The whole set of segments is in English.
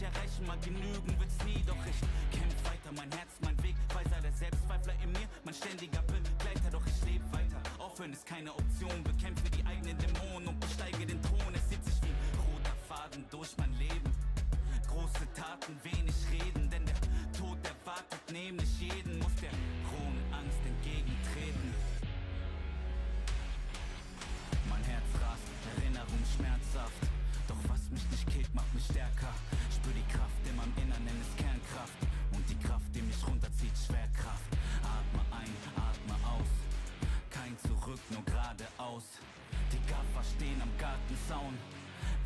erreichen, mal genügen wird's nie. Doch ich kämpf weiter, mein Herz, mein Weg, weiser der Selbstzweifler in mir, mein ständiger Begleiter. Doch ich lebe weiter, aufhören ist keine Option. Bekämpfe die eigenen Dämonen und besteige den Thron. Es zieht sich wie roter Faden durch mein Leben. Große Taten, wenig reden, denn der Tod erwartet nämlich jeden. Muss der rohen Angst entgegentreten. Mein Herz rast, Erinnerung schmerzhaft. Doch was mich nicht killt, macht mich stärker. Spür die Kraft in meinem Innern, nenn es Kernkraft. Und die Kraft, die mich runterzieht, Schwerkraft. Atme ein, atme aus. Kein Zurück, nur geradeaus. Die Gaffer stehen am Gartenzaun.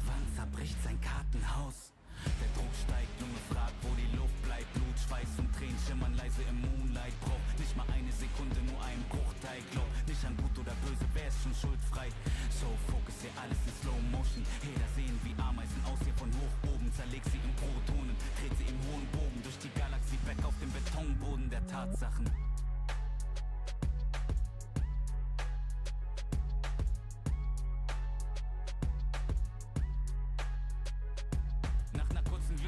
Wann zerbricht sein Kartenhaus? Der Druck steigt, Junge fragt, wo die Luft bleibt. Blut, Schweiß und Tränen schimmern leise im Moonlight. Brauch nicht mal eine Sekunde, nur einen Bruchteil. Glaub nicht an gut oder böse, wer ist schon schuldfrei? So fokussier alles in Slow Motion. Heder sehen wie Ameisen aus hier von hoch oben. Zerleg sie in Protonen, dreht sie im hohen Bogen durch die Galaxie weg auf den Betonboden der Tatsachen.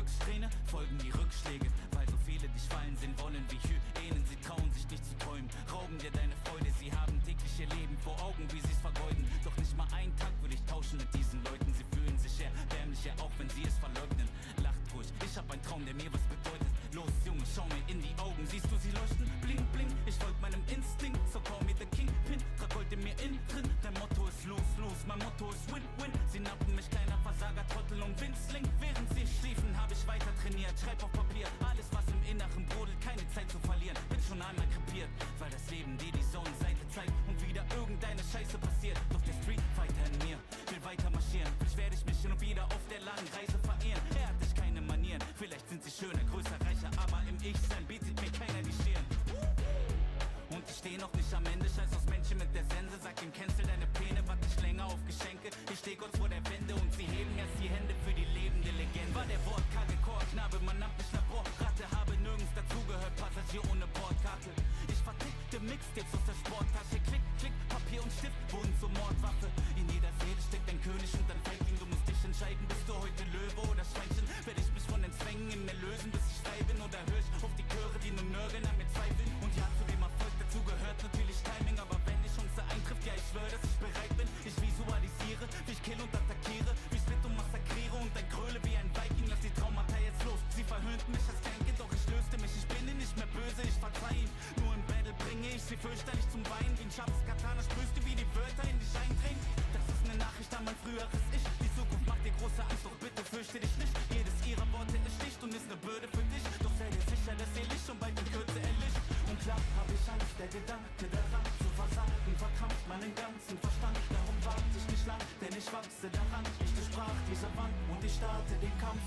Glückssträhne folgen die Rückschläge, weil so viele dich fallen sehen wollen wie Hyänen. Sie trauen sich nicht zu träumen, rauben dir deine Freude. Sie haben täglich ihr Leben vor Augen, wie sie's vergeuden. Doch nicht mal einen Tag würde ich tauschen mit diesen Leuten. Sie fühlen sich erbärmlicher, auch wenn sie es verleugnen. Lacht ruhig, ich hab einen Traum, der mir was bedeutet. Los Junge, schau mir in die Augen, siehst du sie leuchten? Bling bling, ich folg meinem Instinkt, so call me the Kingpin. Trag Gold in mir innen drin, dein Motto ist lose, lose, mein Motto ist win, win. Sie nappen mich, kleiner Versager, Trottel und Winzling. Während sie schliefen, hab ich weiter trainiert, schreib auf Papier, alles was im Inneren brodelt, keine Zeit zu verlieren. Bin schon einmal krepiert, weil das Leben dir die Sonnenseite zeigt und wieder irgendeine Scheiße passiert. Doch der Street Fighter in mir will weiter marschieren. Vielleicht werde ich mich hin und wieder auf der langen Reise verehren. Er hat dich keine Manieren, vielleicht sind sie schöner, größer, reicher, aber im Ich-Sein bietet mir keiner die Stirn. Und ich steh noch nicht am Ende, scheiß aus Menschen mit der Sense. Sag ihm, cancel deine Pläne, wart nicht länger auf Geschenke. Ich steh kurz vor der Wende und sie heben erst die Hände für die lebende Legende. War der wortkarge Chorknabe, man nannte mich Laborratte. Habe nirgends dazugehört, Passagier ohne Bordkarte. Ich vertickte Mixtapes aus der Sporttasche. Klick, klick, Papier und Stift wurden zur Mordwaffe. In jeder Seele steckt ein König und ein Feigling. Du musst dich entscheiden, bist du heute Löwe oder Schweinchen. Werd ich mich von den Zwängen in mir lösen, bis ich frei bin? Oder hör ich auf die Chöre, die nur nörgeln, an mir zweifeln? Und ja, zu dem Erfolg dazu gehört natürlich Timing, aber wenn die Chance eintrifft, ja ich schwör, dass ich bereit bin. Ich visualisiere, wie ich kill und attackiere, wie ich split und massakriere und ein Gröle wie ein Viking. Lass die Traumata jetzt los, sie verhöhnten mich als Kleinkind, doch ich löste mich. Ich bin nicht mehr böse, ich verzeih ihm. Nur im Battle bringe ich sie fürchterlich zum Weinen. Wie ein scharfes Katana spürst du, wie die Wörter in dich eindringen. Das ist eine Nachricht an mein früheres Ich. Die Zukunft macht dir große Angst, doch bitte fürchte dich nicht. Jedes ihrer Worte ist Sticht und ist eine Bürde für dich. Doch sei dir sicher, dass ihr Licht schon bald in Kürze erlischt. Und klar hab ich Angst, der Gedanke daran zu versagen verkrampft meinen ganzen Verstand. Darum warte ich nicht lang, denn ich wachse daran. Ich durchbrach diese Wand und ich starte den Kampf.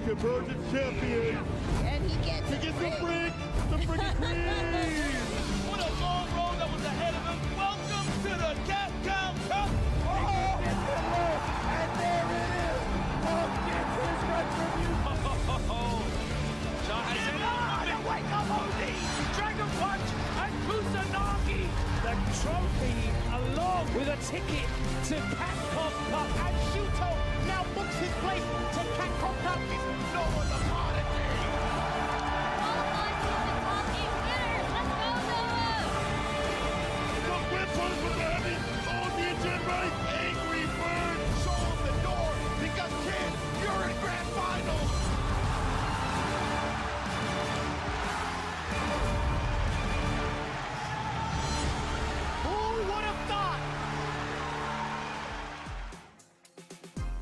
convergence champion. And he gets The freak queen. What a long road that was ahead of him. Welcome to the Capcom Cup. Oh, and there it is. Punk gets his retribution. Wake up, OD! Dragon Punch and Kusanagi. The trophy along with a ticket to Capcom Cup. And Shuto now books his place to Capcom Cup. It's no other quality. The whippers with the heavy on the engine right. Angry bird. Show him the door because, kid, you're in grand finals.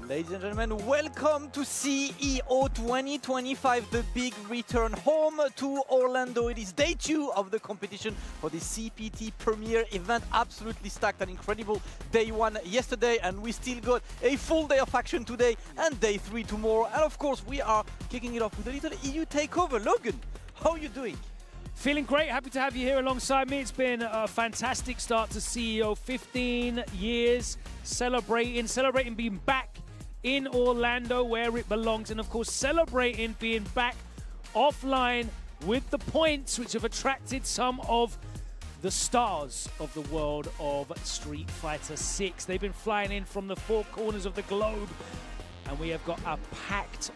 Ladies and gentlemen, welcome to CEO 2025, the big return home to Orlando. It is day 2 of the competition for the CPT Premier event. Absolutely stacked, an incredible day 1 yesterday, and we still got a full day of action today and day 3 tomorrow. And of course, we are kicking it off with a little EU takeover. Logan, how are you doing? Feeling great, happy to have you here alongside me. It's been a fantastic start to CEO, 15 years celebrating being back in Orlando where it belongs, and of course celebrating being back offline with the points which have attracted some of the stars of the world of Street Fighter 6. They've been flying in from the 4 corners of the globe, and we have got a packed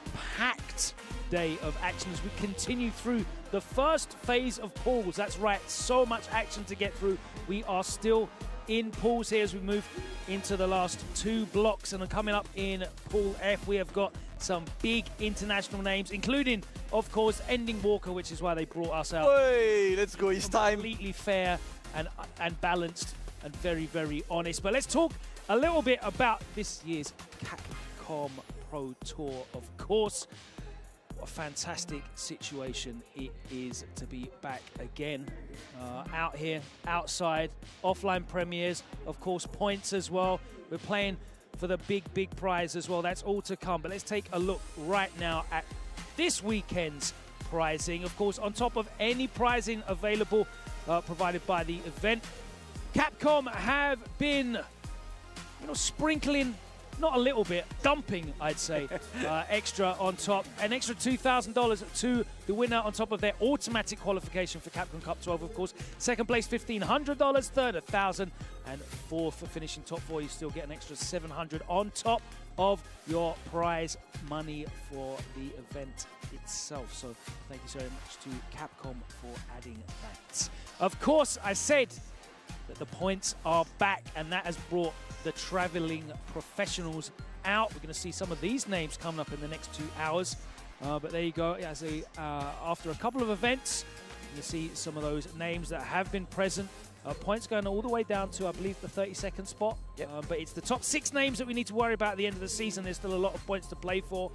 day of action as we continue through the first phase of pools. That's right, so much action to get through. We are still in pools here as we move into the last 2 blocks, and coming up in Pool F, we have got some big international names, including, of course, Ending Walker, which is why they brought us out. Hey, let's go, it's time. Completely fair and balanced and very, very honest. But let's talk a little bit about this year's Capcom Pro Tour, of course. What a fantastic situation it is to be back again. Out here, outside, offline premieres, of course, points as well. We're playing for the big prize as well. That's all to come. But let's take a look right now at this weekend's prizing. Of course, on top of any prizing available provided by the event, Capcom have been, sprinkling, not a little bit, dumping, I'd say, extra on top. An extra $2,000 to the winner on top of their automatic qualification for Capcom Cup 12, of course. Second place, $1,500. Third, $1,000. And fourth, for finishing top 4, you still get an extra $700 on top of your prize money for the event itself. So thank you so much to Capcom for adding that. Of course, I said that the points are back, and that has brought the traveling professionals out. We're going to see some of these names coming up in the next 2 hours. But there you go. After a couple of events, you see some of those names that have been present. Points going all the way down to, I believe, the 32nd spot. Yep. But it's the top 6 names that we need to worry about at the end of the season. There's still a lot of points to play for.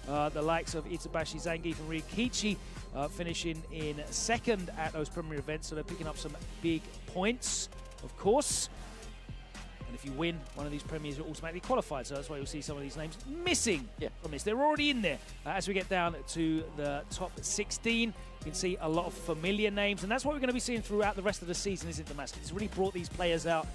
The likes of Itabashi, Zangief, and Rikichi finishing in 2nd at those premier events. So they're picking up some big points, of course. And if you win one of these premiers, you're automatically qualified. So that's why you'll see some of these names missing from this. They're already in there. As we get down to the top 16, you can see a lot of familiar names. And that's what we're going to be seeing throughout the rest of the season, isn't it, Mask? It's really brought these players out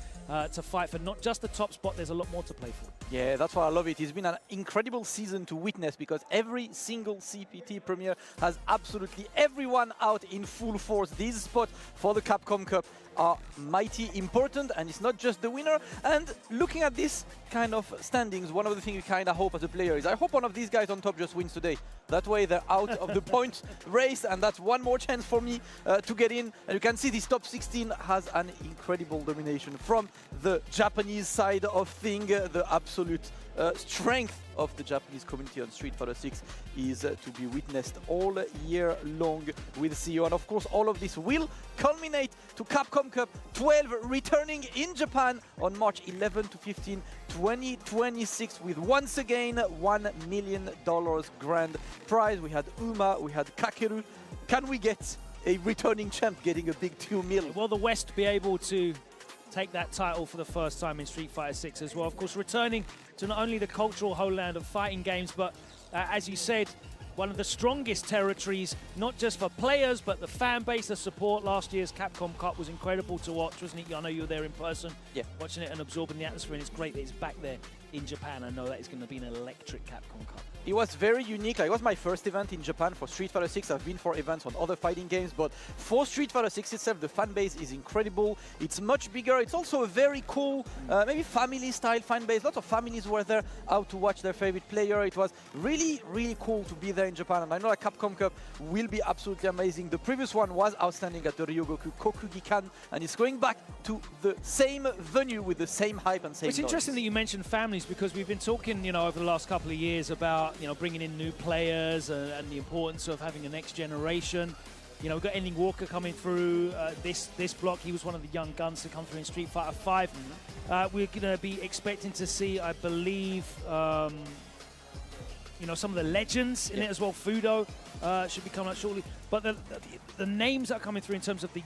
to fight for not just the top spot. There's a lot more to play for. Yeah, that's why I love it. It's been an incredible season to witness because every single CPT Premier has absolutely everyone out in full force. These spots for the Capcom Cup are mighty important, and it's not just the winner. And looking at this kind of standings, one of the things you kind of hope as a player is I hope one of these guys on top just wins today. That way they're out of the point race, and that's one more chance for me to get in. And you can see this top 16 has an incredible domination from the Japanese side of things. The absolute strength of the Japanese community on Street Fighter 6 is to be witnessed all year long with CEO. And of course, all of this will culminate to Capcom Cup 12 returning in Japan on March 11 to 15, 2026 with once again $1 million grand prize. We had Uma, we had Kakeru. Can we get a returning champ getting a big 2 million? Will the West be able to take that title for the first time in Street Fighter 6 as well? Of course, returning to not only the cultural homeland of fighting games, but as you said, one of the strongest territories, not just for players, but the fan base, the support. Last year's Capcom Cup was incredible to watch, wasn't it? I know you were there in person, watching it and absorbing the atmosphere, and it's great that it's back there in Japan. I know that is going to be an electric Capcom Cup. It was very unique. Like, it was my first event in Japan for Street Fighter 6. I've been for events on other fighting games, but for Street Fighter 6 itself, the fan base is incredible. It's much bigger. It's also a very cool, maybe family-style fan base. Lots of families were there out to watch their favorite player. It was really, really cool to be there in Japan, and I know that Capcom Cup will be absolutely amazing. The previous one was outstanding at the Ryogoku Kokugikan, and it's going back to the same venue with the same hype and same It's interesting that you mentioned families, because we've been talking, over the last couple of years about, bringing in new players and the importance of having a next generation. We've got Ending Walker coming through this block. He was one of the young guns to come through in Street Fighter 5. We're going to be expecting to see, I believe, some of the legends in it as well. Fudo should be coming out shortly. But the names that are coming through in terms of the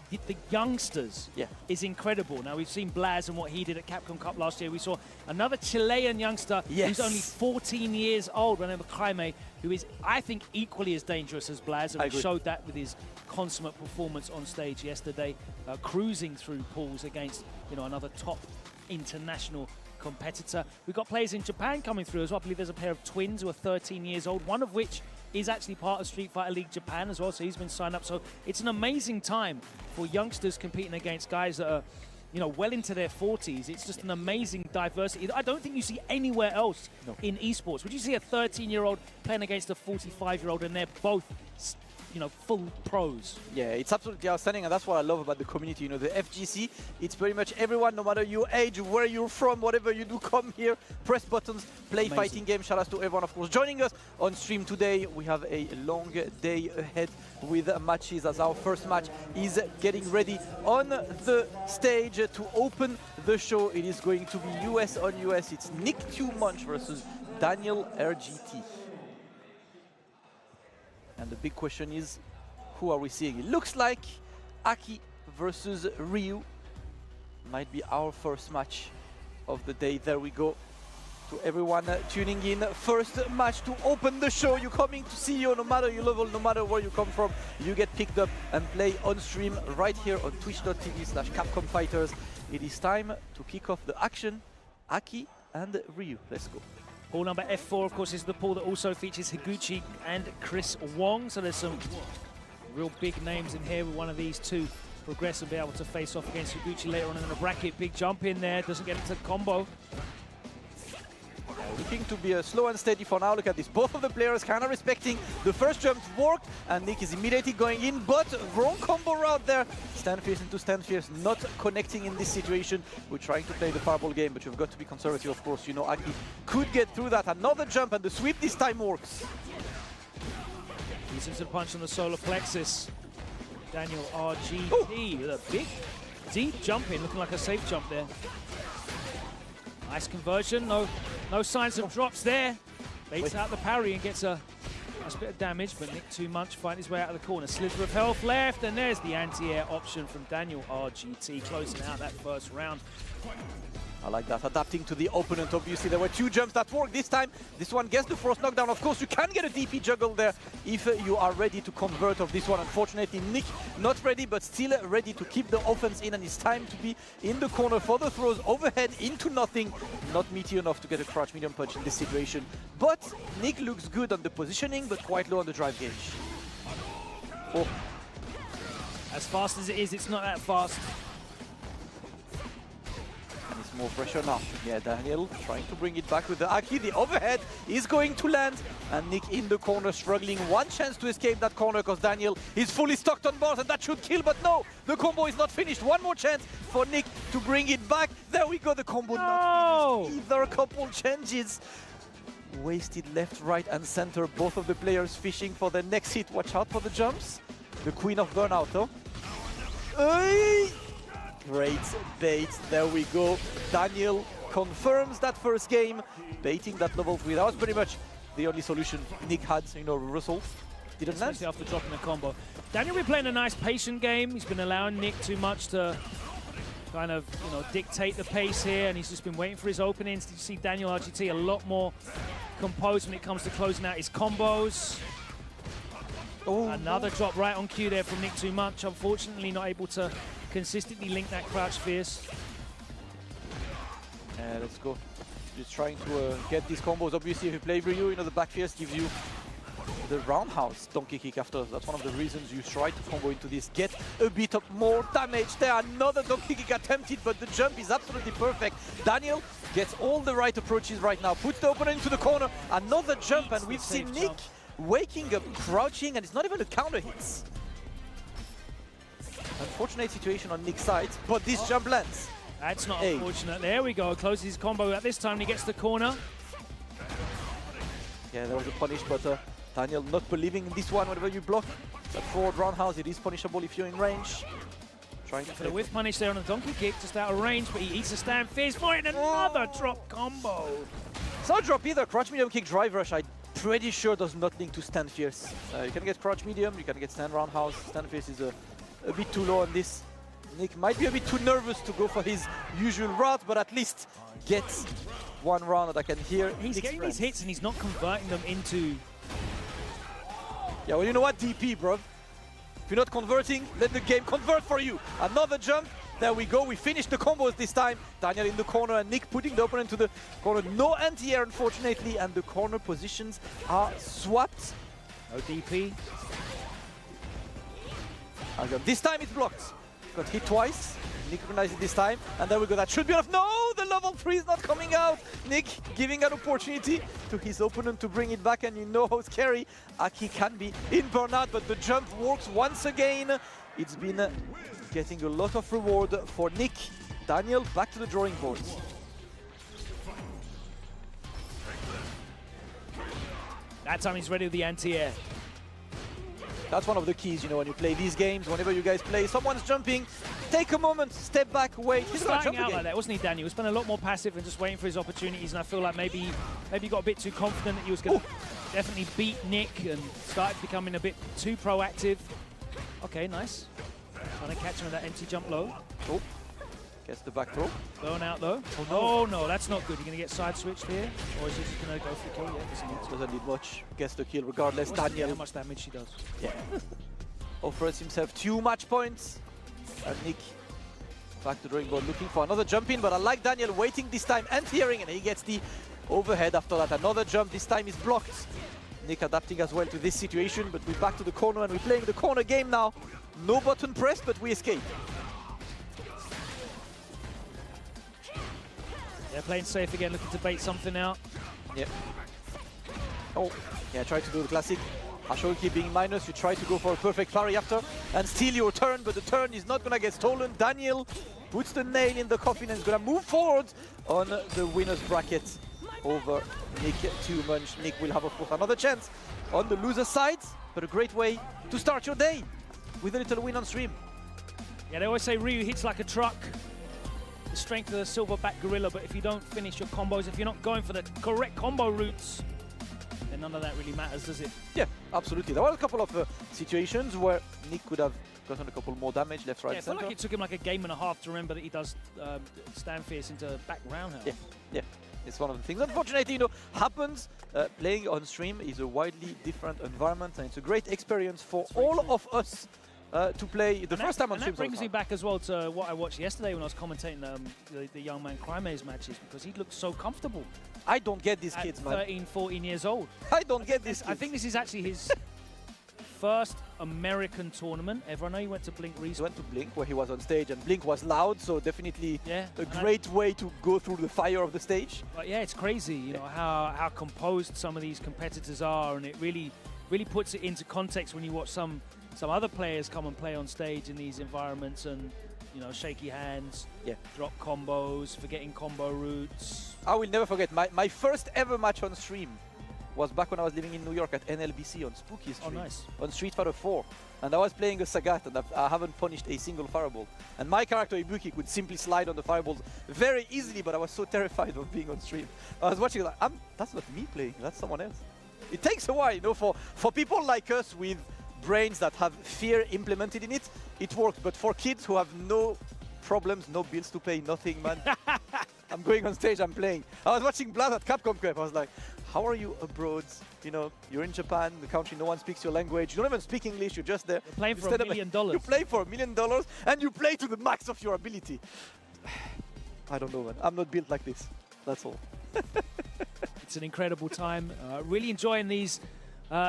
youngsters is incredible. Now, we've seen Blaz and what he did at Capcom Cup last year. We saw another Chilean youngster who's only 14 years old, Remember Jaime, who is, I think, equally as dangerous as Blaz. And we showed that with his consummate performance on stage yesterday, cruising through pools against, another top international competitor. We've got players in Japan coming through as well. I believe there's a pair of twins who are 13 years old, one of which is actually part of Street Fighter League Japan as well, so he's been signed up. So it's an amazing time for youngsters competing against guys that are, well into their 40s. It's just an amazing diversity. I don't think you see anywhere else in esports. Would you see a 13-year-old playing against a 45-year-old and they're both full pros? Yeah, it's absolutely outstanding, and that's what I love about the community. The FGC, it's pretty much everyone, no matter your age, where you're from, whatever you do, come here, press buttons, play fighting games. Shout out to everyone, of course, joining us on stream today. We have a long day ahead with matches, as our first match is getting ready on the stage to open the show. It is going to be US on US. It's Nick 2 Munch versus Daniel RGT. And the big question is, who are we seeing? It looks like Aki versus Ryu might be our first match of the day. There we go. To everyone tuning in, first match to open the show. You're coming to see you, no matter your level, no matter where you come from, you get picked up and play on stream right here on twitch.tv/Capcom Fighters. It is time to kick off the action. Aki and Ryu, let's go. Pool number F4, of course, is the pool that also features Higuchi and Chris Wong. So there's some real big names in here. With one of these two progress and be able to face off against Higuchi later on in the bracket. Big jump in there, doesn't get into the combo. Looking to be slow and steady for now. Look at this. Both of the players kind of respecting the first jump worked, and Nick is immediately going in, but wrong combo route there. Stand fierce into stand fierce, not connecting in this situation. We're trying to play the fireball game, but you've got to be conservative, of course. Aki could get through that. Another jump, and the sweep this time works. Decent punch on the solar plexus. Daniel RGT with a big, deep jump in, looking like a safe jump there. Nice conversion, no signs of drops there. Baits out the parry and gets a nice bit of damage, but Nick 2 Munch fighting his way out of the corner. Slither of health left, and there's the anti-air option from Daniel RGT, closing out that first round. I like that, adapting to the opponent. Obviously, there were 2 jumps that worked this time. This one gets the first knockdown. Of course, you can get a DP juggle there if you are ready to convert of this one. Unfortunately, Nick not ready, but still ready to keep the offense in, and it's time to be in the corner for the throws. Overhead into nothing. Not meaty enough to get a crouch medium punch in this situation. But Nick looks good on the positioning, but quite low on the drive gauge. Oh. As fast as it is, it's not that fast. More pressure now. Yeah, Daniel trying to bring it back with the Aki. The overhead is going to land, and Nick in the corner struggling. One chance to escape that corner because Daniel is fully stocked on bars, and that should kill, but no, the combo is not finished. One more chance for Nick to bring it back. There we go, the combo not finished either. A couple changes. Wasted left, right, and center. Both of the players fishing for the next hit. Watch out for the jumps. The queen of burnout, though. Great bait, there we go. Daniel confirms that first game, baiting that level 3. That was pretty much the only solution Nick had, reversal. Didn't land. Especially after dropping the combo. Daniel been playing a nice patient game. He's been allowing Nick too much to kind of, dictate the pace here, and he's just been waiting for his openings. You see Daniel RGT a lot more composed when it comes to closing out his combos. Oh, Another drop right on cue there from Nick Too Much. Unfortunately, not able to consistently link that crouch fierce. Let's go. Just trying to get these combos. Obviously, if you play Ryu, you know the back fierce gives you the roundhouse donkey kick after. That's one of the reasons you try to combo into this. Get a bit of more damage there. Another donkey kick attempted, but the jump is absolutely perfect. Daniel gets all the right approaches right now. Puts the opponent into the corner. Another jump, and we've seen Nick waking up, crouching, and it's not even a counter hit. Unfortunate situation on Nick's side, but this jump lands. That's not unfortunate. There we go. Closes his combo. At this time, he gets the corner. Yeah, there was a punish, but Daniel not believing in this one. Whenever you block that forward roundhouse, it is punishable if you're in range. Trying to For the whiff punish there on the donkey kick, just out of range, but he eats a stand fierce for it. Another drop combo. It's not drop either. Crouch medium kick drive rush, I'm pretty sure does not link to stand fierce. You can get crouch medium, you can get stand roundhouse. Stand fierce is a bit too low on this. Nick might be a bit too nervous to go for his usual route, but at least gets one round that I can hear. He's Nick's getting friends. these hits and he's not converting them into... Yeah, well, you know what, DP, bro. If you're not converting, let the game convert for you. Another jump. There we go. We finished the combos this time. Daniel in the corner and Nick putting the opponent to the corner. No anti-air, unfortunately, and the corner positions are swapped. No DP. This time it's blocked. Got hit twice. Nick recognized it this time. And there we go. That should be enough. No, the level 3 is not coming out. Nick giving an opportunity to his opponent to bring it back. And you know how scary Aki can be in burnout. But the jump works once again. It's been getting a lot of reward for Nick. Daniel back to the drawing board. That time he's ready with the anti-air. That's one of the keys, you know, when you play these games, whenever you guys play, someone's jumping, take a moment, step back, wait. He's gonna Starting jump out again. like that, wasn't he, Daniel? He was playing a lot more passive and just waiting for his opportunities, and I feel like maybe he got a bit too confident that he was going to definitely beat Nick and started becoming a bit too proactive. Okay, nice. Trying to catch him with that empty jump low. Oh, gets the back throw. Going out though. Oh no, that's not good. You're going to get side switched here? Or is he just going to go for the kill? Yeah, Doesn't need much, gets the kill regardless. Daniel. How much damage he does. Yeah. Offers himself too much points. And Nick back to drawing board looking for another jump in, but I like Daniel waiting this time and hearing, and he gets the overhead after that. Another jump, this time is blocked. Nick adapting as well to this situation, but we're back to the corner and we're playing the corner game now. No button press, but we escape. They're playing safe again, looking to bait something out. Yeah. Oh, yeah, try to do the classic. Ashoki being minus, you try to go for a perfect parry after and steal your turn, but the turn is not gonna get stolen. Daniel puts the nail in the coffin and is gonna move forward on the winner's bracket over Nick Too Much. Nick will have, of course, another chance on the loser side, but a great way to start your day with a little win on stream. Yeah, they always say Ryu hits like a truck. The strength of the silverback gorilla, but if you don't finish your combos, if you're not going for the correct combo routes, then none of that really matters, does it? Yeah, absolutely. There were a couple of situations where Nick could have gotten a couple more damage, left, right, Yeah, I feel center. like it took him like a game and a half to remember that he does stand fierce into back roundhouse. Yeah, yeah. It's one of the things. Unfortunately, you know, happens. Playing on stream is a widely different environment, and it's a great experience for all of us to play the first time on stream. That brings me back as well to what I watched yesterday when I was commentating the young man Crime's matches, because he looked so comfortable. I don't get these At kids, man. 13, 14 years old. I don't get these kids. I think this is actually his first American tournament ever. I know he went to Blink He recently. went to Blink where he was on stage, and Blink was loud, so definitely Yeah, a and great way to go through the fire of the stage. But yeah, it's crazy, you know, how composed some of these competitors are, and it really puts it into context when you watch some other players come and play on stage in these environments, and you know, shaky hands, Yeah. drop combos, forgetting combo routes. I will never forget my first ever match on stream was back when I was living in New York at NLBC on Spooky Street. Oh, nice. On Street Fighter 4. And I was playing a Sagat, and I haven't punished a single fireball. And my character, Ibuki, could simply slide on the fireballs very easily, but I was so terrified of being on stream. I was watching like, that's not me playing, that's someone else. It takes a while, you know, for people like us with brains that have fear implemented in it, it works. But for kids who have no problems, no bills to pay, nothing, man. I'm going on stage, I'm playing. I was watching Blast at Capcom Pro. I was like, how are you abroad? You know, you're in Japan, the country, no one speaks your language. You don't even speak English, you're just there. You're playing for Instead $1 million. You play for $1 million and you play to the max of your ability. I don't know, man. I'm not built like this. That's all. It's an incredible time. Really enjoying these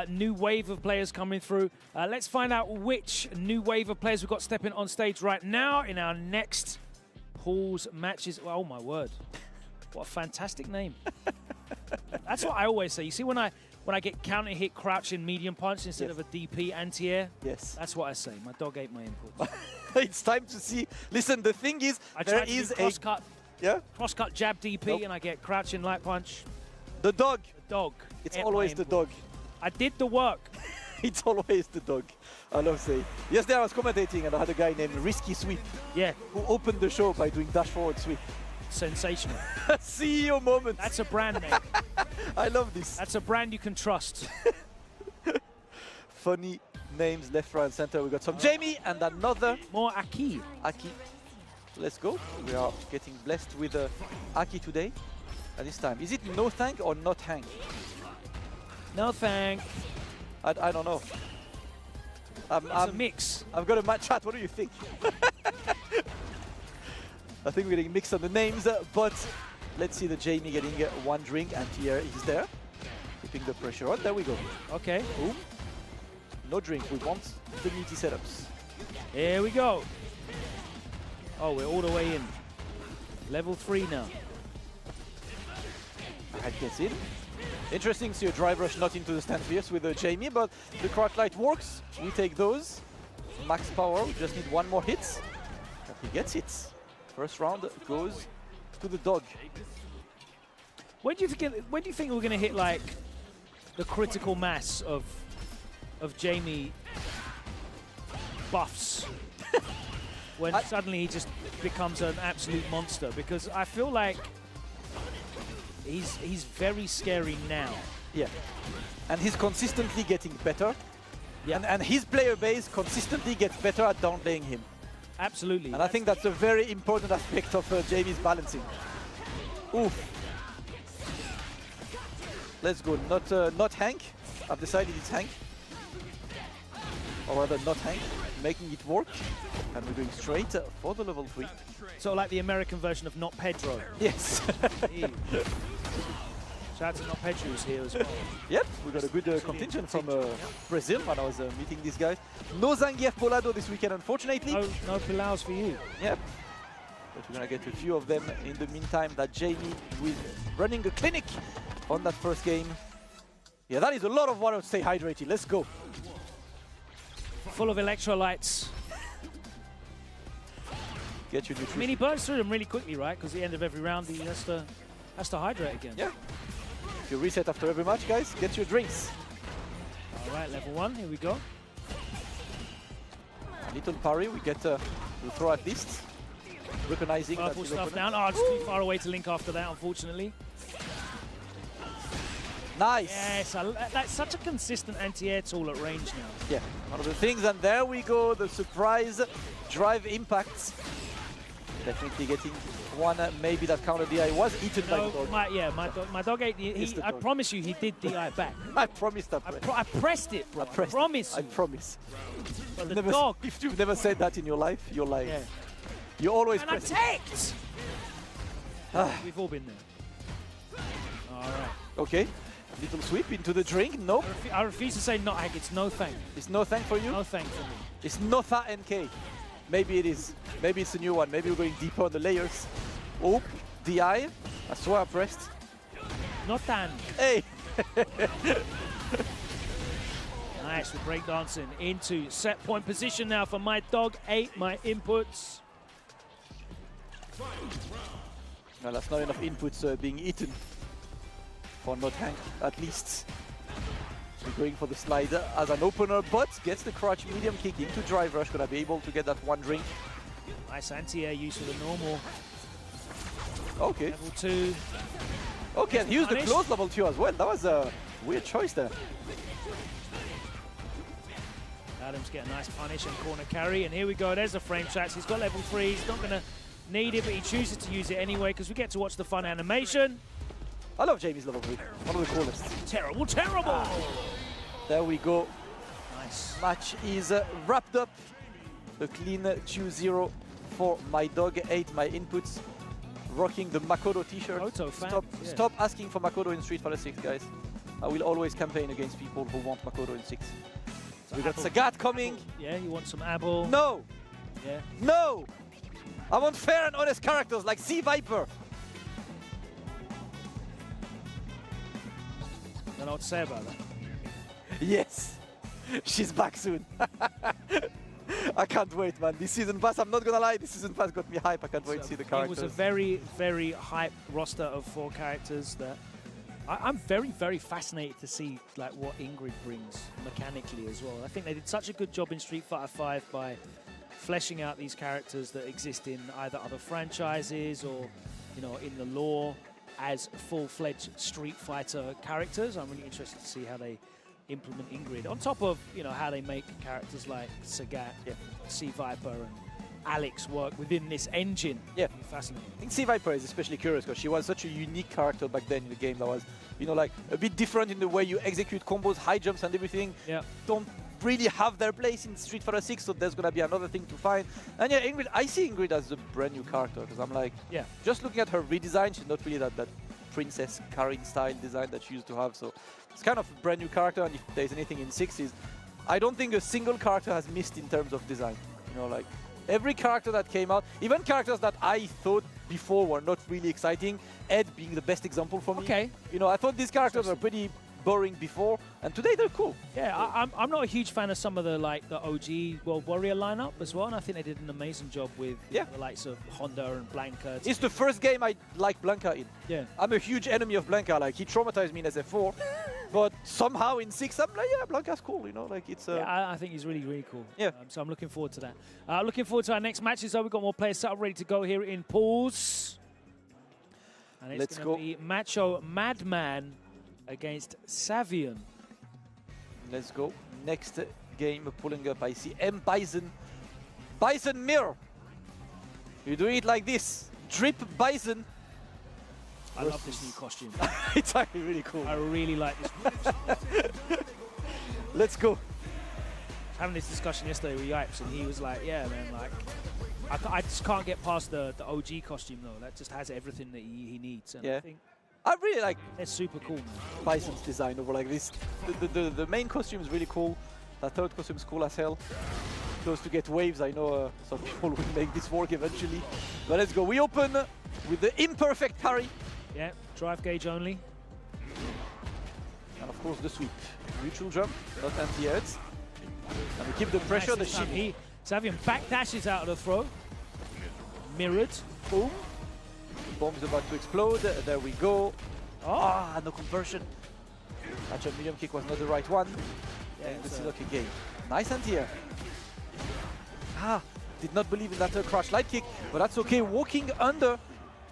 new wave of players coming through. Let's find out which new wave of players we've got stepping on stage right now in our next pools matches. Oh my word. What a fantastic name. That's what I always say. You see when I get counter hit crouching medium punch instead of a DP anti-air? Yes. That's what I say. My dog ate my input. It's time to see. Listen, the thing is, there is a cross-cut. Yeah? Cross-cut jab DP and I get crouching light punch. The dog. The dog. It's always the dog. I did the work. It's always the dog. I love saying. Yesterday I was commentating and I had a guy named Risky Sweep. Yeah. Who opened the show by doing dash forward sweep. Sensational. CEO moment. That's a brand name. I love this. That's a brand you can trust. Funny names left, right, and center. We got some Jamie and another more Aki. Aki. Let's go. We are getting blessed with Aki today. At this time, is it no thank or not hang? No thank. I don't know. It's a mix. I've got a match chat. What do you think? I think we're getting mixed on the names, but let's see the Jamie getting one drink, and here he's there, keeping the pressure on. There we go. Okay. Boom. No drink. We want the meaty setups. Here we go. Oh, we're all the way in. Level 3 now. Head gets in. Interesting to see a drive rush not into the stand fierce with Jamie, but the crack light works. We take those. Max power. We just need one more hit. And he gets it. First round goes to the dog. When do you think we're going to hit like the critical mass of Jamie buffs? When suddenly he just becomes an absolute monster, because I feel like he's very scary now. Yeah, and he's consistently getting better. Yeah, and his player base consistently gets better at downplaying him. Absolutely. And I think that's a very important aspect of Jamie's balancing. Oof. Let's go. Not Hank. I've decided it's Hank. Or rather, not Hank. Making it work. And we're going straight for the level 3. So like the American version of Not Pedro. Yes. Shout out to Not Pedro who's here as well. Yep, we got a good contingent from Brazil when I was meeting these guys. No Zangief Polado this weekend, unfortunately. No Pilaus for you. Yep. But we're going to get a few of them in the meantime. That Jamie with running a clinic on that first game. Yeah, that is a lot of water to stay hydrated. Let's go. Full of electrolytes. Get your nutrition. I mean, he burns through them really quickly, right? Because at the end of every round, he has to hydrate again. Yeah. If you reset after every match, guys, get your drinks. All right, level 1, here we go. A little parry, we get the throw at least. Recognizing that purple stuff down. Oh, it's too far away to link after that, unfortunately. Nice. Yes, that's such a consistent anti-air tool at range now. Yeah, one of the things, and there we go, the surprise drive impacts. Definitely getting one, maybe that counter DI was eaten by the dog. My dog ate the, I promise you, he did DI back. I promised that. I pressed it, bro. I promise. I promise. But the dog. If you've never said that in your life, you're lying. Yeah. You always press it. We've all been there. All right. Okay. Little sweep into the drink. Nope. I refuse to say not Hank. It's no thank. It's no thank for you? No thank for me. It's Notha NK. Maybe it is. Maybe it's a new one. Maybe we're going deeper on the layers. Oh, DI. I swear I pressed. Notan. Hey. Nice, we're breakdancing into set point position now for my dog. Ate my inputs. Well, that's not enough inputs being eaten for not Hank, at least. We're going for the slider as an opener, but gets the crouch medium kick into drive rush. Gonna be able to get that one drink. Nice anti-air use of the normal. Okay. Level 2. Okay, and use the close level 2 as well. That was a weird choice there. Adams get a nice punish and corner carry, and here we go. There's the frame shots. He's got level 3. He's not going to need it, but he chooses to use it anyway because we get to watch the fun animation. I love Jamie's level 3. One of the coolest. Terrible, terrible! There we go. Nice. Match is wrapped up. A clean 2-0 for my dog. 8 my inputs. Rocking the Makoto t-shirt. Proto fan, Stop asking for Makoto in Street Fighter 6, guys. I will always campaign against people who want Makoto in 6. So We got Apple. Sagat coming. Yeah, you want some Apple? No! Yeah. No! I want fair and honest characters like Sea Viper. Don't know what to say about that. Yes! She's back soon. I can't wait, man. This season pass, I'm not gonna lie, this season pass got me hype. I can't wait to see the characters. It was a very, very hype roster of 4 characters that I'm very, very fascinated to see like what Ingrid brings mechanically as well. I think they did such a good job in Street Fighter 5 by fleshing out these characters that exist in either other franchises or, you know, in the lore as full-fledged Street Fighter characters. I'm really interested to see how they implement Ingrid on top of, you know, how they make characters like Sagat, Sea Viper, and Alex work within this engine. Yeah, fascinating. I think Sea Viper is especially curious because she was such a unique character back then in the game that was, you know, like a bit different in the way you execute combos, high jumps and everything. Yeah. Don't really have their place in Street Fighter 6, so there's gonna be another thing to find. And yeah, Ingrid, I see Ingrid as a brand new character because I'm like, Yeah. just looking at her redesign, she's not really that Princess Karin style design that she used to have. So it's kind of a brand new character, and if there's anything in 6 is, I don't think a single character has missed in terms of design. You know, like every character that came out, even characters that I thought before were not really exciting, Ed being the best example for me. Okay. You know, I thought these characters were pretty boring before, and today they're cool. Yeah, I'm not a huge fan of some of the OG World Warrior lineup as well, and I think they did an amazing job with the likes of Honda and Blanka. It's the first game I like Blanka in. Yeah. I'm a huge enemy of Blanka. Like, he traumatized me in SF4, but somehow in 6 I'm like, yeah, Blanka's cool. You know, like it's. Yeah, I think he's really, really cool. Yeah. So I'm looking forward to that. Looking forward to our next matches. So we've got more players set up, ready to go here in pools. And it's going to be Macho Madman against Savion. Let's go. Next game pulling up. I see M Bison. Bison mirror. You do it like this. Drip Bison. I love this new costume. It's actually really cool. I really like this. Let's go. Having this discussion yesterday with Yipes, and he was like, yeah, man, like, I just can't get past the OG costume, though. That just has everything that he needs. And Yeah. I think I really like it's super cool, man. Bison's design over like this. The main costume is really cool. That third costume is cool as hell. Close to get waves. I know some people will make this work eventually. But let's go. We open with the imperfect parry. Yeah, drive gauge only. And of course the sweep. Neutral jump, not anti-airs. And we keep the pressure, the shimmy. Savion backdashes out of the throw. Mirrored. Boom. Bomb's about to explode. There we go. Ah, no conversion. Actually, medium kick was not the right one. And this is okay game. Nice anti-air. Ah, did not believe in that crash light kick, but that's okay. Walking under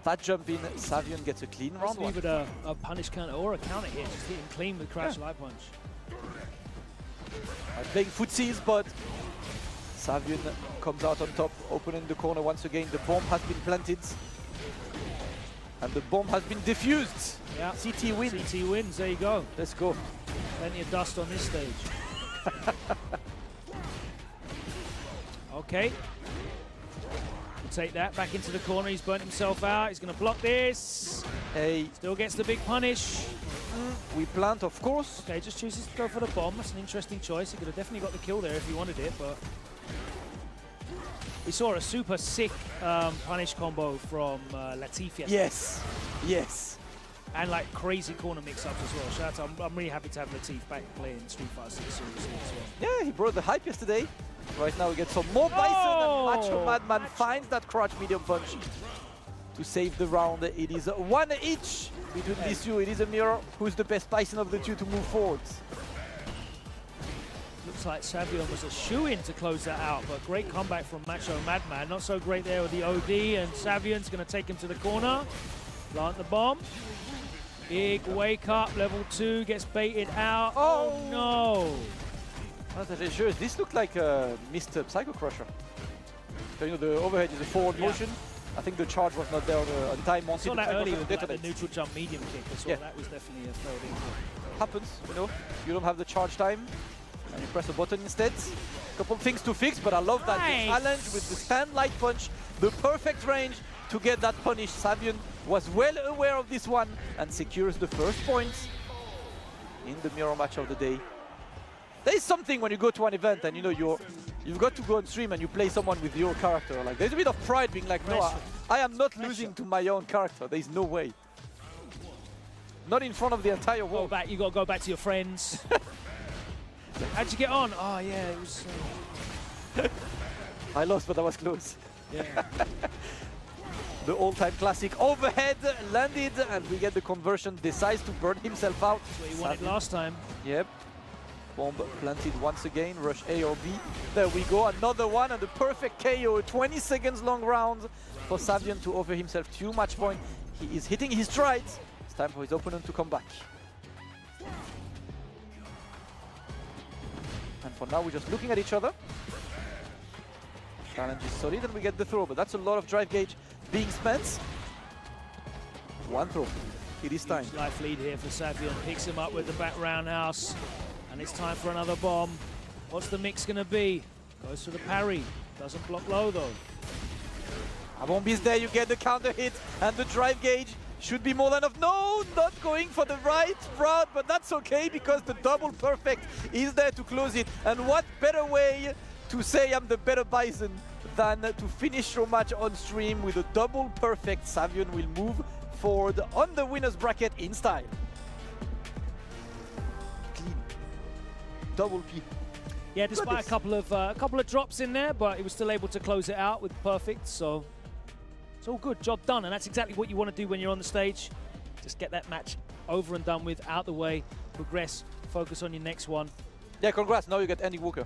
that jump in, Savion gets a clean round one. Leave it a punish counter or a counter hit. Just hitting clean with crash light punch. Playing footsies, but Savion comes out on top, opening the corner once again. The bomb has been planted. And the bomb has been defused. Yeah. CT wins. CT wins, there you go. Let's go. Plenty of dust on this stage. Okay. We'll take that back into the corner. He's burnt himself out. He's going to block this. Hey. Still gets the big punish. We plant, of course. Okay, just chooses to go for the bomb. That's an interesting choice. He could have definitely got the kill there if he wanted it, but we saw a super sick punish combo from Latif yesterday. Yes, yes. And like crazy corner mix-ups as well. Shout out to, I'm really happy to have Latif back playing Street Fighter 6 seriously as well. Yeah, he brought the hype yesterday. Right now we get some more Bison, and Macho Madman finds that crouch medium punch to save the round. It is 1 each between these two. It is a mirror. Who's the best Bison of the two to move forwards? Looks like Savion was a shoo-in to close that out, but great comeback from Macho Madman. Not so great there with the OD, and Savion's going to take him to the corner. Plant the bomb. Big wake up, level 2, gets baited out. Oh no! This looked like a missed Psycho Crusher. So, you know, the overhead is a forward motion, I think the charge was not there on time. I saw that earlier with the detonate. neutral jump medium kick. I saw Yeah. that was definitely a failed input. Happens, you know. You don't have the charge time, and you press a button instead. Couple things to fix, but I love that Nice. challenge with the stand light punch, the perfect range to get that punish. Savion was well aware of this one and secures the first points in the mirror match of the day. There is something when you go to an event and you know you've got to go on stream and you play someone with your character. Like there's a bit of pride being like, no, I am not losing to my own character. There is no way. Not in front of the entire Go world. back. You got to go back to your friends. How'd you get on? Oh yeah, it was. I lost, but I was close. Yeah. The all-time classic overhead landed, and we get the conversion. Decides to burn himself out. That's what he wanted last time. Yep. Bomb planted once again. Rush A or B. There we go. Another one, and the perfect KO. 20 seconds long round for Savion to offer himself 2 match points. He is hitting his strides. It's time for his opponent to come back. And for now, we're just looking at each other. Challenge is solid, and we get the throw, but that's a lot of drive gauge being spent. One throw. It is time. Huge life lead here for Savion. Picks him up with the back roundhouse. And it's time for another bomb. What's the mix going to be? Goes for the parry. Doesn't block low, though. Abombi's there, you get the counter hit, and the drive gauge should be more than enough. No, not going for the right route, but that's okay because the double perfect is there to close it. And what better way to say I'm the better Bison than to finish your match on stream with a double perfect. Savion will move forward on the winner's bracket in style. Clean. Double P. Yeah, despite a couple of drops in there, but he was still able to close it out with perfect. So it's all good, job done, and that's exactly what you want to do when you're on the stage. Just get that match over and done with, out the way, progress, focus on your next one. Yeah, congrats. Now you get Andy Walker.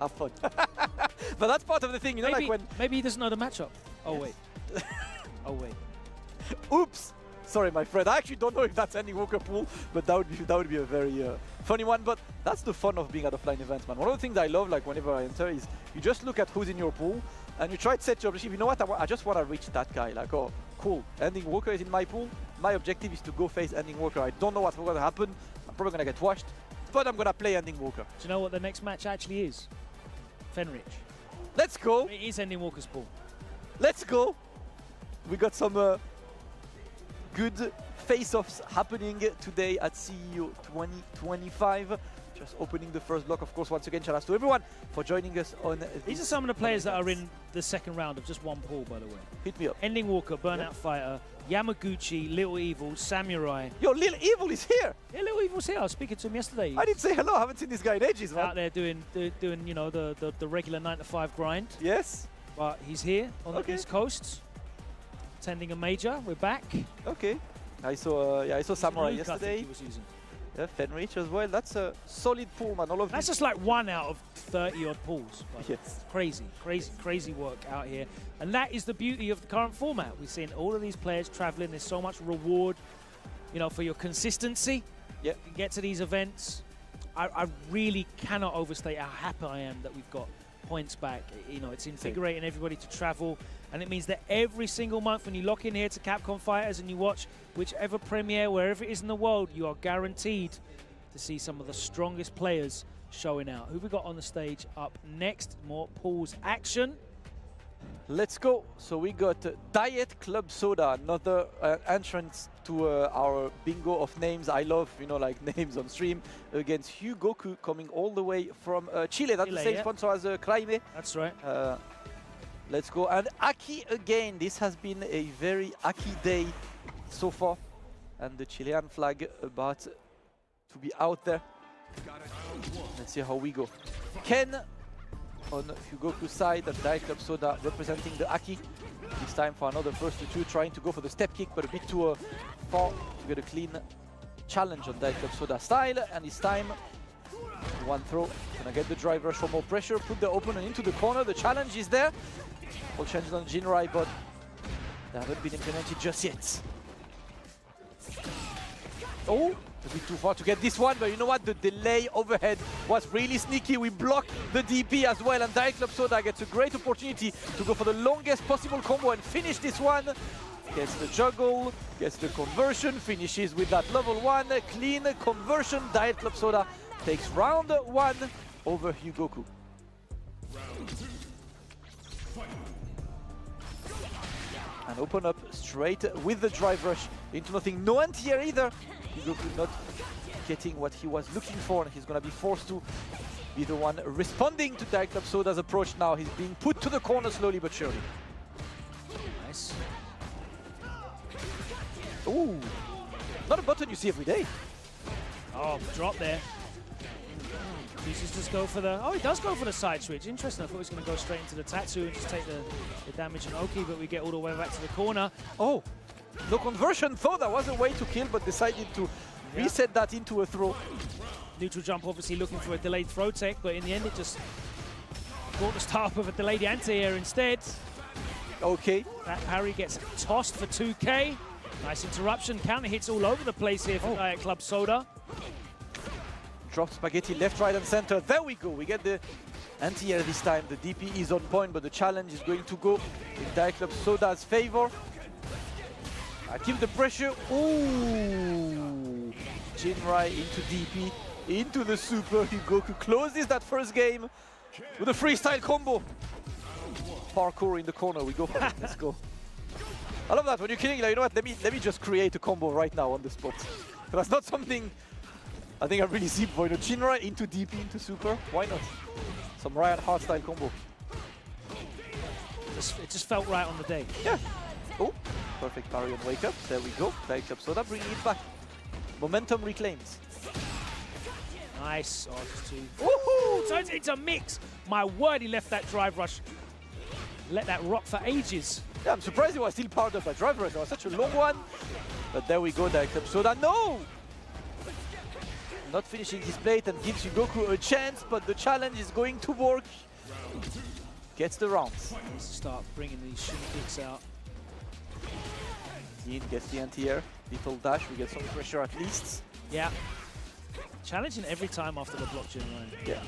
Have fun. But that's part of the thing, you know, Maybe, like when. maybe he doesn't know the matchup. Oh wait. Oh wait. Oops. Sorry, my friend. I actually don't know if that's Andy Walker pool, but that would be a very funny one. But that's the fun of being at offline events, man. One of the things I love, like whenever I enter, is you just look at who's in your pool and you try to set your objective. You know what? I just want to reach that guy. Like, oh, cool. Ending Walker is in my pool. My objective is to go face Ending Walker. I don't know what's going to happen. I'm probably going to get washed, but I'm going to play Ending Walker. Do you know what the next match actually is? Fenrich. Let's go. It is Ending Walker's pool. Let's go. We got some good face-offs happening today at CEO 2025. Just opening the first block, of course. Once again, shout out to everyone for joining us on These are some of the players that are in the second round of just one pool, by the way. Hit me up. Ending Walker, Burnout Fighter, Yamaguchi, Little Evil, Samurai. Yo, Little Evil is here. Yeah, Little Evil's here. I was speaking to him yesterday. I didn't say hello. I haven't seen this guy in ages, man. Out there doing you know, the regular 9 to 5 grind. Yes. But he's here on the East Coast, attending a major. We're back. Okay. I saw Samurai Luke, I think yesterday. he was using. Yeah, Fenrich as well. That's a solid pool, man. All of That's these. just like 1 out of 30 odd pools. Yes. Crazy work out here. And that is the beauty of the current format. We're seeing all of these players traveling. There's so much reward, you know, for your consistency. Yeah. You can get to these events. I really cannot overstate how happy I am that we've got points back. You know, it's invigorating everybody to travel. And it means that every single month when you lock in here to Capcom Fighters and you watch whichever premiere, wherever it is in the world, you are guaranteed to see some of the strongest players showing out. Who we got on the stage up next? More pools action. Let's go. So we got Diet Club Soda, another entrance to our bingo of names. I love, you know, like names on stream, against Hugoku coming all the way from Chile. That's the same sponsor as Craime. That's right. Let's go. And Aki again. This has been a very Aki day so far. And the Chilean flag about to be out there. Let's see how we go. Ken on Hugoku's side and Diet Club Soda representing the Aki. This time for another first to two, trying to go for the step kick, but a bit too far to get a clean challenge on Diet Club Soda style. And this time, one throw. Gonna get the drive rush for more pressure, put the opponent into the corner. The challenge is there. All changes on Jinrai, but they haven't been implemented just yet. Oh, A bit too far to get this one, but you know what? The delay overhead was really sneaky. We blocked the DP as well, and Diet Club Soda gets a great opportunity to go for the longest possible combo and finish this one. Gets the juggle, gets the conversion, finishes with that level 1. Clean conversion. Diet Club Soda takes round 1 over Hyugoku. And open up straight with the drive rush into nothing. No anti-air either. Hyugoku not getting what he was looking for, and he's going to be forced to be the one responding to Diet Club Soda's approach now. He's being put to the corner slowly but surely. Nice. Ooh, not a button you see every day. Oh, drop there. Chooses just go for the... Oh, he does go for the side switch. Interesting. I thought he was going to go straight into the Tatsu and just take the damage on Oki, but we get all the way back to the corner. Oh, no conversion. Thought that was a way to kill, but decided to reset that into a throw. Neutral jump obviously looking for a delayed throw tech, but in the end it just brought the start with a delayed anti-air instead. Okay. That parry gets tossed for 2k. Nice interruption. Counter hits all over the place here for Diet Club Soda. Drop spaghetti left, right, and center. There we go. We get the anti-air this time. The DP is on point, but the challenge is going to go in Diet Club Soda's favor. I keep the pressure. Ooh! Jinrai into DP, into the super. Hyugoku closes that first game with a freestyle combo. Parkour in the corner. We go for it. Let's go. I love that. When you're killing, like, you know what? Let me just create a combo right now on the spot. That's not something I think I really see for, you know, Jinrai into DP into super. Why not? Some Ryan Hart style combo. It just felt right on the day. Yeah. Oh, perfect parry on wake up. There we go. Diet Club Soda bringing it back. Momentum reclaims. Nice. Oh, just two. Woohoo! So it's a mix. My word, he left that drive rush. Let that rock for ages. Yeah, I'm surprised he was still powered up by drive rush. It was such a long one. But there we go, Diet Club Soda. No! Not finishing his plate and gives Hyugoku a chance, but the challenge is going to work. Gets the rounds. Needs to start bringing these shin kicks out. Dean gets the anti-air. Little dash, we get some pressure at least. Yeah. Challenging every time after the block Jinrai. Yeah.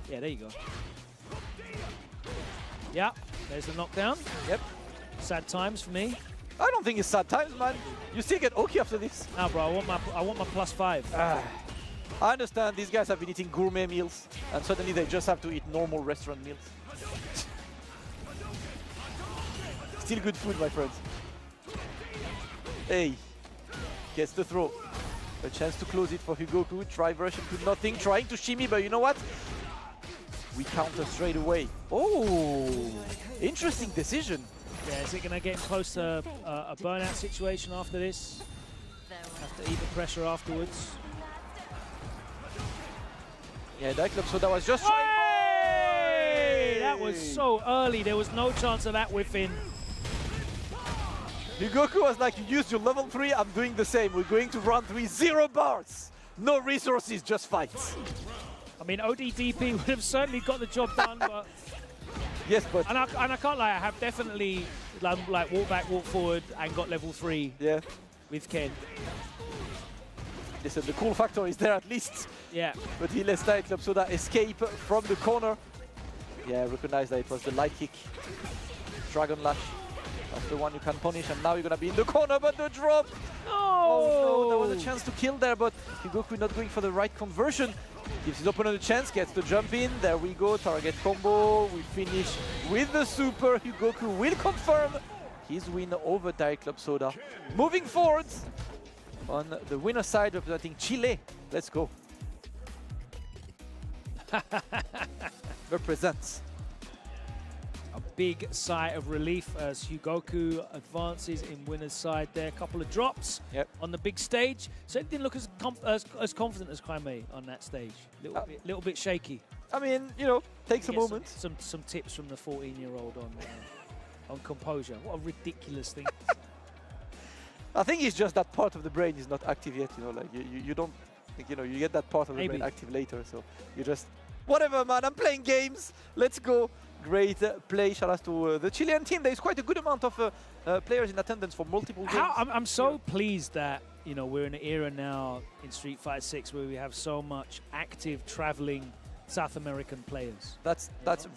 Yeah, there you go. Yeah, there's the knockdown. Yep. Sad times for me. I don't think it's sad times, man. You still get Oki after this. No, bro, I want my +5. I understand these guys have been eating gourmet meals, and suddenly they just have to eat normal restaurant meals. Still good food, my friends. Hey, gets the throw. A chance to close it for Hyugoku. Drive rush into nothing, trying to shimmy, but you know what? We counter straight away. Oh, interesting decision. Yeah, is it going to get him close to a burnout situation after this? Have to eat the pressure afterwards. Yeah, Diet Club Soda was just trying. Hey! That was so early. There was no chance of that within. Hyugoku was like, you used your level 3, I'm doing the same. We're going to round 3, 0 bars. No resources, just fights. I mean, ODDP would have certainly got the job done, but... Yes, but... And I can't lie, I have definitely like walk back, walk forward, and got level 3 with Ken. Listen, the cool factor is there at least. Yeah. But he lets Diet Club Soda escape from the corner. Yeah, recognize that it was the light kick. Dragon Lash. That's the one you can punish, and now you're gonna be in the corner, but the drop! No! Oh no, there was a chance to kill there, but Hyugoku not going for the right conversion. Gives his opponent a chance, gets the jump in. There we go, target combo. We finish with the super. Hyugoku will confirm his win over Diet Club Soda. Moving forward on the winner side, representing Chile. Let's go. Represents. A big sigh of relief as Hyugoku advances in winner's side there. A couple of drops on the big stage. So it didn't look as confident as Cammy on that stage. Little bit shaky. I mean, you know, takes a moment. Some tips from the 14-year-old on composure. What a ridiculous thing. I think it's just that part of the brain is not active yet. You know, like you don't think, you know, you get that part of the brain active later. So you just, whatever, man. I'm playing games. Let's go. Great play. Shout out to the Chilean team. There's quite a good amount of players in attendance for multiple games. I'm so pleased that, you know, we're in an era now in Street Fighter 6 where we have so much active traveling South American players. That's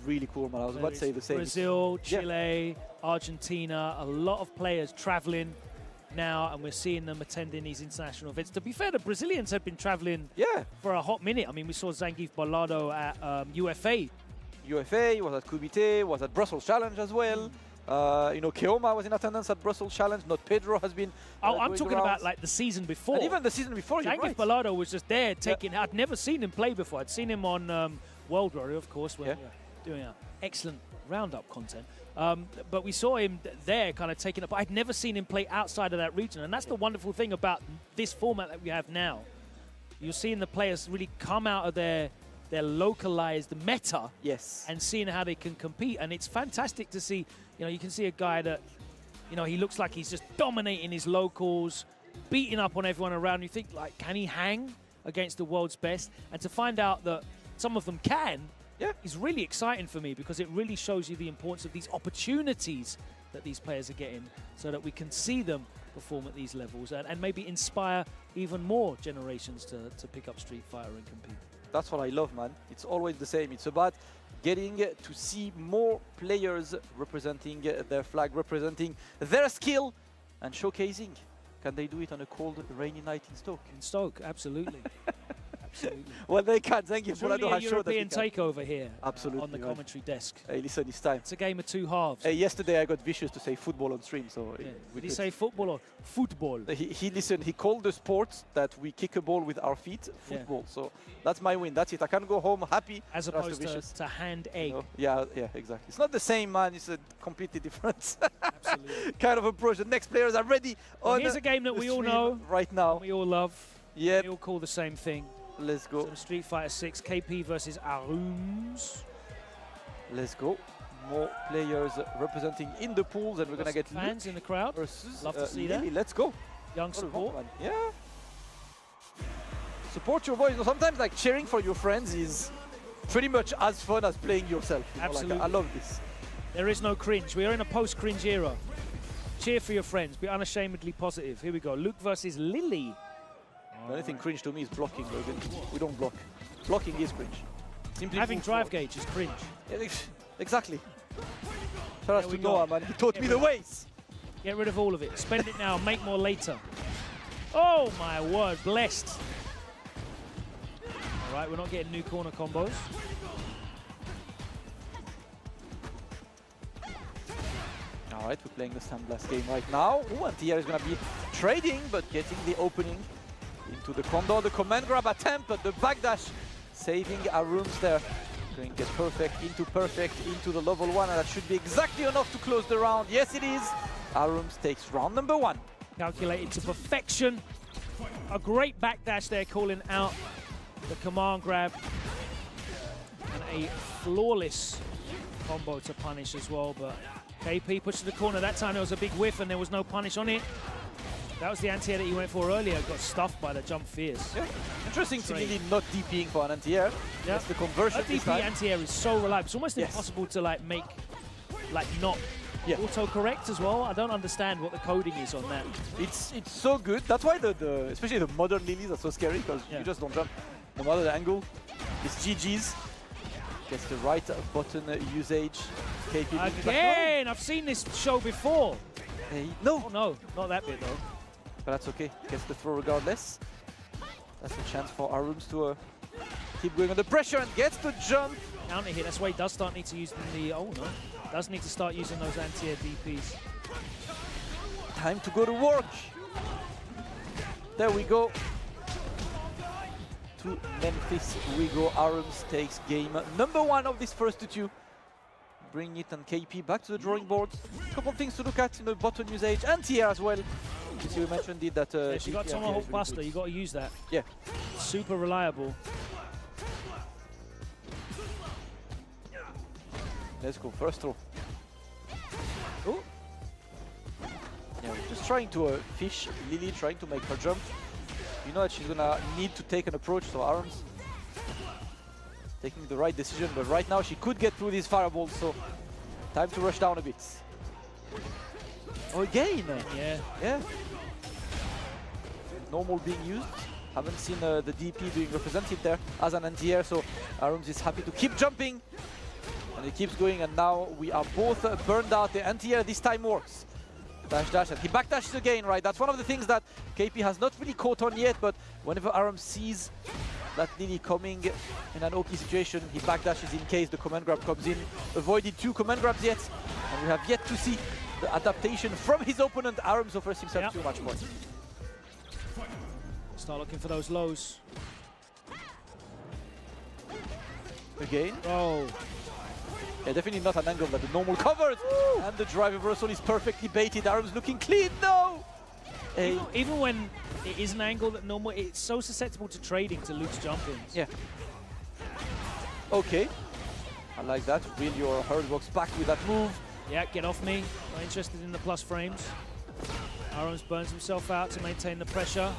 really cool, man. I was about to say the same. Brazil, Chile, Argentina, a lot of players traveling now, and we're seeing them attending these international events. To be fair, the Brazilians have been traveling for a hot minute. I mean, we saw Zangief Bolado at UFA. UFA, was at Kumite, was at Brussels Challenge as well. You know, Keoma was in attendance at Brussels Challenge. Not Pedro has been. I'm talking about like the season before. And even the season before. Zangief Bolado was just there taking. I'd never seen him play before. I'd seen him on World Warrior, of course, when we were doing our excellent roundup content. But we saw him there, kind of taking up. But I'd never seen him play outside of that region, and that's the wonderful thing about this format that we have now. You're seeing the players really come out of their localized meta, and seeing how they can compete, and it's fantastic to see. You know, you can see a guy that, you know, he looks like he's just dominating his locals, beating up on everyone around. You think, like, can he hang against the world's best? And to find out that some of them can, is really exciting for me, because it really shows you the importance of these opportunities that these players are getting, so that we can see them perform at these levels and maybe inspire even more generations to pick up Street Fighter and compete. That's what I love, man. It's always the same. It's about getting to see more players representing their flag, representing their skill, and showcasing. Can they do it on a cold, rainy night in Stoke? In Stoke, absolutely. Absolutely. Well, they can. Thank you. Truly a European takeover here. Absolutely, on the commentary desk. Hey, listen, it's time. It's a game of two halves. Hey, yesterday I got vicious to say football on stream, so did he say football or football? He listened. He called the sport that we kick a ball with our feet football. So that's my win. That's it. I can go home happy. As opposed to hand egg. You know? Yeah, exactly. It's not the same, man. It's a completely different Absolutely. kind of approach. The next players are ready. Here's a game that we all know right now. We all love. Yeah. We all call the same thing. Let's go. So Street Fighter 6, KP versus Arums. Let's go. More players representing in the pools, and we're gonna get fans in the crowd. Love to see that. Let's go. Young support. Yeah. Support your boys. Sometimes like cheering for your friends is pretty much as fun as playing yourself. You know, absolutely. Like, I love this. There is no cringe. We are in a post-cringe era. Cheer for your friends. Be unashamedly positive. Here we go. Luke versus Lily. The only thing cringe to me is blocking, Logan. We don't block. Blocking is cringe. Simply having drive gauge is cringe. Yeah, exactly. Shout out to Noah, man. He taught me the ways. Get rid of all of it. Spend it now. Make more later. Oh, my word. Blessed. All right, we're not getting new corner combos. All right, we're playing the Sandblast game right now. Ooh, and Tia is going to be trading, but getting the opening into the Condor. The command grab attempt, but the backdash saving Arums there. Going to get perfect into the level 1, and that should be exactly enough to close the round. Yes, it is. Arums takes round number 1. Calculated to perfection. A great backdash there, calling out the command grab. And a flawless combo to punish as well, but KP pushed to the corner. That time there was a big whiff and there was no punish on it. That was the anti-air that he went for earlier. Got stuffed by the jump fierce. Yeah. Interesting to really not DPing for an anti-air. Yeah. That's the conversion. DP anti-air is so reliable. It's almost impossible to like make, like not auto-correct as well. I don't understand what the coding is on that. It's so good. That's why especially the modern lilies are so scary, because you just don't jump. No matter the angle, it's GG's. Gets the right button usage. KP again, I've seen this show before. Hey, no. Oh, no, not that bit though. But that's okay. Gets the throw regardless. That's a chance for Arums to keep going under pressure and gets the jump. Counter hit. That's why he does start need to use the. Oh no, does need to start using those anti-air DPs. Time to go to work. There we go. To Memphis we go. Arums takes game number 1 of this first 2. Bring it and KP back to the drawing board. A couple of things to look at in the button usage. Anti-air as well. As you mentioned it that. Yes, you got Tomahawk Buster. You got to use that. Yeah. Super reliable. Let's go. First throw. Oh. Yeah, we're just trying to fish Lily, trying to make her jump. You know that she's gonna need to take an approach, so Arums taking the right decision, but right now she could get through these fireballs, so time to rush down a bit. Oh, again! Yeah. Yeah. normal being used. Haven't seen the DP being represented there as an anti-air, so Arums is happy to keep jumping. And he keeps going, and now we are both burned out. The anti-air this time works. Dash, and he backdashes again, right? That's one of the things that KP has not really caught on yet, but whenever Arums sees that Lily coming in an OK situation, he backdashes in case the command grab comes in. Avoided 2 command grabs yet, and we have yet to see the adaptation from his opponent. Arums offers himself too much points. Start looking for those lows. Again. Oh. Yeah, definitely not an angle that the normal covers. Woo! And the drive reversal is perfectly baited. Arums looking clean, no! Even when it is an angle that normal, it's so susceptible to trading, to loose jump-ins. Yeah. Okay. I like that. Wheel your hurl box back with that move. Yeah, get off me. Not interested in the plus frames. Arums burns himself out to maintain the pressure.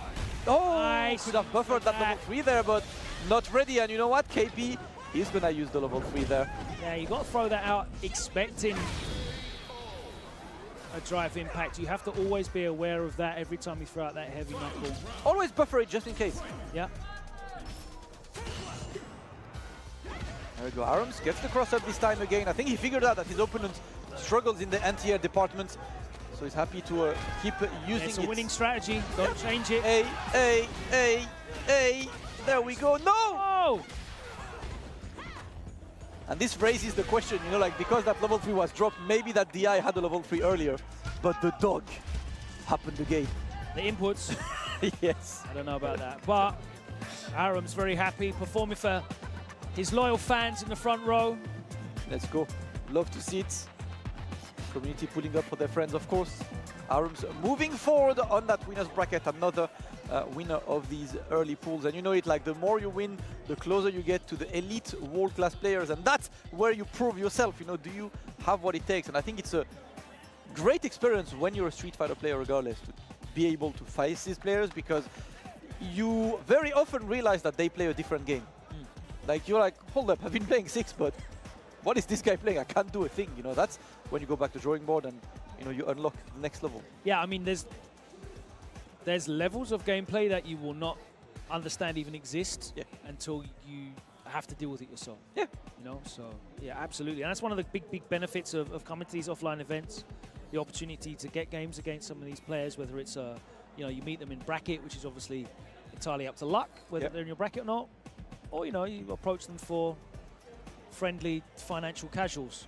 Oh, nice. Could have buffered that level 3 there, but not ready. And you know what? KP is going to use the level 3 there. Yeah, you got to throw that out expecting a drive impact. You have to always be aware of that every time you throw out that heavy knuckle. Always buffer it just in case. Yeah. There we go. Arums gets the cross up this time again. I think he figured out that his opponent struggles in the anti-air department. So he's happy to keep using it. It's a winning strategy. Don't change it. Hey. There we go. No! Oh! And this raises the question, you know, like, because that level 3 was dropped, maybe that DI had a level 3 earlier, but the dog happened again. The inputs. Yes. I don't know about that. But Arums very happy, performing for his loyal fans in the front row. Let's go. Love to see it. Community pulling up for their friends, of course. Arums moving forward on that winner's bracket, another winner of these early pools. And you know it, like, the more you win, the closer you get to the elite world-class players. And that's where you prove yourself, you know, do you have what it takes? And I think it's a great experience when you're a Street Fighter player, regardless, to be able to face these players, because you very often realize that they play a different game. Like, you're like, hold up, I've been playing 6, but what is this guy playing? I can't do a thing, you know. That's when you go back to drawing board and, you know, you unlock the next level. Yeah, I mean, there's levels of gameplay that you will not understand even exist until you have to deal with it yourself. Yeah. You know, so yeah, absolutely. And that's one of the big benefits of coming to these offline events, the opportunity to get games against some of these players, whether it's, you know, you meet them in bracket, which is obviously entirely up to luck, whether they're in your bracket or not, or, you know, you approach them for friendly financial casuals.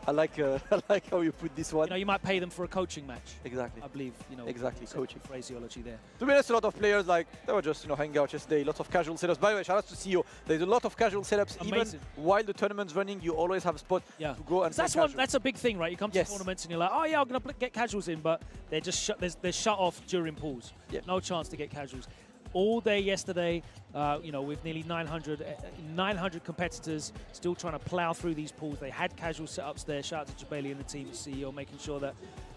I like how you put this one. You know, you might pay them for a coaching match. Exactly. I believe, you know. Exactly, coaching. Phraseology there. To be honest, a lot of players, like, they were just, you know, hanging out yesterday. Lots of casual setups. By the way, shout out to CEO. There's a lot of casual setups. Amazing. Even while the tournament's running, you always have a spot to go and play casual. That's a big thing, right? You come to tournaments and you're like, oh yeah, I'm gonna get casuals in, but they're just they're shut off during pools. Yeah. No chance to get casuals. All day yesterday, you know, with nearly 900 competitors still trying to plow through these pools. They had casual setups there. Shout out to Jabali and the team, CEO, making sure that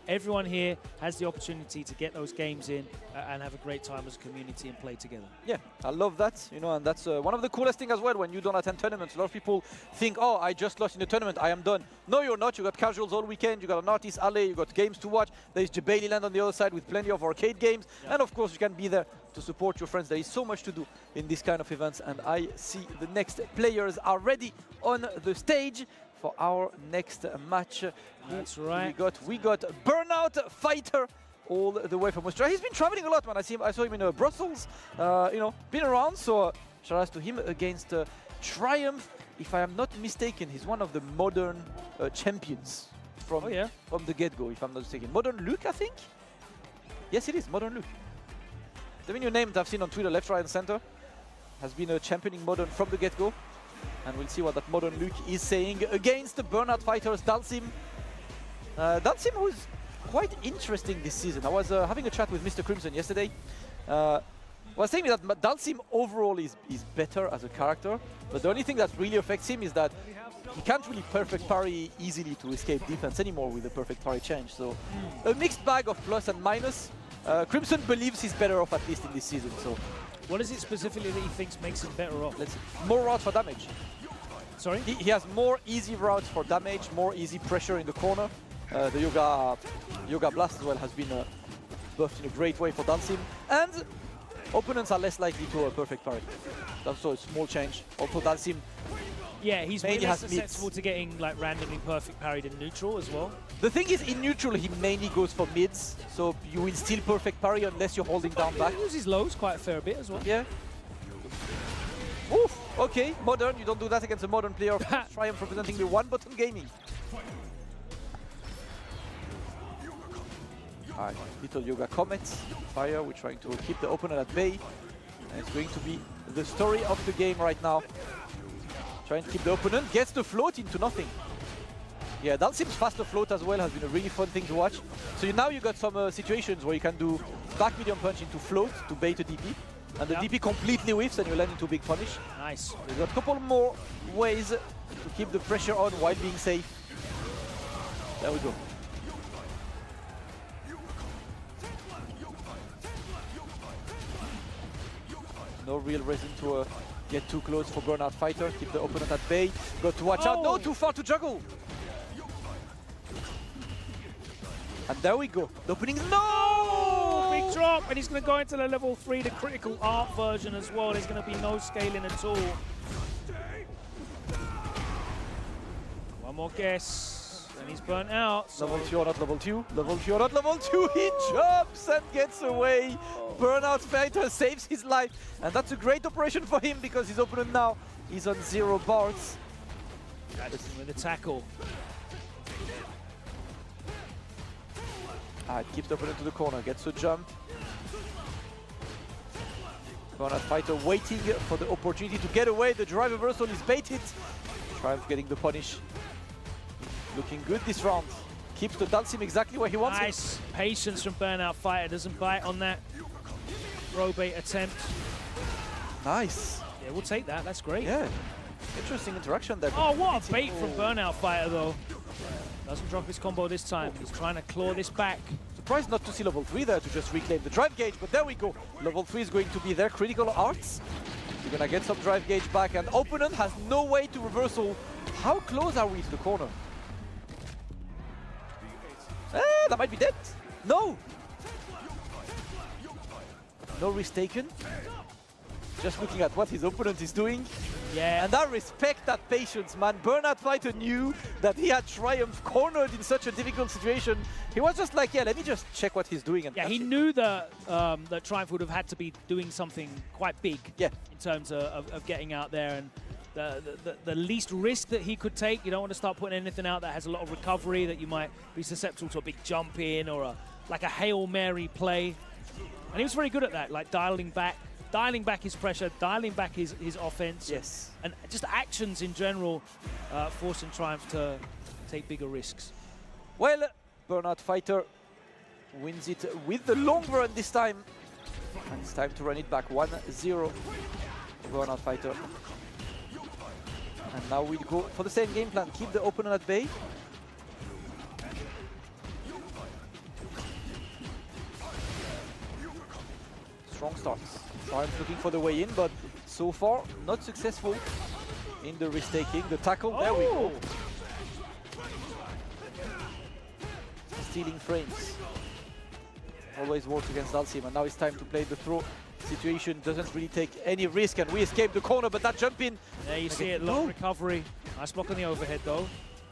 everyone here has the opportunity to get those games in and have a great time as a community and play together. Yeah, I love that, you know, and that's one of the coolest things as well when you don't attend tournaments. A lot of people think, oh, I just lost in the tournament, I am done. No, you're not. You got casuals all weekend, you got an artist alley, you got games to watch. There's Jabali Land on the other side with plenty of arcade games. And of course, you can be there to support your friends. There is so much to do in this kind of events, and I see the next players are ready on the stage for our next match. That's right. We got Burnout Fighter all the way from Australia. He's been traveling a lot, man. I saw him in Brussels. You know, been around. So shout out to him against Triumph. If I am not mistaken, he's one of the modern champions from the get-go. If I'm not mistaken, Modern Luke, I think. Yes, it is Modern Luke. The new name that I've seen on Twitter, left, right, and center, has been championing Modern from the get-go. And we'll see what that Modern Luke is saying against the Burnout Fighters, Dhalsim. Dhalsim was quite interesting this season. I was having a chat with Mr. Crimson yesterday. Was saying that Dhalsim overall is better as a character, but the only thing that really affects him is that he can't really perfect parry easily to escape defense anymore with the perfect parry change. So a mixed bag of plus and minus. Crimson believes he's better off at least in this season. So, what is it specifically that he thinks makes him better off? More routes for damage. Sorry? He has more easy routes for damage, more easy pressure in the corner. The Yoga Blast as well has been buffed in a great way for Dhalsim. And opponents are less likely to a perfect parry. That's also a small change. Also Dhalsim, yeah, he's mainly really has susceptible to getting like randomly perfect parried in neutral as well. the thing is, in neutral he mainly goes for mids, so you will still perfect parry unless you're holding down back. He uses lows quite a fair bit as well. Yeah. Oof, okay, modern, you don't do that against a modern player. Triumph representing the one-button gaming. Alright, little Yoga Comet, fire, we're trying to keep the opponent at bay. And it's going to be the story of the game right now. Trying to keep the opponent, gets the float into nothing. Yeah, Dhalsim's faster float as well has been a really fun thing to watch. So now you got some situations where you can do back medium punch into float to bait a DP. And the DP completely whiffs and you land into a big punish. Nice. We've got a couple more ways to keep the pressure on while being safe. There we go. No real reason to get too close for Burnout Fighter. Keep the opponent at bay. Got to watch out. No, too far to juggle. And there we go. The opening. No! Big drop, and he's going to go into the level 3, the critical art version as well. There's going to be no scaling at all. One more guess, and he's burnt out. So Level 2 or not level 2. Level 2 or not level 2. He jumps and gets away. Burnout Fighter saves his life. And that's a great operation for him because his opponent now is on 0 bars. with the tackle. It keeps the opponent to the corner, gets a jump. Burnout Fighter waiting for the opportunity to get away. The drive reversal is baited. Triumph getting the punish. Looking good this round. Keeps the Dhalsim exactly where he wants Nice patience from Burnout Fighter. Doesn't bite on that throw bait attempt. Nice. Yeah, we'll take that. That's great. Yeah. Interesting interaction there. Oh, what a bait from Burnout Fighter, though. Doesn't drop his combo this time. He's trying to claw this back. Surprised not to see level 3 there to just reclaim the drive gauge, but there we go. Level 3 is going to be their critical arts. You're gonna get some drive gauge back, and opponent has no way to reversal. How close are we to the corner? That might be dead. No! No risk taken. Just looking at what his opponent is doing. Yeah. And I respect that patience, man. Burnout Fighter knew that he had Triumph cornered in such a difficult situation. He was just like, yeah, let me just check what he's doing. And yeah, he knew that that Triumph would have had to be doing something quite big in terms of getting out there. And the least risk that he could take, you don't want to start putting anything out that has a lot of recovery, that you might be susceptible to a big jump in or like a Hail Mary play. And he was very good at that, like dialing back his pressure, dialing back his offense. Yes. And just actions in general, forcing Triumph to take bigger risks. Well, Burnout Fighter wins it with the long run this time. And it's time to run it back 1-0 for Burnout Fighter. And now we go for the same game plan. Keep the opponent at bay. Strong starts. Triumph looking for the way in, but so far not successful in the risk taking. The tackle, there we go. Stealing frames. Always works against Dhalsim, and now it's time to play the throw. Situation doesn't really take any risk, and we escape the corner, but that jump in. There you see it, long recovery. Nice block on the overhead though.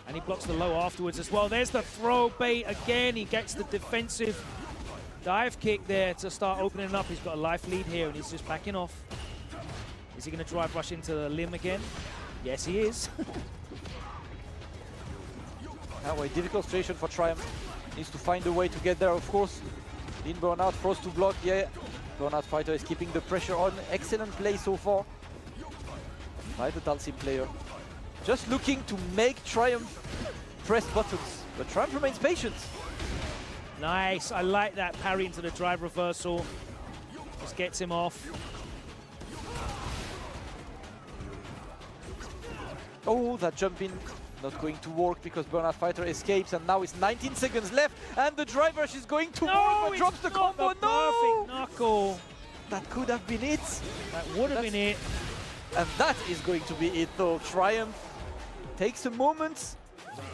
And he blocks the low afterwards as well. There's the throw bait again. He gets the defensive dive kick there to start opening up. He's got a life lead here and he's just backing off. Is he going to drive rush into the limb again? Yes, he is. Now a difficult situation for Triumph. Needs to find a way to get there, of course. In Burnout, forced to block, yeah. Burnout Fighter is keeping the pressure on. Excellent play so far by the Dhalsim player. Just looking to make Triumph press buttons, but Triumph remains patient. Nice, I like that parry into the drive reversal. Just gets him off. Oh, that jump in not going to work because Burnout Fighter escapes, and now it's 19 seconds left, and the drive rush is going to work, but drops the combo. Perfect knuckle. That could have been it. That would have been it. And that is going to be it though. Triumph takes a moment,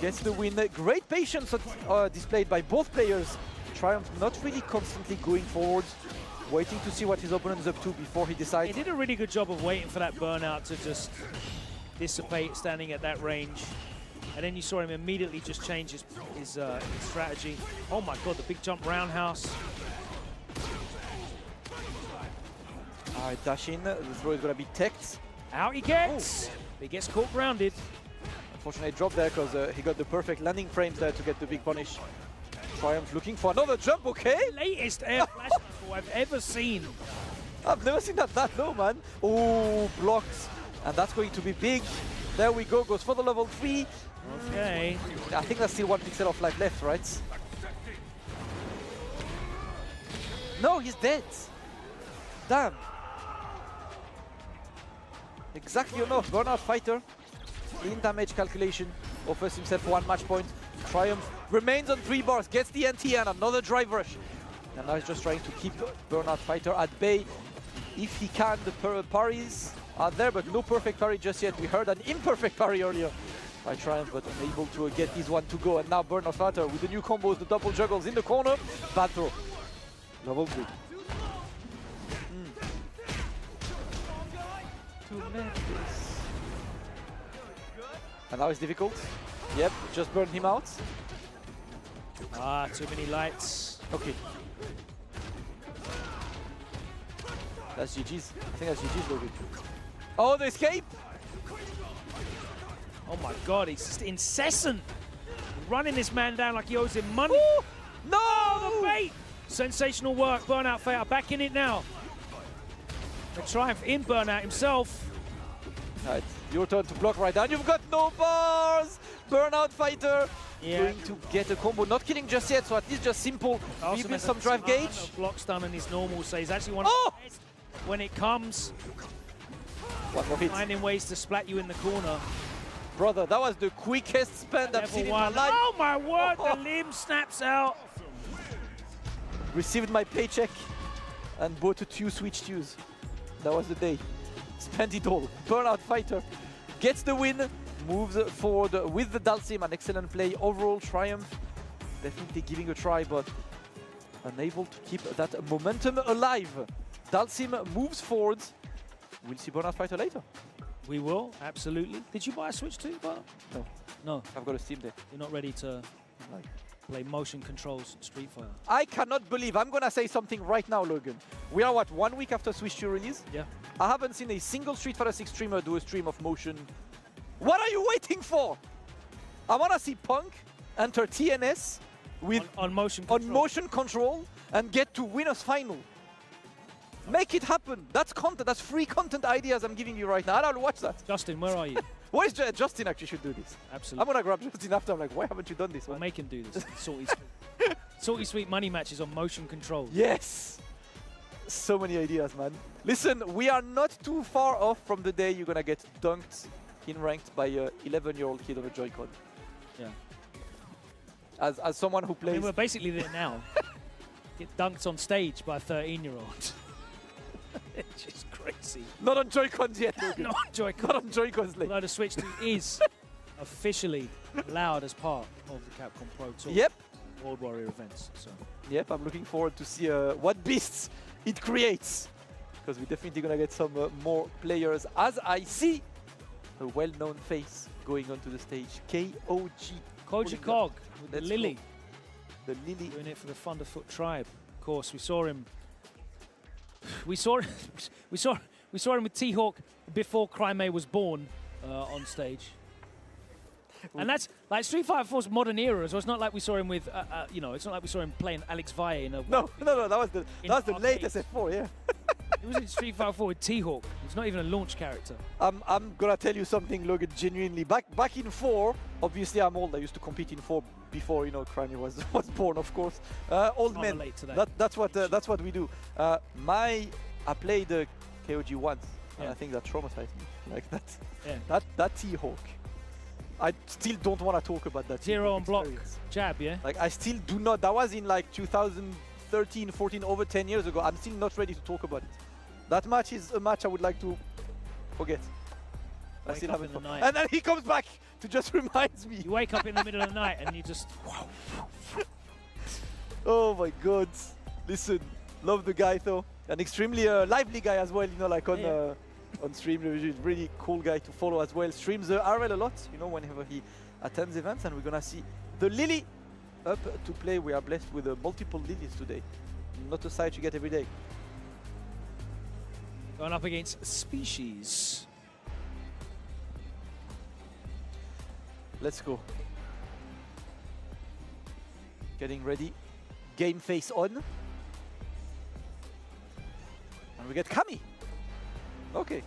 gets the win. Great patience displayed by both players. Triumph not really constantly going forwards, waiting to see what his opponent is up to before he decides. He did a really good job of waiting for that burnout to just dissipate, standing at that range. And then you saw him immediately just change his strategy. Oh my god, the big jump roundhouse. Alright, dash in. The throw is going to be teched. Out he gets. Oh. He gets caught grounded. Unfortunately, dropped there because he got the perfect landing frames there to get the big punish. Triumph looking for another jump, okay? Latest air flash tackle I've ever seen. I've never seen that low, man. Oh, blocked. And that's going to be big. There we go, goes for the level 3. Okay. I think that's still 1 pixel of life left, right? No, he's dead. Damn. Exactly enough. Burnout Fighter, in damage calculation, offers himself 1 match point. Triumph remains on 3 bars, gets the NT and another drive rush. And now he's just trying to keep Burnout Fighter at bay. If he can, the parries are there, but no perfect parry just yet. We heard an imperfect parry earlier by Triumph, but unable to get this one to go. And now Burnout Fighter with the new combos, the double juggles in the corner. Bad throw. Level 3. And now it's difficult. Yep, just burned him out. Ah, too many lights. Okay. That's GG's. I think that's GG's, Logan. Oh, the escape! Oh my god, he's just incessant. Running this man down like he owes him money. Ooh, no! Oh, the bait! Sensational work, Burnout Fighter back in it now. The Triumph in Burnout himself. Alright, your turn to block right down. You've got no bars! Burnout Fighter going to get a combo. Not killing just yet, so at least just simple. Maybe some drive gauge. Block stun and his normal, so he's actually one of the best when it comes. One more hit. Finding ways to splat you in the corner. Brother, that was the quickest spend I've seen in my life. Oh my word, the limb snaps out. Received my paycheck and bought a 2 Switch 2s. That was the day. Spent it all. Burnout Fighter gets the win, moves forward with the Dhalsim. An excellent play overall. Triumph definitely giving a try, but unable to keep that momentum alive. Dhalsim moves forward. We'll see Burnout Fighter later. We will, absolutely. Did you buy a Switch too, Bart? No. No. I've got a Steam Deck. You're not ready to play motion controls Street Fighter? I cannot believe, I'm going to say something right now, Logan. We are, what, 1 week after Switch 2 release? Yeah. I haven't seen a single Street Fighter 6 streamer do a stream of motion. What are you waiting for? I want to see Punk enter TNS with on motion control and get to winners final. Make it happen. That's content. That's free content ideas I'm giving you right now. I'll watch that. Justin, where are you? Why is Justin actually should do this? Absolutely. I'm going to grab Justin after. I'm like, why haven't you done this? We'll make him do this. Salty Sweet. Salty Sweet money matches on motion control. Yes. So many ideas, man. Listen, we are not too far off from the day you're going to get dunked in ranked by a 11-year-old kid on a Joy-Con. Yeah. As someone who plays... I mean, we're basically there now. Get dunked on stage by a 13-year-old. It's just crazy. Not on Joy-Cons yet. Not on Joy-Cons. Not on Joy-Cons. Although the Switch 2 is officially allowed as part of the Capcom Pro Tour. Yep. World Warrior events. So. Yep, I'm looking forward to see what beasts it creates. Because we're definitely going to get some more players. As I see a well-known face going onto the stage. KOG. Koji Kog with the Lily. The Lily. Doing it for the Thunderfoot tribe. Of course, we saw him. We saw him with T-Hawk before Crimea was born on stage. And that's like Street Fighter 4's modern era as well. It's not like we saw him with, it's not like we saw him playing Alex Valle in a... No, that was the latest F4, yeah. It was in Street Fighter 4 with T-Hawk. It's not even a launch character. I'm gonna tell you something, Logan, genuinely. Back in 4, obviously I'm old. I used to compete in 4 before, Crimea was born, of course. Old I'll men. relate to that. That's what we do. I played KOG once, and I think that traumatized me. Like that. Yeah. That T-Hawk. I still don't want to talk about that. Zero on block, experience. jab, yeah? Like, I still do not. That was in like 2013, 14, over 10 years ago. I'm still not ready to talk about it. That match is a match I would like to forget. I still haven't. And then he comes back to just remind me. You wake up in the middle of the night and you just... Oh my god. Listen, love the guy though. An extremely lively guy as well, you know, like on stream. He's a really cool guy to follow as well. Streams RL a lot, you know, whenever he attends events. And we're gonna see the Lily up to play. We are blessed with multiple Lilies today. Not a sight you get every day. Going up against Species. Let's go. Getting ready. Game face on. And we get Cami. Okay.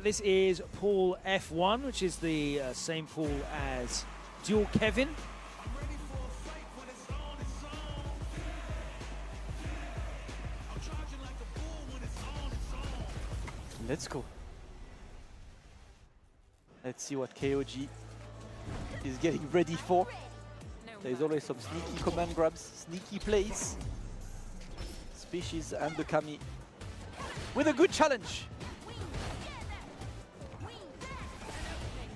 This is pool F1, which is the same pool as Dual Kevin. Let's go. Let's see what KOG is getting ready for. There's always some sneaky command grabs, sneaky plays. Species and the Cammy with a good challenge.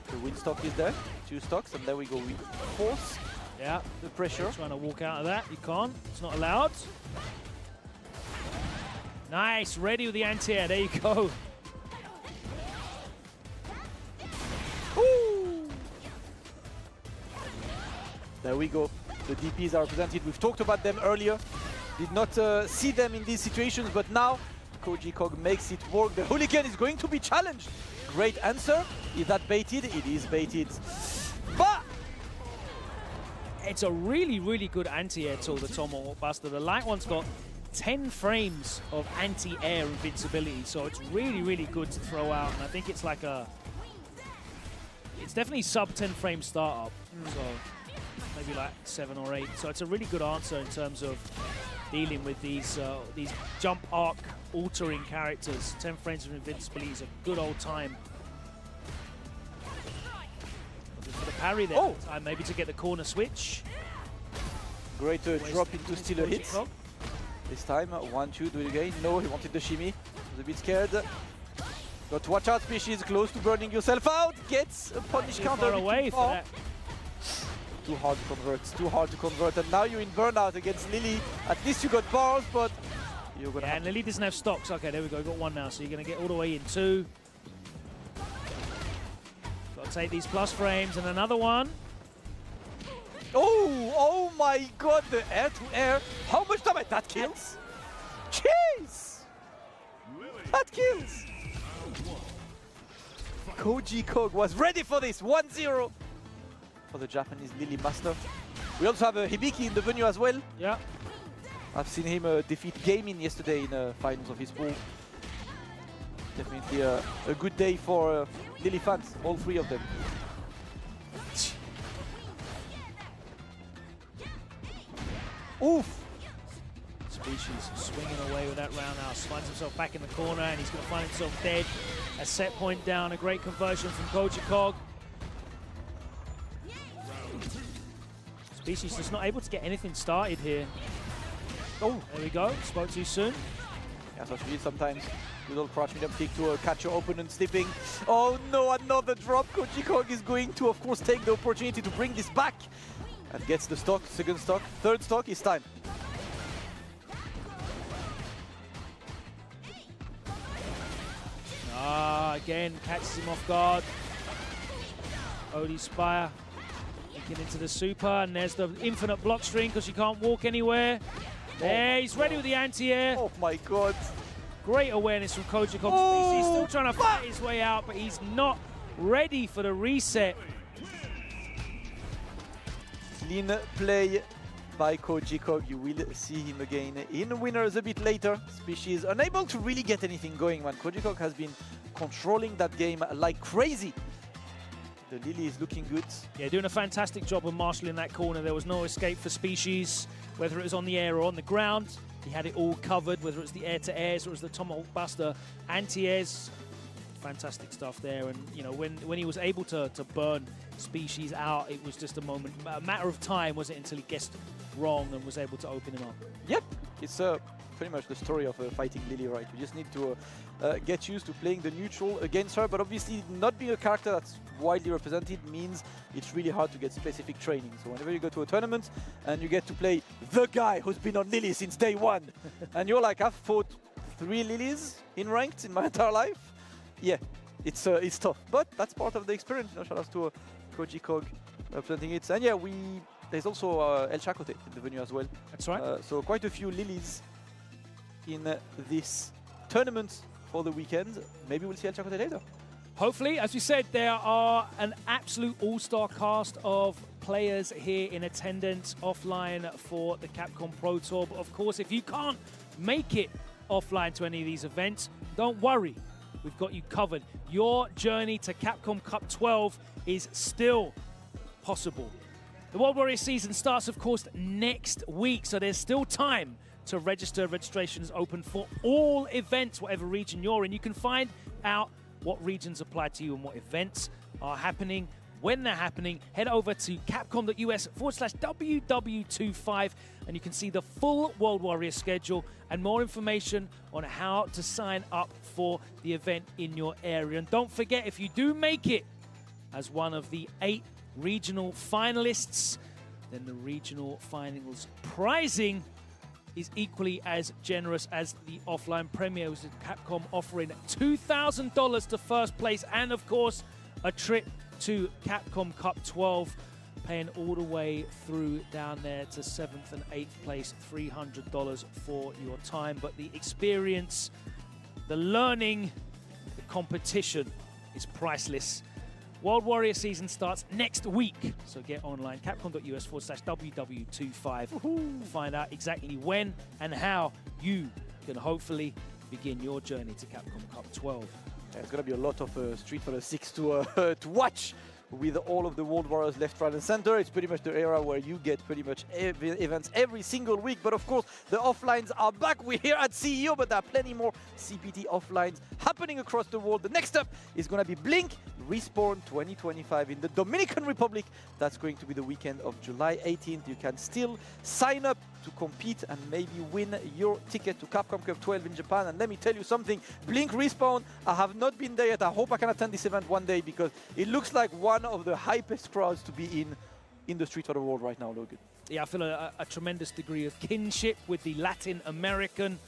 The win stock is there, 2 stocks, and there we go. We force the pressure. Trying to walk out of that, you can't. It's not allowed. Nice, ready with the anti-air. There you go. There we go. The DPs are represented. We've talked about them earlier. Did not see them in these situations, but now Koji Kog makes it work. The Hooligan is going to be challenged. Great answer. Is that baited? It is baited. But it's a really, really good anti-air tool, the Tomahawk Buster. The light one's got 10 frames of anti-air invincibility, so it's really, really good to throw out. And I think it's like it's definitely sub 10 frame startup. So maybe like 7 or 8. So it's a really good answer in terms of dealing with these jump arc altering characters. 10 frames of invincibility is a good old time. For the parry there, time maybe to get the corner switch. Great drop into still a hit. This time, 1-2, do it again. No, he wanted the shimmy. He was a bit scared. Got to watch out, Species, close to burning yourself out. Gets a punish counter. Far away for that. Too hard to convert, too hard to convert. And now you're in burnout against Lily. At least you got bars, but you're gonna and Lily doesn't have stocks. Okay, there we go, got 1 now. So you're gonna get all the way in 2. Got to take these plus frames and another one. Oh my god, the air to air. How much damage? That kills? Jeez! That kills! Koji Kog was ready for this. 1-0 for the Japanese Lily Master. We also have Hibiki in the venue as well. Yeah. I've seen him defeat Gaming yesterday in the finals of his pool. Definitely a good day for Lily fans, all 3 of them. Oof! Species swinging away with that roundhouse, finds himself back in the corner, and he's going to find himself dead. A set point down, a great conversion from Koji Kog. Species just not able to get anything started here. Oh, there we go. Spoke too soon. Yeah, so she sometimes good old crouch medium kick to catch your opponent slipping. Oh no, another drop. Koji Kog is going to, of course, take the opportunity to bring this back. And gets the stock, second stock, third stock, it's time. Again, catches him off guard. Odie Spire looking into the super, and there's the infinite block string because you can't walk anywhere. There, he's ready with the anti-air. Oh my god. Great awareness from Koji Kog. He's still trying to fight his way out, but he's not ready for the reset. Clean play by Koji Kog. You will see him again in winners a bit later. Species unable to really get anything going, man. Koji Kog has been controlling that game like crazy. The Lily is looking good. Yeah, doing a fantastic job of marshalling that corner. There was no escape for Species, whether it was on the air or on the ground. He had it all covered, whether it was the air-to-airs or it was the Tomahawk Buster anti-airs. Fantastic stuff there. And, you know, when he was able to burn Species out, it was just a matter of time, was it, until he guessed wrong and was able to open him up. Yep, it's pretty much the story of fighting Lily, right? We just need to get used to playing the neutral against her, but obviously not being a character that's widely represented means it's really hard to get specific training. So whenever you go to a tournament and you get to play the guy who's been on Lily since day one, and you're like, I've fought 3 Lilies in ranked in my entire life. Yeah, it's tough, but that's part of the experience. You know, shout out to Koji Kog representing it. And yeah, there's also El Chacote in the venue as well. That's right. So quite a few Lilies in this tournament for the weekend. Maybe we'll see El Chacote later. Hopefully, as we said, there are an absolute all-star cast of players here in attendance offline for the Capcom Pro Tour. But of course, if you can't make it offline to any of these events, don't worry. We've got you covered. Your journey to Capcom Cup 12 is still possible. The World Warrior season starts, of course, next week, so there's still time to register. Registration is open for all events, whatever region you're in. You can find out what regions apply to you and what events are happening. When they're happening, head over to capcom.us/WW25 and you can see the full World Warrior schedule and more information on how to sign up for the event in your area. And don't forget, if you do make it as one of the 8 regional finalists, then the regional finals prizing is equally as generous as the offline premiere, with Capcom offering $2,000 to first place and, of course, a trip to Capcom Cup 12, paying all the way through down there to 7th and 8th place, $300 for your time. But the experience, the learning, the competition is priceless. World Warrior season starts next week, so get online, capcom.us/WW25 to find out exactly when and how you can hopefully begin your journey to Capcom Cup 12. There's going to be a lot of Street Fighter 6 to watch with all of the World Warriors left, right, and center. It's pretty much the era where you get pretty much events every single week. But of course, the offlines are back. We're here at CEO, but there are plenty more CPT offlines happening across the world. The next up is going to be Blink Respawn 2025 in the Dominican Republic. That's going to be the weekend of July 18th. You can still sign up to compete and maybe win your ticket to Capcom Cup 12 in Japan. And let me tell you something, Blink Respawn, I have not been there yet. I hope I can attend this event one day because it looks like one of the hypest crowds to be in the Street Fighter world right now, Logan. Yeah, I feel a tremendous degree of kinship with the Latin American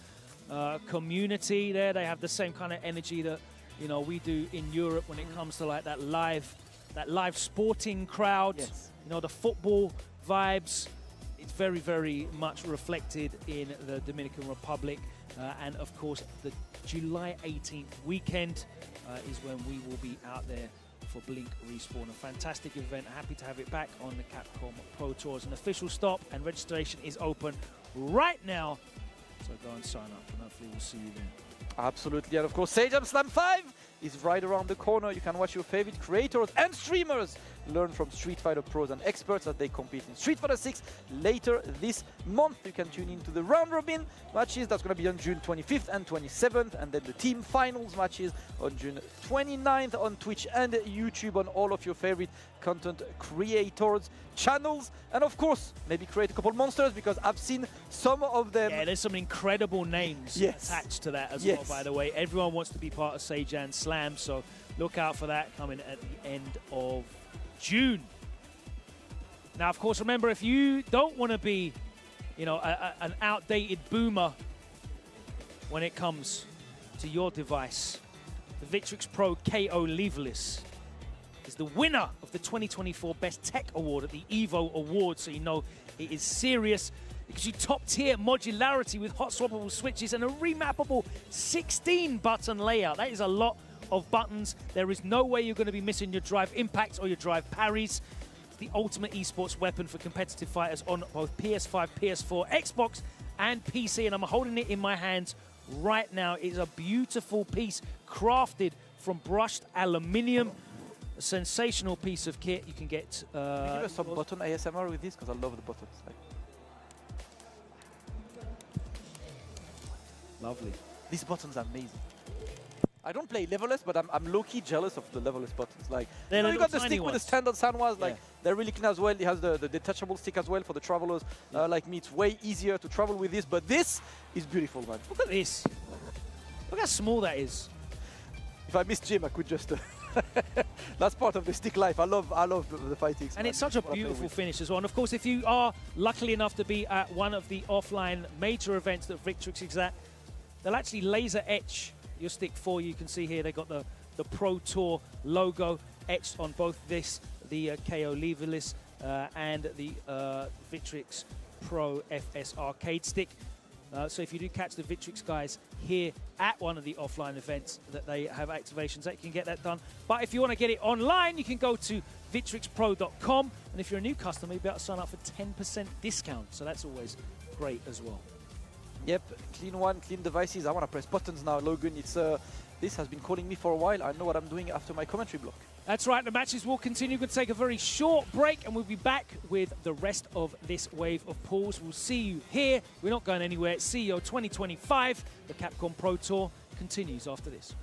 community there. They have the same kind of energy that, you know, we do in Europe when it comes to like that live sporting crowd. Yes. You know, the football vibes. It's very, very much reflected in the Dominican Republic. And of course, the July 18th weekend is when we will be out there for Blink Respawn. A fantastic event. Happy to have it back on the Capcom Pro Tour as an official stop, and registration is open right now. So go and sign up, and hopefully we'll see you there. Absolutely, and of course, Sage Slam 5 is right around the corner. You can watch your favorite creators and streamers learn from Street Fighter pros and experts as they compete in Street Fighter 6 later this month. You can tune into the round robin matches. That's going to be on June 25th and 27th, and then the team finals matches on June 29th on Twitch and YouTube on all of your favorite content creators channels. And of course, maybe create a couple monsters, because I've seen some of them. Yeah, there's some incredible names attached to that as well, by the way. Everyone wants to be part of Seijan Slam, so look out for that coming at the end of June. Now, of course, remember, if you don't want to be, you know, an outdated boomer when it comes to your device, the Victrix Pro KO Leveless is the winner of the 2024 Best Tech Award at the EVO Awards, so you know it is serious. Because you top-tier modularity with hot swappable switches and a remappable 16-button layout. That is a lot of buttons. There is no way you're going to be missing your drive impacts or your drive parries. It's the ultimate esports weapon for competitive fighters on both PS5, PS4, Xbox, and PC. And I'm holding it in my hands right now. It's a beautiful piece crafted from brushed aluminium. A sensational piece of kit. You can get... Can you give us some button ASMR with this? Because I love the buttons. Lovely. These buttons are amazing. I don't play levelless, but I'm low-key jealous of the levelless buttons. Like, They're you know, you little got the tiny stick with the ones. standard sound was like Yeah. they're really clean as well. It has the detachable stick as well for the travelers like me. It's way easier to travel with this, but this is beautiful, man. Look at this. Look how small that is. If I missed Jim, I could just. That's part of the stick life. I love the fighting. And it's such a beautiful finish as well. And of course, if you are lucky enough to be at one of the offline major events that Victrix is at, they'll actually laser etch your stick for you. You can see here they got the Pro Tour logo etched on both the KO leverless and the Victrix Pro FS arcade stick. So if you do catch the Victrix guys here at one of the offline events that they have activations, that you can get that done. But if you want to get it online, you can go to victrixpro.com. And if you're a new customer, you'll be able to sign up for 10% discount. So that's always great as well. Yep, clean one, clean devices. I want to press buttons now, Logan. It's this has been calling me for a while. I know what I'm doing after my commentary block. That's right, the matches will continue. We're going to take a very short break and we'll be back with the rest of this wave of pools. We'll see you here. We're not going anywhere. CEO 2025, the Capcom Pro Tour, continues after this.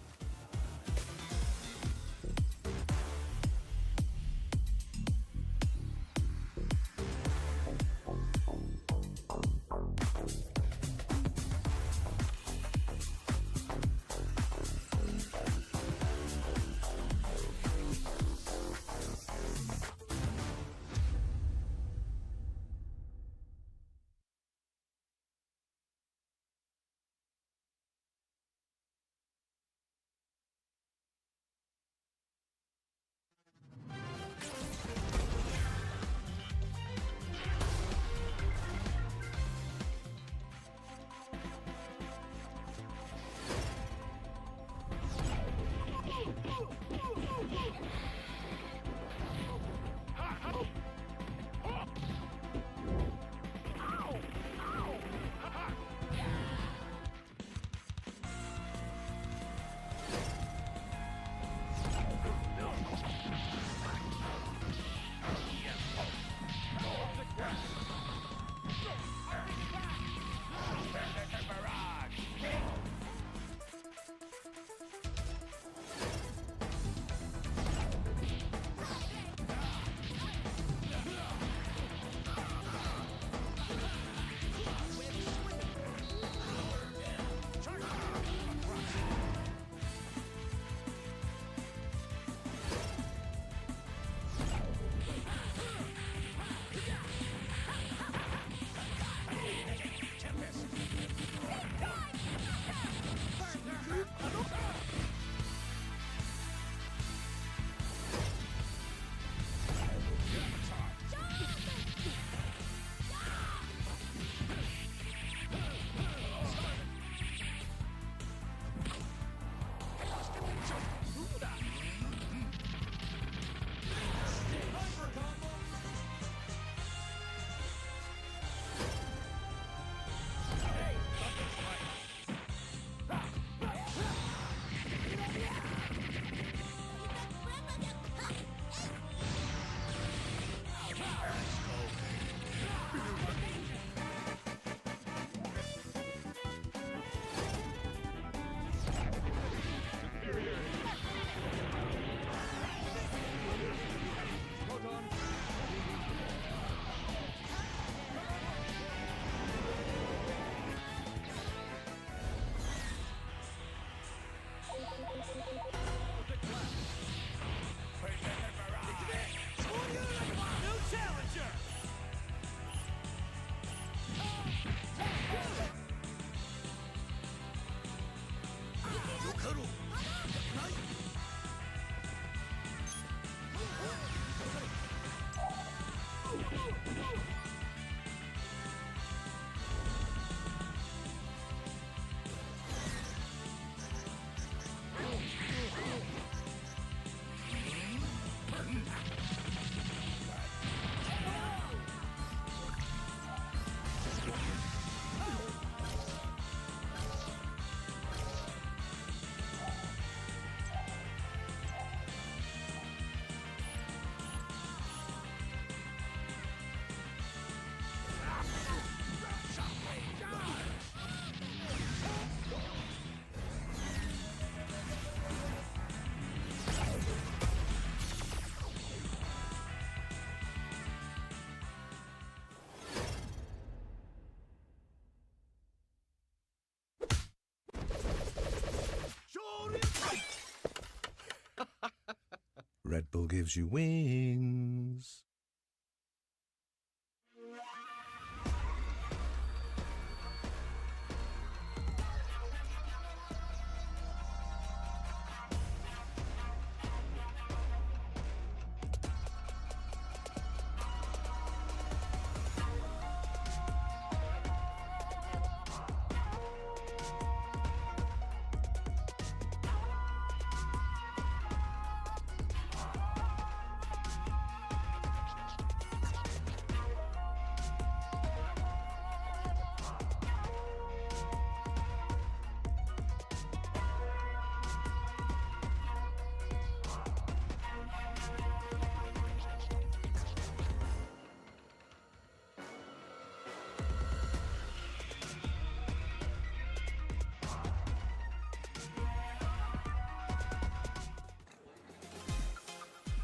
gives you wings.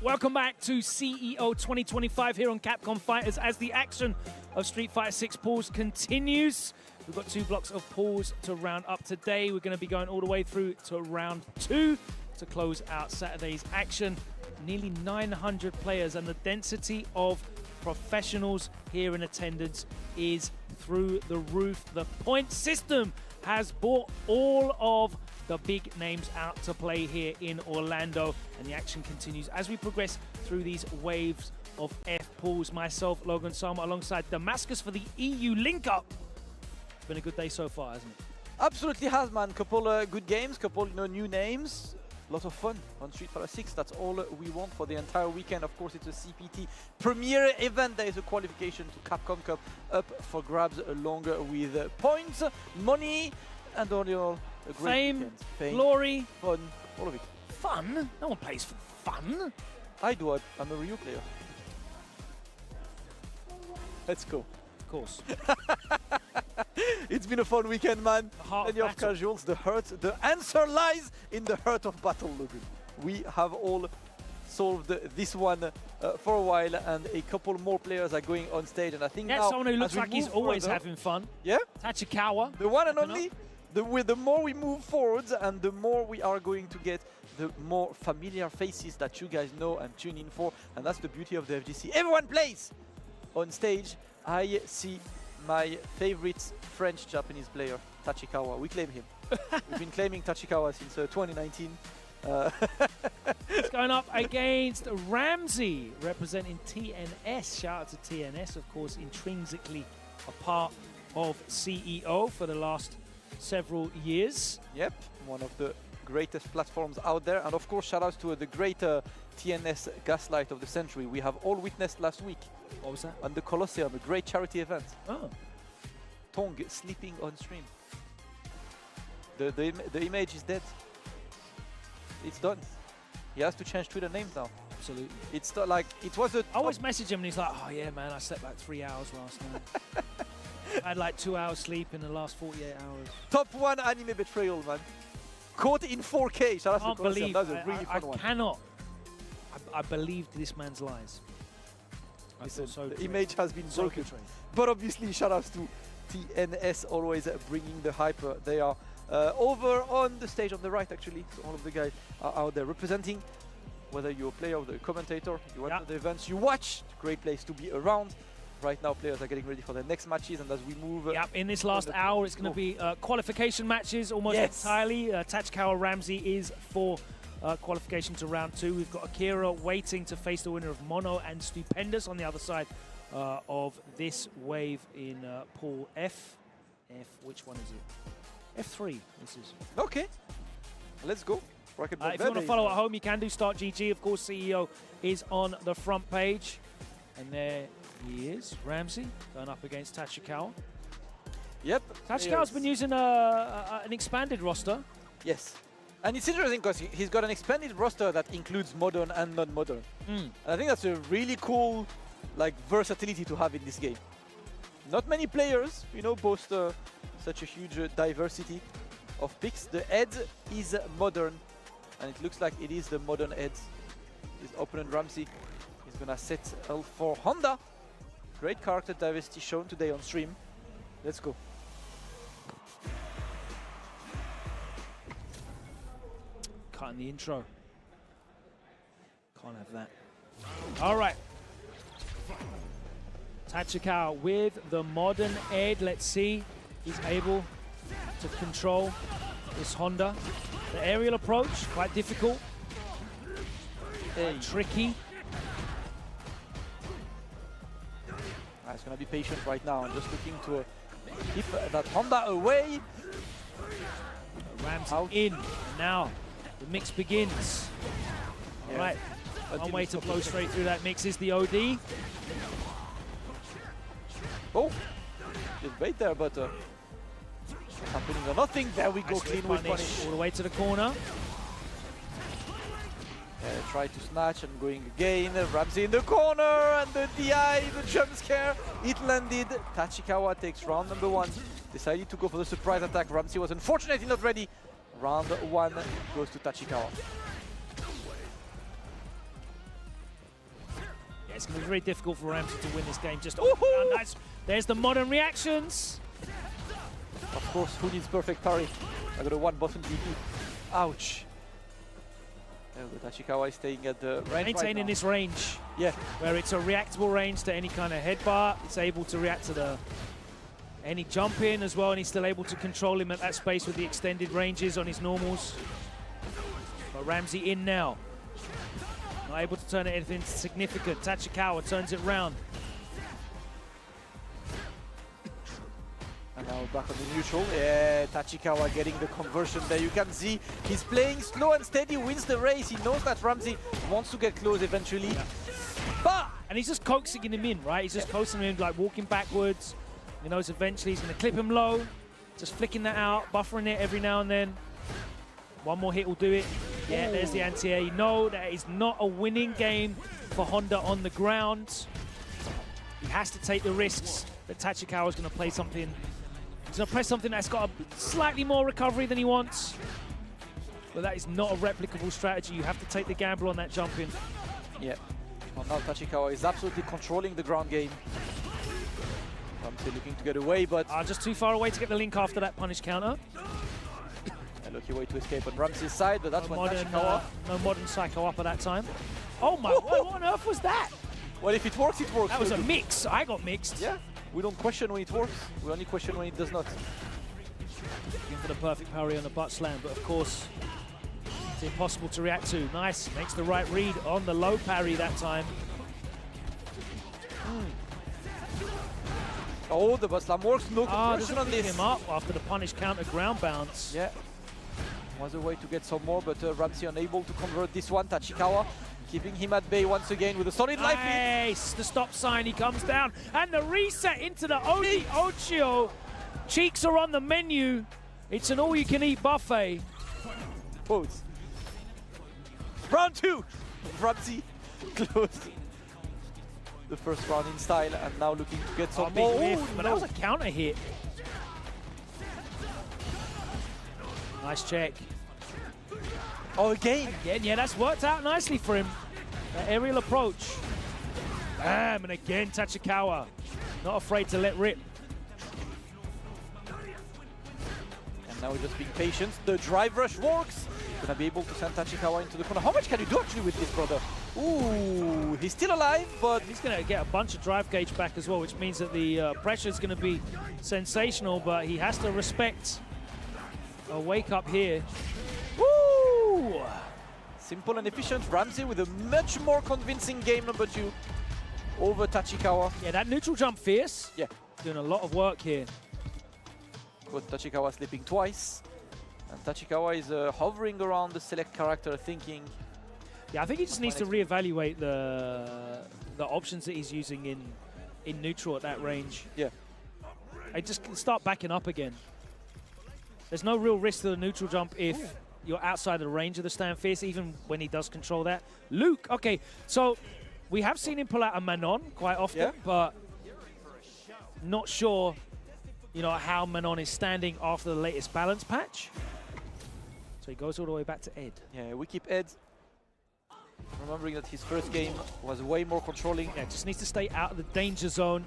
Welcome back to CEO 2025 here on Capcom Fighters as the action of Street Fighter 6 pools continues. We've got 2 blocks of pools to round up today. We're going to be going all the way through to round 2 to close out Saturday's action. Nearly 900 players, and the density of professionals here in attendance is through the roof. The point system has brought all of the big names out to play here in Orlando, and the action continues as we progress through these waves of F pools. Myself, Logan Sama, alongside Damascus for the EU link-up. It's been a good day so far, hasn't it? Absolutely has, man. Couple good games, couple new names. Lots of fun on Street Fighter 6. That's all we want for the entire weekend. Of course, it's a CPT premiere event. There is a qualification to Capcom Cup up for grabs, along with points, money, and all in all, a great Fame, weekend. Fame, glory, fun, all of it. fun. No one plays for fun. I do. I'm a Ryu player. Let's go. Of course. It's been a fun weekend, man. Heart Plenty of battle. casuals. The answer lies in the heart of battle, Logan. We have all solved this one for a while, and a couple more players are going on stage. And I think That's now, someone who as looks we like he's move always further- having fun. Yeah, Tachikawa. the one and Stepping only. up. The more we move forwards, and the more we are going to get the more familiar faces that you guys know and tune in for, and that's the beauty of the FGC. Everyone plays on stage. I see my favorite French-Japanese player, Tachikawa. We claim him. We've been claiming Tachikawa since 2019. He's going up against Ramsey, representing TNS. Shout out to TNS, of course, intrinsically a part of CEO for the last several years. Yep, one of the greatest platforms out there. And of course, shout outs to the great TNS Gaslight of the Century. We have all witnessed last week What was that? on the Colosseum, a great charity event. Oh, Tong sleeping on stream. The image is dead. It's done. He has to change Twitter names now. absolutely. It's not like it was a. I always message him and he's like, oh yeah, man, I slept like 3 hours last night. I had like 2 hours sleep in the last 48 hours. Top 1 anime betrayal, man. Caught in 4K. Shout out to Can't the Colosseum. believe, That was a really I fun one. cannot. I believed this man's lies. I Listen, feel so the betrayed. image has been So broken. betrayed. But obviously, shout outs to TNS, always bringing the hype. They are over on the stage on the right, actually. So all of the guys are out there representing. Whether you're a player or the commentator, you went to the events, you watch. Great place to be around. Right now, players are getting ready for their next matches, and as we move... Yep, in this last hour, it's going to be qualification matches almost entirely. Tachikawa Ramsey is for qualification to round 2. We've got Akira waiting to face the winner of Mono and Stupendous on the other side of this wave in Pool F. Which one is it? F3, this is. Okay, let's go. Rocket If you want to follow at home, you can do Start GG. Of course, CEO is on the front page. And there he is, Ramsey, going up against Tachikawa. Yep. Tachikawa's been using an expanded roster. Yes. And it's interesting because he's got an expanded roster that includes modern and non-modern. And I think that's a really cool versatility to have in this game. Not many players, boast such a huge diversity of picks. The Ed is modern, and it looks like it is the modern Ed. His opponent Ramsey is gonna set L for Honda. Great character diversity shown today on stream. Let's go. Cutting the intro. Can't Can't have that. All right. Tachikawa with the modern Ed. Let's see. He's able to control this Honda. The aerial approach, quite difficult. Tricky. He's going to be patient right now and just looking to keep that Honda away. Rams Out. in. Now the mix begins. All right. One way to blow straight through that mix is the OD. Oh, just bait there, but happening or nothing. There we go, Nice clean with punish. all the way to the corner. Try to snatch and going again. Ramsey in the corner and the DI, the jump scare. It landed. Tachikawa takes round number 1. Decided to go for the surprise attack. Ramsey was unfortunately not ready. Round 1 goes to Tachikawa. Yeah, it's going to be very difficult for Ramsey to win this game. Just nice. There's the modern reactions. Of course, who needs perfect parry? I got a 1 button DP. Ouch. Tachikawa is staying at the range. Maintaining right this range. Yeah. Where it's a reactable range to any kind of headbutt. It's able to react to any jump in as well, and he's still able to control him at that space with the extended ranges on his normals. But Ramsey in now. Not able to turn it into anything significant. Tachikawa turns it round. And now back on the neutral. Yeah, Tachikawa getting the conversion there. You can see he's playing slow and steady, wins the race. He knows that Ramsey wants to get close eventually. Yeah. But And he's just coaxing him in, right? He's just coaxing him in, like walking backwards. He knows eventually he's going to clip him low. Just flicking that out, buffering it every now and then. One more hit will do it. Yeah, there's the anti-air. No, that is not a winning game for Honda on the ground. He has to take the risks that Tachikawa is going to play something. He's going to press something that's got a slightly more recovery than he wants. But that is not a replicable strategy. You have to take the gamble on that jump in. yeah, well, now Tachikawa is absolutely controlling the ground game. Ramsey looking to get away, but Just too far away to get the link after that punish counter. a lucky way to escape on Ramsey's side, but that's when Tachikawa... no modern psycho up at that time. Oh my, what on earth was that? Well, if it works, it works. That was a mix. I got mixed. Yeah, we don't question when it works. We only question when it does not. Looking for the perfect parry on the butt slam, but of course, it's impossible to react to. Nice, makes the right read on the low parry that time. Oh, the butt slam works. No conversion Doesn't on pick this. him up after the punish counter ground bounce. Yeah, was a way to get some more, but Ramsey unable to convert this one. Tachikawa keeping him at bay once again with a solid life lead. Nice, the stop sign, he comes down, and the reset into the OD Ochio. Cheeks are on the menu. It's an all-you-can-eat buffet. Pose. Round 2. Ramsey closed the first round in style, and now looking to get some Big more. whiff, Oh, but no. that was a counter hit. Nice check. Oh, again. Again, yeah, that's worked out nicely for him. That aerial approach. Bam, and again, Tachikawa. Not afraid to let rip. And now we're just being patient. The drive rush works. Gonna be able to send Tachikawa into the corner. How much can you do actually with this, brother? Ooh, he's still alive, but He's going to get a bunch of drive gauge back as well, which means that the pressure is going to be sensational, but he has to respect a wake up here. woo! Simple and efficient. Ramsey with a much more convincing game number 2 over Tachikawa. Yeah, that neutral jump fierce. Yeah, Doing a lot of work here. got Tachikawa slipping twice. And Tachikawa is hovering around the select character, thinking... Yeah, I think he just needs to reevaluate the options that he's using in neutral at that range. Yeah. I just start backing up again. There's no real risk to the neutral jump if you're outside the range of the stand fierce, even when he does control that. Luke, okay, so we have seen him pull out a Manon quite often, but not sure, you know, how Manon is standing after the latest balance patch. So he goes all the way back to Ed. Yeah, we keep Ed. Remembering that his first game was way more controlling. Yeah, just needs to stay out of the danger zone.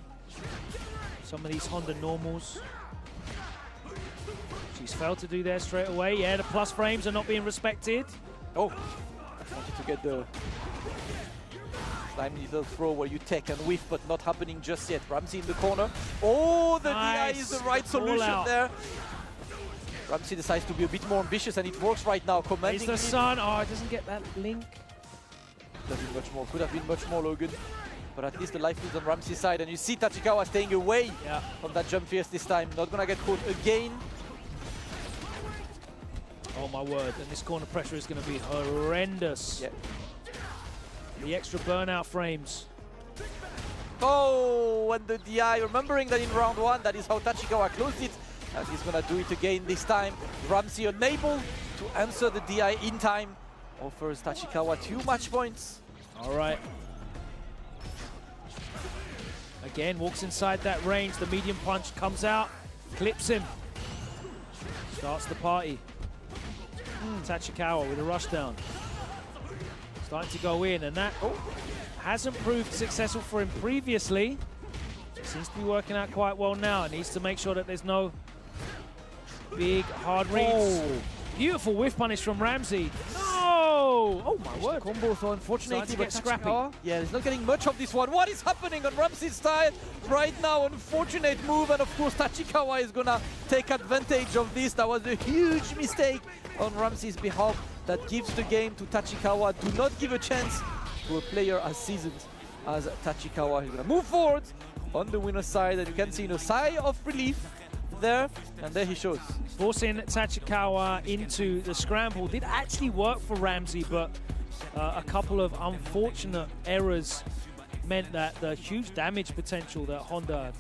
Some of these Honda normals. She's failed to do there straight away. Yeah, the plus frames are not being respected. Oh, I wanted to get the Slimy little throw where you tech and whiff, but not happening just yet. Ramsey in the corner. Oh, the DI is the right solution there. Ramsey decides to be a bit more ambitious, and it works right now. Commanding Is the sun? Oh, it doesn't get that link. Could have been much more. Could have been much more, Logan. But at least the life is on Ramsey's side, and you see Tachikawa staying away from that jump fierce this time. Not gonna get caught again. Oh my word! And this corner pressure is going to be horrendous. Yeah. The extra burnout frames. Oh, and the DI, remembering that in round 1, that is how Tachikawa closed it. And he's gonna do it again this time. Ramsey unable to answer the DI in time. Offers Tachikawa 2 match points. All right. Again, walks inside that range. The medium punch comes out, clips him. Starts the party. Tachikawa with a rush down. Starting to go in, and that hasn't proved successful for him previously. Seems to be working out quite well now. Needs to make sure that there's no big hard reads. Oh. Beautiful whiff punish from Ramsey. No! Oh my word. Combo, so unfortunately, Starting to get scrappy. Yeah, he's not getting much of this one. What is happening on Ramsey's side right now? Unfortunate move, and of course Tachikawa is gonna take advantage of this. That was a huge mistake on Ramsey's behalf that gives the game to Tachikawa. Do not give a chance to a player as seasoned as Tachikawa. He's gonna move forward on the winner's side, and you can see a sigh of relief there, and there he shows. Forcing Tachikawa into the scramble did actually work for Ramsey, but a couple of unfortunate errors meant that the huge damage potential that Honda,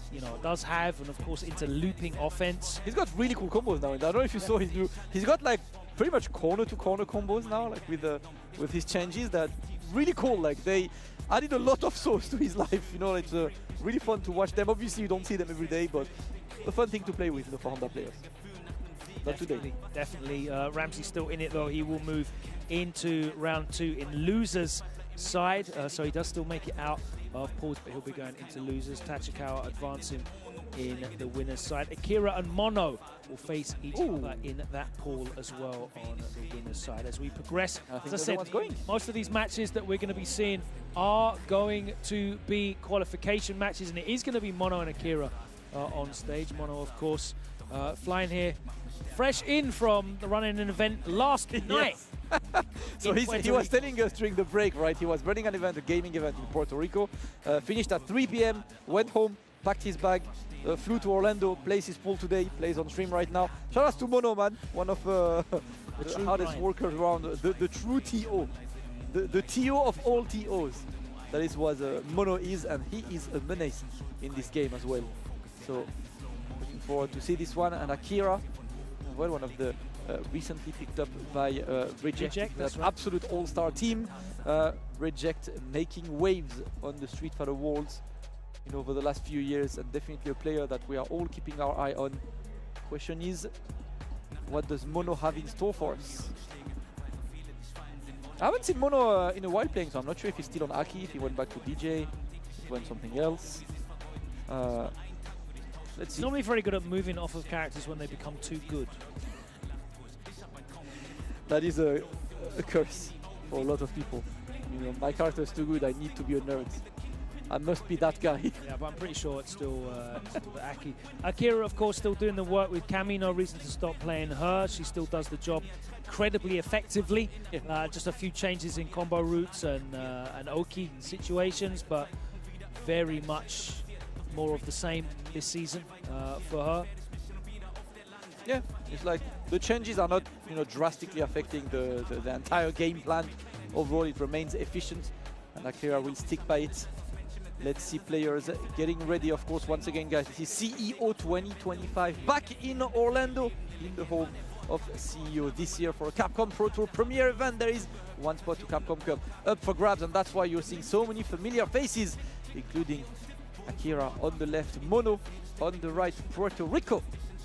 does have, and of course into looping offense. He's got really cool combos now, and I don't know if you saw his new. He's got like pretty much corner-to-corner combos now, like with his changes. That really cool. Like they added a lot of sauce to his life. It's really fun to watch them. Obviously, you don't see them every day, but a fun thing to play with for Honda players. Not today. Definitely. Ramsey's still in it though. He will move into round 2 in losers side, so he does still make it out of pools, but he'll be going into losers. Tachikawa advancing in the winners side. Akira and Mono will face each other in that pool as well on the winners side. As we progress, as I said, most of these matches that we're going to be seeing are going to be qualification matches, and it is going to be Mono and Akira on stage. Mono, of course, flying here fresh in from the running an event last night. So he was telling us during the break, right? He was running an event, a gaming event in Puerto Rico, finished at 3 p.m., went home, packed his bag, flew to Orlando, plays his pool today, plays on stream right now. Shout out to Mono, man, one of the hardest workers around, the true TO, the TO of all TOs. That is what Mono is, and he is a menace in this game as well. So looking forward to see this one. And Akira, well, one of the recently picked up by Reject, that absolute all-star team. Reject making waves on the Street Fighter worlds over the last few years, and definitely a player that we are all keeping our eye on. Question is, what does Mono have in store for us? I haven't seen Mono in a while playing, so I'm not sure if he's still on Aki, if he went back to DJ, if he went something else. Let's see. Normally very good at moving off of characters when they become too good. That is a curse for a lot of people. My character is too good, I need to be a nerd. I must be that guy. Yeah, but I'm pretty sure it's still the Aki. Akira, of course, still doing the work with Cammy. No reason to stop playing her. She still does the job incredibly effectively. Just a few changes in combo routes and Oki situations, but very much more of the same this season for her. Yeah, it's like the changes are not drastically affecting the entire game plan. Overall, it remains efficient, and Akira will stick by it. Let's see players getting ready, of course. Once again, guys, this is CEO 2025 back in Orlando, in the home of CEO this year for a Capcom Pro Tour premiere event. There is one spot to Capcom Cup up for grabs, and that's why you're seeing so many familiar faces, including Akira on the left, Mono on the right, Puerto Rico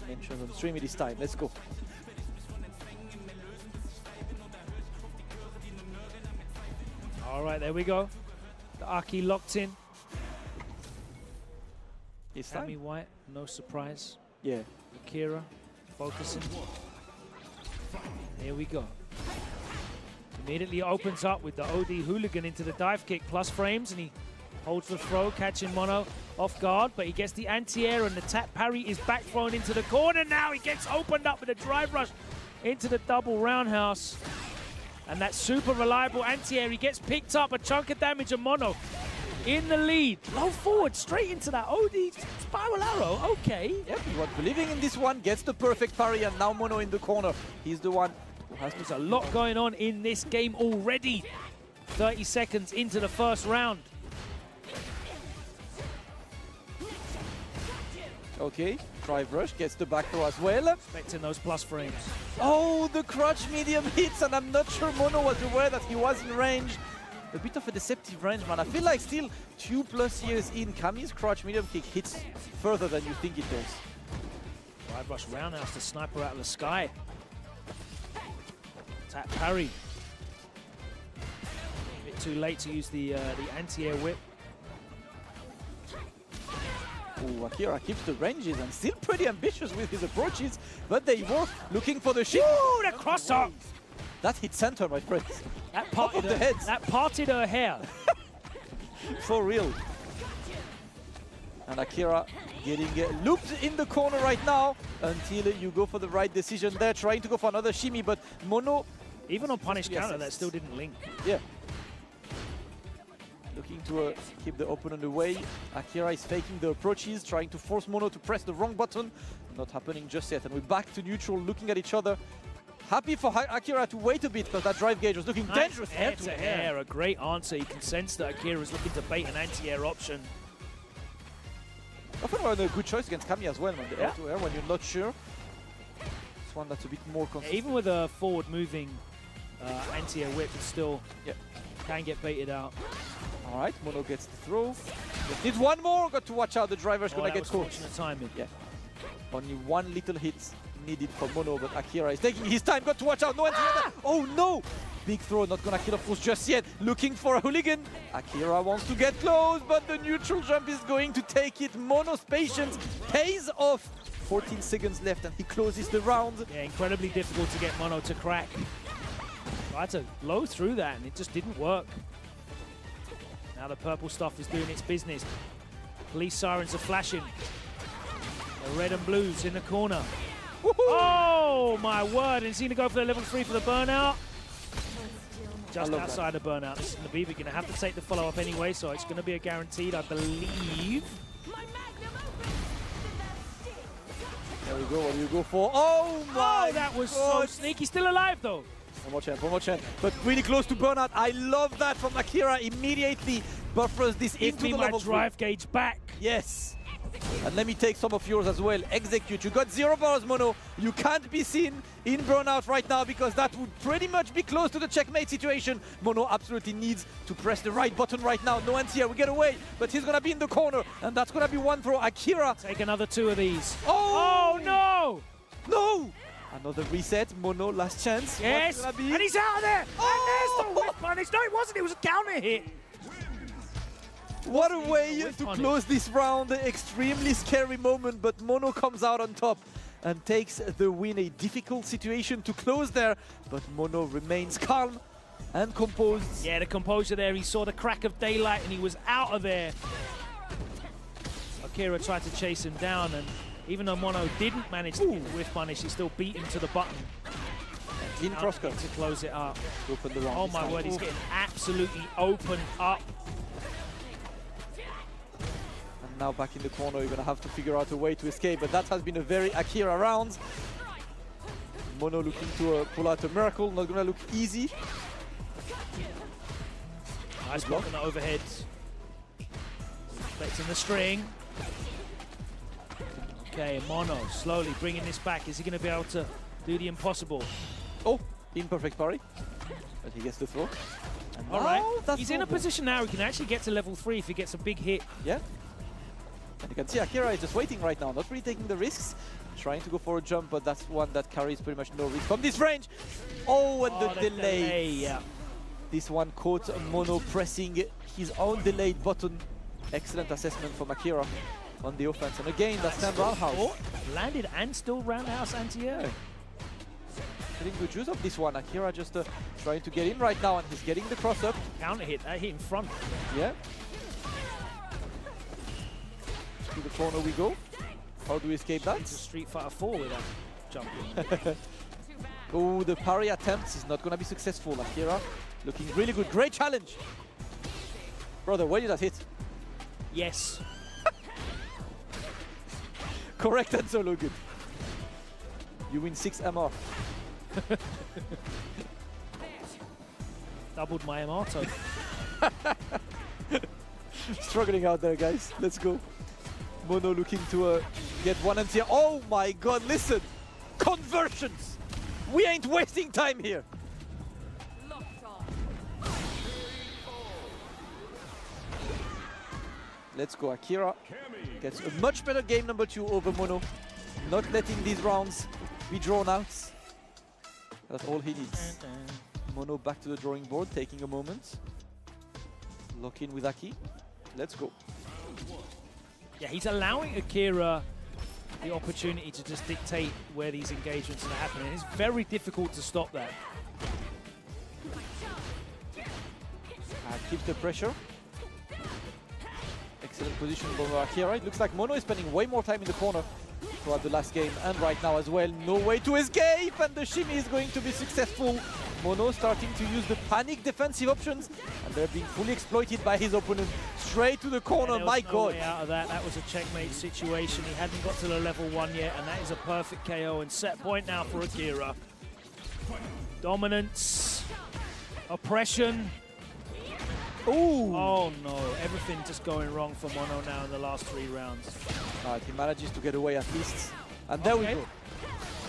mentioned on stream this time. Let's go. All right, there we go. The Aki locked in. It's Cammy White, no surprise. Yeah. Akira focusing. Here we go. Immediately opens up with the OD hooligan into the dive kick plus frames, and he holds the throw, catching Mono off guard, but he gets the anti-air, and the tap parry is back thrown into the corner. Now he gets opened up with a drive rush into the double roundhouse. And that super reliable anti-air, he gets picked up, a chunk of damage, and Mono in the lead. Low forward, straight into that OD spiral arrow. Okay. Yep, he was believing in this one, gets the perfect parry, and now Mono in the corner. He's the one who has There's a lot going on in this game already. 30 seconds into the first round. Okay, drive rush, gets the back throw as well. Expecting those plus frames. Oh, the crutch medium hits, and I'm not sure Mono was aware that he was in range. A bit of a deceptive range, man. I feel like still 2+ years in, Cammy's crutch medium kick hits further than you think it does. Drive rush roundhouse to sniper out of the sky. Tap parry. A bit too late to use the anti-air whip. Ooh, Akira keeps the ranges and still pretty ambitious with his approaches, but they work looking for the shit. Ooh, the cross up! That hit center, my friends. That Top of the heads. That parted her hair. For real. And Akira getting looped in the corner right now until you go for the right decision there, trying to go for another shimmy, but Mono... Even on punish counter, that still didn't link. Yeah. Looking to keep the opponent away. Akira is faking the approaches, trying to force Mono to press the wrong button. Not happening just yet. And we're back to neutral, looking at each other. Happy for Akira to wait a bit, because that drive gauge was looking dangerous. Air to air, a great answer. You can sense that Akira is looking to bait an anti-air option. I thought a good choice against Cami as well, man. The air to air when you're not sure. It's one that's a bit more consistent. Even with a forward moving anti-air whip, it still can get baited out. All right, Mono gets the throw. Just needs one more. Got to watch out. The driver's gonna get caught. Fortunate timing. Yeah. Only one little hit needed for Mono, but Akira is taking his time. Got to watch out. No anti-air. Oh no! Big throw, not gonna kill, of course, just yet. Looking for a hooligan. Akira wants to get close, but the neutral jump is going to take it. Mono's patience pays off. 14 seconds left, and he closes the round. Yeah, incredibly difficult to get Mono to crack. Tried to blow through that, and it just didn't work. Now the purple stuff is doing its business. Police sirens are flashing. The red and blues in the corner. Oh my word, and he's going to go for the level 3 for the burnout. Just outside of burnout. This is going to be, we're going to have to take the follow-up anyway, so it's going to be a guaranteed, I believe. There we go, what do you go for? Oh my that was God. so sneaky. Still alive though. One more chance. But really close to burnout. I love that from Akira. Immediately buffers this Give into me the my level drive gauge back. Yes. And let me take some of yours as well. Execute. You got 0 bars, Mono. You can't be seen in burnout right now, because that would pretty much be close to the checkmate situation. Mono absolutely needs to press the right button right now. No anti-air. We get away, but he's going to be in the corner, and that's going to be one throw. Akira. Take another 2 of these. Oh no! No! Another reset. Mono, last chance. Yes! And he's out of there! Oh! And there's the whip punish. No, it wasn't. It was a counter hit. What a way to close this round. Extremely scary moment, but Mono comes out on top and takes the win. A difficult situation to close there, but Mono remains calm and composed. Yeah, the composure there. He saw the crack of daylight and he was out of there. Akira tried to chase him down, and even though Mono didn't manage to get the whiff punish, he still beat him to the button. In crosscut to close it up. Open the round. Oh my word, he's getting absolutely opened up. And now back in the corner, you're going to have to figure out a way to escape, but that has been a very Akira round. Mono looking to pull out a miracle, not going to look easy. Nice block on the overhead. Expecting the string. Okay, Mono slowly bringing this back. Is he going to be able to do the impossible? Oh, imperfect parry, but he gets the throw. All right, he's in a position now he can actually get to level 3 if he gets a big hit. Yeah. And you can see Akira is just waiting right now, not really taking the risks, trying to go for a jump, but that's one that carries pretty much no risk from this range. Oh, and the delay. Yeah. This one caught Mono pressing his own delayed button. Excellent assessment from Akira on the offense. And again, that's time roundhouse. Landed and still roundhouse anti-air. getting the juice of this one. Akira just trying to get in right now, and he's getting the cross up. Counter hit, that hit in front. Yeah. To the corner we go. How do we escape that? It's a Street Fighter 4 with that jump. Oh, the parry attempt is not going to be successful. Akira looking really good. Great challenge. Brother, where did that hit? Yes. Correct and solo good. You win 6 MR. Doubled my MR total. Struggling out there, guys. Let's go. Mono looking to get one and here. Oh my god, listen! Conversions! We ain't wasting time here! Let's go, Akira. Gets a much better game number 2 over Mono. Not letting these rounds be drawn out. That's all he needs. Mono back to the drawing board, taking a moment. Lock in with Aki. Let's go. Yeah, he's allowing Akira the opportunity to just dictate where these engagements are happening. It's very difficult to stop that. Keeps the pressure. Excellent position by Akira. It looks like Mono is spending way more time in the corner throughout the last game and right now as well. No way to escape, and the shimmy is going to be successful. Mono starting to use the panic defensive options, and they're being fully exploited by his opponent. Straight to the corner, my god. Way out of that. That was a checkmate situation. He hadn't got to the level 1 yet, and that is a perfect KO and set point now for Akira. Dominance, oppression. Ooh. Oh no, everything just going wrong for Mono now in the last 3 rounds. He manages to get away at least. And there we go.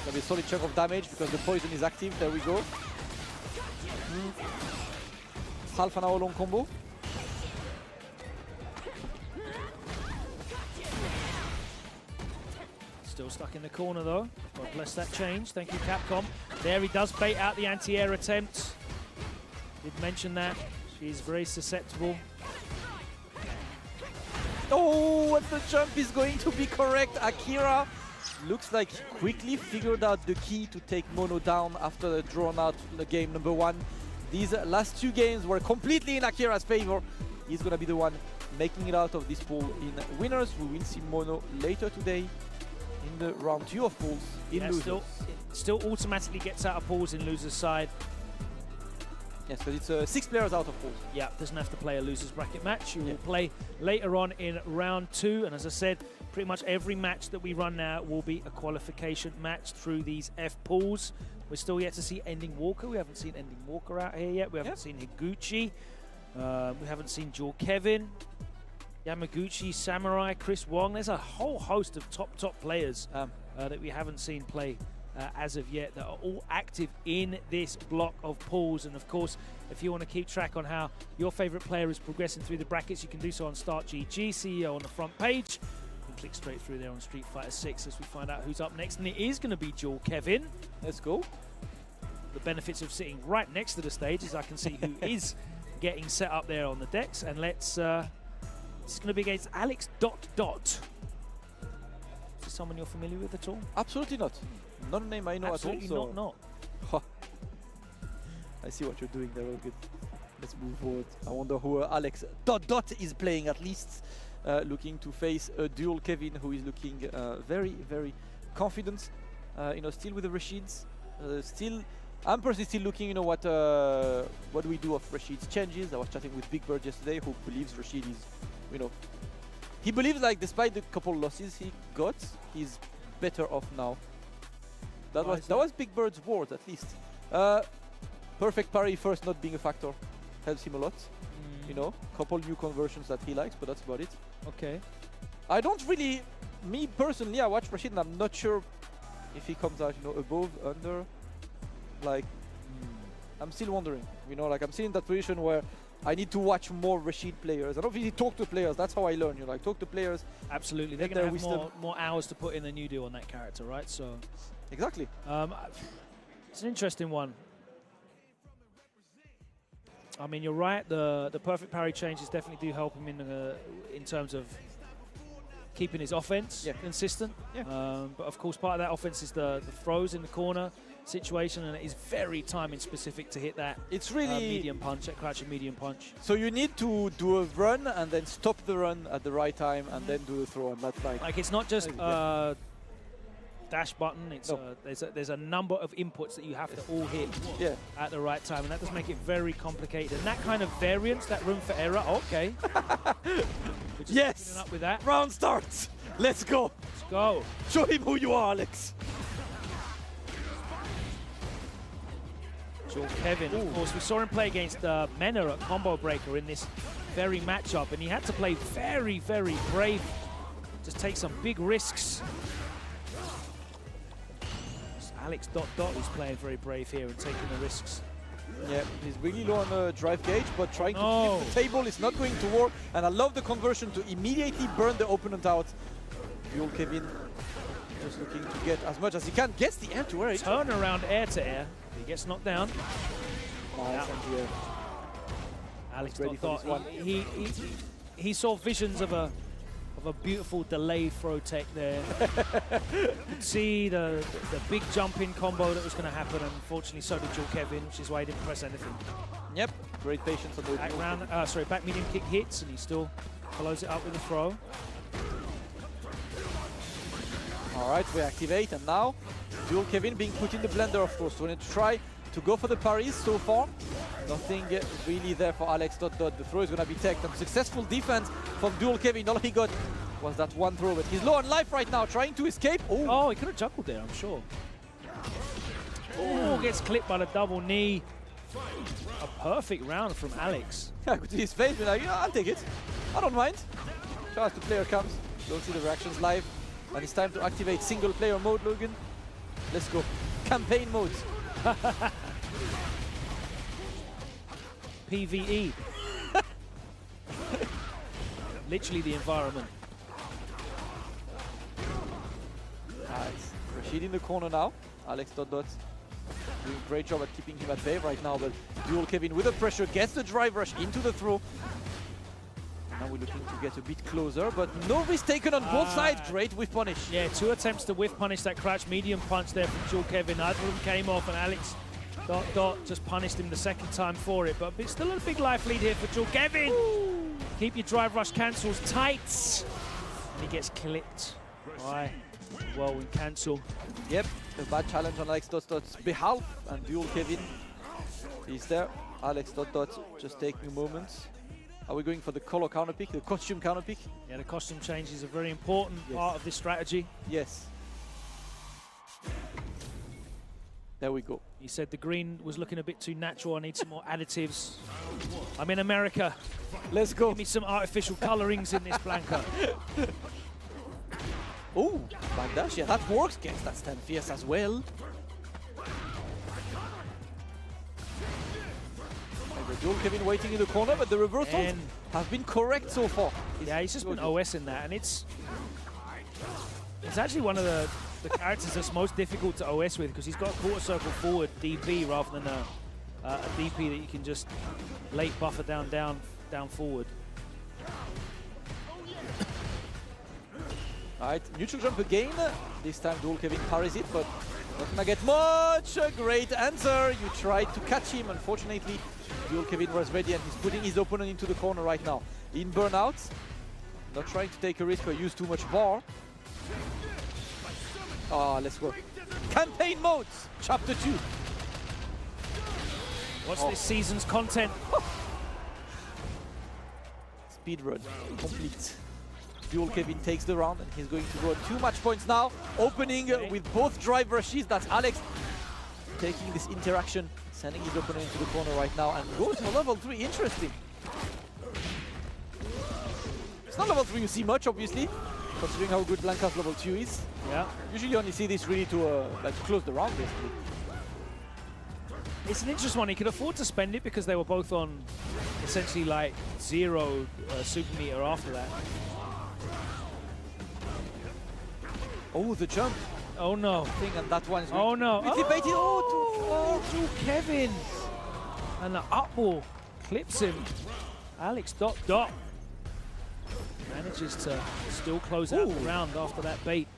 Gonna be a solid chunk of damage because the poison is active. There we go. Half an hour long combo. Still stuck in the corner though. God bless that change. Thank you, Capcom. There he does bait out the anti-air attempt. Did mention that. She's very susceptible. Oh, and the jump is going to be correct. Akira looks like he quickly figured out the key to take Mono down after the drawn out the game number 1. These last 2 games were completely in Akira's favor. He's going to be the one making it out of this pool in winners. We will see Mono later today in the round 2 of pools in losers. Still automatically gets out of pools in losers side. Yes, because it's 6 players out of pools. Yeah, doesn't have to play a losers bracket match. You will play later on in round 2. And as I said, pretty much every match that we run now will be a qualification match through these F pools. We're still yet to see Ending Walker. We haven't seen Ending Walker out here yet. We haven't seen Higuchi. We haven't seen Jewel Kevin, Yamaguchi, Samurai, Chris Wong. There's a whole host of top players that we haven't seen play as of yet that are all active in this block of pools. And of course, if you want to keep track on how your favorite player is progressing through the brackets, you can do so on Start GG, CEO on the front page. You can click straight through there on Street Fighter 6 as we find out who's up next. And it is going to be Jewel Kevin. Let's go. The benefits of sitting right next to the stage is I can see who is getting set up there on the decks. And let's, it's going to be against Alex ... Is this someone you're familiar with at all? Absolutely not. Not a name I know Absolutely at all. not. I see what you're doing there, all good. Let's move forward. I wonder who Alex ... is playing at least. Looking to face a dual Kevin who is looking very, very confident. Still with the Rashids. I'm personally still looking, what do we do of Rashid's changes. I was chatting with Big Bird yesterday who believes Rashid is, he believes like despite the couple losses he got, he's better off now. That was Big Bird's word at least. Perfect parry first not being a factor helps him a lot. Couple new conversions that he likes, but that's about it. Okay. I don't really, me personally, I watch Rashid and I'm not sure if he comes out, above, under. Like, I'm still wondering. I'm still in that position where I need to watch more Rashid players and obviously talk to players. That's how I learn. Talk to players. Absolutely, they're going to have more hours to put in than you do on that character, right? So exactly. It's an interesting one. I mean, you're right. The perfect parry changes definitely do help him in terms of keeping his offense consistent. Yeah. But of course, part of that offense is the throws in the corner. situation, and it is very timing specific to hit that. It's really medium punch, that crouching medium punch. So you need to do a run and then stop the run at the right time and then do the throw, and that's Like it's not just dash button. It's there's a number of inputs that you have to all hit at the right time, and that does make it very complicated. And that kind of variance, that room for error. Okay. Yes. Up with that. Round starts. Let's go. Let's go. Show him who you are, Alex. Kevin, of course, we saw him play against Mena at Combo Breaker in this very matchup, and he had to play very, very brave. Just take some big risks. Alex ... who's playing very brave here and taking the risks. Yeah, he's really low on the drive gauge, but trying to flip the table is not going to work. And I love the conversion to immediately burn the opponent out. Dual Kevin just looking to get as much as he can. Gets the air to air. Turn around air to air. He gets knocked down. Nice. Alex ready for this one. He saw visions of a beautiful delay throw tech there. You could see the big jumping combo that was going to happen, and unfortunately so did Dual Kevin, which is why he didn't press anything. Yep, great patience on the back medium kick hits, and he still follows it up with a throw. All right, we activate, and now Dual Kevin being put in the blender, of course. So we need to try to go for the parries so far. Nothing really there for Alex ... The throw is going to be teched, and successful defense from Dual Kevin. All he got was that one throw, but he's low on life right now, trying to escape. Oh, he could have juggled there, I'm sure. Oh, gets clipped by the double knee. A perfect round from Alex. Yeah, could see his face, be like, yeah, I'll take it. I don't mind. As the player comes, don't see the reactions live. And it's time to activate single player mode, Logan. Let's go. Campaign mode. PvE. Literally the environment. Nice. Rashid in the corner now. Alex ... doing a great job at keeping him at bay right now, but Dual Kevin with the pressure gets the drive rush into the throw. Now we're looking to get a bit closer, but no risk taken on both sides. Great whiff punish. Yeah, 2 attempts to whiff punish that crouch medium punch there from Dual Kevin. Neither of them came off, and Alex ... just punished him the second time for it, but it's still a big life lead here for Dual Kevin. Ooh. Keep your drive rush cancels tight. And he gets clipped by whirlwind cancel. Yep, a bad challenge on Alex ... behalf, and Dual Kevin is there. Alex ... just taking moments. Are we going for the color counter pick, the costume counter pick? Yeah, the costume change is a very important part of this strategy. Yes. There we go. He said the green was looking a bit too natural. I need some more additives. I'm in America. Let's go. Give me some artificial colorings in this Blanka. Oh, like that. Yeah, that works against that stand fierce as well. Dual Kevin waiting in the corner, but the reversals have been correct so far. Yeah, he's just been OS in that, and it's actually one of the characters that's most difficult to OS with, because he's got a quarter circle forward DP rather than a DP that you can just late buffer down forward. Alright, neutral jump again. This time Dual Kevin parries it, but not gonna get much. A great answer. You tried to catch him. Unfortunately, Dual Kevin was ready, and he's putting his opponent into the corner right now. In burnout. Not trying to take a risk or use too much bar. Oh, let's go. Campaign modes, chapter 2. What's this season's content? Speedrun complete. Dual Kevin takes the round, and he's going to go on 2 match points now. Opening with both drive rushes. That's Alex taking this interaction, sending his opponent into the corner right now, and goes for level 3. Interesting. It's not level 3 you see much, obviously, considering how good Blanca's level 2 is. Yeah. Usually you only see this really to close the round, basically. It's an interesting one. He could afford to spend it because they were both on essentially like 0 super meter after that. Oh, the jump. Oh no. Thing, and that one is oh no. Debated. Oh, Dual Kevin. And the up ball clips him. Alex ... manages to still close out the round after that bait.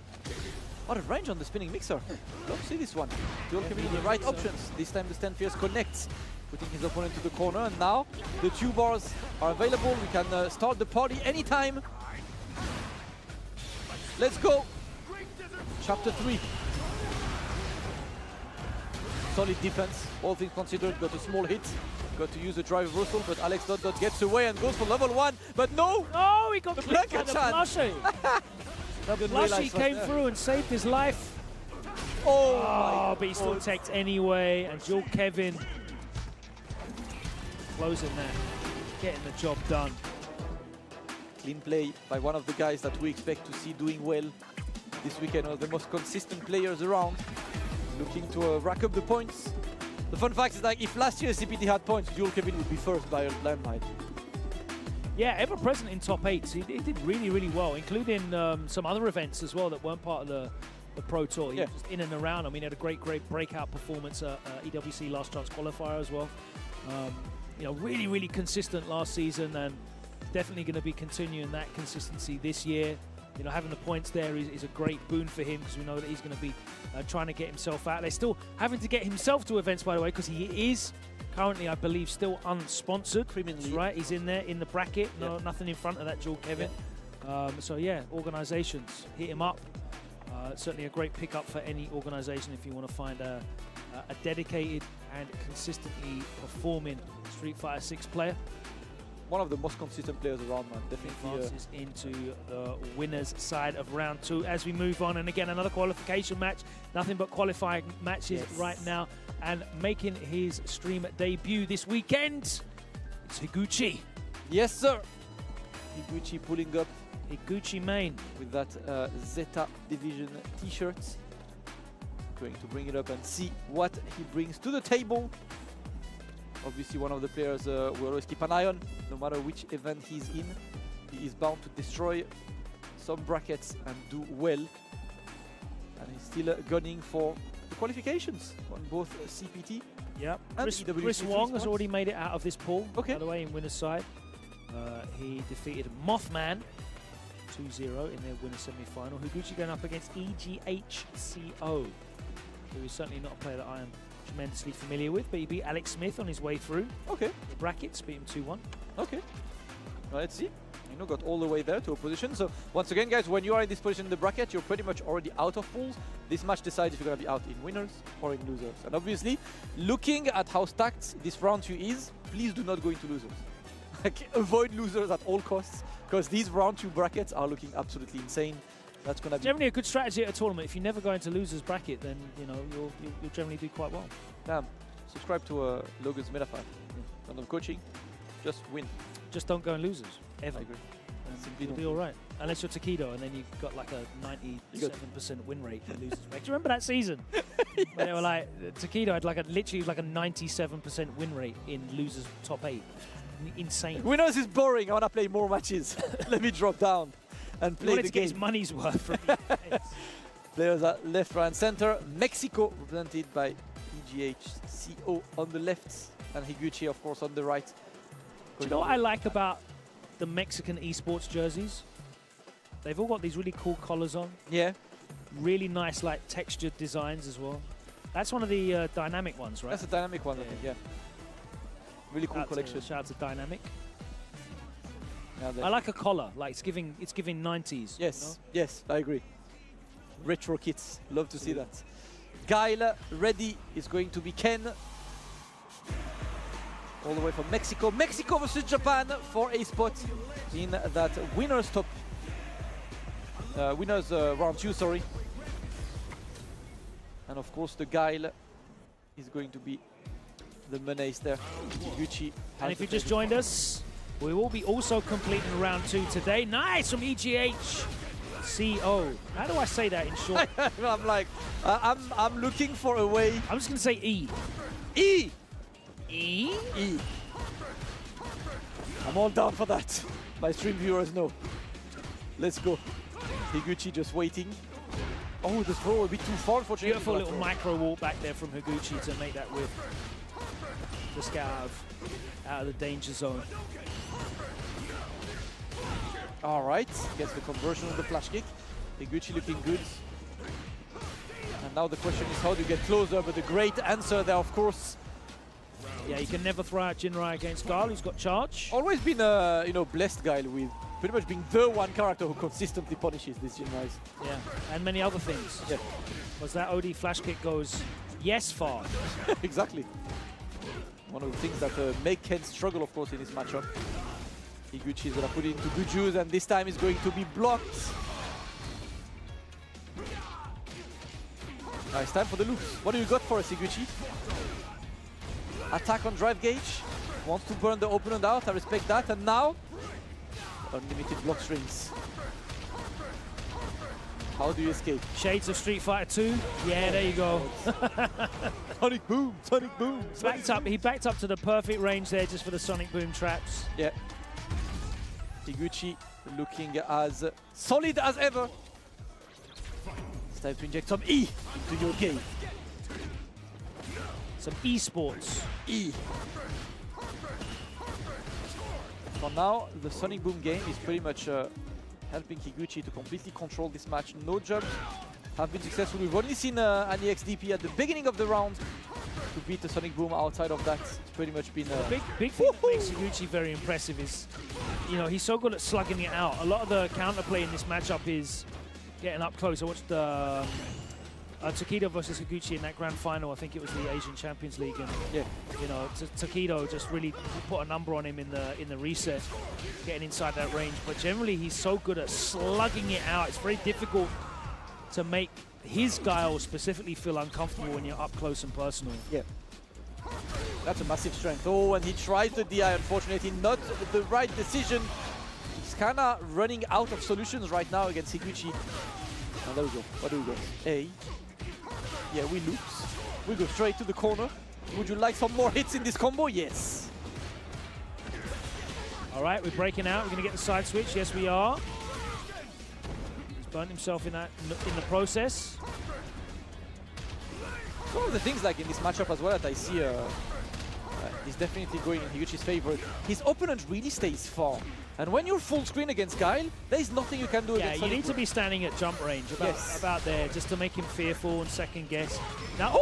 Out of range on the spinning mixer. Don't see this one. Dual coming in the right options. This time the Stand Fierce connects, putting his opponent to the corner. And now the 2 bars are available. We can start the party anytime. Let's go. Chapter 3. Solid defense, all things considered. Got a small hit. Got to use a drive reversal, but Alex Dot gets away and goes for level 1. But no! Oh, he got The clipped by Blanka the chan. Blushy. The Blushy came through and saved his life. Oh, But he still takes anyway. And Joel Kevin closing that, getting the job done. Clean play by one of the guys that we expect to see doing well this weekend. One of the most consistent players around, looking to rack up the points. The fun fact is, like, if last year CPT had points, Joel Kevin would be first by a landmine. Yeah, ever present in top 8. He did really, really well, including some other events as well that weren't part of the Pro Tour. He was just in and around. I mean, he had a great breakout performance at EWC Last Chance Qualifier as well. You know, really, really consistent last season, and definitely going to be continuing that consistency this year. You know, having the points there is a great boon for him, because we know that he's going to be trying to get himself out. They're still having to get himself to events, by the way, because he is currently, I believe, still unsponsored. That's right, he's in there in the bracket. No, nothing in front of that Joel Kevin. So yeah, organisations, hit him up. Certainly a great pickup for any organisation if you want to find a dedicated and consistently performing Street Fighter 6 player. One of the most consistent players around, man. Definitely advances into the winner's side of round 2 as we move on. And again, another qualification match. Nothing but qualifying matches right now. And making his stream debut this weekend, it's Higuchi. Yes, sir. Higuchi pulling up Higuchi main with that Zeta Division t-shirt. Going to bring it up and see what he brings to the table. Obviously, one of the players we'll always keep an eye on, no matter which event he's in. He is bound to destroy some brackets and do well. And he's still gunning for the qualifications on both CPT. Yep. And Chris Wong has already made it out of this pool, by the way, in winner's side. He defeated Mothman 2-0 in their winner's semi-final. Higuchi going up against EGHCO, who is certainly not a player that I am tremendously familiar with, but he beat Alex Smith on his way through. Okay. The brackets, beat him 2-1. Okay. Well, let's see. You know, got all the way there to a position. So once again, guys, when you are in this position in the bracket, you're pretty much already out of pools. This match decides if you're going to be out in winners or in losers. And obviously, looking at how stacked this round 2 is, please do not go into losers. Like, avoid losers at all costs, because these round 2 brackets are looking absolutely insane. That's going to be generally a good strategy at a tournament. If you never go into losers bracket, then you know you'll generally do quite well. Damn. Subscribe to Logan's Metafile. None of coaching, just win. Just don't go in losers ever. I agree. You'll be all right, unless you're Takedo, and then you've got like a 97% win rate in losers bracket. Do you remember that season? Yes. When they were like Takedo had like literally like a 97% win rate in losers top 8. Insane. Winners is boring. I want to play more matches. Let me drop down and play the to game. Get his money's worth from you. Players at left, right, and center. Mexico represented by EGHCO on the left, and Higuchi, of course, on the right. Do you know what I like about the Mexican esports jerseys? They've all got these really cool collars on. Yeah. Really nice, like, textured designs as well. That's one of the dynamic ones, right? That's a dynamic one, I think, yeah. Really cool collection. Shout out to Dynamic. Yeah, I like a collar. Like it's giving 90s. Yes, you know? yes, I agree. Retro kits, love to see that. Guile ready is going to be Ken. All the way from Mexico. Mexico versus Japan for a spot in that winners top. Winners round 2, sorry. And of course the Guile is going to be the menace there. Higuchi. And if you just joined us, we will be also completing round 2 today. Nice from EGHCO. How do I say that in short? I'm like, I'm looking for a way. I'm just going to say E. E! E? E. I'm all down for that. My stream viewers know. Let's go. Higuchi just waiting. Oh, this throw will be too far for Chun-Li. Beautiful little micro walk back there from Higuchi to make that whip. Just get out of the danger zone. All right, gets the conversion of the flash kick. Higuchi looking good. Now the question is how do you get closer, but the great answer there, of course. Yeah, you can never throw out Jinrai against Guile, who's got charge. Always been, you know, blessed Guile with pretty much being the one character who consistently punishes these Jinrais. Yeah, and many other things. Yeah. Was that OD flash kick goes yes far. Exactly. One of the things that make Ken struggle, of course, in this matchup. Higuchi is going to put it into good use, and this time is going to be blocked. Now it's time for the loops. What do you got for us, Higuchi? Attack on drive gauge. Wants to burn the opponent out. I respect that. And now, unlimited block strings. How do you escape? Shades of Street Fighter 2. Yeah, there you go. Sonic boom, Sonic boom. Backed up. He backed up to the perfect range there just for the Sonic Boom traps. Yeah. Higuchi looking as solid as ever. It's time to inject some E into your game. Some esports. E. For now, the Sonic Boom game is pretty much helping Higuchi to completely control this match. No jumps have been successful. We've only seen an EXDP at the beginning of the round to beat the Sonic Boom. Outside of that, it's pretty much been Big thing that makes Higuchi very impressive is, you know, he's so good at slugging it out. A lot of the counterplay in this matchup is getting up close. I watched Takedo versus Higuchi in that grand final. I think it was the Asian Champions League, and yeah, you know, Takedo just really put a number on him in the reset, getting inside that range. But generally, he's so good at slugging it out. It's very difficult to make his Guile specifically feel uncomfortable when you're up close and personal. Yeah. That's a massive strength. Oh, and he tries the DI, unfortunately, not the right decision. He's kind of running out of solutions right now against Higuchi. Oh, there we go. What do we go? A. Yeah, we loops. We go straight to the corner. Would you like some more hits in this combo? Yes. All right, we're breaking out. We're going to get the side switch. Yes, we are. He's burnt himself in the process. One of the things like in this matchup as well that I see is definitely going in Higuchi's favor. His opponent really stays far. And when you're full screen against Guile, there is nothing you can do against Yeah, you need to be standing at jump range, about there, just to make him fearful and second guess. Now,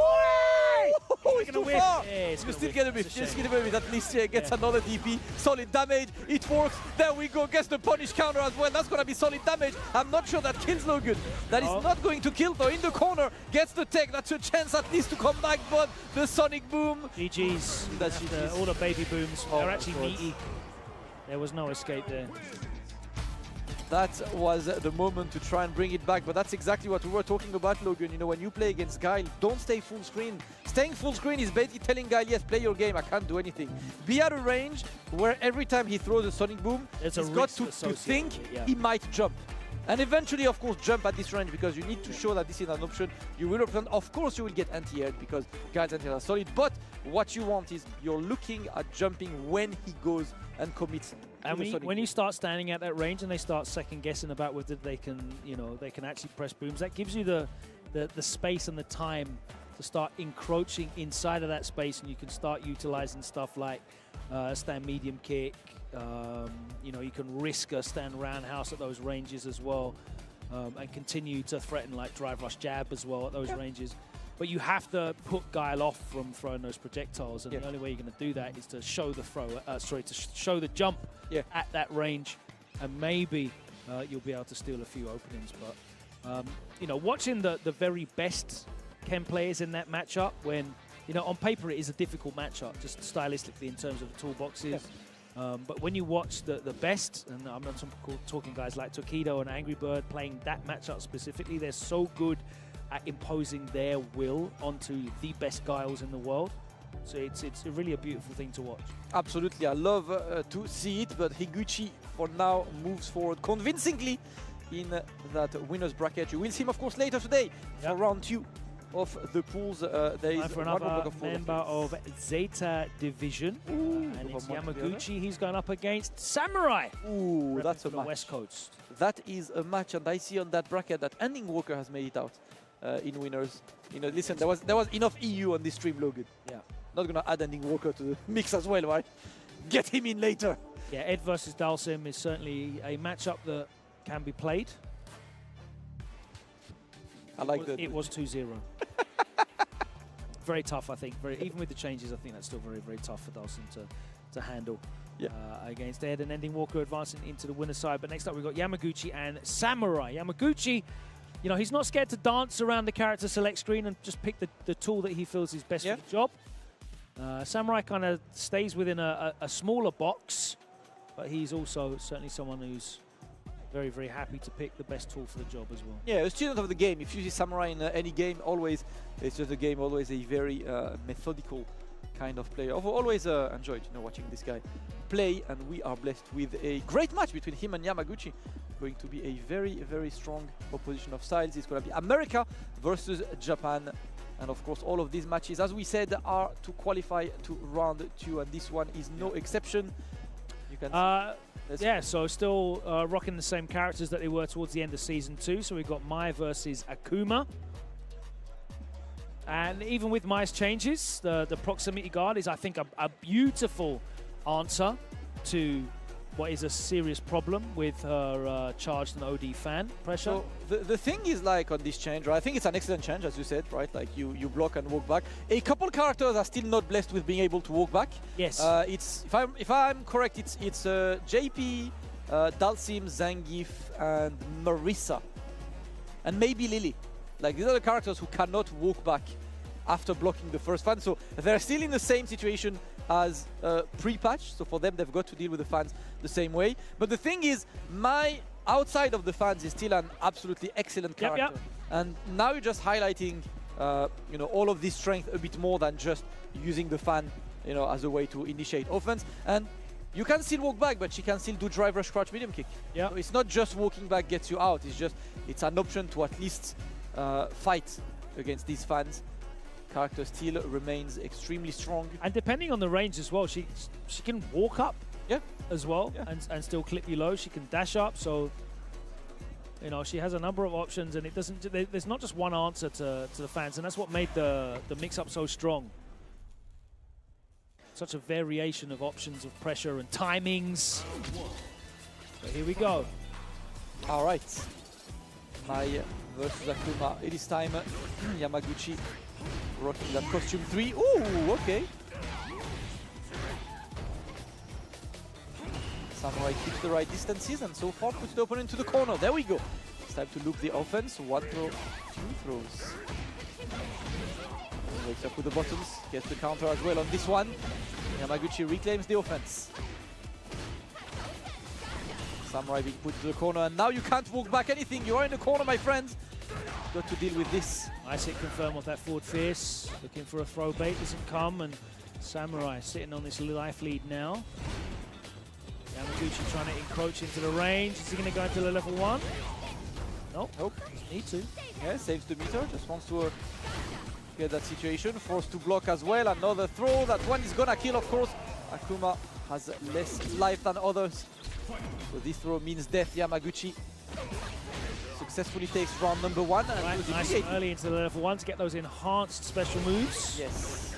it's too far! Yeah, You still get a bit, just get a bit. At least gets another DP. Solid damage, it works. There we go, gets the punish counter as well. That's gonna be solid damage. I'm not sure that kills no good. That is not going to kill though. In the corner, gets the tech. That's a chance at least to come back, but the Sonic Boom. GG's. That's GG's. All the baby booms. Oh, They're actually meaty. There was no escape there. That was the moment to try and bring it back, but that's exactly what we were talking about, Logan. You know, when you play against Guile, don't stay full screen. Staying full screen is basically telling Guile, yes, play your game, I can't do anything. Be at a range where every time he throws a Sonic Boom, he's got to think he might jump. And eventually, of course, jump at this range because you need to show that this is an option. You will open, of course, you will get anti-air because Guile's anti-air are solid, but what you want is you're looking at jumping when he goes and commits. And when you start standing at that range and they start second guessing about whether they can, you know, they can actually press booms, that gives you the space and the time to start encroaching inside of that space, and you can start utilizing stuff like stand medium kick. You know, you can risk a stand roundhouse at those ranges as well, and continue to threaten like drive rush jab as well at those ranges. But you have to put Guile off from throwing those projectiles, and the only way you're going to do that is to show the show the jump at that range, and maybe you'll be able to steal a few openings. But you know, watching the very best Ken players in that matchup, when you know on paper it is a difficult matchup, just stylistically in terms of the toolboxes. But when you watch the best, and I'm not talking guys like Takedo and Angry Bird playing that matchup specifically, they're so good at imposing their will onto the best Guiles in the world. So it's really a beautiful thing to watch. Absolutely, I love to see it, but Higuchi for now moves forward convincingly in that winner's bracket. You will see him, of course, later today for round 2 of the pools. There is for another member of Zeta Division, and it's Yamaguchi. He's going up against Samurai. Ooh, that's a match. West Coast. That is a match, and I see on that bracket that Ending Walker has made it out in winners. You know, listen, there was enough EU on this stream, Logan. Yeah. Not gonna add Ending Walker to the mix as well, right? Get him in later. Yeah, Ed versus Dhalsim is certainly a matchup that can be played. I like that. It was 2-0. very tough, I think. Even with the changes, I think that's still very, very tough for Dhalsim to handle against Ed. And Ending Walker advancing into the winner's side. But next up, we've got Yamaguchi and Samurai. Yamaguchi, you know, he's not scared to dance around the character select screen and just pick the tool that he feels is best for the job. Samurai kind of stays within a smaller box, but he's also certainly someone who's very, very happy to pick the best tool for the job as well. Yeah, a student of the game. If you see Samurai in any game, always, it's just a game, always a very methodical kind of player. I've always enjoyed, you know, watching this guy play, and we are blessed with a great match between him and Yamaguchi. Going to be a very, very strong opposition of styles. It's going to be America versus Japan. And of course, all of these matches, as we said, are to qualify to round 2, and this one is no exception. You can see. Yeah, so still rocking the same characters that they were towards the end of Season 2. So we've got Mai versus Akuma. And even with Mai's changes, the proximity guard is, I think, a beautiful answer to what is a serious problem with her charged and OD fan pressure. So the thing is, like, on this change, right, I think it's an excellent change, as you said, right? Like, you block and walk back. A couple characters are still not blessed with being able to walk back. Yes. It's if I'm correct, it's JP, Dhalsim, Zangief, and Marissa, and maybe Lily. Like, these are the characters who cannot walk back after blocking the first fan. So they're still in the same situation as pre-patch. So for them, they've got to deal with the fans the same way. But the thing is, Mai outside of the fans is still an absolutely excellent character. Yep. And now you're just highlighting, you know, all of this strength a bit more than just using the fan, you know, as a way to initiate offense. And you can still walk back, but she can still do drive rush crouch medium kick. Yeah. So it's not just walking back gets you out. It's an option to at least fight against these fans. Character still remains extremely strong. And depending on the range as well, she can walk up as well and still clip you low. She can dash up, so you know, she has a number of options, and it doesn't. There's not just one answer to the fans, and that's what made the mix-up so strong. Such a variation of options of pressure and timings. But here we go. All right. Mai versus Akuma. It is time. Yamaguchi rocking that costume 3. Ooh, okay. Samurai keeps the right distances and so far puts the opponent into the corner. There we go. It's time to loop the offense. 1 throw, 2 throws. Wakes up with the buttons. Gets the counter as well on this one. Yamaguchi reclaims the offense. Samurai being put to the corner, and now you can't walk back anything. You are in the corner, my friends. Got to deal with this. Nice hit confirm off that forward fierce. Looking for a throw bait, doesn't come, and Samurai sitting on this life lead now. Yamaguchi trying to encroach into the range. Is he going to go into the level 1? Nope. Doesn't need to. Yeah, saves the meter. Just wants to get that situation. Forced to block as well. Another throw. That one is going to kill, of course. Akuma has less life than others. So this throw means death. Yamaguchi successfully takes round number 1. And right, nice and early into the level 1 to get those enhanced special moves. Yes,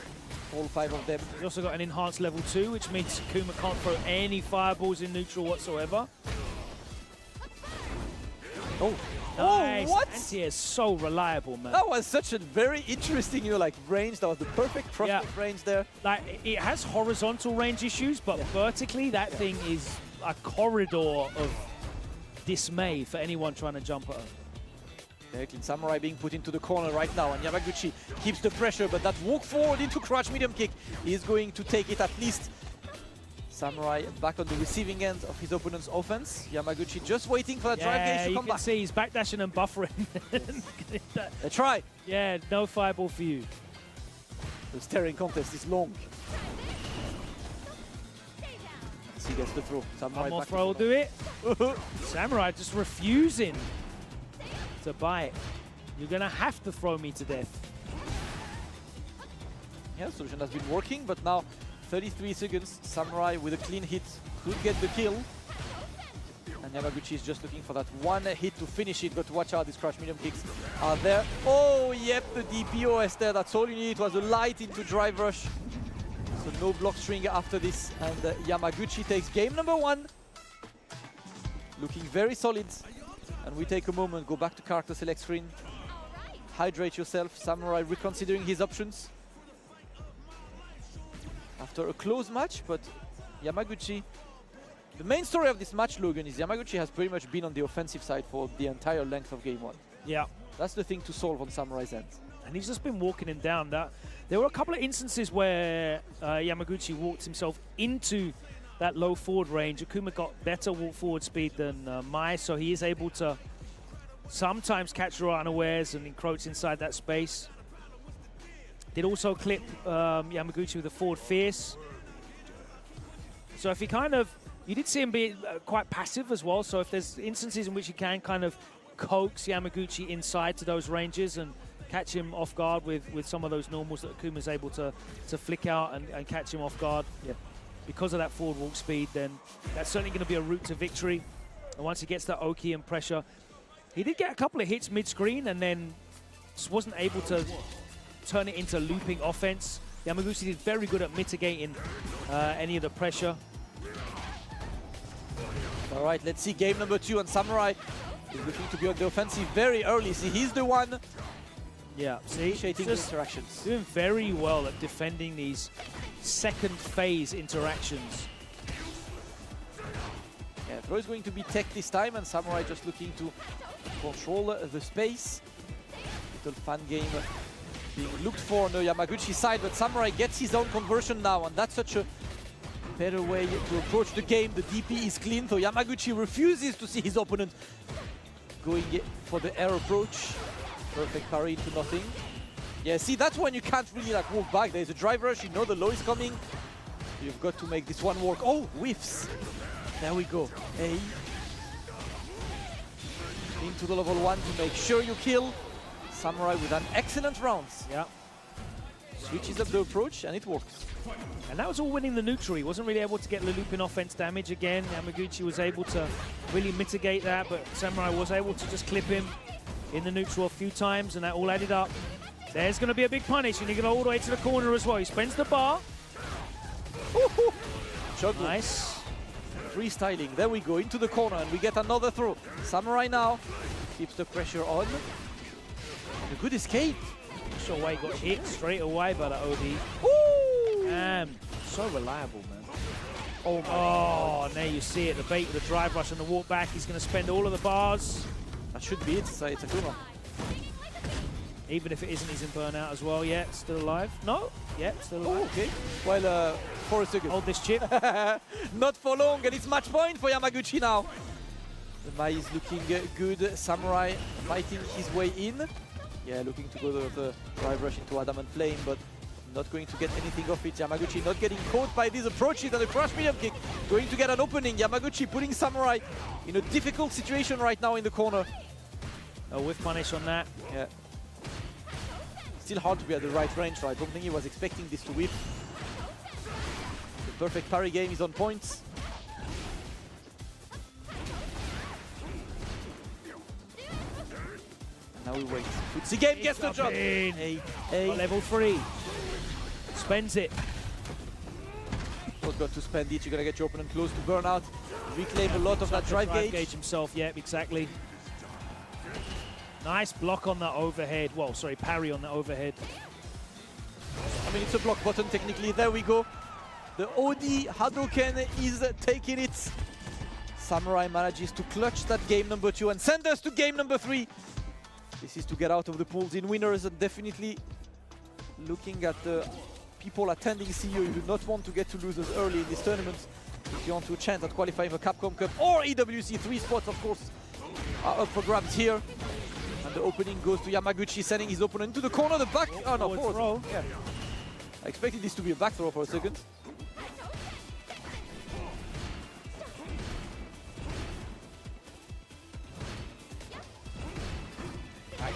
all 5 of them. He's also got an enhanced level 2, which means Akuma can't throw any fireballs in neutral whatsoever. Oh, nice. Oh, what? Anti is so reliable, man. That was such a very interesting, you know, like range. That was the perfect range there. Like, it has horizontal range issues, but vertically, that thing is a corridor of dismay for anyone trying to jump at her. Exactly. Samurai being put into the corner right now, and Yamaguchi keeps the pressure, but that walk forward into crouch medium kick is going to take it at least. Samurai back on the receiving end of his opponent's offense. Yamaguchi just waiting for that drive gauge to come back. You can see he's backdashing and buffering. They try. Yeah, no fireball for you. The staring contest is long. He gets the throw. Samurai one more back throw will do it. Samurai just refusing to bite. You're going to have to throw me to death. Yeah, solution has been working, but now 33 seconds. Samurai with a clean hit could get the kill. And Yamaguchi is just looking for that one hit to finish it, but watch out, these crouch medium kicks are there. Oh, yep, the DPOS there. That's all you need. It was a light into drive rush. So no block string after this, and Yamaguchi takes game number 1. Looking very solid. And we take a moment, go back to character select screen. Hydrate yourself. Samurai reconsidering his options. after a close match, but Yamaguchi... The main story of this match, Logan, is Yamaguchi has pretty much been on the offensive side for the entire length of game 1. Yeah. That's the thing to solve on Samurai's end. And he's just been walking him down. There were a couple of instances where Yamaguchi walked himself into that low forward range. Akuma got better walk forward speed than Mai, so he is able to sometimes catch her unawares and encroach inside that space. Did also clip Yamaguchi with a forward fierce. So if he you did see him be quite passive as well, so if there's instances in which he can kind of coax Yamaguchi inside to those ranges and catch him off guard with some of those normals that Akuma's able to flick out and catch him off guard. Yeah. Because of that forward walk speed, then that's certainly going to be a route to victory. And once he gets that Oki and pressure, he did get a couple of hits mid-screen and then just wasn't able to turn it into looping offense. Yamaguchi did very good at mitigating any of the pressure. All right, let's see game number 2, and Samurai is looking to be on the offensive very early. See, he's the one initiating the interactions. Doing very well at defending these second phase interactions. Yeah, throw is going to be tech this time, and Samurai just looking to control the space. Little fan game being looked for on the Yamaguchi side, but Samurai gets his own conversion now, and that's such a better way to approach the game. The DP is clean, so Yamaguchi refuses to see his opponent going for the air approach. Perfect parry into nothing. Yeah, see, that's when you can't really like walk back. There's a drive rush, you know the low is coming. You've got to make this one work. Oh, whiffs. There we go. A. Into the level 1 to make sure you kill. Samurai with an excellent round. Yeah. Switches up the approach and it works. And that was all winning the neutral. He wasn't really able to get the looping offense damage again. Yamaguchi was able to really mitigate that, but Samurai was able to just clip him in the neutral a few times, and that all added up. There's going to be a big punish, and he go all the way to the corner as well. He spends the bar. Nice. Freestyling. There we go, into the corner, and we get another throw. Samurai now keeps the pressure on. And a good escape. Not sure why he got hit straight away by the OD. Ooh! So reliable, man. Oh, there you see it. The bait with the drive rush and the walk back. He's going to spend all of the bars. That should be it, so it's Akuma. Even if it isn't, he's in burnout as well. Yeah, still alive. No? Yeah, still alive. Oh, okay. Well, for a second. Hold this chip. Not for long, and it's match point for Yamaguchi now. The Mai is looking good. Samurai fighting his way in. Yeah, looking to go the drive rush into Adamant Flame, but not going to get anything off it. Yamaguchi not getting caught by these approaches, and the crush medium kick going to get an opening. Yamaguchi putting Samurai in a difficult situation right now in the corner. A whiff punish on that. Yeah. Still hard to be at the right range, right? I don't think he was expecting this to whip. The perfect parry game is on point. Now we wait. Footsie game gets the job. Got level 3. Spends it. Not got to spend it. You're gonna get your opponent close to burnout. Reclaim a lot of that drive gauge. Himself. Yeah, exactly. Nice block on the overhead. Well, sorry, parry on the overhead. I mean, it's a block button technically. There we go. The OD Hadouken is taking it. Samurai manages to clutch that game number 2 and send us to game number 3. This is to get out of the pools in winners, and definitely looking at the people attending CU, you do not want to get to losers early in this tournament. If you want to chance at qualifying for Capcom Cup or EWC, 3 spots, of course, are up for grabs here. And the opening goes to Yamaguchi, sending his opponent into the corner, the back. Oh no, forward throw. Yeah. I expected this to be a back throw for a second.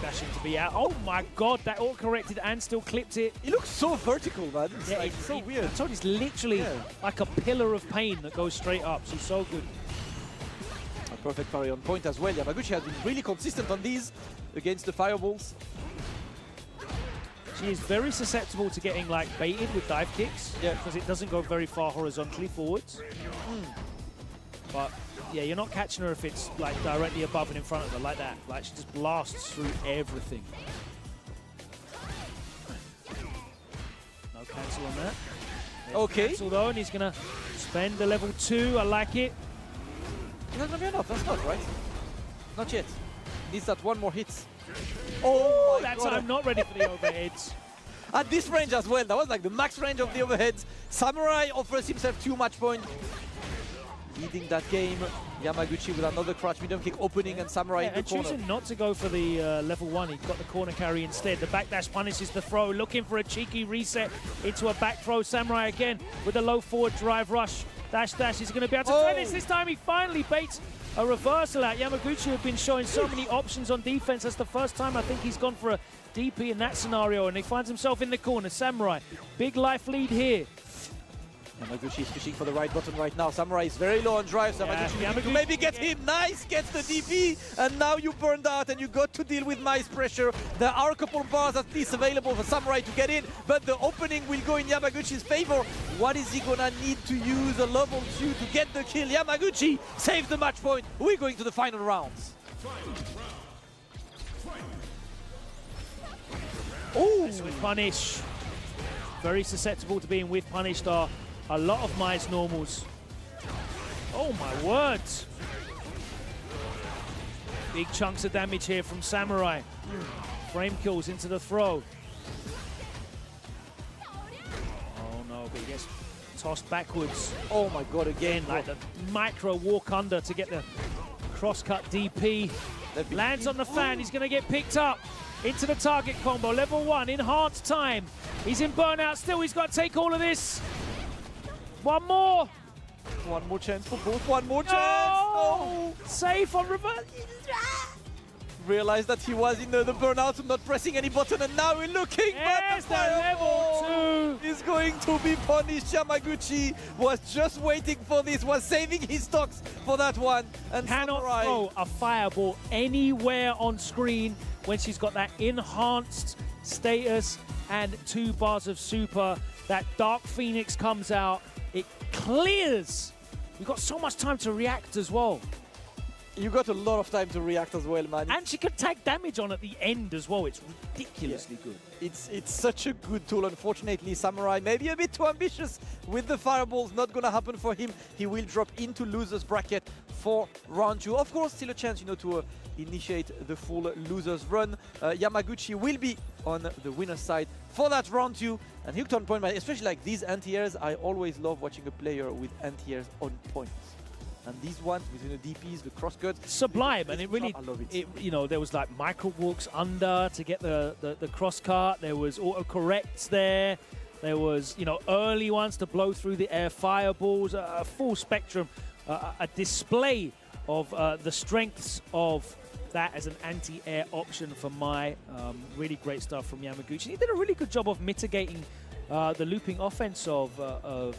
Dashing to be out. Oh my god, that auto-corrected and still clipped it. He looks so vertical, man. It's yeah, like so weird. I told you, it's literally like a pillar of pain that goes straight up. She's so good. A perfect parry on point as well. Yamaguchi has been really consistent on these against the fireballs. She is very susceptible to getting like baited with dive kicks. Yeah, because it doesn't go very far horizontally forwards. But yeah, you're not catching her if it's like directly above and in front of her like that. Like she just blasts through everything. No cancel on that. Okay. Cancel though, and he's going to spend the level 2. I like it. That's not gonna be enough. That's not right. Not yet. Needs that one more hit. Oh my That God. time not ready for the overheads. At this range as well. That was like the max range of the overheads. Samurai offers himself 2 match points. Leading that game. Yamaguchi with another crouch medium kick opening, and Samurai in the and corner. choosing not to go for the level 1. He got the corner carry instead. The backdash punishes the throw. Looking for a cheeky reset into a back throw. Samurai again with a low forward drive rush. Dash. He's going to be able to finish. This time he finally baits a reversal out. Yamaguchi had been showing so many options on defense. That's the first time I think he's gone for a DP in that scenario, and he finds himself in the corner. Samurai, big life lead here. Yamaguchi is fishing for the right button right now. Samurai is very low on drive. Yamaguchi to maybe get him. Nice, gets the DP, and now you burned out and you got to deal with nice pressure. There are a couple of bars at least available for Samurai to get in, but the opening will go in Yamaguchi's favor. What is he gonna need to use? A level 2 to get the kill. Yamaguchi saves the match point. We're going to the final rounds. Oh, With punish. Very susceptible to being with punished are a lot of Mai's normals. Oh my word. Big chunks of damage here from Samurai. Frame kills into the throw. Oh no, but he gets tossed backwards. oh my God, again. Like the micro walk under to get the cross-cut DP. Lands on the fan, he's going to get picked up into the target combo. Level 1, enhanced time. He's in burnout still, he's got to take all of this. One more. One more chance for both. One more chance. Oh, safe on reverse. Realized that he was in the burnout, not pressing any button, and now we're looking. Yes, but the level 2 is going to be punished. Yamaguchi was just waiting for this, was saving his stocks for that one. And cannot Samurai throw a fireball anywhere on screen when she's got that enhanced status and 2 bars of super. That Dark Phoenix comes out, it clears. You've got so much time to react as well. You got a lot of time to react as well, man. And she can take damage on at the end as well. It's ridiculously good. It's such a good tool. Unfortunately, Samurai maybe a bit too ambitious with the fireballs. Not gonna happen for him. He will drop into losers bracket for round 2. Of course, still a chance, to initiate the full losers run. Yamaguchi will be on the winner's side for that round 2. And hooked on point, especially like these anti-airs. I always love watching a player with anti-airs on point. And these ones between the DPs, the cross cuts, sublime, and it really, I love it. There was like micro walks under to get the cross cut. There was auto corrects there. There was early ones to blow through the air fireballs. A full spectrum, a display of the strengths of that as an anti-air option for Mai. Really great stuff from Yamaguchi. He did a really good job of mitigating the looping offense of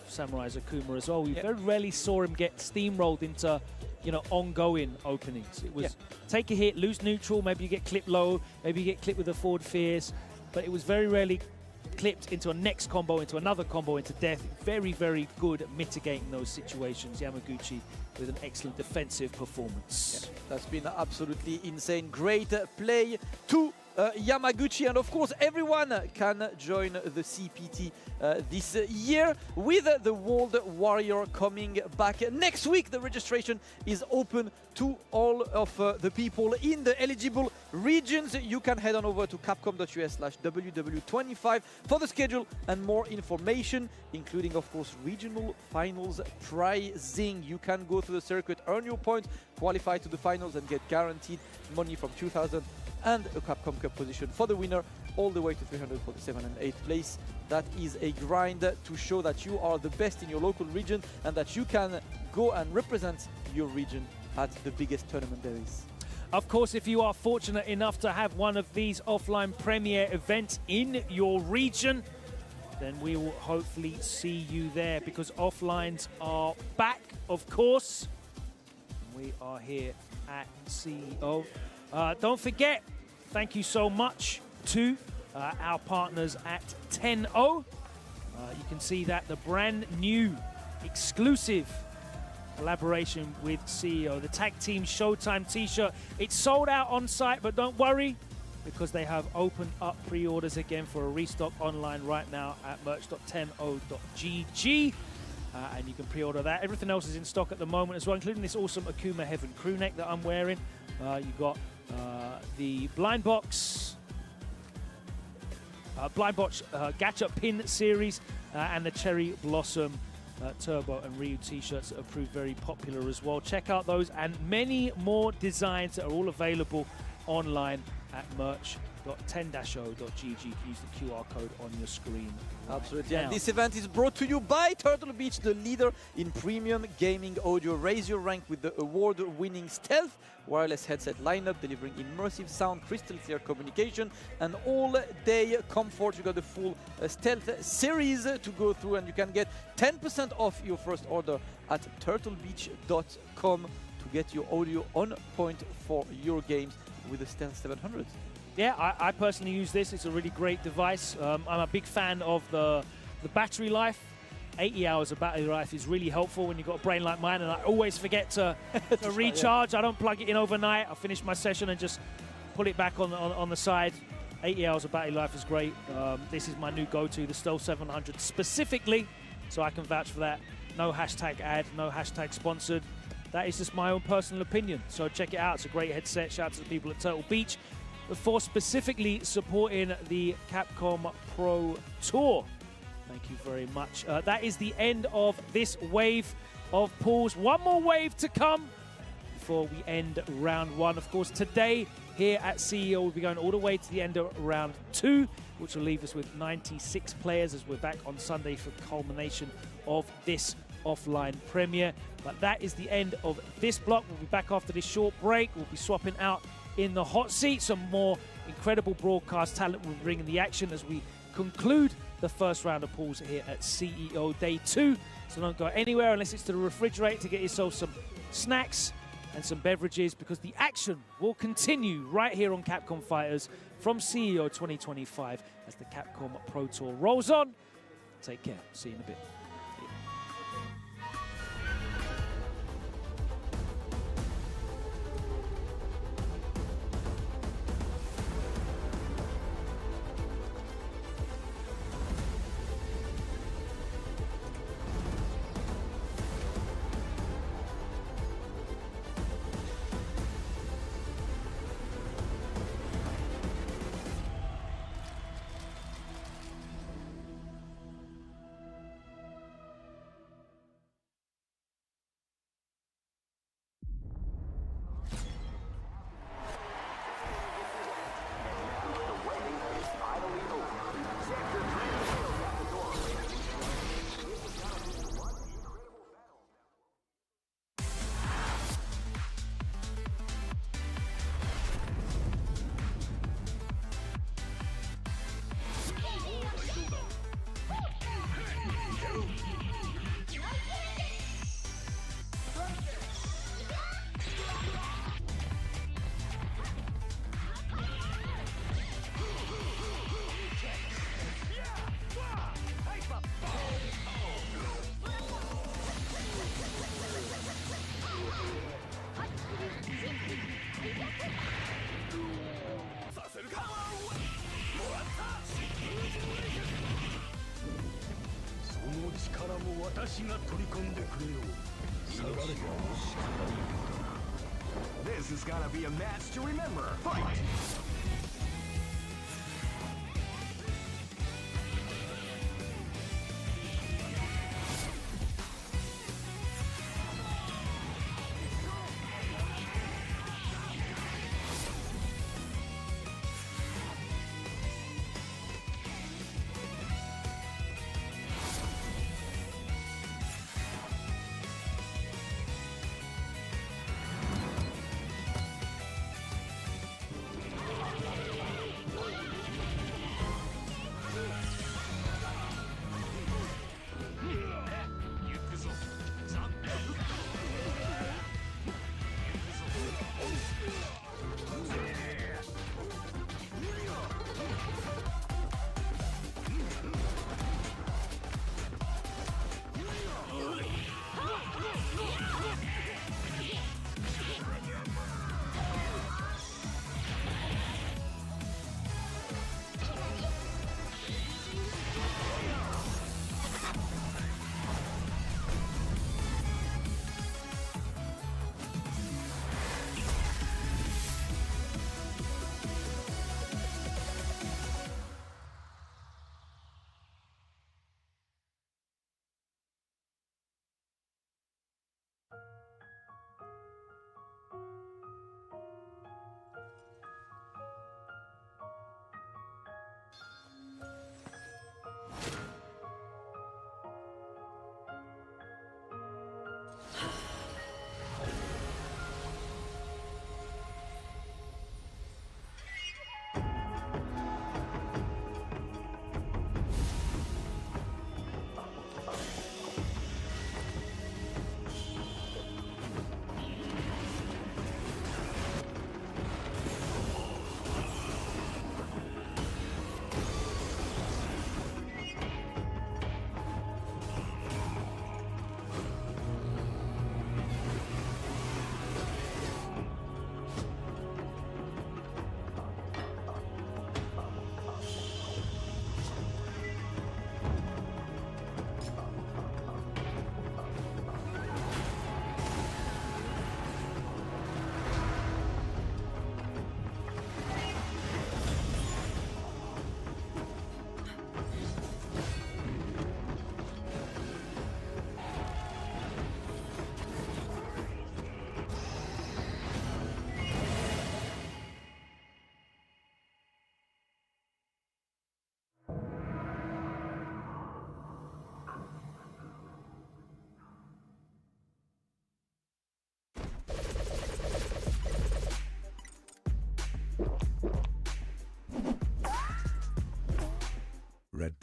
Samurai's Akuma as well. We very rarely saw him get steamrolled into, ongoing openings. It was take a hit, lose neutral, maybe you get clipped low, maybe you get clipped with a forward fierce, but it was very rarely clipped into a next combo, into another combo, into death. Very, very good at mitigating those situations. Yamaguchi with an excellent defensive performance. Yeah, that's been absolutely insane. Great play to Yamaguchi, and of course everyone can join the CPT this year with the World Warrior coming back next week. The registration is open to all of the people in the eligible regions. You can head on over to capcom.us/WW25 for the schedule and more information, including of course regional finals pricing. You can go through the circuit, earn your points, qualify to the finals, and get guaranteed money from 2,000 and a Capcom Cup position for the winner, all the way to 300 for the 7th and 8th place. That is a grind to show that you are the best in your local region and that you can go and represent your region at the biggest tournament there is. Of course, if you are fortunate enough to have one of these offline premiere events in your region, then we will hopefully see you there, because offlines are back, of course. We are here at CEO. Don't forget, thank you so much to our partners at 10-0. You can see that the brand new exclusive collaboration with CEO, the Tag Team Showtime t-shirt. It's sold out on site, but don't worry, because they have opened up pre-orders again for a restock online right now at merch.10o.gg. And you can pre-order that. Everything else is in stock at the moment as well, including this awesome Akuma Heaven crew neck that I'm wearing. You got the Blind Box Gacha Pin series and the Cherry Blossom Turbo and Ryu t-shirts that have proved very popular as well. Check out those and many more designs that are all available online at merch.10-o.gg. You can use the QR code on your screen. Absolutely. Right And now. this event is brought to you by Turtle Beach, the leader in premium gaming audio. Raise your rank with the award-winning Stealth wireless headset lineup, delivering immersive sound, crystal clear communication, and all-day comfort. You got the full Stealth series to go through, and you can get 10% off your first order at turtlebeach.com to get your audio on point for your games with the Stealth 700. Yeah, I personally use this. It's a really great device. I'm a big fan of the battery life. 80 hours of battery life is really helpful when you've got a brain like mine, and I always forget to recharge. I don't plug it in overnight. I finish my session and just pull it back on the side. 80 hours of battery life is great. This is my new go-to, the Stealth 700 specifically, so I can vouch for that. No hashtag ad, no hashtag sponsored. That is just my own personal opinion. So check it out. It's a great headset. Shout out to the people at Turtle Beach for specifically supporting the Capcom Pro Tour. Thank you very much. That is the end of this wave of pools. One more wave to come before we end round one. Of course, today here at CEO, we'll be going all the way to the end of round 2, which will leave us with 96 players as we're back on Sunday for culmination of this offline premiere. But that is the end of this block. We'll be back after this short break. We'll be swapping out in the hot seat. Some more incredible broadcast talent will bring in the action as we conclude the first round of pools here at CEO Day 2. So don't go anywhere unless it's to the refrigerator to get yourself some snacks and some beverages, because the action will continue right here on Capcom Fighters from CEO 2025 as the Capcom Pro Tour rolls on. Take care. See you in a bit. This is gonna be a match to remember. Fight!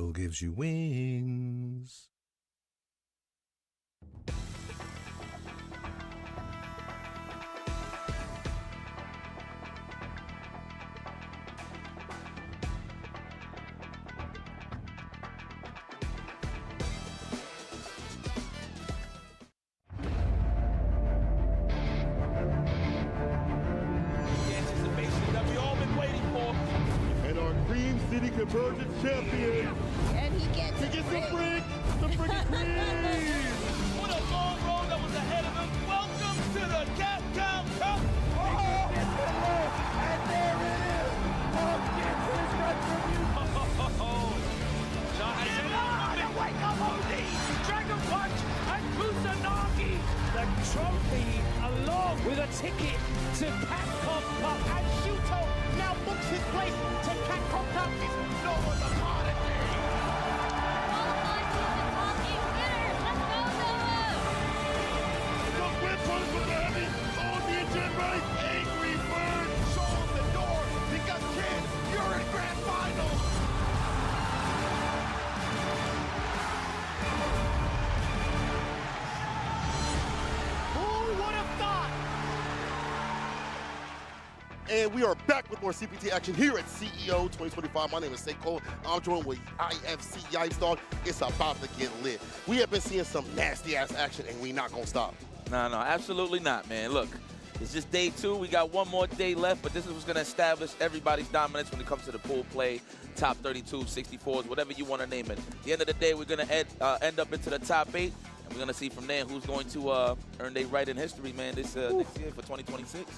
Guile gives you wings. City Convergence champion. And he gets the brick. The brick is green. What a long road that was ahead of him. Welcome to the Capcom Cup. And there it is. Punk gets his retribution. Wake up, OD! Dragon Punch and Kusanagi. The trophy, along with a ticket to Capcom Cup, and Shuto now books his place to Capcom Cup. It's no one's a part of me. The whip punch with the heavy on the engine right. Angry Bird. Show him the door. Because kid, you're in grand finals. Who would have thought? And we are back with more CPT action here at CEO 2025. My name is Seiko. I'm joined with IFC Yipes Dog. It's about to get lit. We have been seeing some nasty ass action, and we not gonna stop. No, absolutely not, man. Look, it's just day 2. We got one more day left, but this is what's going to establish everybody's dominance when it comes to the pool play, top 32, 64s, whatever you want to name it. At the end of the day, we're going to end up into the top 8, and we're going to see from there who's going to earn their right in history, man, this next year for 2026.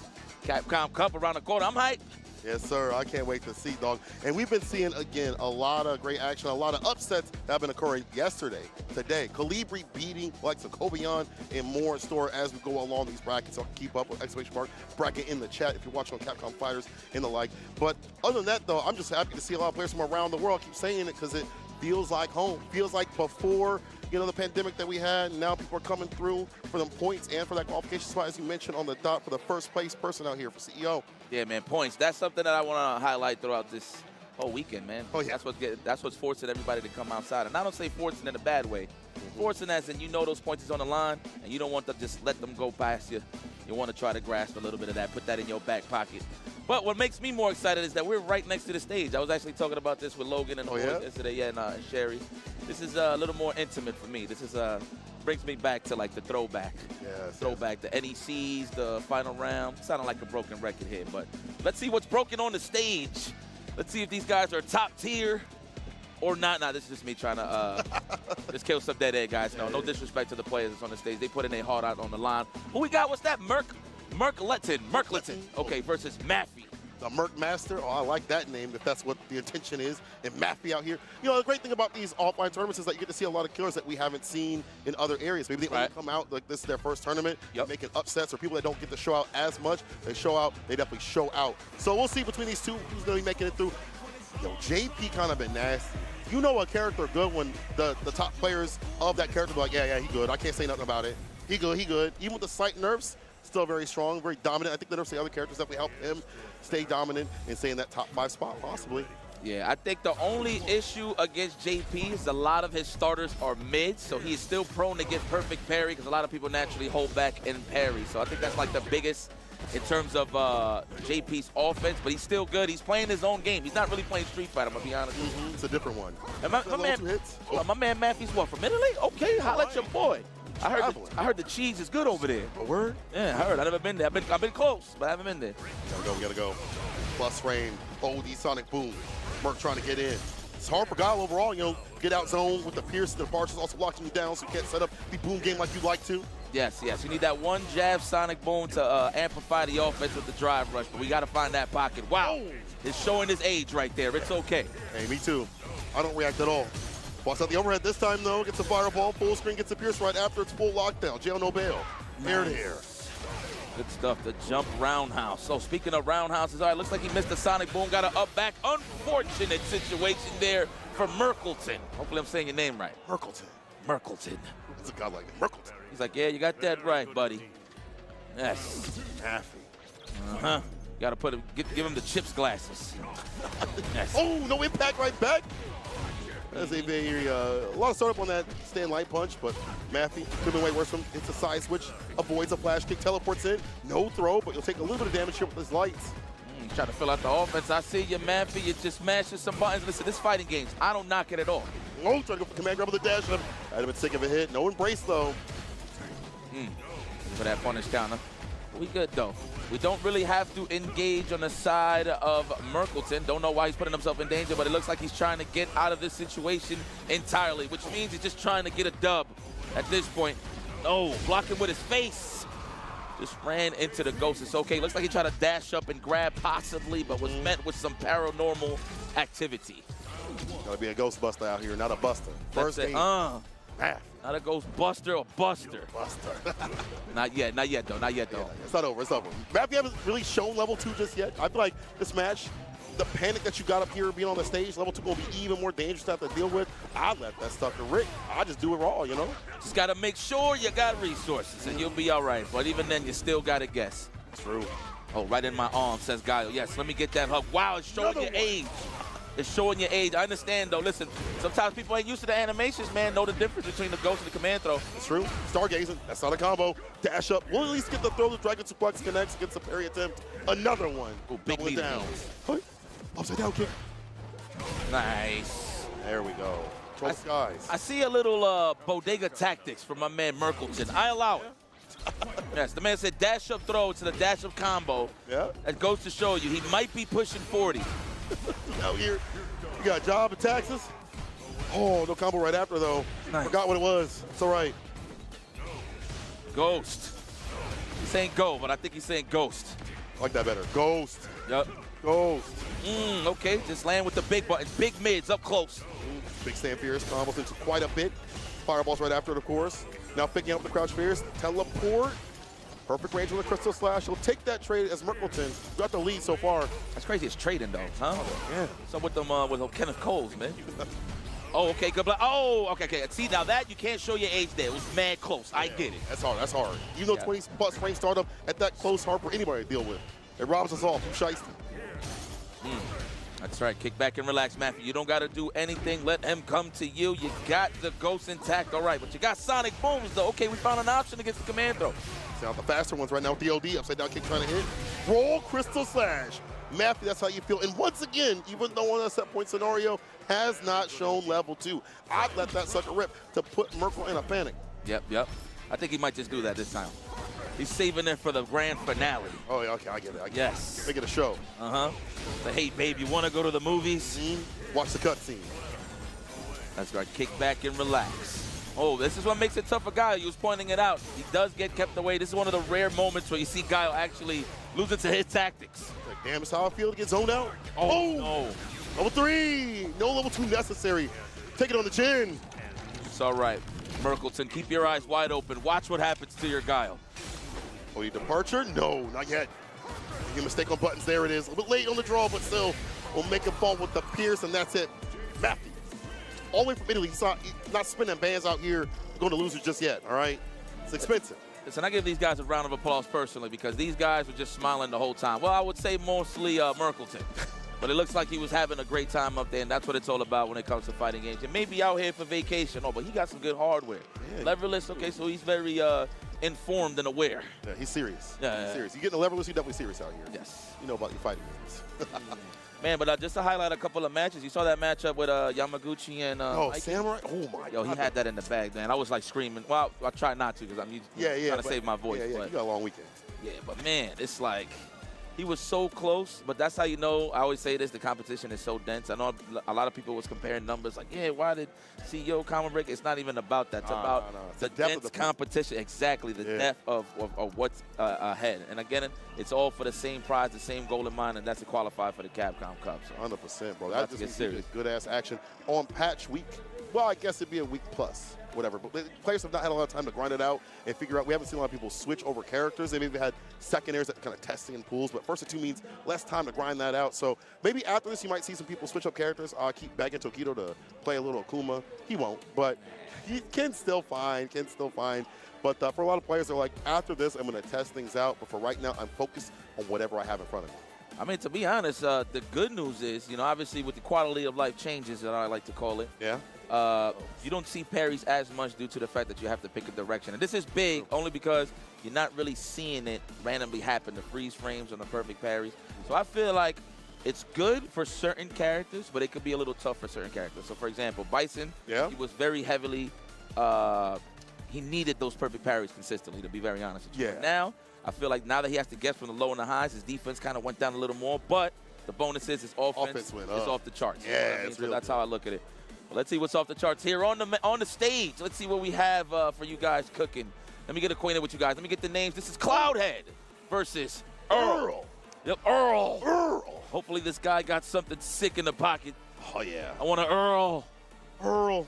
Capcom Cup around the corner. I'm hyped. Yes, sir. I can't wait to see, dog. And we've been seeing, again, a lot of great action, a lot of upsets that have been occurring yesterday, today. Calibri beating like Sokobian and more in store as we go along these brackets. So keep up with exclamation mark bracket in the chat if you're watching on Capcom Fighters and the like. But other than that, though, I'm just happy to see a lot of players from around the world. I keep saying it because it feels like home. Feels like before, you know, the pandemic that we had. Now people are coming through for them points and for that qualification spot, as you mentioned on the dot, for the first place person out here for CEO. Yeah, man, points. That's something that I want to highlight throughout this whole weekend, man. Oh, yeah. That's what's forcing everybody to come outside. And I don't say forcing in a bad way. Forcing as in, you know, those points is on the line, and you don't want to just let them go past you. You want to try to grasp a little bit of that, put that in your back pocket. But what makes me more excited is that we're right next to the stage. I was actually talking about this with Logan and the boys yesterday, and Sherry. This is a little more intimate for me. This is brings me back to like the throwback. The NECs, the final round. Sounding like a broken record here, but let's see what's broken on the stage. Let's see if these guys are top tier or not. Nah, this is just me trying to just kill some dead air, guys. No disrespect to the players that's on the stage. They put in their heart out on the line. Who we got? What's that? Merkleton. Okay, versus Maffey. The Merc Master. Oh, I like that name, if that's what the intention is. And Maffey out here. You know, the great thing about these offline tournaments is that you get to see a lot of killers that we haven't seen in other areas. Maybe they only come out, like this is their first tournament, making upsets, or people that don't get to show out as much. They show out, they definitely show out. So we'll see between these two who's going to be making it through. Yo, JP kind of been nasty. You know a character good when the top players of that character be like, yeah, he good. I can't say nothing about it. He good. Even with the slight nerfs, still very strong, very dominant. I think the nerfs, the other characters definitely help him stay dominant and stay in that top 5 spot, possibly. Yeah, I think the only issue against JP is a lot of his starters are mid, so he's still prone to get perfect parry because a lot of people naturally hold back in parry. So I think that's like the biggest in terms of JP's offense, but he's still good. He's playing his own game. He's not really playing Street Fighter, I'm going to be honest with you. It's a different one. And my man Maffey's what, from Italy? Okay, holla at your boy. I heard the cheese is good over there. A word? Yeah, I heard. I've never been there. I've been close, but I haven't been there. We gotta go. Plus frame, OD Sonic Boom. Merc trying to get in. It's hard for Guile overall, you know, get out zone with the Pierce. The Barch is also blocking you down, so you can't set up the boom game like you like to. Yes. You need that one jab Sonic Boom to amplify the offense with the drive rush, but we got to find that pocket. Wow, it's showing his age right there. It's okay. Hey, me too. I don't react at all. Walks out the overhead this time, though. Gets a fireball. Full screen gets a Pierce right after. It's full lockdown. Jail no bail. There. Good stuff. The jump roundhouse. So speaking of roundhouses, all right, looks like he missed the Sonic Boom. Got an up back. Unfortunate situation there for Merkleton. Hopefully I'm saying your name right. Merkleton. It's a guy like that. Merkleton. He's like, yeah, you got that right, buddy. Yes. Happy. Got to give him the chips glasses. Yes. Oh, no impact right back. That's a lot of startup on that stand light punch, but Maffey could have been way worse from hits a side switch, avoids a flash kick, teleports in, no throw, but you'll take a little bit of damage here with his lights. Trying to fill out the offense. I see you, Maffey. You just mashing some buttons. Listen, this fighting games, I don't knock it at all. Oh, trying to go for command grab with the dash. I'd have been sick of a hit. No embrace, though. For that punish counter. We good, though. We don't really have to engage on the side of Merkelton. Don't know why he's putting himself in danger, but it looks like he's trying to get out of this situation entirely, which means he's just trying to get a dub at this point. Oh, blocking with his face. Just ran into the ghost. It's okay. Looks like he tried to dash up and grab possibly, but was met with some paranormal activity. Gotta be a Ghostbuster out here, not a Buster. First game. Not a Ghostbuster or Buster. Buster. Not yet though, not yet though. Yeah, it's not over, it's over. Maffey haven't really shown level 2 just yet. I feel like this match, the panic that you got up here being on the stage, level 2 gonna be even more dangerous to have to deal with. I let that sucker rip. I just do it raw, you know? Just gotta make sure you got resources and you'll be all right. But even then, you still gotta guess. True. Oh, right in my arm, says Guile. Yes, let me get that hug. Wow, it's showing your age. It's showing your age. I understand, though. Listen, sometimes people ain't used to the animations, man. Know the difference between the ghost and the command throw. It's true. Stargazing. That's not a combo. Dash up. We'll at least get the throw. The Dragon Suplex connects. Gets a parry attempt. Another one. Ooh, big Double it lead. down. Upside down kick. Nice. There we go. Troll skies. I see a little bodega tactics from my man Merkelton. I allow it. Yes, the man said dash up throw to the dash up combo. Yeah. That goes to show you he might be pushing 40. Out here, you got job and taxes. Oh, no combo right after, though. Nice. Forgot what it was. It's all right. Ghost. He's saying go, but I think he's saying ghost. I like that better. Ghost. Yep. Ghost. Okay, just land with the big buttons. Big mids up close. Big stand fierce combos into quite a bit. Fireballs right after it, of course. Now picking up the crouch fierce. Teleport. Perfect range on the Crystal Slash. He'll take that trade as Merkelton got the lead so far. That's crazy. It's trading, though, huh? Yeah. So with them, with Kenneth Coles, man. Oh, okay, good. Oh, okay. See, now that you can't show your age there. It was mad close. I get it. That's hard. That's hard. Even though 20-plus frame startup at that close, hard for anybody to deal with. It robs us all from Shiesty. That's right. Kick back and relax, Maffey. You don't got to do anything. Let him come to you. You got the ghost intact. All right, but you got Sonic Booms, though. Okay, we found an option against the command throw. See out the faster ones right now with the OD. Upside down kick trying to hit. Roll Crystal Slash. Maffey, that's how you feel. And once again, even though on a set point scenario has not shown level 2, I'd let that sucker rip to put Merkel in a panic. Yep. I think he might just do that this time. He's saving it for the grand finale. Oh, yeah, okay, I get it. Yes. Make it a show. The hey, babe, you want to go to the movies? Watch the cutscene. That's right. Kick back and relax. Oh, this is what makes it tough for Guile. He was pointing it out. He does get kept away. This is one of the rare moments where you see Guile actually losing to his tactics. Like, damn, it's how I feel to get zoned out. Oh, no. Level 3. No level 2 necessary. Take it on the chin. It's all right. Merkelton, keep your eyes wide open. Watch what happens to your Guile. Oh, your departure? No, not yet. Making a mistake on buttons. There it is. A little bit late on the draw, but still, we'll make him fall with the Pierce, and that's it. Maffey. All the way from Italy. He's not spinning bands out here going to losers just yet, all right? It's expensive. Listen, I give these guys a round of applause personally because these guys were just smiling the whole time. Well, I would say mostly Merkelton. But it looks like he was having a great time up there, and that's what it's all about when it comes to fighting games. And maybe out here for vacation. Oh, but he got some good hardware. Yeah. Leverless, okay, so he's very informed and aware. Yeah, he's serious. Yeah, he's serious. You getting the leverless, you're definitely serious out here. Yes. You know about your fighting games. Man, but just to highlight a couple of matches, you saw that matchup with Yamaguchi and Samurai? Oh, my God. Yo, he had that in the bag, man. I was, like, screaming. Well, I try not to because I'm trying to save my voice. Yeah, but you got a long weekend. Yeah, but, man, it's like he was so close. But that's how you know, I always say this, the competition is so dense. I know a lot of people was comparing numbers like, yeah, why did CEO Common Break? It's not even about that. It's about the dense competition. Exactly, the depth of what's ahead. And, again, it's all for the same prize, the same goal in mind, and that's to qualify for the Capcom Cup. So 100%, bro. That just is good-ass action on patch week. Well, I guess it'd be a week plus, whatever. But players have not had a lot of time to grind it out and figure out. We haven't seen a lot of people switch over characters. They maybe had secondaries that kind of testing in pools, but first or two means less time to grind that out. So maybe after this, you might see some people switch up characters. Keep begging Tokido to play a little Akuma. He won't, but he can still find. But for a lot of players, they're like, after this, I'm going to test things out. But for right now, I'm focused on whatever I have in front of me. I mean, to be honest, the good news is, you know, obviously with the quality of life changes that I like to call it. Yeah. You don't see parries as much due to the fact that you have to pick a direction. And this is big only because you're not really seeing it randomly happen, the freeze frames on the perfect parries. So I feel like it's good for certain characters, but it could be a little tough for certain characters. So, for example, Bison, he was very heavily, he needed those perfect parries consistently, to be very honest with you. Yeah. Now, I feel like now that he has to guess from the low and the highs, his defense kind of went down a little more, but the bonus is his offense went is up. off the charts. Yeah, You know what I mean? So that's how I look at it. Well, let's see what's off the charts here on the stage. Let's see what we have for you guys cooking. Let me get acquainted with you guys. Let me get the names. This is Cloudhead versus Earl. Yep, Earl. Hopefully this guy got something sick in the pocket. Oh, yeah. I want an Earl.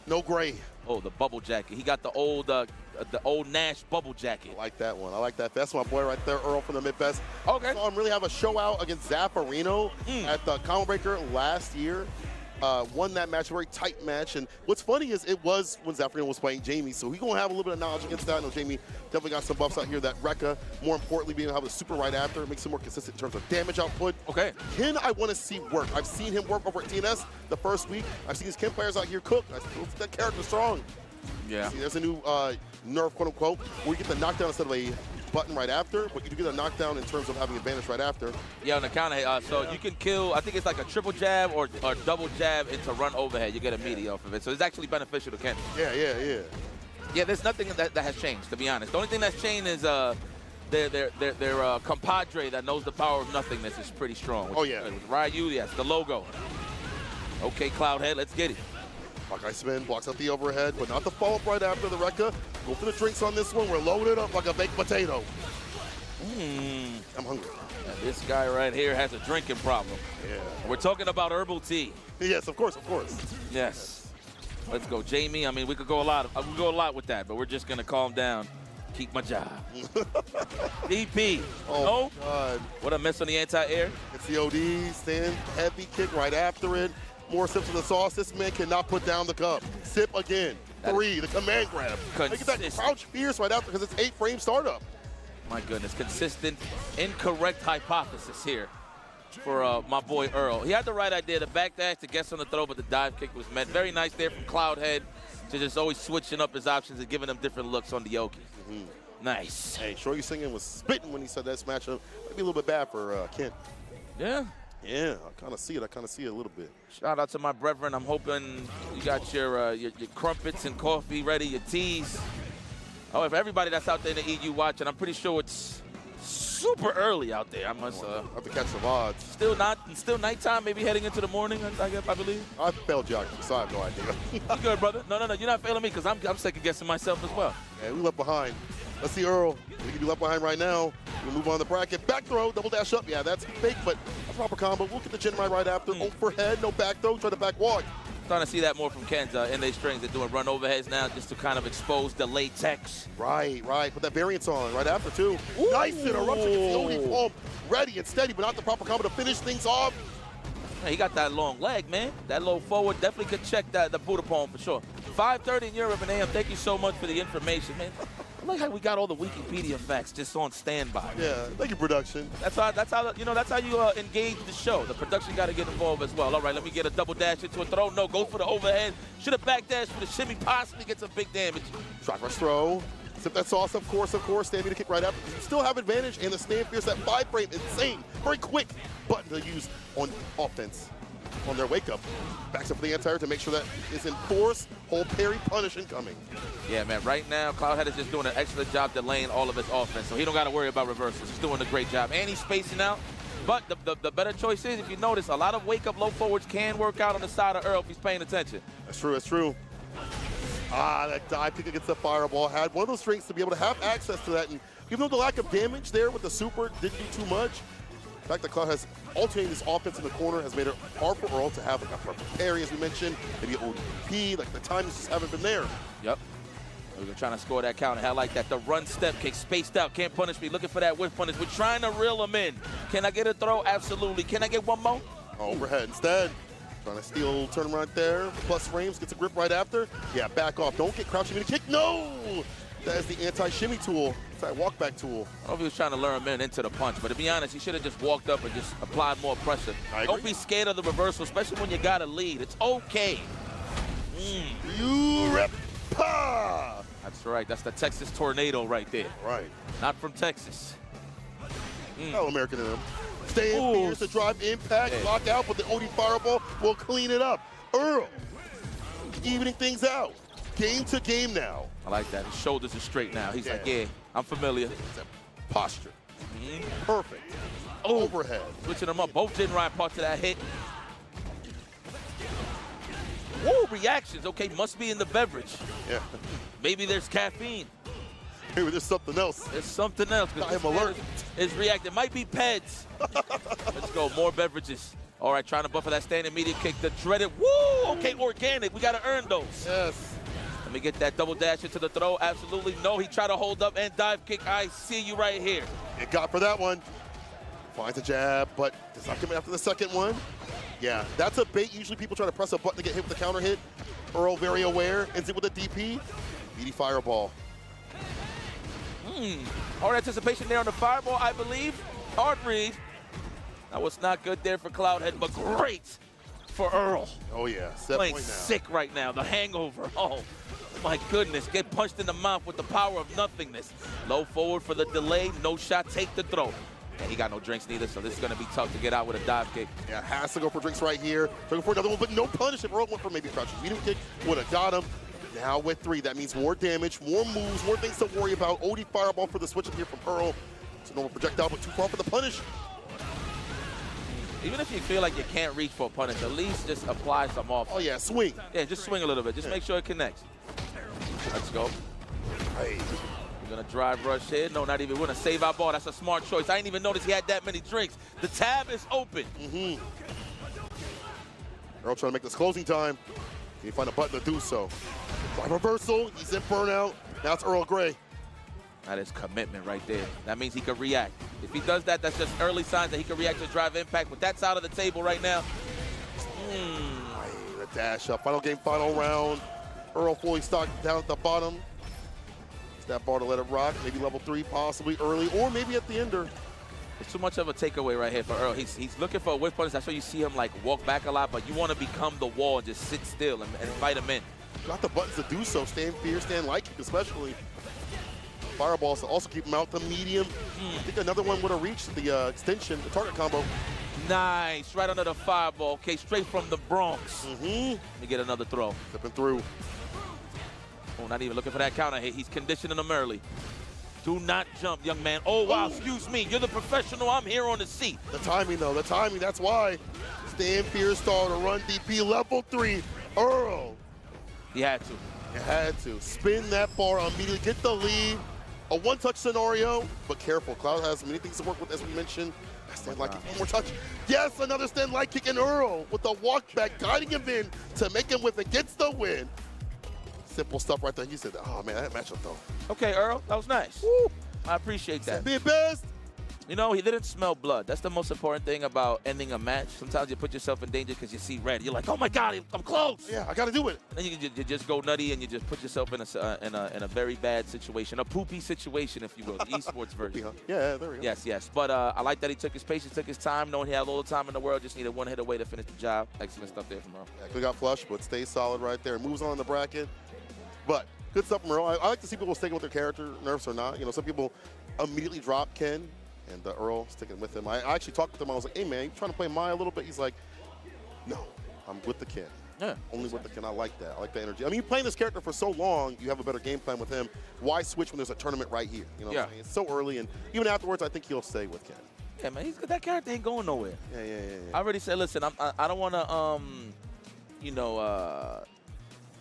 No gray. Oh, the bubble jacket. He got the old Nash bubble jacket. I like that one. I like that. That's my boy right there, Earl from the Midwest. Okay. Saw him really have a show out against Zaffarino at the Combo Breaker last year. Won that match, a very tight match. And what's funny is it was when Zaffarino was playing Jamie, so he's going to have a little bit of knowledge against that. I know Jamie definitely got some buffs out here. That Rekka, more importantly, being able to have a super right after, makes him more consistent in terms of damage output. Okay. Ken, I want to see work. I've seen him work over at TNS the first week. I've seen his Ken players out here cook. That character's strong. Yeah. See, there's a new nerf, quote unquote, where you get the knockdown instead of a button right after, but you do get a knockdown in terms of having advantage right after. Yeah, on the counter, so you can kill, I think it's like a triple jab or double jab into run overhead. You get a melee off of it. So it's actually beneficial to Ken. Yeah. Yeah, there's nothing that has changed, to be honest. The only thing that's changed is their compadre that knows the power of nothingness is pretty strong. Oh, yeah. With Ryu, yes, the logo. Okay, Cloudhead, let's get it. Buckeye spin, blocks out the overhead, but not the follow-up right after the Rekka. Go for the drinks on this one. We're loading it up like a baked potato. I'm hungry. Yeah, this guy right here has a drinking problem. Yeah. We're talking about herbal tea. Yes, of course. Yes. Let's go, Jamie. I mean, we could go a lot with that, but we're just gonna calm down. Keep my job. DP. Oh, no. God. What a miss on the anti-air. It's the OD, stand, heavy kick right after it. More sips of the sauce. This man cannot put down the cup. Sip again. 3, the command grab. Look at that crouch fierce right after because it's 8-frame startup. My goodness, consistent, incorrect hypothesis here for my boy Earl. He had the right idea, the backdash to guess on the throw, but the dive kick was met. Very nice there from Cloudhead to just always switching up his options and giving them different looks on the Yoki. Nice. Hey, Shorty Singing was spitting when he said that matchup. Might be a little bit bad for Kent. Yeah. Yeah, I kind of see it. a little bit. Shout out to my brethren. I'm hoping you got your crumpets and coffee ready, your teas. However, everybody that's out there in the EU watching, I'm pretty sure it's super early out there. I must have to catch some odds. Still nighttime, maybe heading into the morning, I believe. I failed you, so I have no idea. You good, brother? No, you're not failing me because I'm second guessing myself as well. Yeah, we left behind. Let's see Earl. We can do left behind right now. We'll move on the bracket. Back throw, double dash up. Yeah, that's fake, but a proper combo. We'll get the chin right after. Overhead, no back throw. Try to back walk. Starting to see that more from Ken's in their strings. They're doing run overheads now just to kind of expose the latex. Right. Put that variance on right after, too. Ooh. Nice interruption. It's the only palm ready and steady, but not the proper combo to finish things off. Man, he got that long leg, man. That low forward definitely could check the Buddha palm for sure. 5:30 in Europe and AM. Thank you so much for the information, man. I like how we got all the Wikipedia facts just on standby. Yeah, thank you, production. That's how you engage the show. The production got to get involved as well. All right, let me get a double dash into a throw. No, go for the overhead. Should have back dashed for the shimmy. Possibly get some big damage. Shot rush throw. Sip that sauce, of course. Stand me to kick right after. You still have advantage, and the stand fierce, that 5-frame, insane, very quick button to use on offense. On their wake up, backs up for the anti-air to make sure that is in force. Whole parry punish incoming. Yeah, man. Right now, Cloudhead is just doing an excellent job delaying all of his offense, so he don't got to worry about reversals. He's doing a great job, and he's spacing out. But the better choice is, if you notice, a lot of wake up low forwards can work out on the side of Earl if he's paying attention. That's true. That dive kick against the fireball had one of those strengths to be able to have access to that, and even though the lack of damage there with the super didn't do too much. The fact that Cloud has alternating this offense in the corner has made it hard for Earl to have like a proper parry, as we mentioned, maybe an ODP, like the timings just haven't been there. Yep. We're trying to score that counter. I like that. The run step kick, spaced out, can't punish me. Looking for that whiff punish. We're trying to reel him in. Can I get a throw? Absolutely. Can I get one more? Overhead instead. Trying to steal, turn him right there. Plus frames, gets a grip right after. Yeah, back off. Don't get crouching in the kick. No! That is the anti-shimmy tool. Walk-back tool. I don't know if he was trying to lure him into the punch, but to be honest, he should have just walked up and just applied more pressure. Don't be scared of the reversal, especially when you got a lead. It's okay. You rip. That's right. That's the Texas tornado right there. Right. Not from Texas. How American in him. Stay in fierce to drive impact, block out, but the OD fireball will clean it up. Earl, evening things out. Game to game now. I like that. His shoulders are straight now. He's like, yeah, I'm familiar. Posture. Perfect. Overhead. Switching them up. Both didn't ride parts of that hit. Woo, reactions. Okay, must be in the beverage. Yeah. Maybe there's caffeine. Maybe there's something else. There's something else. Got him alert. It's reacting. Might be Peds. Let's go. More beverages. All right, trying to buffer that standing medium kick. The dreaded. Woo! Okay, organic. We got to earn those. Yes. Let me get that double dash into the throw. Absolutely no. He tried to hold up and dive kick. I see you right here. It got for that one. Finds a jab, but does not come after the second one. Yeah, that's a bait. Usually people try to press a button to get hit with the counter hit. Earl very aware. Ends it with a DP. BD fireball. Hard anticipation there on the fireball, I believe. Hard read. That was not good there for Cloudhead, but great for Earl. Oh, yeah. Playing sick right now. The hangover. Oh, my goodness. Get punched in the mouth with the power of nothingness. Low forward for the delay. No shot. Take the throw. And he got no drinks neither, so this is going to be tough to get out with a dive kick. Yeah, has to go for drinks right here. Looking for another one, but no punish. If Earl went for maybe a crouching medium kick, would have got him. Now with 3, that means more damage, more moves, more things to worry about. OD fireball for the switch up here from Earl. It's a normal projectile, but too far for the punish. Even if you feel like you can't reach for a punish, at least just apply some off. Oh, yeah, swing. Yeah, just swing a little bit. Just make sure it connects. Let's go. Hey. We're going to drive rush here. No, not even. We're going to save our ball. That's a smart choice. I didn't even notice he had that many drinks. The tab is open. Earl trying to make this closing time. Can you find a button to do so? Drive reversal. He's in burnout. Now it's Earl Grey. That is commitment right there. That means he can react. If he does that, that's just early signs that he can react to drive impact. But that's out of the table right now. The dash up. Final game, final round. Earl fully stocked down at the bottom. It's that bar to let it rock. Maybe level 3, possibly early, or maybe at the ender. It's too much of a takeaway right here for Earl. He's looking for a whiff punish. That's why you see him like walk back a lot, but you want to become the wall and just sit still and fight him in. Got the buttons to do so. Stand fierce, stand light kick especially. Fireballs to also keep him out the medium. I think another one would have reached the extension, the target combo. Nice, right under the fireball. Okay, straight from the Bronx. Let me get another throw. Stepping through. Oh, not even looking for that counter hit. He's conditioning him early. Do not jump, young man. Oh, wow, excuse me. You're the professional. I'm here on the seat. The timing, though. The timing, that's why. Stand fierce stall to run DP level 3. Earl. He had to. You had to. Spin that bar immediately. Get the lead. A one-touch scenario, but careful. Cloud has many things to work with, as we mentioned. Stand light kick, one more touch. Yes, another stand light kick, and Earl with the walk back, guiding him in to make him with it, gets the win. Simple stuff right there. You said, oh man, that matchup though. Okay, Earl, that was nice. Woo. I appreciate that. Be best. You know, he didn't smell blood. That's the most important thing about ending a match. Sometimes you put yourself in danger because you see red. You're like, oh my God, I'm close. Yeah, I got to do it. Then you just go nutty and you just put yourself in a very bad situation, a poopy situation, if you will, the esports version. Yeah, there we go. Yes. But I like that he took his patience, took his time, knowing he had all the time in the world, just needed one hit away to finish the job. Excellent stuff there from Earl. Yeah, could got flushed, but stays solid right there. Moves on in the bracket. But good stuff from Earl. I like to see people sticking with their character, nerfs or not. You know, some people immediately drop Ken. And Earl sticking with him. I actually talked with him. I was like, hey, man, you trying to play Maya a little bit? He's like, no, I'm with the Ken. Yeah. Only with the Ken. I like that. I like the energy. I mean, you're playing this character for so long, you have a better game plan with him. Why switch when there's a tournament right here? You know what I'm saying? It's so early, and even afterwards, I think he'll stay with Ken. Yeah, man, that character ain't going nowhere. Yeah. I already said, listen, I don't want to,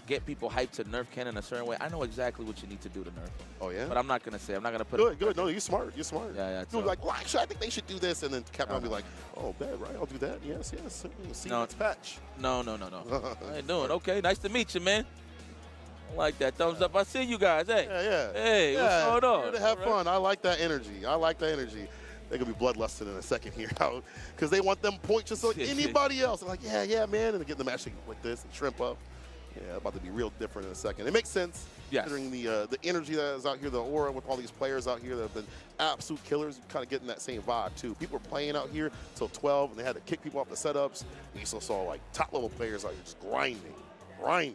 get people hyped to nerf Ken in a certain way. I know exactly what you need to do to nerf him. Oh, yeah? But I'm not going to say. I'm not going to put it. Good. No, you're smart. You're smart. Yeah. You're like, well, actually, I think they should do this. And then Capcom will be like, oh, bad, right? I'll do that. Yes. See, let's patch. No. How you doing? Okay, nice to meet you, man. I like that. Thumbs up. I see you guys. Hey. Yeah. Hey, what's going on? Here to have fun. I like that energy. they're going to be bloodlusting in a second here out because they want them points just like anybody else. They're like, yeah, man. And they get the match like this and shrimp up. Yeah, about to be real different in a second. It makes sense considering the energy that is out here, the aura with all these players out here that have been absolute killers. Kind of getting that same vibe, too. People were playing out here till 12, and they had to kick people off the setups. We also saw, like, top-level players out here just grinding. We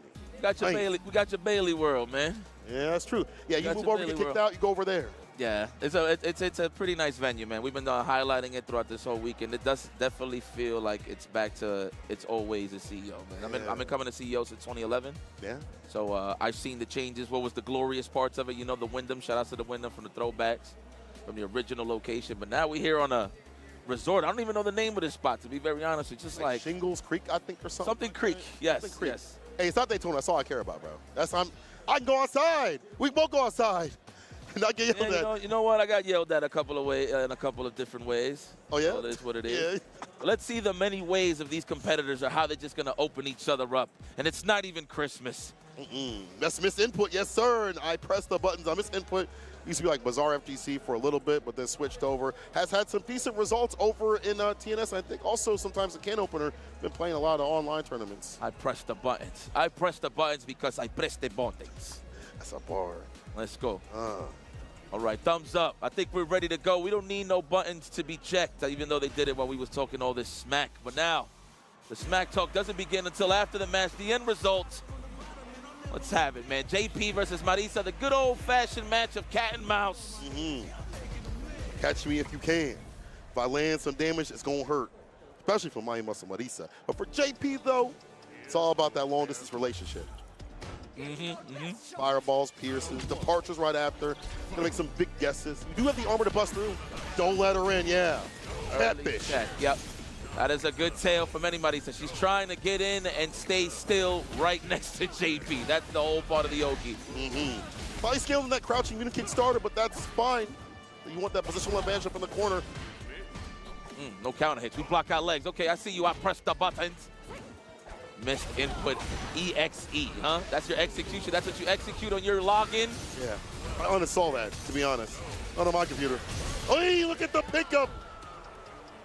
got your Bailey world, man. Yeah, that's true. Yeah, you move over, get kicked out, you go over there. Yeah, it's a pretty nice venue, man. We've been highlighting it throughout this whole weekend. It does definitely feel like it's back to its old ways as CEO, man. I've been coming to CEO since 2011. Yeah. So I've seen the changes. What was the glorious parts of it? You know, the Wyndham. Shout out to the Wyndham from the throwbacks, from the original location. But now we're here on a resort. I don't even know the name of this spot, to be very honest. It's just like Shingles Creek, I think, or something. Something Creek. Yes. Something Creek. Yes. Hey, it's not Daytona. That's all I care about, bro. I can go outside. We both go outside. Not get yelled at. You know what? I got yelled at a couple of ways, in a couple of different ways. Oh, yeah? So it is what it is. Yeah. Let's see the many ways of these competitors or how they're just going to open each other up. And it's not even Christmas. That's Miss Input, yes, sir. And I pressed the buttons on Miss Input. Used to be like Bazaar FGC for a little bit, but then switched over. Has had some decent results over in TNS. I think also sometimes a can opener. Been playing a lot of online tournaments. I pressed the buttons. I pressed the buttons because I pressed the buttons. That's a bar. Let's go. All right, thumbs up. I think we're ready to go. We don't need no buttons to be checked, even though they did it while we was talking all this smack. But now, the smack talk doesn't begin until after the match. The end result, let's have it, man. JP versus Marisa, the good old-fashioned match of cat and mouse. Catch me if you can. If I land some damage, it's going to hurt, especially for my muscle Marisa. But for JP, though, it's all about that long-distance relationship. Fireballs, pierces, departures right after. Gonna make some big guesses. You do have the armor to bust through. Don't let her in, yeah. Catfish. Yep. That is a good tale from anybody. So she's trying to get in and stay still right next to JP. That's the whole part of the Oki. Probably scaling that crouching unit kick starter, but that's fine. You want that positional advantage up in the corner. No counter hits. We block our legs. Okay, I see you. I pressed the buttons. Missed input EXE, huh? That's your execution. That's what you execute on your login? Yeah. I unsaw that, to be honest. Not on my computer. Oh, hey, look at the pickup.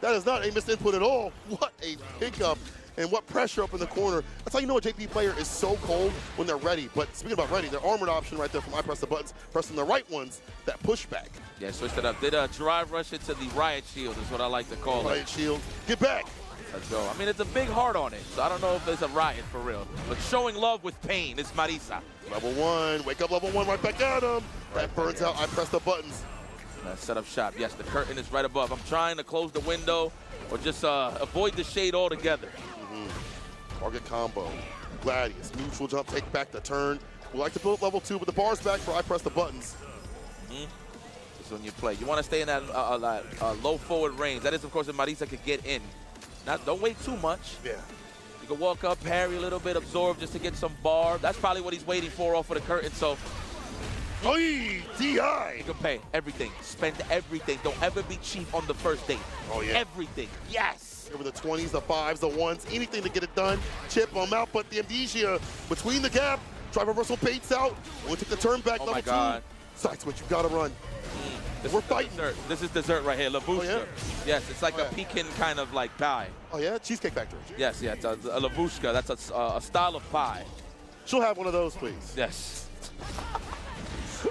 That is not a missed input at all. What a pickup. And what pressure up in the corner. That's how you know a JP player is so cold when they're ready. But speaking about ready, their armored option right there from I press the buttons, pressing the right ones, that pushback. Yeah, switched it up. Did a drive rush into the riot shield is what I like to call it. Riot shield. Get back. Let's go. I mean, it's a big heart on it, so I don't know if it's a riot for real. But showing love with pain is Marisa. Level 1. Wake up level 1 right back at him. That burns out. I press the buttons. Set up shop. Yes, the curtain is right above. I'm trying to close the window or just avoid the shade altogether. Target combo. Gladius. Neutral jump. Take back the turn. We like to build level 2, but the bar's back for I press the buttons. This is when you play. You want to stay in that low forward range. That is, of course, if Marisa could get in. Now, don't wait too much. Yeah. You can walk up, parry a little bit, absorb just to get some bar. That's probably what he's waiting for off of the curtain. So, DI. You can pay everything. Spend everything. Don't ever be cheap on the first date. Oh, yeah. Everything. Yes. Over the 20s, the 5s, the 1s, anything to get it done. Chip them out, but the amnesia between the gap. Drive reversal baits out. We'll take the turn back. Oh, level my God. 2. Side switch, you gotta run. We're fighting. This is dessert right here, lavushka. Oh, yeah? Yes, it's like a Pekin kind of like pie. Oh, yeah? Cheesecake Factory. Yes, yeah, it's a lavushka. That's a style of pie. She'll have one of those, please. Yes.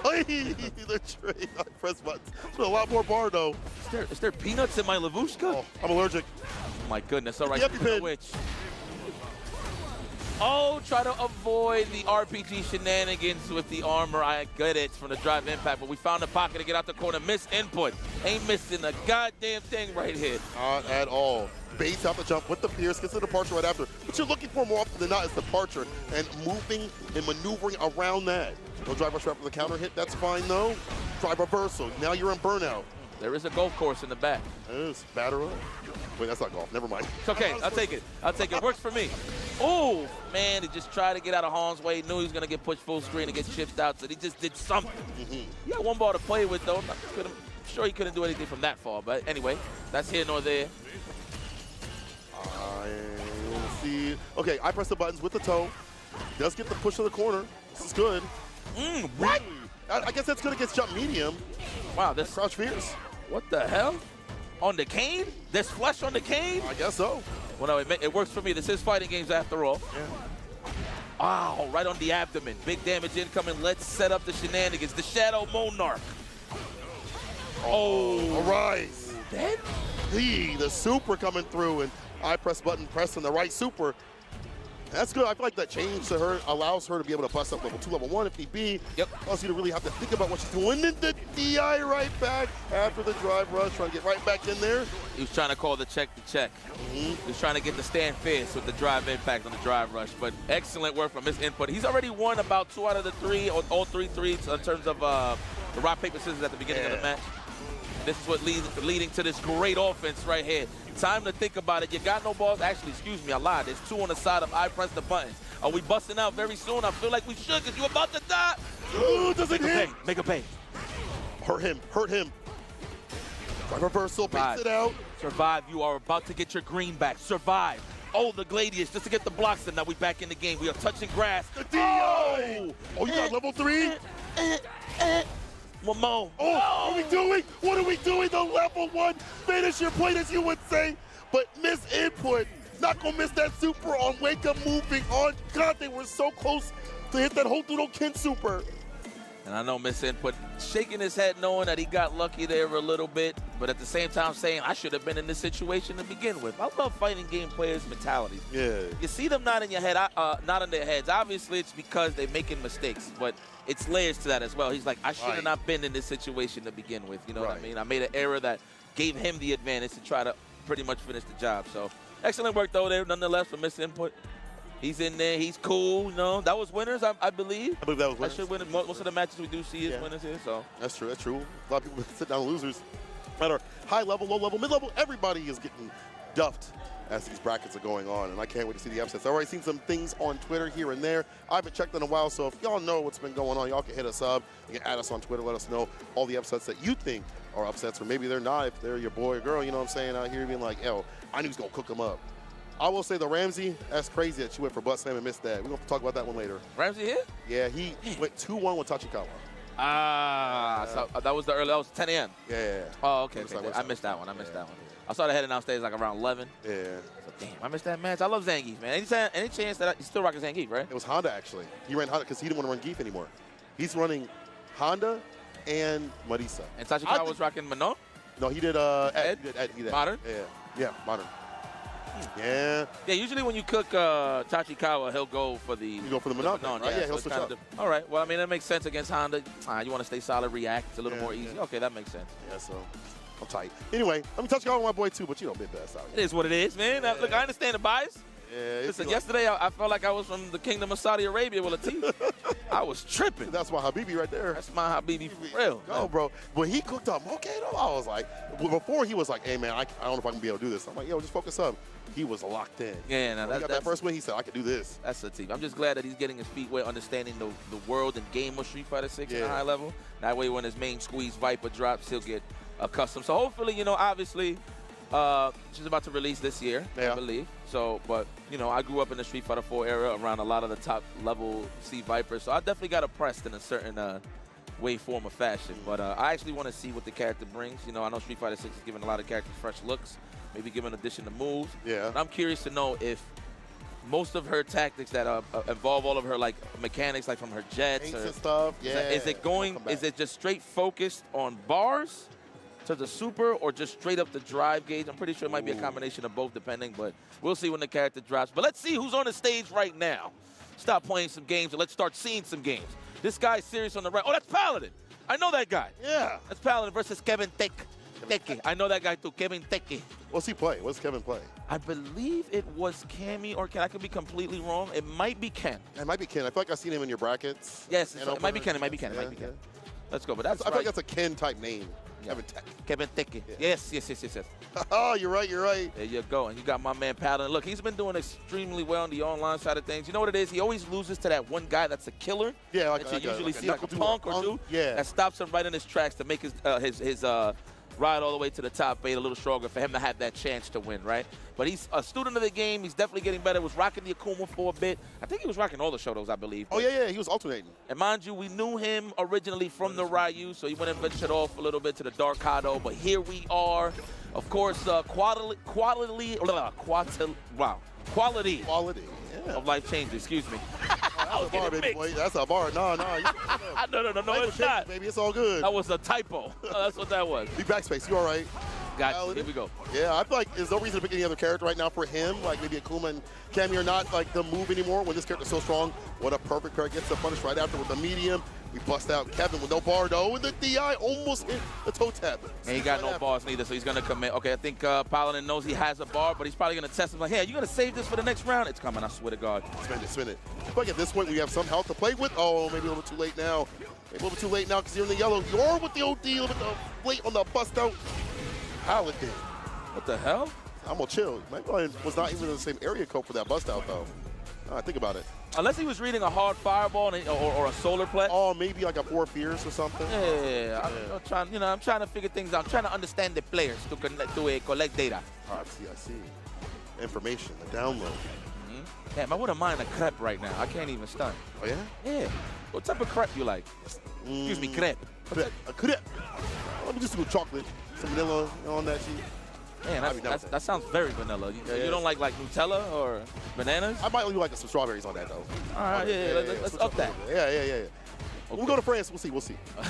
The tray. I press buttons. There's a lot more bar, though. Is there peanuts in my lavushka? Oh, I'm allergic. Oh, my goodness. All right, switch. Oh, try to avoid the RPG shenanigans with the armor. I get it from the drive impact, but we found a pocket to get out the corner. Miss input. Ain't missing a goddamn thing right here. Not at all. Baits out the jump with the pierce, gets the departure right after. What you're looking for more often than not is departure and moving and maneuvering around that. No drive rush after the counter hit. That's fine, though. Drive reversal. Now you're in burnout. There is a golf course in the back. There's batter up. Wait, that's not golf. Never mind. It's okay. I'll take it. I'll take it. Works for me. Oh, man, he just tried to get out of harm's way. Knew he was going to get pushed full screen and get chipped out, so he just did something. He got one ball to play with, though. I'm sure he couldn't do anything from that far, but anyway, that's here nor there. Let's see. Okay, I press the buttons with the toe. Does get the push to the corner. This is good. What? I guess that's good against jump medium. Wow, this crouch fierce. What the hell? On the cane? There's flesh on the cane? I guess so. Well, no, it works for me. This is fighting games after all. Yeah. Wow, right on the abdomen. Big damage incoming. Let's set up the shenanigans. The Shadow Monarch. Oh. All right. Dead? The super coming through, and I press button, pressing the right super. That's good. I feel like that change to her allows her to be able to bust up level 2, level 1 if need be. Yep. Allows you to really have to think about what she's doing. And the DI right back after the drive rush, trying to get right back in there. He was trying to call the check to check. He was trying to get the stand fierce with the drive impact on the drive rush. But excellent work from his input. He's already won about 2 out of the 3, or all 3 threes in terms of the rock, paper, scissors at the beginning of the match. This is what leading to this great offense right here. Time to think about it. You got no balls. Actually, excuse me, I lied. There's 2 on the side of I press the buttons. Are we busting out very soon? I feel like we should, because you're about to die. Ooh, doesn't hit. Make a pay. Hurt him. Hurt him. Drive reversal. Base it out. Survive. You are about to get your green back. Survive. Oh, the Gladius, just to get the blocks in. Now we back in the game. We are touching grass. The DI. Oh, you got level 3? One more. Oh, what are we doing? What are we doing? The level 1 finisher point, as you would say. But miss input. Not gonna miss that super on Wake Up moving on. God, they were so close to hit that Hokuto Ken super. And I know Miss Input shaking his head knowing that he got lucky there a little bit, but at the same time saying, I should have been in this situation to begin with. I love fighting game players' mentalities. Yeah. You see them not in your head, not in their heads. Obviously, it's because they're making mistakes, but it's layers to that as well. He's like, I should have not been in this situation to begin with. You know what I mean? I made an error that gave him the advantage to try to pretty much finish the job. So excellent work, though, there, nonetheless, from Miss Input. He's in there. He's cool. You know, that was winners, I believe. I believe that was winners. I should win. Most of the matches we do see is winners here. So that's true. That's true. A lot of people sit down losers. No matter high level, low level, mid level, everybody is getting duffed as these brackets are going on, and I can't wait to see the upsets. I've already seen some things on Twitter here and there. I haven't checked in a while, so if y'all know what's been going on, y'all can hit us up. You can add us on Twitter. Let us know all the upsets that you think are upsets, or maybe they're not. If they're your boy or girl, you know what I'm saying, out here being like, yo, I knew he's gonna cook them up. I will say the Ramsey, that's crazy that she went for butt slam and missed that. We're going to talk about that one later. Ramsey hit? Yeah, he went 2-1 with Tachikawa. So that was the early, that was 10 a.m. Yeah. Oh, okay. I missed that one. I started heading downstairs like around 11. Yeah. So, damn, I missed that match. I love Zangief, man. Any chance that he's still rocking Zangief, right? It was Honda, actually. He ran Honda because he didn't want to run Geef anymore. He's running Honda and Marisa. And Tachikawa was rocking Manon? No, he did Ed. He did Modern? Yeah, Modern. Yeah. Yeah, usually when you cook Tachikawa, he'll go for the... You go for the Manon, right? Yeah, he'll switch up. All right. Well, I mean, that makes sense against Honda. You want to stay solid, react. It's a little more easy. Yeah. Okay, that makes sense. Yeah, so I'm tight. Anyway, I'm Tachikawa with my boy, too, but you know, bit best out here. It is what it is, man. Yeah. Look, I understand the bias. Yeah, listen, yesterday I felt like I was from the Kingdom of Saudi Arabia with Latif. I was tripping. That's my Habibi right there. That's my Habibi for real. No, bro. When he cooked up Mokedo, I was like, before he was like, hey, man, I don't know if I can be able to do this. I'm like, yo, just focus up. He was locked in. Yeah, no, he got that first win, he said, I could do this. That's Latif. I'm just glad that he's getting his feet wet, understanding the world and game of Street Fighter 6 at a high level. That way when his main squeeze Viper drops, he'll get accustomed. So hopefully, you know, obviously, she's about to release this year, I believe. So, but, you know, I grew up in the Street Fighter 4 era around a lot of the top level C Vipers. So I definitely got oppressed in a certain way, form, or fashion. But I actually want to see what the character brings. You know, I know Street Fighter 6 is giving a lot of characters fresh looks, maybe giving an addition to moves. Yeah. And I'm curious to know if most of her tactics that involve all of her, like, mechanics, like from her jets or stuff, is it just straight focused on bars to the super, or just straight up the drive gauge? I'm pretty sure it might be a combination of both, depending, but we'll see when the character drops. But let's see who's on the stage right now. Stop playing some games and let's start seeing some games. This guy's serious on the right. Oh, that's Paladin. I know that guy. Yeah. That's Paladin versus Kevin Teke. I know that guy too, Kevin Teke. What's he play? What's Kevin play? I believe it was Cammy or Ken. I could be completely wrong. It might be Ken. It might be Ken. I feel like I've seen him in your brackets. Yes, it might be Ken. It might be Ken. Let's go. But that's I feel like that's a Ken type name. Kevin Teke. Yes. Oh, you're right. There you go. And you got my man Paladin. Look, he's been doing extremely well on the online side of things. You know what it is? He always loses to that one guy that's a killer. Yeah, that you usually see like a punk or two. Yeah. That stops him right in his tracks to make his ride all the way to the top 8 a little stronger for him to have that chance to win, right? But he's a student of the game. He's definitely getting better. Was rocking the Akuma for a bit. I think he was rocking all the Shotos, I believe. Oh, yeah, he was alternating. And mind you, we knew him originally from the Ryu, so he went and ventured off a little bit to the Dark Hado. But here we are. Of course, quality Yeah. of life changes, excuse me. That's a bar, baby boy. That's a bar. No, no, it's not. Baby, it's all good. That was a typo. That's what that was. Be backspace. You all right? Got you. Here we go. Yeah, I feel like there's no reason to pick any other character right now for him. Like maybe Akuma and Cammy are not like the move anymore when this character's so strong. What a perfect pair. Gets the punish right after with the medium. We bust out Kevin with no bar though, and the DI almost hit the toe tap. And he got no bars neither, so he's going to commit. Okay, I think Paladin knows he has a bar, but he's probably going to test him like, hey, are you going to save this for the next round? It's coming, I swear to God. Spin it. But at this point, we have some health to play with. Oh, maybe a little bit too late now. Maybe a little bit too late now because you're in the yellow. You're with the OD, a little bit late on the bust out. Paladin. What the hell? I'm going to chill. My guy was not even in the same area code for that bust out, though. Think about it. Unless he was reading a hard fireball or a solar plex. Oh, maybe like a 4 fears or something. Yeah. I'm trying to figure things out. I'm trying to understand the players to collect data. I see. Information, the download. Damn, I wouldn't mind a crepe right now. I can't even stunt. Oh, yeah? Yeah. What type of crepe you like? Excuse me, crepe. A crepe. Let me just do chocolate. Some vanilla on that sheet. Man, that sounds very vanilla. You don't like Nutella or bananas? I might only like some strawberries on that, though. All right, let's up that. Yeah. Okay. When we go to France, we'll see. All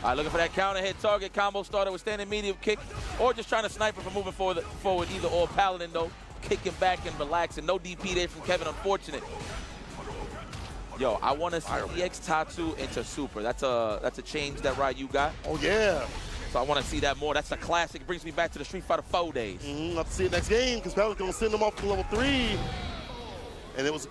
right, looking for that counter hit target. Combo started with standing medium kick, or just trying to snipe it from moving forward either or. Paladin, though, kicking back and relaxing. No DP there from Kevin, unfortunate. Yo, I want to see EX Tatsu into Super. That's a change that Ryu got. Oh, yeah. So I want to see that more. That's a classic. It brings me back to the Street Fighter 4 days. I'll have to see it next game because Paladin's going to send him off to level 3. And it was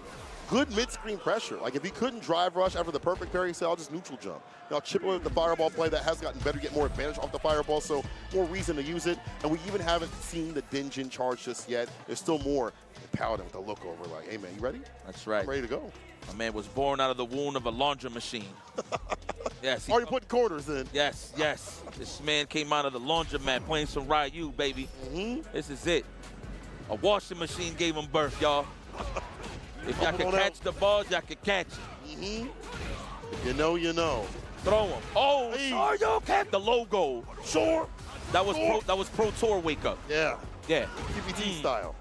good mid-screen pressure. Like, if he couldn't drive rush after the perfect parry, he said, I'll just neutral jump. I'll chip away with the fireball play. That has gotten better, get more advantage off the fireball, so more reason to use it. And we even haven't seen the Dinjin charge just yet. There's still more. And Paladin with the look over like, hey, man, you ready? That's right. I'm ready to go. My man was born out of the wound of a laundry machine. Yes. Are you putting quarters in? Yes. This man came out of the laundromat playing some Ryu, baby. This is it. A washing machine gave him birth, y'all. If y'all can catch the balls, y'all can catch it. You know. Throw him. Oh, hey. Sure, y'all catch the logo. Sure. That was Pro Tour wake up. Yeah. PPT style.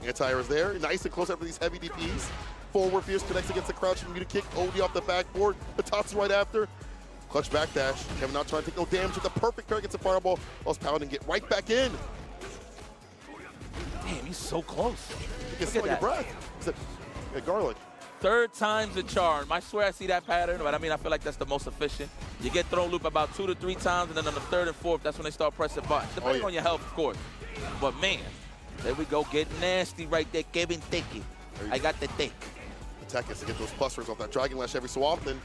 Anti-air is there. Nice and close after these heavy DPs. Forward fierce connects against the crouching muted kick. OD off the backboard. The Tatsu right after. Clutch backdash. Kevin not trying to take no damage with the perfect pair. Gets a fireball. Whilst Paladin get right back in. Damn, he's so close. You can smell your breath. Yeah, garlic. 3rd time's the charm. I swear I see that pattern, but I mean, I feel like that's the most efficient. You get throw loop about 2 to 3 times, and then on the 3rd and 4th, that's when they start pressing buttons. Depending on your health, of course. But man, there we go. Get nasty right there. Kevin Thicky. I got the thick. Attack is to get those clusters off that Dragon Lash every so often.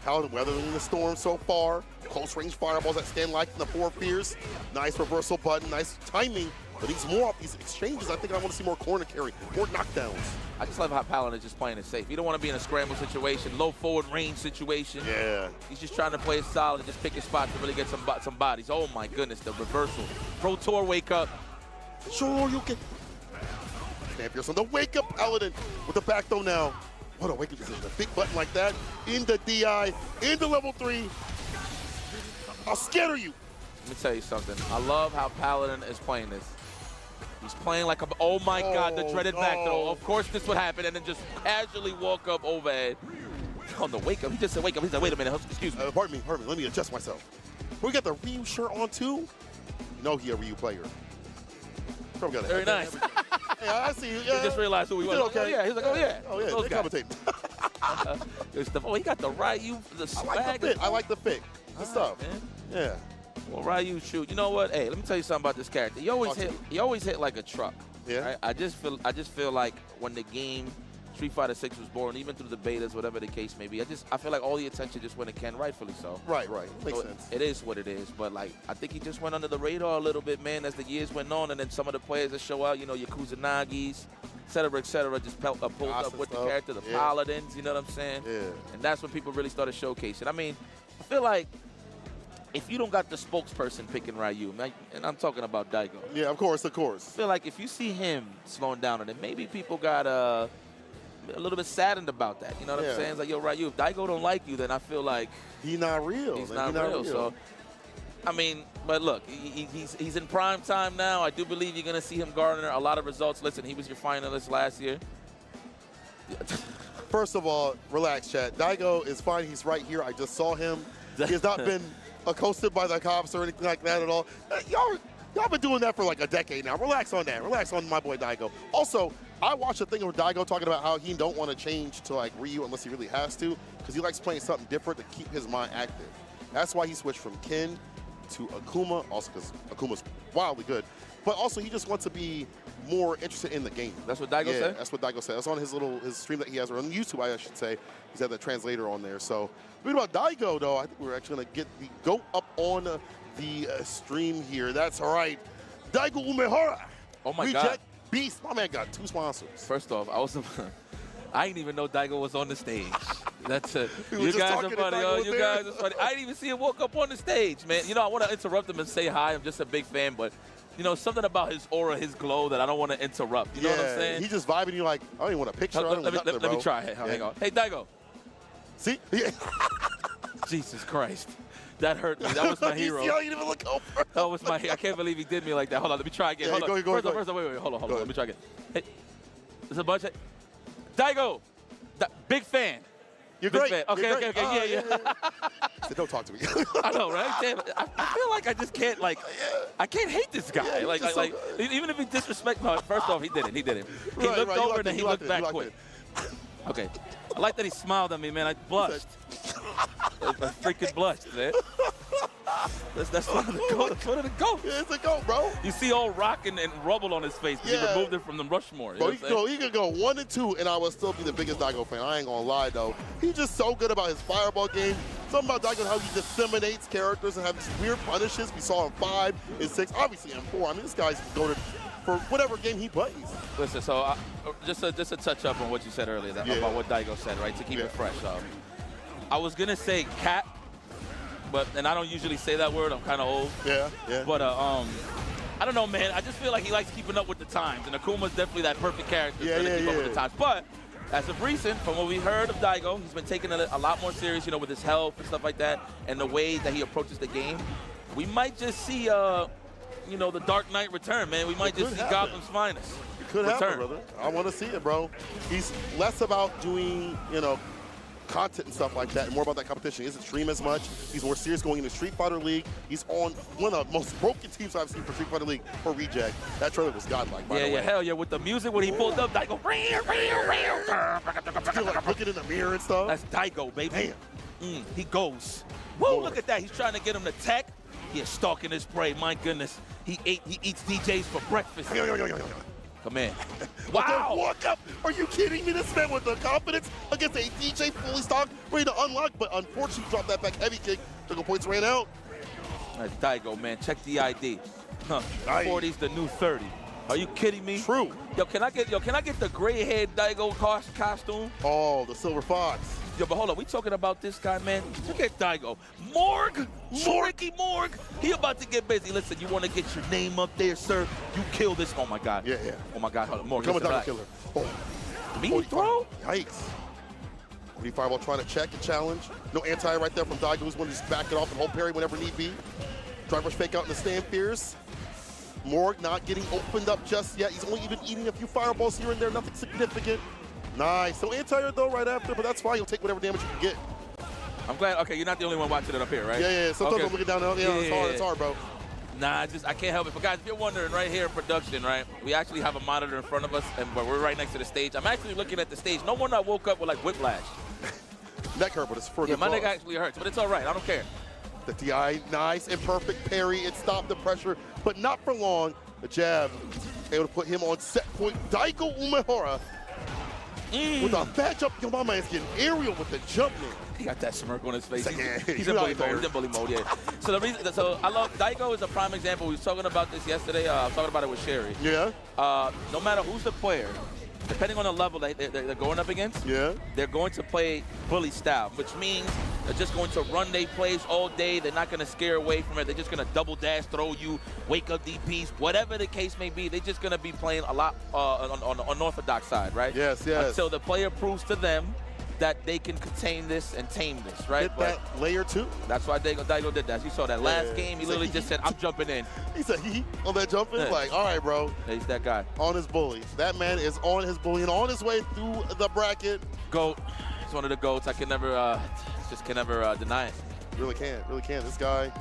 Paladin weathering the storm so far. Close range fireballs that stand like in the 4 fears. Nice reversal button, nice timing. But he's more off these exchanges. I think I want to see more corner carry, more knockdowns. I just love how Paladin is just playing it safe. He don't want to be in a scramble situation, low forward range situation. Yeah. He's just trying to play it solid, just pick his spot to really get some bodies. Oh my goodness, the reversal. Pro Tour wake up. Sure, you can. Champions on the wake up Paladin with the back throw now. What a wake up position. A big button like that. In the DI, into level 3. I'll scatter you. Let me tell you something. I love how Paladin is playing this. He's playing like a, oh my God, the dreaded back throw. Of course this would happen, and then just casually walk up overhead. On the wake up, he just said wake up. He said, wait a minute, excuse me. Pardon me, let me adjust myself. We got the Ryu shirt on too? You know he a Ryu player. Very nice. Yeah, I see you. Yeah. He just realized who he was. Okay. Oh, yeah, he's like, oh yeah. Oh yeah, they're commentating. Oh, he got the Ryu, the swag. I like the fit. Good stuff. Man. Yeah. Well, Ryu, shoot. You know what? Hey, let me tell you something about this character. He always hit like a truck. Yeah. Right? I just feel like when the game Street Fighter 6 was born, even through the betas, whatever the case may be, I feel like all the attention just went to Ken, rightfully so. Right. Makes sense. It is what it is, but like I think he just went under the radar a little bit, man, as the years went on, and then some of the players that show out, you know, your Kusanagis, et cetera, just pulled up with the character, the Paladins, you know what I'm saying? Yeah. And that's when people really started showcasing. I mean, I feel like if you don't got the spokesperson picking Ryu, and I'm talking about Daigo. Yeah, of course, of course. I feel like if you see him slowing down on it, maybe people got a little bit saddened about that. You know what I'm saying? It's like, yo, Ryu, if Daigo don't like you, then I feel like he's not real. He's not real. So, I mean, but look, he's in prime time now. I do believe you're going to see him garner a lot of results. Listen, he was your finalist last year. First of all, relax, chat. Daigo is fine. He's right here. I just saw him. He has not been accosted by the cops or anything like that at all. Y'all been doing that for like a decade now. Relax on that. Relax on my boy Daigo. Also, I watched a thing of Daigo talking about how he don't want to change to like Ryu unless he really has to, because he likes playing something different to keep his mind active. That's why he switched from Ken to Akuma, also because Akuma's wildly good. But also, he just wants to be more interested in the game. That's what Daigo said? That's what Daigo said. That's on his stream that he has, or on YouTube, I should say. He's had the translator on there. So, speaking about Daigo, though, I think we're actually going to get the GOAT up on the stream here. That's all right. Daigo Umehara. Oh, my Reject God. Beast. My man got 2 sponsors. First off, I didn't even know Daigo was on the stage. That's it. You guys are funny, yo. You guys are funny. I didn't even see him walk up on the stage, man. You know, I want to interrupt him and say hi. I'm just a big fan, but you know, something about his aura, his glow that I don't want to interrupt. You know what I'm saying? He's just vibing you like, I don't even want a picture. Let me try it. Hang on. Hey, Daigo. See? Jesus Christ. That hurt me. That was my hero. You didn't even look over. That was my hero. I can't believe he did me like that. Hold on. Let me try again. Yeah, hold on. First, wait. Hold on. Let me try again. Hey. There's a bunch of... Daigo. Big fan. You're big great. Fan. Okay. Yeah. So don't talk to me. I know, right? Damn, I feel like I just can't, like, I can't hate this guy. Like, even if he disrespects me, first off, he didn't. He looked over and then he looked back quick. Okay. I like that he smiled at me, man. I blushed. I freaking blushed, man. That's one of the GOAT. That's one of the GOAT. Yeah, it's a GOAT, bro. You see all rock and rubble on his face because he removed it from the Rushmore. Bro, he could go 1 and 2, and I would still be the biggest Daigo fan. I ain't gonna lie, though. He's just so good about his fireball game. Something about Daigo, how he disseminates characters and have these weird punishes. We saw him 5 and 6, obviously in 4. I mean, this guy's goated for whatever game he plays. Listen, so just to touch up on what you said earlier about what Daigo said, right, to keep it fresh. I was going to say cat, and I don't usually say that word. I'm kind of old. Yeah. But I don't know, man. I just feel like he likes keeping up with the times, and Akuma's definitely that perfect character to keep up with the times. But as of recent, from what we heard of Daigo, he's been taking it a lot more serious, you know, with his health and stuff like that, and the way that he approaches the game. We might just see, you know, the Dark Knight return, man. We might just see Gotham's finest. It could happen, brother. I want to see it, bro. He's less about doing, you know, content and stuff like that, and more about that competition. He doesn't stream as much. He's more serious going into Street Fighter League. He's on one of the most broken teams I've seen for Street Fighter League for Reject. That trailer was godlike, by the way. Yeah, hell yeah. With the music when he pulled up, Daigo. Still like looking in the mirror and stuff. That's Daigo, baby. Damn. He goes. Whoa, look at that. He's trying to get him to tech. He is stalking his prey. My goodness. He eats DJs for breakfast. Come in. Wow. Walk up. Are you kidding me? This man with the confidence against a DJ fully stocked, ready to unlock, but unfortunately dropped that back heavy kick. Took points ran out. That's Daigo, man. Check the ID. 40's the new 30. Are you kidding me? True. Yo, can I get the gray-haired Daigo costume? Oh, the Silver Fox. Yo, but hold on. We talking about this guy, man. Look at Daigo. Morgue. Ricky Morgue. He about to get busy. Listen, you want to get your name up there, sir? You kill this. Oh, my God. Yeah. Oh, my God. Hold on. Morgue. Come on, killer. Oh. Me throw? Yikes. Fireball trying to check and challenge. No anti right there from Daigo, who's going to just back it off and hold parry whenever need be. Driver's fake out in the stand fierce. Morgue not getting opened up just yet. He's only even eating a few fireballs here and there, nothing significant. Nice. So anti though right after, but that's fine. You'll take whatever damage you can get. I'm glad. Okay, you're not the only one watching it up here, right? Yeah. Sometimes I'm looking down there. Yeah, it's hard, bro. Nah, I can't help it. But guys, if you're wondering, right here in production, right, we actually have a monitor in front of us, and we're right next to the stage. I'm actually looking at the stage. No wonder I woke up with like whiplash. Neck hurt, but it's for my neck actually hurts, but it's all right. I don't care. The DI, nice and perfect parry. It stopped the pressure, but not for long. The jab, able to put him on set point. Daigo Umehara with a bad jump. Yo, my man's getting aerial with the jump, man. He got that smirk on his face. He's in bully mode. He's in bully mode, yeah. So I love Daigo is a prime example. We was talking about this yesterday. I was talking about it with Sherry. Yeah. No matter who's the player, depending on the level they're going up against, they're going to play bully style, which means They're just going to run their plays all day. They're not going to scare away from it. They're just going to double dash, throw you, wake up DPs, whatever the case may be. They're just going to be playing a lot on the unorthodox side, right? Yes, yes. Until the player proves to them that they can contain this and tame this, right? Hit that layer 2. That's why Daigo did that. You saw that last game. He literally just said, I'm jumping in. He said, on that jump in. Like, all right, bro. He's that guy. On his bully. That man is on his bully and on his way through the bracket. GOAT. He's one of the GOATs. I can never, deny it. Really can't. This guy,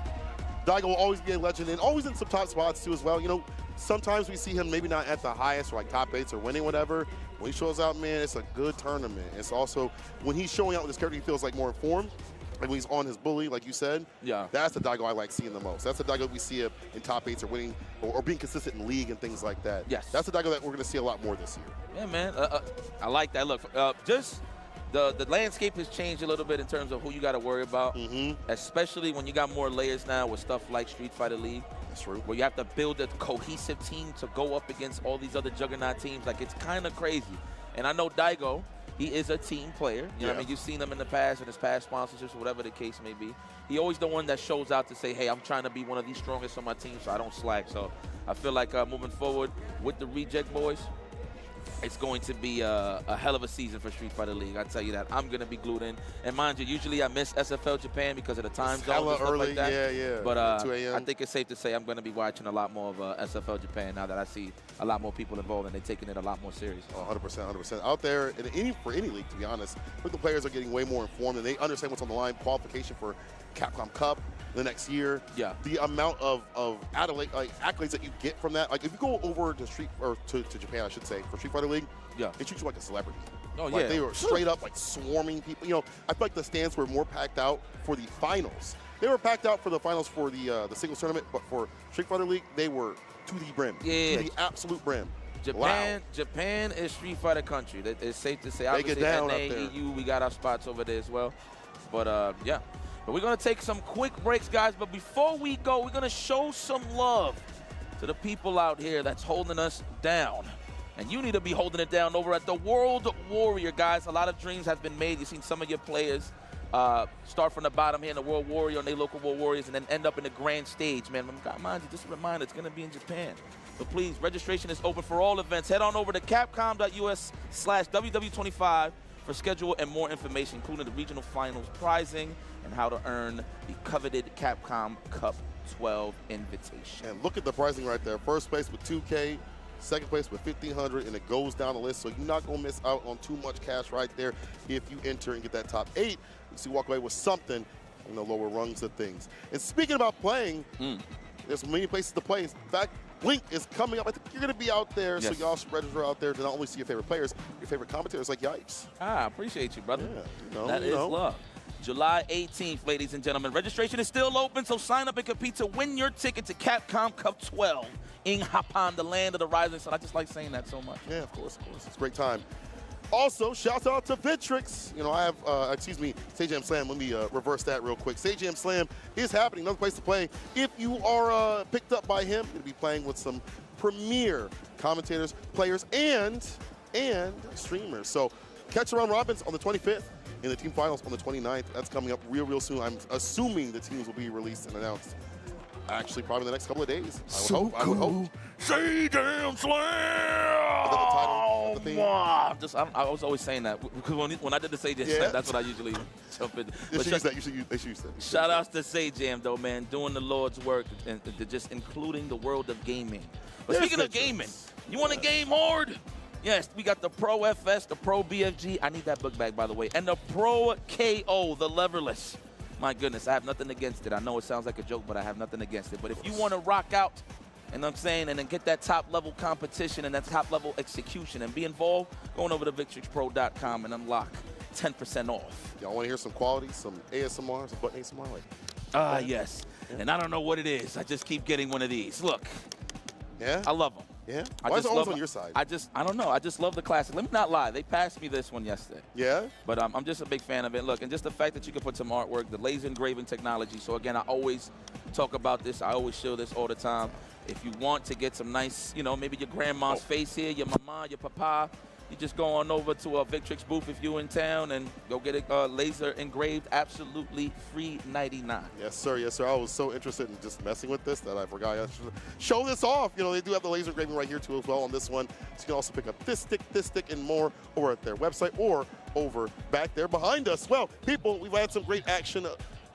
Daigo will always be a legend and always in some top spots too as well. You know, sometimes we see him maybe not at the highest or like top 8s or winning whatever. When he shows out, man, it's a good tournament. It's also, when he's showing out with his character, he feels like more informed. Like when he's on his bully, like you said, yeah, that's the Daigo I like seeing the most. That's the Daigo we see in top 8s or winning or being consistent in league and things like that. Yes. That's the Daigo that we're going to see a lot more this year. Yeah, man. I like that. Look, just the landscape has changed a little bit in terms of who you got to worry about, especially when you got more layers now with stuff like Street Fighter League. That's true. Where you have to build a cohesive team to go up against all these other juggernaut teams. Like, it's kind of crazy. And I know Daigo, he is a team player. You know what I mean? You've seen him in the past, in his past sponsorships, or whatever the case may be. He always the one that shows out to say, hey, I'm trying to be one of these strongest on my team so I don't slack. So I feel like moving forward with the Reject Boys, it's going to be a hell of a season for Street Fighter League. I tell you that. I'm going to be glued in. And mind you, usually I miss SFL Japan because of the time zone and stuff early, like that. Yeah. But 2 a.m. I think it's safe to say I'm going to be watching a lot more of SFL Japan now that I see a lot more people involved and they're taking it a lot more serious. 100%. Out there, for any league, to be honest, I think the players are getting way more informed and they understand what's on the line. Qualification for Capcom Cup the next year. Yeah. The amount of accolades that you get from that. Like, if you go over to to Japan, I should say, for Street Fighter League, they treat you like a celebrity. Oh, like, they were straight up, like, swarming people. You know, I feel like the stands were more packed out for the finals. They were packed out for the finals for the singles tournament, but for Street Fighter League, they were to the brim. Yeah. To the absolute brim. Japan is Street Fighter country. It's safe to say. Obviously, NA, EU, we got our spots over there as well. But, yeah. But we're going to take some quick breaks, guys. But before we go, we're going to show some love to the people out here that's holding us down. And you need to be holding it down over at the World Warrior, guys. A lot of dreams have been made. You've seen some of your players start from the bottom here in the World Warrior and their local World Warriors and then end up in the grand stage, man. Mind you, just a reminder, it's going to be in Japan. But please, registration is open for all events. Head on over to capcom.us/WW25 for schedule and more information, including the regional finals pricing and how to earn the coveted Capcom Cup 12 invitation. And look at the pricing right there. First place with 2K, second place with 1,500, and it goes down the list. So you're not going to miss out on too much cash right there if you enter and get that top 8. You see, walk away with something on the lower rungs of things. And speaking about playing, there's many places to play. In fact, Blink is coming up. I think you're going to be out there, so y'all should register out there to not only see your favorite players, your favorite commentators like Yipes. Appreciate you, brother. Yeah, that is love. July 18th, ladies and gentlemen. Registration is still open, so sign up and compete to win your ticket to Capcom Cup 12 in Japan, the land of the rising sun. I just like saying that so much. Yeah, of course. It's a great time. Also, shout out to Vitrix. You know, I have, Sajam Slam. Let me reverse that real quick. Sajam Slam is happening, another place to play. If you are picked up by him, you're going to be playing with some premier commentators, players, and streamers. So catch the round robins on the 25th and the team finals on the 29th. That's coming up real soon. I'm assuming the teams will be released and announced. Actually, probably in the next couple of days. I would hope. Sajam Slam! The title, the theme. I was always saying that because when I did the Sajam Slam, that's what I usually jump in. They should use that. Shout outs to Sajam though, man, doing the Lord's work and just including the world of gaming. But speaking of gaming, you want to game hard? Yes, we got the Pro FS, the Pro BFG. I need that book back, by the way, and the Pro KO, the leverless. My goodness, I have nothing against it. I know it sounds like a joke, but I have nothing against it. But if you want to rock out, and I'm saying, and then get that top-level competition and that top-level execution and be involved, going over to victrixpro.com and unlock 10% off. Y'all want to hear some quality, some ASMR, some button ASMR? Yes. Yeah. And I don't know what it is. I just keep getting one of these. Look. Yeah? I love them. Yeah? Why is it always on your side? I don't know. I just love the classic. Let me not lie. They passed me this one yesterday. Yeah? But I'm just a big fan of it. Look, and just the fact that you can put some artwork, the laser engraving technology. So, again, I always talk about this. I always show this all the time. If you want to get some nice, maybe your grandma's face here, your mama, your papa, you just go on over to a Victrix booth if you're in town and go get it laser engraved, absolutely free 99. Yes, sir. Yes, sir. I was so interested in just messing with this that I forgot I should show this off. You know, they do have the laser engraving right here too as well on this one. So you can also pick up this stick, and more over at their website or over back there behind us. Well, people, we've had some great action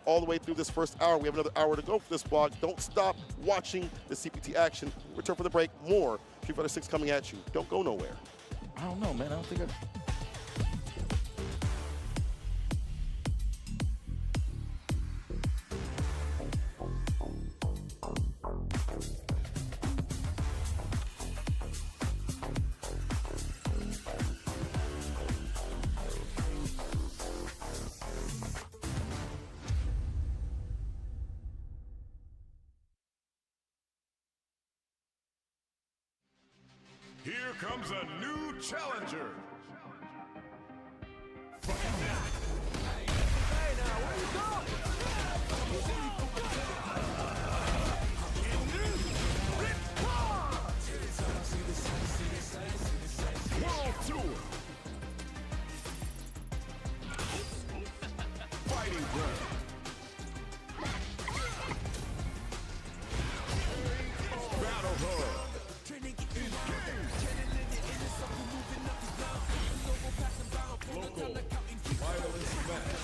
all the way through this first hour. We have another hour to go for this vlog. Don't stop watching the CPT action. Return for the break. More Street Fighter 6 coming at you. Don't go nowhere. I don't know, man. I don't think Here comes a new challenger. World Tour. Fighting ground. Battle hub. Local violence match.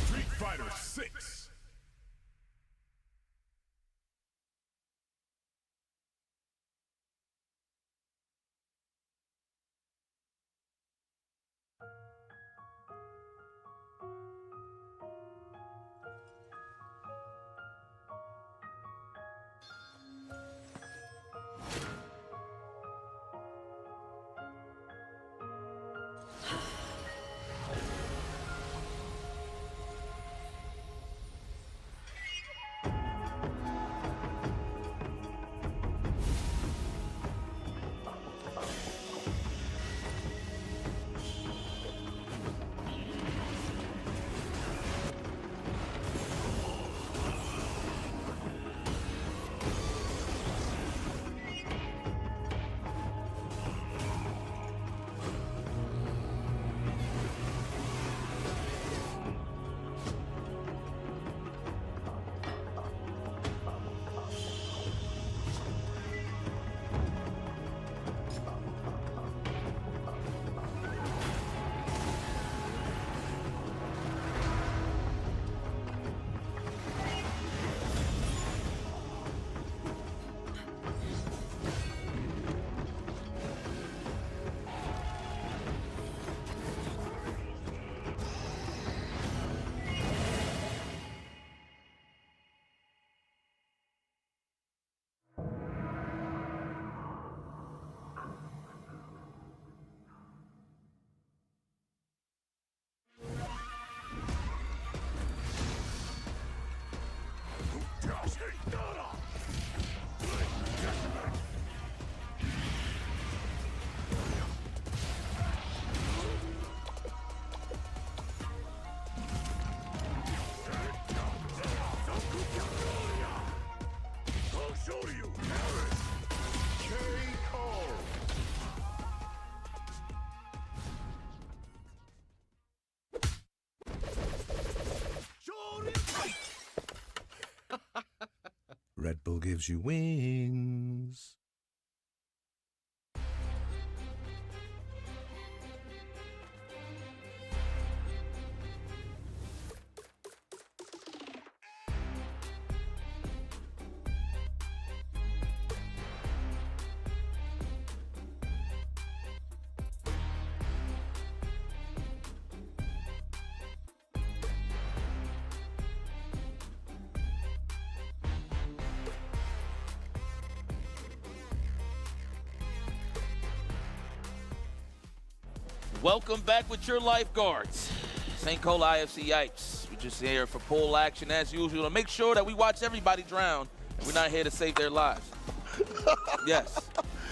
Street Fighter 6. Red Bull gives you wings. Welcome back with your lifeguards. St. Cole IFC Yipes. We're just here for pool action as usual to make sure that we watch everybody drown, and we're not here to save their lives. Yes.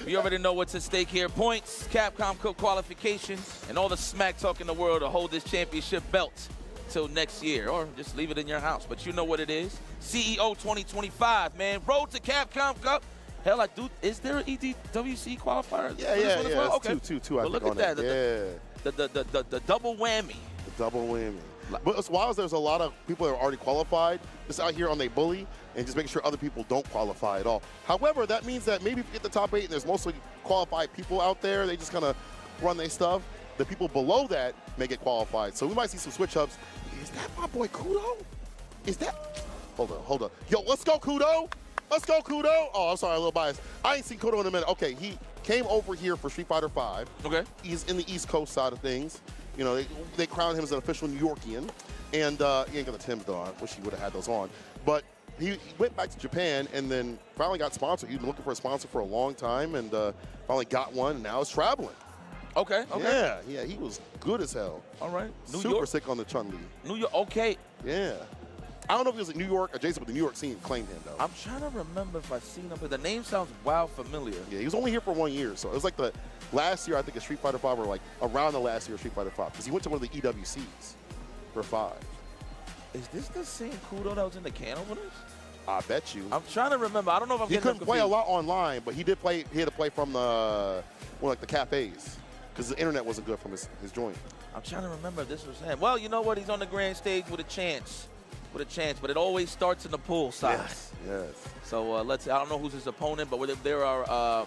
We already know what's at stake here. Points, Capcom Cup qualifications, and all the smack talk in the world to hold this championship belt till next year, or just leave it in your house. But you know what it is. CEO 2025, man. Road to Capcom Cup. Hell, I do. Is there an EDWC qualifier? Yeah. Well? Okay. Two. I Well, think look at that. Yeah. The double whammy. The double whammy. But as well as there's a lot of people that are already qualified, just out here on their bully and just making sure other people don't qualify at all. However, that means that maybe if you get the top 8 and there's mostly qualified people out there, they just kind of run their stuff. The people below that may get qualified. So we might see some switch ups. Is that my boy Kudo? Is that? Hold on. Yo, let's go Kudo. Let's go Kudo. Oh, I'm sorry, a little biased. I ain't seen Kudo in a minute. Okay, he came over here for Street Fighter V. Okay. He's in the East Coast side of things. You know, they crowned him as an official New Yorkian. And he ain't got the Timbs though. I wish he would have had those on. But he went back to Japan and then finally got sponsored. He'd been looking for a sponsor for a long time and finally got one, and now is traveling. Okay. Yeah, he was good as hell. All right. Super sick on the Chun-Li. New York, okay. Yeah. I don't know if he was in New York adjacent, but the New York scene claimed him, though. I'm trying to remember if I've seen him, but the name sounds wild familiar. Yeah, he was only here for 1 year, so it was like the last year, I think, of Street Fighter V, or like around the last year of Street Fighter V, because he went to one of the EWCs for 5. Is this the same Kudo that was in the can openers? I bet you. I'm trying to remember. I don't know if I'm He getting couldn't play a lot online, but he did play. He had to play from the the cafes because the internet wasn't good from his joint. I'm trying to remember if this was him. Well, you know what? He's on the grand stage with a chance. But it always starts in the pool side. Yes. So I don't know who's his opponent, but if there are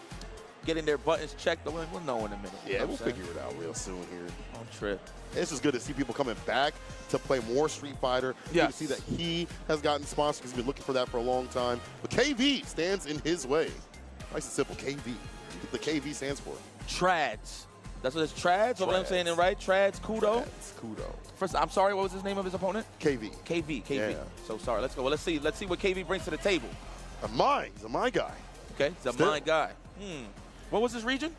getting their buttons checked, we'll know in a minute. Yeah, we'll figure it out real soon here. On trip. It's just good to see people coming back to play more Street Fighter. Yeah. To see that he has gotten sponsored because he's been looking for that for a long time. But KV stands in his way. Nice and simple, KV. The KV stands for Trads. That's what it's Trads? What I'm saying it right? Trads, Kudo? Trads, Kudo. First, I'm sorry, what was his name of his opponent? KV. KV. Yeah. So sorry, let's go. Well, let's see what KV brings to the table. He's a my guy. Okay, he's a my guy. What was his region?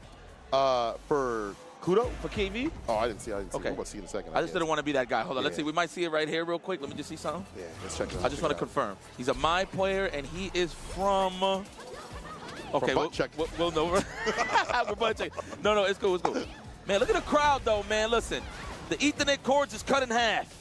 For Kudo? For KV? Oh, I didn't see. Okay. We're about to see in a second. I just didn't want to be that guy. Hold on, let's Yeah. see. We might see it right here real quick. Let me just see something. Yeah, let's check it out. I just want to confirm. He's a my player, and he is from... Okay, we'll know. We're butt checking. No, it's cool. Man, look at the crowd, though, man. Listen, the Ethernet cords is cut in half.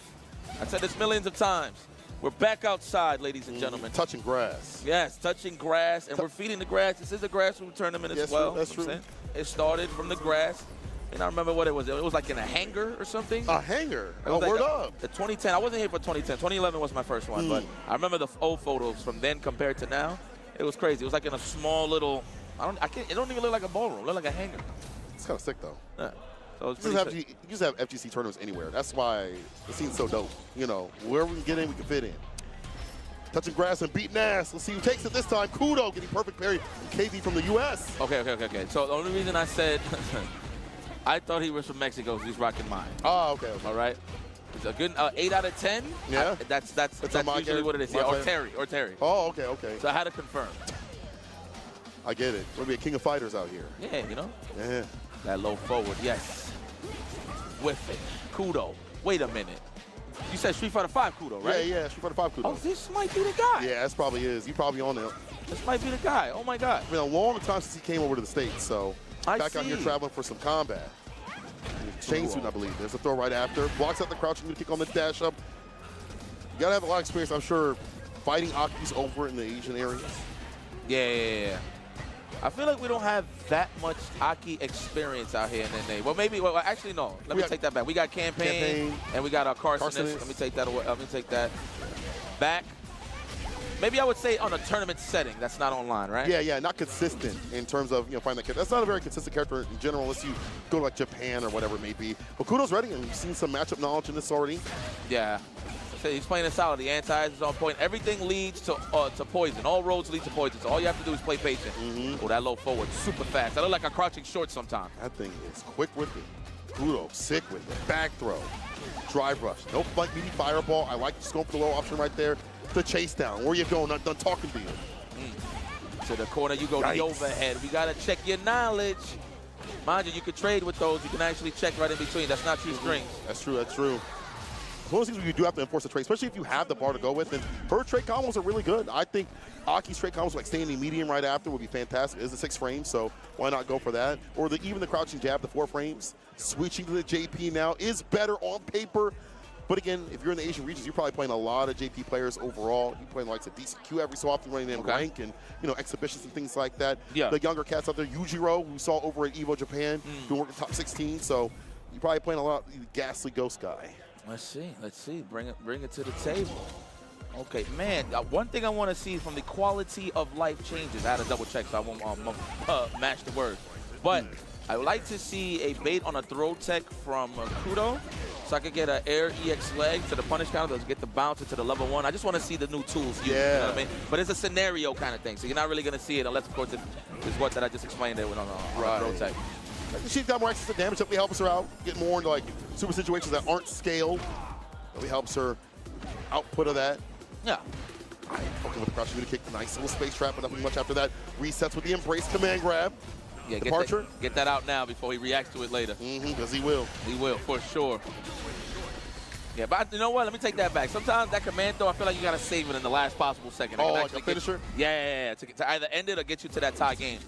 I've said this millions of times. We're back outside, ladies and gentlemen. Touching grass. Yes, touching grass, and we're feeding the grass. This is a grassroots tournament as well. That's true. It started from the grass. And I remember what it was. It was like in a hangar or something. A hangar? Oh, word up. The 2010. I wasn't here for 2010. 2011 was my first one, but I remember the old photos from then compared to now. It was crazy. It was like in a small little. It don't even look like a ballroom. It looked like a hangar. It's kind of sick though. Yeah. So it's you just have FGC tournaments anywhere. That's why the scene's so dope. You know, wherever we can get in, we can fit in. Touching grass and beating ass. Let's see who takes it this time. Kudo getting perfect parry. KV from the U.S. Okay. So the only reason I said I thought he was from Mexico because he's rocking mine. Oh, okay. All right. It's a good 8 out of 10. Yeah. That's usually what it is. Yeah, or Terry. Oh, okay. So I had to confirm. I get it. We're gonna be a king of fighters out here. Yeah, you know. Yeah. That low forward, yes. Whiff it. Kudo. Wait a minute. You said Street Fighter V Kudo, right? Yeah, Street Fighter V Kudo. Oh, this might be the guy. Yeah, this probably is. He probably on there. This might be the guy. Oh my God. It's been a long time since he came over to the States, so back out here traveling for some combat. Chain suit, I believe. There's a throw right after. Blocks out the crouching kick on the dash up. You gotta have a lot of experience, I'm sure, fighting Aki's over in the Asian areas. Yeah. I feel like we don't have that much Aki experience out here in NA. Well, actually, no. Let me take that back. We got Campaign. And we got our Carsonist. Let me take that away. Let me take that back. Maybe I would say on a tournament setting. That's not online, right? Yeah. Not consistent in terms of finding that character. That's not a very consistent character in general, unless you go to like Japan or whatever it may be. But Kudo's ready, and we've seen some matchup knowledge in this already. Yeah. So he's playing it solid. The anti is on point. Everything leads to poison. All roads lead to poison. So all you have to do is play patient. Oh, that low forward, super fast. That look like a crouching short sometimes. That thing is quick with it. Kudo, sick with it. Back throw. Drive rush. No flank meaty fireball. I like the scope below option right there. The chase down. Where you going? Not done talking to you. To the corner, you go to the overhead. We got to check your knowledge. mind you, you could trade with those. You can actually check right in between. That's not true strings. That's true. That's true. It's one of those things where you do have to enforce a trade, especially if you have the bar to go with. And her trade combos are really good. I think Aki's trade combos, like standing medium right after, would be fantastic. It's a 6 frames, so why not go for that? Or even the crouching jab, the 4 frames. Switching to the JP now is better on paper. But again, if you're in the Asian regions, you're probably playing a lot of JP players overall. You're playing like a DCQ every so often, running in rank and exhibitions and things like that. Yeah. The younger cats out there, Yujiro, who we saw over at Evo Japan, doing work in top 16. So you're probably playing a lot of the ghastly Ghost guy. Let's see. Bring it to the table. Okay, man. One thing I want to see from the quality of life changes. I had to double check, so I won't match the word. But I would like to see a bait on a throw tech from Kudo, so I could get an air EX leg to the punish counter, to get the bouncer to the level 1. I just want to see the new tools used, you know what I mean? But it's a scenario kind of thing, so you're not really going to see it unless, of course, it's what that I just explained there on a throw tech. She's got more access to damage. Definitely helps her out. Get more into like super situations that aren't scaled. Really helps her output of that. Yeah. Okay, with the crouch, kick. Nice little space trap, but nothing much after that. Resets with the embrace command grab. Yeah, departure. Get that out now before he reacts to it later. Because he will. He will, for sure. Yeah, but you know what? Let me take that back. Sometimes that command throw, I feel like you got to save it in the last possible second. Oh, like a finisher? Yeah. To either end it or get you to that tie game.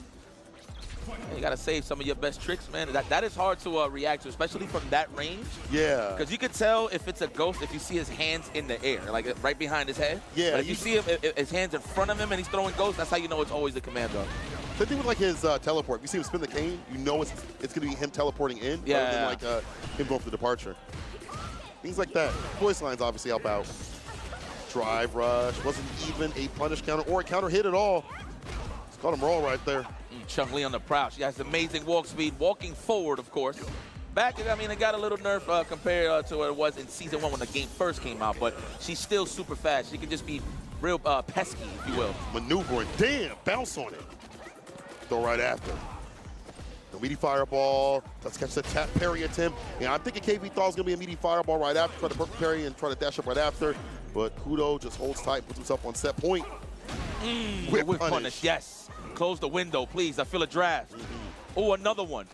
You got to save some of your best tricks, man. That is hard to react to, especially from that range. Yeah. Because you could tell if it's a ghost if you see his hands in the air, like right behind his head. Yeah. But if you see him, his hands in front of him and he's throwing ghosts, that's how you know it's always the command throw. The thing with like his teleport, if you see him spin the cane, you know it's going to be him teleporting in rather than like him going for the departure. Things like that. Voice lines obviously help out. Drive rush, wasn't even a punish counter or a counter hit at all. It's caught him roll right there. Chun-Li on the prowl. She has amazing walk speed, walking forward, of course. Back, I mean, it got a little nerf compared to what it was in Season 1 when the game first came out, but she's still super fast. She can just be real pesky, if you will. Maneuvering. Damn, bounce on it. Throw right after. The meaty fireball. Let's catch the tap parry attempt. Yeah, I'm thinking KV thought it was going to be a meaty fireball right after. Try to perfect parry and try to dash up right after. But Kudo just holds tight, puts himself on set point. Whip punish, yes. Close the window, please. I feel a draft. Oh, another one.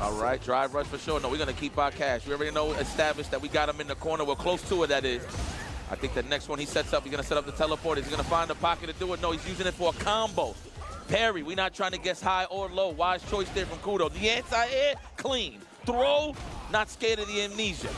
All right, drive rush for sure. No, we're going to keep our cash. We already know, established that we got him in the corner. We're close to it, that is. I think the next one he sets up, he's going to set up the teleport. He's going to find a pocket to do it. No, he's using it for a combo. Parry, we're not trying to guess high or low. Wise choice there from Kudo. The anti-air, clean. Throw, not scared of the amnesia.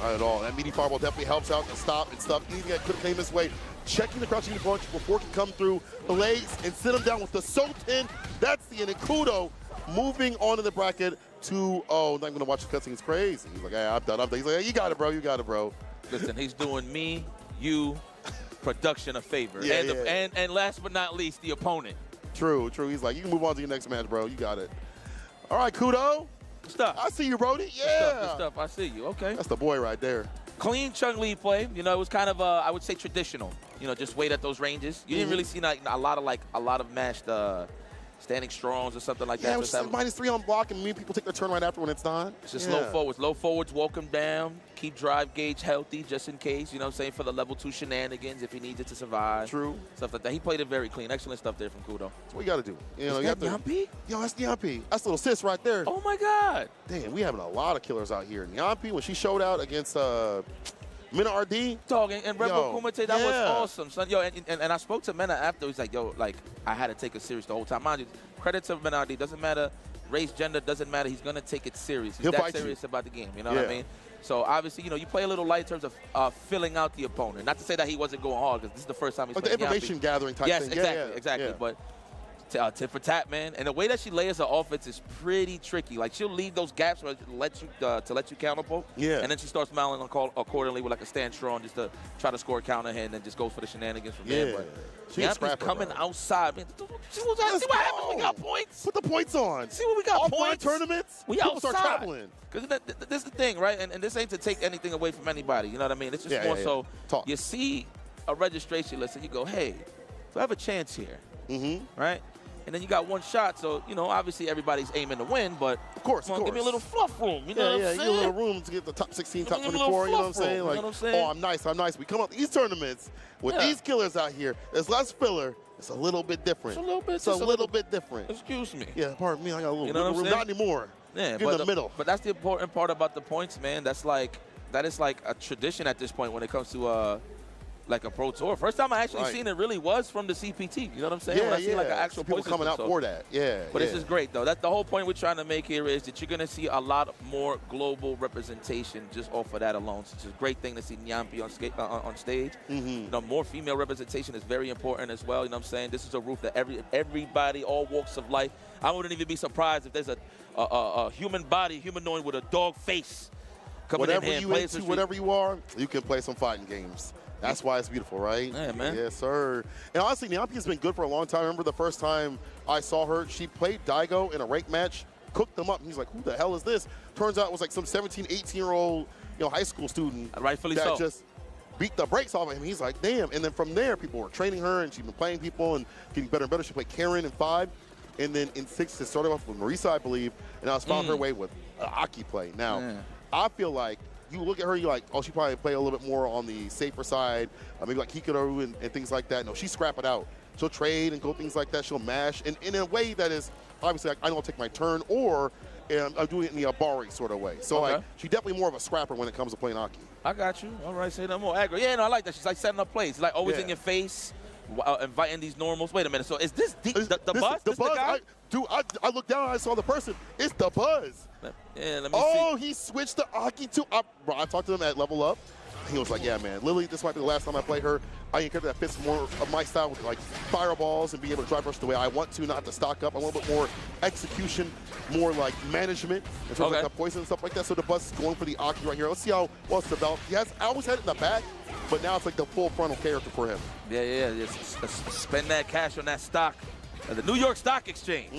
Not at all. That meaty fireball definitely helps out to stop and stuff. Anything that could have came this way. Checking the crouching punch before it can come through the legs and sit him down with the Soten. That's the end. And Kudo moving on to the bracket to, I'm going to watch the cutscene. It's crazy. He's like, hey, I'm done. He's like, hey, you got it, bro. Listen, he's doing me, you, production a favor. And last but not least, the opponent. True. He's like, you can move on to your next match, bro. You got it. All right, Kudo. Good stuff. I see you, Brody. Yeah. Good stuff. I see you. Okay. That's the boy right there. Clean Chun-Li play. You know, it was kind of, I would say, traditional. You know, just wait at those ranges. You didn't really see a lot of mashed standing strongs or something like that. Yeah, it was -3 on block, and people take their turn right after when it's done. It's just low forwards. Low forwards, walk him down. Keep drive gauge healthy just in case, you know what I'm saying, for the level 2 shenanigans if he needs it to survive. True. Stuff like that. He played it very clean. Excellent stuff there from Kudo. That's what you got to do. You know, Is that Yampi? Yo, that's Yampi. That's little sis right there. Oh, my God. Damn, we having a lot of killers out here. Yampi, when she showed out against Mena RD. Dog, and Rebel Kumite, that was awesome, son. Yo, and I spoke to Mena after. He's like, yo, like, I had to take it serious the whole time. Mind you, credit to Mena RD. Doesn't matter. Race, gender, doesn't matter. He's going to take it serious. He's that serious about the game. You know what I mean? So, obviously, you know, you play a little light in terms of filling out the opponent. Not to say that he wasn't going hard, because this is the first time he's playing the information gathering type thing. Yes, exactly. But tit for tat, man. And the way that she layers her offense is pretty tricky. Like, she'll leave those gaps to let you counterpoke. Yeah. And then she starts smiling accordingly with like a stand strong just to try to score a counter hit and then just goes for the shenanigans from there. But Yampi's coming outside. Man, see what happens? We got points. Put the points on. See what we got points. Tournaments. We people outside. Start traveling. Because this is the thing, right? And this ain't to take anything away from anybody. You know what I mean? It's just more so you see a registration list and you go, hey, do I have a chance here? Right? And then you got one shot, so, you know, obviously everybody's aiming to win, but of course, give me a little fluff room, you know what I'm saying? You get a little room to get the top 16, top 24, you know what I'm saying? Like, oh, I'm nice. We come out these tournaments with these killers out here. There's less filler, It's a little bit different. It's a little bit. It's a little bit different. Excuse me. Yeah, pardon me. I got a little You know what I'm room. saying? Not anymore. Yeah, Get in the middle. But that's the important part about the points, man. That is like a tradition at this point when it comes to like a pro tour. First time I actually seen it really was from the CPT. You know what I'm saying? Yeah, when I see like an actual people point coming system, out for that. Yeah. But this is great, though. That's the whole point we're trying to make here is that you're going to see a lot more global representation just off of that alone. So it's a great thing to see Nyampi on stage. You know, more female representation is very important as well. You know what I'm saying? This is a roof that everybody, all walks of life. I wouldn't even be surprised if there's a human body, humanoid with a dog face coming in here and playing some whatever you are, you can play some fighting games. That's why it's beautiful, right? Yeah, man. Yes, sir. And honestly, Nyampi has been good for a long time. I remember the first time I saw her, she played Daigo in a rank match, cooked them up. And he's like, who the hell is this? Turns out it was like some 17, 18-year-old, high school student Rightfully that so. just beat the brakes off of him. He's like, damn. And then from there, people were training her, and she's been playing people and getting better and better. She played Karen in 5. And then in 6, it started off with Marisa, I believe, and now it's found her way with Aki play. Now, I feel like you look at her, you're like, oh, she probably play a little bit more on the safer side, maybe like Hikaru and things like that. No, she scrap it out. She'll trade and go things like that. She'll mash, and in a way that is obviously like, I don't take my turn, or I'm doing it in the Abari sort of way. So like, she's definitely more of a scrapper when it comes to playing Aki. I got you. All right, say no more. Aggro. Yeah, no, I like that. She's like setting up plays. Like always in your face, inviting these normals. Wait a minute. So is this the Buzz? The Buzz? The guy? I looked down and I saw the person. It's the Buzz. Yeah, let me see. He switched to Aki too. Bro, I talked to him at Level Up. He was like, yeah, man, Lily, this might be the last time I play her. I need a character that fits more of my style with like fireballs and be able to drive rush the way I want to, not to stock up. I want a little bit more execution, more like management in terms of like the poison and stuff like that. So the Buzz is going for the Aki right here. Let's see how well it's developed. I always had it in the back, but now it's like the full frontal character for him. Yeah. Spend that cash on that stock at the New York Stock Exchange.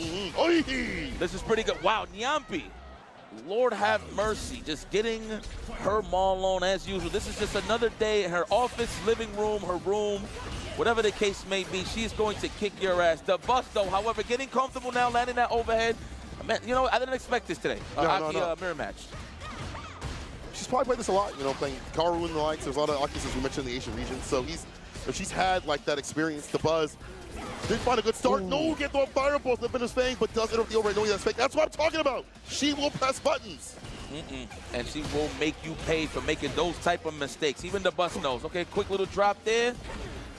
This is pretty good. Wow, Nyampi. Lord have mercy, just getting her maul on as usual. This is just another day in her office, living room, her room, whatever the case may be. She's going to kick your ass. The Bus, though, however, getting comfortable now, landing that overhead. Man, I didn't expect this today. Mirror match. She's probably played this a lot, playing Karu and the likes. There's a lot of Akis, as we mentioned, in the Asian region. So she's had like that experience. The Buzz didn't find a good start. No, get the fireballs up in his face, but does interrupt the overhead knowing that's fake. That's what I'm talking about. She will press buttons. And she will make you pay for making those type of mistakes. Even the Bus knows. Okay, quick little drop there.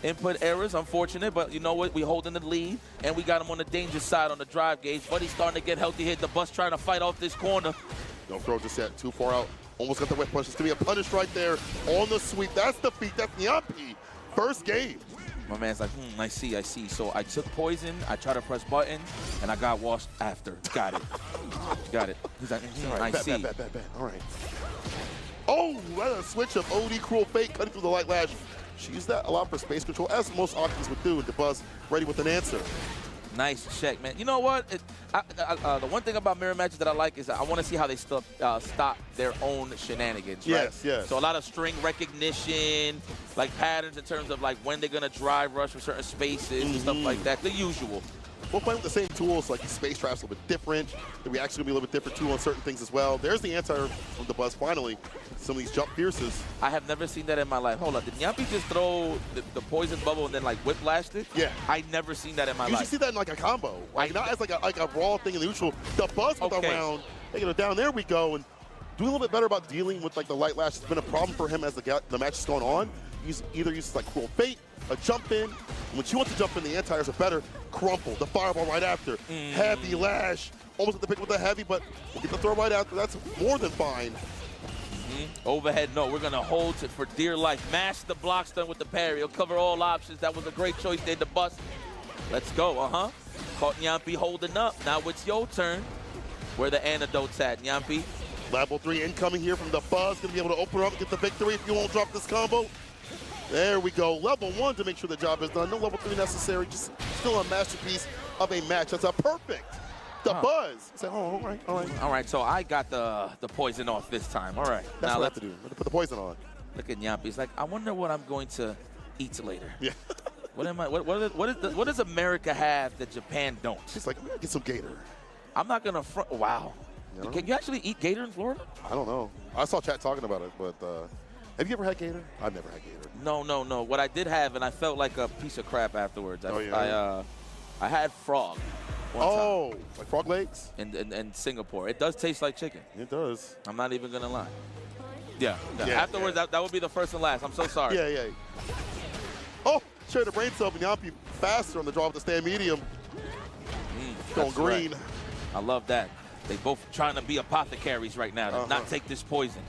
Input errors, unfortunate, but you know what? We holding the lead, and we got him on the danger side on the drive gauge. But he's starting to get healthy here. The Bus trying to fight off this corner. No, throw just yet. Too far out. Almost got the wet punch. It's going to be a punish right there on the sweep. That's the feat. That's Nyampi. First game. My man's like, I see. So I took poison, I tried to press button, and I got washed after. Got it. He's like, I see. Bad. All right. Oh, what a switch of OD Cruel Fate cutting through the light lash. She used that a lot for space control, as most Akis would do, and the Buzz ready with an answer. Nice check, man. You know what? The one thing about mirror matches that I like is that I want to see how they stop their own shenanigans, right? Yes. So a lot of string recognition, like patterns in terms of like when they're going to drive rush for certain spaces and stuff like that. The usual. We're playing with the same tools, like the space trap's a little bit different. The reaction will be a little bit different, too, on certain things as well. There's the anti from the Buzz, finally. Some of these jump pierces. I have never seen that in my life. Hold up. Did Nyampi just throw the poison bubble and then, like, whiplashed it? Yeah. I never seen that in my life. You usually see that in, like, a combo. Like, not as, like a raw thing in the neutral. The Buzz with a round. Taking it down. There we go. And doing a little bit better about dealing with, like, the light lash. It's been a problem for him as the match has gone on. He either uses, like, Cruel Fate, a jump in. And when she wants to jump in, the anti-airs are better. Crumple, the fireball right after. Heavy lash. Almost at the pick with the heavy, but we'll get the throw right after. That's more than fine. Overhead, no. We're going to hold it for dear life. Mash the block stun with the parry. He'll cover all options. That was a great choice there, the Bus. Let's go, Caught Nyampi holding up. Now it's your turn. Where the antidote's at, Nyampi. Level 3 incoming here from the Buzz. Going to be able to open up and get the victory if you won't drop this combo. There we go. Level 1 to make sure the job is done. No level 3 necessary. Just still a masterpiece of a match. That's a perfect. The Buzz. Say, all right. All right, so I got the poison off this time. All right. That's what I have to do. I'm going to put the poison on. Look at Nyampi. He's like, I wonder what I'm going to eat later. Yeah. What does America have that Japan don't? She's like, I'm going to get some gator. I'm not going to front. Wow. Can you actually eat gator in Florida? I don't know. I saw chat talking about it, but Have you ever had gator? I've never had gator. No, no, no. What I did have, and I felt like a piece of crap afterwards. I had frog. One time. Like frog legs? In Singapore. It does taste like chicken. It does. I'm not even going to lie. Yeah. Yeah, Afterwards, that would be the first and last. I'm so sorry. Yeah. Oh, share the brain cell, and Yampi faster on the draw of the stand medium. Going green. Right. I love that. They both trying to be apothecaries right now to not take this poison.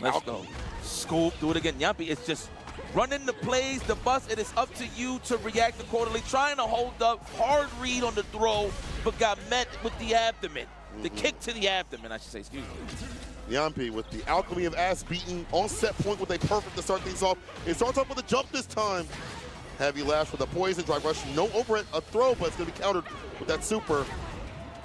Let's go. Scoop, do it again. Yampi is just running the plays, the bus. It is up to you to react accordingly. Trying to hold up, hard read on the throw, but got met with the abdomen. The kick to the abdomen, I should say. Excuse me. Yampi with the alchemy of ass beating on set point with a perfect to start things off. It starts off with a jump this time. Heavy lash with a poison, drive rush, no overhead, a throw, but it's going to be countered with that super.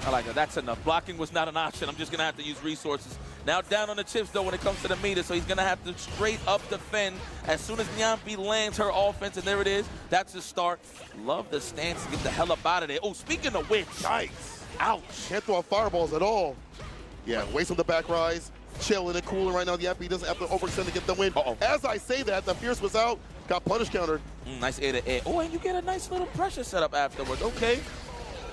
I like that. That's enough. Blocking was not an option. I'm just going to have to use resources. Now down on the chips, though, when it comes to the meter, so he's going to have to straight up defend as soon as Yampi lands her offense, and there it is. That's the start. Love the stance to get the hell up out of there. Oh, speaking of which. Nice. Ouch. Can't throw out fireballs at all. Yeah, waste on the back rise. Chilling and cooling right now. Yampi doesn't have to overextend to get the win. As I say that, the Fierce was out. Got punish countered. Nice air to air. Oh, and you get a nice little pressure setup afterwards. Okay.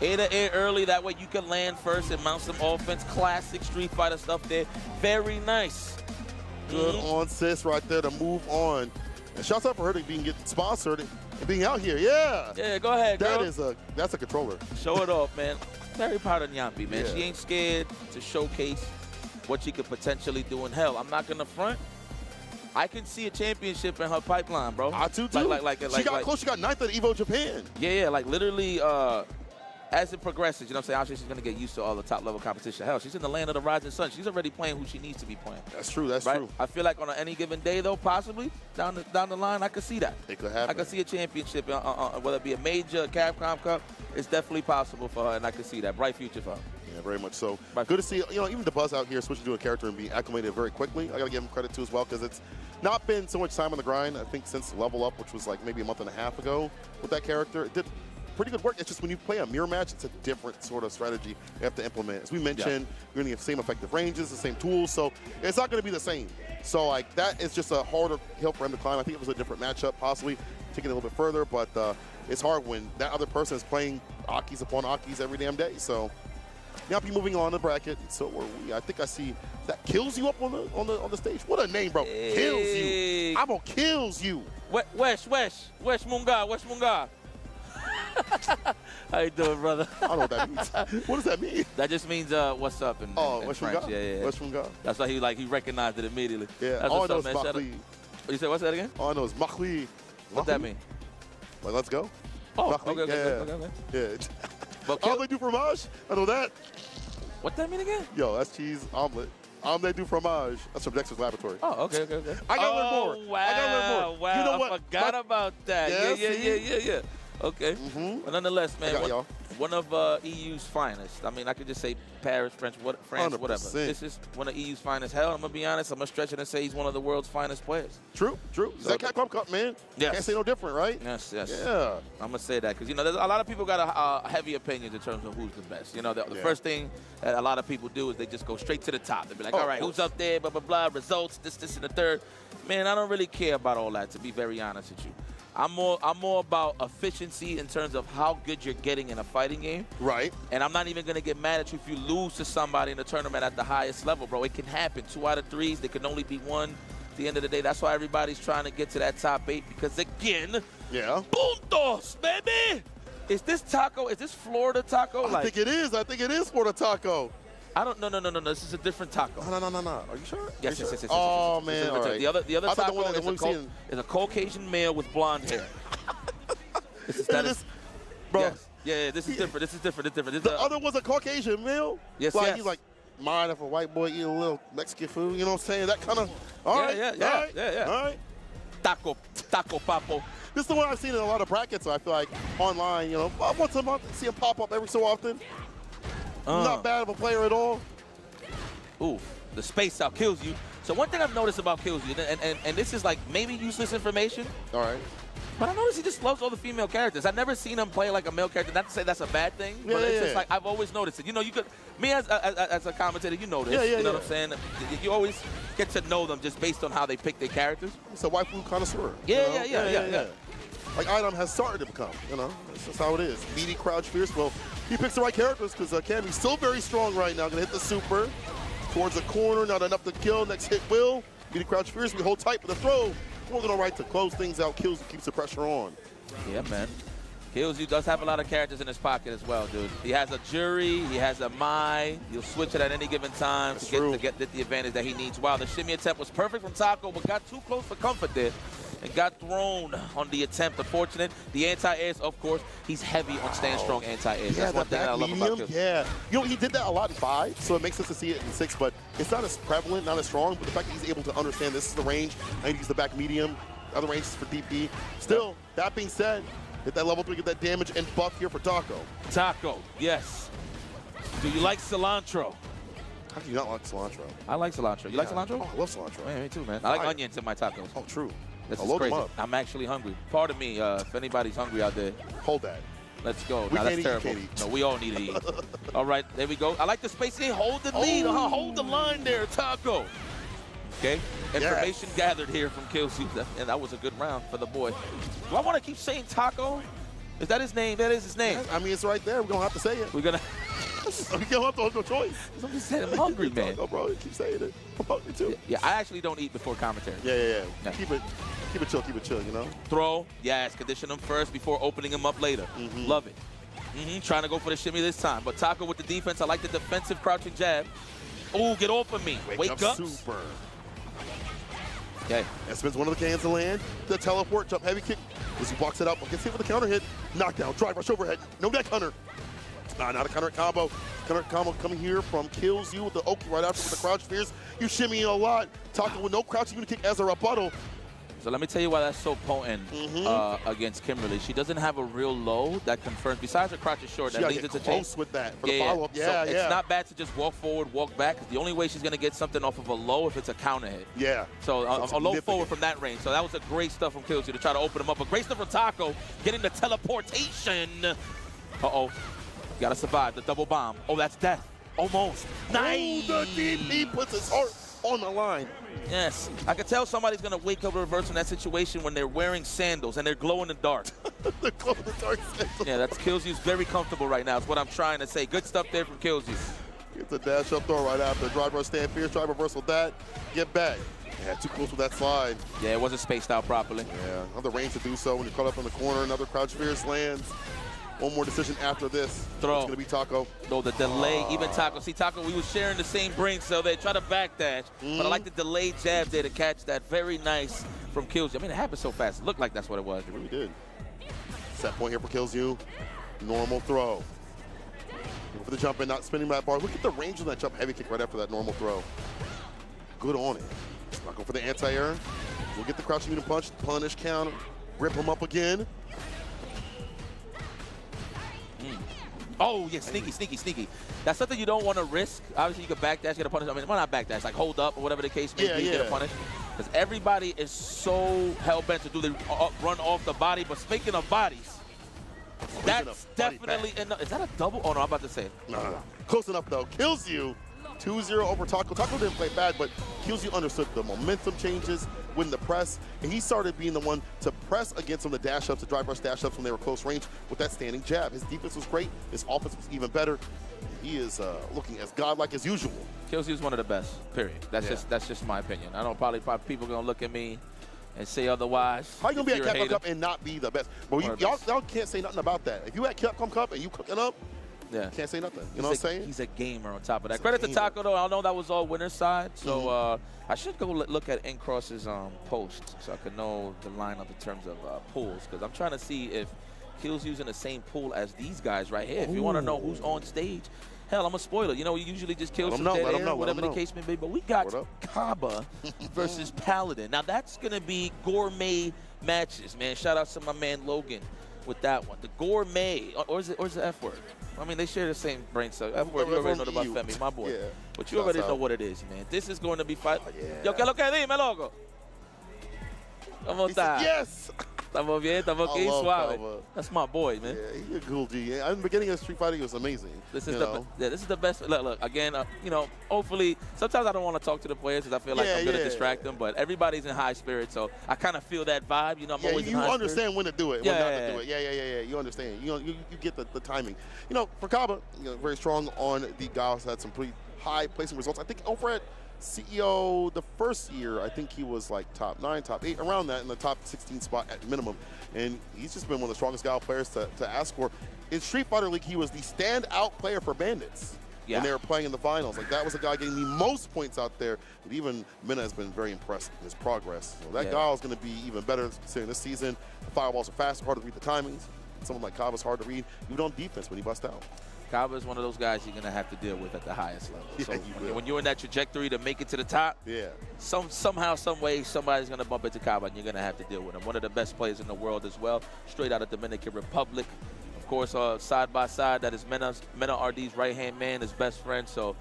Air to air early. That way you can land first and mount some offense. Classic Street Fighter stuff there. Very nice. Good on sis right there to move on. And shouts out for her to being getting sponsored and being out here. Yeah. Yeah, go ahead, girl. That's a controller. Show it off, man. Very proud of Yampi, man. Yeah. She ain't scared to showcase what she could potentially do in hell. I'm not gonna front. I can see a championship in her pipeline, bro. I too. She got close. She got 9th at Evo Japan. Yeah, like literally as it progresses, you know what I'm saying? Obviously, she's going to get used to all the top-level competition. Hell, she's in the land of the rising sun. She's already playing who she needs to be playing. That's true. That's right? true. I feel like on any given day, though, possibly, down the line, I could see that. It could happen. I could see a championship, whether it be a major, a Capcom Cup. It's definitely possible for her, and I could see that. Bright future for her. Yeah, very much so. Good to see, even the buzz out here switching to a character and being acclimated very quickly. I got to give him credit too as well because it's not been so much time on the grind, I think, since Level Up, which was like maybe a month and a half ago with that character. It did pretty good work. It's just when you play a mirror match, it's a different sort of strategy you have to implement. As we mentioned, you're going to get the same effective ranges, the same tools, so it's not going to be the same. So, like, that is just a harder hill for him to climb. I think it was a different matchup, possibly taking it a little bit further, but it's hard when that other person is playing Akis upon Akis every damn day. So, Yampi moving on the bracket. So are we. I think I see that kills you up on the stage. What a name, bro! Hey. Kills you. I'm gonna kills you. Wesh Munga. How you doing, brother? I don't know what that means. What does that mean? That just means what's up in Wesh French. Munga? Yeah. Wesh Munga. That's why he recognized it immediately. Yeah. That's All I what's know up, is man. Shout out. Machli. You said what's that again? All I know is Machli. What that mean? Like, let's go. Oh, Machli. okay. Yeah. But Omelette du fromage. I know that. What that mean again? Yo, that's cheese omelet. Omelette du fromage. That's from Dexter's Laboratory. Oh, okay. I gotta learn more. Wow, I gotta learn more. Wow, You know what? I forgot about that. Yeah. Okay. But nonetheless, man, y'all. one of EU's finest. I mean, I could just say Paris, France, whatever. 100%. This is one of EU's finest. Hell, I'm going to be honest. I'm going to stretch it and say he's one of the world's finest players. True. It's that Capcom Cup, man. Yes. Can't say no different, right? Yes. Yeah. I'm going to say that because, there's a lot of people got a heavy opinions in terms of who's the best. The first thing that a lot of people do is they just go straight to the top. They be like, all right, who's up there, blah, blah, blah, results, this, and the third. Man, I don't really care about all that, to be very honest with you. I'm more about efficiency in terms of how good you're getting in a fighting game. Right. And I'm not even going to get mad at you if you lose to somebody in a tournament at the highest level, bro. It can happen. 2 out of 3s. There can only be 1 at the end of the day. That's why everybody's trying to get to that top 8 because, again, puntos, baby! Is this taco? Is this Florida taco? I think it is. Florida taco. I don't. No. This is a different taco. No. Are you sure? Yes. Oh, man. All right. The other taco is a Caucasian male with blonde hair. Bro. Yes. Yeah, this is different. This is different. The other one's a Caucasian male? Yes, He's like, mind if a white boy eat a little Mexican food, you know what I'm saying? That kind of, all right. All right. Taco papo. This is the one I've seen in a lot of brackets, so I feel like online, once a month, see him pop up every so often. Not bad of a player at all. Ooh, the space out kills you. So one thing I've noticed about kills you, and this is like maybe useless information. All right. But I notice he just loves all the female characters. I've never seen him play like a male character. Not to say that's a bad thing, but it's just like I've always noticed it. You know, you could, me as a commentator, you know this. You know what I'm saying? You always get to know them just based on how they pick their characters. It's a waifu connoisseur. Yeah. Like Item has started to become, you know. That's just how it is. Meaty, crouch, fierce. Well, he picks the right characters because Cammy's still very strong right now. Gonna hit the super towards the corner. Not enough to kill. Next hit will. Meaty, crouch, fierce. We hold tight for the throw. More than all right to close things out. Kills, keeps the pressure on. Yeah, man. Killsu does have a lot of characters in his pocket as well, dude. He has a Jury, he has a Mai. He'll switch it at any given time to get the advantage that he needs. Wow, the shimmy attempt was perfect from Taco, but got too close for comfort there and got thrown on the attempt. Unfortunate. The anti-airs, of course, he's heavy on stand strong anti-airs. That's one thing that I love about Killsu. Yeah. You know, he did that a lot in 5, so it makes sense to see it in 6, but it's not as prevalent, not as strong, but the fact that he's able to understand this is the range, I need to use the back medium, other ranges for DP. Still, that being said, hit that level 3, get that damage and buff here for Taco. Taco, yes. Do you like cilantro? How do you not like cilantro? I like cilantro. You like cilantro? Oh, I love cilantro. Yeah, me too, man. I like onions in my tacos. Oh, true. This I'll is load them crazy. up. I'm actually hungry. Pardon me, if anybody's hungry out there. Hold that. Let's go. We Nah, can't that's eat, terrible. can't eat. No, we all need to eat. All right, there we go. I like the spacing. Hold the lead. Hold the line there, Taco. Okay. Information gathered here from Killsu, and that was a good round for the boy. Do I want to keep saying Taco? Is that his name? That is his name. I mean, it's right there. We're going to have to say it. We're going to. We don't have no choice. I'm just saying, I'm hungry, man. No, bro, keep saying it. I'm hungry too. Yeah, I actually don't eat before commentary. Yeah. Keep it chill, you know? Throw, yes, condition him first before opening him up later. Love it. Trying to go for the shimmy this time. But Taco with the defense, I like the defensive crouching jab. Oh, get off of me. Wake up. Super. Okay. That spins one of the cans to land. The teleport, jump heavy kick. As he blocks it out, gets hit with the counter hit. Knockdown, drive, rush overhead. No neck hunter. Not a counter combo. Counter combo coming here from Killsu with the Oki right after with the crouch fierce. You shimmy a lot. Taco with no crouch, you kick as a rebuttal. So let me tell you why that's so potent against Kimberly. She doesn't have a real low that confirms. Besides her crouch is short, that leads it to close with that for the follow-up. Yeah. It's not bad to just walk forward, walk back. The only way she's going to get something off of a low if it's a counter hit. Yeah. So a low forward from that range. So that was a great stuff from Killsu to try to open him up. But great stuff from Taco, getting the teleportation. Uh-oh. Got to survive the double bomb. Oh, that's death. Almost. Nice. The DP puts his heart on the line. Yes. I could tell somebody's going to wake up reverse in that situation when they're wearing sandals and they're glow in the dark. The glow in the dark sandals. Yeah, that's Killsu's very comfortable right now. That's what I'm trying to say. Good stuff there from Killsu. Gets a dash up throw right after. Driver stand fierce, drive reverse with that. Get back. Yeah, too close with that slide. Yeah, it wasn't spaced out properly. Yeah, another range to do so when you're caught up in the corner. Another crouch fierce lands. One more decision after this. Throw. It's going to be Taco. No, the delay, even Taco. See, Taco, we were sharing the same brain cell. They try to backdash, but I like the delayed jab there to catch that. Very nice from Killsu. I mean, it happened so fast. It looked like that's what it was. It really did. Set point here for Killsu. Normal throw. Looking for the jump in, not spinning that bar. Look at the range of that jump heavy kick right after that normal throw. Good on it. Not going for the anti-air. We'll get the crouching medium punch, punish counter, rip him up again. Oh, yeah, sneaky. That's something you don't want to risk. Obviously, you can backdash, get a punish. I mean, well, not backdash, like hold up or whatever the case may be, get a punish. Because everybody is so hell-bent to do the run off the body. But speaking of bodies, that's definitely enough. Is that a double? Oh, no, I'm about to say it. No. Close enough, though. Killsu 2-0 over Taco. Taco didn't play bad, but Killsu understood the momentum changes when the press, and he started being the one to press against some of the dash-ups, the drive rush dash-ups when they were close range with that standing jab. His defense was great. His offense was even better. He is looking as godlike as usual. Killsu is one of the best, period. That's just my opinion. I know probably people are going to look at me and say otherwise. How you going to be at Capcom Cup and not be the best? But y'all can't say nothing about that. If you at Capcom Cup and you cooking up, can't say nothing. You know what I'm saying? He's a gamer on top of that. Credit to Taco, though. I know that was all winner's side. So I should go look at N-Cross's post so I can know the lineup in terms of pools. Because I'm trying to see if Kill's using the same pool as these guys right here. If you want to know who's on stage, hell, I'm a spoiler. You know, you usually just kill some dead air, whatever the case may be. But we got Kaba versus Paladin. Now, that's going to be gourmet matches, man. Shout out to my man Logan with that one. The gourmet, or is the F word? I mean, they share the same brain cell. F word, you already know about Femi, my boy. Yeah. But you already know what it is, man. This is going to be fight. Yo, ¿qué lo que dime, loco? ¿Cómo está? Yes! Estamos bien, estamos aquí, suave. Kaba. That's my boy, man. Yeah, he's a cool G. In the beginning of Street Fighter, he was amazing. This is this is the best. Look again. You know, hopefully, sometimes I don't want to talk to the players because I feel like I'm gonna distract them. But everybody's in high spirits, so I kind of feel that vibe. You know, I'm always in high spirits. You understand when to do it, when not to do it. Yeah. You understand. You get the timing. You know, for Kaba, very strong on the Guile. Had some pretty high placing results. I think over at CEO the first year, I think he was like top 9, top 8, around that, in the top 16 spot at minimum. And he's just been one of the strongest Guile players to ask for. In Street Fighter League, he was the standout player for Bandits when they were playing in the finals. Like, that was a guy getting the most points out there. But even Minna has been very impressed in his progress. So that Guile is going to be even better considering this season. The fireballs are fast, hard to read the timings. Someone like Kaba's hard to read, even on defense when he busts out. Kaba is one of those guys you're going to have to deal with at the highest level. So when you're in that trajectory to make it to the top, somehow, some way, somebody's going to bump into Kaba, and you're going to have to deal with him. One of the best players in the world as well, straight out of Dominican Republic. Of course, side by side, that is Mena RD's right-hand man, his best friend. So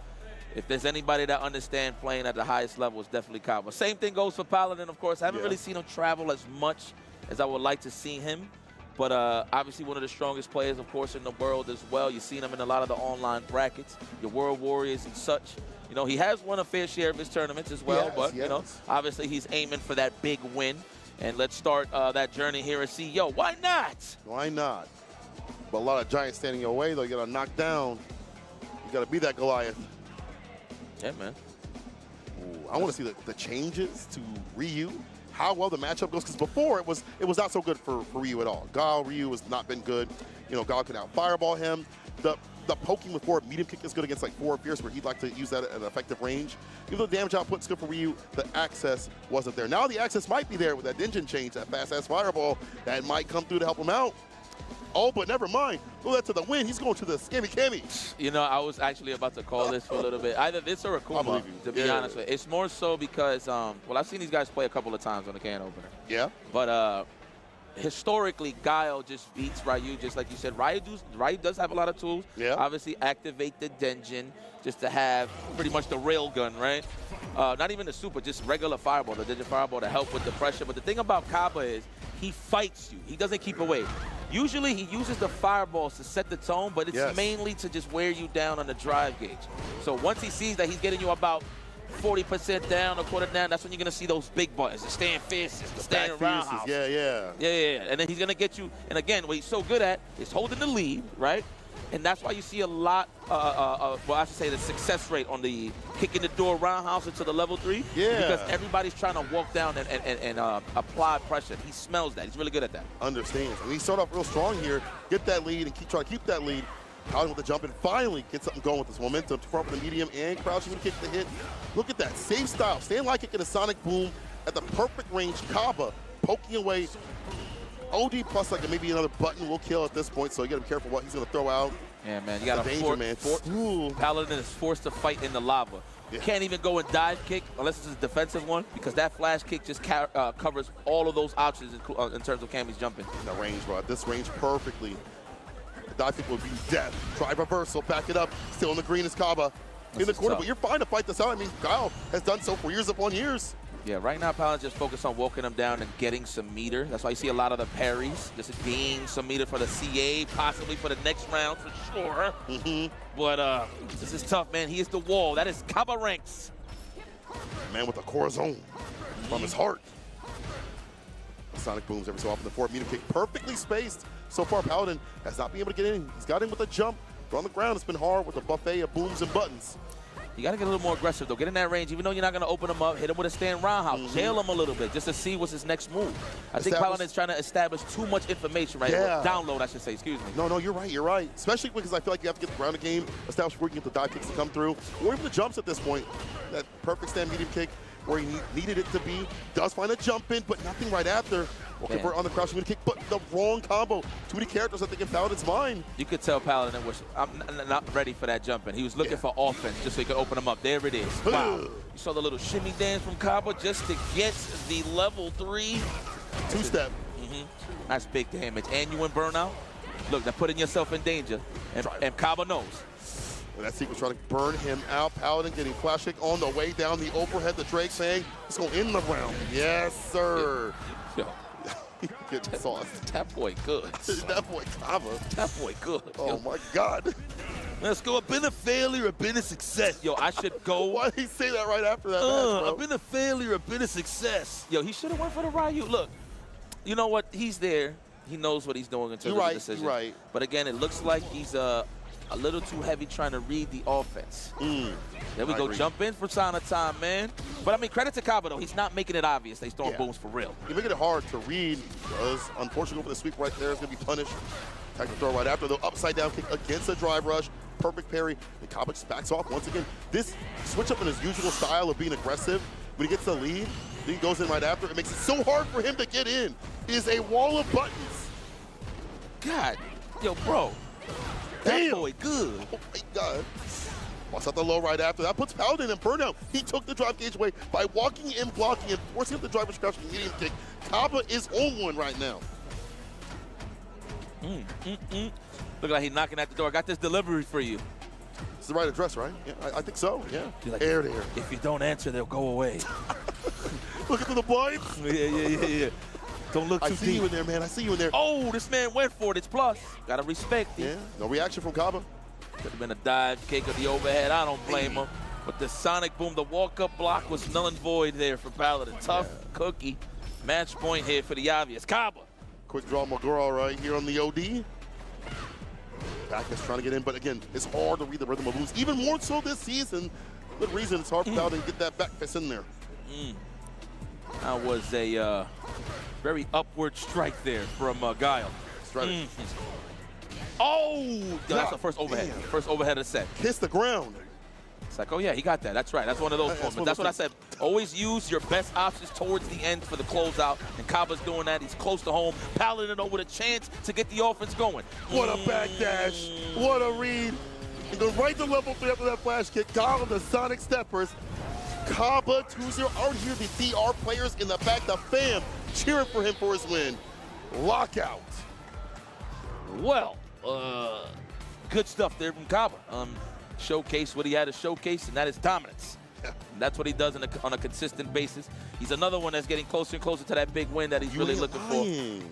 if there's anybody that understands playing at the highest level, it's definitely Kaba. Same thing goes for Paladin, of course. I haven't really seen him travel as much as I would like to see him. But obviously one of the strongest players, of course, in the world as well. You've seen him in a lot of the online brackets, your World Warriors and such. You know, he has won a fair share of his tournaments as well. But, you know, obviously he's aiming for that big win. And let's start that journey here at CEO. Why not? Why not? But a lot of giants standing your way, though. You got to knock down. You got to be that Goliath. Yeah, man. Ooh, I want to see the changes to Ryu. How well the matchup goes, because before it was not so good for Ryu at all. Guile, Ryu has not been good. You know, Guile can out fireball him. The poking with forward medium kick is good against like forward fierce, where he'd like to use that at an effective range. Even though the damage output's good for Ryu, the access wasn't there. Now the access might be there with that engine change, that fast-ass fireball that might come through to help him out. Oh, but never mind. Go that to the win. He's going to the Cammy. You know, I was actually about to call this for a little bit. Either this or Akuma, to be honest with you. It's more so because, well, I've seen these guys play a couple of times on the can opener. Yeah. But historically, Guile just beats Ryu, just like you said. Ryu does have a lot of tools. Yeah. Obviously, activate the Denjin just to have pretty much the rail gun, right? Not even the super, just regular fireball, the Denjin fireball to help with the pressure. But the thing about Kaba is he fights you. He doesn't keep away. Usually he uses the fireballs to set the tone, but it's mainly to just wear you down on the drive gauge. So once he sees that he's getting you about 40% down or quarter down, that's when you're going to see those big buttons, the stand fists, the stand roundhouse. Yeah. And then he's going to get you, and again, what he's so good at is holding the lead, right? And that's why you see a lot, well, I should say the success rate on the kicking the door roundhouse into the level 3. Yeah. Because everybody's trying to walk down and apply pressure. He smells that. He's really good at that. Understands. And he started off real strong here, get that lead, and try to keep that lead. Paladin with the jump and finally get something going with this momentum. Front with the medium and crouching to kick the hit. Look at that. Same style. Stand like kick and a sonic boom at the perfect range. Kaba poking away. OD plus like maybe another button will kill at this point, so you got to be careful what he's going to throw out. Yeah, man. You got to danger, man. Paladin is forced to fight in the lava. You can't even go and dive kick unless it's a defensive one, because that flash kick just covers all of those options in terms of Cammy's jumping. That range, bro. This range perfectly. The dive kick will be death. Try reversal, back it up. Still in the green is Kaba. In the corner, but you're fine to fight this out. I mean, Guile has done so for years upon years. Yeah, right now Paladin just focused on walking him down and getting some meter. That's why you see a lot of the parries. Just to gain some meter for the CA, possibly for the next round for sure. But this is tough, man. He is the wall. That is Kaba ranks. Man with the corazon from his heart. Sonic booms every so often. The forward meter kick perfectly spaced. So far, Paladin has not been able to get in. He's got in with a jump. But on the ground, it's been hard with a buffet of booms and buttons. You got to get a little more aggressive, though. Get in that range. Even though you're not going to open him up, hit him with a stand roundhouse. Jail him a little bit just to see what's his next move. I think Paladin is trying to establish too much information right now. Download, I should say. Excuse me. No, you're right. You're right. Especially because I feel like you have to get the ground of game established before you get the dive kicks to come through. Or even the jumps at this point. That perfect stand medium kick where he needed it to be. Does find a jump in, but nothing right after. Will convert on the crouching kick, but the wrong combo. Too many characters I think in Paladin's mind. You could tell Paladin was not ready for that jump in. He was looking for offense just so he could open him up. There it is. Wow. You saw the little shimmy dance from Kaba just to get the level 3. Two-step. That's big damage. And you in burnout. Look, they're putting yourself in danger. And Kaba knows. And that sequence trying to burn him out. Paladin getting flash kick on the way down the overhead. The Drake saying, it's going to end the round. Yes, sir. Get sauce. That boy good. That boy Kava. That boy good. Oh Yo. my God. Let's go. I've been a failure, I've been a success. Yo, I should go. Why did he say that right after that match, bro? I've been a failure, I've been a success. Yo, he should have went for the Ryu. Look, you know what? He's there. He knows what he's doing in terms of the decision. You're right. But again, it looks like he's a little too heavy trying to read the offense. There we go. Jump in for Sana time, man. But I mean, credit to Kaba, though. He's not making it obvious. They throwing booms for real. You're making it hard to read because, unfortunately, for the sweep right there is going to be punished. Attack the throw right after. The upside down kick against a drive rush. Perfect parry. And Kaba just backs off once again. This switch up in his usual style of being aggressive. When he gets the lead, then he goes in right after. It makes it so hard for him to get in. It is a wall of buttons. God. Yo, bro. That boy good. Oh, my God. Walks out the low right after. That puts Paladin in burnout. He took the drive gauge away by walking in, blocking, and forcing up the driver's crouch and medium kick. Kaba is on one right now. Look like he's knocking at the door. I got this delivery for you. It's the right address, right? Yeah, I think so. Yeah. Like, there. If you don't answer, they'll go away. Look into the blinds. Yeah. Don't look too deep. I see you in there, man. I see you in there. Oh, this man went for it. It's plus. Gotta respect it. Yeah. No reaction from Kaba. Could have been a dive kick of the overhead. I don't blame him. But the sonic boom, the walk-up block was null and void there for Paladin. Tough cookie. Match point here for the obvious. Kaba. Quick draw McGraw right here on the OD. Backus trying to get in, but again, it's hard to read the rhythm of moves. Even more so this season. Good reason it's hard for Paladin to get that back fist in there. That was a very upward strike there from Guile. Strategy. Oh, that's the first overhead. Damn. First overhead of the set. Kiss the ground. It's like, oh yeah, he got that. That's right. That's one of those moments. That's what I said. Always use your best options towards the end for the closeout. And Kaba's doing that. He's close to home. Paladin with a chance to get the offense going. What a backdash. What a read. He goes right to level 3 after that flash kick. Guile the Sonic Steppers. Kaba 2-0. Already hear the DR players in the back. The fam cheering for him for his win. Lockout. Well, good stuff there from Kaba. Showcase what he had to showcase, and that is dominance. That's what he does on a consistent basis. He's another one that's getting closer and closer to that big win that he's really looking for.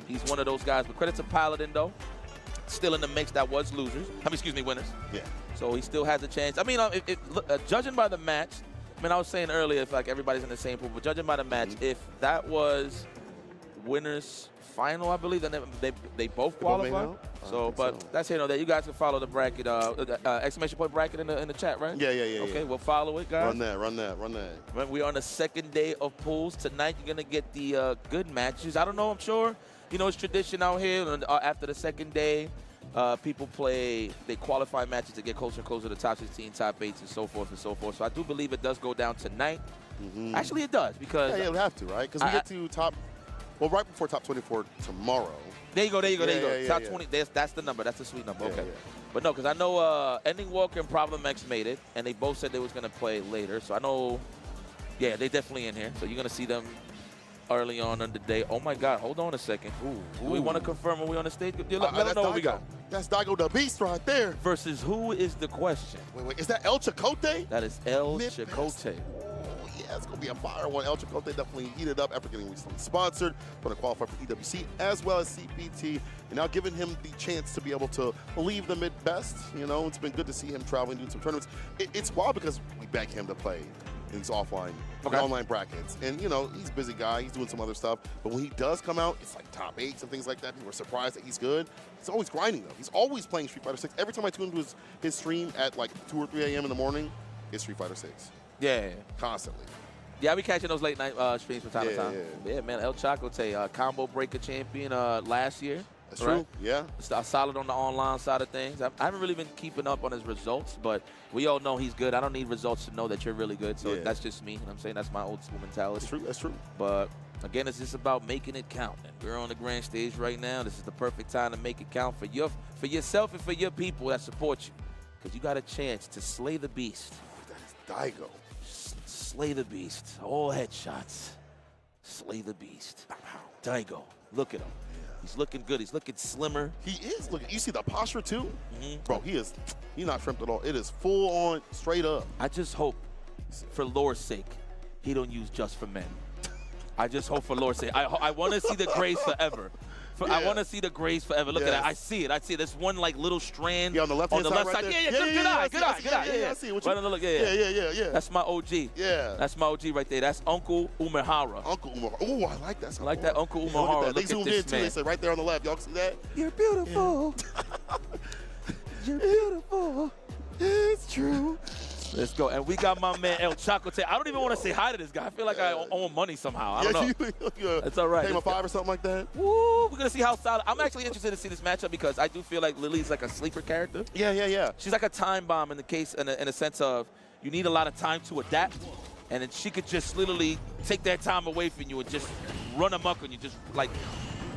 He's one of those guys. But credit to Paladin, though. Still in the mix. That was losers. Winners. Yeah. So he still has a chance. I mean, judging by the match, I was saying earlier, if like everybody's in the same pool, but judging by the match, if that was winners final, I believe, then they both qualify. That's here, that you guys can follow the bracket, exclamation point bracket in the chat, right? Yeah. Okay, we'll follow it, guys. Run that. We're on the second day of pools. Tonight, you're going to get the good matches. I don't know, I'm sure. It's tradition out here. After the second day, people they qualify matches to get closer and closer to the top 16, top 8s, and so forth and so forth. So I do believe it does go down tonight. Actually, it does, because... Yeah, it would have to, right? Because we get to top... Well, right before top 24 tomorrow. There you go. Yeah, top 20, that's the number. That's the sweet number. Okay. Yeah. But no, because I know Ending Walker and Problem X made it, and they both said they was going to play later. So I know, they definitely in here. So you're going to see them early on in the day. Oh, my God. Hold on a second. Do we want to confirm when we on the stage? Let them know what we got. That's Daigo the Beast right there. Versus who is the question? Wait. Is that El Chicote? That is El Chicote. Yeah, it's going to be a fire one. El Chicote definitely heated up after getting recently sponsored, going to qualify for EWC as well as CPT, and now giving him the chance to be able to leave the mid-best. It's been good to see him traveling, doing some tournaments. It's wild because we beg him to play in these online brackets. And, he's a busy guy. He's doing some other stuff. But when he does come out, it's like top 8s and things like that. People are surprised that he's good. He's always grinding, though. He's always playing Street Fighter 6. Every time I tune into his stream at like 2 or 3 a.m. in the morning, it's Street Fighter 6. Yeah. Constantly. Yeah, we catching those late night streams from time to time. Yeah, man. El Chicote, combo breaker champion last year. That's true. Yeah. Solid on the online side of things. I haven't really been keeping up on his results, but we all know he's good. I don't need results to know that you're really good. So that's just me. I'm saying that's my old school mentality. That's true. But again, it's just about making it count. And we're on the grand stage right now. This is the perfect time to make it count for yourself and for your people that support you, because you got a chance to slay the beast. That is Daigo. Slay the beast. All headshots. Slay the beast. Daigo. Look at him. He's looking good. He's looking slimmer. He is looking. You see the posture too? Bro, he's not shrimped at all. It is full on, straight up. I just hope, for lore's sake, he don't use Just for Men. I just hope for Lord's sake. I want to see the grace forever. I want to see the grace forever. Look at that. I see it. I see it. There's one like little strand on the left side. Right Yeah, good eye. Yeah, I see what you Yeah. That's my OG. Yeah. That's my OG right there. That's Uncle Umehara. Uncle Umehara. Oh, I like that. I like that Uncle Umehara. They zoomed in too. They said right there on the left. Y'all see that? You're beautiful. You're beautiful. It's true. Let's go. And we got my man El Chacote. I don't even want to say hi to this guy. I feel like I owe him money somehow. I don't know. It's all right. Pay him a 5 or something like that. Woo! We're going to see how solid. I'm actually interested to see this matchup because I do feel like Lily's like a sleeper character. Yeah. She's like a time bomb in the case, in a sense of you need a lot of time to adapt. And then she could just literally take that time away from you and just run amok on you. Just like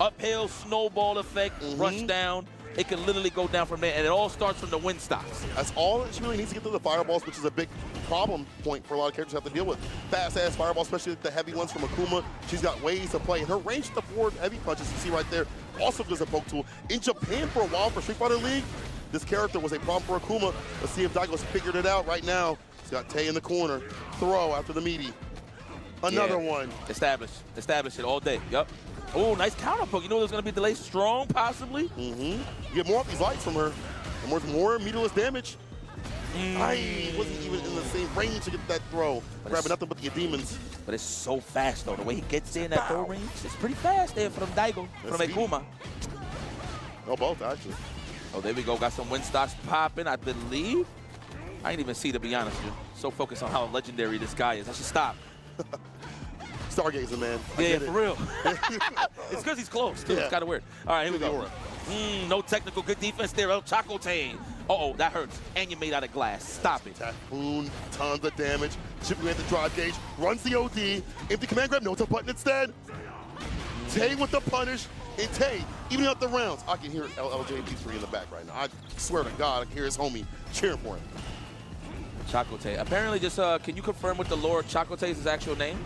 uphill, snowball effect, rush down. It can literally go down from there, and it all starts from the wind stocks. That's all that she really needs to get to the fireballs, which is a big problem point for a lot of characters to have to deal with. Fast-ass fireballs, especially the heavy ones from Akuma. She's got ways to play. And her range to forward heavy punches, you see right there, also gives a poke tool. In Japan for a while for Street Fighter League, this character was a problem for Akuma. Let's see if Daigo's figured it out right now. He's got Tay in the corner. Throw after the meaty. Another one. Establish it all day. Yup. Oh, nice counter poke. You know there's going to be a delay. Strong, possibly. You get more of these lights from her. And more meterless damage. I wasn't even in the same range to get that throw. Grabbing nothing but the demons. But it's so fast, though. The way he gets in that throw range, it's pretty fast there from Daigo, from Akuma. Oh, both, actually. Oh, there we go. Got some wind stocks popping, I believe. I didn't even see, to be honest with you. So focused on how legendary this guy is. I should stop. Stargazing, man. Yeah, for real. It's because he's close, too. It's kind of weird. All right, here we go. No technical, good defense there. El Chacote. Uh-oh, that hurts. And you're made out of glass. Stop it. Typhoon, tons of damage. Chipping at the drive gauge. Runs the OD. Empty command grab. No to button instead. Tay with the punish. And Tay, even out the rounds. I can hear LJP3 in the back right now. I swear to God, I can hear his homie cheering for him. Chacote. Apparently, just can you confirm with the lore Chacote is his actual name?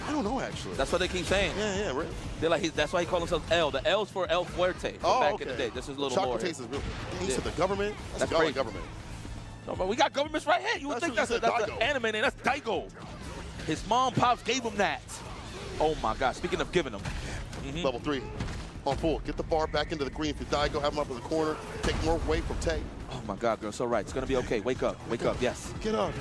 I don't know, actually. That's what they keep saying. Yeah, right. They're like, that's why he calls himself El. The L's for El Fuerte. Back in the day. This is a little more. Chacote is real. He said the government. That's crazy. Government. No, but we got governments right here. You would think that's an anime name. That's Daigo. His mom, pops gave him that. Oh, my God. Speaking of giving him. Level 3. On full. Get the bar back into the green for Daigo. Have him up in the corner. Take more weight from Tay. Oh, my God, girl. So right. It's going to be okay. Wake up. Wake up. Yes. Get up.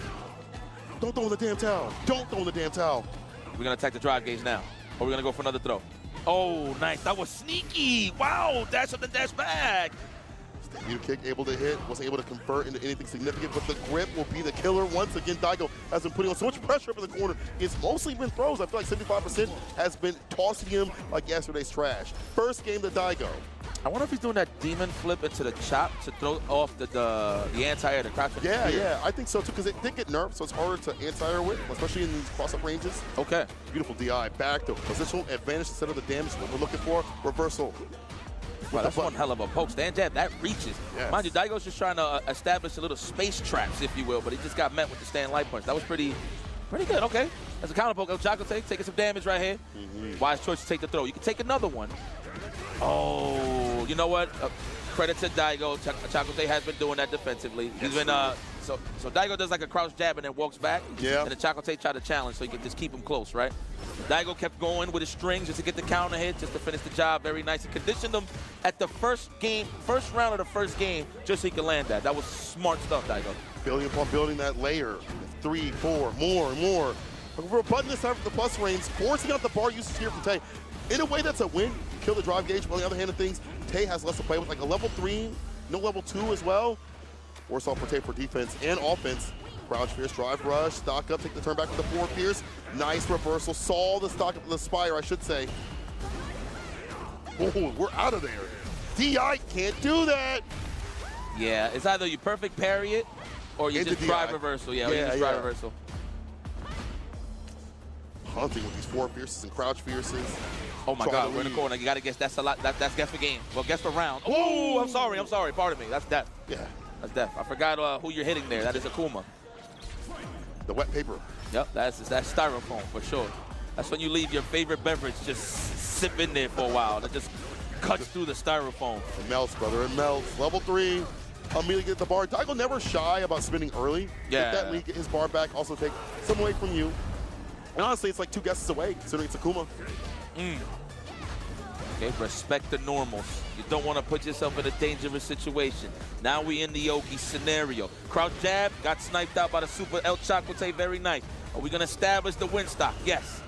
Don't throw in the damn towel. Don't throw in the damn towel. We're going to attack the drive gauge now. Or we're going to go for another throw. Oh, nice. That was sneaky. Wow. Dash up the dash back. New kick able to hit. Wasn't able to convert into anything significant, but the grip will be the killer. Once again, Daigo has been putting on so much pressure up in the corner. It's mostly been throws. I feel like 75% has been tossing him like yesterday's trash. First game to Daigo. I wonder if he's doing that demon flip into the chop to throw off the anti-air, the crouch. Yeah, I think so too, because it did get nerfed, so it's harder to anti-air with, especially in these cross-up ranges. Okay. Beautiful DI. Back to positional advantage instead of the damage. What we're looking for, reversal. Wow, that's one hell of a poke. Stand jab, that reaches. Yes. Mind you, Daigo's just trying to establish a little space traps, if you will, but he just got met with the stand light punch. That was pretty good. Okay. That's a counter poke. El Chacote taking some damage right here. Wise choice to take the throw. You can take another one. Oh, you know what? Credit to Daigo. Chacote has been doing that defensively. He's been so Daigo does like a crouch jab and then walks back. Yeah. And then Chacote tried to challenge so he could just keep him close, right? Daigo kept going with his strings just to get the counter hit, just to finish the job. Very nice. He conditioned him at the first round of the first game, just so he could land that. That was smart stuff, Daigo. Building upon building that layer. 3, 4, more and more. We're button this time for the plus range, forcing out the bar usage here from Tay. In a way, that's a win. Kill the drive gauge. But on the other hand of things, Tay has less to play with, like a level 3, no level 2 as well. Worse off for Tay for defense and offense. Crouch Fierce, drive rush, stock up, take the turn back with the 4 Fierce. Nice reversal. Saw the stock up, the Spire, I should say. Oh, we're out of there. DI can't do that. Yeah, it's either you perfect parry it or you just drive reversal. Yeah, or you just drive reversal. Hunting with these 4 Fierces and Crouch Fierces. Oh my God, we're in the corner. You gotta guess. That's a lot. That's guess for game. Well, guess for round. Oh, I'm sorry. Pardon me. That's death. Yeah. That's death. I forgot who you're hitting there. That is Akuma. The wet paper. Yep, that's styrofoam for sure. That's when you leave your favorite beverage just sip in there for a while. It just cuts through the styrofoam. It melts, brother. It melts. Level 3. Immediately get the bar. Daigo never shy about spinning early. Yeah. Get that lead, get his bar back. Also take some away from you. And honestly, it's like 2 guesses away, considering it's Akuma. Okay, respect the normals. You don't want to put yourself in a dangerous situation. Now we in the Yogi scenario. Crouch jab, got sniped out by the super El Chocote, very nice. Are we going to establish the win stock? Yes.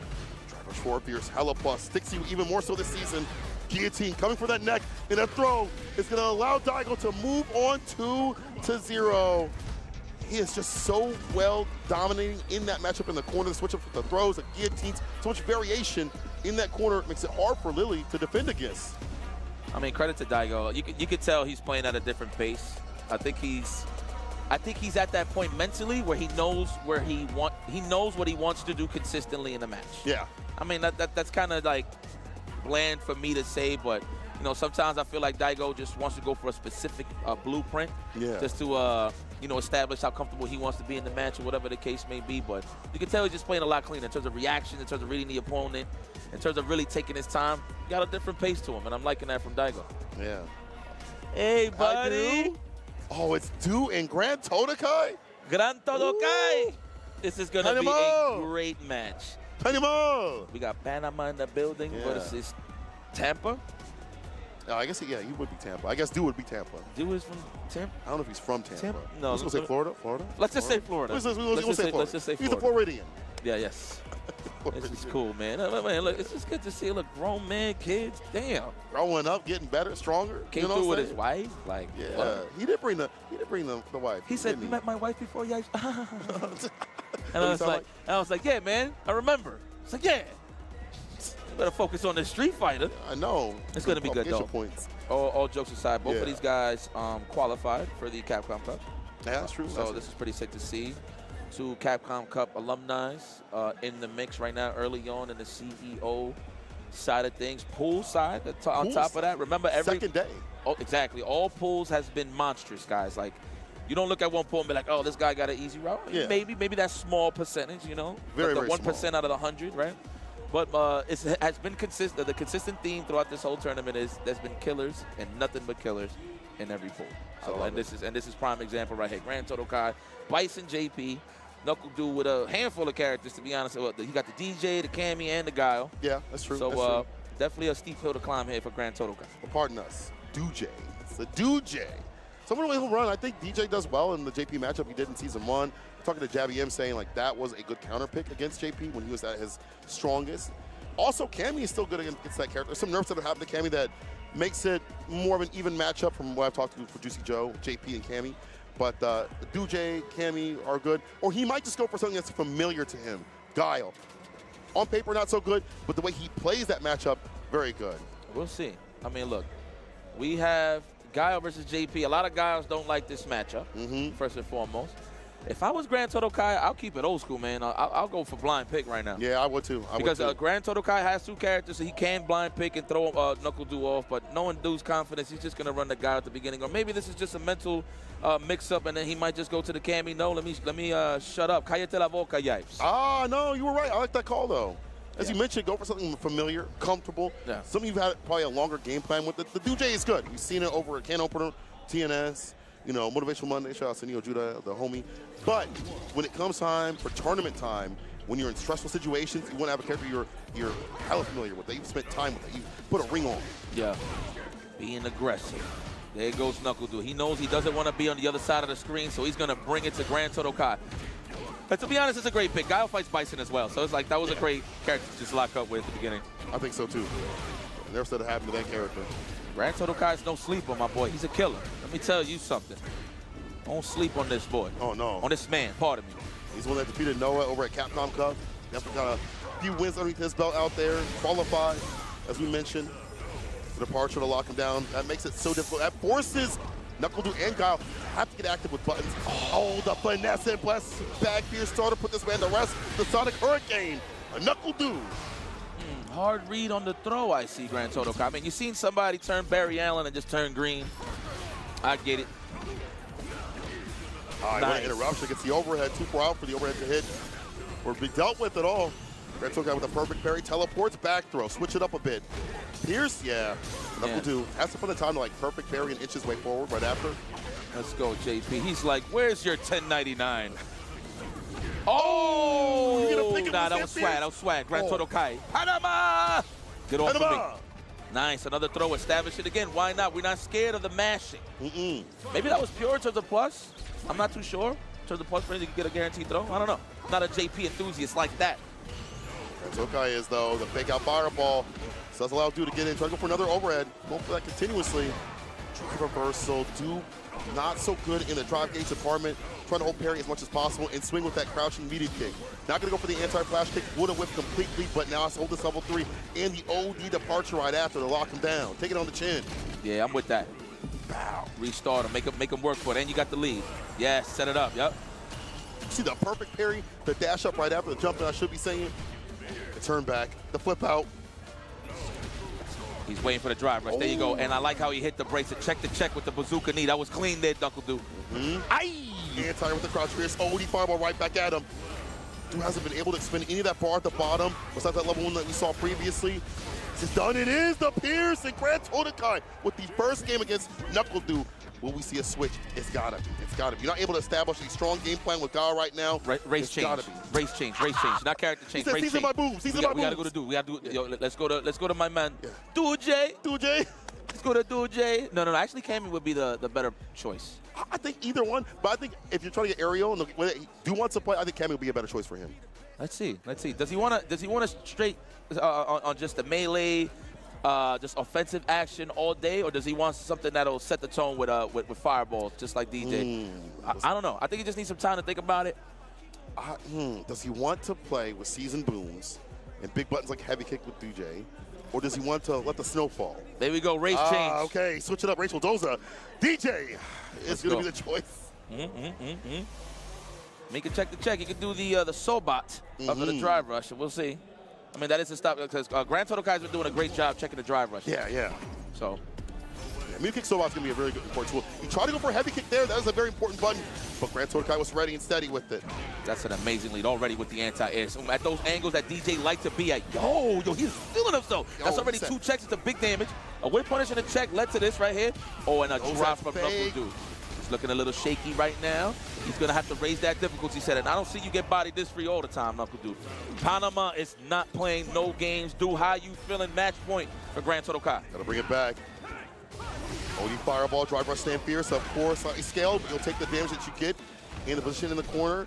Driver 4 Fierce, hella plus. Sticks you even more so this season. Guillotine coming for that neck, and a throw is going to allow Daigo to move on 2-0. He is just so well dominating in that matchup in the corner. The switch up with the throws, the guillotines, so much variation in that corner. It makes it hard for Lily to defend against. I mean, credit to Daigo. You could tell he's playing at a different pace. I think he's at that point mentally where he knows what he wants to do consistently in the match. Yeah. I mean, that's kind of like bland for me to say, but you know, sometimes I feel like Daigo just wants to go for a specific blueprint, just to you know, establish how comfortable he wants to be in the match or whatever the case may be. But you can tell he's just playing a lot cleaner in terms of reaction, in terms of reading the opponent, in terms of really taking his time. Got a different pace to him, and I'm liking that from Daigo. Yeah. Hey, buddy. Oh, it's Du and Grand Todokai? Gran Todokai. This is going to be a great match. Panama. We got Panama in the building versus Tampa. Oh, I guess, he would be Tampa. I guess Du would be Tampa. Du is from Tampa? I don't know if he's from Tampa. No. Let's say Florida? Florida? Let's just say Florida. Let's just say Florida. He's a Floridian. Yeah, yes. This is cool, man. Man, look, it's just good to see grown man, kids. Damn. Growing up, getting better, stronger. Came through with his wife. Like, he did bring the wife. He said, "You met my wife before, yeah." And I was like, yeah, man, I remember. It's like, yeah. You better focus on the Street Fighter. I know. It's going to be good, though. Points. All jokes aside, both of these guys qualified for the Capcom Cup. Yeah, that's true. So this is pretty sick to see. 2 Capcom Cup alumni in the mix right now, early on in the CEO side of things. Pool side, on top of that. Remember, every second day. Oh, exactly. All pools has been monstrous, guys. Like, you don't look at one pool and be like, oh, this guy got an easy route. Yeah. Maybe that small percentage, you know, very, like the very 1% small. out of the 100, right? But it has been consistent. The consistent theme throughout this whole tournament is there's been killers and nothing but killers in every pool. So, and this is prime example right here. Grand Todokai, Bison, JP, Knuckle Dude with a handful of characters, to be honest. He got the DJ, the Cammy, and the Guile. Yeah, that's true. So definitely a steep hill to climb here for Grand Todokai. Well, pardon us, DJ. It's the DJ. Someone will run. I think DJ does well in the JP matchup he did in Season 1. Talking to Jabby M saying like that was a good counter pick against JP when he was at his strongest. Also, Cammy is still good against that character. There's some nerfs that have happened to Cammy that makes it more of an even matchup from what I've talked to for Juicy Joe, JP, and Cammy. But DJ, Cammy are good. Or he might just go for something that's familiar to him. Guile. On paper, not so good, but the way he plays that matchup, very good. We'll see. I mean, look, we have Guile versus JP. A lot of Guiles don't like this matchup, first and foremost. If I was Grand Todokai, I'll keep it old school, man. I'll go for blind pick right now. Yeah, I would too. Because Grand Todokai has 2 characters, so he can blind pick and throw Knuckle Dude off. But knowing Dude's confidence, he's just going to run the guy at the beginning. Or maybe this is just a mental mix-up, and then he might just go to the Cammy. No, let me shut up. Cállate la boca, yipes. Ah, no, you were right. I like that call, though. As you mentioned, go for something familiar, comfortable. Yeah. Some of you have had probably a longer game plan with it. The DJ is good. You've seen it over at Can Opener, TNS, you know, Motivational Monday. Shout out to Neo Judah, the homie. But when it comes time for tournament time, when you're in stressful situations, you want to have a character you're hella familiar with, that you've spent time with, that you put a ring on. Yeah. Being aggressive. There goes Knuckle Dude. He knows he doesn't want to be on the other side of the screen, so he's going to bring it to Grand Todokai. But to be honest, it's a great pick. Guile fights Bison as well, so it's like that was a great character to just lock up with at the beginning. I think so, too. Never said it happened to that character. Grand Todokai's no sleeper, my boy. He's a killer. Let me tell you something. Don't sleep on this boy. Oh, no. On this man, pardon me. He's the one that defeated Noah over at Capcom Cup. Definitely got a few wins underneath his belt out there. Qualified, as we mentioned. The departure to lock him down. That makes it so difficult. That forces Knuckle Dude and Guile have to get active with buttons. Oh, the finesse and bless bag fear starter. Put this man to rest. The Sonic Hurricane. A Knuckle Dude. Hard read on the throw, I see, Grand Todokai. I mean, you've seen somebody turn Barry Allen and just turn green. I get it. Nice. Interruption gets the overhead. 2-4 out for the overhead to hit. Or be dealt with at all. Grand Todokai with a perfect parry. Teleports, back throw. Switch it up a bit. Pierce, yeah. Knuckle Dude has to put the time to like perfect parry and inch his way forward right after. Let's go, JP. He's like, where's your 1099? Oh! You're going to nah, that was swag. That was swag. Grand Toto Kai. Panama! Get off of me. Nice. Another throw. Establish it again. Why not? We're not scared of the mashing. Maybe that was pure in terms of plus. I'm not too sure. In terms of plus, maybe you can get a guaranteed throw. I don't know. Not a JP enthusiast like that. Grand Toto Kai is, though, the fake out fireball. So does allow Du to get in. Try to go for another overhead. Go for that continuously. Drive reversal. Du not so good in the drive gauge department. Trying to hold parry as much as possible and swing with that crouching immediate kick. Not going to go for the anti-flash kick. Would have whipped completely, but now it's hold this level 3 and the OD departure right after to lock him down. Take it on the chin. Yeah, I'm with that. Bow. Restart him. Make him work for it. And you got the lead. Yeah, set it up. Yep. See the perfect parry, the dash up right after the jump that I should be saying. The turn back, the flip out. He's waiting for the drive rush. There you go. And I like how he hit the brace and check the check with the bazooka knee. That was clean there, Dunkle Du. Aye! Anti with the crouch fierce. OD fireball right back at him. Du hasn't been able to spin any of that bar at the bottom. Besides that level 1 that we saw previously. This is done. It is the Pierce and Grand Toto Kai with the first game against Knuckle Du. Will we see a switch? It's gotta be. It's gotta be. You're not able to establish a strong game plan with Guile right now. Race change. Gotta be. Race change. Race change. Not character change. He said, race "These change. are my boobs. These are my boobs." We gotta go to Du. We gotta do. Yo, let's go to my man. Yeah. Duje. Duje. Let's go to Duje. No. Actually, Cammy would be the better choice. I think either one, but I think if you're trying to get aerial and the way that he wants to play, I think Cammy would be a better choice for him. Let's see. Does he want to straight on just the melee, just offensive action all day, or does he want something that'll set the tone with fireballs, just like DJ? I don't know. I think he just needs some time to think about it. Does he want to play with seasoned booms and big buttons like heavy kick with DJ? Or does he want to let the snow fall? There we go, race change. Okay, switch it up, Rachel Doza. DJ is going to be the choice. He can check the check. He can do the Sobot of the drive rush, and we'll see. I mean, that is a stop because Grand Toto Kai's been doing a great job checking the drive rush. Yeah. So. Immediate kick Sobot's going to be a very good important tool. He tried to go for a heavy kick there. That was a very important button. But Grand Toto Kai was ready and steady with it. That's an amazing lead already with the anti-air. So at those angles that DJ likes to be at. Yo, he's feeling himself. That's already 2 checks. It's a big damage. A whip punish and a check led to this right here. Oh, and a drop from Knuckle Du. He's looking a little shaky right now. He's going to have to raise that difficulty set. And I don't see you get bodied this free all the time, Knuckle Du. Panama is not playing no games. Du, how you feeling? Match point for Grand Toto Kai. Got to bring it back. OD fireball, drive rush, stand fierce, of course, slightly scaled, but you'll take the damage that you get in the position in the corner.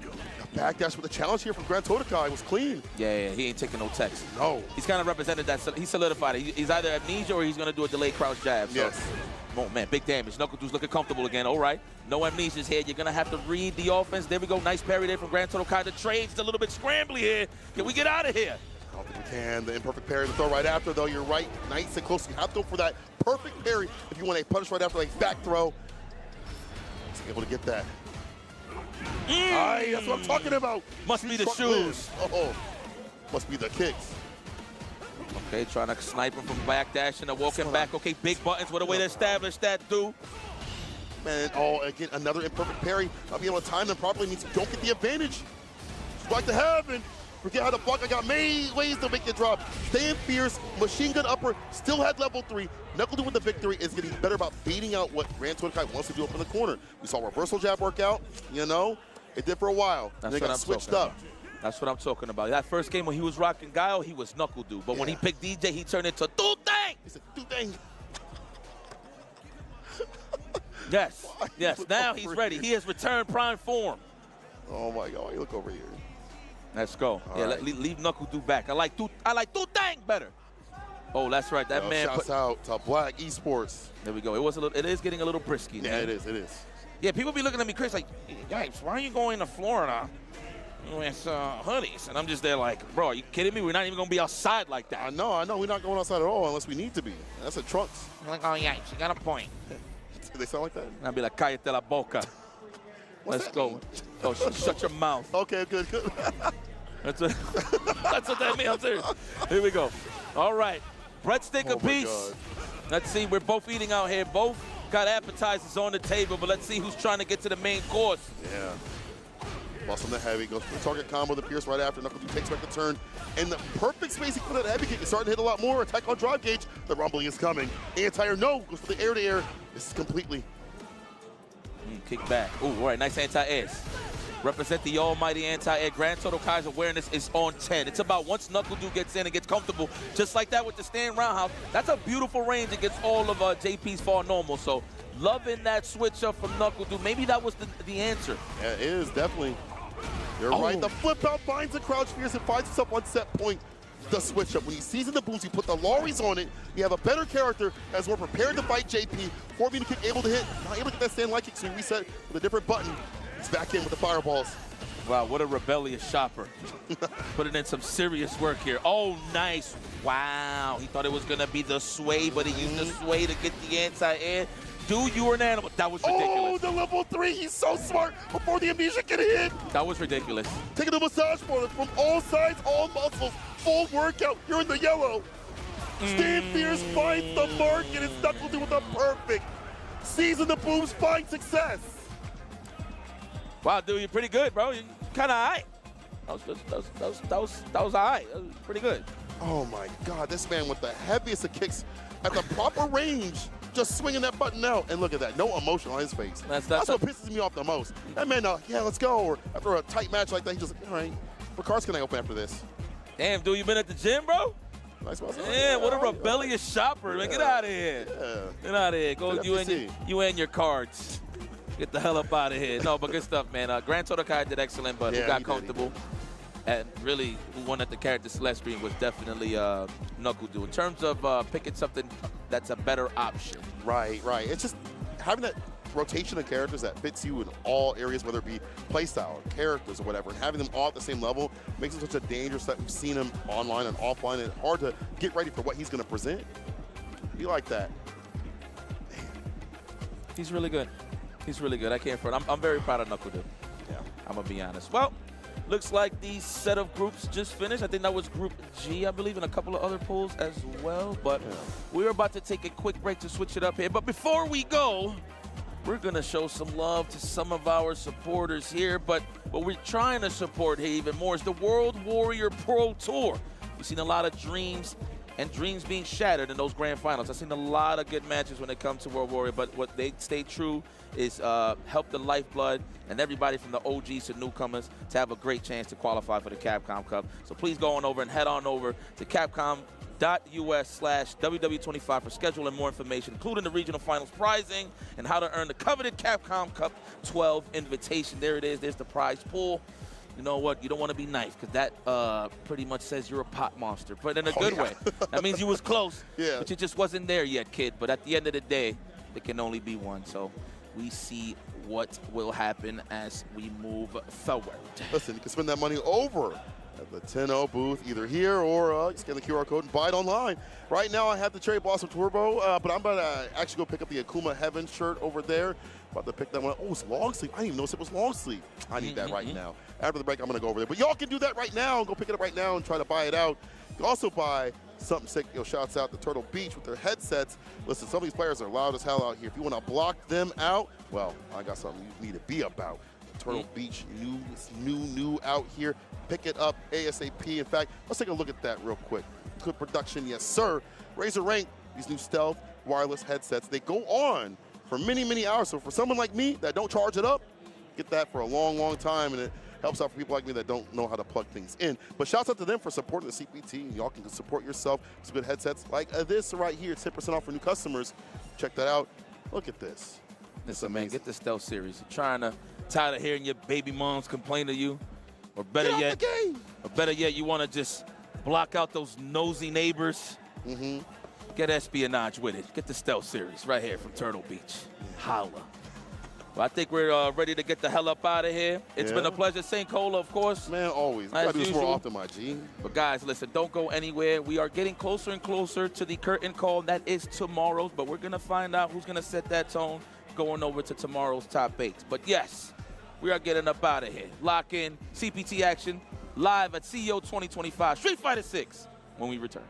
The backdash with the challenge here from Grand Toto Kai was clean. Yeah, he ain't taking no text. No. He's kind of represented that. He solidified it. He's either amnesia or he's going to do a delayed crouch jab. So. Yes. Oh, man, big damage. Knuckle Du's looking comfortable again. All right. No amnesia's here. You're going to have to read the offense. There we go. Nice parry there from Grand Toto Kai. The trade's a little bit scrambly here. Can we get out of here? I don't think we can. The imperfect parry to throw right after, though. You're right. Nice and close. You have to go for that perfect parry if you want a punish right after, like back throw. He's able to get that. Aye, that's what I'm talking about. Must be the shoes. Oh, must be the kicks. Okay, trying to snipe him from backdash and walking back. Okay, big buttons. What a way to establish that, Du. Man, again, another imperfect parry. Not being able to time them properly means you don't get the advantage. Just like to have and forget how the Blanka got many ways to make it drop. Staying fierce, machine gun upper, still had level 3. Knuckle Du with the victory is getting better about beating out what Grand Toto Kai wants to do up in the corner. We saw reversal jab work out, you know. It did for a while. That's they what got I'm switched talking up. about. That's what I'm talking about. That first game when he was rocking Guile, he was Knuckle Du. But when he picked DJ, he turned into Du Thang. He said, Du Thang. Yes, yes. Now he's ready. He has returned prime form. Oh my God! You look over here. Let's go. Leave Knuckle Du back. I like Du Thang better. Oh, that's right. That man. Shouts out to Black Esports. There we go. It is getting a little brisky. Yeah, man. it is. It is. Yeah, people be looking at me, Chris, like, yikes, why are you going to Florida with hoodies? And I'm just there like, bro, are you kidding me? We're not even going to be outside like that. I know. We're not going outside at all unless we need to be. That's a trunks. I'm like, oh, yikes, you got a point. Do they sound like that? And I'll be like, cállate la boca. Let's go. Oh, shut your mouth. Okay, good. That's what that means. Here we go. All right. Breadstick apiece. Let's see. We're both eating out here. Both got appetizers on the table, but let's see who's trying to get to the main course. Yeah. Bust on the heavy. Goes for the target combo. The Pierce right after. Knuckle Du takes back the turn. And the perfect spacing for that heavy kick is starting to hit a lot more. Attack on drive gauge. The rumbling is coming. Anti-air, no. Goes for the air-to-air. This is completely. Kick back. Ooh, all right. Nice anti-airs. represent the almighty anti-air. Grand Total Kai's awareness is on 10. It's about once Knuckle-Doo gets in and gets comfortable, just like that with the stand roundhouse. That's a beautiful range against all of JP's fall normal. So loving that switch up from Knuckle-Doo. Maybe that was the answer. Yeah, it is, definitely. You're right. The flip out finds the crouch fierce and finds himself on set point. The switch up. When he sees in the boost, you put the Lauries on it. You have a better character as we're prepared to fight JP. Forward kick able to hit. Not able to get that stand light kick, so he reset with a different button. He's back in with the fireballs. Wow, what a rebellious shopper. Putting in some serious work here. Oh, nice. Wow. He thought it was going to be the sway, but he used the sway to get the anti-air. Dude, you were an animal. That was ridiculous. Oh, the level 3. He's so smart before the amnesia can hit. That was ridiculous. Taking the massage for from all sides, all muscles. Full workout. You're in the yellow. Stand fierce finds the mark, and it's Knuckle-Doo with a perfect. Season the booms, find success. Wow, dude, you're pretty good, bro. You're kind of all right. That was all right. That was pretty good. Oh, my God. This man with the heaviest of kicks at the proper range, just swinging that button out. And look at that. No emotion on his face. That's what pisses me off the most. That man, yeah, let's go. Or after a tight match like that, he's just, all right, what cards can I open after this? Damn, dude, you been at the gym, bro? Nice muscle. Yeah, what a rebellious shopper. Man, get out of here. Yeah. Get out of here. Go, you and your cards. Get the hell up out of here. No, but good stuff, man. Grand Total Kai did excellent, but who got comfortable? And really, who won at the character select screen was definitely Knuckle-Doo. In terms of picking something that's a better option. Right. It's just having that rotation of characters that fits you in all areas, whether it be playstyle, characters, or whatever, and having them all at the same level makes him such a dangerous that we've seen him online and offline, and it's hard to get ready for what he's going to present. Be like that. Man. He's really good. He's really good. I can't front. I'm very proud of Knuckle-Doo. Yeah. I'm going to be honest. Well, looks like these set of groups just finished. I think that was Group G, I believe, and a couple of other pools as well. But we're about to take a quick break to switch it up here. But before we go, we're going to show some love to some of our supporters here. But what we're trying to support here even more is the World Warrior Pro Tour. We've seen a lot of dreams and dreams being shattered in those grand finals. I've seen a lot of good matches when it comes to World Warrior, but what they stay true is help the lifeblood and everybody from the OGs to newcomers to have a great chance to qualify for the Capcom Cup. So please go on over and head on over to capcom.us/WW25 for schedule and more information, including the regional finals prizing and how to earn the coveted Capcom Cup 12 invitation. There it is. There's the prize pool. You know what? You don't want to be nice because that pretty much says you're a pot monster, but in a good way. That means you was close, but you just wasn't there yet, kid. But at the end of the day, there can only be one. So we see what will happen as we move forward. Listen, you can spend that money over at the 10-0 booth, either here or scan the QR code and buy it online. Right now, I have the Cherry Blossom Turbo, but I'm about to actually go pick up the Akuma Heaven shirt over there. About to pick that one. Oh, it's long sleeve. I didn't even notice it was long sleeve. I need that right now. After the break, I'm going to go over there. But y'all can do that right now. Go pick it up right now and try to buy it out. You can also buy something sick. Shouts out to Turtle Beach with their headsets. Listen, some of these players are loud as hell out here. If you want to block them out, well, I got something you need to be about. Turtle Beach, new out here. Pick it up ASAP. In fact, let's take a look at that real quick. Good production, yes, sir. Razer Rank, these new stealth wireless headsets, they go on for many, many hours. So for someone like me that don't charge it up, get that for a long, long time, and it helps out for people like me that don't know how to plug things in. But shouts out to them for supporting the CPT. Y'all can support yourself with some good headsets like this right here. 10% off for new customers. Check that out. Look at this. Listen, man, get the Stealth Series. You're tired of hearing your baby moms complain to you, or better yet, you want to just block out those nosy neighbors. Get espionage with it. Get the Stealth Series right here from Turtle Beach. Holla. Well, I think we're ready to get the hell up out of here. It's been a pleasure. St. Cola, of course. Man, always. I do this more often, my G. But guys, listen, don't go anywhere. We are getting closer and closer to the curtain call. That is tomorrow's, but we're going to find out who's going to set that tone going over to tomorrow's top 8. But yes, we are getting up out of here. Lock in CPT action live at CEO 2025 Street Fighter 6 when we return.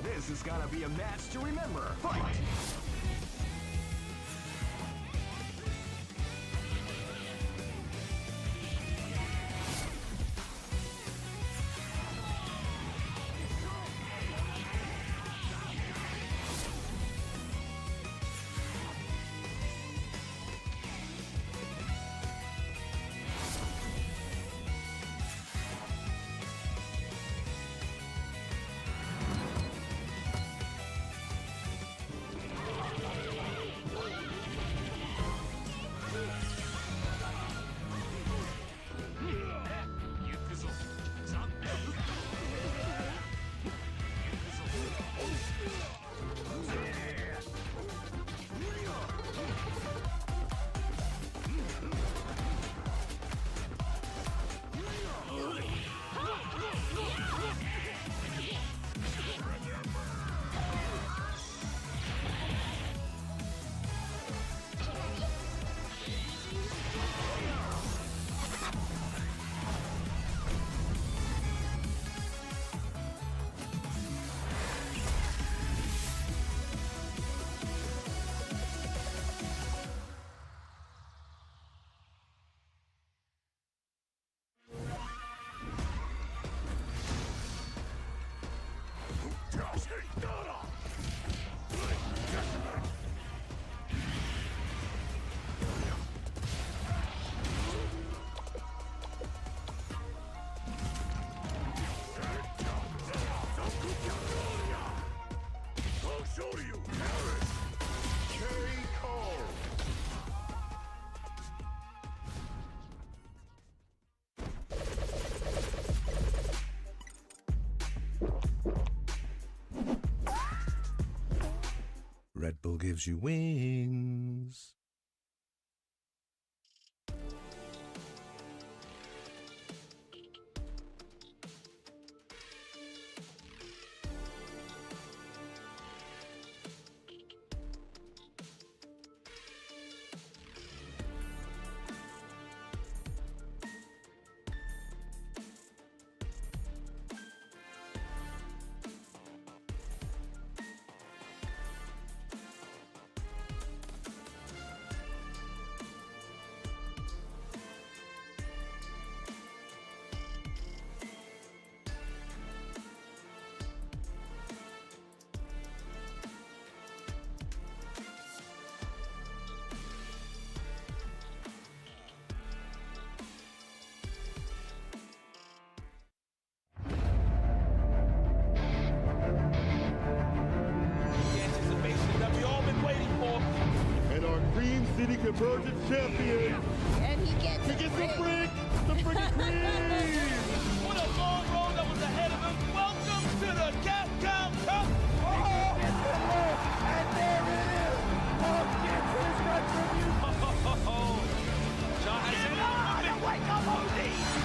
This is gonna be a match to remember. Fight! Red Bull gives you wings. City Convergence champion. And he gets the brick, the freaking cream. What a long road that was ahead of him. Welcome to the Capcom Cup. And there it is. Punk gets his retribution. Wake up, OD!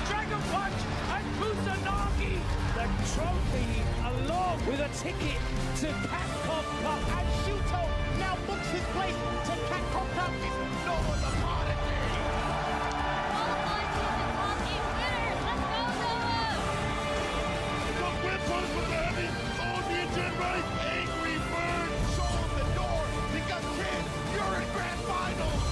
Dragon Punch and Kusanagi. The trophy, along with a ticket to Capcom Cup, and Shuto now books his place to Capcom Cup. It's no other quality. The whip punch was heavy. On the engine right. Angry Bird. Show him the door because, kid, you're in grand finals.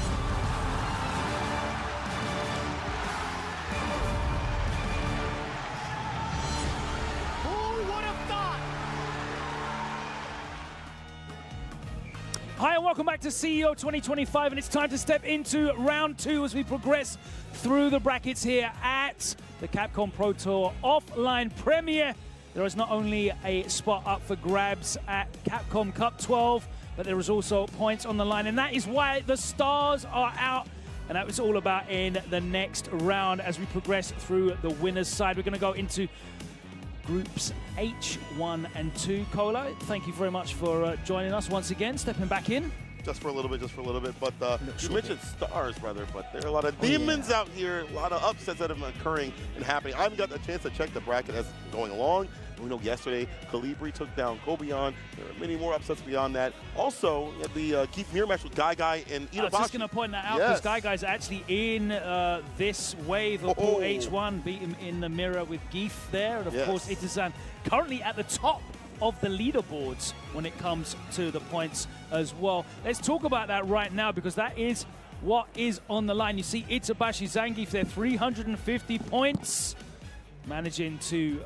Hi and welcome back to CEO 2025, and it's time to step into round two as we progress through the brackets here at the Capcom Pro Tour offline premiere. There is not only a spot up for grabs at Capcom Cup 12, but there is also points on the line, and that is why the stars are out, and that was all about in the next round as we progress through the winner's side. We're going to go into Groups H, 1 and 2. Cola, thank you very much for joining us once again, stepping back in. Just for a little bit. But you mentioned stars, brother, but there are a lot of demons out here, a lot of upsets that have been occurring and happening. I haven't got a chance to check the bracket as going along, We know yesterday, Calibri took down Kobion. There are many more upsets beyond that. Also, the Keith mirror match with Guile and Itabashi. I was just going to point that out because Guile's actually in this wave of Pool H1, beat him in the mirror with Geef there. And of course, Itazan currently at the top of the leaderboards when it comes to the points as well. Let's talk about that right now because that is what is on the line. You see Itabashi Zangief there, 350 points, managing to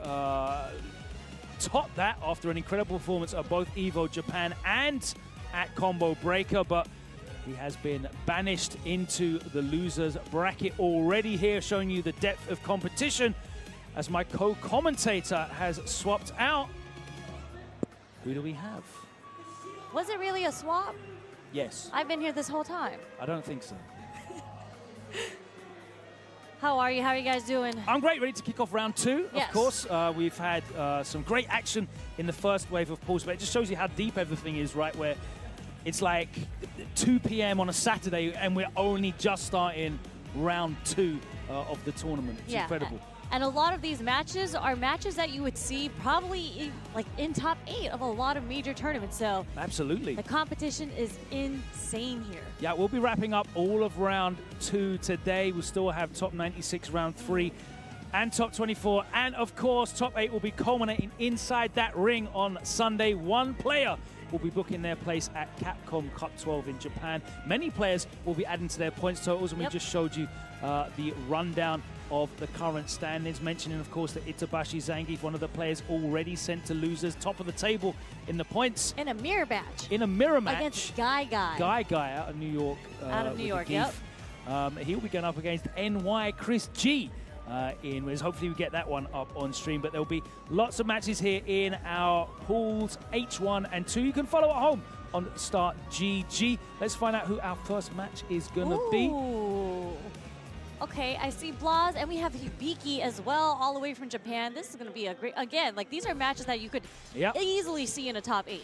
top that after an incredible performance of both Evo Japan and at Combo Breaker, but he has been banished into the losers bracket already here, showing you the depth of competition as my co-commentator has swapped out. Who do we have? Was it really a swap? Yes. I've been here this whole time. I don't think so. How are you? How are you guys doing? I'm great, ready to kick off round 2, yes. Of course. We've had some great action in the first wave of pools, but it just shows you how deep everything is, right? Where it's like 2 p.m. on a Saturday and we're only just starting round 2 of the tournament. It's incredible. And a lot of these matches are matches that you would see probably in top 8 of a lot of major tournaments. So absolutely, the competition is insane here. Yeah, we'll be wrapping up all of round 2 today. We'll still have top 96 round 3 and top 24. And of course, top 8 will be culminating inside that ring on Sunday. One player will be booking their place at Capcom Cup 12 in Japan. Many players will be adding to their points totals, and we just showed you the rundown of the current standings, mentioning, of course, that Itabashi Zangief, one of the players already sent to losers, top of the table in the points. In a mirror match. In a mirror match. Against Guile. Guile out of New York. Out of New York, yep. He'll be going up against NY Chris G. Hopefully we get that one up on stream, but there'll be lots of matches here in our pools H1 and 2. You can follow at home on Start GG. Let's find out who our first match is going to be. Okay, I see Blas, and we have Hibiki as well, all the way from Japan. This is going to be a great, again, like these are matches that you could easily see in a top 8.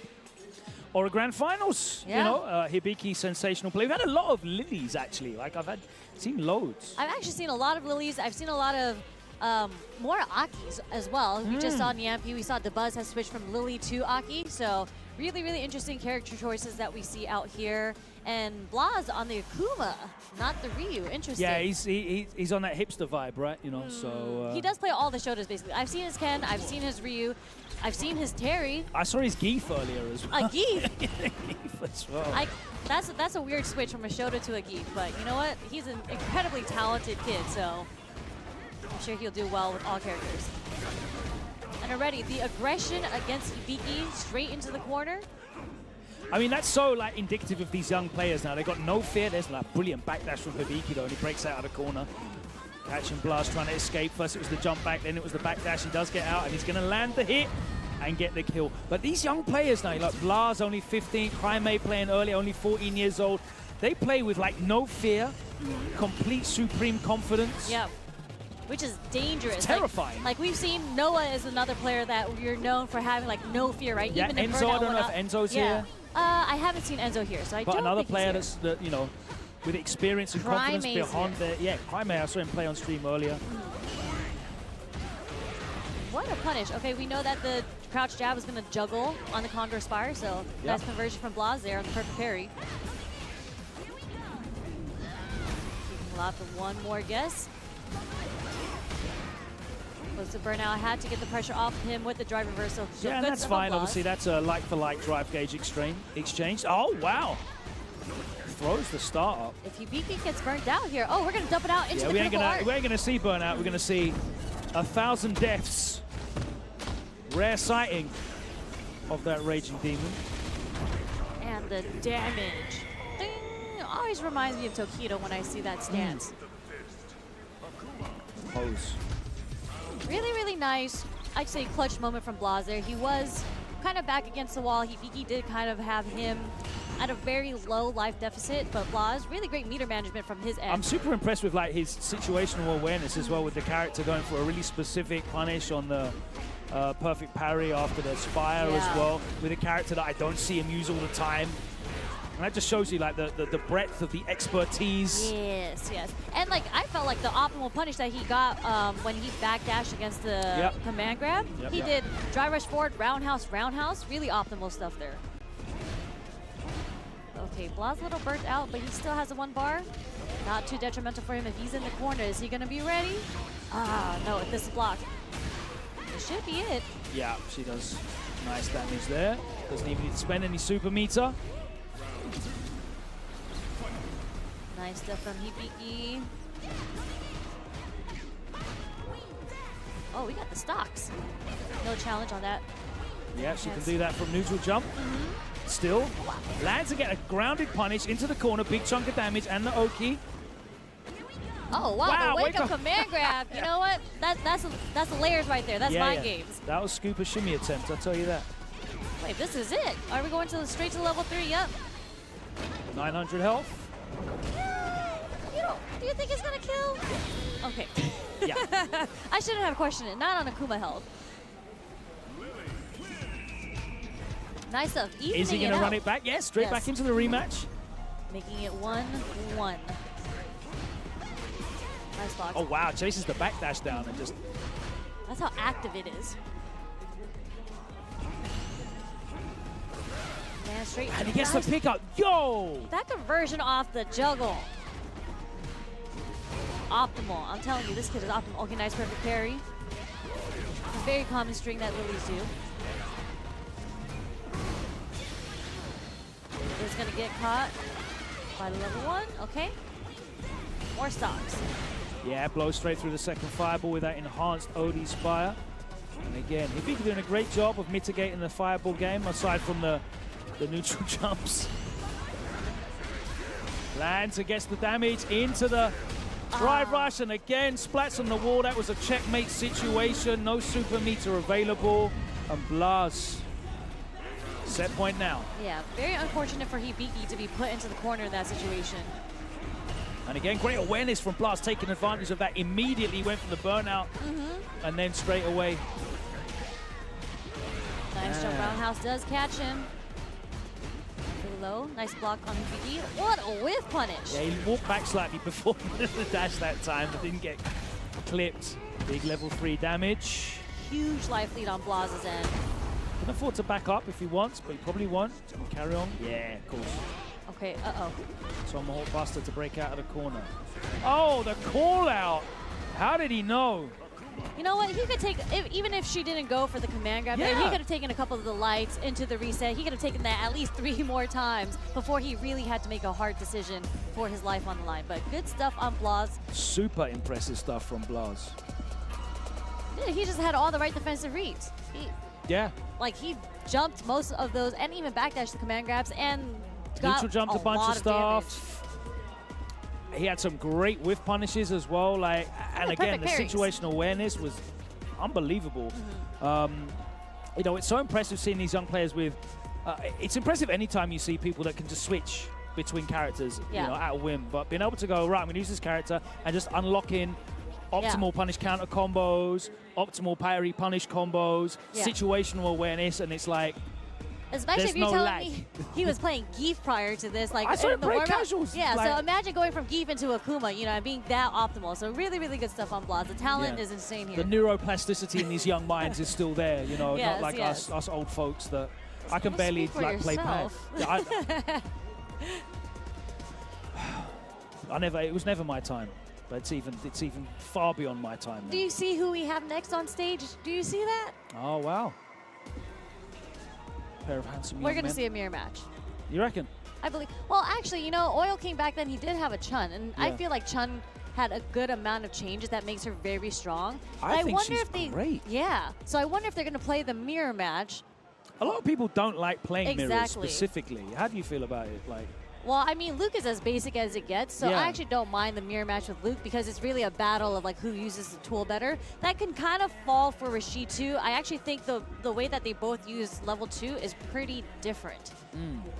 Or a grand finals, yeah. You know, Hibiki, sensational play. We've had a lot of lilies, actually. Like, seen loads. I've actually seen a lot of lilies. I've seen a lot of more Akis as well. We just saw Nyampi. We saw DeBuzz has switched from Lily to Aki. So really, really interesting character choices that we see out here. And Blas on the Akuma, not the Ryu. Interesting. Yeah, he's on that hipster vibe, right? You know, so... he does play all the Shotas, basically. I've seen his Ken. I've seen his Ryu. I've seen his Terry. I saw his Geef earlier as well. A Geef? Geef as well. That's a weird switch from a Shota to a Geef. But you know what? He's an incredibly talented kid, so I'm sure he'll do well with all characters. And already, the aggression against Hibiki straight into the corner. I mean, that's so like indicative of these young players now. They've got no fear. There's like brilliant backdash from Hibiki, though, and he breaks out of the corner. Catching Blas trying to escape. First it was the jump back, then it was the backdash. He does get out, and he's going to land the hit and get the kill. But these young players now, like Blas, only 15, Jaime playing early, only 14 years old. They play with like no fear, complete supreme confidence. Yeah. Which is dangerous. It's terrifying. Like we've seen, Noah is another player that you're known for having like no fear, right? Yeah, even Enzo, I don't know if Enzo's here. I haven't seen Enzo here, so I don't another think player he's that's, you know, with experience and confidence behind the... Yeah, Jaime, I saw him play on stream earlier. What a punish. Okay, we know that the crouch jab is going to juggle on the Condor Spire, so nice conversion from Blas there on the perfect parry. Keeping alive for one more guess. Close to burnout. Had to get the pressure off him with the drive reversal. So yeah, and that's fine. Obviously, that's a like-for-like drive gauge exchange. Oh, wow. Throws the start up. If Hibiki gets burnt out here, we're going to dump it out into the critical art. We ain't going to see burnout. We're going to see 1,000 deaths. Rare sighting of that Raging Demon. And the damage. Ding! Always reminds me of Tokido when I see that stance. Pose. Really, really nice, I'd say, clutch moment from Blas there. He was kind of back against the wall. Hibiki did kind of have him at a very low life deficit, but Blas, really great meter management from his end. I'm super impressed with like his situational awareness as well, with the character going for a really specific punish on the perfect parry after the Spire as well, with a character that I don't see him use all the time. And that just shows you like the breadth of the expertise. Yes, yes. And like I felt like the optimal punish that he got when he backdashed against the command grab. He did dry rush forward, roundhouse, roundhouse. Really optimal stuff there. Okay, Blah's a little burnt out, but he still has a 1 bar. Not too detrimental for him if he's in the corner. Is he gonna be ready? Ah, no, this is blocked. It should be it. Yeah, she does nice damage there. Doesn't even need to spend any super meter. Nice stuff from Hibiki. Oh, we got the stocks. No challenge on that. Yeah, she can do that from neutral jump. Still, lands again a grounded punish into the corner, big chunk of damage, and the Oki. Oh wow, the wake up command grab. You know what? That's the layers right there. That's mind games. That was Scooper shimmy attempt, I'll tell you that. Wait, this is it. Are we going straight to level 3? Yep. 900 health. Do you think it's gonna kill? Okay. Yeah. I shouldn't have questioned it. Not on Akuma health. Nice stuff. Is he gonna run it back? Yes, straight back into the rematch. Making it 1-1. Nice block. Oh wow, chases the backdash down and just. That's how active it is. Man, straight. And he gets the pickup. Yo! That conversion off the juggle. Optimal. I'm telling you, this kid is optimal. Okay, nice perfect parry. It's a very common string that lilies do. It's gonna get caught by the level 1. Okay. More stocks. Yeah, blows straight through the second fireball with that enhanced OD Spire. And again, Hibiki doing a great job of mitigating the fireball game, aside from the neutral jumps. Lands against the damage into the drive rush, and again, splats on the wall. That was a checkmate situation. No super meter available. And Blas, set point now. Yeah, very unfortunate for Hibiki to be put into the corner in that situation. And again, great awareness from Blas, taking advantage of that. Immediately went for the burnout, and then straight away. Nice jump. Roundhouse does catch him. Pretty low. Nice block on Hibiki. What a whiff punish. Yeah, he walked back slightly before the dash that time, but didn't get clipped. Big level 3 damage. Huge life lead on Blas's end. Can afford to back up if he wants, but he probably won't. And carry on. Yeah, of course. Okay, uh-oh. Tomahawk Buster to break out of the corner. Oh, the call out. How did he know? You know what? He could take, even if she didn't go for the command grab, he could have taken a couple of the lights into the reset. He could have taken that at least 3 more times before he really had to make a hard decision for his life on the line. But good stuff on Blas. Super impressive stuff from Blas. Yeah, he just had all the right defensive reads. Like, he jumped most of those and even backdashed the command grabs and got neutral jumped a bunch of stuff. He had some great whiff punishes as well. Like, and again, the situational awareness was unbelievable. You know, it's so impressive seeing these young players with. It's impressive anytime you see people that can just switch between characters, you know, at a whim. But being able to go, right, I'm going to use this character and just unlocking optimal punish counter combos, optimal parry punish combos, situational awareness, and it's like. Especially if you're telling me he was playing Geef prior to this. Like, I saw him play casuals. Yeah, like, so imagine going from Geef into Akuma, you know, and being that optimal. So really, really good stuff on Blas. The talent is insane here. The neuroplasticity in these young minds is still there, you know, not like us old folks that I can barely like play pad. It was never my time. But it's even far beyond my time now. Do you see who we have next on stage? Do you see that? Oh wow. Pair of handsome We're going to see a mirror match. You reckon? I believe. Well, actually, you know, Oil King back then, he did have a Chun. And I feel like Chun had a good amount of changes that makes her very strong. I think she's great. Yeah. So I wonder if they're going to play the mirror match. A lot of people don't like playing mirrors specifically. How do you feel about it? Like, well, I mean, Luke is as basic as it gets, so I actually don't mind the mirror match with Luke because it's really a battle of like who uses the tool better. That can kind of fall for Rashid too. I actually think the way that they both use level 2 is pretty different.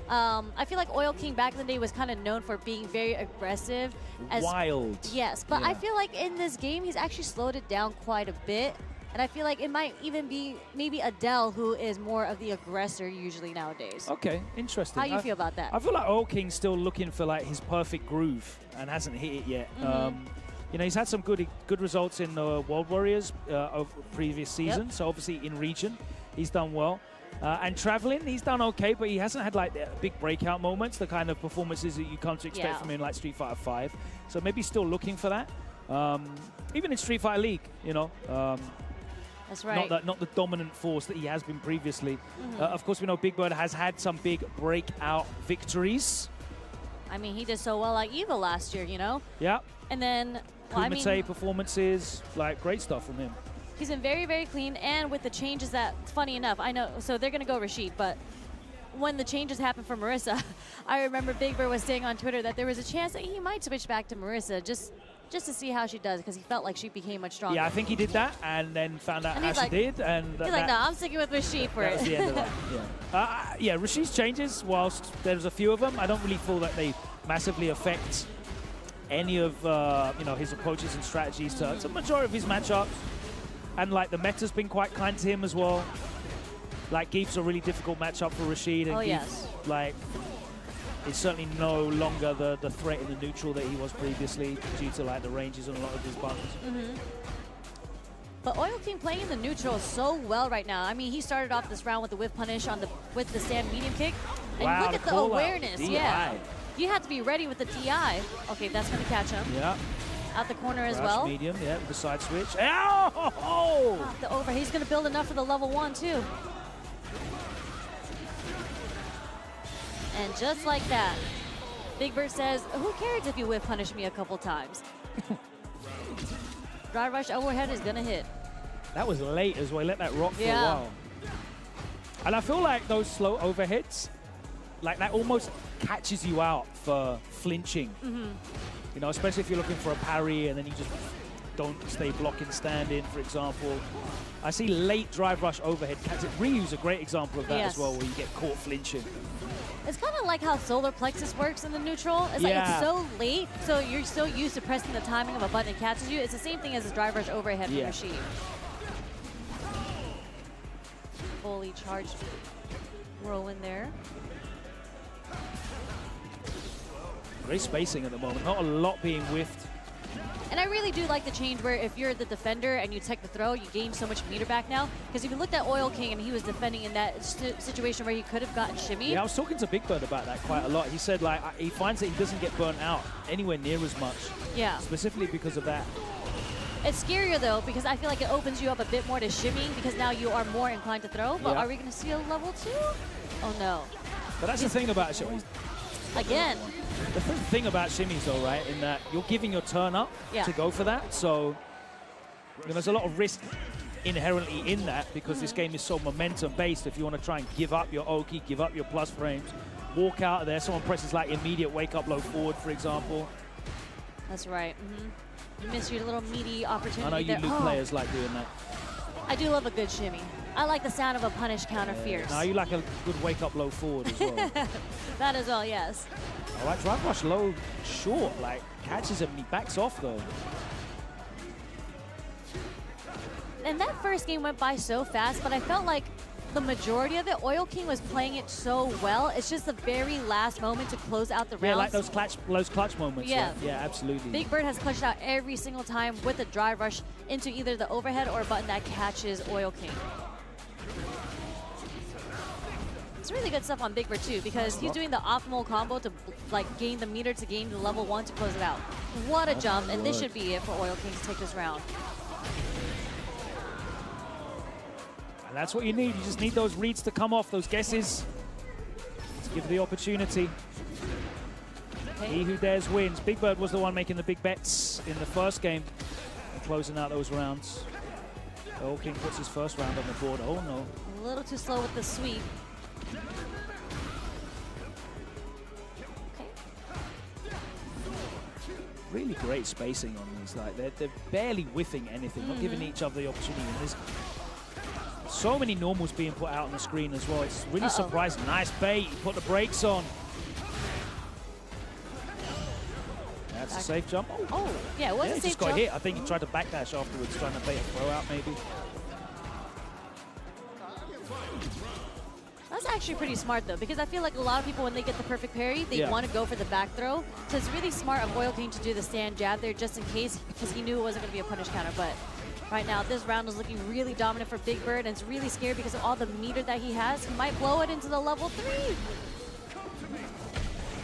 I feel like Oil King back in the day was kind of known for being very aggressive. Wild. Yes, but I feel like in this game, he's actually slowed it down quite a bit. And I feel like it might even be maybe Adele who is more of the aggressor usually nowadays. Okay, interesting. How you feel about that? I feel like Oil King's still looking for like his perfect groove and hasn't hit it yet. You know, he's had some good results in the World Warriors of previous season. So obviously in region, he's done well. And traveling, he's done okay, but he hasn't had like the big breakout moments, the kind of performances that you come to expect from him like Street Fighter 5. So maybe still looking for that. Even in Street Fighter League, you know. That's right. Not the dominant force that he has been previously. Of course, we know Big Bird has had some big breakout victories. I mean, he did so well like Eva last year, you know? Yeah. And then, well, I mean, performances, like great stuff from him. He's been very, very clean, and with the changes that, funny enough, I know, so they're going to go Rashid, but when the changes happened for Marissa, I remember Big Bird was saying on Twitter that there was a chance that he might switch back to Marissa just to see how she does, because he felt like she became much stronger. Yeah, I think he did that, and then found out how she did, and he's like, no, I'm sticking with Rashid for it. That was the end of that. Yeah, Rashid's changes, whilst there's a few of them, I don't really feel that they massively affect any of you know, his approaches and strategies to the majority of his matchups. And like the meta's been quite kind to him as well. Like Geef's a really difficult matchup for Rashid, and Geef, like, is certainly no longer the threat in the neutral that he was previously due to like the ranges on a lot of his buttons. But Oil King playing in the neutral so well right now. I mean, he started off this round with the whip punish on with the stand medium kick, and look at the awareness. Yeah, you have to be ready with the DI. Okay, that's gonna catch him. Yeah. Out the corner as well. Medium, yeah, with the side switch. Ow! The over. He's going to build enough for the level 1, too. And just like that, Big Bird says, who cares if you whip punish me a couple times? Drive rush overhead is going to hit. That was late as well. He let that rock for a while. And I feel like those slow overheads, like that almost catches you out for flinching. You know, especially if you're looking for a parry and then you just don't stay blocking stand-in, for example. I see late drive rush overhead catch it. Ryu's a great example of that as well, where you get caught flinching. It's kind of like how solar plexus works in the neutral. It's like it's so late, so you're so used to pressing the timing of a button it catches you. It's the same thing as a drive rush overhead from Rashid. Fully charged roll in there. Great spacing at the moment, not a lot being whiffed. And I really do like the change where if you're the defender and you take the throw, you gain so much meter back now. Because if you looked at Oil King and he was defending in that situation where he could have gotten shimmy. Yeah, I was talking to Big Bird about that quite a lot. He said like he finds that he doesn't get burnt out anywhere near as much. Yeah. Specifically because of that. It's scarier though, because I feel like it opens you up a bit more to shimmying because now you are more inclined to throw. But are we going to see a level 2? Oh no. But that's the thing about shimmies. Again. The thing about shimmies though, right, in that you're giving your turn up to go for that. So you know, there's a lot of risk inherently in that because this game is so momentum based. If you want to try and give up your Oki, give up your plus frames, walk out of there, someone presses like immediate wake up low forward, for example. That's right. You miss your little meaty opportunity. I know you new players like doing that. I do love a good shimmy. I like the sound of a punish counter fierce. Now you like a good wake up low forward as well. That as well, yes. I like drive rush low short, like catches him and he backs off though. And that first game went by so fast, but I felt like the majority of it, Oil King was playing it so well. It's just the very last moment to close out the rounds. Yeah, like those clutch moments. Yeah, absolutely. Big Bird has clutched out every single time with a drive rush into either the overhead or a button that catches Oil King. It's really good stuff on Big Bird too, because he's doing the optimal combo to like gain the meter to gain the level 1 to close it out. What a jump, and this should be it for Oil King to take this round. And that's what you need. You just need those reads to come off, those guesses, to give the opportunity. He who dares wins. Big Bird was the one making the big bets in the first game and closing out those rounds. Oil King puts his first round on the board. Oh no. A little too slow with the sweep. Really great spacing on these. Like they're barely whiffing anything, not giving each other the opportunity. And there's so many normals being put out on the screen as well. It's really surprising. Nice bait. Put the brakes on. That's a safe jump. Oh, yeah, it was a safe just got jump. hit. I think he tried to backdash afterwards, trying to bait a throw out maybe. actually pretty smart though, because I feel like a lot of people when they get the perfect parry, they Yeah. want to go for the back throw. So it's really smart of Oil King to do the stand jab there just in case, because he knew it wasn't going to be a punish counter. But right now, this round is looking really dominant for Big Bird, and it's really scary because of all the meter that he has. He might blow it into the level 3.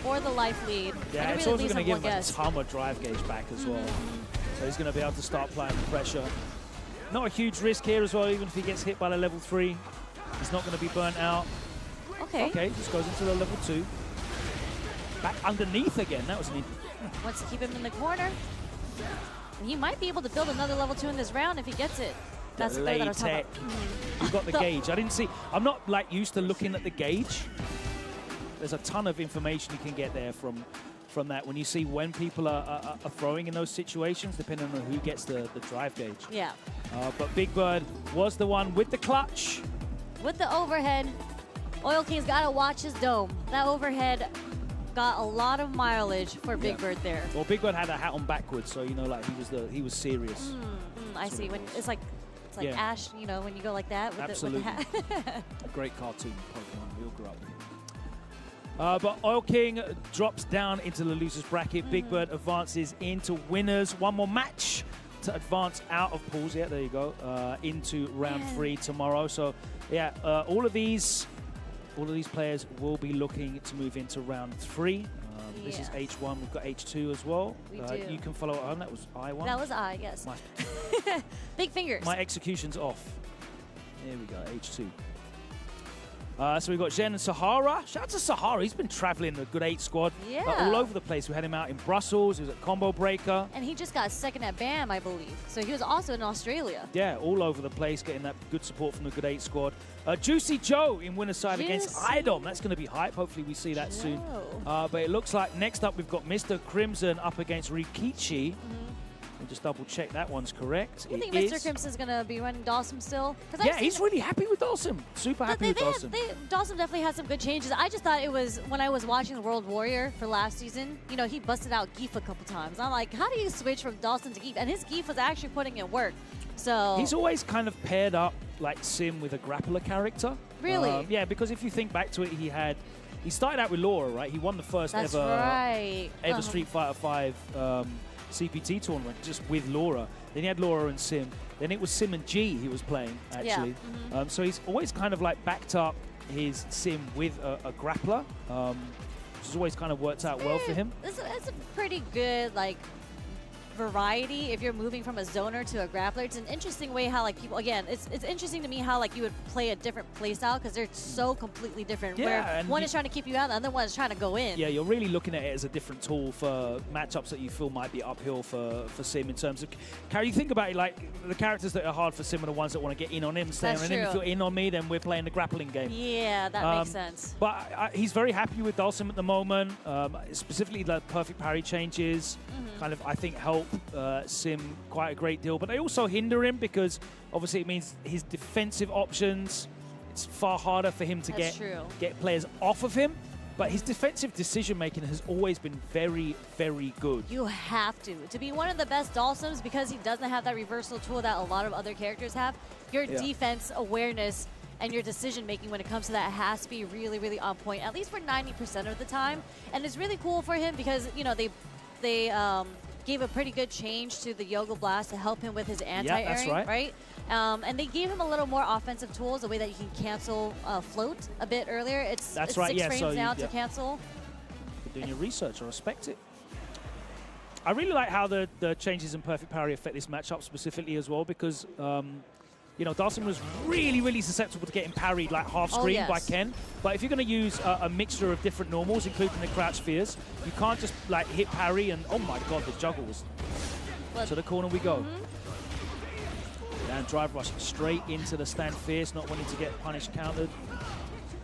Or the life lead. Yeah, and it's really also leaves going to him give him one a guess. ton of drive gauge back as well. So he's going to be able to start applying the pressure. Not a huge risk here as well, even if he gets hit by the level 3. He's not going to be burnt out. Okay. Okay, just goes into the level 2. Back underneath again. That was an... Wants to keep him in the corner. And he might be able to build another level 2 in this round if he gets it. That's the third that I was talking tech. about. He's got the gauge. I didn't see... I'm not like used to looking at the gauge. There's a ton of information you can get there from that when you see when people are throwing in those situations, depending on who gets the drive gauge. Yeah. But Big Bird was the one with the clutch. With the overhead, Oil King's got to watch his dome. That overhead got a lot of mileage for Big Bird there. Well, Big Bird had a hat on backwards, so you know, like he was serious. I see. When it's like Yeah. Ash, you know, when you go like that with the hat. A great cartoon Pokemon. We all grew up with it. But Oil King drops down into the losers bracket. Big Bird advances into winners. One more match to advance out of pools. Yeah, there you go. Into round 3 tomorrow. So yeah, all of these players will be looking to move into round 3. This is H1. We've got H2 as well. We do. You can follow it on. That was I1. That was I, yes. Big fingers. My execution's off. There we go, H2. So we've got Jen and Sahara. Shout out to Sahara. He's been traveling a good 8 squad all over the place. We had him out in Brussels. He was at Combo Breaker. And he just got second at BAM, I believe. So he was also in Australia. Yeah, all over the place, getting that good support from the good 8 squad. Juicy Joe in winner's side against Idom. That's going to be hype. Hopefully we see that soon. But it looks like next up we've got Mr. Crimson up against Rikichi. We'll just double check that one's correct. I think Mr. Crimson's going to be running Dhalsim still. Yeah, he's really happy with Dhalsim. Super happy with Dhalsim. Dhalsim definitely has some good changes. I just thought it was, when I was watching the World Warrior for last season, you know, he busted out Geef a couple times. I'm like, how do you switch from Dhalsim to Geef? And his Geef was actually putting in work. So he's always kind of paired up like Sim with a grappler character. Really? Yeah, because if you think back to it, he started out with Laura, right? He won the first ever Street Fighter 5 CPT tournament just with Laura. Then he had Laura and Sim. Then it was Sim and G he was playing, actually. Yeah. So he's always kind of like backed up his Sim with a grappler, which has always kind of worked out well for him. It's a pretty good, like, variety if you're moving from a zoner to a grappler. It's an interesting way how, like, people, again, it's interesting to me how, like, you would play a different play style because they're so completely different. Yeah, where one is trying to keep you out, the other one is trying to go in. Yeah, you're really looking at it as a different tool for matchups that you feel might be uphill for Sim in terms of... You think about it, like, the characters that are hard for Sim are the ones that want to get in on him, stay on him. If you're in on me, then we're playing the grappling game. Yeah, that makes sense. But he's very happy with Dhalsim at the moment, specifically the perfect parry changes. Kind of, I think, help Sim quite a great deal. But they also hinder him because, obviously, it means his defensive options, it's far harder for him to get players off of him. But his defensive decision-making has always been very, very good. You have to be one of the best Dhalsims because he doesn't have that reversal tool that a lot of other characters have. Your defense awareness and your decision-making when it comes to that has to be really, really on point, at least for 90% of the time. And it's really cool for him because, you know, they gave a pretty good change to the Yoga Blast to help him with his anti-airing, right? And they gave him a little more offensive tools, the way that you can cancel float a bit earlier. It's 6 frames now to cancel. You're doing your research, I respect it. I really like how the changes in perfect parry affect this matchup specifically as well because, you know, Dhalsim was really, really susceptible to getting parried like half screen by Ken. But if you're going to use a mixture of different normals, including the crouch fears, you can't just like hit parry and, oh my god, the juggles. To the corner we go. And drive rush straight into the stand fierce, not wanting to get punished countered.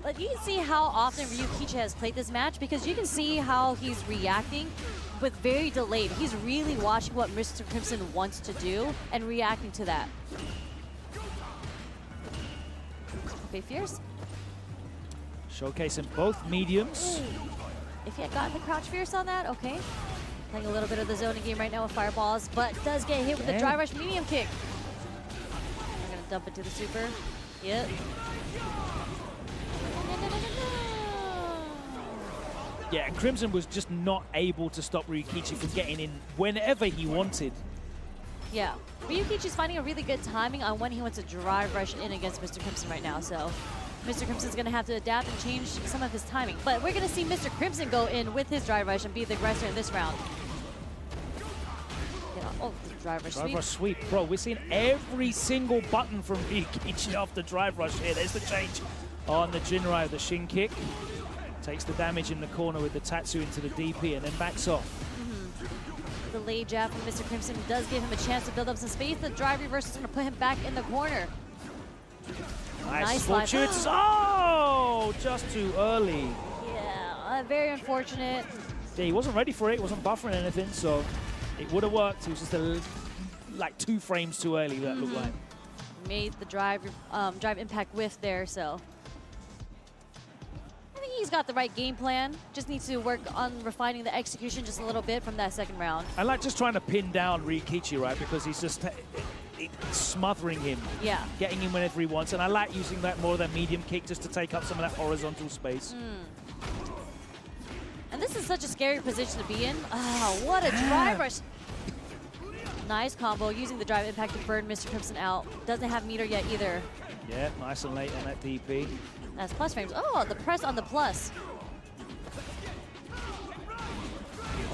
But you can see how often Ryukichi has played this match because you can see how he's reacting with very delayed. He's really watching what Mr. Crimson wants to do and reacting to that. Okay, Fierce. Showcasing both mediums. Ooh. If he had gotten the crouch Fierce on that, okay. Playing a little bit of the zoning game right now with fireballs, but does get hit with the dry rush medium kick. We're gonna dump it to the super. Yep. Yeah, Crimson was just not able to stop Ryukichi from getting in whenever he wanted. Yeah, Ryukichi's finding a really good timing on when he wants to drive rush in against Mr. Crimson right now, so Mr. Crimson's going to have to adapt and change some of his timing. But we're going to see Mr. Crimson go in with his drive rush and be the aggressor in this round. Oh, drive rush sweep. Drive rush sweep. Bro, we're seeing every single button from Ryukichi off the drive rush here. There's the change on the Jinrai, the shin kick. Takes the damage in the corner with the Tatsu into the DP and then backs off. The late jab from Mr. Crimson does give him a chance to build up some space. The drive reverse is going to put him back in the corner. Nice fortuitous. Oh, just too early. Yeah, very unfortunate. Yeah, he wasn't ready for it. He wasn't buffering anything, so it would have worked. It was just like 2 frames too early, that looked like. Made the drive impact whiff there, so I think he's got the right game plan. Just needs to work on refining the execution just a little bit from that second round. I like just trying to pin down Ryukichi, right? Because he's just smothering him. Yeah. Getting him whenever he wants. And I like using that more than medium kick just to take up some of that horizontal space. And this is such a scary position to be in. Oh, what a drive rush. Nice combo, using the drive impact to burn Mr. Crimson out. Doesn't have meter yet either. Yeah, nice and late on that DP. That's plus frames. Oh, the press on the plus.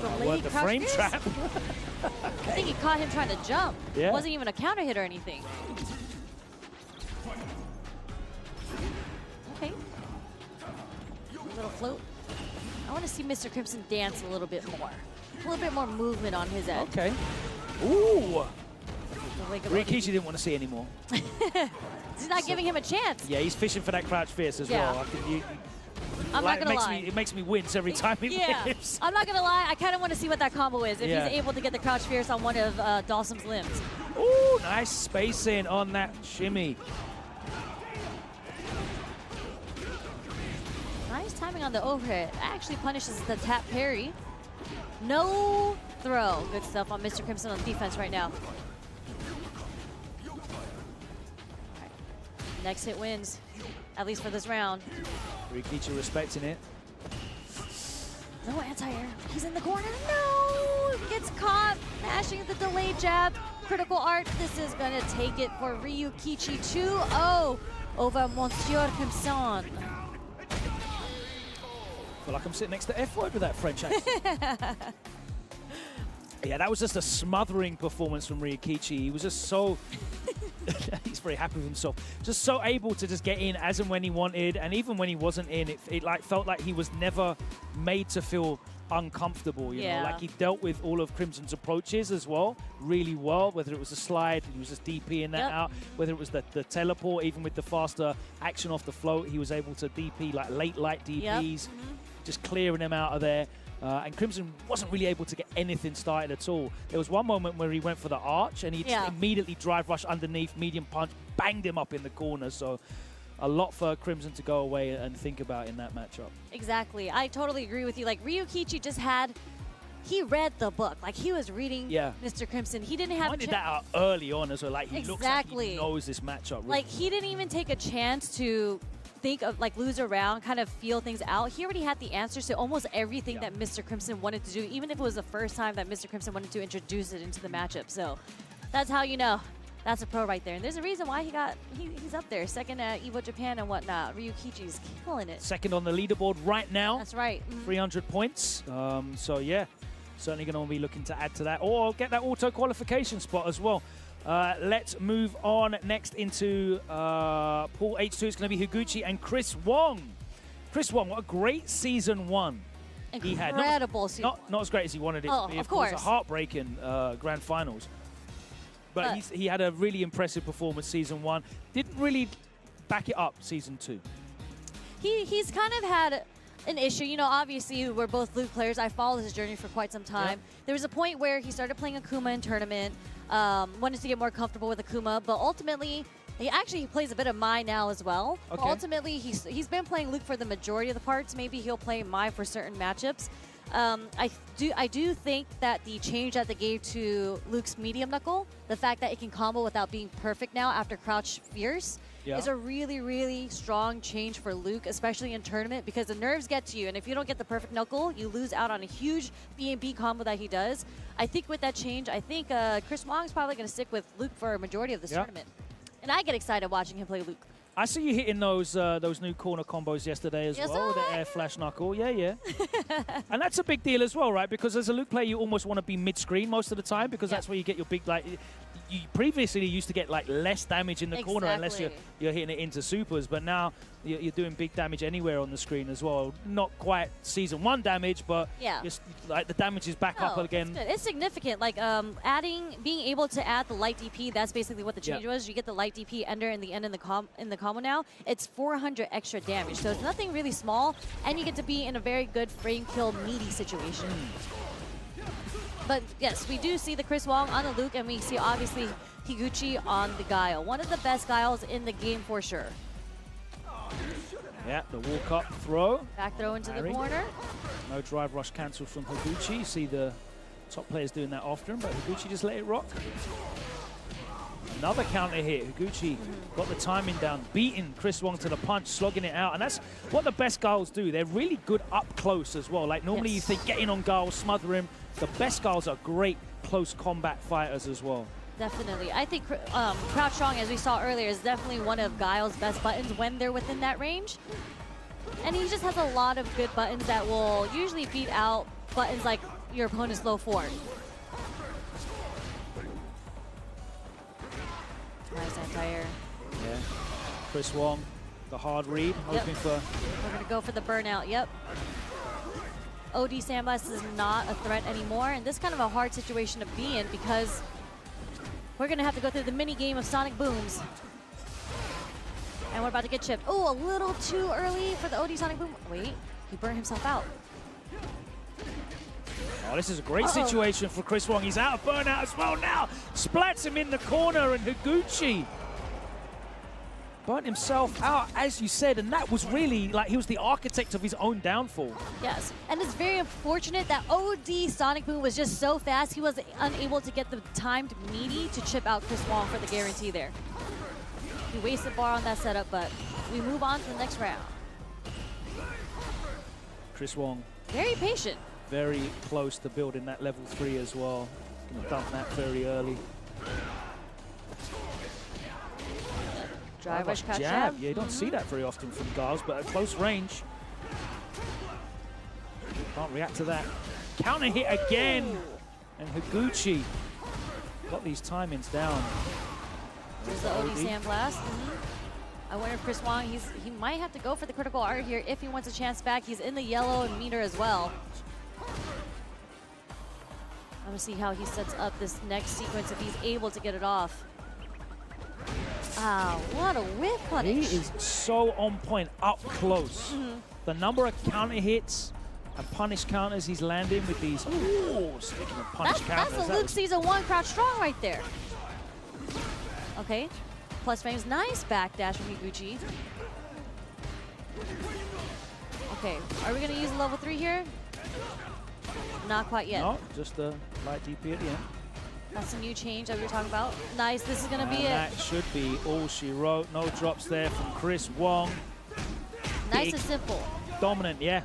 The frame trap. I think he caught him trying to jump. Yeah. It wasn't even a counter hit or anything. Okay. A little float. I want to see Mr. Crimson dance a little bit more. A little bit more movement on his end. Okay. Ooh. Ryukichi didn't want to see anymore. He's not giving him a chance. Yeah, he's fishing for that crouch fierce as well. I'm not gonna lie. It makes me wince every time he whips. I'm not gonna lie. I kind of want to see what that combo is. If he's able to get the crouch fierce on one of Dhalsim's limbs. Ooh, nice spacing on that shimmy. Nice timing on the overhead. Actually punishes the tap parry. No throw. Good stuff on Mr. Crimson on defense right now. Right. Next hit wins, at least for this round. Ryukichi respecting it. No anti-air. He's in the corner. No! Gets caught. Mashing the delayed jab. Critical art. This is going to take it for Ryukichi 2-0 over Monsieur Crimson. I feel like I'm sitting next to F-word with that French accent. Yeah, that was just a smothering performance from Ryukichi. He was just so... he's very happy with himself. Just so able to just get in as and when he wanted. And even when he wasn't in, it like felt like he was never made to feel uncomfortable. You know, like he dealt with all of Crimson's approaches as well really well. Whether it was a slide, he was just DPing that out. Whether it was the teleport, even with the faster action off the float, he was able to DP like late light DPs, just clearing them out of there. And Crimson wasn't really able to get anything started at all. There was one moment where he went for the arch and he just immediately drive rush underneath, medium punch, banged him up in the corner. So a lot for Crimson to go away and think about in that matchup. Exactly. I totally agree with you. Like, Ryukichi just he read the book. Like, he was reading Mr. Crimson. He didn't have pointed that out early on as well. Like, he looks like he knows this matchup. Really. Like, he didn't even take a chance to think of, like, lose a round, kind of feel things out. He already had the answers to almost everything that Mr. Crimson wanted to do, even if it was the first time that Mr. Crimson wanted to introduce it into the matchup. So that's how you know that's a pro right there. And there's a reason why he's up there. Second at Evo Japan and whatnot. Ryukichi's killing it. Second on the leaderboard right now. That's right. 300 points. So, yeah, certainly going to be looking to add to that or get that auto qualification spot as well. Let's move on next into Pool H2. It's going to be Higuchi and Chris Wong. Chris Wong, what a great season one. Incredible season. Not as great as he wanted it to be. Of course. It was a heartbreaking grand finals. But he had a really impressive performance season one. Didn't really back it up season two. He's kind of had an issue. You know, obviously, we're both Luke players. I followed his journey for quite some time. There was a point where he started playing Akuma in tournament, wanted to get more comfortable with Akuma, but ultimately, he plays a bit of Mai now as well. Okay. But ultimately, he's been playing Luke for the majority of the parts. Maybe he'll play Mai for certain matchups. I do think that the change that they gave to Luke's medium knuckle, the fact that it can combo without being perfect now after crouch fierce, is a really, really strong change for Luke, especially in tournament, because the nerves get to you, and if you don't get the perfect knuckle, you lose out on a huge B&B combo that he does. I think with that change, I think Chris Wong's probably going to stick with Luke for a majority of this tournament. And I get excited watching him play Luke. I see you hitting those new corner combos yesterday as well, the air flash knuckle. Yeah. And that's a big deal as well, right? Because as a Luke player, you almost want to be mid-screen most of the time because that's where you get your big, like, you previously used to get like less damage in the corner unless you're hitting it into supers, but now you're doing big damage anywhere on the screen as well. Not quite Season 1 damage, but just, like, the damage is back up again. It's significant. Like being able to add the light DP. That's basically what the change was. You get the light DP ender in the end in the combo now. It's 400 extra damage, so it's nothing really small, and you get to be in a very good frame kill meaty situation. But yes, we do see the Chris Wong on the Luke, and we see obviously Higuchi on the Guile. One of the best Guiles in the game for sure. Yeah, the walk up throw. Back throw into the corner. No drive rush cancel from Higuchi. You see the top players doing that often, but Higuchi just let it rock. Another counter hit. Higuchi got the timing down, beating Chris Wong to the punch, slogging it out. And that's what the best Guiles do. They're really good up close as well. Like normally you think get in on Guile, smother him. The best Guiles are great close combat fighters as well. Definitely. I think Crouch Strong, as we saw earlier, is definitely one of Guile's best buttons when they're within that range. And he just has a lot of good buttons that will usually beat out buttons like your opponent's low forward. Nice anti-air. Yeah. Chris Wong, the hard read, hoping for... We're going to go for the burnout, OD Sandblast is not a threat anymore, and this is kind of a hard situation to be in because we're going to have to go through the mini game of Sonic Booms. And we're about to get chipped. Oh, a little too early for the OD Sonic Boom. Wait, he burned himself out. Oh, this is a great situation for Chris Wong. He's out of burnout as well now. Splats him in the corner, and Higuchi burnt himself out, as you said, and that was really, like, he was the architect of his own downfall. Yes, and it's very unfortunate that OD Sonic Boom was just so fast, he was unable to get the timed meaty to chip out Chris Wong for the guarantee there. He wasted bar on that setup, but we move on to the next round. Chris Wong. Very patient. Very close to building that level 3 as well. Gonna dump that very early. Drive rush catch jab. Yeah, you don't see that very often from Guiles, but at close range. Can't react to that. Counter hit again. And Higuchi got these timings down. There's the OD Sandblast. I wonder if Chris Wong, he might have to go for the critical art here if he wants a chance back. He's in the yellow and meter as well. I'm gonna see how he sets up this next sequence if he's able to get it off. Wow, what a whip punish. He is so on point up close. The number of counter hits and punish counters he's landing with these. Ooh, speaking of punish counters. That's a Luke Season 1 Crouch Strong right there. Okay, plus frames, nice backdash from Higuchi. Okay, are we gonna use level 3 here? Not quite yet. No, just a light DP at the end. That's a new change that we were talking about. Nice, this is gonna be it. That should be all she wrote. No drops there from Chris Wong. Nice Big, and simple. Dominant, yeah.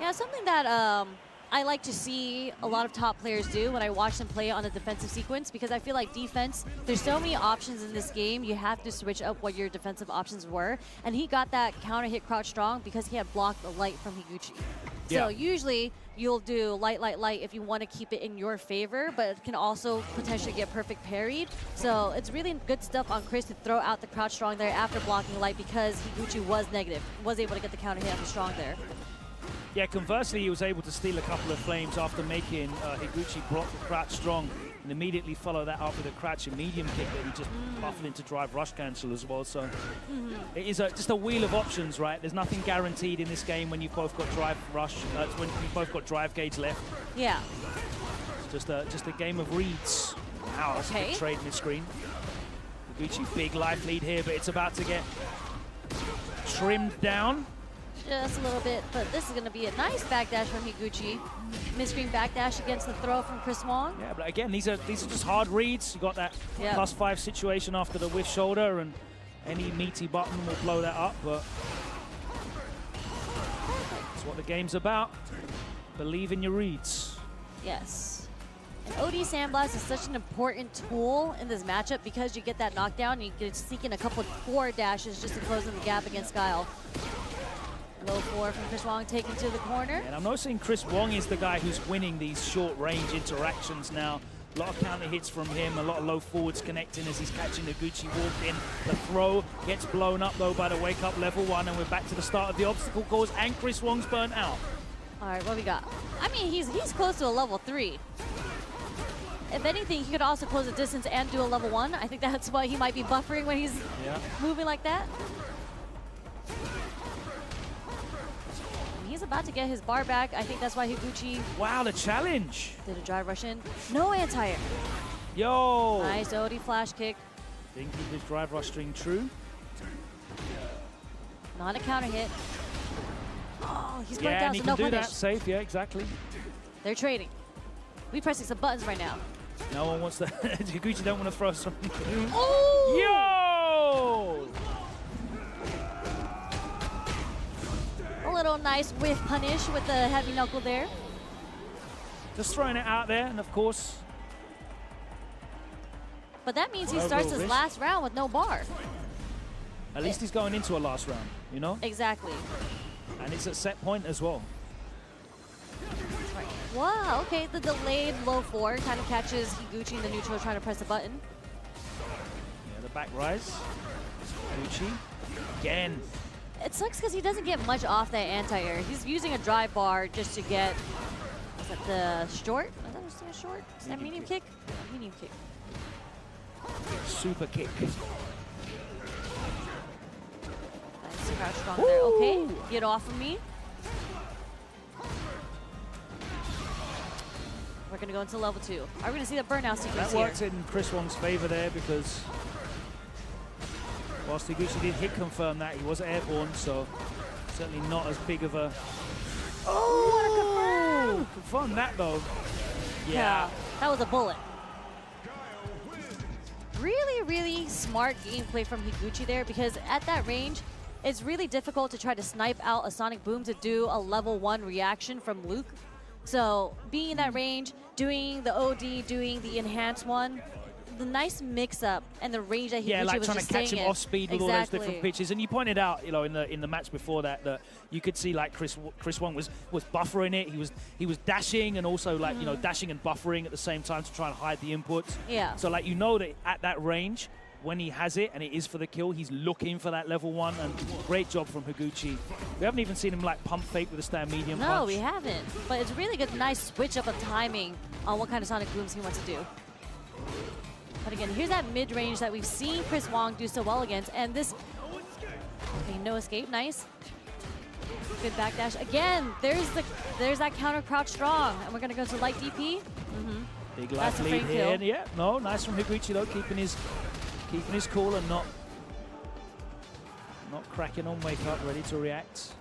Yeah, something that I like to see a lot of top players do when I watch them play on a defensive sequence, because I feel like defense, there's so many options in this game, you have to switch up what your defensive options were. And he got that counter hit Crouch Strong because he had blocked the light from Higuchi. So usually you'll do light, light, light if you want to keep it in your favor, but it can also potentially get perfect parried. So it's really good stuff on Chris to throw out the Crouch Strong there after blocking light because Higuchi was negative, was able to get the counter hit after Strong there. Yeah, conversely, he was able to steal a couple of flames after making Higuchi block the Crouch Strong and immediately follow that up with a Crouch and medium kick that he just buffed into drive rush cancel as well. So it is just a wheel of options, right? There's nothing guaranteed in this game when you've both got drive rush, when you've both got drive gauge left. Yeah. It's just a game of reads. Wow, that's a good trade mid-screen. Higuchi, big life lead here, but it's about to get trimmed down. just a little bit, but this is going to be a nice backdash from Higuchi. Mid-screen backdash against the throw from Chris Wong. Yeah, but again, these are just hard reads. You got that Yeah. +5 situation after the whiff shoulder, and any meaty button will blow that up, but that's what the game's about. Believe in your reads. Yes. And OD Sandblast is such an important tool in this matchup because you get that knockdown and you get sneak in a couple of forward dashes just to close in the gap against Guile. Low 4 from Chris Wong taken to the corner. And I'm noticing Chris Wong is the guy who's winning these short-range interactions now. A lot of counter hits from him, a lot of low forwards connecting as he's catching Higuchi walked in. The throw gets blown up though by the wake-up level 1, and we're back to the start of the obstacle course, and Chris Wong's burnt out. All right, what we got? I mean, he's close to a level 3. If anything, he could also close the distance and do a level 1. I think that's why he might be buffering when he's moving like that. He's about to get his bar back. I think that's why Higuchi... Wow, the challenge! Did a drive rush in. No anti-air. Yo! Nice OD flash kick. Didn't keep his drive rush string true. Not a counter hit. Oh, he's burnt Yeah, out, and he so can no do punish. that safe, yeah, exactly. They're trading. We pressing some buttons right now. No one wants to... Higuchi don't want to throw some... Oh! Yo! A little nice whiff punish with the heavy knuckle there. Just throwing it out there, and of course... But that means he Low starts little his wrist. last round with no bar. At least he's going into a last round, you know? Exactly. And it's at set point as well. Wow, okay, the delayed low 4 kind of catches Higuchi in the neutral trying to press the button. Yeah, the back rise. Higuchi. Again. It sucks because he doesn't get much off that anti-air. He's using a drive bar just to get, is that the short? I thought it was a short. Is that medium kick? Medium kick. Super kick. Nice crouch strong there. Okay, get off of me. We're going to go into level 2. Are we going to see the burnout sequence That here? worked in Chris Wong's favor there because whilst Higuchi did hit confirm that, he was airborne, so certainly not as big of a... Oh! Confirm that though. Yeah. That was a bullet. Really, really smart gameplay from Higuchi there because at that range, it's really difficult to try to snipe out a Sonic Boom to do a level 1 reaction from Luke. So being in that range, doing the OD, doing the enhanced one, the nice mix-up and the range that Higuchi like was trying just to catch staying him in. off speed with all those different pitches. And you pointed out, you know, in the match before that, that you could see like Chris Wong was buffering it. He was dashing and also like you know dashing and buffering at the same time to try and hide the inputs. Yeah. So like you know that at that range, when he has it and it is for the kill, he's looking for that level 1. And great job from Higuchi. We haven't even seen him like pump fake with a stand medium punch. No, we haven't. But it's really good, nice switch up of timing on what kind of Sonic Booms he wants to do. But again, here's that mid-range that we've seen Chris Wong do so well against. And this, okay, no escape, nice. Good backdash. Again, there's that counter crouch strong. And we're gonna go to light DP. Big That's life a lead frame here. kill. Yeah, no, nice from Higuchi though, keeping his cool and not cracking on wake up, ready to react.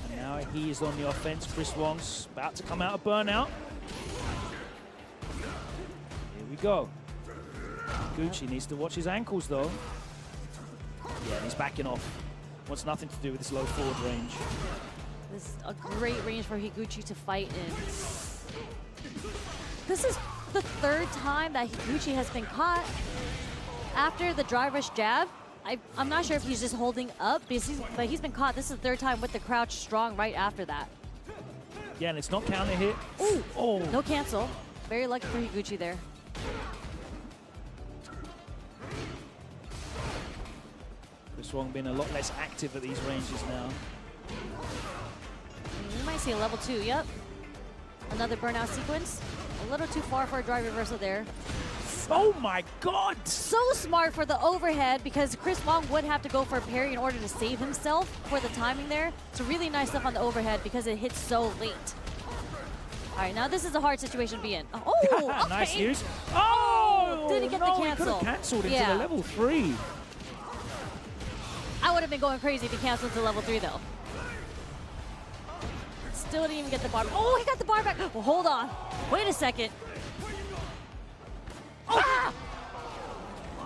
And now he is on the offense. Chris Wong's about to come out of burnout. Here we go. Higuchi needs to watch his ankles though. Yeah, and he's backing off. Wants nothing to do with this low forward range. This is a great range for Higuchi to fight in. This is the 3rd time that Higuchi has been caught after the drive rush jab. I'm not sure if he's just holding up, but he's been caught. This is the 3rd time with the crouch strong right after that. Yeah, and it's not counter hit. Ooh, oh. No cancel. Very lucky for Higuchi there. Chris Wong being a lot less active at these ranges now. We might see a level 2, yep. Another burnout sequence. A little too far for a drive reversal there. Oh my God! So smart for the overhead because Chris Wong would have to go for a parry in order to save himself for the timing there. So really nice stuff on the overhead because it hits so late. All right, now this is a hard situation to be in. Oh, okay. Nice use. Oh! Didn't get the cancel. He could have cancelled into the level 3. I would have been going crazy to cancel to level 3 though. Still didn't even get the bar. Oh, he got the bar back. Well, hold on. Wait a second. Ah!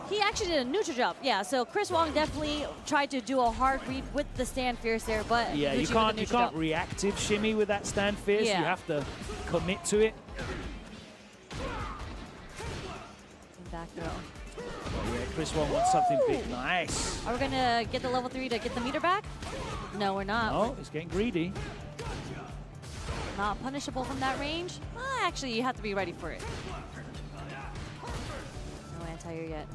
He actually did a neutral jump. Yeah, so Chris Wong definitely tried to do a hard read with the stand fierce there, but yeah, you can't reactive shimmy with that stand fierce. Yeah. You have to commit to it. Back throw. Oh, yeah, Chris Wong wants something big. Nice. Are we gonna get the level 3 to get the meter back? No, we're not. No, he's getting greedy. Not punishable from that range. Actually, you have to be ready for it. No anti-air yet.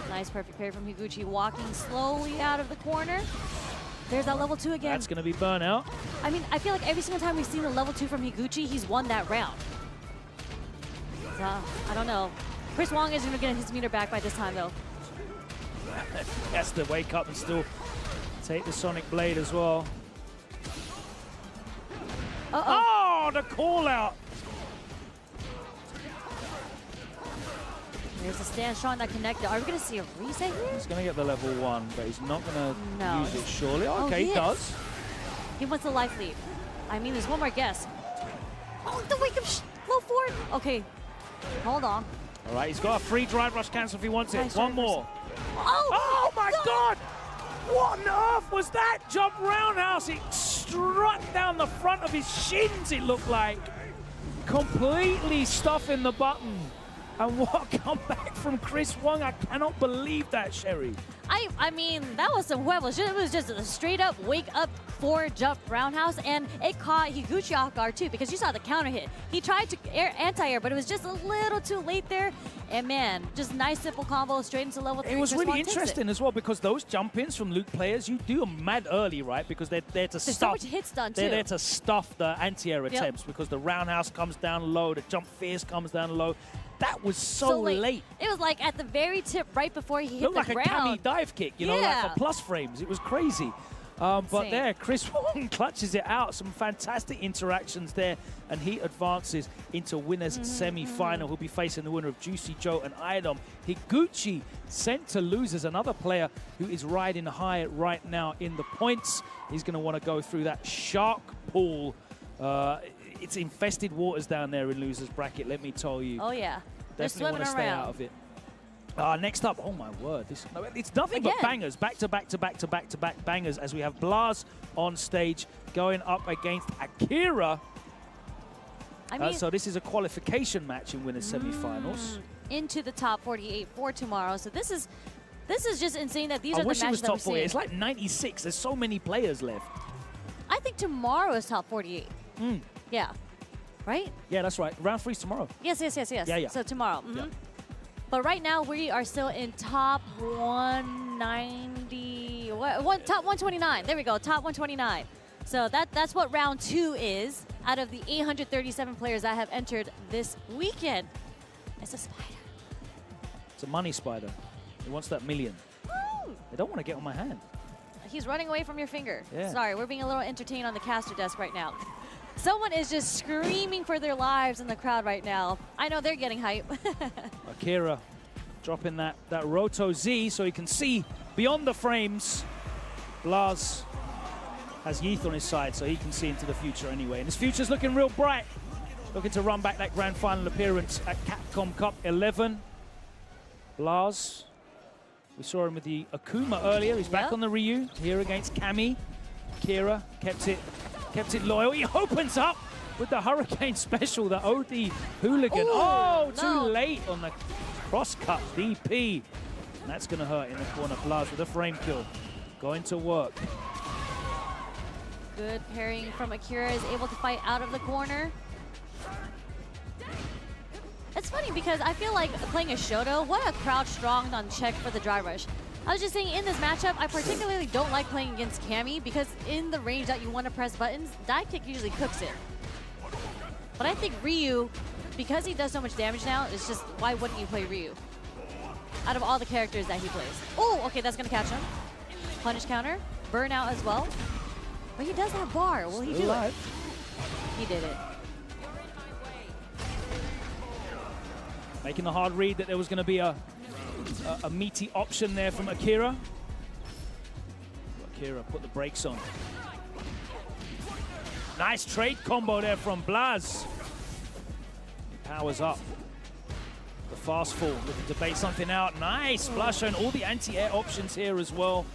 Nice perfect parry from Higuchi, walking slowly out of the corner. There's that level 2 again. That's going to be burnout. I mean, I feel like every single time we've seen a level 2 from Higuchi, he's won that round. So, I don't know. Chris Wong isn't going to get his meter back by this time, though. He has to wake up and still take the Sonic Blade as well. Oh, the call out. There's a stand strong that connected. Are we going to see a reset here? He's going to get the level 1, but he's not going to use it, surely. Oh, Okay, he does. He wants the life lead. I mean, there's one more guess. Oh, the wake up low forward. Okay, hold on. All right, he's got a free drive rush cancel if he wants it. Nice One more. Oh my God! What on earth was that jump roundhouse? It struck down the front of his shins, it looked like. Completely stuffing the button. And what a comeback from Chris Wong. I cannot believe that, Sherry. I mean, that was some huevos. It was just a straight up wake up forward jump roundhouse, and it caught Higuchi off guard too, because you saw the counter hit. He tried to anti-air, but it was just a little too late there. And man, just nice simple combo straight into level 3. It was really interesting as well, because those jump-ins from Luke players, you do them mad early, right? Because they're there to stuff. There's so much hits done too. They're there to stuff the anti-air attempts, because the roundhouse comes down low, the jump fierce comes down low. That was so late. It was like at the very tip, right before he hit Looked the like ground. a Cammy dive kick, you know, like for plus frames. It was crazy. But there, Chris Wong clutches it out. Some fantastic interactions there, and he advances into winners semi-final. He'll be facing the winner of Juicy Joe and Idom. Higuchi sent to losers, another player who is riding high right now in the points. He's going to want to go through that shark pool. It's infested waters down there in losers bracket, let me tell you. Oh yeah, they're definitely want to stay out of it. Next up, oh my word, it's nothing but bangers, back to back to back to back to back bangers, as we have Blas on stage going up against Akira. I mean, so this is a qualification match in winners semi-finals. Into the top 48 for tomorrow. So this is just insane that these are the matches I wish it was that top we're seeing. 48. It's like 96. There's so many players left. I think tomorrow is top 48. Yeah. Right? Yeah, that's right. Round 3's tomorrow. Yes. Yeah. So tomorrow. Yeah. But right now we are still in top 190. Top 129. There we go. Top 129. So that's what round 2 is out of the 837 players that have entered this weekend. It's a spider. It's a money spider. He wants that million. They don't want to get on my hand. He's running away from your finger. Yeah. Sorry, we're being a little entertained on the caster desk right now. Someone is just screaming for their lives in the crowd right now. I know they're getting hype. Akira dropping that Roto Z so he can see beyond the frames. Blas has Yeeth on his side so he can see into the future anyway. And his future's looking real bright. Looking to run back that grand final appearance at Capcom Cup 11. Blas, we saw him with the Akuma earlier. He's back on the Ryu here against Cammy. Akira kept it loyal. He opens up with the Hurricane Special, the OD Hooligan. Too late on the cross-cut DP. And that's going to hurt in the corner. Blas with a frame kill. Going to work. Good parrying from Akira, is able to fight out of the corner. It's funny because I feel like playing a Shoto, what a crouch strong on check for the dry rush. I was just saying, in this matchup, I particularly don't like playing against Cammy because in the range that you want to press buttons, dive kick usually cooks it. But I think Ryu, because he does so much damage now, it's just, why wouldn't you play Ryu? Out of all the characters that he plays. Oh, okay, that's going to catch him. Punish counter, burnout as well. But he does have bar. Will he do it? He did it. Making the hard read that there was going to be a meaty option there from Akira. Akira put the brakes on. Nice trade combo there from Blaz. Powers up. The fast fall, looking to bait something out. Nice, Blaz showing all the anti-air options here as well.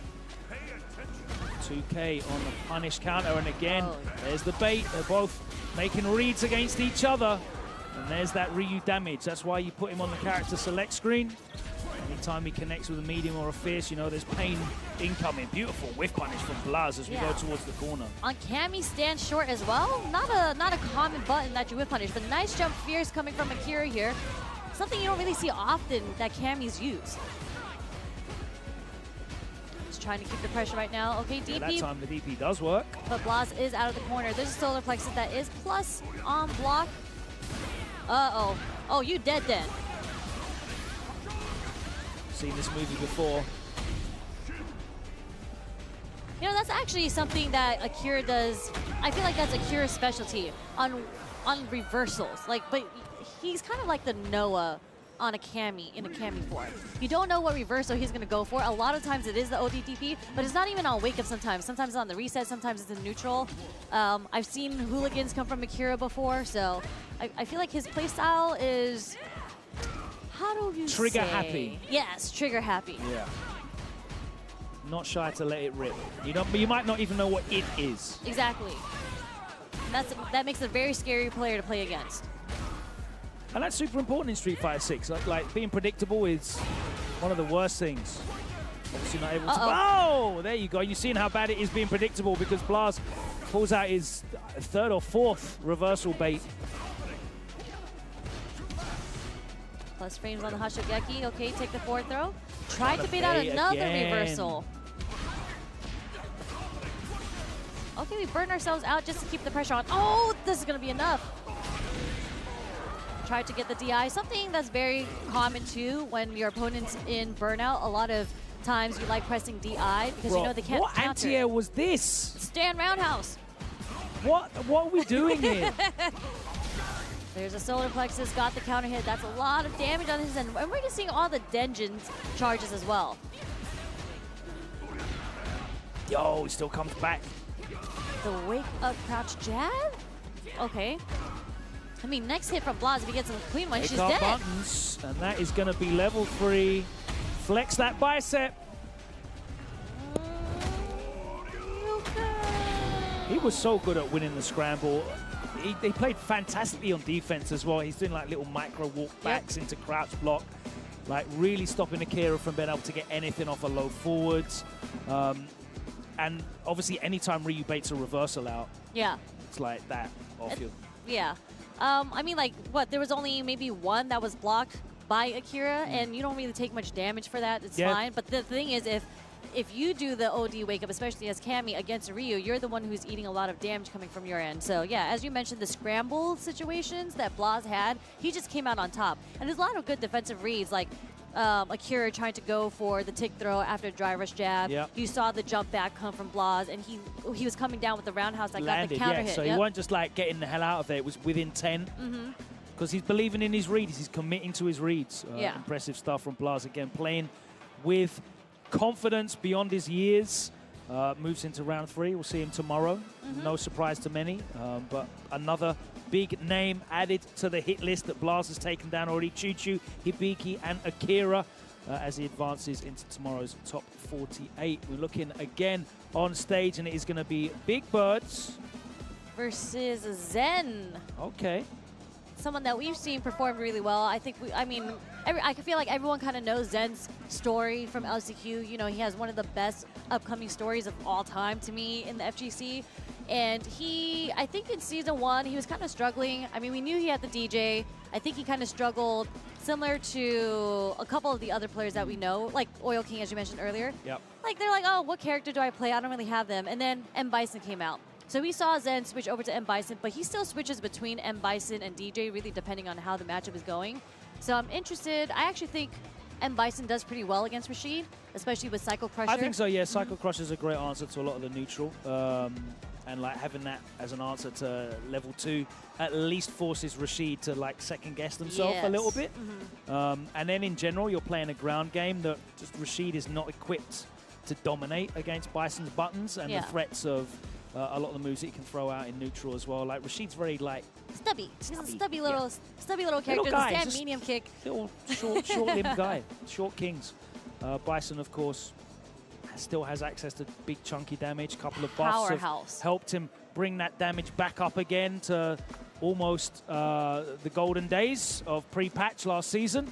2K on the punish counter, and again, there's the bait. They're both making reads against each other. And there's that Ryu damage. That's why you put him on the character select screen. Anytime he connects with a medium or a fierce, you know, there's pain incoming. Beautiful whiff punish from Blaz as we go towards the corner. On Cammy, stand short as well. Not a common button that you whiff punish, but nice jump fierce coming from Akira here. Something you don't really see often that Cammy's use. Just trying to keep the pressure right now. Okay, DP. That time the DP does work. But Blaz is out of the corner. There's a solar plexus that is plus on block. Uh-oh. Oh, you dead then. Seen this movie before. You know, that's actually something that Akira does. I feel like that's Akira's specialty on reversals. Like, but he's kind of like the Noah on a Cammy, in a Cammy form. You don't know what reversal he's going to go for. A lot of times it is the ODDP, but it's not even on wake up sometimes. Sometimes it's on the reset, sometimes it's in neutral. I've seen hooligans come from Akira before, so I feel like his playstyle is, how do you trigger say? happy. Yes, trigger happy. Yeah. Not shy to let it rip. You might not even know what it is. Exactly. That makes it a very scary player to play against. And that's super important in Street Fighter 6. Like being predictable is one of the worst things. Obviously not able to. Oh, there you go. You're seeing how bad it is being predictable because Blaz pulls out his third or fourth reversal bait. Plus frames on the Hashogeki. Okay, take the forward throw. Tried to bait out another reversal. Okay, we burn ourselves out just to keep the pressure on. Oh, this is going to be enough. Tried to get the DI. Something that's very common too when your opponent's in burnout. A lot of times you like pressing DI because you know they can't counter. What anti-air was this? Stand roundhouse. What are we doing here? There's a solar plexus, got the counter hit. That's a lot of damage on his end. And we're just seeing all the Denjin's charges as well. Yo, he still comes back. The wake up crouch jab? Okay. I mean, next hit from Blaz, if he gets a clean one, she's dead. Buttons, and that is going to be level 3. Flex that bicep. He was so good at winning the scramble. He played fantastically on defense as well. He's doing like little micro walk backs into crouch block, like really stopping Akira from being able to get anything off a low forwards. And obviously, anytime Ryu baits a reversal out, it's like that off you. Yeah. I mean, like, what? There was only maybe one that was blocked by Akira, and you don't really take much damage for that. It's fine. But the thing is, if you do the OD wake up, especially as Cammy against Ryu, you're the one who's eating a lot of damage coming from your end. So yeah, as you mentioned, the scramble situations that Blaz had, he just came out on top. And there's a lot of good defensive reads, like Akira trying to go for the tick throw after a dry rush jab. You saw the jump back come from Blaz, and he was coming down with the roundhouse that got the counter hit. So he wasn't just like getting the hell out of there. It was within 10. Because he's believing in his reads. He's committing to his reads. Impressive stuff from Blaz. Again, playing with confidence beyond his years. Moves into round 3. We'll see him tomorrow. No surprise to many. But another big name added to the hit list that Blaz has taken down already. Choo-Choo, Hibiki, and Akira as he advances into tomorrow's top 48. We're looking again on stage, and it is going to be Big Birds versus Zen. Okay. Someone that we've seen perform really well. I think I feel like everyone kind of knows Zen's story from LCQ. You know, he has one of the best upcoming stories of all time to me in the FGC. And I think in season 1, he was kind of struggling. I mean, we knew he had the DJ. I think he kind of struggled, similar to a couple of the other players that we know, like Oil King, as you mentioned earlier. Like, they're like, oh, what character do I play? I don't really have them. And then M. Bison came out. So we saw Zen switch over to M. Bison, but he still switches between M. Bison and DJ, really depending on how the matchup is going. So I'm interested. I actually think M. Bison does pretty well against Rashid, especially with Cycle Crusher. I think so, yeah. Cycle Crusher is a great answer to a lot of the neutral. And like having that as an answer to level 2 at least forces Rashid to like second guess himself a little bit. And then in general, you're playing a ground game that just Rashid is not equipped to dominate against Bison's buttons and the threats of a lot of the moves that he can throw out in neutral as well. Like Rashid's very like Stubby. He's a stubby little character. Little guy, The stand just medium kick. little short-limbed guy. Short kings. Bison, of course, still has access to big chunky damage. Couple of buffs have helped him bring that damage back up again to almost the golden days of pre-patch last season.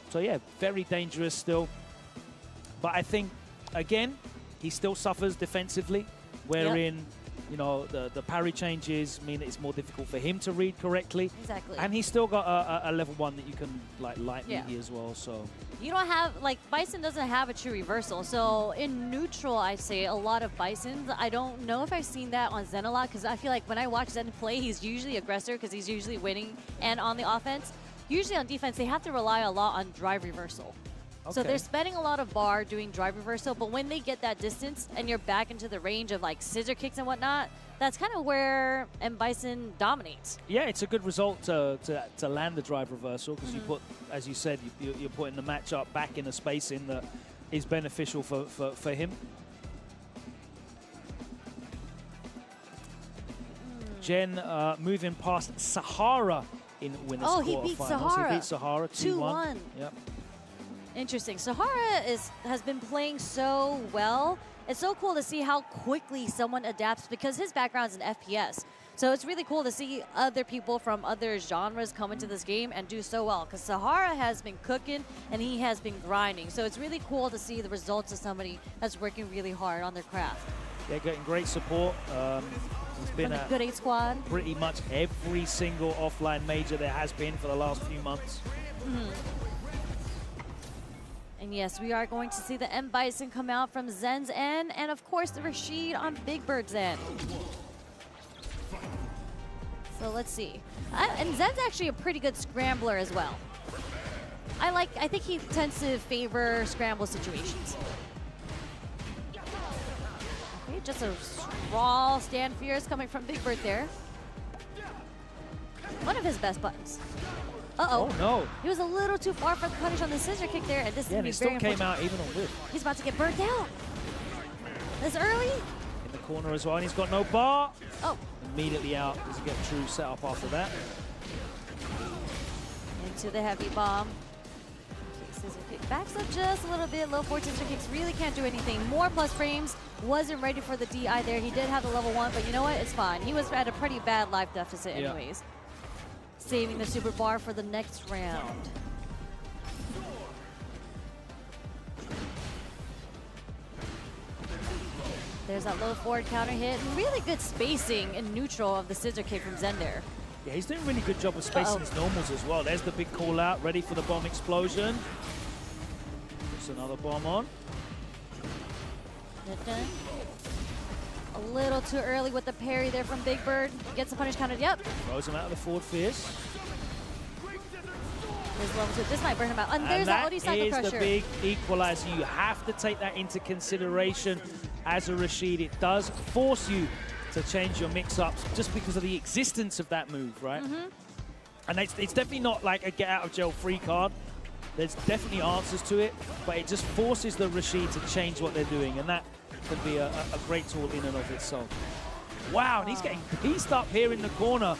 So yeah, very dangerous still. But I think, again, he still suffers defensively, wherein you know, the parry changes mean that it's more difficult for him to read correctly. Exactly. And he's still got a level 1 that you can like light melee as well. So you don't have, like, Bison doesn't have a true reversal. So in neutral, I'd say a lot of Bisons. I don't know if I've seen that on Zen a lot, because I feel like when I watch Zen play, he's usually aggressor because he's usually winning and on the offense. Usually on defense, they have to rely a lot on drive reversal. So they're spending a lot of bar doing drive reversal, but when they get that distance and you're back into the range of like scissor kicks and whatnot, that's kind of where M. Bison dominates. yeah, it's a good result to land the drive reversal, because you put, as you said, you're putting the matchup back in a space in that is beneficial for him. Jen moving past Sahara in winners quarterfinals. He beat Sahara. He beat Sahara 2-1. Yep. Interesting. Sahara has been playing so well. It's so cool to see how quickly someone adapts, because his background's in FPS. So it's really cool to see other people from other genres come into this game and do so well, because Sahara has been cooking and he has been grinding. So it's really cool to see the results of somebody that's working really hard on their craft. Yeah, getting great support. He's been a good 8 squad. Pretty much every single offline major there has been for the last few months. And yes, we are going to see the M. Bison come out from Zen's end, and of course the Rashid on Big Bird's end. So let's see. And Zen's actually a pretty good scrambler as well. I think he tends to favor scramble situations. Okay, just a raw stand fierce coming from Big Bird there. One of his best buttons. Uh-oh. Oh, no. He was a little too far for the punish on the scissor kick there, and this is and it still came out even on whip. He's about to get burnt out. This early. In the corner as well, and he's got no bar. Oh. Immediately out. Does he get true setup after that? Into the heavy bomb. Okay, scissor kick backs up just a little bit. Low forward scissor kicks really can't do anything. More plus frames. Wasn't ready for the DI there. He did have the level 1, but you know what? It's fine. He was at a pretty bad life deficit anyways. Saving the super bar for the next round. There's that low forward counter hit. Really good spacing in neutral of the scissor kick from Zender. Yeah, he's doing a really good job of spacing his normals as well. There's the big call out, ready for the bomb explosion. Puts another bomb on. A little too early with the parry there from Big Bird. Gets the punish counter. Yep. Throws him out of the forward fierce. There's level 2. This might burn him out. And there's that OD cycle crusher. That is the big equalizer. You have to take that into consideration as a Rashid. It does force you to change your mix-ups just because of the existence of that move, right? And it's definitely not like a get-out-of-jail-free card. There's definitely answers to it, but it just forces the Rashid to change what they're doing, and that can be a great tool in and of itself. Wow, and he's getting pieced up here in the corner.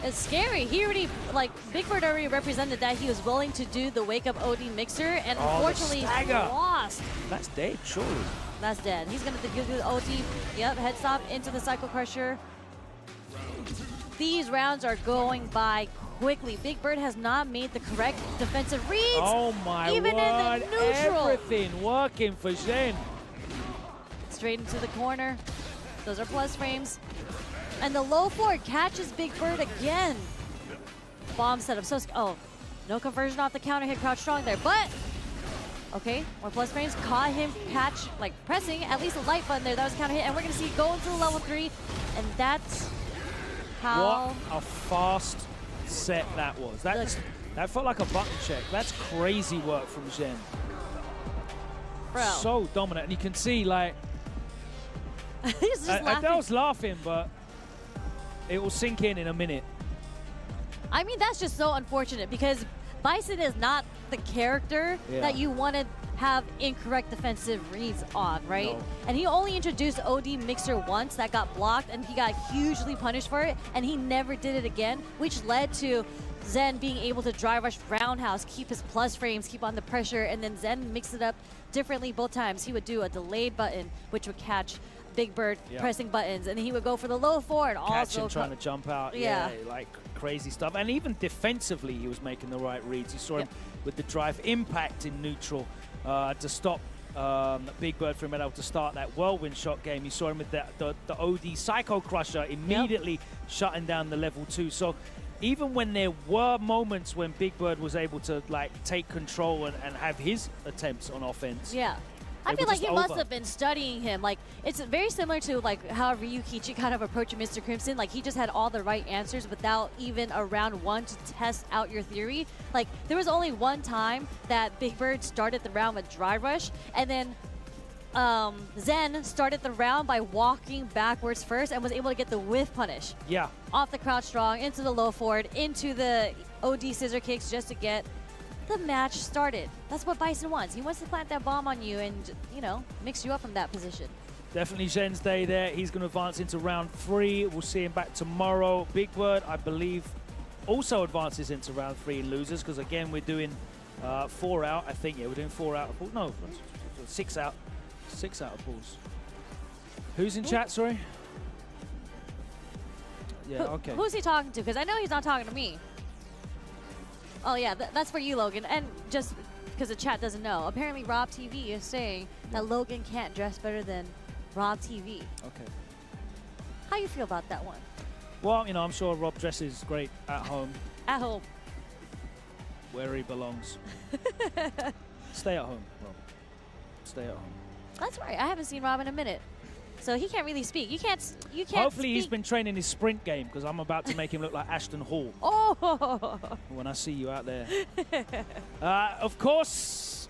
It's scary. He already, like, Big Bird already represented that he was willing to do the wake-up OD mixer, and unfortunately lost. That's dead, surely. That's dead. He's going to do the OD. Yep, head stop into the cycle crusher. These rounds are going by quickly. Big Bird has not made the correct defensive reads. Oh my even word, in the neutral. Everything working for Zhen. Straight into the corner. Those are plus frames. And the low forward catches Big Bird again. Bomb setup. So, no conversion off the counter hit, crouch strong there. But, okay, more plus frames. Caught him catch, like pressing at least a light button there. That was a counter hit. And we're going to see go into the level 3. And that's how. What a fast set that was. That felt like a button check. That's crazy work from Zhen. Bro. So dominant. And you can see, like, he's just laughing. Adele's laughing, but it will sink in a minute. I mean, that's just so unfortunate because Bison is not the character that you wanted have incorrect defensive reads on, right? No. And he only introduced OD Mixer once, that got blocked, and he got hugely punished for it, and he never did it again, which led to Zen being able to drive rush roundhouse, keep his plus frames, keep on the pressure, and then Zen mixed it up differently both times. He would do a delayed button, which would catch Big Bird pressing buttons, and then he would go for the low four and Catch also him trying to jump out. Yeah, like crazy stuff. And even defensively, he was making the right reads. You saw him with the drive impact in neutral to stop Big Bird from being able to start that whirlwind shot game. You saw him with the OD Psycho Crusher immediately shutting down the level 2. So even when there were moments when Big Bird was able to like take control and have his attempts on offense. Yeah. I feel like he must have been studying him. Like, it's very similar to like how Ryukichi kind of approached Mr. Crimson. Like, he just had all the right answers without even a round 1 to test out your theory. Like, there was only one time that Big Bird started the round with Dry Rush, and then Zen started the round by walking backwards first and was able to get the whiff punish. Yeah. Off the crouch strong, into the low forward, into the OD scissor kicks just to get the match started. That's what Bison wants. He wants to plant that bomb on you and, you know, mix you up from that position. Definitely Zen's day there. He's going to advance into round 3. We'll see him back tomorrow. Big Bird, I believe, also advances into round 3 in losers because, again, we're doing 4 out. I think, yeah, we're doing 4 out. No, 6 out. 6 out of pools. Who's in chat, sorry? Yeah, okay. Who's he talking to? Because I know he's not talking to me. Oh, yeah, that's for you, Logan. And just because the chat doesn't know, apparently Rob TV is saying that Logan can't dress better than Rob TV. Okay. How you feel about that one? Well, you know, I'm sure Rob dresses great at home. At home. Where he belongs. Stay at home, Rob. Stay at home. That's right. I haven't seen Rob in a minute. So he can't really speak. You can't Hopefully speak. He's been training his sprint game because I'm about to make him look like Ashton Hall. Oh! When I see you out there. Of course,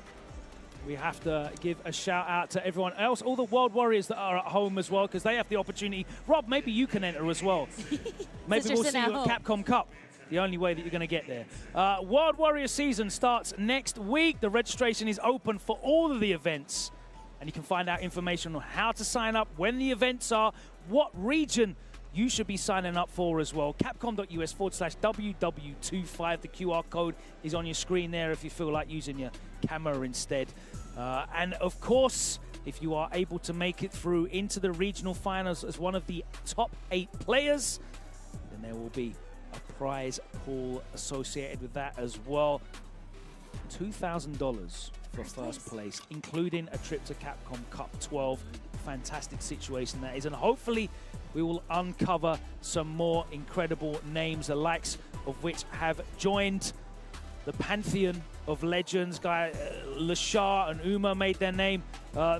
we have to give a shout out to everyone else, all the World Warriors that are at home as well, because they have the opportunity. Rob, maybe you can enter as well. Maybe we'll see you at Capcom Cup. The only way that you're going to get there. World Warrior season starts next week. The registration is open for all of the events. And you can find out information on how to sign up, when the events are, what region you should be signing up for as well. Capcom.us/WW25. The QR code is on your screen there if you feel like using your camera instead. And of course, if you are able to make it through into the regional finals as one of the top 8 players, then there will be a prize pool associated with that as well. $2,000 for first place, including a trip to Capcom Cup 12. Fantastic situation that is, and hopefully we will uncover some more incredible names, the likes of which have joined the pantheon of legends. Lashar and Uma made their name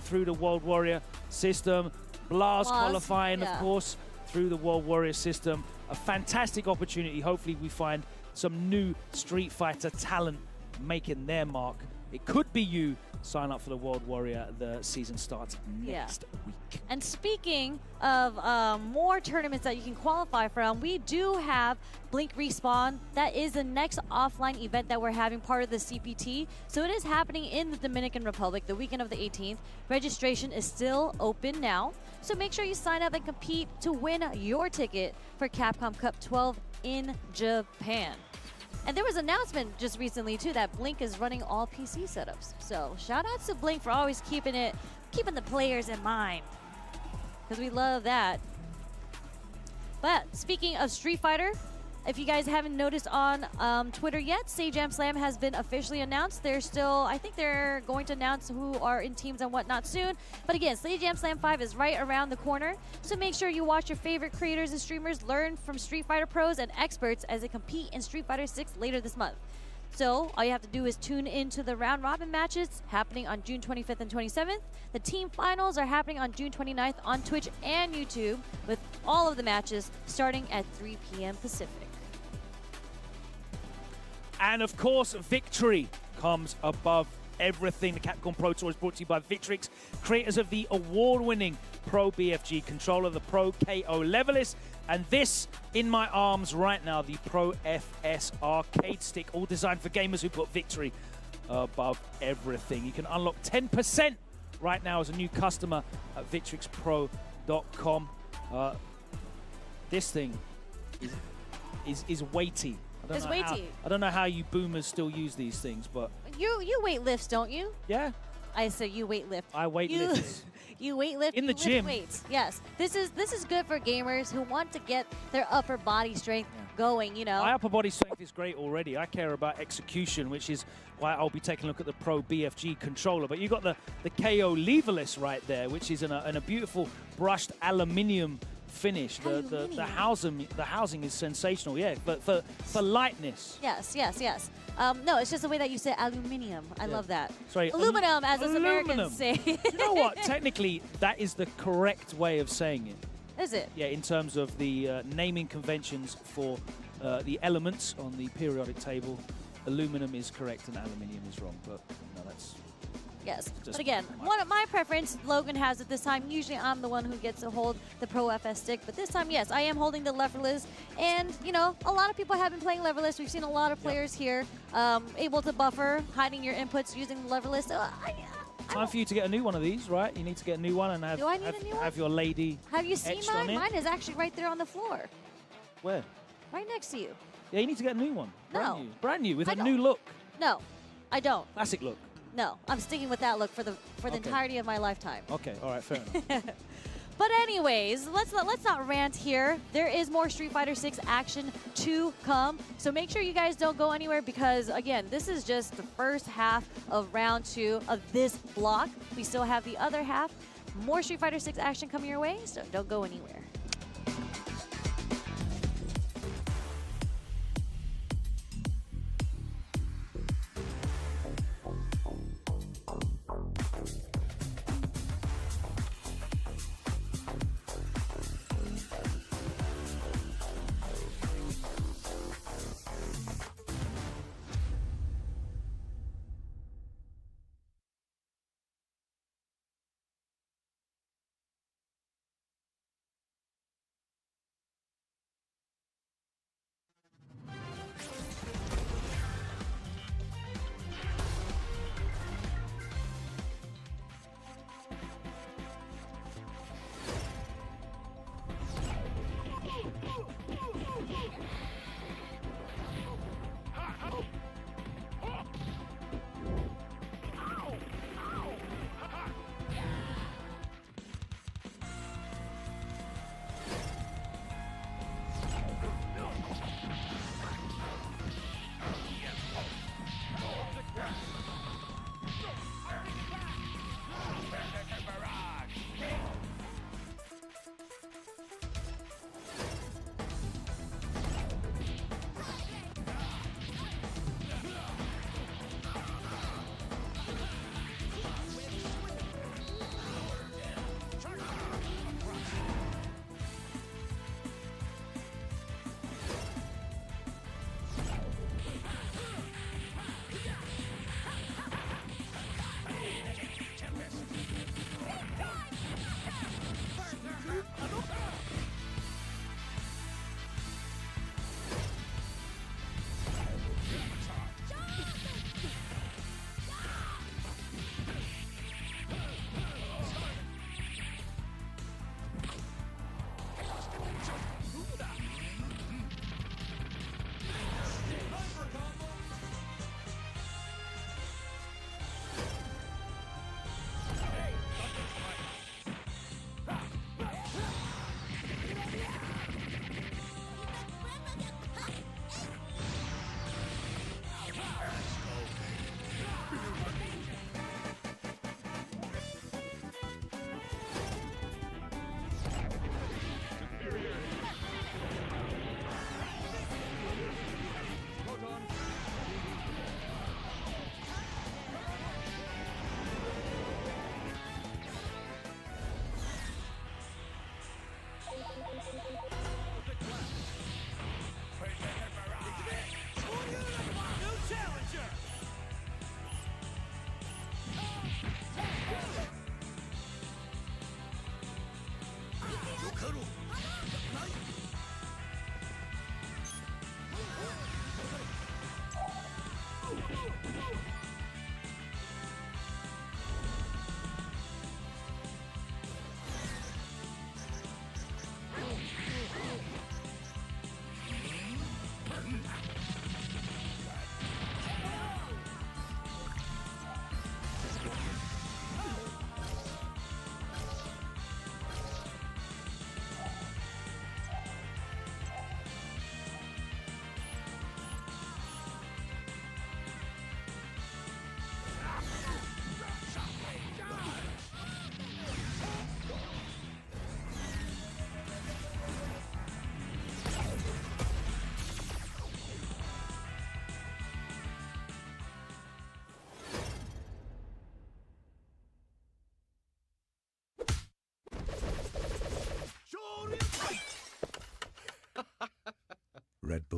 through the World Warrior system. Blaz qualifying, of course, through the World Warrior system. A fantastic opportunity. Hopefully we find some new Street Fighter talent making their mark. It could be you. Sign up for the World Warrior. The season starts next week. And speaking of more tournaments that you can qualify from, we do have Blink Respawn. That is the next offline event that we're having, part of the CPT. So it is happening in the Dominican Republic the weekend of the 18th. Registration is still open now. So make sure you sign up and compete to win your ticket for Capcom Cup 12 in Japan. And there was an announcement just recently, too, that Blink is running all PC setups. So shout out to Blink for always keeping the players in mind, because we love that. But speaking of Street Fighter, if you guys haven't noticed on Twitter yet, Jam Slam has been officially announced. I think they're going to announce who are in teams and whatnot soon. But again, Jam Slam 5 is right around the corner. So make sure you watch your favorite creators and streamers learn from Street Fighter pros and experts as they compete in Street Fighter 6 later this month. So all you have to do is tune into the round robin matches happening on June 25th and 27th. The team finals are happening on June 29th on Twitch and YouTube, with all of the matches starting at 3 p.m. Pacific. And of course, victory comes above everything. The Capcom Pro Tour is brought to you by Victrix, creators of the award-winning Pro BFG controller, the Pro KO Levelist, and this in my arms right now, the Pro FS arcade stick, all designed for gamers who put victory above everything. You can unlock 10% right now as a new customer at victrixpro.com. This thing is weighty. It's weighty. I don't know how you boomers still use these things, but You weight lifts, don't you? yeah, I said you weight lift. I weight lift. You weight lift In the you lift gym. Weights. Yes, this is good for gamers who want to get their upper body strength going. You know. My upper body strength is great already. I care about execution, which is why I'll be taking a look at the Pro BFG controller. But you got the KO leverless right there, which is in a beautiful brushed aluminium finish. The housing is sensational. Yeah, but for lightness. Yes. No, it's just the way that you say aluminium. I love that. Sorry, aluminum, as us aluminum. Americans say. You know what? Technically, that is the correct way of saying it. Is it? Yeah, in terms of the naming conventions for the elements on the periodic table, aluminum is correct and aluminium is wrong. But no, that's Yes. just But again, one of my preference, Logan has it this time. Usually I'm the one who gets to hold the Pro FS stick. But this time, yes, I am holding the leverless. And, you know, a lot of people have been playing leverless. We've seen a lot of players here able to buffer, hiding your inputs using the leverless. So time for you to get a new one of these, right? You need to get a new one and have, Do I need a new one? have your lady have you seen etched on mine? it. Mine is actually right there on the floor. Where? Right next to you. Yeah, you need to get a new one. No. Brand new with I a don't. new look. No, I don't. Classic look. No, I'm sticking with that look for the Okay. entirety of my lifetime. Okay, all right, fair enough. But anyways, let's not rant here. There is more Street Fighter 6 action to come. So make sure you guys don't go anywhere because, again, this is just the first half of round 2 of this block. We still have the other half. More Street Fighter 6 action coming your way, so don't go anywhere.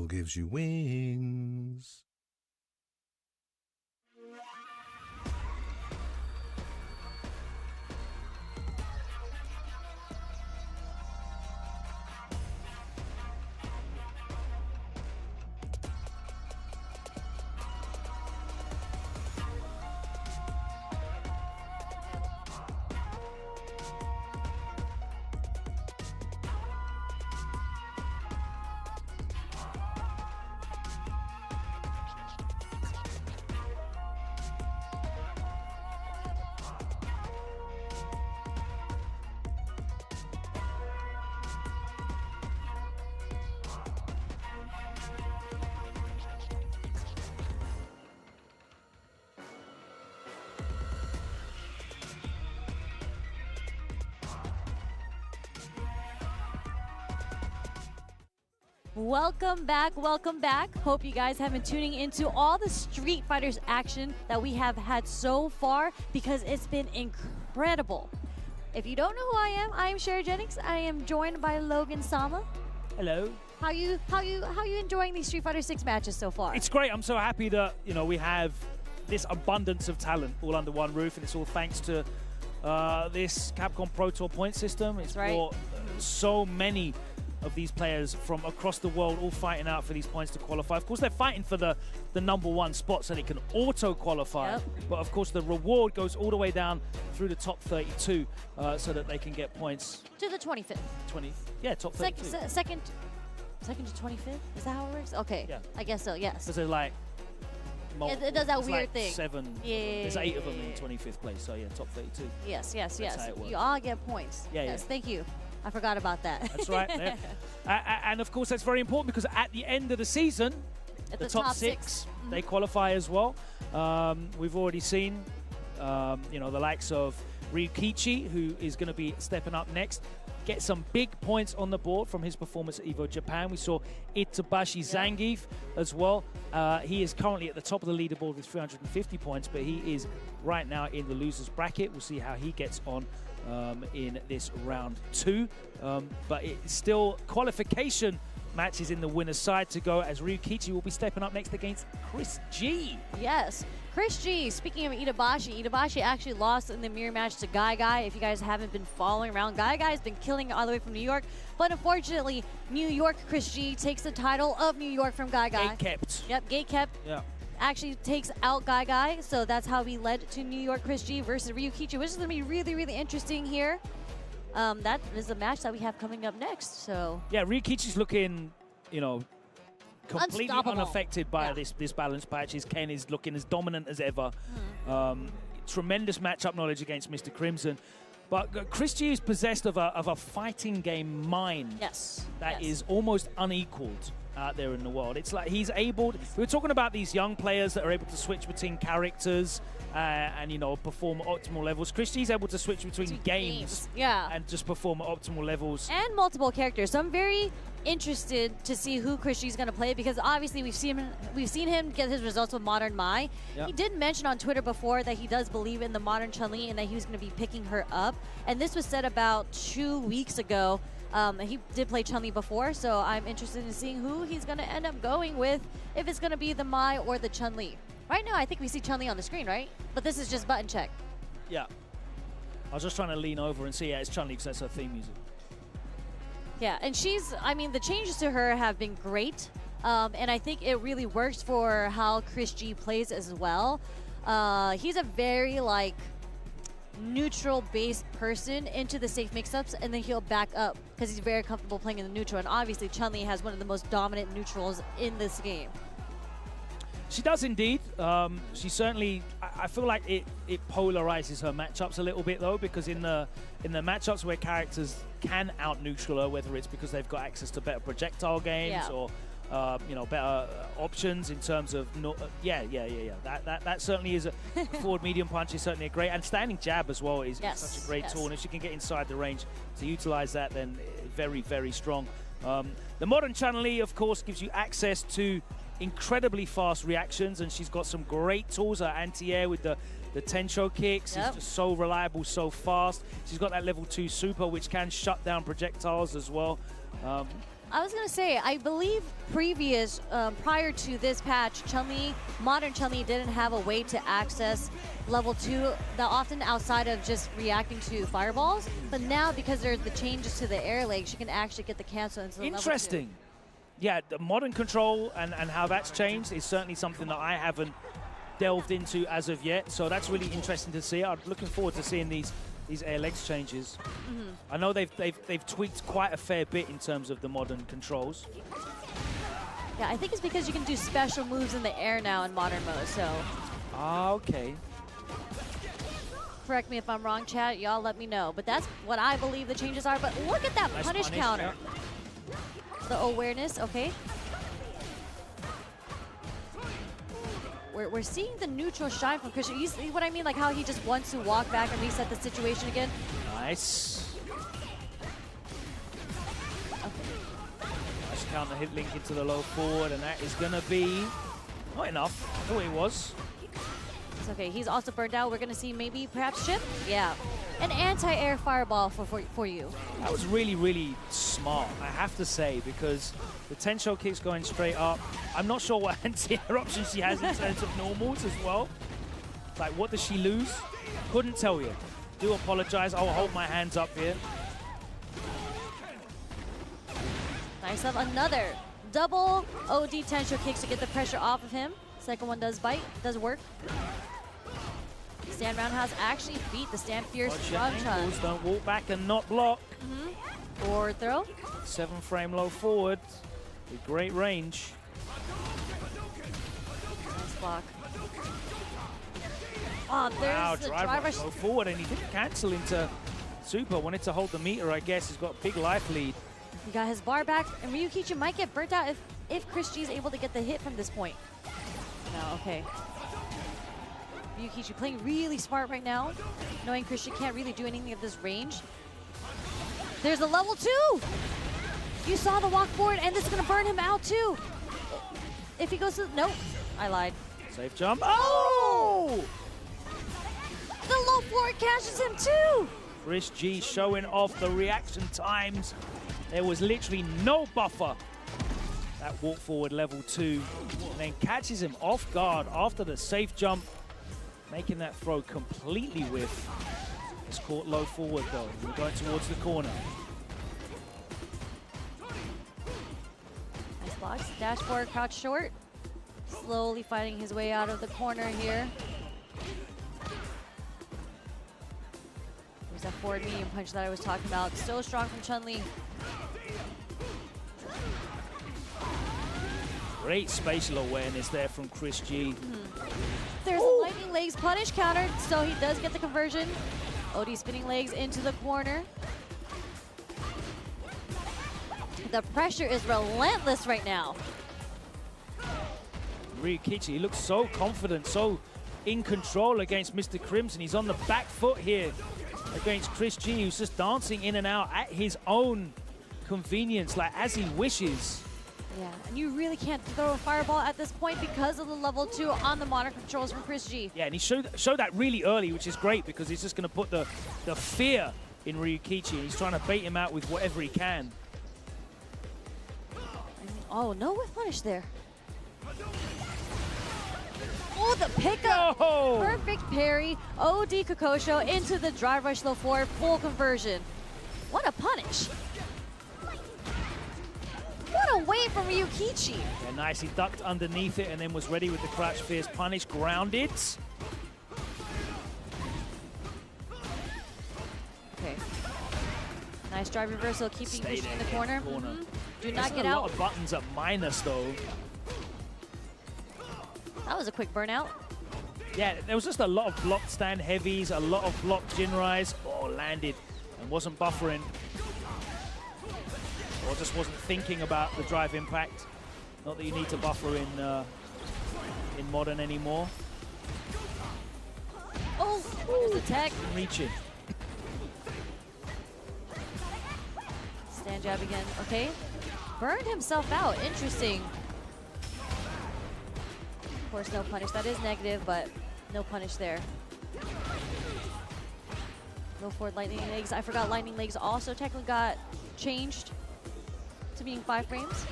Eagle gives you wings. Welcome back, welcome back. Hope you guys have been tuning into all the Street Fighters action that we have had so far because it's been incredible. If you don't know who I am Sherry Jennings. I am joined by Logan Sama. Hello. How you enjoying these Street Fighter 6 matches so far? It's great. I'm so happy that we have this abundance of talent all under one roof, and it's all thanks to this Capcom Pro Tour point system. It's brought so many of these players from across the world all fighting out for these points to qualify. Of course, they're fighting for the #1 spot so they can auto-qualify. Yep. But of course, the reward goes all the way down through the top 32 so that they can get points. To the 25th. 20th. Yeah, top 32. Second to 25th? Is that how it works? Okay. Yeah. I guess so, yes. Because they're like... It does that weird thing. 7. Yeah. There's 8 of them in 25th place, so yeah, top 32. Yes. That's how it works. You all get points. Yeah, yes, thank you. I forgot about that. That's right. Yeah. And of course, that's very important because at the end of the season, the top six, they qualify as well. We've already seen, the likes of Ryukichi, who is going to be stepping up next, get some big points on the board from his performance at EVO Japan. We saw Itabashi Zangief as well. He is currently at the top of the leaderboard with 350 points, but he is right now in the losers bracket. We'll see how he gets on in this round 2. But it's still qualification matches in the winner's side to go, as Ryukichi will be stepping up next against Chris G. Yes. Chris G, speaking of Itabashi actually lost in the mirror match to Guile. If you guys haven't been following around, Guile has been killing it all the way from New York. But unfortunately, New York Chris G takes the title of New York from Guile. Gate kept. Yep, gate kept. Yeah. Actually takes out Guile. So that's how we led to New York Chris G versus Ryukichi, which is going to be really, really interesting here. That is a match that we have coming up next. So yeah, Ryukichi's looking, completely unaffected by this balance patch. His Ken is looking as dominant as ever. Tremendous matchup knowledge against Mr. Crimson. But Chris G is possessed of a fighting game mind that is almost unequaled out there in the world. It's like he's able to, we were talking about these young players that are able to switch between characters and perform at optimal levels. Chris G's able to switch between games and just perform at optimal levels. And multiple characters. So I'm very interested to see who Chris G's going to play, because obviously we've seen him get his results with Modern Mai. He did mention on Twitter before that he does believe in the Modern Chun-Li and that he was going to be picking her up. And this was said about 2 weeks ago. He did play Chun-Li before, so I'm interested in seeing who he's going to end up going with, if it's going to be the Mai or the Chun-Li. Right now, I think we see Chun-Li on the screen, right? But this is just button check. Yeah. I was just trying to lean over and see, it's Chun-Li because that's her theme music. Yeah, and the changes to her have been great. And I think it really works for how Chris G plays as well. He's a very, neutral-based person into the safe mix-ups, and then he'll back up because he's very comfortable playing in the neutral. And obviously, Chun-Li has one of the most dominant neutrals in this game. She does indeed. She certainly, I feel like it polarizes her matchups a little bit though, because in the matchups where characters can out-neutral her, whether it's because they've got access to better projectile games or better options in terms of that certainly is a forward medium punch is certainly a great, and standing jab as well is such a great tool, and if she can get inside the range to utilize that, then very, very strong. The modern Chun-Li of course gives you access to incredibly fast reactions, and she's got some great tools. Her anti-air with the Tencho kicks is just so reliable, so fast. She's got that level 2 super which can shut down projectiles as well. I was gonna say, I believe prior to this patch, Chun-Li, modern Chun-Li didn't have a way to access level 2 that often outside of just reacting to fireballs. But now, because there's the changes to the air legs, she can actually get the cancel into the Interesting. level 2. Yeah, the modern control and how that's changed is certainly something that I haven't delved into as of yet. So that's really interesting to see. I'm looking forward to seeing these air legs changes. I know they've tweaked quite a fair bit in terms of the modern controls. Yeah, I think it's because you can do special moves in the air now in modern mode, so. Ah, okay. Correct me if I'm wrong, chat. Y'all let me know. But that's what I believe the changes are. But look at that Nice punish counter. Yeah. The awareness, okay. We're seeing the neutral shine from Christian. You see what I mean? Like how he just wants to walk back and reset the situation again. Nice. Nice counter hit link into the low forward, and that is gonna be not enough. I thought it was. It's okay. He's also burned out. We're gonna see maybe perhaps Chip. Yeah, an anti-air fireball for you. That was really, really smart, I have to say, because the Tensho kick's going straight up. I'm not sure what anti-air options she has in terms of normals as well. Like, what does she lose? Couldn't tell you. Do apologize. I'll hold my hands up here. Nice of another double OD Tensho kicks to get the pressure off of him. Second one does bite, does work. Stand roundhouse actually beat the stand fierce from Chun. Don't walk back and not block. Forward throw. 7-frame low forward with great range. Nice block. Oh, there's the drive driver. rush low forward, and he didn't cancel into super. Wanted to hold the meter, I guess. He's got a big life lead. He got his bar back, and Ryukichi might get burnt out if Chris G is able to get the hit from this point. No, okay. Ryukichi playing really smart right now, knowing Christian can't really do anything at this range. There's a level 2! You saw the walk forward, and this is going to burn him out too. If he goes to... Nope, I lied. Safe jump. Oh! The low forward catches him too! Chris G showing off the reaction times. There was literally no buffer. That walk forward level 2, and then catches him off guard after the safe jump, making that throw completely whiff. It's caught low forward though. We're going towards the corner. Nice blocks. Dash forward, crouch short. Slowly fighting his way out of the corner here. There's that forward medium punch that I was talking about. So strong from Chun-Li. Great spatial awareness there from Chris G. There's a lightning legs punish counter, so he does get the conversion. OD spinning legs into the corner. The pressure is relentless right now. Ryukichi, he looks so confident, so in control against Mr. Crimson. He's on the back foot here against Chris G, who's just dancing in and out at his own convenience, like as he wishes. Yeah, and you really can't throw a fireball at this point because of the level 2 on the modern controls from Chris G. Yeah, and he showed that really early, which is great because he's just going to put the fear in Ryukichi. He's trying to bait him out with whatever he can. Oh, no whiff punish there. Oh, the pickup! No! Perfect parry. OD Kokosho into the drive rush low forward, full conversion. What a punish. What a wave from Ryukichi. Yeah, nice. He ducked underneath it and then was ready with the crouch fierce punish. Grounded. Okay. Nice drive reversal, keeping Christian in the corner. Do not get a out. lot of buttons at minus, though. That was a quick burnout. Yeah, there was just a lot of blocked stand heavies, a lot of blocked Jinrais. Oh, landed and wasn't buffering. Or just wasn't thinking about the drive impact. Not that you need to buffer in modern anymore. Oh, there's the tech. Reaching. Stand jab again. Okay. Burned himself out. Interesting. Of course, no punish. That is negative, but no punish there. Go forward lightning legs. I forgot lightning legs also technically got changed. to being 5 frames.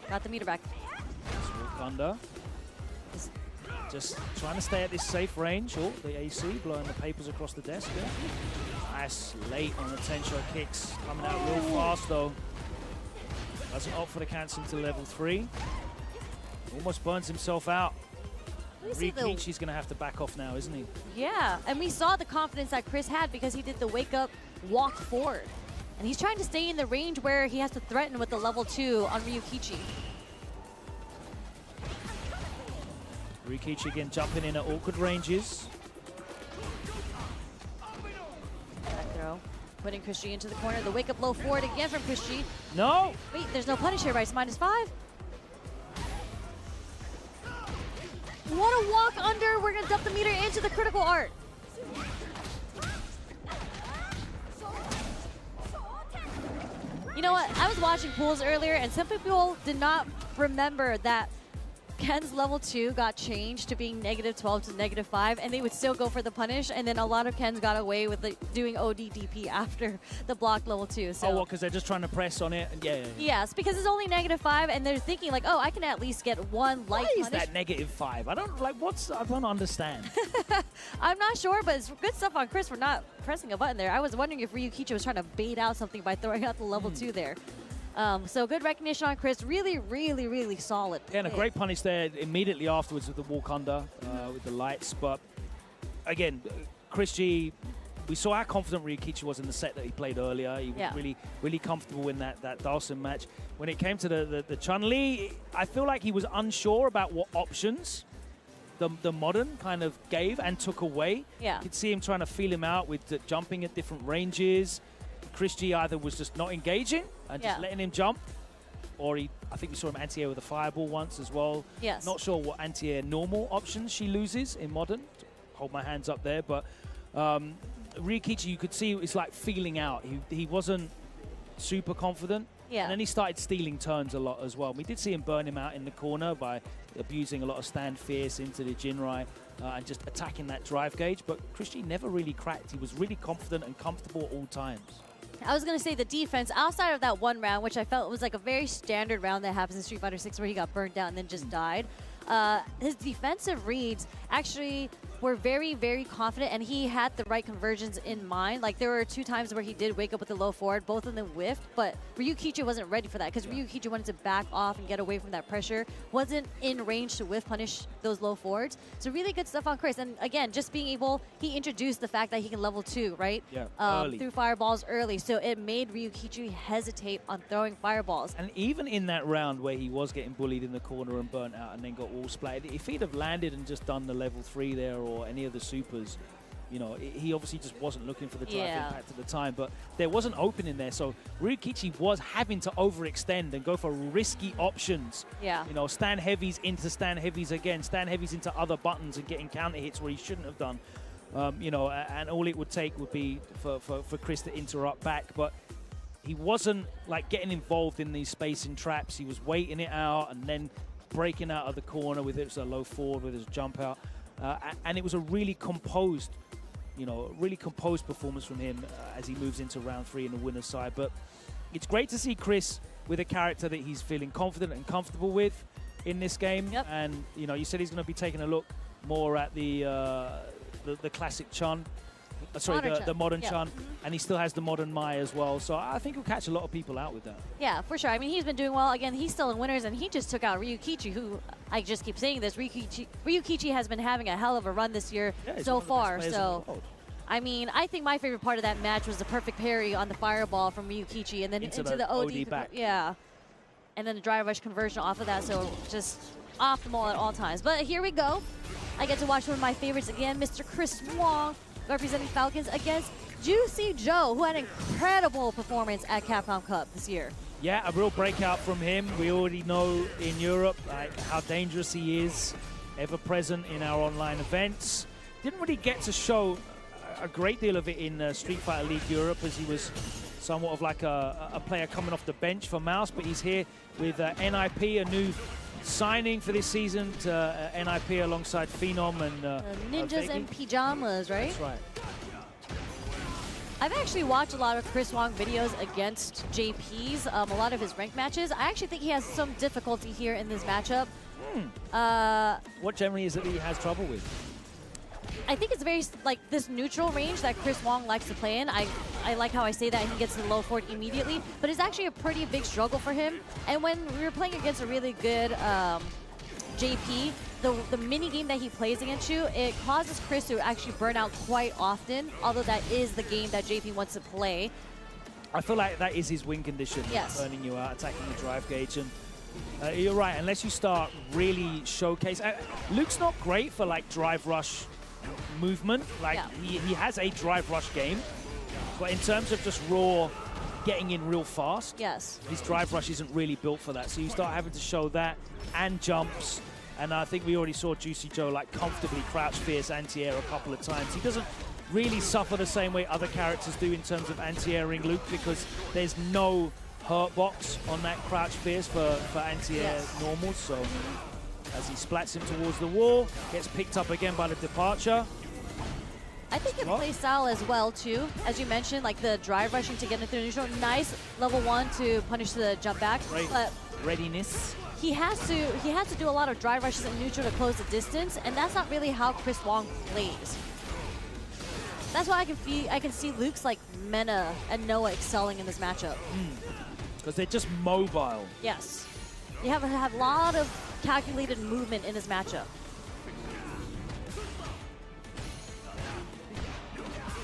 Got the meter back. Thunder. Just trying to stay at this safe range. Oh, the AC blowing the papers across the desk there. Nice late on the Tensho kicks. Coming out real fast though. Doesn't opt for the cancel to level 3. Almost burns himself out. Rikichi's going to have to back off now, isn't he? Yeah, and we saw the confidence that Chris had because he did the wake up walk forward. And he's trying to stay in the range where he has to threaten with the level 2 on Ryukichi. Rikichi again jumping in at awkward ranges. Back throw. Putting Chris G into the corner. The wake up low forward again from Chris G. No! Wait, there's no punish here, right? It's -5. What a walk under. We're going to dump the meter into the critical art. You know what? I was watching pools earlier, and some people did not remember that Ken's level 2 got changed to being -12 to -5, and they would still go for the punish, and then a lot of Kens got away with doing ODDP after the block level 2. So. Oh, what, because they're just trying to press on it? Yeah. Yes, because it's only -5, and they're thinking like, oh, I can at least get one light punish. Why is that -5? I don't understand. I'm not sure, but it's good stuff on Chris for not pressing a button there. I was wondering if Ryukichi was trying to bait out something by throwing out the level 2 there. So good recognition on Chris. Really, really, really solid. Yeah, and a great punish there immediately afterwards with the walk under, with the lights. But again, Chris G, we saw how confident Ryukichi was in the set that he played earlier. He was really, really comfortable in that Dhalsim match. When it came to the Chun-Li, I feel like he was unsure about what options the modern kind of gave and took away. Yeah. You could see him trying to feel him out with jumping at different ranges. Chris G either was just not engaging and just letting him jump, or I think we saw him anti-air with a fireball once as well. Yes. Not sure what anti-air normal options she loses in modern. Hold my hands up there, but Ryukichi, you could see it's like feeling out. He wasn't super confident. Yeah. And then he started stealing turns a lot as well. We did see him burn him out in the corner by abusing a lot of stand fierce into the Jinrai and just attacking that drive gauge. But Chris G never really cracked. He was really confident and comfortable at all times. I was going to say the defense outside of that one round, which I felt was like a very standard round that happens in Street Fighter 6 where he got burnt out and then just died. His defensive reads actually were very, very confident, and he had the right conversions in mind. Like, there were 2 times where he did wake up with the low forward, both of them whiffed, but Ryukichi wasn't ready for that because Ryukichi wanted to back off and get away from that pressure, wasn't in range to whiff punish those low forwards. So really good stuff on Chris. And again, just being able, he introduced the fact that he can level 2, right? Yeah, through fireballs early. So it made Ryukichi hesitate on throwing fireballs. And even in that round where he was getting bullied in the corner and burnt out and then got wall splatted, if he'd have landed and just done the level 3 there or any of the supers, you know, he obviously just wasn't looking for the drive impact at the time, but there was an opening there, so Ryukichi was having to overextend and go for risky options. Yeah. You know, stand heavies into stand heavies again, stand heavies into other buttons and getting counter hits where he shouldn't have done. You know, and all it would take would be for Chris to interrupt back, but he wasn't like getting involved in these spacing traps. He was waiting it out and then breaking out of the corner with it a low forward with his jump out. And it was a really composed, you know, really composed performance from him as he moves into round 3 in the winner's side. But it's great to see Chris with a character that he's feeling confident and comfortable with in this game. Yep. And, you know, you said he's going to be taking a look more at the classic Chun. The modern Chun, and he still has the modern Mai as well. So I think he'll catch a lot of people out with that. Yeah, for sure. I mean, he's been doing well. Again, he's still in winners, and he just took out Ryukichi, who, I just keep saying this, Ryukichi has been having a hell of a run this year so far. So, I mean, I think my favorite part of that match was the perfect parry on the fireball from Ryukichi, and then into the OD back. Yeah. And then the drive rush conversion off of that, so just optimal at all times. But here we go. I get to watch one of my favorites again, Mr. Chris Wong, representing Falcons against Juicy Joe, who had an incredible performance at Capcom Cup this year. Yeah, a real breakout from him. We already know in Europe how dangerous he is, ever present in our online events. Didn't really get to show a great deal of it in Street Fighter League Europe, as he was somewhat of like a player coming off the bench for Mouse, but he's here with NIP, a new signing for this season to NIP alongside Phenom and Ninjas in Pajamas, right? That's right. I've actually watched a lot of Chris Wong videos against JP's, a lot of his ranked matches. I actually think he has some difficulty here in this matchup. What generally is it that he has trouble with? I think it's very, like, this neutral range that Chris Wong likes to play in. I like how I say that he gets to the low forward immediately, but it's actually a pretty big struggle for him. And when we were playing against a really good JP, the mini game that he plays against you, it causes Chris to actually burn out quite often, although that is the game that JP wants to play. I feel like that is his win condition, yes. Burning you out, attacking the drive gauge. And you're right, unless you start really showcase. Luke's not great for like drive rush movement. Like he has a drive rush game, but in terms of just raw getting in real fast, yes, his drive rush isn't really built for that. So you start having to show that and jumps. And I think we already saw Juicy Joe like comfortably crouch fierce anti-air a couple of times. He doesn't really suffer the same way other characters do in terms of anti-airing Luke, because there's no hurt box on that crouch fierce for anti-air normals. So as he splats him towards the wall, gets picked up again by the departure. I think it plays style as well too, as you mentioned, like the drive rushing to get into the neutral. Nice level 1 to punish the jump back, but readiness. He has to do a lot of drive rushes in neutral to close the distance, and that's not really how Chris Wong plays. That's why I can see Luke's like Mena and Noah excelling in this matchup. Because they're just mobile. Yes, you have a lot of calculated movement in this matchup.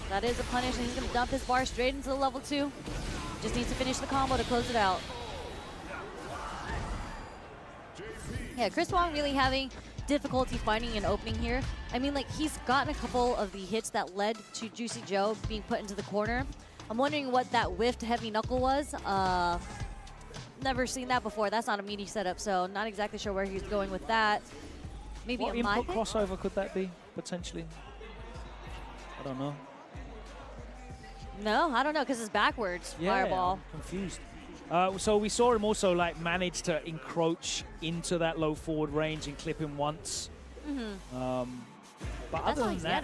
That is a punish, and he's going to dump his bar straight into the level 2. Just needs to finish the combo to close it out. Yeah, Chris Wong really having difficulty finding an opening here. I mean, like, he's gotten a couple of the hits that led to Juicy Joe being put into the corner. I'm wondering what that whiffed heavy knuckle was. Never seen that before. That's not a meaty setup, so not exactly sure where he's going with that. Maybe what a input crossover could that be, potentially? I don't know. No, I don't know, because it's backwards. Fireball. I'm confused. So we saw him also like manage to encroach into that low forward range and clip him once. But other than that,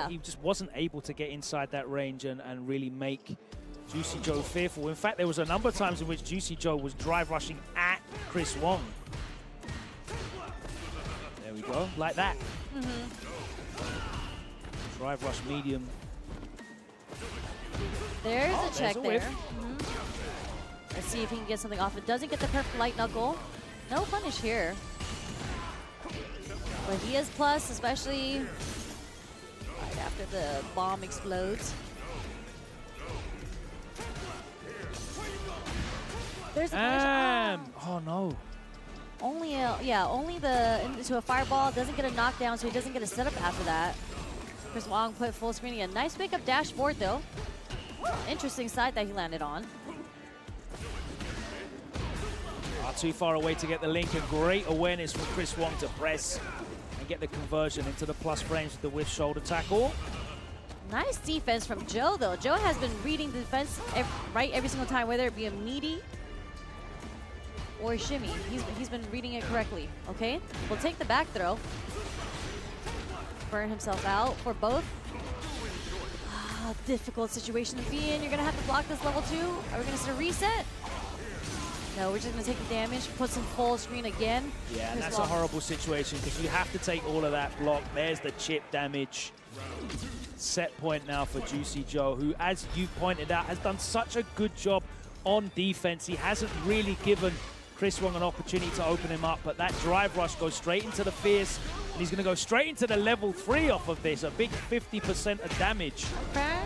he just wasn't able to get inside that range and really make Juicy Joe fearful. In fact, there was a number of times in which Juicy Joe was drive rushing at Chris Wong. There we go, like that. Drive rush medium. There's a check there. Let's see if he can get something off. It doesn't get the perfect light knuckle. No punish here. But he is plus, especially right after the bomb explodes. There's a punish. Oh no. Only into a fireball. Doesn't get a knockdown, so he doesn't get a setup after that. Chris Wong put full screen. A nice pick up dash forward though. Interesting side that he landed on. Not too far away to get the link, and great awareness from Chris Wong to press and get the conversion into the plus frames with the whiff shoulder tackle. Nice defense from Joe though. Joe has been reading the defense every single time, whether it be a meaty or a shimmy. He's been reading it correctly. Okay, we'll take the back throw. Burn himself out for both. Difficult situation to be in. You're gonna have to block this level 2. Are we gonna see a reset? No, we're just gonna take the damage, put some full screen again. Yeah, and that's a horrible situation because you have to take all of that block. There's the chip damage. Set point now for Juicy Joe, who, as you pointed out, has done such a good job on defense. He hasn't really given Chris Wong an opportunity to open him up, but that drive rush goes straight into the fierce, and he's going to go straight into the level 3 off of this, a big 50% of damage. Okay.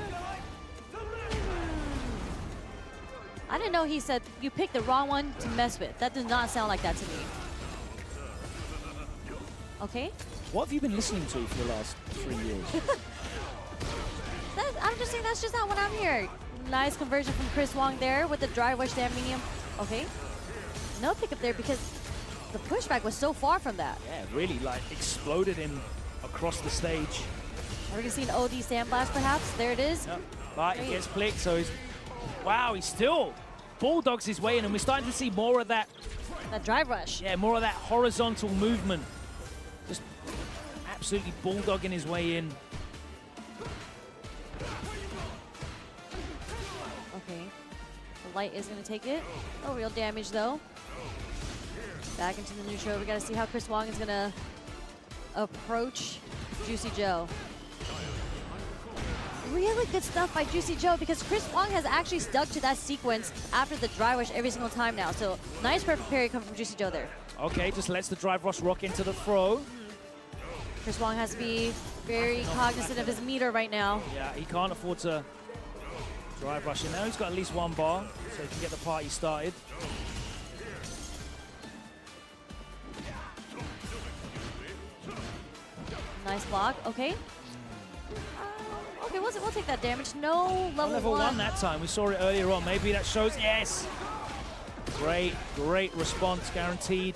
I didn't know he said you picked the wrong one to mess with. That does not sound like that to me. Okay. What have you been listening to for the last 3 years? I'm just saying that's just not what I'm hearing. Nice conversion from Chris Wong there with the drive rush down medium. Okay. No pickup there because the pushback was so far from that. Yeah, really like exploded him across the stage. Are we gonna see an OD sandblast perhaps? There it is. Yep. But he gets flicked, so he's, wow, he still bulldogs his way in, and we're starting to see more of that. That drive rush. Yeah, more of that horizontal movement. Just absolutely bulldogging his way in. Light is going to take it. No real damage, though. Back into the neutral. We got to see how Chris Wong is going to approach Juicy Joe. Really good stuff by Juicy Joe because Chris Wong has actually stuck to that sequence after the dry rush every single time now. So nice perfect parry coming from Juicy Joe there. Okay, just lets the drive rush rock into the throw. Chris Wong has to be very cognizant of his meter right now. Yeah, he can't afford to drive rush in. Now he's got at least one bar, so he can get the party started. Nice block. Okay. Okay, we'll take that damage. No level 1 that time. We saw it earlier on. Maybe that shows. Yes. Great response, guaranteed.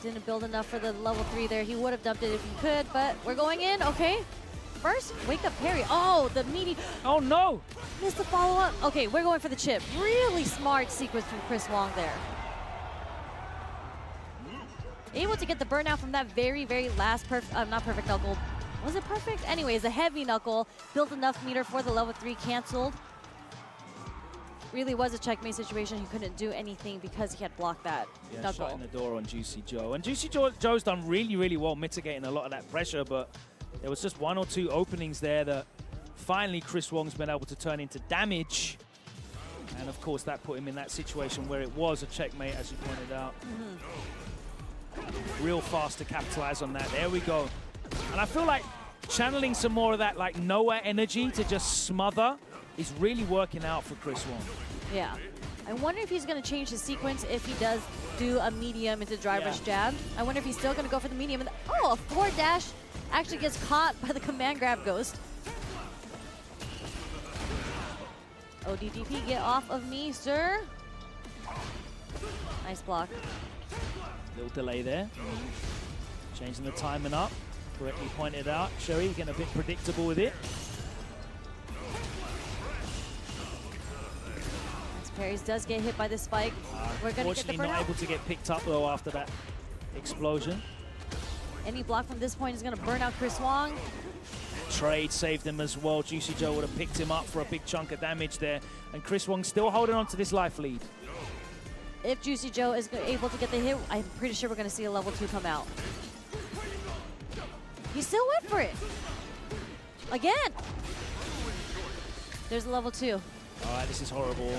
Didn't build enough for the level 3 there. He would have dumped it if he could, but we're going in. Okay. First, wake up parry. Oh, the meaty. Oh, no. Missed the follow-up. Okay, we're going for the chip. Really smart sequence from Chris Wong there. Able to get the burnout from that very last not perfect knuckle. Was it perfect? Anyways, a heavy knuckle. Built enough meter for the level 3 canceled. Really was a checkmate situation. He couldn't do anything because he had blocked that knuckle. Shutting the door on Juicy Joe. And Juicy Joe's done really well mitigating a lot of that pressure, but there was just 1 or 2 openings there that finally Chris Wong's been able to turn into damage. And of course that put him in that situation where it was a checkmate, as you pointed out. Real fast to capitalize on that. There we go. And I feel like channeling some more of that like Noah energy to just smother is really working out for Chris Wong. Yeah. I wonder if he's going to change his sequence if he does do a medium into drive rush jab. I wonder if he's still going to go for the medium. Oh, a forward dash actually gets caught by the command grab ghost. ODDP, get off of me, sir. Nice block. Little delay there. Changing the timing up. Correctly pointed out. Sherry getting a bit predictable with it. Parries does get hit by the spike. We're going to get the burnout. Not able to get picked up though after that explosion. Any block from this point is going to burn out Chris Wong. Trade saved him as well. Juicy Joe would have picked him up for a big chunk of damage there. And Chris Wong still holding on to this life lead. If Juicy Joe is able to get the hit, I'm pretty sure we're going to see a level 2 come out. He still went for it. Again. There's a level 2. All right, this is horrible.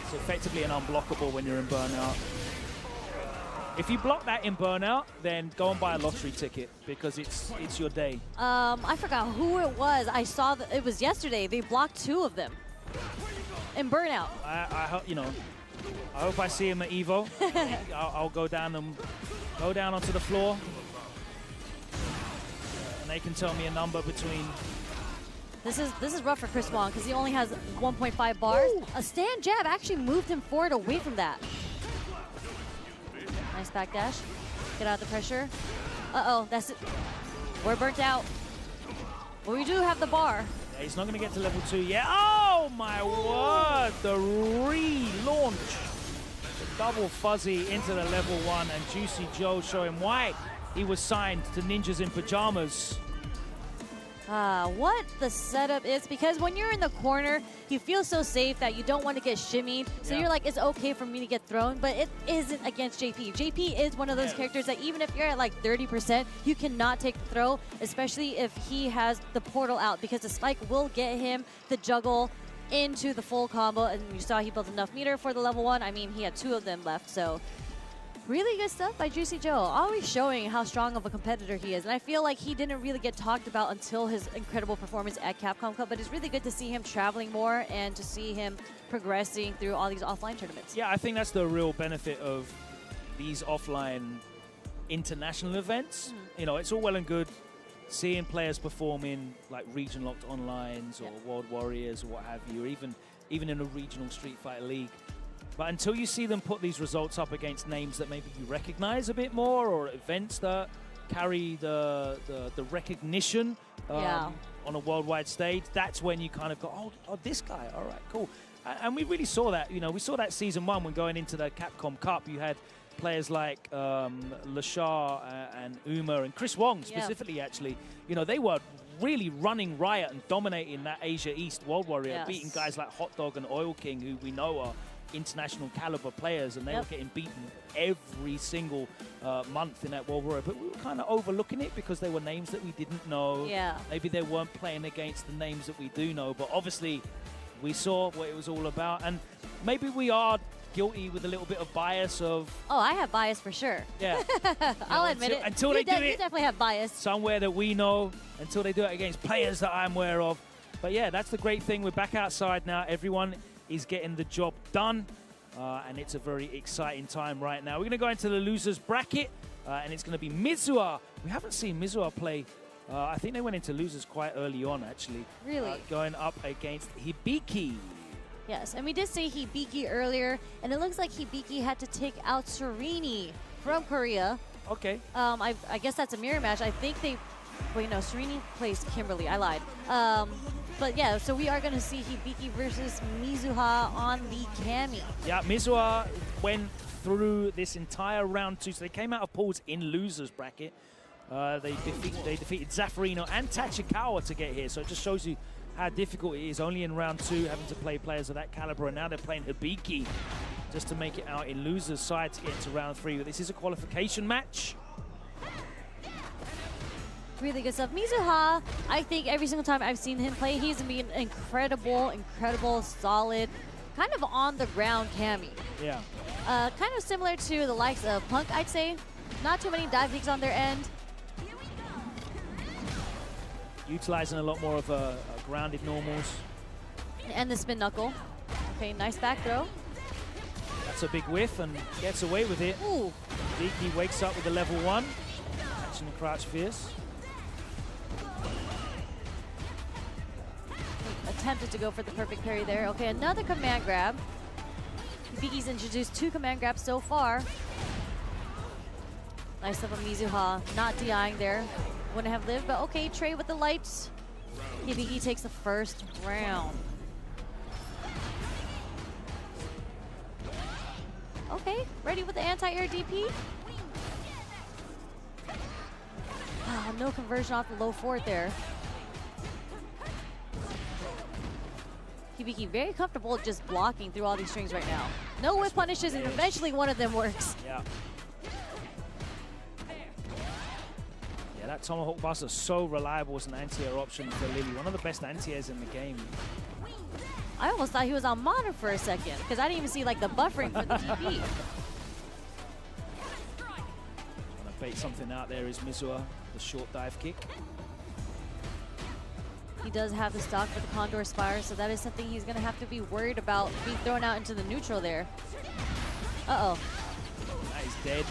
It's effectively an unblockable when you're in burnout. If you block that in burnout, then go and buy a lottery ticket because it's your day. I forgot who it was. I saw that it was yesterday. They blocked 2 of them in burnout. I hope I hope I see him at Evo. I'll go down onto the floor, and they can tell me a number between. This is rough for Chris Wong because he only has 1.5 bars. Ooh. A stand jab actually moved him forward away from that. Nice back dash. Get out of the pressure. Uh-oh, that's it. We're burnt out. But we do have the bar. Yeah, he's not going to get to level 2 yet. Oh, my word. The relaunch. The double fuzzy into the level 1, and Juicy Joe showing why he was signed to Ninjas in Pajamas. What the setup is, because when you're in the corner, you feel so safe that you don't want to get shimmied. So you're like, it's okay for me to get thrown, but it isn't against JP. JP is one of those characters that even if you're at like 30%, you cannot take the throw, especially if he has the portal out, because the spike will get him the juggle into the full combo. And you saw he built enough meter for the level 1. I mean, he had 2 of them left, so really good stuff by Juicy Joe, always showing how strong of a competitor he is. And I feel like he didn't really get talked about until his incredible performance at Capcom Cup, but it's really good to see him traveling more and to see him progressing through all these offline tournaments. Yeah, I think that's the real benefit of these offline international events. You know, it's all well and good seeing players perform in like region locked onlines or World Warriors or what have you, or even in a regional Street Fighter League. But until you see them put these results up against names that maybe you recognize a bit more, or events that carry the recognition on a worldwide stage, that's when you kind of go, oh, this guy, all right, cool. And we really saw that. You know, we saw that season 1 when going into the Capcom Cup. You had players like Lashar and Uma and Chris Wong specifically, actually. You know, they were really running riot and dominating that Asia East World Warrior, beating guys like Hot Dog and Oil King, who we know are international caliber players, and they were getting beaten every single month in that World War. But we were kind of overlooking it because they were names that we didn't know. Yeah. Maybe they weren't playing against the names that we do know, but obviously we saw what it was all about, and maybe we are guilty with a little bit of bias of... Oh, I have bias for sure. Yeah. I'll admit it. Until they do it... You definitely have bias. Somewhere that we know, until they do it against players that I'm aware of. But yeah, that's the great thing. We're back outside now. Everyone is getting the job done. And it's a very exciting time right now. We're going to go into the losers bracket. And it's going to be Mizuha. We haven't seen Mizuha play. I think they went into losers quite early on, actually. Really? Going up against Hibiki. Yes, and we did say Hibiki earlier, and it looks like Hibiki had to take out Serini from Korea. Okay. I guess that's a mirror match. I think they... Wait, no, Serini plays Kimberly. I lied. But yeah, so we are going to see Hibiki versus Mizuha on the Cammy. Yeah, Mizuha went through this entire round 2, so they came out of pools in losers bracket. They defeated Zaffarino and Tachikawa to get here, so it just shows you how difficult it is only in round 2 having to play players of that caliber, and now they're playing Hibiki just to make it out in losers side to get into round 3. But this is a qualification match. Really good stuff. Mizuha, I think every single time I've seen him play, he's been incredible, solid, kind of on the ground Cammy. Yeah. Kind of similar to the likes of Punk, I'd say. Not too many dive kicks on their end. Utilizing a lot more of grounded normals. And the spin knuckle. Okay, nice back throw. That's a big whiff and gets away with it. Ooh. Hibiki wakes up with the level 1. Catching the crouch fierce. Attempted to go for the perfect parry there. Okay, another command grab. Hibiki's introduced 2 command grabs so far. Nice stuff from Mizuha. Not DIing there. Wouldn't have lived, but okay, trade with the lights. Hibiki takes the first round. Okay, ready with the anti-air DP. Oh, no conversion off the low forward there. Hibiki very comfortable just blocking through all these strings right now. No whip punishes, and eventually one of them works. Yeah. Yeah, that Tomahawk Buster is so reliable as an anti-air option for Lily. One of the best anti-airs in the game. I almost thought he was on modern for a second, because I didn't even see like the buffering for the DP. Trying to bait something out there is Mizuha, the short dive kick. He does have the stock for the Condor Spire, so that is something he's going to have to be worried about being thrown out into the neutral there. Uh-oh. That is dead.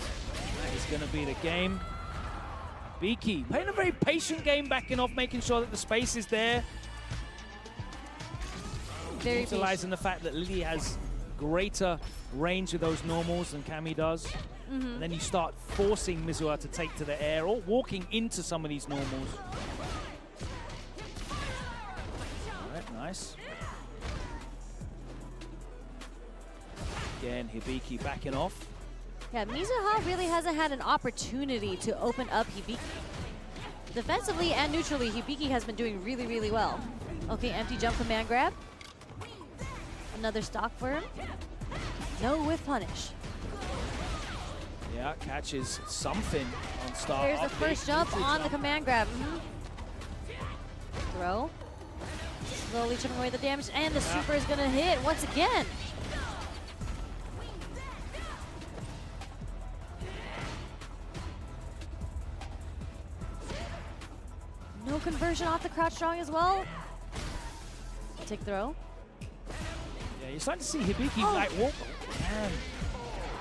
That is going to be the game. Hibiki playing a very patient game, backing off, making sure that the space is there. Very utilizing the fact that Lily has greater range of those normals than Cammy does. And then you start forcing Mizuha to take to the air or walking into some of these normals. Nice. Again, Hibiki backing off. Yeah, Mizuha really hasn't had an opportunity to open up Hibiki. Defensively and neutrally, Hibiki has been doing really, really well. Okay, empty jump command grab. Another stock for him. No whiff punish. Yeah, catches something on start. There's the first jump on the command grab. Throw. Slowly chipping away the damage, and the super is going to hit once again. No conversion off the crouch strong as well. Tick throw. Yeah, you're starting to see Hibiki like walk. Man.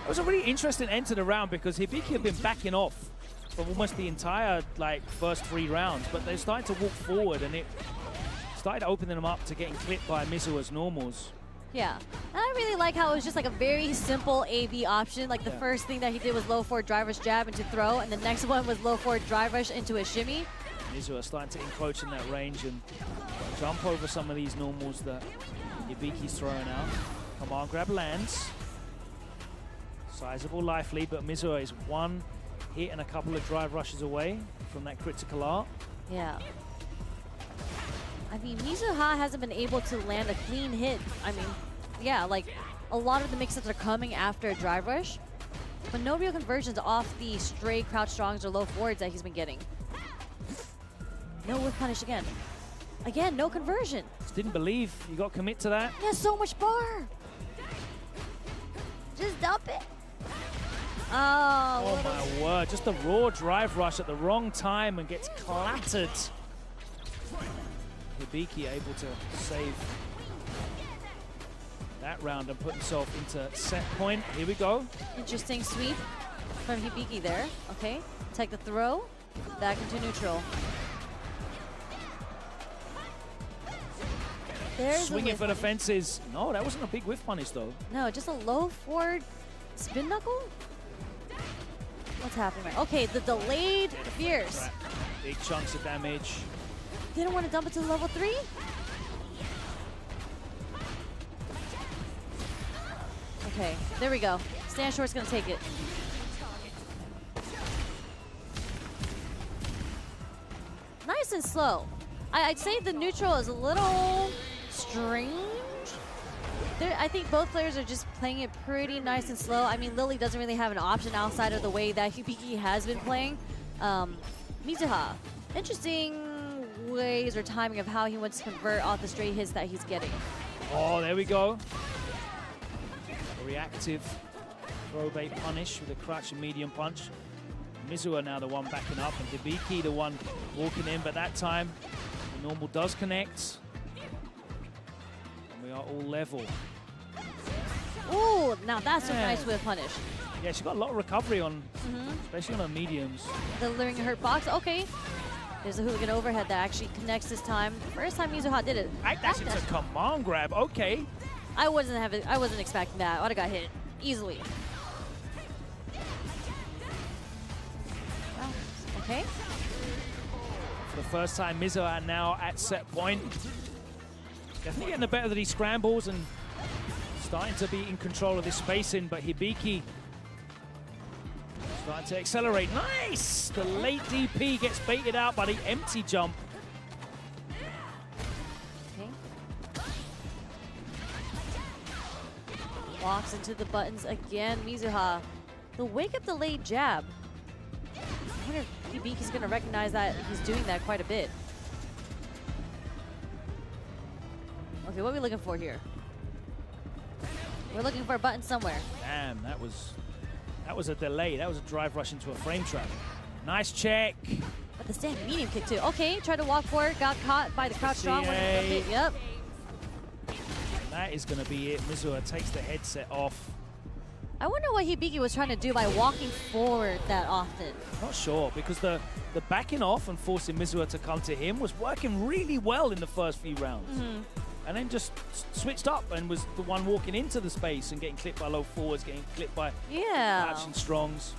It was a really interesting end to the round because Hibiki had been backing off for almost the entire first 3 rounds, but they're starting to walk forward, and it started opening them up to getting clipped by Mizuha's normals. Yeah, and I really like how it was just like a very simple A-B option. Like the first thing that he did was low forward drive rush jab into throw, and the next one was low forward drive rush into a shimmy. Mizuha starting to encroach in that range and jump over some of these normals that Hibiki's throwing out. Command grab lands. Sizable life lead, but Mizuha is 1 hit and a couple of drive rushes away from that critical art. Yeah. I mean, Mizuha hasn't been able to land a clean hit. I mean, yeah, like a lot of the mix-ups are coming after a drive rush, but no real conversions off the stray crouch strongs or low forwards that he's been getting. No whiff punish again. Again, no conversion. Just didn't believe you got commit to that. He has so much bar. Just dump it. Oh my word, just a raw drive rush at the wrong time and gets clattered. Hibiki able to save that round and put himself into set point. Here we go. Interesting sweep from Hibiki there. Okay, take the throw, back into neutral. There's swinging for the fences. No, that wasn't a big whiff punish though. No, just a low forward spin knuckle? What's happening right? Okay, the delayed fierce. Big chunks of damage. Didn't want to dump it to level 3? Okay, there we go. Stand Short's gonna take it. Nice and slow. I'd say the neutral is a little strange. I think both players are just playing it pretty nice and slow. I mean, Lily doesn't really have an option outside of the way that Hibiki has been playing. Mizuha, interesting ways or timing of how he wants to convert off the straight hits that he's getting. Oh, there we go. A reactive throw bait punish with a crouch and medium punch. Mizuha now the one backing up, and Hibiki the one walking in, but that time the normal does connect. And we are all level. Ooh, now that's a nice whiff punish. Yeah, she got a lot of recovery on, especially on her mediums. The luring hurt box, okay. There's a hooligan overhead that actually connects this time. First time Mizuha did it. That's a command grab, okay. I wasn't expecting that. I would have got hit easily. Wow. Okay. For the first time, Mizuha now at set point. Definitely getting the better of these scrambles and starting to be in control of this spacing, but Hibiki starting to accelerate. Nice! The late DP gets baited out by the empty jump. Okay. Walks into the buttons again, Mizuha. The wake up delayed jab. I wonder if Hibiki's going to recognize that he's doing that quite a bit. Okay, what are we looking for here? We're looking for a button somewhere. Damn, that was a delay. That was a drive rush into a frame trap. Nice check. But the stand medium kick too. Okay, tried to walk forward, got caught by the crouch strong. Yep. That is going to be it. Mizuha takes the headset off. I wonder what Hibiki was trying to do by walking forward that often. Not sure, because the backing off and forcing Mizuha to come to him was working really well in the first few rounds. And then just switched up and was the one walking into the space and getting clipped by low forwards, getting clipped by crouching strongs.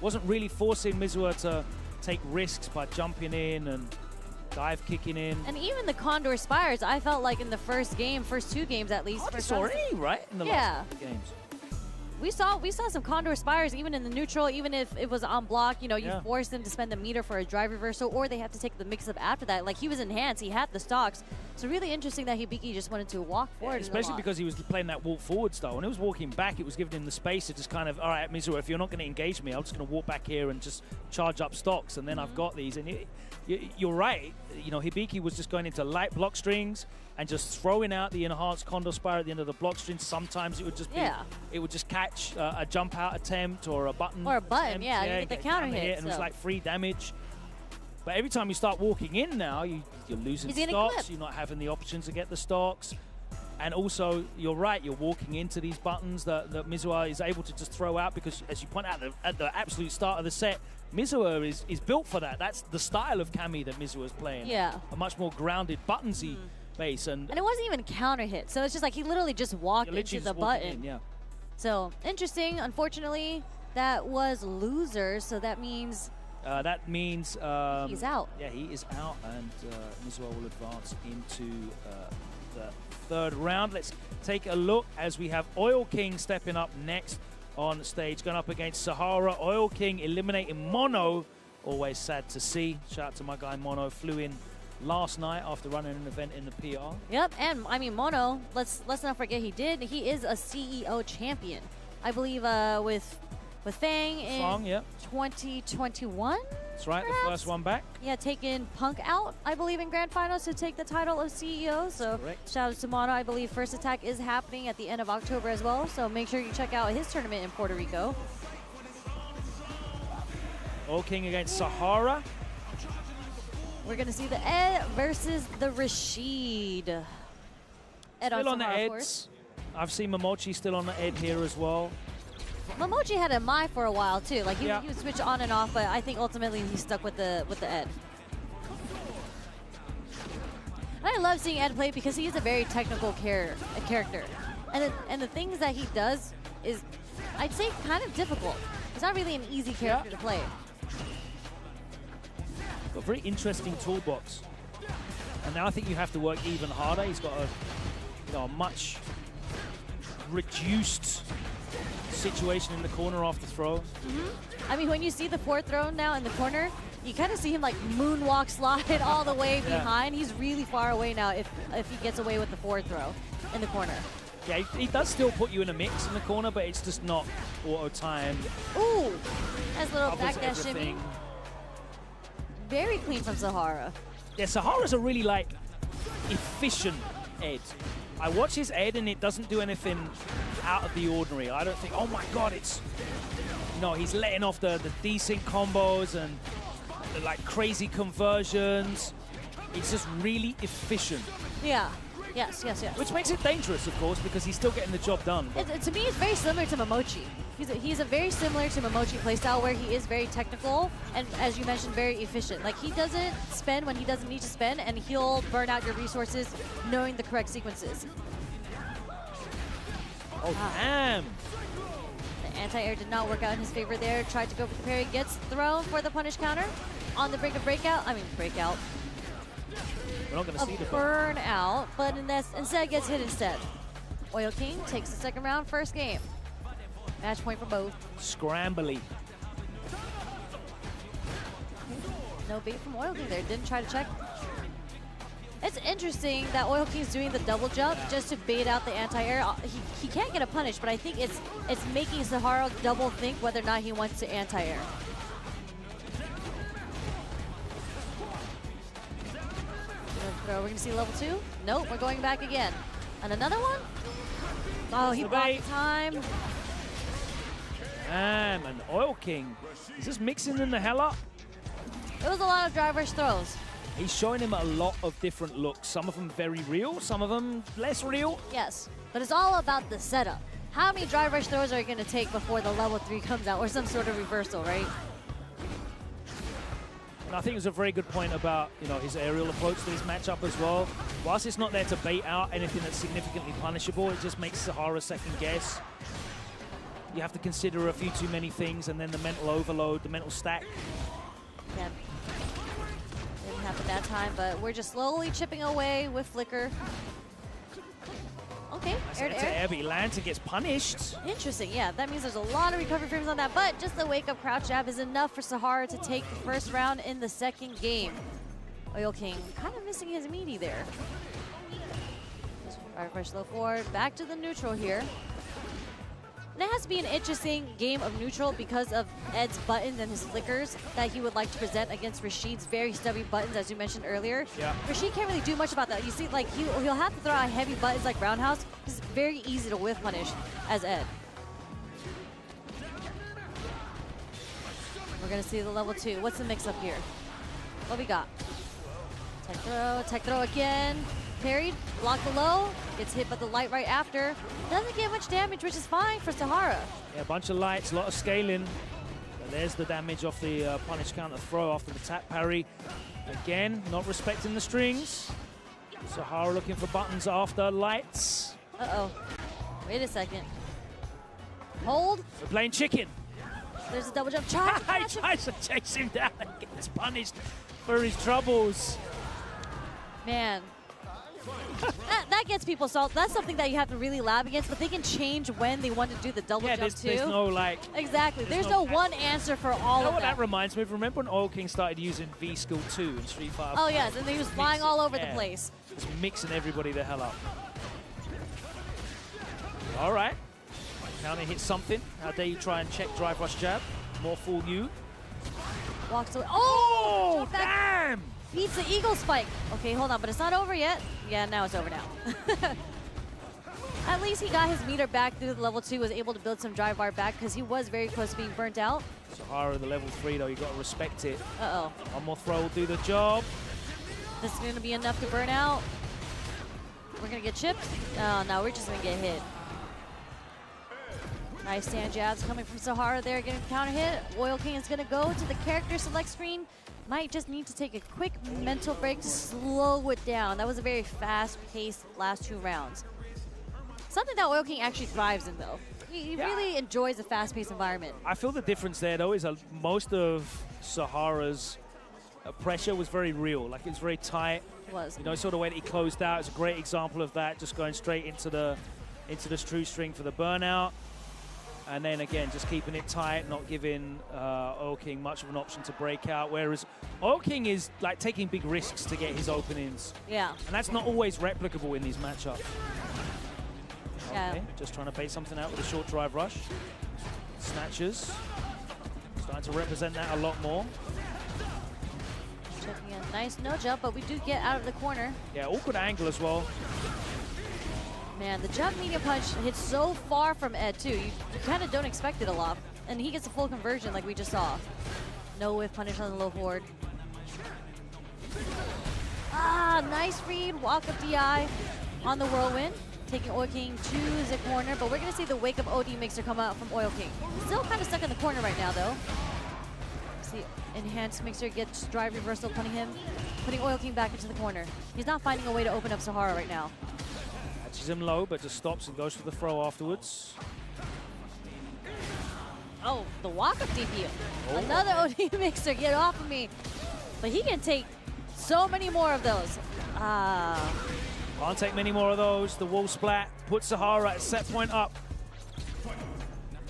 Wasn't really forcing Mizuha to take risks by jumping in and dive kicking in. And even the Condor Spires, I felt like in the first two games at least. It's already, right? In the last couple games. We saw some Condor Spires even in the neutral, even if it was on block, you know, you force them to spend a meter for a drive reversal, or they have to take the mix-up after that. Like, he was in hands, he had the stocks. So really interesting that Hibiki just wanted to walk forward. Especially because he was playing that walk forward style. When he was walking back, it was giving him the space to just kind of, all right, Mizuha, if you're not going to engage me, I'm just going to walk back here and just charge up stocks, and then I've got these. And you're right, you know, Hibiki was just going into light block strings and just throwing out the enhanced Condor Spire at the end of the block string. Sometimes it would just be, it would just catch a jump out attempt or a button. Or a button, attempt. you get the counter hit. And it was like free damage. But every time you start walking in now, you're losing stocks. You're not having the option to get the stocks. And also, you're right, you're walking into these buttons that Mizuha is able to just throw out because, as you point out, at the absolute start of the set, Mizuha is built for that. That's the style of Cammy that Mizuha is playing. Yeah. A much more grounded, buttonsy base. And it wasn't even counter hit. So it's just like he literally just walked into the button. So, interesting. Unfortunately, that was loser. So that means... he's out. Yeah, he is out, and Mizuha will advance into the third round. Let's take a look as we have Oil King stepping up next on stage, going up against Sahara. Oil King eliminating Mono. Always sad to see. Shout out to my guy Mono. Flew in last night after running an event in the PR. Yep, and I mean Mono. Let's not forget he is a CEO champion, I believe. With Fang in 2021. That's right, perhaps? the first one back. Yeah, taking Punk out, I believe, in Grand Finals to take the title of CEO. So shout out to Mono. I believe First Attack is happening at the end of October as well. So make sure you check out his tournament in Puerto Rico. Oil King against Sahara. We're going to see the Ed versus the Rashid. Ed Still on the Sahara, of Eds. course. I've seen Momochi still on the Ed here as well. Momochi had a Mai for a while too. Like he would switch on and off, but I think ultimately he stuck with the Ed. And I love seeing Ed play because he is a very technical character, and the things that he does is, I'd say, kind of difficult. It's not really an easy character to play. Got a very interesting toolbox, and now I think you have to work even harder. He's got a much reduced situation in the corner after throw. I mean, when you see the fourth throw now in the corner, you kind of see him like moonwalk slide all the way behind. He's really far away now if he gets away with the fourth throw in the corner. Yeah, he does still put you in a mix in the corner, but it's just not auto time. Ooh, nice little back dash shimmy. Very clean from Sahara. Yeah, Sahara's a really like efficient Ed. I watch his Ed and it doesn't do anything out of the ordinary. I don't think, oh my God, it's... No, he's letting off the decent combos and the like crazy conversions. It's just really efficient. Yeah, yes. Which makes it dangerous, of course, because he's still getting the job done. To me, it's very similar to Momochi. He's a very similar to Momochi playstyle where he is very technical and, as you mentioned, very efficient. Like, he doesn't spend when he doesn't need to spend, and he'll burn out your resources knowing the correct sequences. Oh, damn. The anti-air did not work out in his favor there. Tried to go for the parry, gets thrown for the punish counter. On the brink of breakout. We're not going to see the burn out, but instead gets hit instead. Oil King takes the second round, first game. Match point for both. Scrambly. No bait from Oil King there. Didn't try to check. It's interesting that Oil King's doing the double jump just to bait out the anti-air. He can't get a punish, but I think it's making Sahara double think whether or not he wants to anti-air. We're going to see level 2. Nope, we're going back again. And another one? Oh, he blocked time. Damn, an Oil King. Is this mixing in the hell up? It was a lot of driver's throws. He's showing him a lot of different looks. Some of them very real, some of them less real. Yes, but it's all about the setup. How many driver's throws are you going to take before the level 3 comes out, or some sort of reversal, right? And I think it was a very good point about, his aerial approach to this matchup as well. Whilst it's not there to bait out anything that's significantly punishable, it just makes Sahara second guess. You have to consider a few too many things, and then the mental overload, the mental stack. Yeah. Didn't happen that time, but we're just slowly chipping away with Flicker. Okay, air to air. But Lanta gets punished. Interesting, yeah. That means there's a lot of recovery frames on that, but just the wake-up crouch jab is enough for Sahara to take the first round in the second game. Oil King kind of missing his meaty there. Fire fresh low forward, back to the neutral here. And it has to be an interesting game of neutral because of Ed's buttons and his flickers that he would like to present against Rashid's very stubby buttons, as you mentioned earlier. Yeah. Rashid can't really do much about that. You see, like, he'll have to throw out heavy buttons like roundhouse. It's very easy to whiff punish as Ed. We're going to see the level 2. What's the mix-up here? What we got? Tech throw again. Parried, blocked below, gets hit by the light right after. Doesn't get much damage, which is fine for Sahara. Yeah, a bunch of lights, a lot of scaling. But there's the damage off the punish counter throw after the tap parry. Again, not respecting the strings. Sahara looking for buttons after lights. Uh-oh. Wait a second. Hold. We're playing chicken. There's a double jump. He tries to chase him down and gets punished for his troubles. Man. that gets people salt. That's something that you have to really lab against, but they can change when they want to do the double jump too. There's no like... Exactly. There's no one answer for all You know of what that. that reminds me of? Remember when Oil King started using V-Skill 2 in Street Fighter? Oh yes, and he was flying all over the place. Just mixing everybody the hell up. All right. Counter hits something. How dare you try and check drive rush jab? More fool you. Walks away. Oh, damn! Beats the eagle spike. Okay, hold on, but it's not over yet. Yeah, now it's over now. At least he got his meter back through the level 2, was able to build some drive bar back because he was very close to being burnt out. Sahara, the level 3 though, you got to respect it. Uh-oh. One more throw will do the job. This is going to be enough to burn out. We're going to get chipped. Oh, no, we're just going to get hit. Nice stand jabs coming from Sahara there, getting counter hit. Oil King is going to go to the character select screen. Might just need to take a quick mental break to slow it down. That was a very fast-paced last 2 rounds. Something that Oil King actually thrives in, though. He really enjoys a fast-paced environment. I feel the difference there, though, is most of Sahara's pressure was very real. Like, it was very tight. It was. You know, sort of when he closed out, it's a great example of that, just going straight into the true string for the burnout. And then again, just keeping it tight, not giving Oil King much of an option to break out. Whereas Oil King is like taking big risks to get his openings. Yeah. And that's not always replicable in these matchups. Yeah. Okay, just trying to bait something out with a short drive rush. Snatches. Starting to represent that a lot more. Checking a nice no jump, but we do get out of the corner. Yeah, awkward angle as well. Man, the jump medium punch hits so far from Ed, too. You kind of don't expect it a lot. And he gets a full conversion like we just saw. No whiff punish on the low forward. Ah, nice read. Walk up DI on the whirlwind. Taking Oil King to the corner, but we're going to see the wake up OD mixer come out from Oil King. Still kind of stuck in the corner right now, though. See, enhanced mixer gets drive reversal, putting Oil King back into the corner. He's not finding a way to open up Sahara right now. Catches him low, but just stops and goes for the throw afterwards. Oh, the walk-up DP. Oh. Another OD mixer, get off of me. But he can take so many more of those. Can't take many more of those. The wall splat puts Sahara at set point up.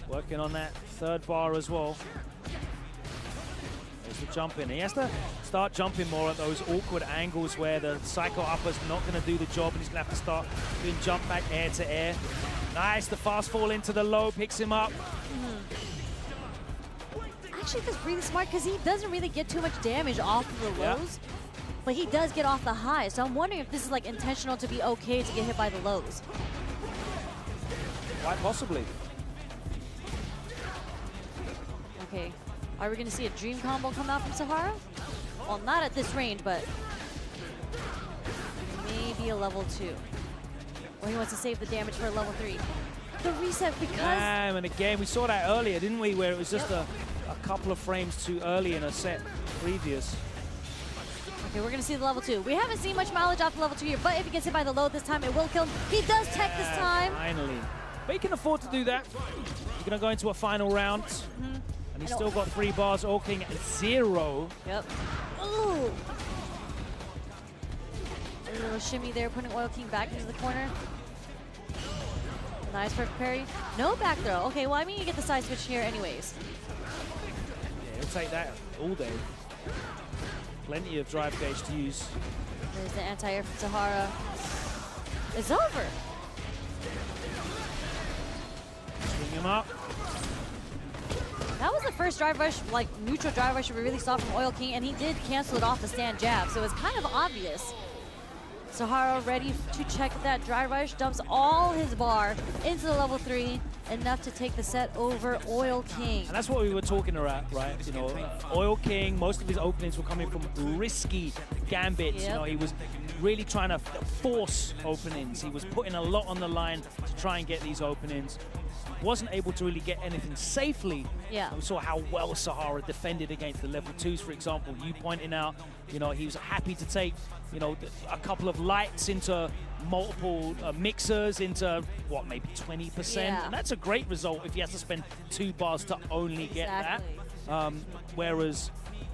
Working on that 3rd bar as well. There's the jump in. He has to start jumping more at those awkward angles where the psycho upper's not going to do the job, and he's going to have to start doing jump back air to air. Nice, the fast fall into the low picks him up. Actually, that's really smart because he doesn't really get too much damage off of the lows, but he does get off the highs. So I'm wondering if this is like intentional to be okay to get hit by the lows. Quite possibly. Okay, are we going to see a dream combo come out from Sahara? Well, not at this range, but maybe a level 2. Or he wants to save the damage for a level 3. The reset because... Damn, and again, we saw that earlier, didn't we? Where it was just a couple of frames too early in a set previous. Okay, we're going to see the level 2. We haven't seen much mileage off the level 2 here, but if he gets hit by the low this time, it will kill him. He does tech this time. Finally. But he can afford to do that. He's going to go into a final round. And he's still got 3 bars. Oil King at 0. Yep. Ooh. A little shimmy there, putting Oil King back into the corner. Nice perfect parry. No back throw. Okay, well, I mean, you get the side switch here anyways. Yeah, he'll take that all day. Plenty of drive gauge to use. There's the anti-air from Sahara. It's over. Swing him up. That was the first drive rush, like neutral drive rush we really saw from Oil King, and he did cancel it off the stand jab, so it was kind of obvious. Sahara ready to check that drive rush, dumps all his bar into the level 3, enough to take the set over Oil King. And that's what we were talking about, right? You know, Oil King, most of his openings were coming from risky gambits. Yep. You know, he was really trying to force openings. He was putting a lot on the line to try and get these openings. Wasn't able to really get anything safely. Yeah. We saw how well Sahara defended against the level 2s, for example. You pointing out, you know, he was happy to take, you know, a couple of lights into multiple mixers into, what, maybe 20%? Yeah. And that's a great result if he has to spend 2 bars to only get Exactly. that. Whereas,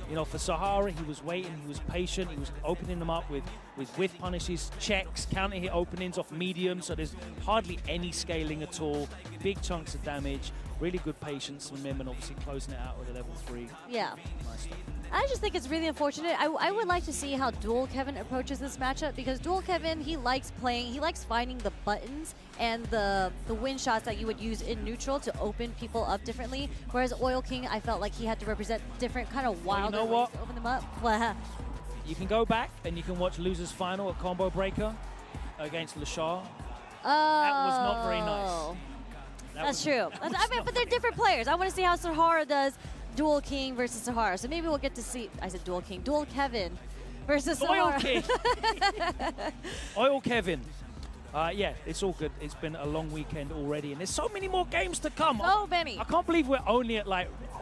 you know, for Sahara, he was waiting, he was patient, he was opening them up with with whiff punishes, checks, counter hit openings off medium, so there's hardly any scaling at all. Big chunks of damage, really good patience from him, and obviously closing it out with a level 3. Yeah. Nice stuff. I just think it's really unfortunate. I would like to see how Dual Kevin approaches this matchup, because Dual Kevin, he likes finding the buttons and the win shots that you would use in neutral to open people up differently. Whereas Oil King, I felt like he had to represent different kind of wilder ways to open them up. You can go back and you can watch Loser's Final at Combo Breaker against Lashar. Oh. That was not very nice. That's true. I mean, but they're different players. I want to see how Sahara does Dual King versus Sahara. So maybe we'll get to see, I said Dual King, Dual Kevin versus Sahara. Oil King. Oil Kevin. Yeah, it's all good. It's been a long weekend already, and there's so many more games to come. So many. I can't believe we're only at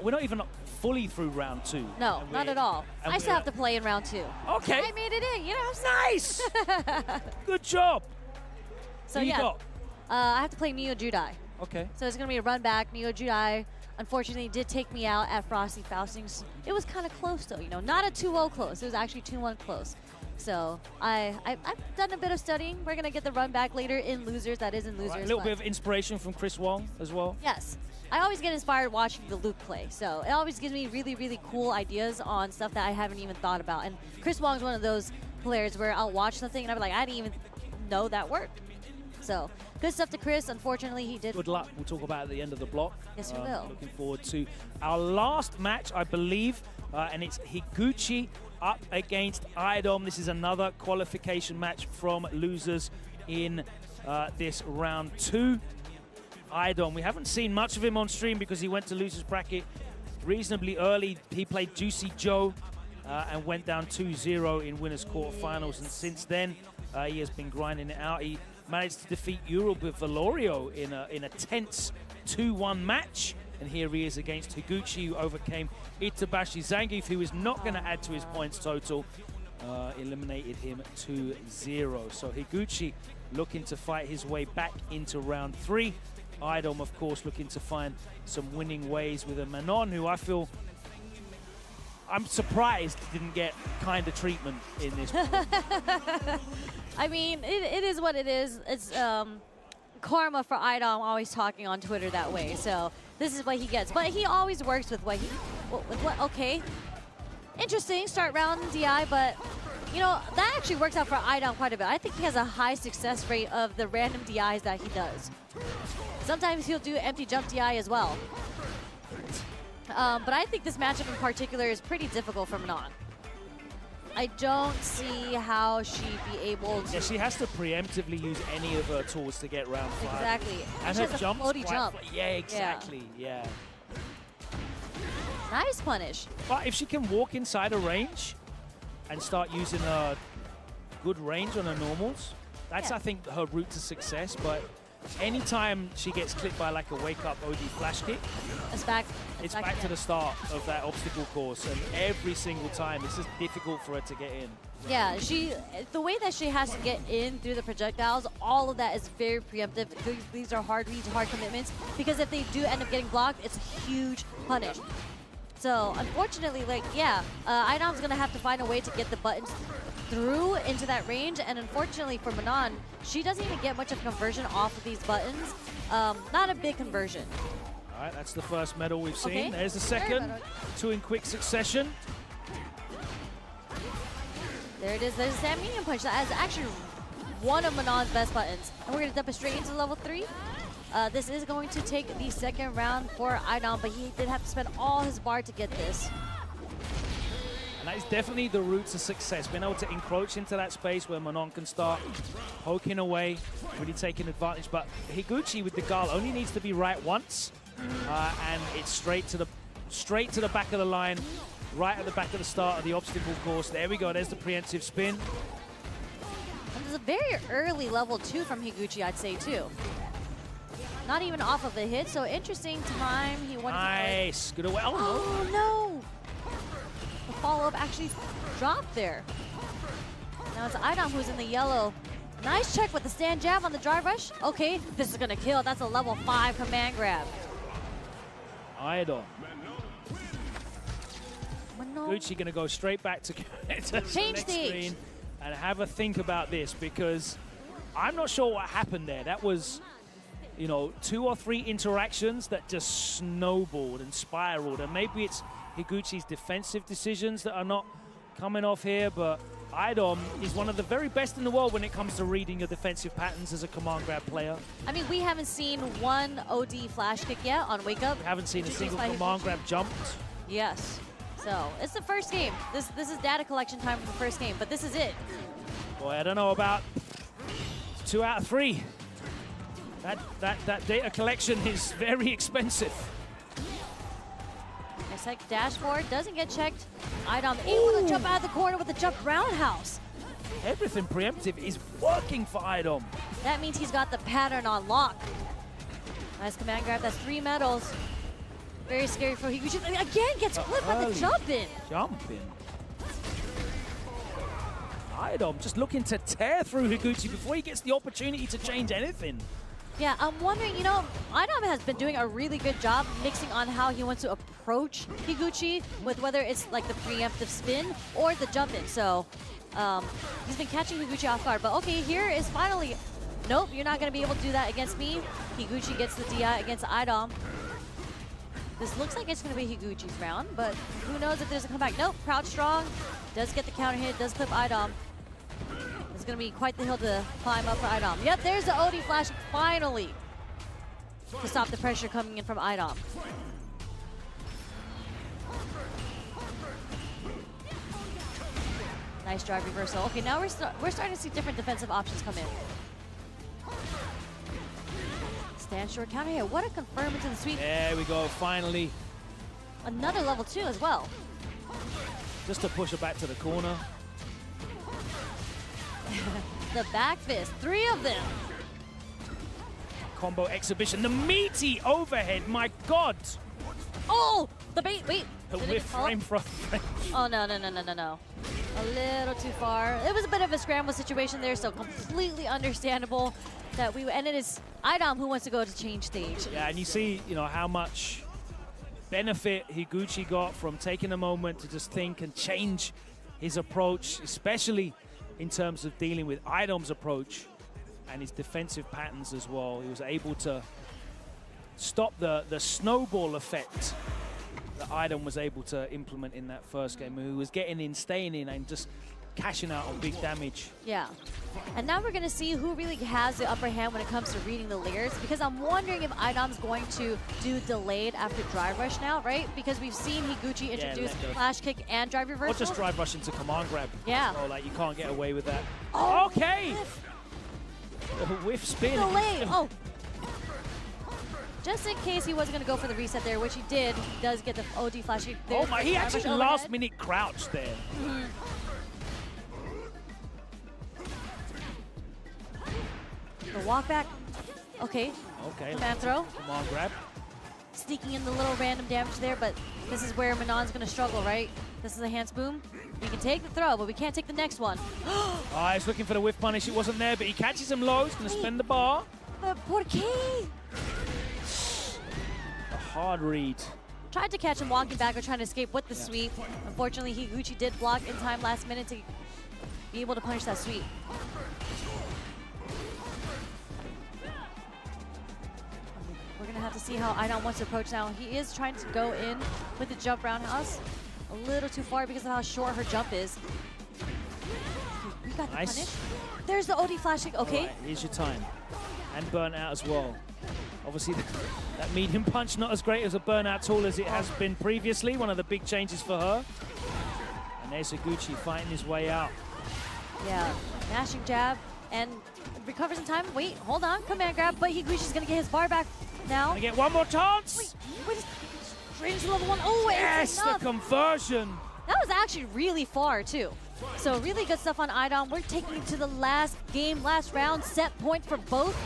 we're not even fully through round 2. No, not at all. I still have to play in round 2. Okay. I made it in, you know. Nice. Good job. So Who you yeah, got? I have to play Neo Judai. Okay. So it's going to be a run back. Neo Judai, unfortunately, did take me out at Frosty Faustings. It was kind of close, though, you know. Not a 2-0 close. It was actually 2-1 close. So I've done a bit of studying. We're going to get the run back later in Losers. That is in Losers. Right, a little bit of inspiration from Chris Wong as well. Yes. I always get inspired watching the Luke play. So it always gives me really, really cool ideas on stuff that I haven't even thought about. And Chris Wong's one of those players where I'll watch something and I'll be like, I didn't even know that worked. So good stuff to Chris. Unfortunately, he did. Good luck. We'll talk about it at the end of the block. Yes, we will. Looking forward to our last match, I believe, and it's Higuchi up against Idom. This is another qualification match from Losers in this round 2. Idom, we haven't seen much of him on stream because he went to Losers bracket reasonably early. He played Juicy Joe and went down 2-0 in winners quarterfinals, and since then he has been grinding it out. He managed to defeat Europe with Valorio in a tense 2-1 match, and here he is against Higuchi, who overcame Itabashi Zangief, who is not going to add to his points total. Eliminated him 2-0. So Higuchi looking to fight his way back into round 3. Idom, of course, looking to find some winning ways with a Manon, who I feel I'm surprised didn't get kind of treatment in this one. I mean, it is what it is. It's karma for Idom always talking on Twitter that way. So this is what he gets. But he always works with what okay. Interesting, start round DI, but you know, that actually works out for Idom quite a bit. I think he has a high success rate of the random DIs that he does. Sometimes he'll do empty jump DI as well. But I think this matchup in particular is pretty difficult for Manon. I don't see how she'd be able to... Yeah, she has to preemptively use any of her tools to get round 5. Exactly. And she her has a jump's floaty quite jump. Yeah, exactly. Yeah. Nice punish. But if she can walk inside a range and start using a good range on her normals, that's, I think, her route to success. But anytime she gets clipped by like a wake-up OD flash kick, it's back to the start of that obstacle course. And every single time, it's just difficult for her to get in. Yeah, the way that she has to get in through the projectiles, all of that is very preemptive. These are hard reads, hard commitments, because if they do end up getting blocked, it's a huge punish. So unfortunately, Idom's gonna have to find a way to get the buttons through into that range, and unfortunately for Manon, she doesn't even get much of conversion off of these buttons. Not a big conversion. All right, that's the first medal we've seen. Okay. There's the second, 2 in quick succession. There it is. There's a Sam medium punch. That is actually one of Manon's best buttons. And we're going to dump it straight into level 3. This is going to take the second round for Idom, but he did have to spend all his bar to get this. And that is definitely the route to success, being able to encroach into that space where Manon can start poking away, really taking advantage. But Higuchi with the Guile only needs to be right once, and it's straight to the back of the line, right at the back of the start of the obstacle course. There we go. There's the preemptive spin. And there's a very early level 2 from Higuchi, I'd say, too. Not even off of the hit, so interesting time. He wanted nice. Good away. Oh, no. The follow-up actually dropped there. Now it's Idom who's in the yellow. Nice check with the stand jab on the drive rush. Okay, this is going to kill. That's a level 5 command grab. Idom. Gucci going to go straight back to change stage. Screen. and have a think about this, because I'm not sure what happened there. That was, you know, 2 or 3 interactions that just snowballed and spiraled. And maybe it's Higuchi's defensive decisions that are not coming off here, but Idom is one of the very best in the world when it comes to reading your defensive patterns as a command grab player. I mean, we haven't seen one OD flash kick yet on Wake Up. We haven't seen a single command grab jumped. Yes. So, it's the first game. This is data collection time for the first game, but this is it. Boy, I don't know about 2 out of 3. That data collection is very expensive. Nice like dash forward, doesn't get checked. Idom able to jump out of the corner with a jump roundhouse. Everything preemptive is working for Idom. That means he's got the pattern on lock. Nice command grab, that's 3 medals. Very scary for Higuchi. Again, gets flipped by the jump in. Idom just looking to tear through Higuchi before he gets the opportunity to change anything. Yeah, I'm wondering, you know, Idom has been doing a really good job mixing on how he wants to approach Higuchi with whether it's like the preemptive spin or the jump in. So he's been catching Higuchi off guard. But okay, here is finally, nope, you're not going to be able to do that against me. Higuchi gets the DI against Idom. This looks like it's going to be Higuchi's round, but who knows if there's a comeback. Nope, crouch strong, does get the counter hit, does clip Idom. It's going to be quite the hill to climb up for Idom. Yep, there's the OD flash finally to stop the pressure coming in from Idom. Nice drive reversal. Okay, now we're starting to see different defensive options come in. Stand short counter here. What a confirm into the sweep. There we go, finally. Another level 2 as well. Just to push her back to the corner. The back fist, 3 of them. Combo exhibition, the meaty overhead, my God. Oh, the bait, wait. The whiff frame from Oh, no. A little too far. It was a bit of a scramble situation there, so completely understandable that and it is Idom who wants to go to change stage. Yeah, and you see, you know, how much benefit Higuchi got from taking a moment to just think and change his approach, especially in terms of dealing with Idom's approach and his defensive patterns as well. He was able to stop the snowball effect that Idom was able to implement in that first game. He was getting in, staying in, and just cashing out on big damage. Yeah. And now we're going to see who really has the upper hand when it comes to reading the layers, because I'm wondering if Idom's going to do delayed after drive rush now, right? Because we've seen Higuchi introduce flash kick and drive reversal. Or just drive rush into command grab. Yeah. So, like, you can't get away with that. Oh, okay! Whiff spin. Delay. Oh. Just in case he wasn't going to go for the reset there, which he did. He does get the OD flash kick. Oh my, he actually last minute crouched there. The walk back. Okay. Command throw. Command grab. Sneaking in the little random damage there, but this is where Manon's going to struggle, right? This is a hands boom. We can take the throw, but we can't take the next one. Oh, he's looking for the whiff punish. It wasn't there, but he catches him low. He's going to spend the bar. ¿Por qué? A hard read. Tried to catch him walking back or trying to escape with the sweep. Unfortunately, Higuchi did block in time last minute to be able to punish that sweep. We're going to have to see how Idom wants to approach now. He is trying to go in with the jump roundhouse. A little too far because of how short her jump is. We got the punish. There's the OD flashing. Okay. Right, here's your time. And burnt out as well. Obviously, that medium punch not as great as a burnout tool as it has been previously. One of the big changes for her. And there's Higuchi fighting his way out. Yeah, mashing jab and recovers in time. Wait, hold on, command grab, but Higuchi's gonna get his bar back now. Gonna get one more chance. Wait, straight into level 1. Oh, yes, the conversion. That was actually really far too. So really good stuff on Idom. We're taking it to the last game, last round, set point for both.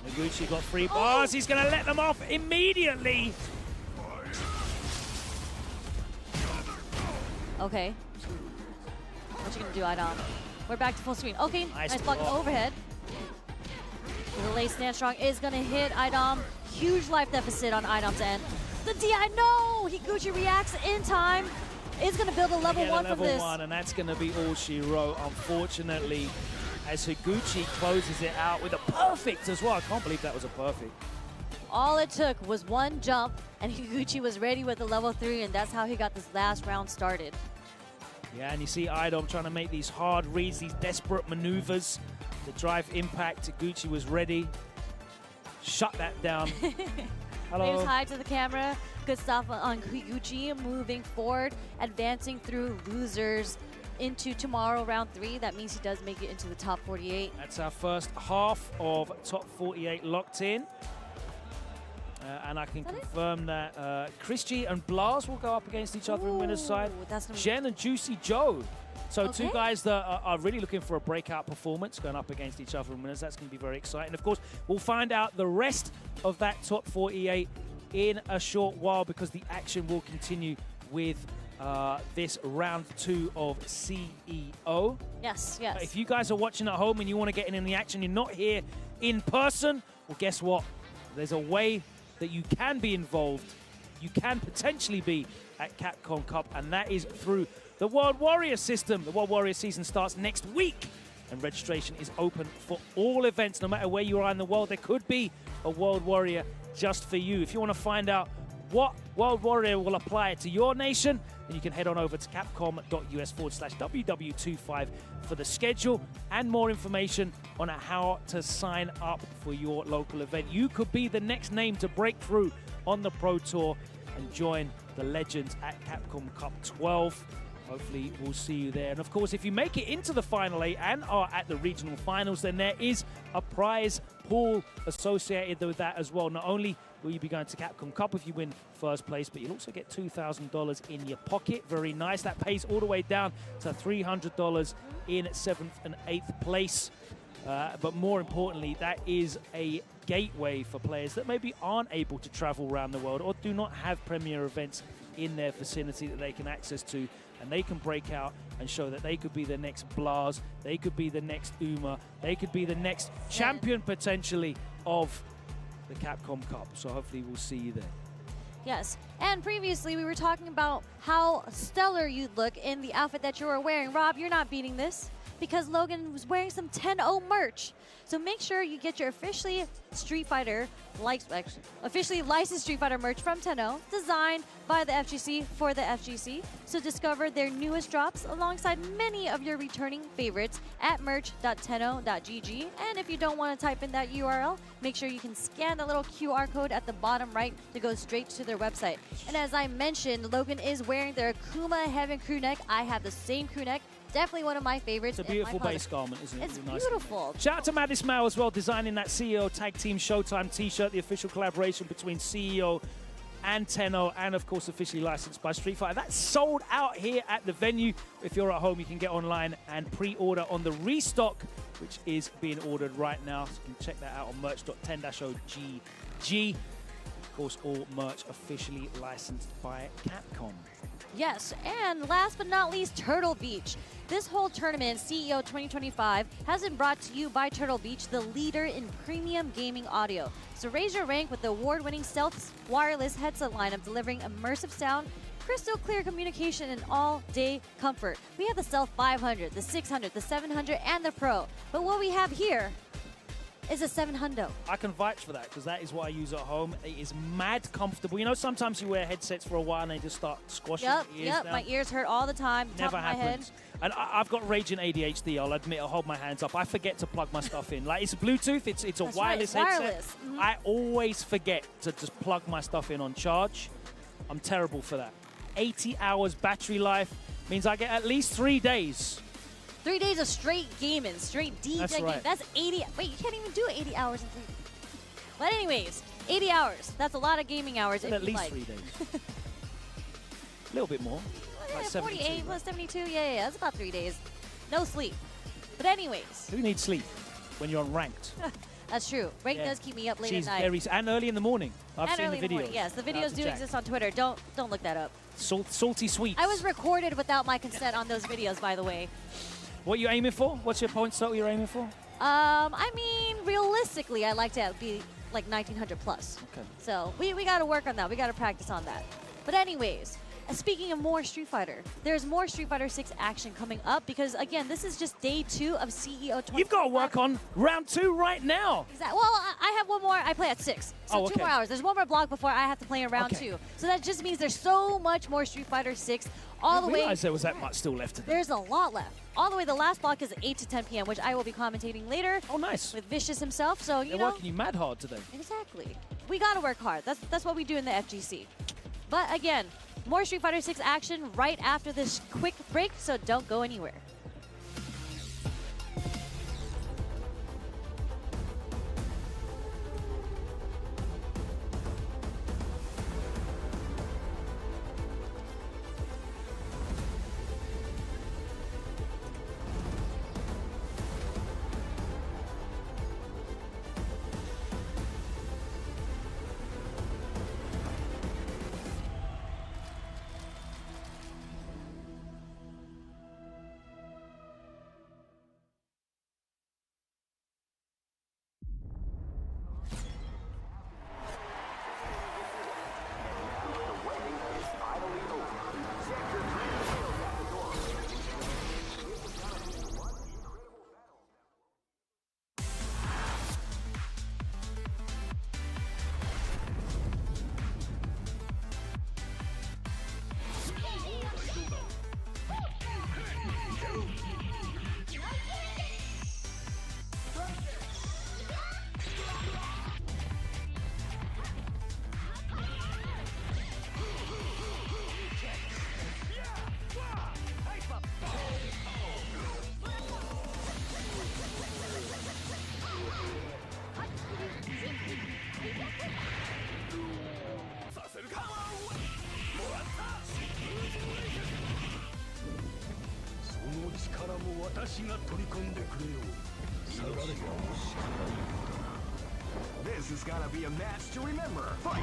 Higuchi got 3 bars. He's gonna let them off immediately. Okay. What you gonna do, Idom? We're back to full screen. Okay, nice block overhead. The late stand strong is gonna hit Idom. Huge life deficit on Idom's end. The DI, no! Higuchi reacts in time. is going to build a level 1 from this. Level 1, and that's going to be all she wrote, unfortunately, as Higuchi closes it out with a perfect as well. I can't believe that was a perfect. All it took was one jump, and Higuchi was ready with the level 3, and that's how he got this last round started. Yeah, and you see Idom trying to make these hard reads, these desperate maneuvers. The drive impact, Higuchi was ready. Shut that down. Hello. Waves high to the camera. Good stuff on Higuchi, moving forward, advancing through losers into tomorrow, round 3. That means he does make it into the top 48. That's our first half of top 48 locked in. And I can confirm that Christy and Blas will go up against each other in winner's side. Jen and Juicy Joe. So two guys that are really looking for a breakout performance going up against each other in winners. That's going to be very exciting. Of course, we'll find out the rest of that top 48 in a short while because the action will continue with this round 2 of CEO. Yes, yes. If you guys are watching at home and you want to get in the action, you're not here in person, well, guess what? There's a way that you can be involved. You can potentially be at Capcom Cup, and that is through the World Warrior system. The World Warrior season starts next week, and registration is open for all events. No matter where you are in the world, there could be a World Warrior just for you. If you want to find out what World Warrior will apply to your nation, then you can head on over to capcom.us/WW25 for the schedule and more information on how to sign up for your local event. You could be the next name to break through on the Pro Tour and join the legends at Capcom Cup 12. Hopefully we'll see you there. And of course, if you make it into the Final 8 and are at the regional finals, then there is a prize pool associated with that as well. Not only will you be going to Capcom Cup if you win first place, but you'll also get $2,000 in your pocket. Very nice. That pays all the way down to $300 in 7th and 8th place. But more importantly, that is a gateway for players that maybe aren't able to travel around the world or do not have premier events in their vicinity that they can access to, and they can break out and show that they could be the next Blas, they could be the next Uma, they could be the next champion potentially of the Capcom Cup. So hopefully we'll see you there. Yes, and previously we were talking about how stellar you'd look in the outfit that you were wearing. Rob, you're not beating this because Logan was wearing some 10-0 merch. So make sure you get your officially licensed Street Fighter merch from 10-0, designed by the FGC for the FGC. So discover their newest drops alongside many of your returning favorites at merch.10o.gg. And if you don't want to type in that URL, make sure you can scan the little QR code at the bottom right to go straight to their website. And as I mentioned, Logan is wearing their Akuma Heaven crew neck. I have the same crew neck. Definitely one of my favorites. It's a beautiful base garment, isn't it? It's beautiful. Shout out to Matt Ismail as well, designing that CEO Tag Team Showtime t-shirt, the official collaboration between CEO and 10-0, and of course officially licensed by Street Fighter. That's sold out here at the venue. If you're at home, you can get online and pre-order on the restock, which is being ordered right now. So you can check that out on merch.10-0GG. Of course, all merch officially licensed by Capcom. Yes, and last but not least, Turtle Beach. This whole tournament, CEO 2025, has been brought to you by Turtle Beach, the leader in premium gaming audio. So raise your rank with the award-winning Stealth wireless headset lineup, delivering immersive sound, crystal clear communication, and all-day comfort. We have the Stealth 500, the 600, the 700, and the Pro. But what we have here is a 700. I can vouch for that because that is what I use at home. It is mad comfortable. You know, sometimes you wear headsets for a while and they just start squashing your ears down. My ears hurt all the time. Never top of my happens. Head. And I've got raging ADHD. I'll admit. I'll hold my hands up. I forget to plug my stuff in. Like, it's Bluetooth. It's a wireless headset. Wireless. Mm-hmm. I always forget to just plug my stuff in on charge. I'm terrible for that. 80 hours battery life means I get at least 3 days. 3 days of straight gaming, straight DJ That's gaming. right. That's 80. Wait, you can't even do 80 hours in 3 days. But anyways, 80 hours. That's a lot of gaming hours. At least 3 days. A little bit more. Like 48 plus 72. Yeah, that's about 3 days. No sleep. But anyways. Who needs sleep when you're on ranked? That's true. Rank does keep me up late She's at night. and early in the morning. I've seen the videos. Yes, the videos do exist on Twitter. Don't look that up. Salty sweets. I was recorded without my consent on those videos, by the way. What are you aiming for? What's your points total you're aiming for? I mean, realistically, I'd like to be like 1900 plus. Okay. So we got to work on that. We got to practice on that. But anyways, Speaking of more Street Fighter, there's more Street Fighter 6 action coming up because, again, this is just day 2 of CEO 20. You've got to work on round 2 right now. Exactly. Well, I have one more. I play at 6. So 2 more hours. There's one more block before I have to play in round 2. So that just means there's so much more Street Fighter 6 all the way. I realized there was that much still left to do. There's a lot left. All the way, the last block is 8 to 10 p.m., which I will be commentating later. Oh, nice. With Vicious himself. So, you know. They're working you mad hard today. Exactly. We got to work hard. That's what we do in the FGC. But again, more Street Fighter 6 action right after this quick break, so don't go anywhere. This is gonna be a match to remember. Fight!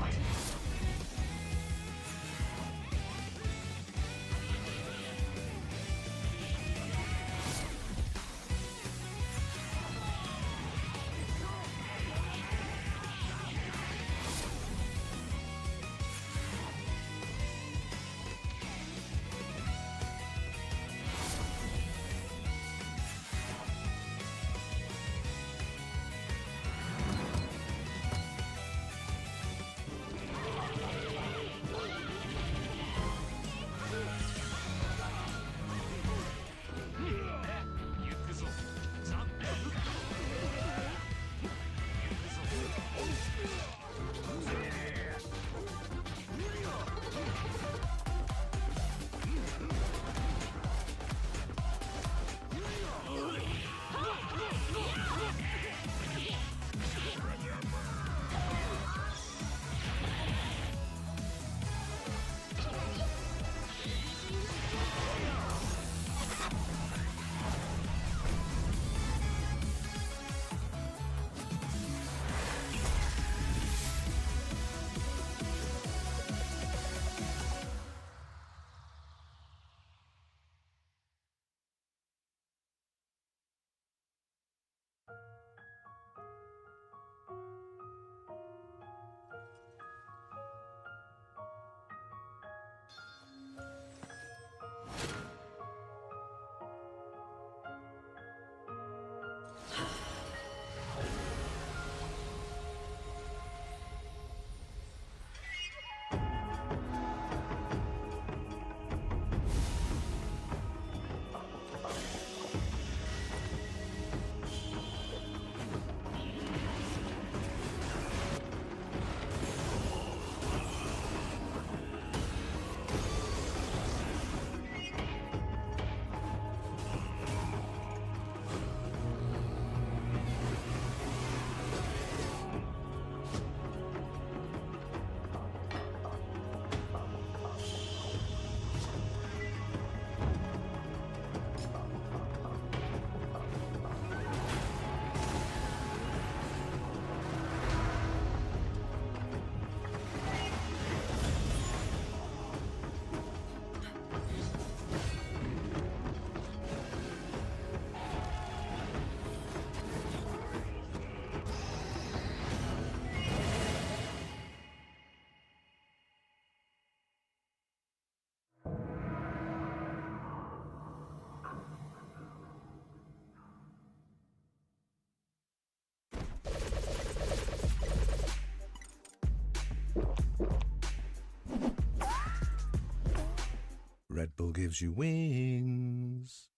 Red Bull gives you wings.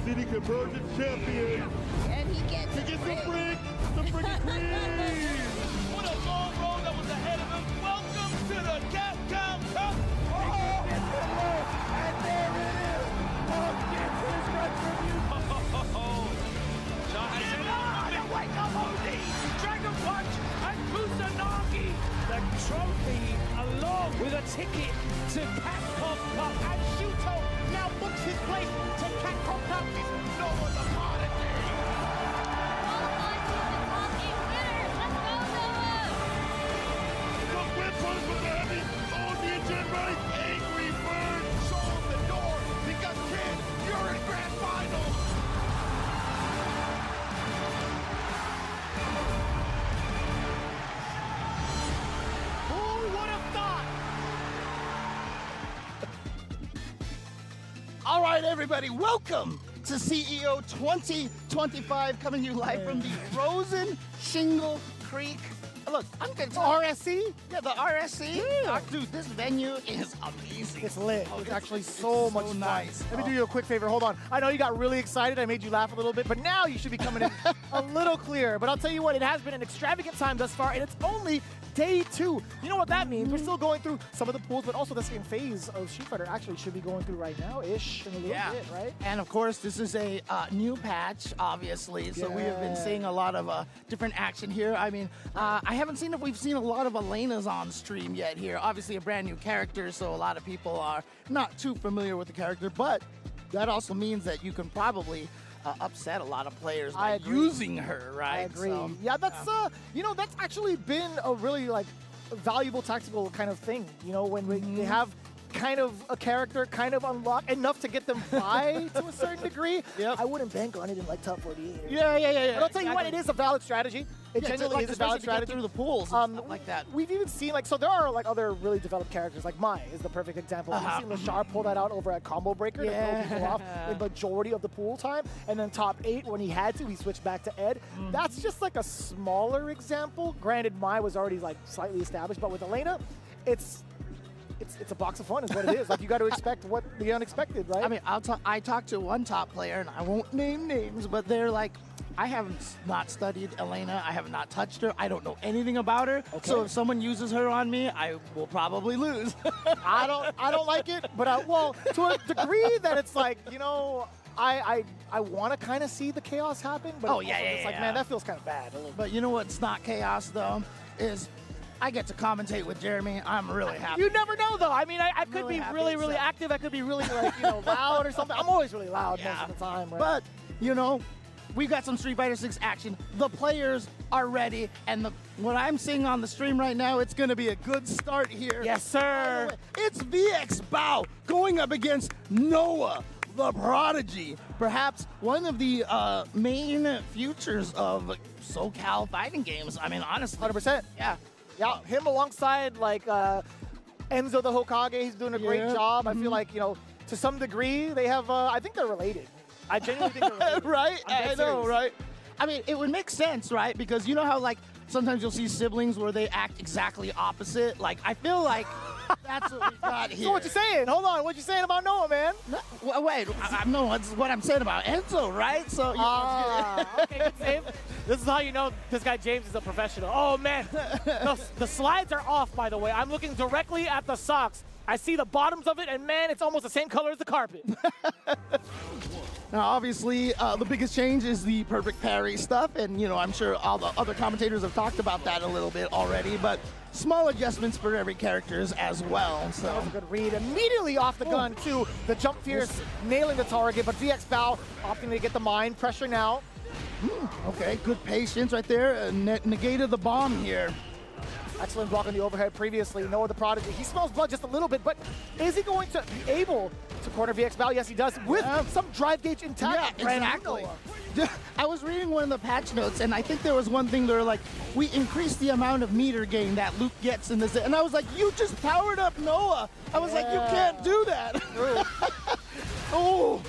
City Convergence Champion. And he gets some freaking cream. What a long road that was ahead of him. Welcome to the Capcom Cup. And there it is. Punk gets his retribution. Wake up, OD. Dragon Punch and Kusanagi. The trophy along with a ticket to Capcom Cup. And Shuto now books his place to Capcom Cup. No one's a part of it. The whip runs with the heavy on the engine right. Angry Bird show him the door because kid, you're in grand final. Who would have thought? All right, everybody, welcome to CEO 2025, coming to you live from the frozen Shingle Creek. Look, I'm going to RSC? Yeah, the RSC. Yeah. Dude, this venue is amazing. It's lit. It's actually so much fun. Nice. Let me do you a quick favor. Hold on. I know you got really excited. I made you laugh a little bit, but now you should be coming in a little clearer. But I'll tell you what, it has been an extravagant time thus far, and it's only day 2. You know what that means? We're still going through some of the pools, but also the same phase of Street Fighter actually should be going through right now-ish in a little bit, right? And of course, this is a new patch, obviously. So we have been seeing a lot of different action here. I mean, I haven't seen if we've seen a lot of Elena's on stream yet here. Obviously, a brand new character, so a lot of people are not too familiar with the character, but that also means that you can probably upset a lot of players by using her, right? I agree. So, yeah, that's you know, that's actually been a really like valuable tactical kind of thing. You know, when they have kind of a character kind of unlocked enough to get them by to a certain degree. I wouldn't bank on it in like top 48. Yeah. But I'll tell you what, it is a valid strategy. It genuinely is a valid strategy. Through the pools and stuff like that. We've even seen like, so there are like other really developed characters, like Mai is the perfect example. We've seen Lashar pull that out over at Combo Breaker to throw people off the majority of the pool time, and then top 8 when he had to, he switched back to Ed. That's just like a smaller example. Granted, Mai was already like slightly established, but with Elena, it's a box of fun is what it is. Like, you got to expect what the unexpected, right? I mean, I talked to one top player, and I won't name names, but they're like, I have not studied Elena. I have not touched her. I don't know anything about her. Okay. So if someone uses her on me, I will probably lose. I don't like it, but well, to a degree that it's like, you know, I want to kind of see the chaos happen, but it's like, man, that feels kind of bad. But you know what's not chaos though is I get to commentate with Jeremy. I'm really happy. You never know, though. I mean, I could be really active. I could be really, like, you know, loud or something. I'm always really loud most of the time. Right? But, you know, we've got some Street Fighter 6 action. The players are ready, and what I'm seeing on the stream right now, it's going to be a good start here. Yes, sir. It's VX Bao going up against Noah, the Prodigy. Perhaps one of the main futures of SoCal fighting games. I mean, honestly. 100%. Yeah. Yeah, him alongside, like, Enzo the Hokage, he's doing a great job. I feel like, you know, to some degree, they have, I think they're related. I genuinely think they're related. Right? I know, right? I mean, it would make sense, right? Because you know how, like, sometimes you'll see siblings where they act exactly opposite? Like, I feel like that's what we got here. So what you saying? Hold on, what you saying about Noah, man? No, wait, no, that's what I'm saying about Enzo, right? So, okay, good save. This is how you know this guy James is a professional. Oh, man. The slides are off, by the way. I'm looking directly at the socks. I see the bottoms of it, and, man, it's almost the same color as the carpet. Now, obviously, the biggest change is the perfect parry stuff, and, you know, I'm sure all the other commentators have talked about that a little bit already, but small adjustments for every characters as well. So that was a good read. Immediately off the gun, too. The jump fierce nailing the target, but VX Bao opting to get the mind. Pressure now. Okay, good patience right there. Negated the bomb here. Excellent block on the overhead previously. Noah the Prodigy. He smells blood just a little bit, but is he going to be able to corner VX Bao? Yes, he does, with some drive gauge intact. Yeah, exactly. I was reading one of the patch notes, and I think there was one thing they were like, we increased the amount of meter gain that Luke gets in this. And I was like, you just powered up Noah. I was like, you can't do that. Oh,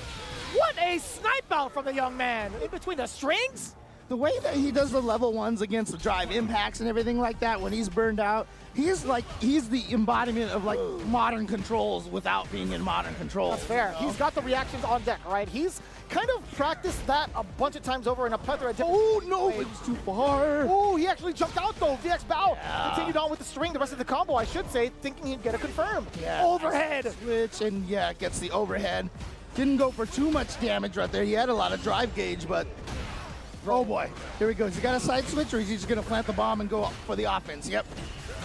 what a snipe out from the young man. In between the strings? The way that he does the level 1s against the drive impacts and everything like that when he's burned out, he's the embodiment of like modern controls without being in modern controls. That's fair. He's got the reactions on deck, right? He's kind of practiced that a bunch of times over in a plethora of different Oh, no, it was too far. Oh, he actually jumped out though. VX Bow continued on with the string, the rest of the combo, I should say, thinking he'd get a confirm. Yeah. Overhead. Switch, and yeah, gets the overhead. Didn't go for too much damage right there. He had a lot of drive gauge, but oh boy, here he goes. He got a side switch, or is he just gonna plant the bomb and go up for the offense? Yep.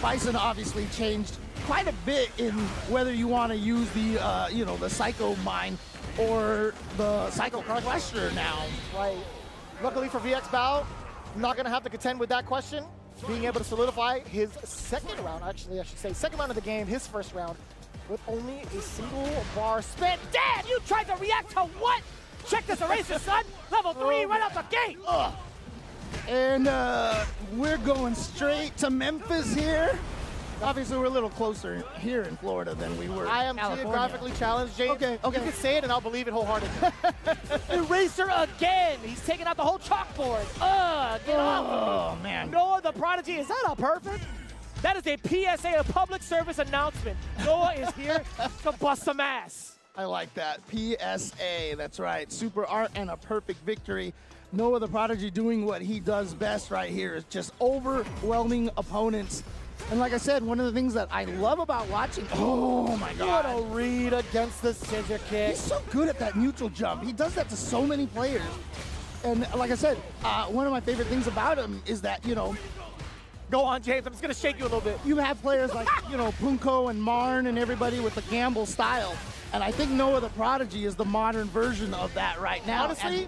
Bison obviously changed quite a bit in whether you want to use the, the Psycho Mine or the Psycho Crusher now. Right. Luckily for VX Bow, not gonna have to contend with that question. Being able to solidify his second round, actually, I should say, second round of the game, his first round, with only a single bar spent. Damn, you tried to react to what? Check this eraser, son. Level 3 right out the gate. And we're going straight to Memphis here. Obviously, we're a little closer here in Florida than we were I am California. geographically challenged, James. Okay. You can say it and I'll believe it wholeheartedly. Eraser again. He's taking out the whole chalkboard. Get off. Oh, man. Noah the Prodigy, is that a perfect? That is a PSA, a public service announcement. Noah is here to bust some ass. I like that. PSA, that's right. Super art and a perfect victory. Noah the Prodigy doing what he does best right here is just overwhelming opponents. And like I said, one of the things that I love about watching, oh my God. What a read against the scissor kick. He's so good at that neutral jump. He does that to so many players. And like I said, one of my favorite things about him is that, go on, James. I'm just going to shake you a little bit. You have players like, Punko and Marn and everybody with the gamble style. And I think Noah the Prodigy is the modern version of that right now. Honestly,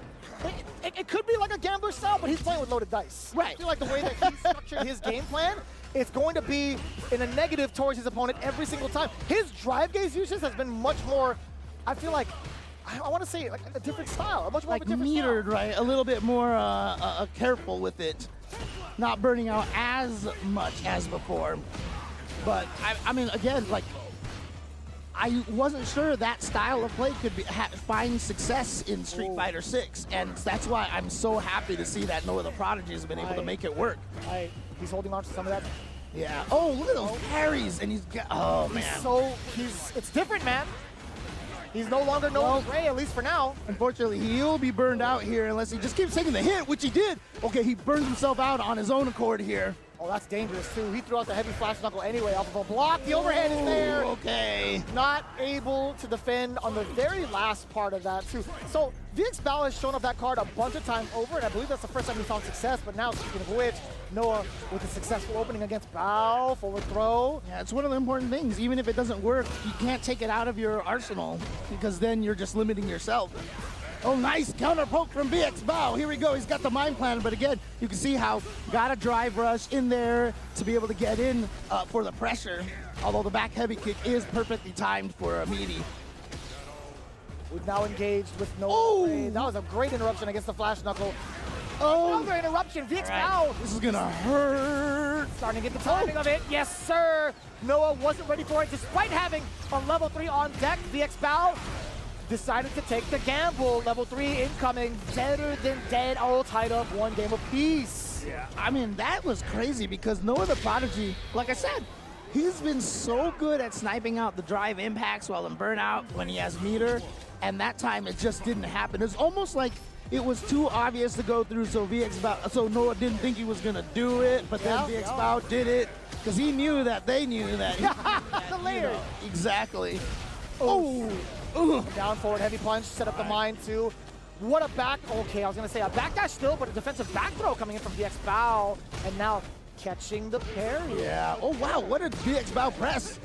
it could be like a gambler style, but he's playing with loaded dice. Right. I feel like the way that he structured his game plan, it's going to be in a negative towards his opponent every single time. His drive gaze usage has been much more, I feel like, I want to say like a different style, a much more like of a different metered, style. right? A little bit more careful with it. Not burning out as much as before. But, I mean, again, like, I wasn't sure that style of play could find success in Street Fighter 6, and that's why I'm so happy to see that Noah the Prodigy has been able to make it work. He's holding on to some of that. Yeah. Oh, look at those parries, and he's got, oh man. It's different, man. He's no longer Noah Gray, at least for now. Unfortunately, he'll be burned out here unless he just keeps taking the hit, which he did. Okay, he burned himself out on his own accord here. Oh, that's dangerous, too. He threw out the heavy flash knuckle anyway off of a block. The overhead is there. Okay. Not able to defend on the very last part of that, too. So, VX Bow has shown up that card a bunch of times over, and I believe that's the first time he found success. But now, speaking of which, Noah with a successful opening against Bow, forward throw. Yeah, it's one of the important things. Even if it doesn't work, you can't take it out of your arsenal because then you're just limiting yourself. Oh, nice counter poke from VX Bow. Here we go. He's got the mind plan, but again, you can see how got a drive rush in there to be able to get in for the pressure. Although the back heavy kick is perfectly timed for a meaty. We've now engaged with Noah. Gray. That was a great interruption against the flash knuckle. Oh, another interruption. VX Bow. This is gonna hurt. Starting to get the timing of it. Yes, sir. Noah wasn't ready for it despite having a level 3 on deck. VX Bow decided to take the gamble. Level 3 incoming, better than dead, all tied up, one game apiece. Yeah, I mean, that was crazy because Noah the Prodigy, like I said, he's been so good at sniping out the drive impacts while in burnout when he has meter, and that time it just didn't happen. It's almost like it was too obvious to go through, so Noah didn't think he was gonna do it, but then VX Bow did it because he knew that they knew that. The layer. Exactly. Oh. Down forward, heavy punch, set up the mine too. What a back, okay, I was gonna say a backdash still, but a defensive back throw coming in from VX Bow, and now catching the parry. Yeah, oh wow, what a VX Bow press.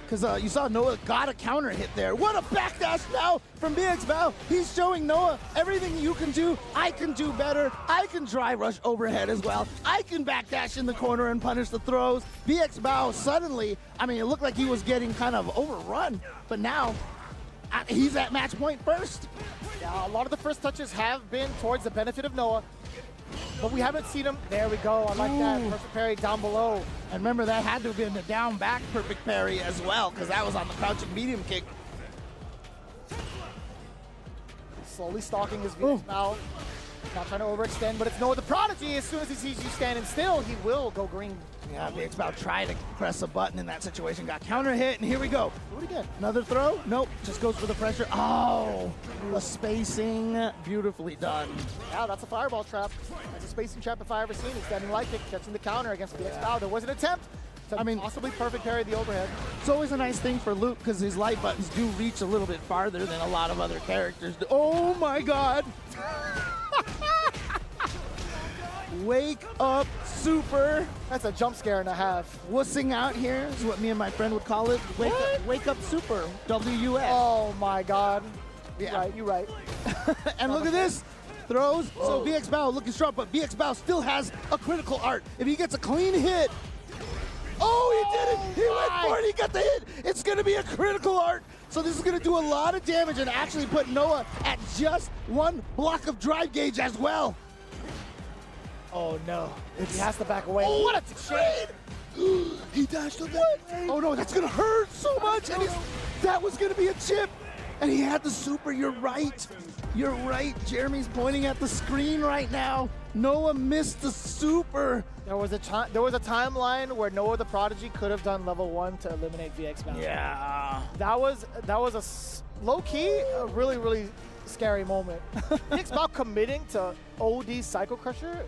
Because you saw Noah got a counter hit there. What a backdash now from VX Bow. He's showing Noah everything you can do, I can do better. I can drive rush overhead as well. I can backdash in the corner and punish the throws. VX Bow suddenly, I mean, it looked like he was getting kind of overrun, but now, he's at match point first. Yeah, a lot of the first touches have been towards the benefit of Noah. But we haven't seen him. There we go. I like that. Perfect parry down below. And remember, that had to have been the down back perfect parry as well, because that was on the crouching medium kick. Slowly stalking his VX Bow. Not trying to overextend, but it's Noah the Prodigy. As soon as he sees you standing still, he will go green. Yeah, VX Bow tried to press a button in that situation, got counter hit, and here we go. Do it again. Another throw? Nope, just goes for the pressure. Oh, the spacing, beautifully done. Yeah, that's a fireball trap. That's a spacing trap if I ever seen it. Standing light kick, catching the counter against VX Bow. There was an attempt to possibly perfect parry the overhead. It's always a nice thing for Luke because his light buttons do reach a little bit farther than a lot of other characters do. Oh my God! Wake up super. That's a jump scare and a half. Wussing out here is what me and my friend would call it. Wake up super. WS. Oh my God. You're right. And look at this. Throws. So VX Bow looking strong, but VX Bow still has a critical art. If he gets a clean hit. Oh, he did it. He went for it. He got the hit. It's going to be a critical art. So this is going to do a lot of damage and actually put Noah at just one block of drive gauge as well. Oh no. He has to back away. Oh, what a trade! He dashed on that. Oh no, that's gonna hurt so much. And that was gonna be a chip. And he had the super. You're right. You're right. Jeremy's pointing at the screen right now. Noah missed the super. There was a timeline where Noah the Prodigy could have done level 1 to eliminate VX Bow. Yeah. That was a low-key, a really, really scary moment. VX Bow committing to OD Psycho Crusher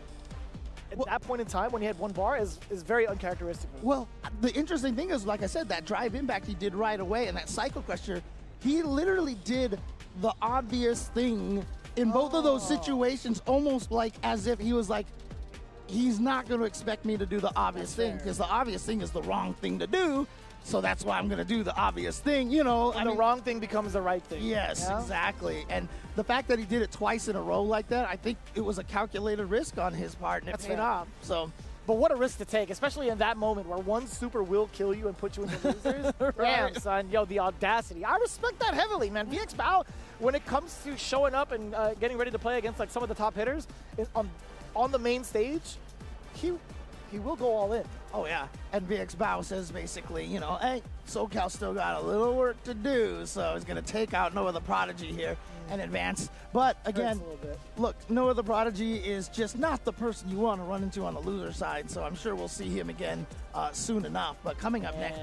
at that point in time when he had one bar is very uncharacteristic. Well, the interesting thing is, like I said, that drive impact he did right away, and that Psycho Crusher, he literally did the obvious thing in both of those situations, almost like as if he was like, he's not going to expect me to do the obvious thing, because the obvious thing is the wrong thing to do. So that's why I'm going to do the obvious thing, you know. And the wrong thing becomes the right thing. Yes, exactly. And the fact that he did it twice in a row like that, I think it was a calculated risk on his part, and it paid off. So, but what a risk to take, especially in that moment where one super will kill you and put you in the losers. Damn, son. Yo, the audacity. I respect that heavily, man. VX Bow, when it comes to showing up and getting ready to play against like some of the top hitters on the main stage, he will go all in. Oh, yeah. And VX Bow says basically, you know, hey, SoCal still got a little work to do, so he's going to take out Noah the Prodigy here and advance. But again, look, Noah the Prodigy is just not the person you want to run into on the loser side, so I'm sure we'll see him again soon enough. But coming up next,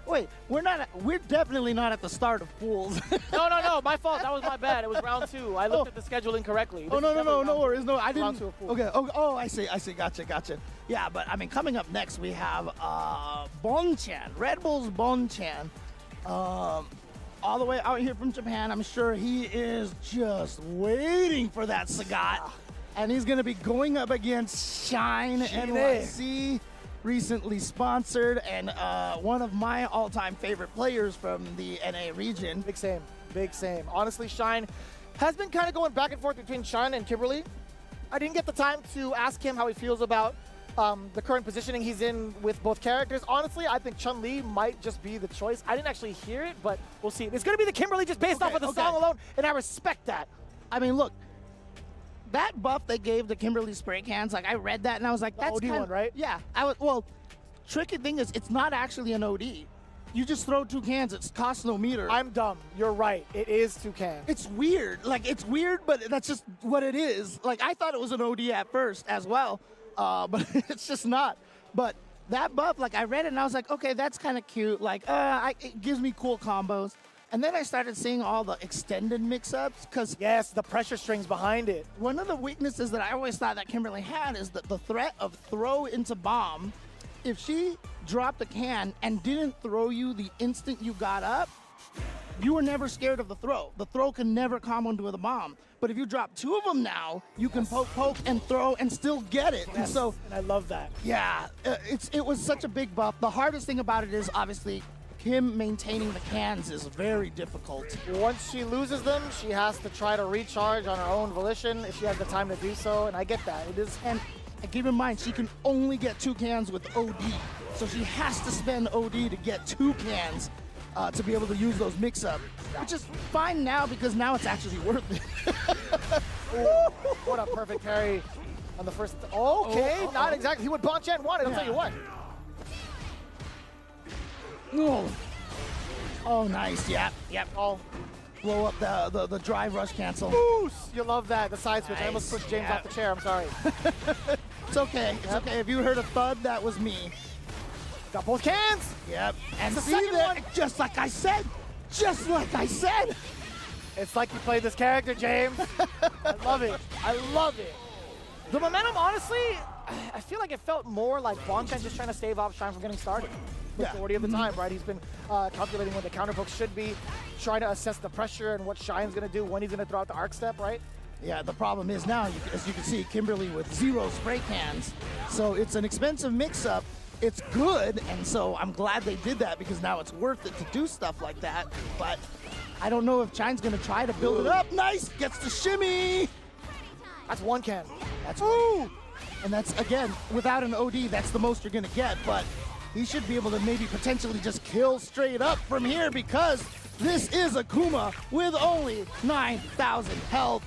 wait, we're definitely not at the start of pools. No, my fault. That was my bad. It was round 2. I looked at the schedule incorrectly. No worries. No, I didn't. Round 2 of pools. Okay. Oh, I see. Gotcha. Yeah, but I mean, coming up next, we have Bonchan, Red Bull's Bonchan, all the way out here from Japan. I'm sure he is just waiting for that Sagat, and he's going to be going up against Shine NYC. Recently sponsored, and one of my all-time favorite players from the NA region. Big same. Honestly, Shine has been kind of going back and forth between Shine and Kimberly. I didn't get the time to ask him how he feels about the current positioning he's in with both characters. Honestly, I think Chun-Li might just be the choice. I didn't actually hear it, but we'll see. It's going to be the Kimberly just based off of the song alone, and I respect that. I mean, look, that buff they gave the Kimberly spray cans, like I read that and I was like, that's OD one, right? Yeah. Well, tricky thing is it's not actually an OD. You just throw 2 cans, it costs no meter. I'm dumb. You're right. It is 2 cans. It's weird. Like, it's weird, but that's just what it is. Like, I thought it was an OD at first as well, but it's just not. But that buff, like, I read it and I was like, okay, that's kind of cute. Like, it gives me cool combos. And then I started seeing all the extended mix-ups because... Yes, the pressure strings behind it. One of the weaknesses that I always thought that Kimberly had is that the threat of throw into bomb. If she dropped a can and didn't throw you the instant you got up, you were never scared of the throw. The throw can never combo into the bomb. But if you drop 2 of them now, you can poke, and throw, and still get it. Yes. And I love that. Yeah, it was such a big buff. The hardest thing about it is, obviously, him maintaining the cans is very difficult. Once she loses them, she has to try to recharge on her own volition if she has the time to do so, and I get that. It is, and keep in mind, she can only get 2 cans with OD, so she has to spend OD to get 2 cans. to be able to use those mix-up, which is fine now because now it's actually worth it. What a perfect parry on the first. Okay, not exactly. He would Bonchan wanted. I'll tell you what. Oh, nice. Yep. Oh, blow up the drive rush cancel. Boost! You love that. The side switch. I almost pushed James off the chair. I'm sorry. It's okay. It's okay. If you heard a thud, that was me. Got both cans. Yep. And the see second there, one. just like I said. Just like I said. It's like you played this character, James. I love it. I love it. The momentum, honestly, I feel like it felt more like Bonchan just trying to stave off Shine from getting started. Majority of the time, right? He's been calculating when the counter poke should be, trying to assess the pressure and what Shine's going to do, when he's going to throw out the arc step, right? Yeah, the problem is now, as you can see, Kimberly with 0 spray cans. So it's an expensive mix-up. It's good, and so I'm glad they did that because now it's worth it to do stuff like that. But I don't know if Shine's going to try to build it up. Nice! Gets the shimmy! That's one can. That's one. And that's, again, without an OD, that's the most you're going to get. But he should be able to maybe potentially just kill straight up from here because this is Akuma with only 9,000 health.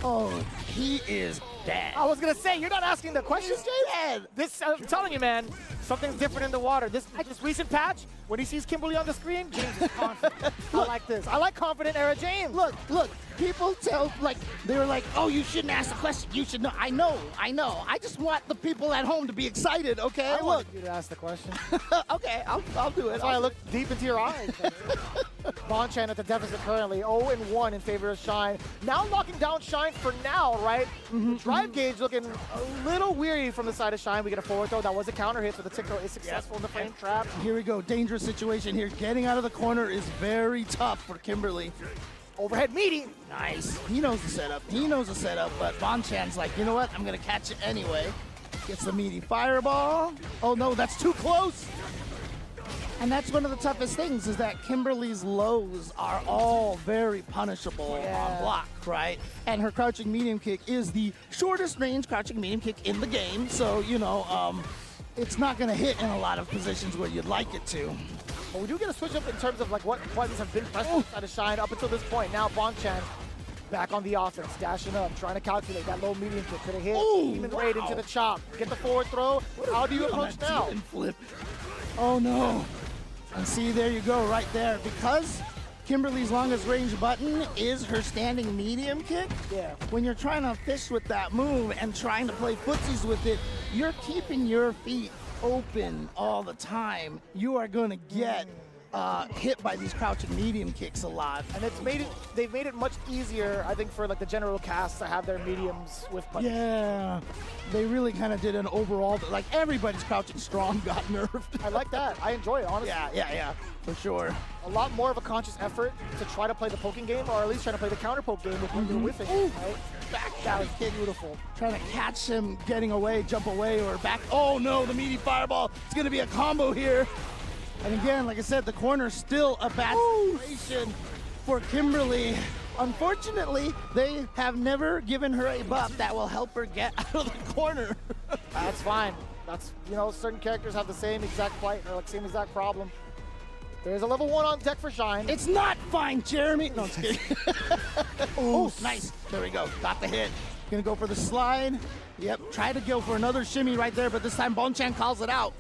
Oh, he is dead. I was gonna say, you're not asking the questions, James. This, I'm telling you, man, something's different in the water. This recent patch, when he sees Kimberly on the screen, James is confident. I like this. I like confident era James. Look, people tell, like, they were like, oh, you shouldn't ask the question. You should know. I know. I just want the people at home to be excited, okay? I want you to ask the question. Okay, I'll do it. That's why I look deep into your eyes. Bonchan at the deficit currently, 0-1 in favor of Shine. Now locking down Shine for now, right? Drive gauge looking a little weary from the side of Shine. We get a forward throw. That was a counter hit, so the tick throw is successful in the frame trap. Here we go. Dangerous situation here. Getting out of the corner is very tough for Kimberly. Overhead meaty. Nice. He knows the setup. But Bonchan's like, you know what? I'm going to catch it anyway. Gets the meaty fireball. Oh, no, that's too close. And that's one of the toughest things is that Kimberly's lows are all very punishable on block, right? And her crouching medium kick is the shortest range crouching medium kick in the game. So, you know, it's not going to hit in a lot of positions where you'd like it to. But we do get a switch up in terms of like what buttons have been pressed inside of Shine up until this point. Now Bonchan back on the offense, dashing up, trying to calculate that low medium kick. Could have hit Demon Raid into the chop. Get the forward throw. How do you approach now? Flip. Oh no. And see, there you go, right there. Because Kimberly's longest range button is her standing medium kick. Yeah. When you're trying to fish with that move and trying to play footsies with it, you're keeping your feet open all the time. You are going to get hit by these crouching medium kicks a lot. And they've made it much easier, I think, for like the general cast to have their mediums with buttons. Yeah, they really kind of did an overall, like everybody's crouching strong got nerfed. I like that. I enjoy it, honestly. Yeah, for sure. A lot more of a conscious effort to try to play the poking game, or at least try to play the counter poke game with when you're whiffing, right? That was beautiful. Trying to catch him getting away, jump away, or back. Oh no, the meaty fireball. It's going to be a combo here. And again, like I said, the corner's still a bad situation for Kimberly. Unfortunately, they have never given her a buff that will help her get out of the corner. That's fine. That's, you know, certain characters have the same exact plight or like same exact problem. There's a level 1 on deck for Shine. It's not fine, Jeremy. No, I'm just kidding. Oh, nice. There we go. Got the hit. Gonna go for the slide. Yep, try to go for another shimmy right there, but this time Bonchan calls it out.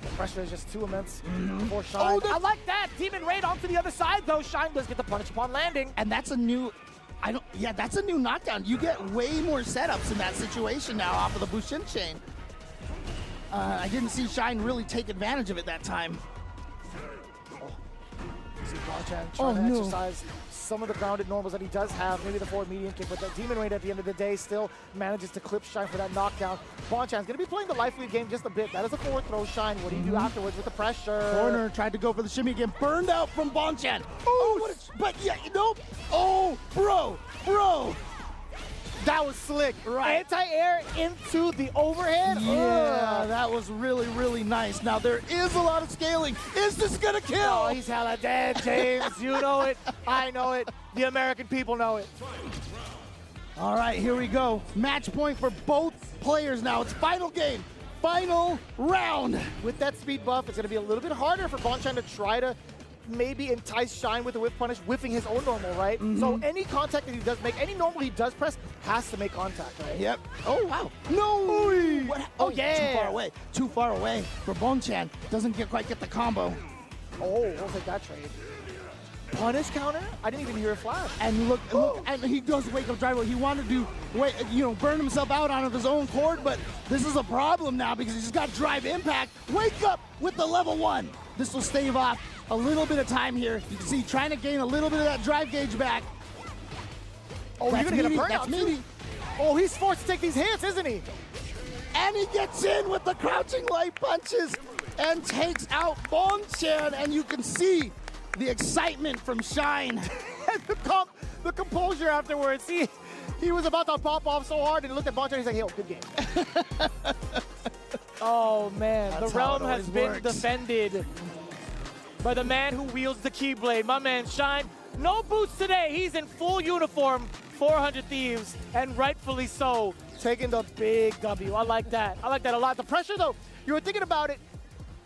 The pressure is just too immense for Shine. I like that. Demon Raid onto the other side, though. Shine does get the punish upon landing. And that's a new, that's a new knockdown. You get way more setups in that situation now off of the Bushin chain. I didn't see Shine really take advantage of it that time. See Bonchan trying to exercise some of the grounded normals that he does have, maybe the forward medium kick, but that Demon Raid at the end of the day still manages to clip Shine for that knockdown. Bonchan's going to be playing the life lead game just a bit. That is a forward throw, Shine. What do you do afterwards with the pressure? Corner tried to go for the shimmy again, burned out from Bonchan. Oh, but yeah, nope. Oh, bro. That was slick. Right. Anti-air into the overhead. Yeah, that was really, really nice. Now, there is a lot of scaling. Is this going to kill? Oh, he's hella dead, James. You know it. I know it. The American people know it. All right, here we go. Match point for both players now. It's final game. Final round. With that speed buff, it's going to be a little bit harder for Bonchan to try to maybe entice Shine with the whiff punish, whiffing his own normal, right? So any contact that he does make, any normal he does press, has to make contact, right? Yep. Oh, wow. No! What? Oh, yeah. Too far away. Too far away for Bonchan. Doesn't quite get the combo. Oh, we'll take that trade. Punish counter? I didn't even hear a flash. And look, and he does wake up driver. He wanted to burn himself out out of his own cord, but this is a problem now because he's got drive impact. Wake up with the level 1. This will stave off a little bit of time here. You can see trying to gain a little bit of that drive gauge back. Oh, you're gonna get a burnout. That's meaty. Oh, he's forced to take these hits, isn't he? And he gets in with the crouching light punches and takes out Bonchan, and you can see the excitement from Shine. And the composure afterwards. He was about to pop off so hard and he looked at Bonchan and he's like, hey, oh, good game. Oh, man. That's the realm how it has always been works. defended by the man who wields the Keyblade, my man Shine. No boots today. He's in full uniform, 400 Thieves, and rightfully so, taking the big W. I like that. I like that a lot. The pressure, though, you were thinking about it.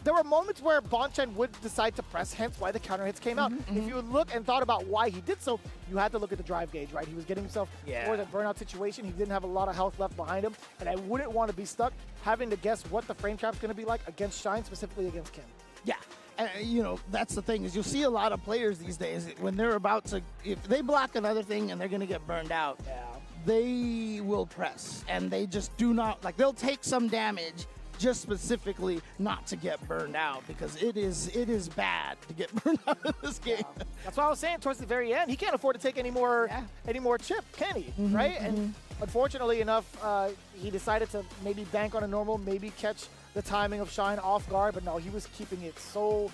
There were moments where Bonchan would decide to press, hence why the counter hits came out. If you would look and thought about why he did so, you had to look at the drive gauge, right? He was getting himself towards a burnout situation. He didn't have a lot of health left behind him, and I wouldn't want to be stuck having to guess what the frame trap's going to be like against Shine, specifically against Kim. Yeah. And, that's the thing is you'll see a lot of players these days when they're about to, if they block another thing and they're going to get burned out, they will press. And they just do not, they'll take some damage just specifically not to get burned out because it is bad to get burned out in this game. That's what I was saying towards the very end. He can't afford to take any more chip, can he? Right? And unfortunately enough, he decided to maybe bank on a normal, maybe catch the timing of Shine off guard, but no, he was keeping it so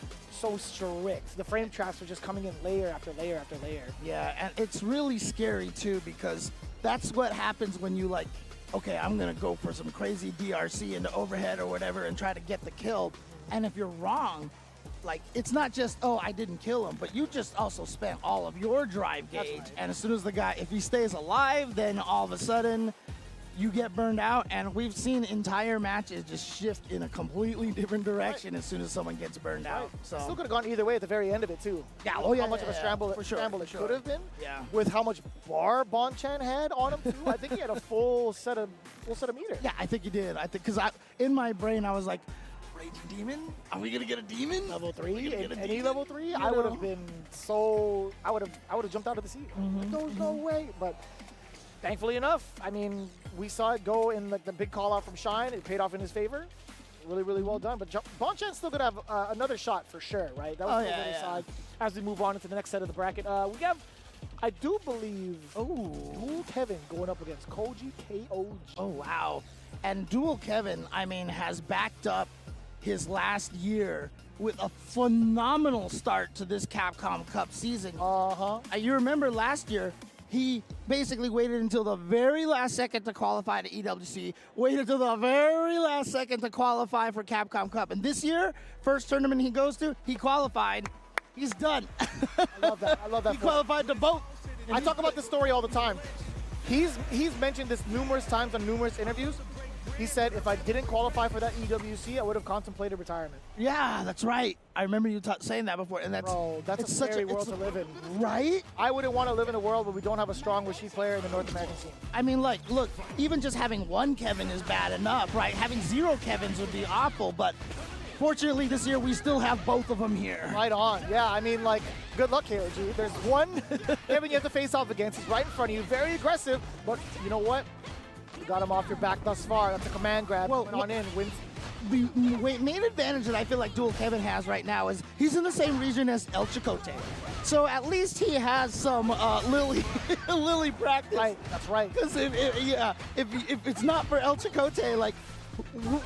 strict. The frame traps were just coming in layer after layer after layer. Yeah, and it's really scary too because that's what happens when you okay, I'm going to go for some crazy DRC into overhead or whatever and try to get the kill. And if you're wrong, it's not just, oh, I didn't kill him, but you just also spent all of your drive gauge. Right. And as soon as the guy, if he stays alive, then all of a sudden you get burned out. And we've seen entire matches just shift in a completely different direction as soon as someone gets burned out. So still could have gone either way at the very end of it too. Yeah, how much of a scramble it could have been. Yeah. With how much bar Bonchan had on him too. I think he had a full set of meter. Yeah, I think he did. I think because in my brain I was like, Raging Demon? Are we gonna get a demon? Level 3? Any level 3? I would have been so. I would have jumped out of the seat. There's no way. But thankfully enough, I mean, we saw it go in the big call out from Shine. It paid off in his favor. Really, really well done. But Bonchan's still gonna have another shot for sure, right? That was the other side. As we move on into the next set of the bracket, we have, I do believe, Dual Kevin going up against Koji KOG. Oh wow! And Dual Kevin, I mean, has backed up his last year with a phenomenal start to this Capcom Cup season. You remember last year, he basically waited until the very last second to qualify to EWC, waited until the very last second to qualify for Capcom Cup. And this year, first tournament he goes to, he qualified. He's done. I love that. He qualified to both. I talk about this story all the time. He's mentioned this numerous times on numerous interviews. He said, if I didn't qualify for that EWC, I would have contemplated retirement. Yeah, that's right. I remember you saying that before, and that's a scary world to live in. Right? I wouldn't want to live in a world where we don't have a strong Rashid player in the North American scene. I mean, look, even just having one Kevin is bad enough, right? Having 0 Kevins would be awful, but fortunately this year we still have both of them here. Right on. Yeah, I mean, good luck here, G. There's one Kevin you have to face off against. He's right in front of you, very aggressive, but you know what? You got him off your back thus far. That's a command grab. Went on in, wins. The main advantage that I feel like Dual Kevin has right now is he's in the same region as El Chicote. So at least he has some Lily practice. Right, that's right. Because if it's not for El Chicote,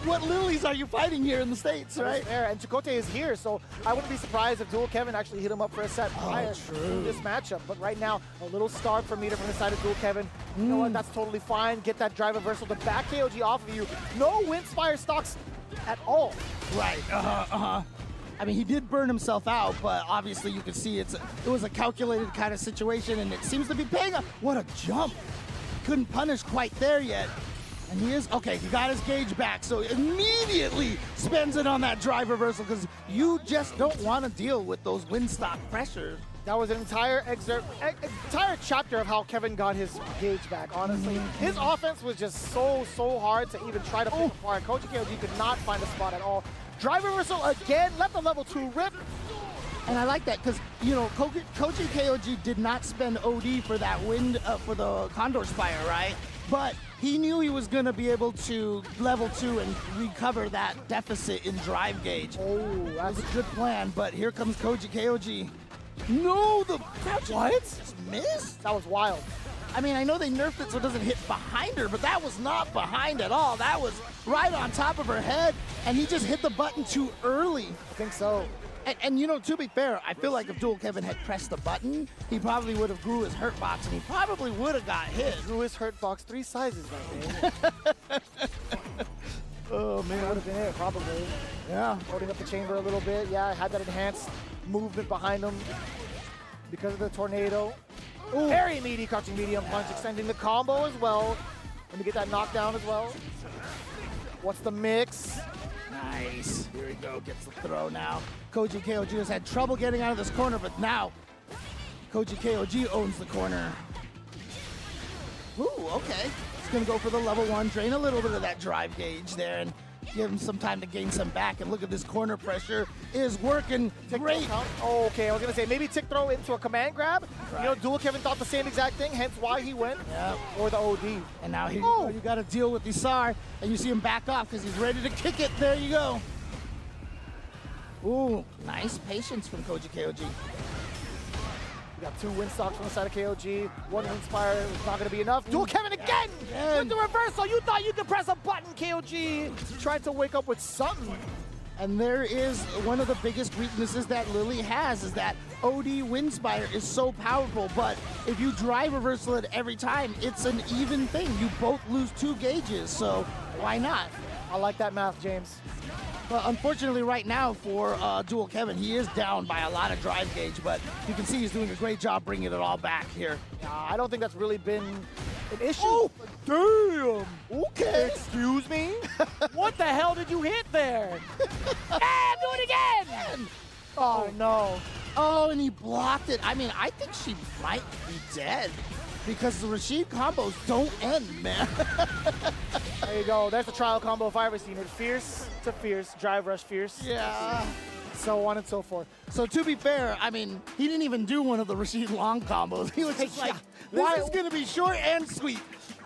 what lilies are you fighting here in the States, right? Fair. And Chicote is here, so I wouldn't be surprised if Dual Kevin actually hit him up for a set prior to this matchup. But right now, a little starved for meter from the side of Dual Kevin. You know what? That's totally fine. Get that drive reversal to back KOG off of you. No Windspire stocks at all. Right. I mean, he did burn himself out, but obviously you can see it was a calculated kind of situation, and it seems to be paying off. What a jump. Couldn't punish quite there yet. And he is, okay, he got his gauge back, so immediately spends it on that drive reversal because you just don't want to deal with those windstock pressures. That was an entire entire chapter of how Kevin got his gauge back, honestly. His offense was just so hard to even try to pick apart. Koji KOG could not find a spot at all. Drive reversal again, let the level 2 rip. And I like that because, you know, Koji KOG did not spend OD for that for the Condor Spire, right? But he knew he was going to be able to level 2 and recover that deficit in drive gauge. Oh, that's a good plan, but here comes Koji KOG. No, the crouch just missed. That was wild. I mean, I know they nerfed it so it doesn't hit behind her, but that was not behind at all. That was right on top of her head, and he just hit the button too early. I think so. And you know, to be fair, I feel like if Dual Kevin had pressed the button, he probably would have grew his hurt box, and he probably would have got hit. Grew his hurt box 3 sizes that day. Oh, man. That would have been it, probably. Yeah. Holding up the chamber a little bit. Yeah, had that enhanced movement behind him because of the tornado. Ooh. Very meaty crouching medium punch, extending the combo as well. Let me get that knockdown as well. What's the mix? Nice. Here we go. Gets the throw now. Koji KOG has had trouble getting out of this corner, but now Koji KOG owns the corner. Ooh, okay. He's going to go for the level 1, drain a little bit of that drive gauge there, and give him some time to gain some back. And look at this corner pressure is working great. Oh, okay, I was going to say maybe tick throw into a command grab. Right. You know, Dual Kevin thought the same exact thing, hence why he went. Yeah. Or the OD. And now here you got to deal with Isar, and you see him back off because he's ready to kick it. There you go. Ooh, nice patience from Koji KOG. We got 2 windstocks from the side of KOG. 1 Windspire is not going to be enough. Dual Kevin again with the reversal. You thought you could press a button, KOG. Tried to wake up with something. And there is one of the biggest weaknesses that Lily has is that OD Windspire is so powerful, but if you drive reversal it every time, it's an even thing. You both lose 2 gauges, so why not? I like that math, James. But unfortunately right now for Dual Kevin, he is down by a lot of drive gauge, but you can see he's doing a great job bringing it all back here. I don't think that's really been an issue. Oh, damn. Okay. Excuse me? What the hell did you hit there? Ah, do it again! Oh, no. Oh, and he blocked it. I mean, I think she might be dead because the Rashid combos don't end, man. There you go. That's the trial combo if I ever seen it. Fierce to fierce, drive rush fierce. Yeah. So on and so forth. So to be fair, I mean, he didn't even do one of the Rashid long combos. He was just like, this is going to be short and sweet.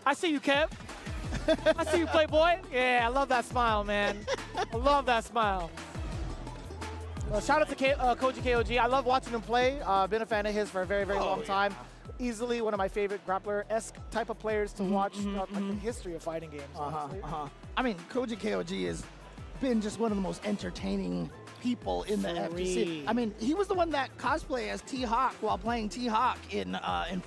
I see you, Kev. I see you, Playboy. Yeah, I love that smile, man. I love that smile. Shout out to Koji KOG. I love watching him play. Been a fan of his for a very long time. Easily one of my favorite grappler-esque type of players to watch throughout like, the history of fighting games. I mean, Koji KOG has been just one of the most entertaining people in the FGC. I mean, he was the one that cosplayed as T-Hawk while playing T-Hawk in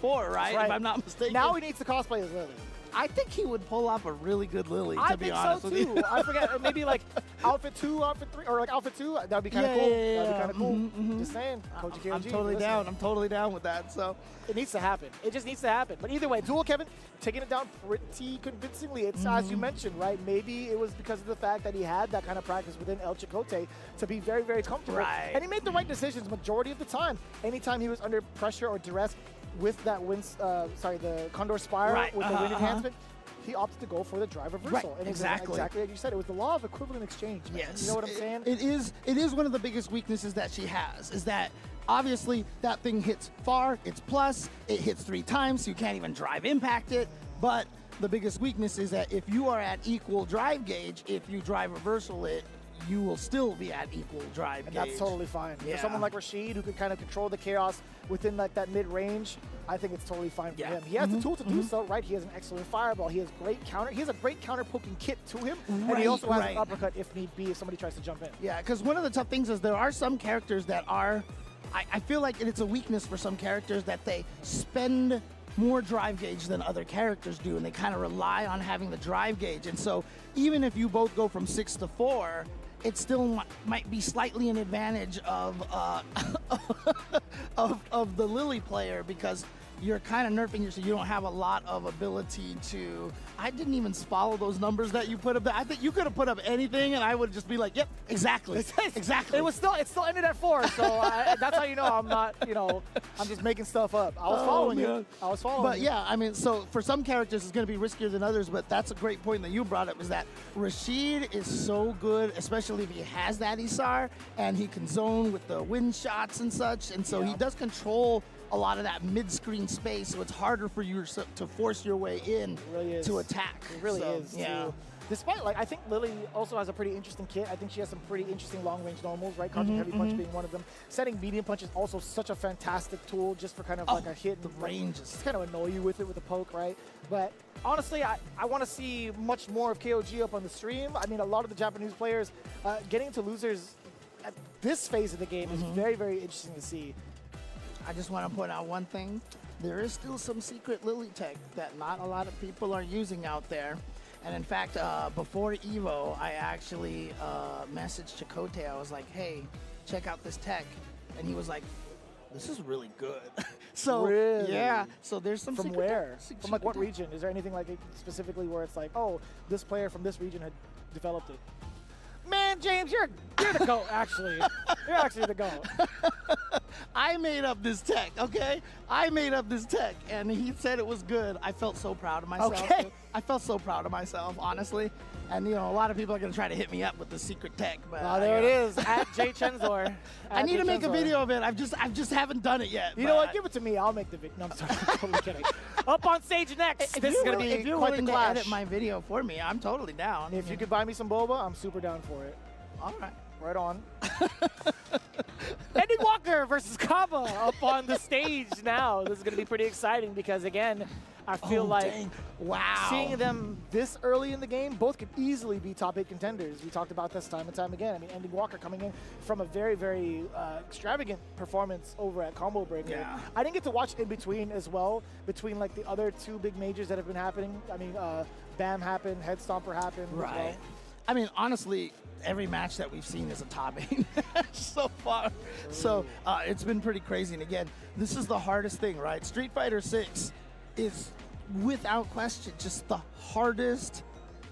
4, right? If I'm not mistaken. Now he needs to cosplay as Lily. I think he would pull off a really good Lily, to be honest with you. I forget, maybe like outfit 2, outfit 3, or like outfit 2. That'd be kind of cool. Yeah. That'd be kind of cool. Just saying, Koji KOG. I'm totally down. I'm totally down with that. So it needs to happen. It just needs to happen. But either way, Dual Kevin taking it down pretty convincingly. It's as you mentioned, right? Maybe it was because of the fact that he had that kind of practice within El Chicote to be very comfortable. Right. And he made the right decisions majority of the time. Anytime he was under pressure or duress with that the Condor Spire with the wind enhancement, he opted to go for the drive reversal. Right, and exactly. Exactly like you said. It was the law of equivalent exchange, man. Yes. You know what I'm saying? It is one of the biggest weaknesses that she has, is that obviously that thing hits far, it's plus, it hits 3 times, so you can't even drive impact it, but the biggest weakness is that if you are at equal drive gauge, if you drive reversal it, you will still be at equal drive gauge. And that's totally fine. For someone like Rashid who can kind of control the chaos within like that mid-range, I think it's totally fine for him. He has the tool to do so, right? He has an excellent fireball. He has great counter. He has a great counter-poking kit to him, and he also has an uppercut if need be, if somebody tries to jump in. Yeah, because one of the tough things is there are some characters that are, I feel like it's a weakness for some characters that they spend more drive gauge than other characters do, and they kind of rely on having the drive gauge. And so even if you both go from 6 to 4, it still might be slightly an advantage of of the Lily player, because you're kind of nerfing yourself. You don't have a lot of ability to. I didn't even follow those numbers that you put up there. I think you could have put up anything, and I would just be like, "Yep, exactly, exactly." It still ended at 4, so that's how you know I'm not. I'm just making stuff up. I was following you. I was following. But yeah, I mean, so for some characters, it's going to be riskier than others. But that's a great point that you brought up. Is that Rashid is so good, especially if he has that Isar and he can zone with the wind shots and such, and so he does control a lot of that mid-screen space, so it's harder for you to force your way in to attack. It really is. Yeah. Too. Despite, I think Lily also has a pretty interesting kit. I think she has some pretty interesting long-range normals, right? Crouching heavy punch being one of them. Setting medium punch is also such a fantastic tool just for kind of like a hit. The range is just kind of annoy you with it with a poke, right? But honestly, I want to see much more of KOG up on the stream. I mean, a lot of the Japanese players getting to losers at this phase of the game is very, very interesting to see. I just want to point out one thing. There is still some secret Lily tech that not a lot of people are using out there. And in fact, before EVO, I actually messaged Chakotay. I was like, hey, check out this tech. And he was like, this is really good. So, really? Yeah. So there's some From secret where? tech. From what region? Is there anything specifically where it's like, oh, this player from this region had developed it? Man, James, you're the GOAT, actually. You're actually the GOAT. I made up this tech, okay? I made up this tech, and he said it was good. I felt so proud of myself. Okay. I felt so proud of myself, honestly. And, a lot of people are going to try to hit me up with the secret tech. But there it is, at J Chenzor. I need to make a video of it. I just haven't done it yet. You know what? Give it to me. I'll make the video. No, I'm sorry. I'm totally kidding. Up on stage next. This is going to be if you're quite willing the to clash. edit my video for me, I'm totally down. If you could buy me some boba, I'm super down for it. All right. Right on. Eddie Walker versus Kaba up on the stage now. This is going to be pretty exciting because, again, I feel seeing them this early in the game, both could easily be top 8 contenders. We talked about this time and time again. I mean, Eddie Walker coming in from a very, very extravagant performance over at Combo Breaker. Yeah. I didn't get to watch in between as well, between the other 2 big majors that have been happening. I mean, BAM happened, Head Stomper happened. Right. As well. I mean, honestly, every match that we've seen is a top 8 so far. So it's been pretty crazy. And again, this is the hardest thing, right? Street Fighter 6 is, without question, just the hardest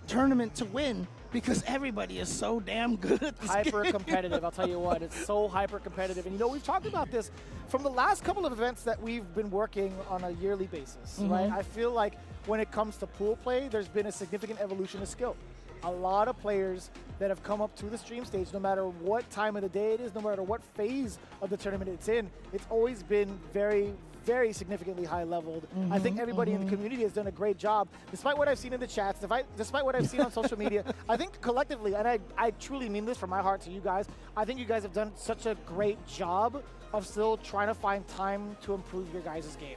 tournament to win because everybody is so damn good at this Hyper game. competitive, I'll tell you what. It's so hyper competitive. And we've talked about this from the last couple of events that we've been working on a yearly basis, right? I feel like when it comes to pool play, there's been a significant evolution of skill. A lot of players that have come up to the stream stage, no matter what time of the day it is, no matter what phase of the tournament it's in, it's always been very, very significantly high-leveled. I think everybody in the community has done a great job. Despite what I've seen in the chats, despite what I've seen on social media, I think collectively, and I truly mean this from my heart to you guys, I think you guys have done such a great job of still trying to find time to improve your guys' game.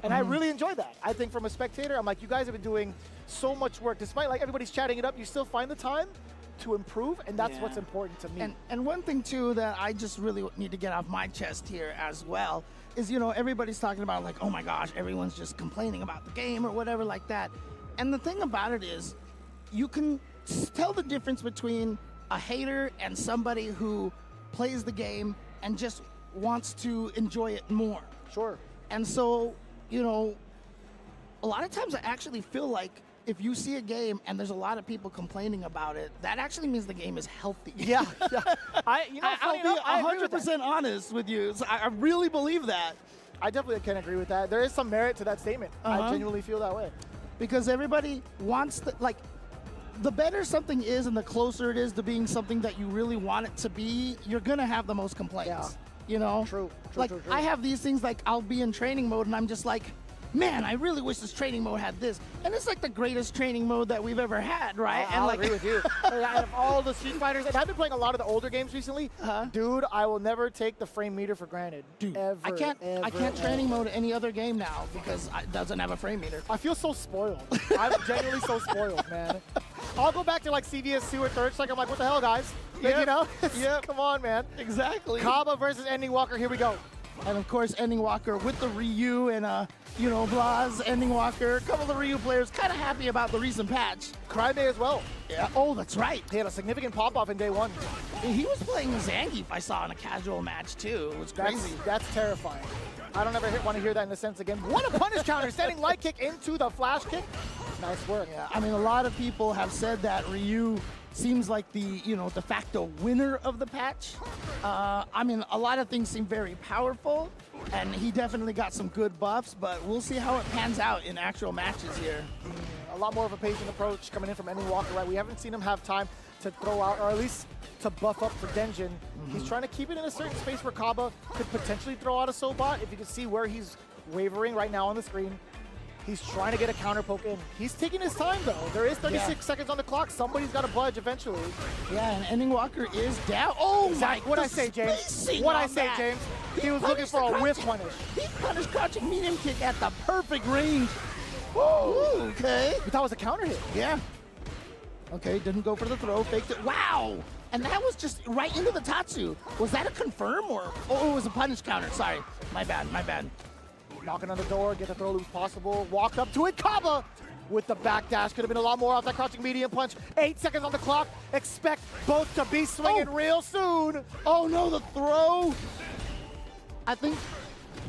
And I really enjoy that. I think from a spectator, I'm like, you guys have been doing so much work. Despite everybody's chatting it up, you still find the time to improve, and that's what's important to me. And one thing, too, that I just really need to get off my chest here as well is, everybody's talking about, oh my gosh, everyone's just complaining about the game or whatever like that. And the thing about it is, you can tell the difference between a hater and somebody who plays the game and just wants to enjoy it more. Sure. And so, a lot of times I actually feel like if you see a game and there's a lot of people complaining about it, that actually means the game is healthy. Yeah. I'll be 100% honest with you. So I really believe that. I definitely can agree with that. There is some merit to that statement. I genuinely feel that way. Because everybody wants the better something is and the closer it is to being something that you really want it to be, you're going to have the most complaints. True. I have these things I'll be in training mode and I'm just like, man, I really wish this training mode had this. And it's the greatest training mode that we've ever had, right? I'll agree with you. Out of all the Street Fighters, and I've been playing a lot of the older games recently, dude, I will never take the frame meter for granted. Dude, ever, I can't training mode any other game now because it doesn't have a frame meter. I feel so spoiled. I'm genuinely so spoiled, man. I'll go back to CVS2 or Third Strike. I'm like, what the hell, guys? Come on, man. Exactly. Kaba versus Ending Walker. Here we go. And of course, Ending Walker with the Ryu and Blaz, Ending Walker. A couple of the Ryu players kind of happy about the recent patch. Cryme as well. Yeah. Oh, that's right. He had a significant pop-off in day 1. He was playing Zangief, I saw in a casual match too. It was crazy. That's terrifying. I don't ever want to hear that in a sense again. What a punish counter, sending light kick into the flash kick. Nice work. Yeah, I mean, a lot of people have said that Ryu seems like the, de facto winner of the patch. I mean, a lot of things seem very powerful, and he definitely got some good buffs, but we'll see how it pans out in actual matches here. A lot more of a patient approach coming in from Ending Walker, right? We haven't seen him have time to throw out, or at least to buff up for Denjin. He's trying to keep it in a certain space where Kaba could potentially throw out a Sobot. If you can see where he's wavering right now on the screen, he's trying to get a counter poke in. He's taking his time, though. There is 36 seconds on the clock. Somebody's got to budge eventually. Yeah, and Ending Walker is down. Oh, my! What'd I say, James? What'd I say, James? He was looking for a whiff punish. He punished crouching medium kick at the perfect range. Whoa, okay. But that was a counter hit. Yeah. Okay, didn't go for the throw, faked it. Wow! And that was just right into the Tatsu. Was that a confirm or? Oh, it was a punish counter. Sorry. My bad, my bad. Knocking on the door, get the throw loose possible. Walked up to it, Kaba with the backdash. Could have been a lot more off that crouching medium punch. 8 seconds on the clock. Expect both to be swinging real soon. Oh no, the throw. I think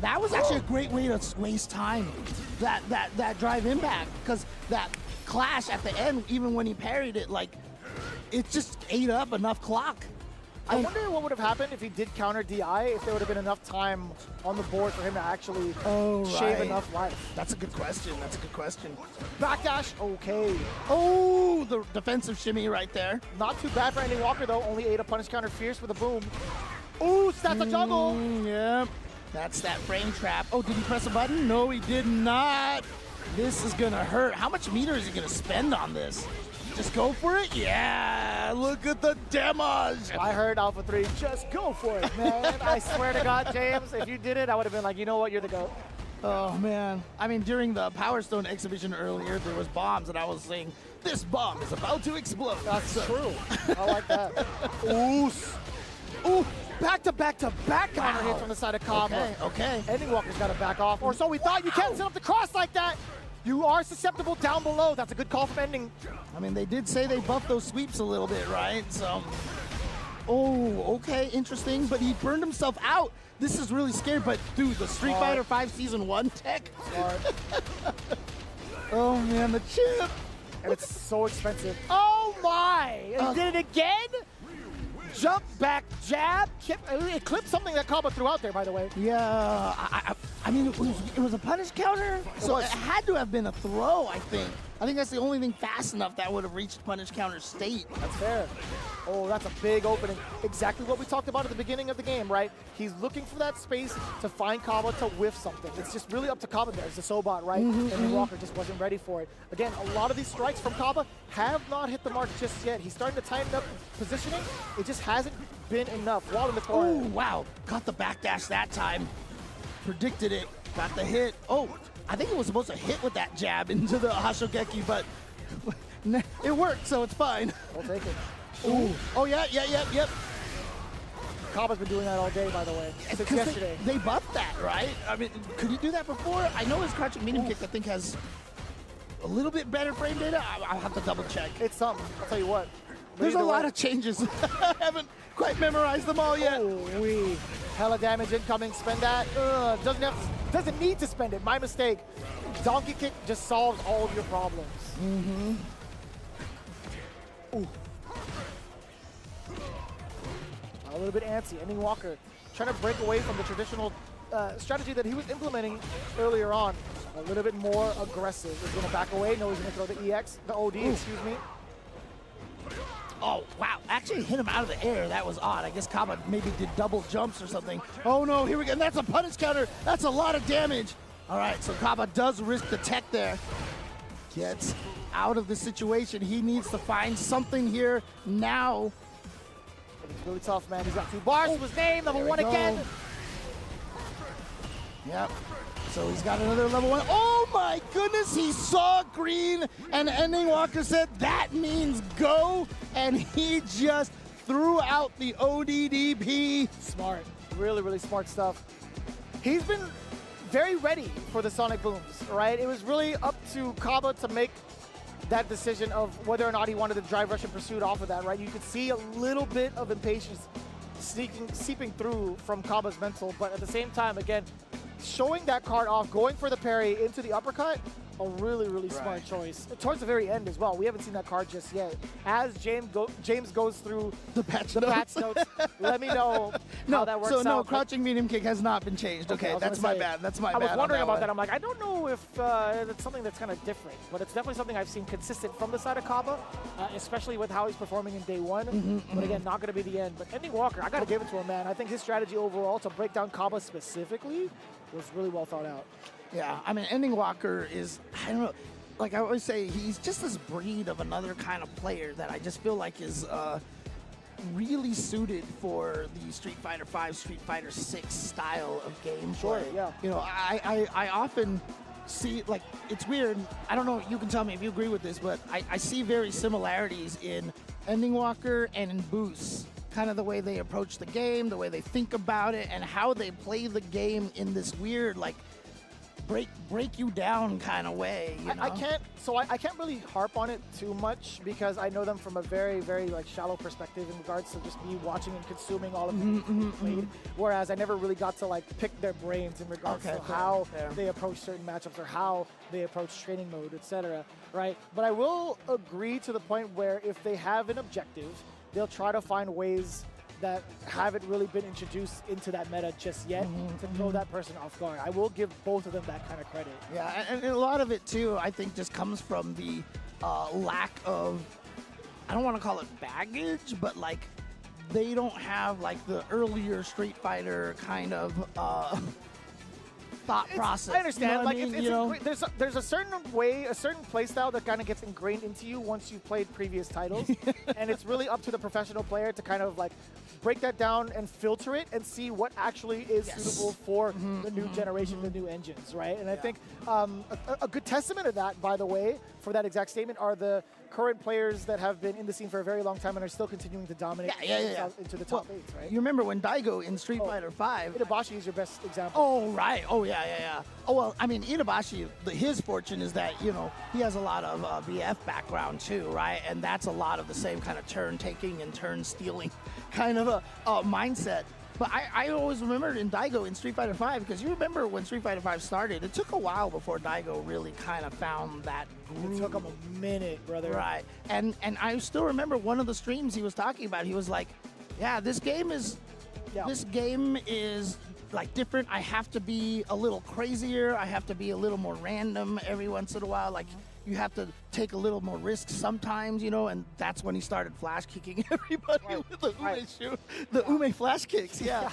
that was actually a great way to waste time. That drive impact, because that clash at the end, even when he parried it, like, it just ate up enough clock. I wonder what would have happened if he did counter DI, if there would have been enough time on the board for him to actually shave enough life. That's a good question. That's a good question. Backdash, okay. Oh, the defensive shimmy right there. Not too bad for Ending Walker, though. Only ate a punish counter fierce with a boom. Ooh, that's a juggle. Yep. That's that frame trap. Oh, did he press a button? No, he did not. This is going to hurt. How much meter is he going to spend on this? Just go for it? Yeah, look at the damage. I heard Alpha 3, just go for it, man. I swear to God, James, if you did it, I would have been like, you know what, you're the GOAT. Oh, man. I mean, during the Power Stone exhibition earlier, there was bombs, and I was saying, this bomb is about to explode. That's true. I like that. Ooh. Ooh. Back-to-back-to-back counter hits from the side of Kaba. Okay. Ending Walker's got to back off. Or so we thought. You can't set up the cross like that. You are susceptible down below. That's a good call from Ending. I mean, they did say they buffed those sweeps a little bit, right? So, oh, okay, interesting. But he burned himself out. This is really scary. But, dude, the Street Fighter 5 Season 1 tech. Oh, man, the chip. And it's so expensive. Oh, my. He did it again? Jump back, jab, it clipped something that Kaba threw out there, by the way. Yeah, I mean, it was a punish counter, so it had to have been a throw, I think. I think that's the only thing fast enough that would have reached punish counter state. That's fair. Oh, that's a big opening. Exactly what we talked about at the beginning of the game, right? He's looking for that space to find Kaba to whiff something. It's just really up to Kaba there. It's the Sobot, right? And Walker just wasn't ready for it. Again, a lot of these strikes from Kaba have not hit the mark just yet. He's starting to tighten up positioning. It just hasn't been enough. Wall in the corner. Oh, wow. Got the backdash that time. Predicted it. Got the hit. Oh, I think it was supposed to hit with that jab into the Hashogeki, but it worked, so it's fine. We'll take it. Ooh. Oh, yeah. Kaba's been doing that all day, by the way, since yesterday. They buffed that, right? I mean, could he do that before? I know his crouching medium kick, I think, has a little bit better frame data. I'll have to double check. It's something. I'll tell you what. There's a lot of changes. I haven't quite memorized them all yet. Oh, hella damage incoming. Spend that. Doesn't need to spend it. My mistake. Donkey kick just solves all of your problems. Ooh. A little bit antsy. Ending Walker trying to break away from the traditional strategy that he was implementing earlier on. A little bit more aggressive. He's going to back away. No, he's going to throw the EX, the OD, excuse me. Oh, wow. Actually hit him out of the air. That was odd. I guess Kaba maybe did double jumps or something. Oh, no. Here we go. And that's a punish counter. That's a lot of damage. All right. So Kaba does risk the tech there. Gets out of the situation. He needs to find something here now. It's really tough, man. He's got 2 bars to his name. Level 1 again. Yep. So he's got another level 1. Oh my goodness, he saw green, and Ending Walker said that means go, and he just threw out the ODDP. Smart. Really, really smart stuff. He's been very ready for the Sonic Booms, right? It was really up to Kaba to make that decision of whether or not he wanted to drive Russian pursuit off of that, right? You could see a little bit of impatience seeping through from Kaba's mental, but at the same time, again, showing that card off, going for the parry into the uppercut, a really, really smart choice. Towards the very end as well. We haven't seen that card just yet. As James goes through the patch notes, let me know how that works out. So no, crouching medium kick has not been changed. Okay, that's my bad. That's my bad. I was wondering about that. I'm like, I don't know if it's something that's kind of different, but it's definitely something I've seen consistent from the side of Kaba, especially with how he's performing in day one. But again, not going to be the end. But Ending Walker, I got to give it to him, man. I think his strategy overall to break down Kaba specifically was really well thought out. Yeah, I mean, Ending Walker is, I don't know, like I always say, he's just this breed of another kind of player that I just feel like is really suited for the Street Fighter V, Street Fighter 6 style of gameplay. Sure, yeah. You know, I often see, like, it's weird, I don't know, you can tell me if you agree with this, but I see very similarities in Ending Walker and in Boost. Kind of the way they approach the game, the way they think about it, and how they play the game in this weird, like, break you down kind of way. You know? I can't really harp on it too much because I know them from a very, very like shallow perspective in regards to just me watching and consuming all of them played. Whereas I never really got to like pick their brains in regards to how they approach certain matchups or how they approach training mode, etc. Right? But I will agree to the point where if they have an objective, they'll try to find ways that haven't really been introduced into that meta just yet to throw that person off guard. I will give both of them that kind of credit. Yeah, and a lot of it too, I think, just comes from the lack of, I don't want to call it baggage, but like they don't have like the earlier Street Fighter kind of thought process. I understand. You know what I mean? There's a certain way, a certain play style that kind of gets ingrained into you once you've played previous titles, and it's really up to the professional player to kind of like break that down and filter it and see what actually is suitable for the new generation, the new engines, right? And I think a good testament of that, by the way, for that exact statement, are the current players that have been in the scene for a very long time and are still continuing to dominate into the top 8, right? You remember when Daigo in Street Fighter V... Itabashi is your best example. Oh, right. Oh, yeah. Oh, well, I mean, Itabashi, his fortune is that, you know, he has a lot of BF background too, right? And that's a lot of the same kind of turn-taking and turn-stealing kind of a mindset. But I always remembered in Daigo in Street Fighter V, because you remember when Street Fighter V started, it took a while before Daigo really kind of found that groove. It took him a minute, brother. Right. And I still remember one of the streams he was talking about, he was like, yeah, this game is like different. I have to be a little crazier. I have to be a little more random every once in a while. Like, you have to take a little more risk sometimes, you know, and that's when he started flash kicking everybody with the Ume flash kicks. Yeah.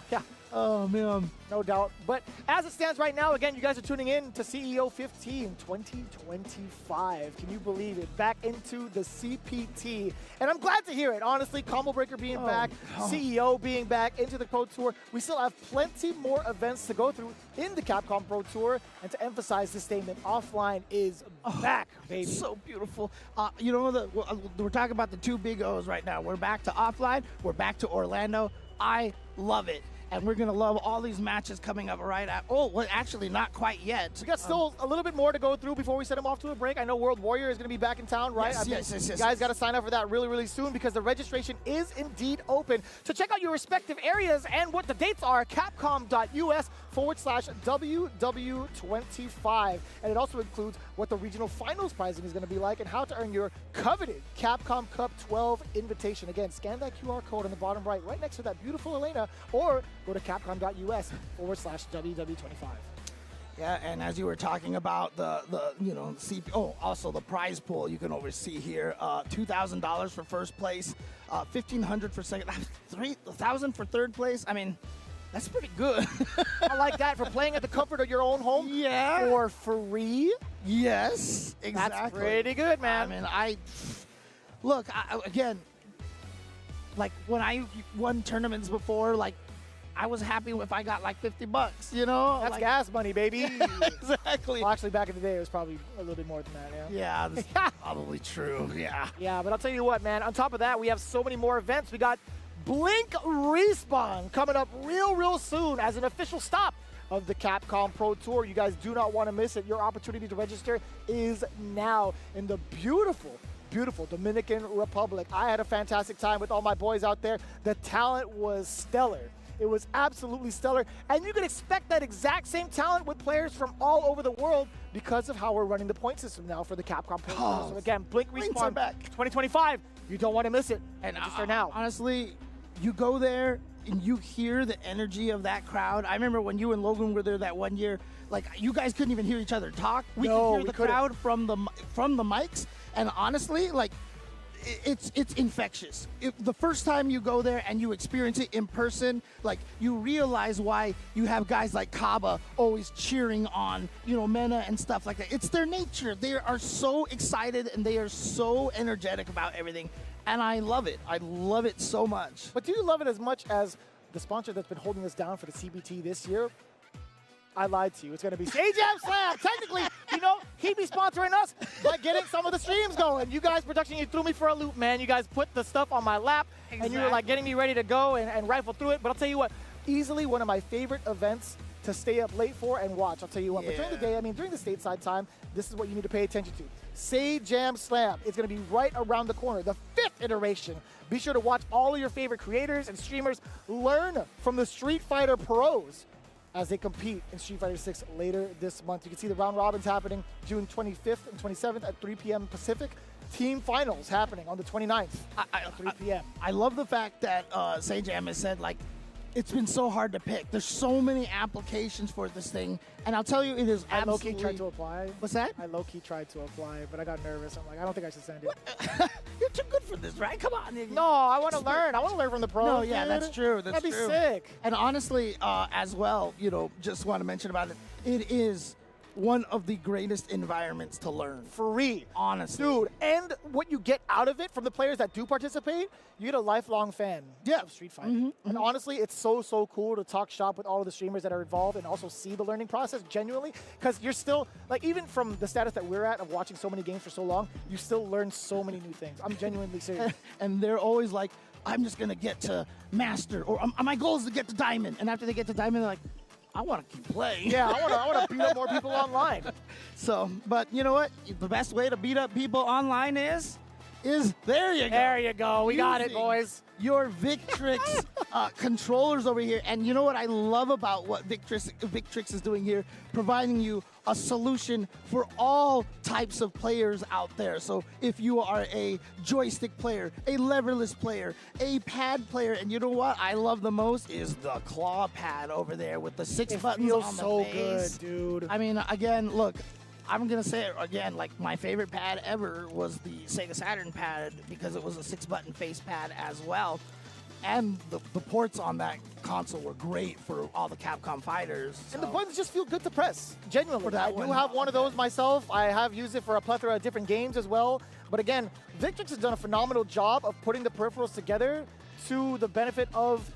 Oh, man. No doubt. But as it stands right now, again, you guys are tuning in to CEO 15 2025. Can you believe it? Back into the CPT. And I'm glad to hear it. Honestly, Combo Breaker being back, CEO being back, into the Pro Tour. We still have plenty more events to go through in the Capcom Pro Tour. And to emphasize this statement, offline is back, baby. So beautiful. You know, we're talking about the two big O's right now. We're back to offline. We're back to Orlando. I love it. And we're going to love all these matches coming up right at... Oh, well, actually, not quite yet. We got still a little bit more to go through before we send them off to a break. I know World Warrior is going to be back in town, right? Yes. You guys got to sign up for that really, really soon because the registration is indeed open. So check out your respective areas and what the dates are, capcom.us/WW25. And it also includes what the regional finals pricing is going to be like and how to earn your coveted Capcom Cup 12 invitation. Again, scan that QR code on the bottom right next to that beautiful Elena, or go to capcom.us/WW25. Yeah, and as you were talking about also the prize pool you can oversee here, $2,000 for first place, $1,500 for second, $3,000 for third place. I mean, that's pretty good. I like that, for playing at the comfort of your own home. Yeah. For free. Yes, exactly. That's pretty good, man. I mean, again, like when I won tournaments before, like, I was happy if I got like $50, you know? That's gas money, baby. Exactly. Well, actually, back in the day, it was probably a little bit more than that, yeah? Yeah, that's probably true, yeah. Yeah, but I'll tell you what, man. On top of that, we have so many more events. We got Blink Respawn coming up real soon as an official stop of the Capcom Pro Tour. You guys do not want to miss it. Your opportunity to register is now in the beautiful Dominican Republic. I had a fantastic time with all my boys out there. The talent was stellar. It was absolutely stellar. And you can expect that exact same talent with players from all over the world because of how we're running the point system now for the Capcom Pro Tour. So again, Blink Respawn back 2025. You don't want to miss it. And register now. Honestly, you go there and you hear the energy of that crowd. I remember when you and Logan were there that one year, like you guys couldn't even hear each other talk. We could hear the crowd from the mics, and honestly, like it's infectious. The first time you go there and you experience it in person, like you realize why you have guys like Kaba always cheering on, you know, Mena and stuff like that. It's their nature. They are so excited and they are so energetic about everything. And I love it. I love it so much. But do you love it as much as the sponsor that's been holding us down for the CBT this year? I lied to you. It's going to be Jam Slam. Technically, you know, he'd be sponsoring us by getting some of the streams going. You guys, production, you threw me for a loop, man. You guys put the stuff on my lap, and you were like getting me ready to go and rifle through it. But I'll tell you what, easily one of my favorite events to stay up late for and watch. I'll tell you what. But during the day, I mean, during the stateside time, this is what you need to pay attention to. Say Jam Slam. It's going to be right around the corner, the 5th iteration. Be sure to watch all of your favorite creators and streamers learn from the Street Fighter pros as they compete in Street Fighter 6 later this month. You can see the round robins happening June 25th and 27th at 3 p.m. Pacific. Team finals happening on the 29th at 3 p.m. I love the fact that Jam has said, like, it's been so hard to pick. There's so many applications for this thing, and I'll tell you, it is absolutely... I low-key tried to apply. What's that? I low-key tried to apply, but I got nervous. I'm like, I don't think I should send it. You're too good for this, right? Come on. No, I want to learn. I want to learn from the pros. No, yeah, that's true. That'd be sick. And honestly, as well, you know, just want to mention about it, it is one of the greatest environments to learn. Free. Honestly. Dude, and what you get out of it from the players that do participate, you get a lifelong fan of Street Fighter. And honestly, it's so cool to talk shop with all of the streamers that are involved and also see the learning process genuinely, because you're still, like, even from the status that we're at of watching so many games for so long, you still learn so many new things. I'm genuinely serious. And they're always like, I'm just going to get to Master, or my goal is to get to Diamond. And after they get to Diamond, they're like, I want to keep playing. Yeah, I want to beat up more people online. So, but you know what? The best way to beat up people online is there you go. There you go. We got it, boys. Your Victrix controllers over here. And you know what I love about what Victrix is doing here? Providing you a solution for all types of players out there. So if you are a joystick player, a leverless player, a pad player, and you know what I love the most is the claw pad over there with the 6 buttons on the face. It feels so good, dude. I mean, again, look, I'm going to say it again, like my favorite pad ever was the Sega Saturn pad because it was a 6-button face pad as well. And the ports on that console were great for all the Capcom fighters. So. And the buttons just feel good to press, genuinely. I do have one of those myself. I have used it for a plethora of different games as well. But again, Victrix has done a phenomenal job of putting the peripherals together to the benefit of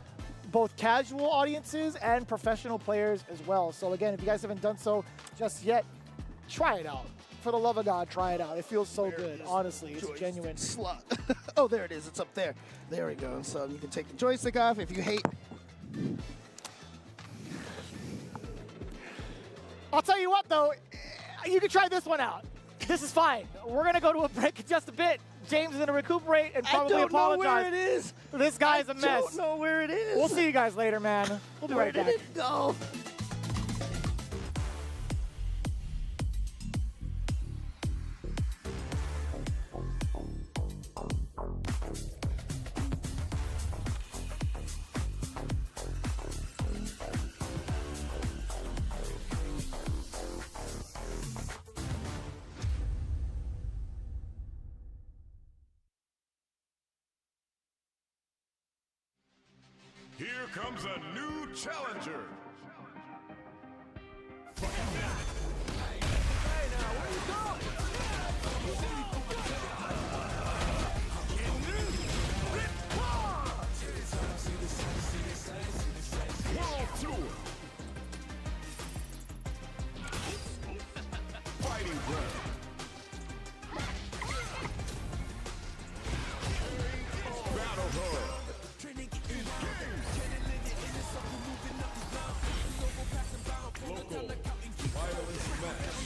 both casual audiences and professional players as well. So again, if you guys haven't done so just yet, try it out. For the love of God, try it out. It feels so good, honestly. It's genuine. Slot. Oh, there it is. It's up there. There we go. So you can take the joystick off if you hate. I'll tell you what, though. You can try this one out. This is fine. We're going to go to a break in just a bit. James is going to recuperate and probably apologize. I don't know where it is. This guy's a mess. I don't know where it is. We'll see you guys later, man. We'll be right back. Where did it go? Here comes a new challenger. World Tour. Fighting ground. Battle hall. Local violence match.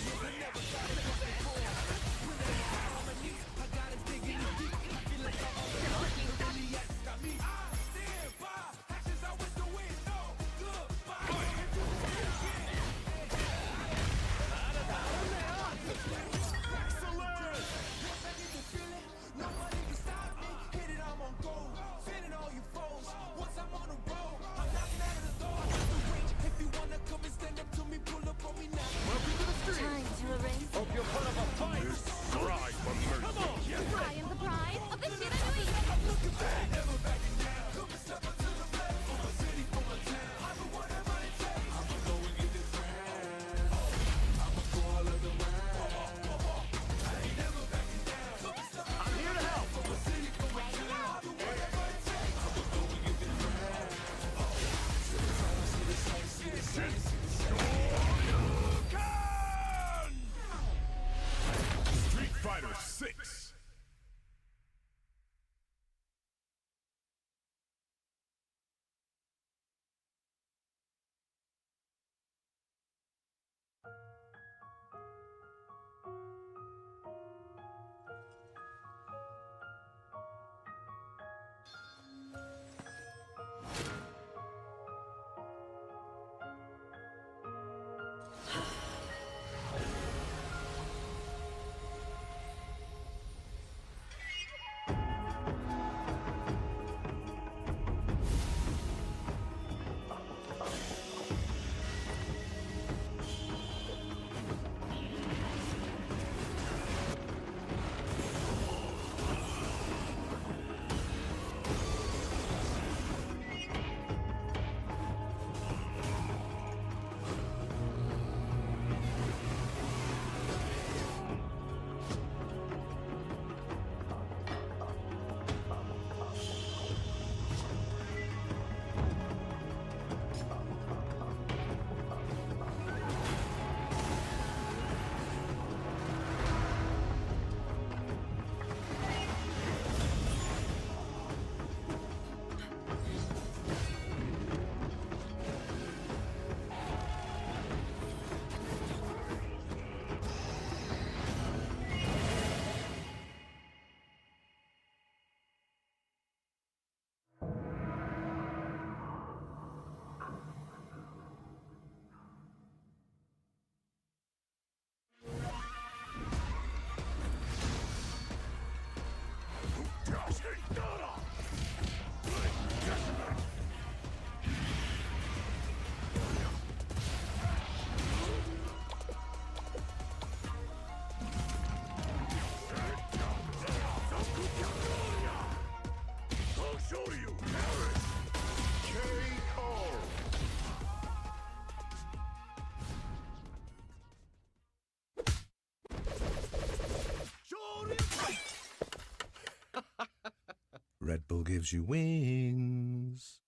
Red Bull gives you wings.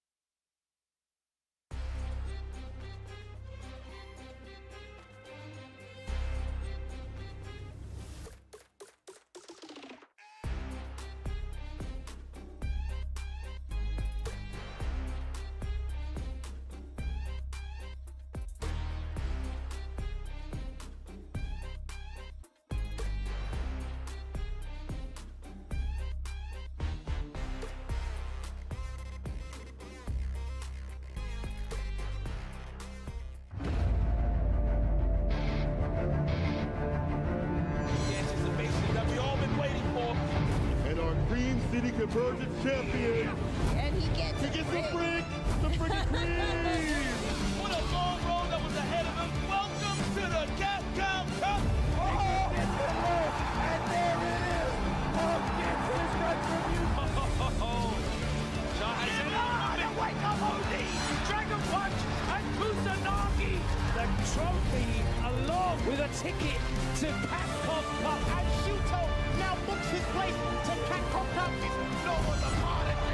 City Convergence Champion. And he gets the freak cream. What a long road that was ahead of him. Welcome to the Capcom Cup. And there it is. Punk gets his retribution. Wake up, OD. Dragon Punch and Kusanagi. The trophy along with a ticket to Capcom Cup. And Shuto now books his place to Capcom Cup. No one's a part of me.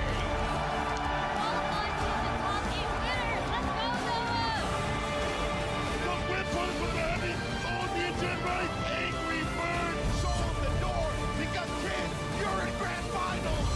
The whip runs with the heavy. Oh, the engine right. Angry Bird. Show him the door. Because kid, you're in grand finals.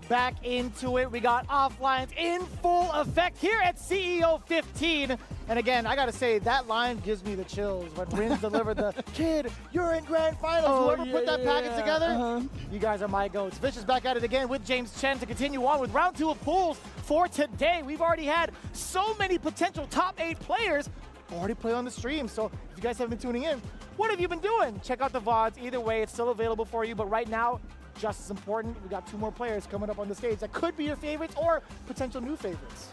Back into it. We got offlines in full effect here at CEO 15. And again, I got to say, that line gives me the chills when Rins delivered the kid, you're in grand finals. Whoever put that package together, you guys are my goats. Vicious back at it again with James Chen to continue on with round 2 of pools for today. We've already had so many potential top 8 players already play on the stream. So if you guys haven't been tuning in, what have you been doing? Check out the VODs. Either way, it's still available for you. But right now, just as important, we got 2 more players coming up on the stage that could be your favorites or potential new favorites.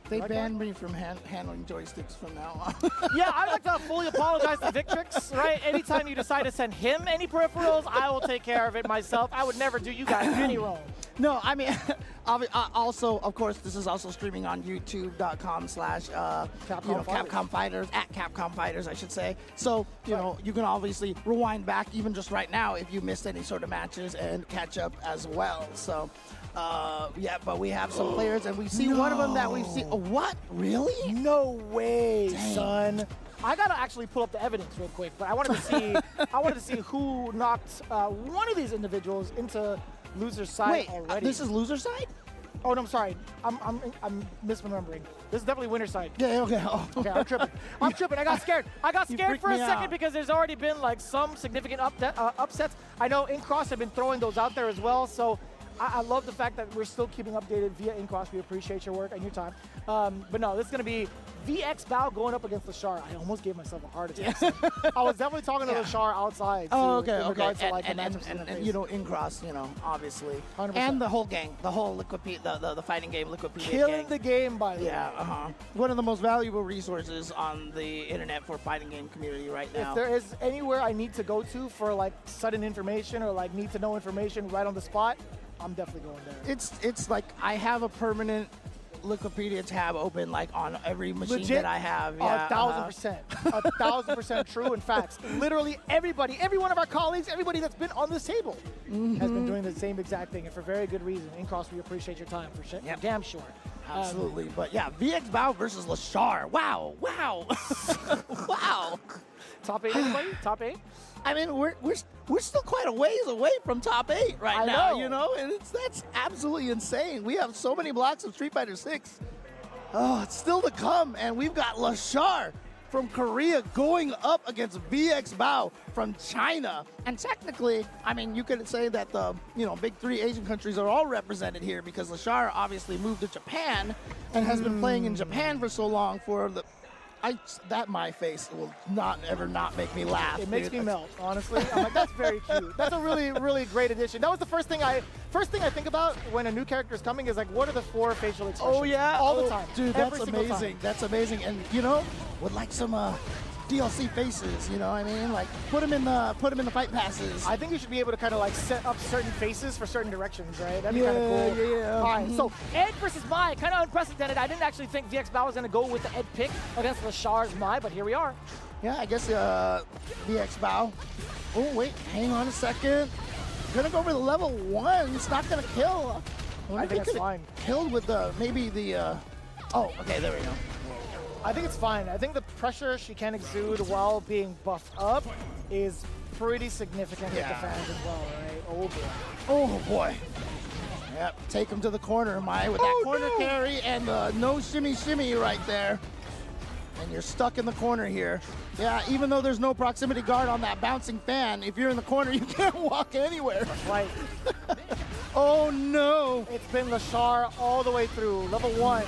They banned me from handling joysticks from now on. Yeah, I'd like to fully apologize to Victrix, right? Anytime you decide to send him any peripherals, I will take care of it myself. I would never do you guys any wrong. No, I mean, also, of course, this is also streaming on youtube.com/Capcom Fighters, at Capcom Fighters, I should say. So, you know, you can obviously rewind back even just right now if you missed any sort of matches and catch up as well. So, yeah, but we have some players, and we see one of them that we've seen. What? Really? No way, son. I gotta actually pull up the evidence real quick, but I wanted to see who knocked one of these individuals into loser's side already. This is loser side? Oh no, I'm sorry. I'm misremembering. This is definitely winner side. Yeah, okay. Oh. Okay, I'm tripping. I got scared. I got scared for a second because there's already been like some significant upsets. I know Incross have been throwing those out there as well, so I love the fact that we're still keeping updated via Incross. We appreciate your work and your time. But no, this is going to be VX Bao going up against Lashar. I almost gave myself a heart attack. I was definitely talking to Lashar outside. Oh, too, okay, regards to, like, and you know, Incross, you know, obviously. 100%. And the whole gang, the whole the fighting game Liquipedia Killing gang. the game, by the way. Yeah, One of the most valuable resources on the internet for fighting game community right now. If there is anywhere I need to go to for like sudden information or like need to know information right on the spot, I'm definitely going there. It's like I have a permanent Wikipedia tab open like on every machine Legit? that I have. Yeah, 1,000%. 1,000% true in facts. Literally everybody, every one of our colleagues, everybody that's been on this table has been doing the same exact thing, and for very good reason. Incross, we appreciate your time, for damn sure. Absolutely. But yeah, VX Bao versus Lashar. Wow. Wow. Wow. Top 8, everybody? Top 8? I mean, we're still quite a ways away from top 8 right now, you know, and that's absolutely insane. We have so many blocks of Street Fighter 6. Oh, it's still to come, and we've got Lashar from Korea going up against VX Bao from China. And technically, I mean, you could say that the big 3 Asian countries are all represented here because Lashar obviously moved to Japan and has been playing in Japan for so long for the. My face will not make me laugh. It makes me melt, honestly. I'm like, that's very cute. That's a really, really great addition. That was the first thing I think about when a new character is coming is like, what are the 4 facial expressions? Oh yeah, all the time, dude, that's amazing. That's amazing. And you know, would like some DLC faces, you know what I mean? Like, put him in the fight passes. I think you should be able to kind of like set up certain faces for certain directions, right? That'd be kind of cool. Yeah. All right, so Ed versus Mai, kind of unprecedented. I didn't actually think VX Bao was going to go with the Ed pick against Lashar's Mai, but here we are. Yeah, I guess VX Bao. Oh, wait, hang on a second. Gonna go for the level 1. It's not gonna kill. I think it's fine. Killed with maybe the. Oh, okay, there we go. I think it's fine. I think the pressure she can exude while being buffed up is pretty significant with the fans as well, right? Oh boy. Oh boy. Yep, take him to the corner, Mai, with that corner carry and no shimmy right there. And you're stuck in the corner here. Yeah, even though there's no proximity guard on that bouncing fan, if you're in the corner, you can't walk anywhere. That's right. Oh no. It's been Lashar all the way through, level 1.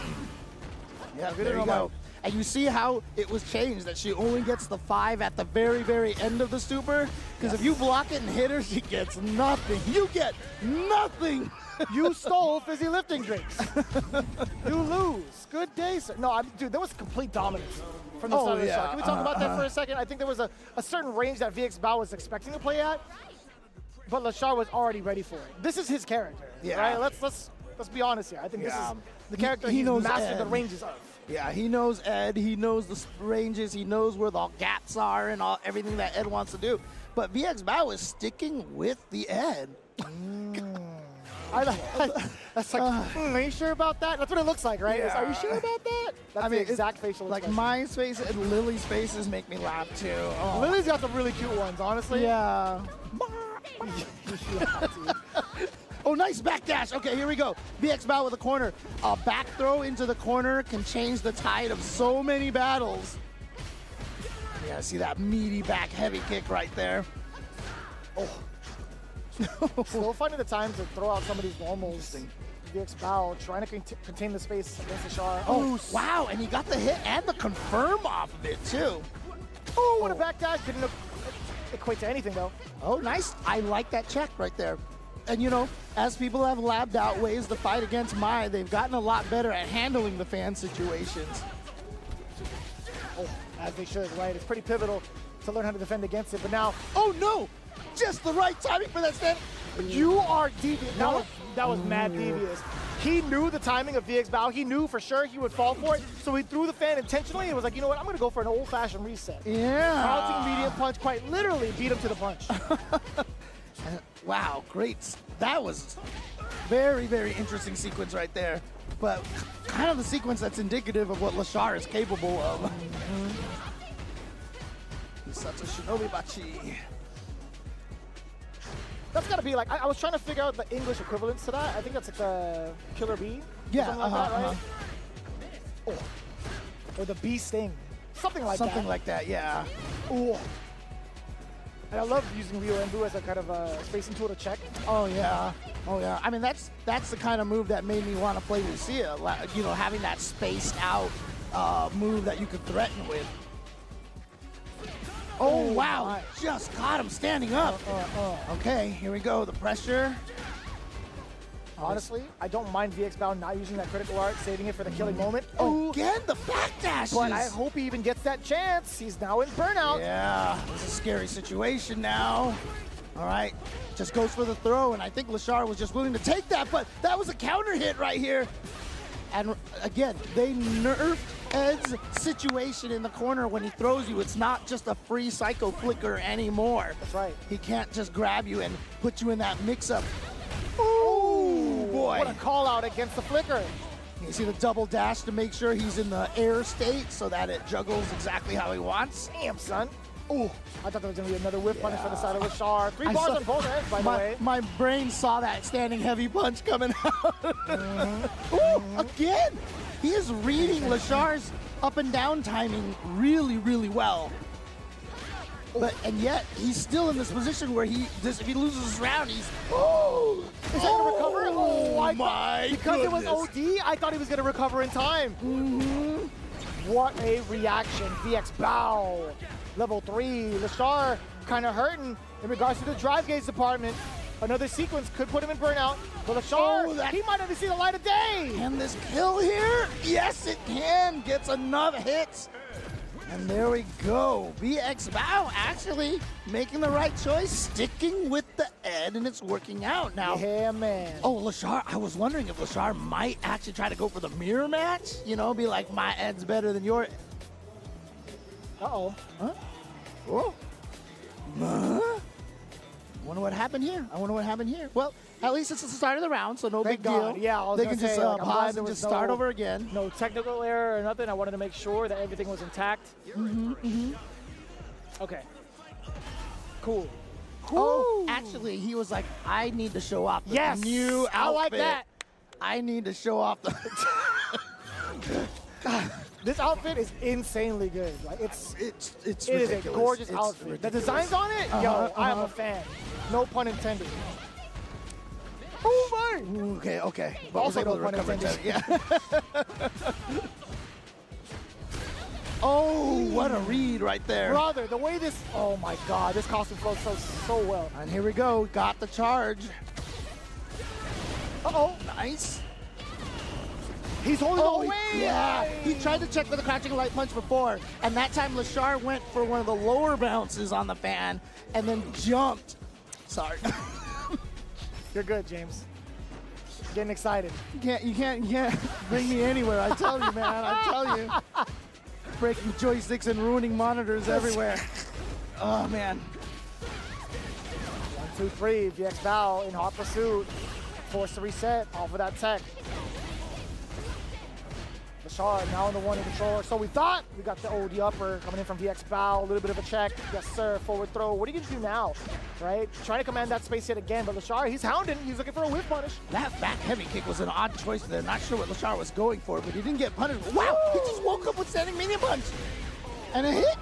Yeah, there you go. And you see how it was changed, that she only gets the 5 at the very end of the super? Because if you block it and hit her, she gets nothing. You get nothing. You stole fizzy lifting drinks. You lose. Good day, sir. No, dude, there was complete dominance from the side of the shot. Can we talk about that for a second? I think there was a certain range that VX Bao was expecting to play at, but Lashar was already ready for it. This is his character, right? Let's be honest here. I think this is the character he knows mastered the ranges of. Yeah, he knows Ed. He knows the ranges. He knows where the gaps are and everything that Ed wants to do. But VX Bao is sticking with the Ed. That's like, are you sure about that? That's what it looks like, right? Yeah. Are you sure about that? That's the exact facial expression. Like my face and Lily's faces make me laugh too. Oh. Lily's got some really cute ones, honestly. Yeah. Oh, nice backdash. Okay, here we go. VX Bao with a corner. A back throw into the corner can change the tide of so many battles. Yeah, see that meaty back heavy kick right there. Oh. Still finding the time to throw out some of these normals. VX Bao trying to contain the space against Lashar. Oh, wow, and he got the hit and the confirm off of it, too. Oh, what a backdash. Didn't equate to anything, though. Oh, nice. I like that check right there. And, you know, as people have labbed out ways to fight against Mai, they've gotten a lot better at handling the fan situations. Oh, as they should, right? It's pretty pivotal to learn how to defend against it. But now, oh, no! Just the right timing for that stand. You are devious. That was mad devious. He knew the timing of VX Bao. He knew for sure he would fall for it. So he threw the fan intentionally and was like, you know what, I'm going to go for an old-fashioned reset. Yeah. Crouching medium punch quite literally beat him to the punch. Wow, great. That was very interesting sequence right there. But kind of the sequence that's indicative of what Lashar is capable of. He's such a shinobi bachi. That's got to be like, I was trying to figure out the English equivalents to that. I think that's like the Killer Bee. Yeah, something like that, right? Oh. Or the Bee Sting. Something like that. Something like that, yeah. Oh. And I love using Ryu Enbu as a kind of a spacing tool to check. Oh, yeah. Oh, yeah. I mean, that's the kind of move that made me want to play Lucia. You know, having that spaced out move that you could threaten with. Oh, wow. My. Just caught him standing up. Okay, here we go. The pressure. Honestly, I don't mind VX Bao not using that critical art, saving it for the killing moment. Oh, again, the backdash. But I hope he even gets that chance. He's now in burnout. Yeah, it's a scary situation now. All right, just goes for the throw, and I think Lashar was just willing to take that, but that was a counter hit right here. And again, they nerfed Ed's situation in the corner when he throws you. It's not just a free psycho flicker anymore. That's right. He can't just grab you and put you in that mix-up. Oh, boy. What a call out against the flicker. You see the double dash to make sure he's in the air state so that it juggles exactly how he wants. Damn, son. Oh, I thought there was going to be another whip punish for the side of Lashar. 3 bars on both ends, by the way. My brain saw that standing heavy punch coming out. Ooh, again. He is reading Lashar's up and down timing really well. And yet, he's still in this position where if he loses this round, he's... Oh! Is that going to recover? Oh, my Because goodness. it was OD, I thought he was going to recover in time. What a reaction. VX Bao. Level 3. Lashar kind of hurting in regards to the drive gauge department. Another sequence could put him in burnout. But Lashar, he might have seen the light of day. Can this kill here? Yes, it can. Gets enough hits. And there we go. VX Bow actually making the right choice, sticking with the Ed, and it's working out now. Yeah, man. Oh, Lashar, I was wondering if Lashar might actually try to go for the mirror match. You know, be like, my Ed's better than your. Uh-oh. Huh? Oh. Wonder what happened here. I wonder what happened here. Well, at least it's the start of the round, so no Thank big deal. God. Yeah, I was they gonna can just say, like, I'm glad pause there and was just start no- over again. No technical error or nothing. I wanted to make sure that everything was intact. Okay. Cool. Oh, actually, he was like, I need to show off the Yes, new outfit. I like that. I need to show off the. God, this outfit is insanely good. Like it is ridiculous. a gorgeous It's outfit. ridiculous. The designs on it, yo, I am a fan. No pun intended. Oh my! Okay. But Also was able no to pun recover intended. Yeah. Oh, what a read right there. Brother, the way this, oh my God, this costume flows so well. And here we go, got the charge. Uh-oh. Nice. He's holding away. Yeah, he tried to check for the crouching light punch before, and that time Lashar went for one of the lower bounces on the fan and then jumped. Sorry. You're good, James. Getting excited. You can't bring me anywhere. I tell you, man. I tell you. Breaking joysticks and ruining monitors everywhere. Oh man. 1, 2, 3. VX Bow in hot pursuit. Forced to reset off of that tech. Lashar now in the one in controller. So we thought we got the OD upper coming in from VX Bow. A little bit of a check. Yes, sir. Forward throw. What are you going to do now? Right? Trying to command that space yet again. But Lashar, he's hounding. He's looking for a whiff punish. That back heavy kick was an odd choice there. Not sure what Lashar was going for, but he didn't get punished. Wow! He just woke up with standing medium punch. And a hit.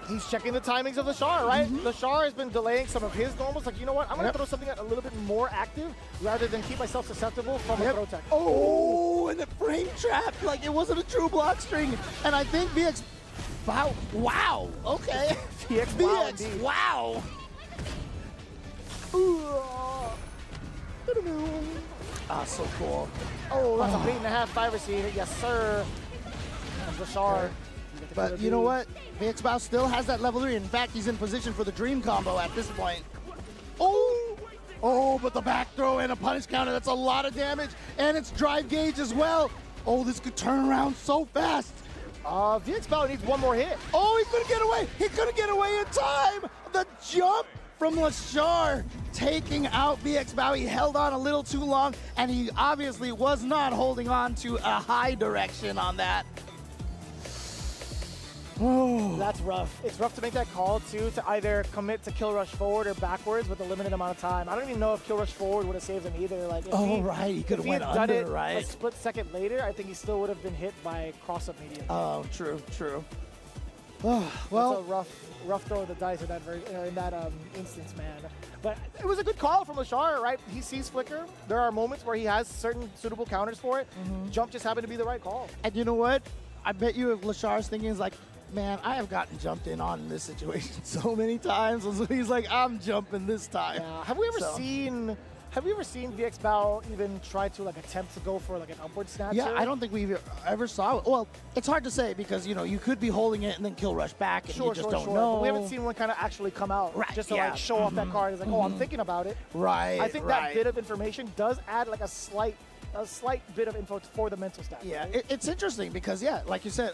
He's checking the timings of Lashar, right? Lashar has been delaying some of his normals. Like, you know what? I'm going to throw something a little bit more active rather than keep myself susceptible from a throw tech. Oh, and the frame trap. Like, it wasn't a true block string. And I think VX... Wow. Okay. VX, wow. Ah, so cool. Oh, that's a beat and a half 5-receiver. Yes, sir. Lashar. But you know what? VX Bow still has that level 3. In fact, he's in position for the dream combo at this point. Oh, but the back throw and a punish counter, that's a lot of damage. And it's drive gauge as well. Oh, this could turn around so fast. VX Bow needs one more hit. Oh, he couldn't get away. He couldn't get away in time. The jump from Lashar taking out VX Bow. He held on a little too long, and he obviously was not holding on to a high direction on that. Oh. That's rough. It's rough to make that call, too, to either commit to kill rush forward or backwards with a limited amount of time. I don't even know if kill rush forward would have saved him either. Like, if he could have went done under, it right? a split second later, I think he still would have been hit by cross-up medium. Oh, true. Well, Well, it's a rough throw of the dice in that instance, man. But it was a good call from Lashar, right? He sees Flicker. There are moments where he has certain suitable counters for it. Jump just happened to be the right call. and you know what? I bet you if Lashar's thinking is like, man, I have gotten jumped in on in this situation so many times. So he's like, I'm jumping this time. Yeah. Have we ever seen VX Bow even try to like attempt to go for like an upward snatcher? Yeah, I don't think we've ever saw it. Well, it's hard to say because, you know, you could be holding it and then kill rush back and you just don't know. But we haven't seen one kind of actually come out just to like show off that card. It's like, oh, I'm thinking about it. Right. I think that bit of information does add like a slight bit of info for the mental stat. Yeah, right? it's interesting because, yeah, like you said,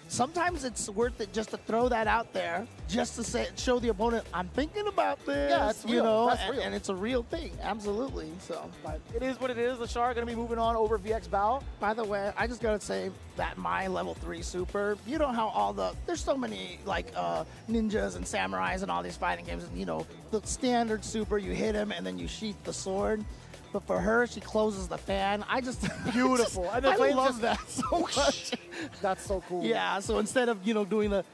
sometimes it's worth it just to throw that out there, just to show the opponent, I'm thinking about this. Yeah, it's real. You know, That's real. and it's a real thing, absolutely. So, But it is what it is. Lashar going to be moving on over VX Bow. by the way, I just gotta say that my level 3 super, you know how there's so many like ninjas and samurais and all these fighting games, and you know, the standard super, you hit him and then you sheath the sword. But for her, she closes the fan. Beautiful. And the I flames love just- that so much. That's so cool. Yeah, so instead of, you know, doing the...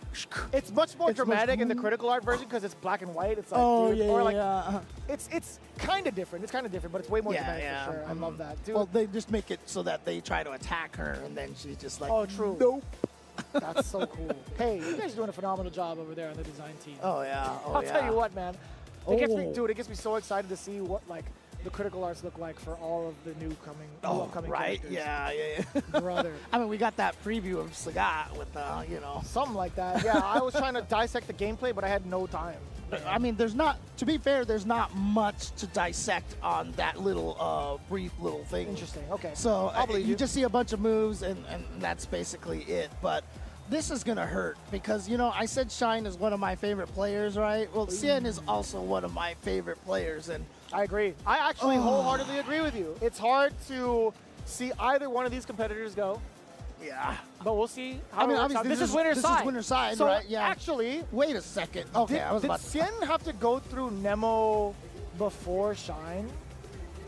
It's much more It's much dramatic in the more- critical art version because it's black and white. It's like, Oh, dude, yeah, or like, yeah. It's kind of different. It's kind of different, but it's way more dramatic for sure. I love that. Dude, Well, they just make it so that they try to attack her, and then she's just like, oh, true. Nope. That's so cool. Hey, you guys are doing a phenomenal job over there on the design team. Oh, yeah. Oh, I'll tell yeah. you what, man. It gets me so excited to see what the critical arts look like for all of the new upcoming right, characters. yeah. Brother. I mean, we got that preview of Sagat with something like that. Yeah, I was trying to dissect the gameplay, but I had no time. I mean, to be fair, there's not much to dissect on that little brief little thing. Interesting. Okay. So I'll believe you just see a bunch of moves, and that's basically it. But this is gonna hurt because I said Shine is one of my favorite players, right? Well, Xian is also one of my favorite players, and I agree. I actually wholeheartedly agree with you. It's hard to see either one of these competitors go. Yeah. But we'll see how it works out. This is winner's side. This is winner's side, so right? Yeah. Actually, wait a second. Okay, I was did about to... Xian have to go through Nemo before Shine?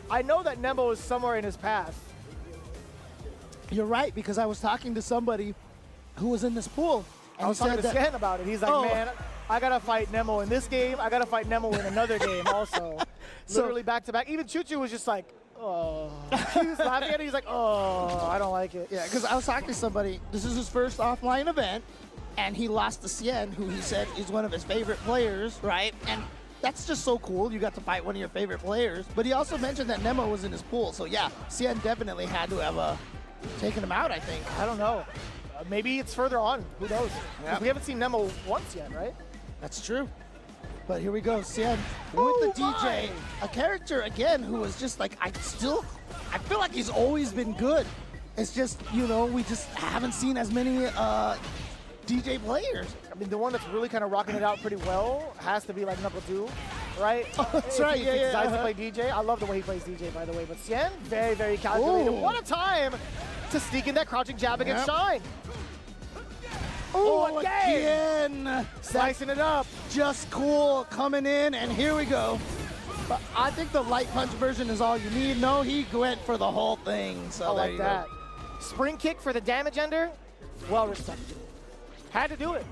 I know that Nemo is somewhere in his path. You're right, because I was talking to somebody who was in this pool. And I was talking to Xian about it. He's like, man, I got to fight Nemo in this game. I got to fight Nemo in another game also. Literally back to back. Even Choo-Choo was just like, oh. He was laughing at it. He's like, oh, I don't like it. Yeah, because I was talking to somebody. This is his first offline event, and he lost to Xian, who he said is one of his favorite players, right? And that's just so cool. You got to fight one of your favorite players. But he also mentioned that Nemo was in his pool. So, yeah, Xian definitely had to have taken him out, I think. I don't know. Maybe it's further on. Who knows? Yeah. We haven't seen Nemo once yet, right? That's true. But here we go, Xian with the DJ. A character, again, who was just like, I feel like he's always been good. It's just, we just haven't seen as many DJ players. I mean, the one that's really kind of rocking it out pretty well has to be like Knuckle 2, right? Oh, that's right, He decides to play DJ. I love the way he plays DJ, by the way. But Xian, very, very calculated. Ooh. What a time to sneak in that crouching jab against Shine. Oh, again. Slicing it up. Just cool, coming in, and here we go. But I think the light punch version is all you need. No, he went for the whole thing. So I like that. Spring kick for the damage ender. Well respected. Had to do it.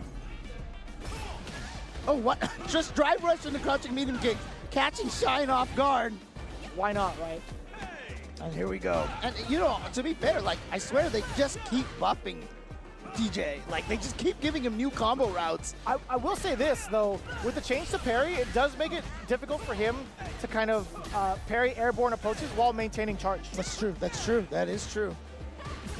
Oh, what? Just drive rush into crouching medium kick, catching Shine off guard. Why not, right? And here we go. And, to be fair, I swear they just keep buffing DJ. They just keep giving him new combo routes. I will say this, though. With the change to parry, it does make it difficult for him to kind of parry airborne approaches while maintaining charge. That's true. That's true. That is true.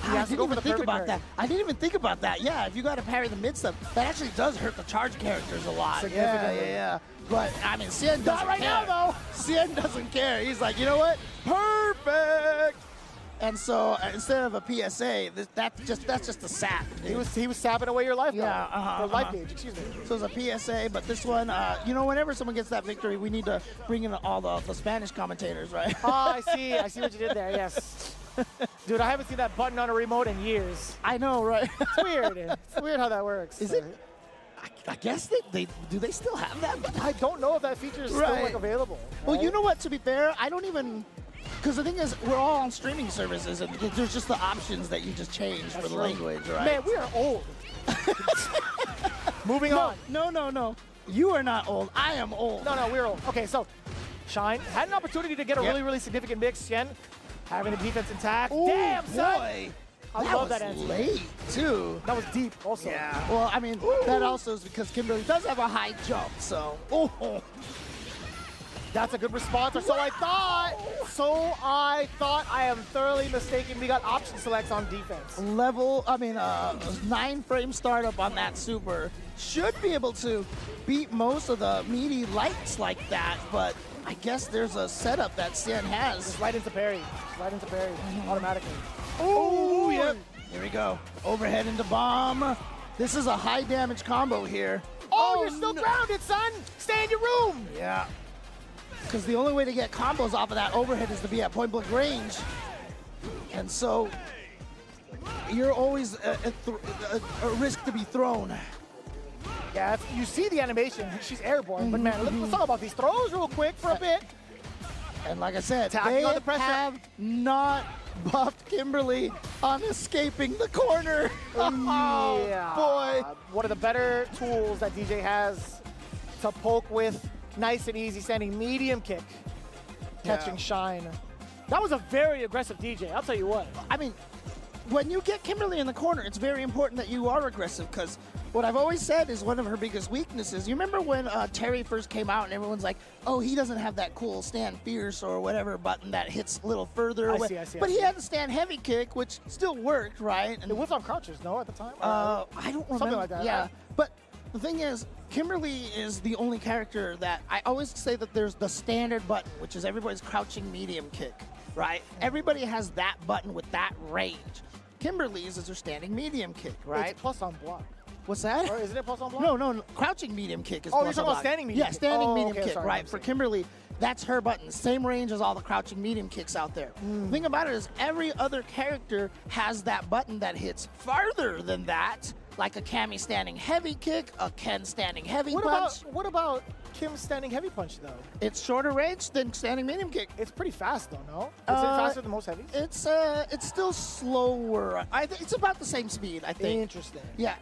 I didn't even think about that. I didn't even think about that. Yeah, if you got to parry the mid stuff, that actually does hurt the charge characters a lot. Yeah. But, I mean, Xian doesn't Not right care. now, though. Xian doesn't care. He's like, you know what? Perfect! And so instead of a PSA, that's just a sap. Dude. He was sapping away your life. Yeah, life gauge. Excuse me. So it's a PSA, but this one, whenever someone gets that victory, we need to bring in all the Spanish commentators, right? Oh, I see what you did there. Yes. Dude, I haven't seen that button on a remote in years. I know, right? It's weird. It's weird how that works. Is it? I guess they still have that? I don't know if that feature is still available. Right? Well, you know what? To be fair, I don't even. Because the thing is, we're all on streaming services, and there's just the options that you just change for the language, right? Man, we are old. Moving on. No. You are not old. I am old. No, we're old. Okay, so Shine had an opportunity to get a really, really significant mix. Xian having the defense intact. Ooh, damn, son. Boy. I love that answer. Late, too. That was deep, also. Yeah. Well, I mean, that also is because Kimberly does have a high jump, so. That's a good response, or so I thought. I am thoroughly mistaken. We got option selects on defense. 9-frame startup on that super. Should be able to beat most of the meaty lights like that, but I guess there's a setup that Xian has. Just right into parry. Automatically. Oh, yep. Here we go. Overhead into bomb. This is a high damage combo here. Oh, you're still grounded, son. Stay in your room. Yeah. Because the only way to get combos off of that overhead is to be at point blank range. And so you're always a risk to be thrown. Yeah, you see the animation. She's airborne. But man, let's talk about these throws real quick for a bit. And like I said, Attacking they on the pressure. have not buffed Kimberly on escaping the corner. Yeah. Boy. One of the better tools that DJ has to poke with. Nice and easy, standing medium kick, catching Shine. That was a very aggressive DJ, I'll tell you what. I mean, when you get Kimberly in the corner, it's very important that you are aggressive because what I've always said is one of her biggest weaknesses. You remember when Terry first came out and everyone's like, oh, he doesn't have that cool stand fierce or whatever button that hits a little further away. I see. But he had the stand heavy kick, which still worked, right? And it was on crouches, no, at the time? I don't remember. Something like that. Yeah, but the thing is, Kimberly is the only character that I always say that there's the standard button, which is everybody's crouching medium kick, right? Everybody has that button with that range. Kimberly's is her standing medium kick, right? It's plus on block. What's that? Or isn't it plus on block? No. Crouching medium kick is Oh, plus you're talking on about block. standing medium kick. Standing medium okay, kick, sorry, right? For Kimberly, that's her button. Same range as all the crouching medium kicks out there. The thing about it is every other character has that button that hits farther than that, like a Cammy standing heavy kick, a Ken standing heavy punch. What about Kim's standing heavy punch, though? It's shorter range than standing medium kick. It's pretty fast, though, no? Is it faster than most heavies? It's still slower. It's about the same speed, I think. Interesting. Yeah,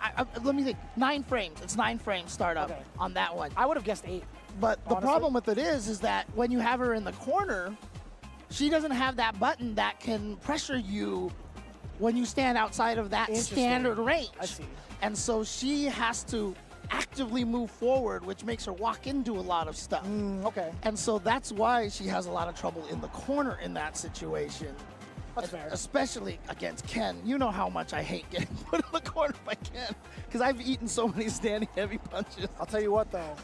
let me think. 9 frames. It's 9 frames startup on that one. I would have guessed 8. But the problem with it is that when you have her in the corner, she doesn't have that button that can pressure you when you stand outside of that standard range. I see. And so she has to actively move forward, which makes her walk into a lot of stuff. Okay. And so that's why she has a lot of trouble in the corner in that situation. That's fair. Especially against Ken. You know how much I hate getting put in the corner by Ken, because I've eaten so many standing heavy punches. I'll tell you what, though.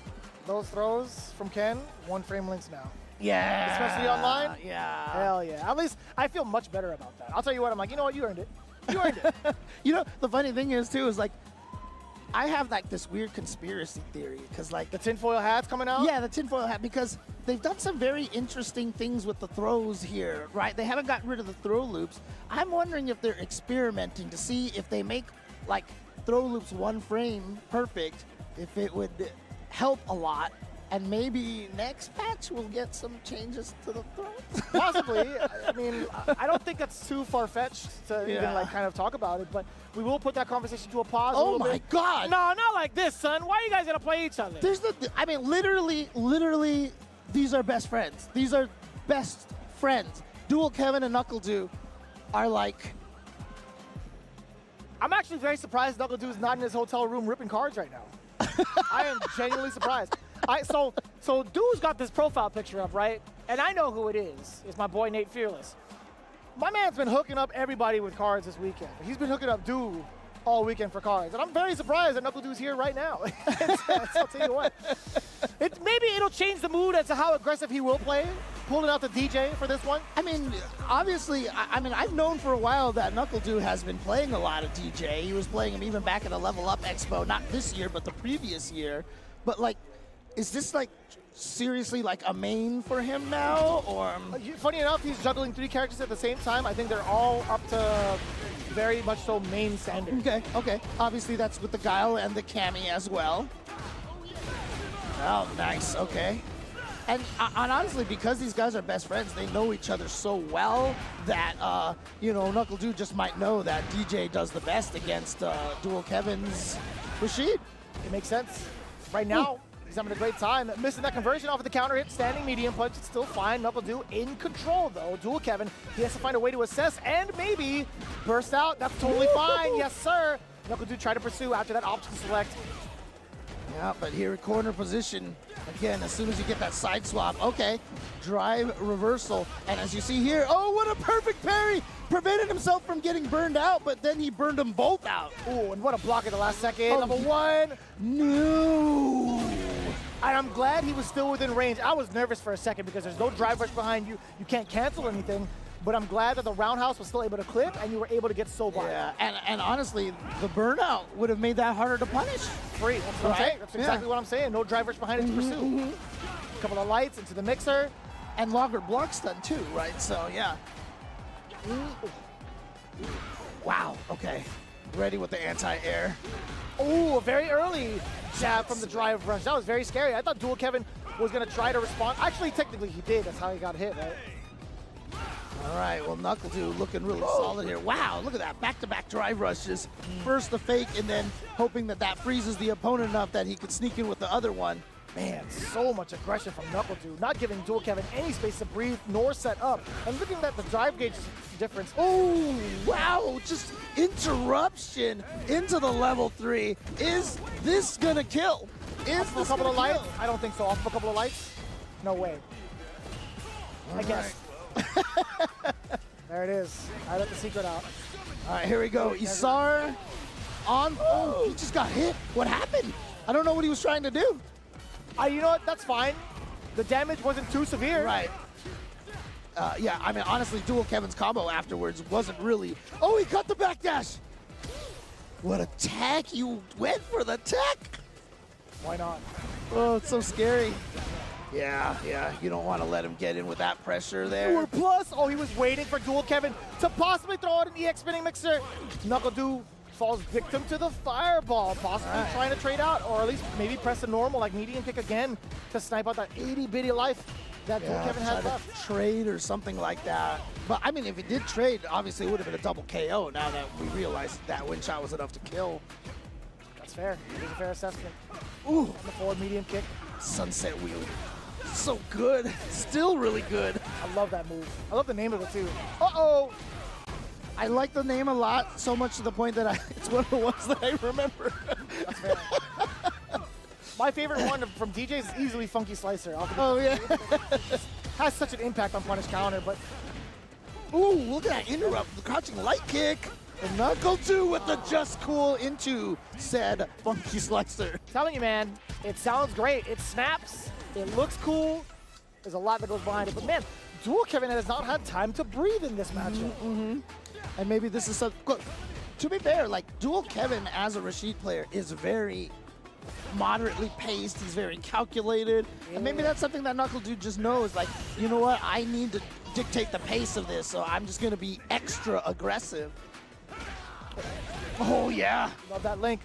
Those throws from Ken, 1 frame links now. Yeah. Especially online? Yeah. Hell yeah. At least I feel much better about that. I'll tell you what, I'm like, you know what, you earned it. You earned it. You know, the funny thing is, too, is like, I have like this weird conspiracy theory, because like the tinfoil hat's coming out? Yeah, the tinfoil hat, because they've done some very interesting things with the throws here, right? They haven't gotten rid of the throw loops. I'm wondering if they're experimenting to see if they make like throw loops 1 frame perfect, if it would help a lot. And maybe next patch we'll get some changes to the throws. Possibly. I mean, I don't think that's too far-fetched to even like kind of talk about it, but we will put that conversation to a pause a little bit. Oh my God! No, not like this, son. Why are you guys gonna play each other? There's I mean, literally, these are best friends. These are best friends. Dual Kevin and Knuckle Dew are like. I'm actually very surprised Knuckle Dew is not in his hotel room ripping cards right now. I am genuinely surprised. So Dew's got this profile picture up, right? And I know who it is. It's my boy Nate Fearless. My man's been hooking up everybody with cards this weekend. He's been hooking up Dew all weekend for cards. And I'm very surprised that Knuckle Dew's here right now. I'll tell you what. Maybe it'll change the mood as to how aggressive he will play, pulling out the DJ for this one. I mean, obviously, I've known for a while that Knuckle Dew has been playing a lot of DJ. He was playing him even back at the Level Up Expo, not this year, but the previous year. But like, is this like seriously like a main for him now, or? Funny enough, he's juggling 3 characters at the same time. I think they're all up to very much so main standard. Okay. Obviously, that's with the Guile and the Cammy as well. Oh, nice. Okay. And honestly, because these guys are best friends, they know each other so well that, you know, Knuckle Dew just might know that DJ does the best against Dual Kevin's Rashid. It makes sense. Right now, he's having a great time. Missing that conversion off of the counter hit, standing medium punch. It's still fine. Knuckle Dew in control, though. Dual Kevin, he has to find a way to assess and maybe burst out. That's totally fine. Yes, sir. Knuckle Dew try to pursue after that option select. Yeah, but here at corner position, again, as soon as you get that side swap, okay, drive reversal. And as you see here, oh, what a perfect parry! Prevented himself from getting burned out, but then he burned them both out. Oh, and what a block at the last second. Oh, Number 1. No! And I'm glad he was still within range. I was nervous for a second because there's no drive rush behind you. You can't cancel anything. But I'm glad that the roundhouse was still able to clip and you were able to get so by. Yeah, and honestly, the burnout would have made that harder to punish. Free, that's what I'm saying. That's exactly what I'm saying. No drive rush behind it to pursue. A couple of lights into the mixer. And longer block stun too, right? So, yeah. Wow, okay. Ready with the anti-air. Oh, a very early jab from the drive rush. That was very scary. I thought Dual Kevin was going to try to respond. Actually, technically he did. That's how he got hit, right? All right, well, Knuckle Dew looking really solid here. Wow, look at that. Back-to-back drive rushes. First the fake, and then hoping that that freezes the opponent enough that he could sneak in with the other one. Man, so much aggression from NuckleDu, not giving Dual Kevin any space to breathe nor set up. And looking at the drive gauge difference. Oh, wow, just interruption into the level 3. Is this gonna kill? Off of a couple of lights? I don't think so. Off of a couple of lights? No way. I guess. There it is. I let the secret out. All right, here we go. Isar on. Oh, he just got hit. What happened? I don't know what he was trying to do. You know what? That's fine. The damage wasn't too severe. Right. Yeah, I mean, honestly, Dual Kevin's combo afterwards wasn't really... Oh, he cut the backdash! What a tech! You went for the tech! Why not? Oh, it's so scary. Yeah, you don't want to let him get in with that pressure there. Plus, he was waiting for Dual Kevin to possibly throw out an EX spinning mixer. NuckleDu falls victim to the fireball, possibly trying to trade out, or at least maybe press a normal, like medium kick again, to snipe out that itty-bitty life that Dual Kevin had left. Trade or something like that. But, I mean, if he did trade, obviously it would have been a double KO now that we realized that wind shot was enough to kill. That's fair. It is a fair assessment. Ooh. On the forward medium kick. Sunset wheel. So good. Still really good. I love that move. I love the name of it, too. Uh-oh. I like the name a lot, so much to the point that it's one of the ones that I remember. That's fair. My favorite one from DJs is easily Funky Slicer. Oh, yeah. Has such an impact on punish counter, but... Ooh, look at that interrupt. The crouching light kick. And NuckleDu with the just cool into said Funky Slicer. Telling you, man, it sounds great. It snaps. It looks cool. There's a lot that goes behind it. But, man, Dual Kevin has not had time to breathe in this matchup. And maybe this is something... To be fair, like, Dual Kevin as a Rashid player is very moderately paced. He's very calculated. Yeah. And maybe that's something that NuckleDu just knows. Like, you know what? I need to dictate the pace of this, so I'm just going to be extra aggressive. Oh, yeah. Love that link.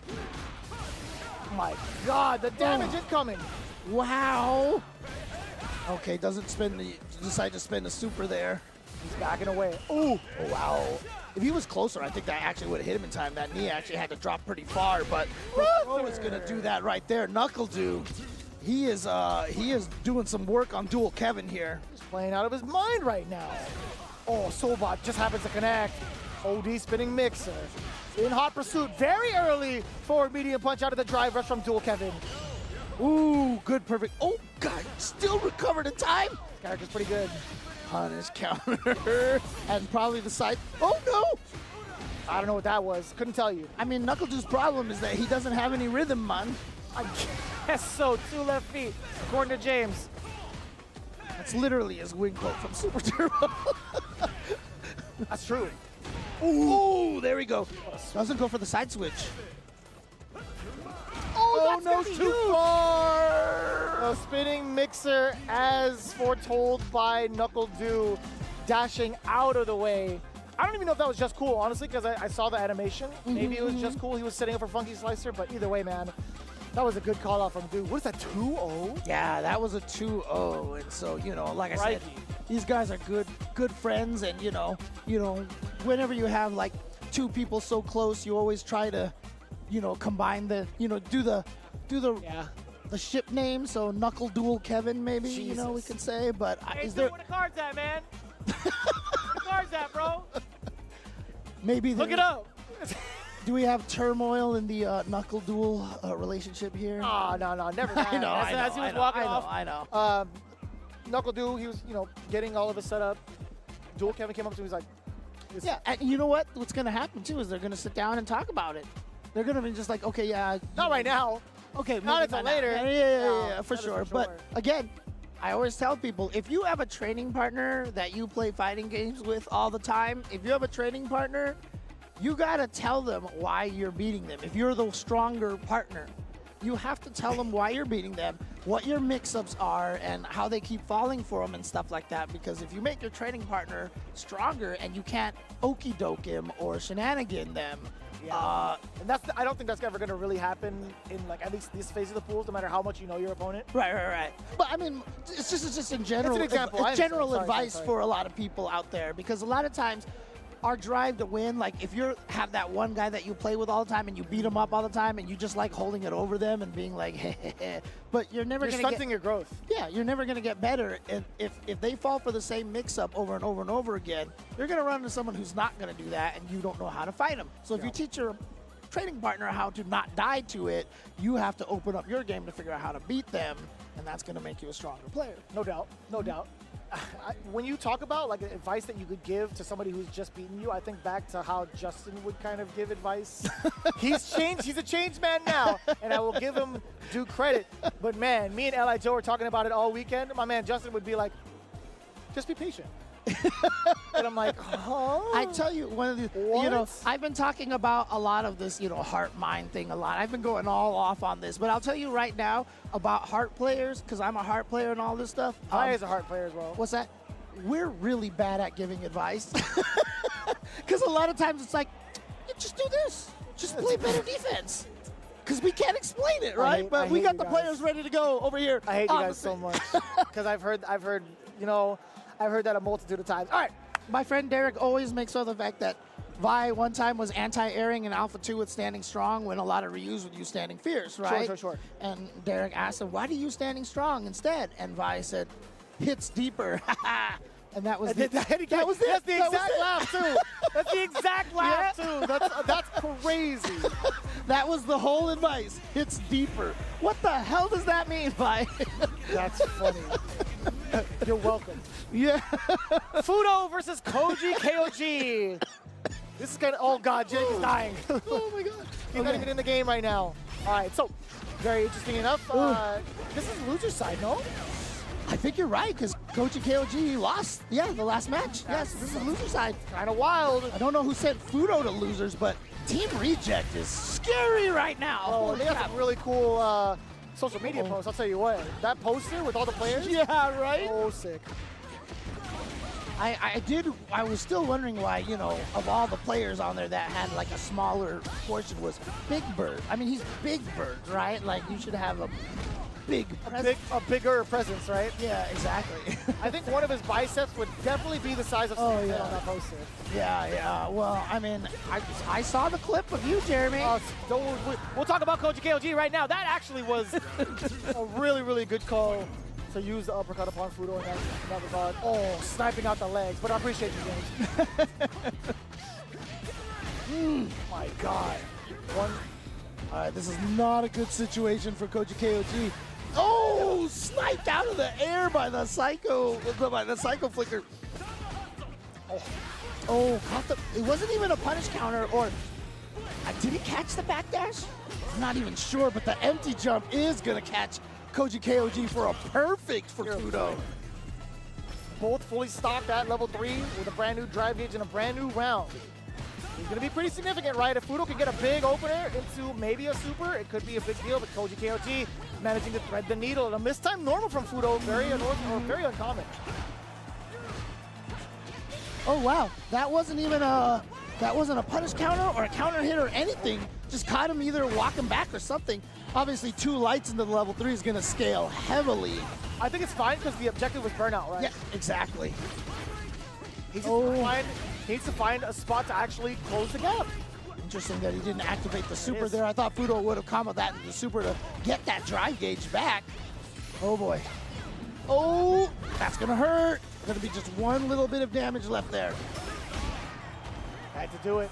My God, the damage incoming. Wow. Okay, doesn't decide to spend a super there. He's backing away. Ooh. Oh, wow. If he was closer, I think that actually would have hit him in time. That knee actually had to drop pretty far, but was going to do that right there. NuckleDu, he is doing some work on Dual Kevin here. He's playing out of his mind right now. Oh, Soulbot just happens to connect. OD spinning mixer. In hot pursuit, very early forward medium punch out of the drive rush from Dual Kevin. Ooh, good, perfect. Oh, God, still recovered in time. This character's pretty good. Punish counter. And probably the side. Oh, no. I don't know what that was. Couldn't tell you. I mean, NuckleDu's problem is that he doesn't have any rhythm, man. I guess so. 2 left feet, according to James. That's literally his win quote from Super Turbo. That's true. Ooh, there we go. Doesn't go for the side switch. Oh, no, too far! A spinning mixer as foretold by NuckleDu, dashing out of the way. I don't even know if that was just cool, honestly, because I saw the animation. Maybe it was just cool. He was setting up for Funky Slicer, but either way, man, that was a good call out from Dude. What is that, 2-0? Yeah, that was a 2-0. And so, you know, like I said, these guys are good friends. And, you know, whenever you have, like, 2 people so close, you always try to, you know, combine the, you know, do the ship name. So Knuckle Dual Kevin, maybe, you know, we could say. But hey, is there... Where the cards at, man? Where the cards at, bro? Maybe look it up. Do we have turmoil in the Knuckle Duel relationship here? Oh, no, never that. As he was walking off. I know. NuckleDu, he was, you know, getting all of his set up. Dual Kevin came up to him, he was like... Yeah, and you know what? What's going to happen, too, is they're going to sit down and talk about it. They're going to be just like, okay, yeah. Not right now. Okay, not until later. Yeah, for sure. But, again, I always tell people, if you have a training partner that you play fighting games with all the time, if you have a training partner, you got to tell them why you're beating them. If you're the stronger partner, you have to tell them why you're beating them, what your mix-ups are, and how they keep falling for them and stuff like that. Because if you make your training partner stronger and you can't okey-doke him or shenanigan them, and I don't think that's ever going to really happen in, like, at least this phase of the pools, no matter how much you know your opponent. Right. But, I mean, it's just in general. It's an example. It's general advice for a lot of people out there, because a lot of times our drive to win, like if you have that one guy that you play with all the time and you beat him up all the time and you just like holding it over them and being like, but you're never going to stunting your growth. Yeah, you're never going to get better. And if they fall for the same mix-up over and over and over again, you're going to run into someone who's not going to do that and you don't know how to fight them. So if you teach your training partner how to not die to it, you have to open up your game to figure out how to beat them, and that's going to make you a stronger player. No doubt, no doubt. When you talk about like advice that you could give to somebody who's just beaten you, I think back to how Justin would kind of give advice. He's changed. He's a changed man now, and I will give him due credit. But man, me and L.I. Joe were talking about it all weekend. My man Justin would be like, just be patient. And I'm like, huh? I tell you, one of the, you know, I've been talking about a lot of this, you know, heart-mind thing a lot. I've been going all off on this, but I'll tell you right now about heart players, because I'm a heart player and all this stuff. I is a heart player as well. What's that? We're really bad at giving advice. Because a lot of times it's like, yeah, just do this. Just play better defense. Because we can't explain it, right? But we got the players ready to go over here. I hate you guys so much. Because I've heard, you know, I've heard that a multitude of times. All right. My friend Derek always makes fun of the fact that Vi one time was anti-airing in Alpha 2 with standing strong when a lot of Ryus would use standing fierce, right? Sure. And Derek asked him, why do you use standing strong instead? And Vi said, hits deeper. And that was That's the exact laugh, too. That's the exact laugh, too. That's crazy. That was the whole advice. Hits deeper. What the hell does that mean, Vi? That's funny. You're welcome. Yeah. Fudo versus Koji KOG. This is gonna. Oh God, Jake is dying. Oh my God. He's not even in the game right now. All right, so very interesting enough. This is loser's side, no? I think you're right, because Koji KOG lost. Yeah, the last match. Yes, this is loser side. Kind of wild. I don't know who sent Fudo to losers, but Team Reject is scary right now. Oh, they have some really cool social media posts. I'll tell you what. That poster with all the players. Yeah, right. Oh, sick. I was still wondering why, you know, of all the players on there that had like a smaller portion was Big Bird. I mean, he's Big Bird, right? Like you should have a bigger presence, right? Yeah, exactly. I think one of his biceps would definitely be the size of on that poster. Yeah. Well, I mean, I saw the clip of you, Jeremy. We'll talk about Koji KOG right now. That actually was a really, really good call to use the uppercut upon Fudo in that regard. Oh, sniping out the legs. But I appreciate you, James. My God. All right, this is not a good situation for Koji KOG. Oh, sniped out of the air by the psycho flicker. Oh, caught it wasn't even a punish counter, or did he catch the backdash? I'm not even sure, but the empty jump is gonna catch Koji KOG for a perfect for Fudo. Both fully stocked at level 3 with a brand new drive gauge and a brand new round. It's going to be pretty significant, right? If Fudo can get a big opener into maybe a super, it could be a big deal, but Koji KOG managing to thread the needle. And a mistime normal from Fudo, very uncommon. Oh, wow. That wasn't even a punish counter or a counter hit or anything. Just caught him either walking back or something. Obviously, 2 lights into the level 3 is going to scale heavily. I think it's fine because the objective was burnout, right? Yeah, exactly. He needs to find a spot to actually close the gap. Interesting that he didn't activate the super there. I thought Fudo would have comboed that into the super to get that drive gauge back. Oh boy. Oh, that's gonna hurt. Gonna be just one little bit of damage left there. Had to do it.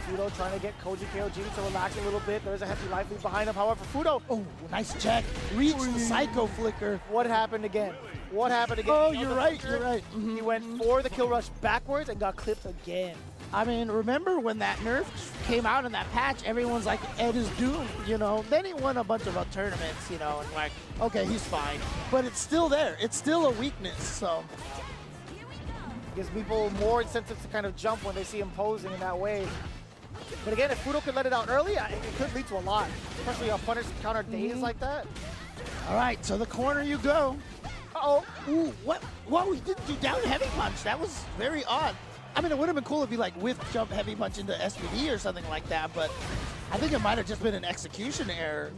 Fudo trying to get Koji KOG to relax a little bit. There's a hefty life lead behind him. However, Fudo. Oh, nice check. Reached the psycho flicker. What happened again? What happened again? Oh, you're right. You're right. He went for the kill rush backwards and got clipped again. I mean, remember when that nerf came out in that patch, everyone's like, Ed is doomed, you know? Then he won a bunch of tournaments, you know, and like, okay, he's fine. But it's still there. It's still a weakness, so. Gives people more incentive to kind of jump when they see him posing in that way. But again, if Fudo could let it out early, it could lead to a lot, especially on punish counter days like that. All right, to the corner you go. Uh-oh. Ooh, what? Whoa, he didn't do down heavy punch. That was very odd. I mean, it would have been cool if he like whiff jump heavy punch into SPD or something like that, but I think it might have just been an execution error.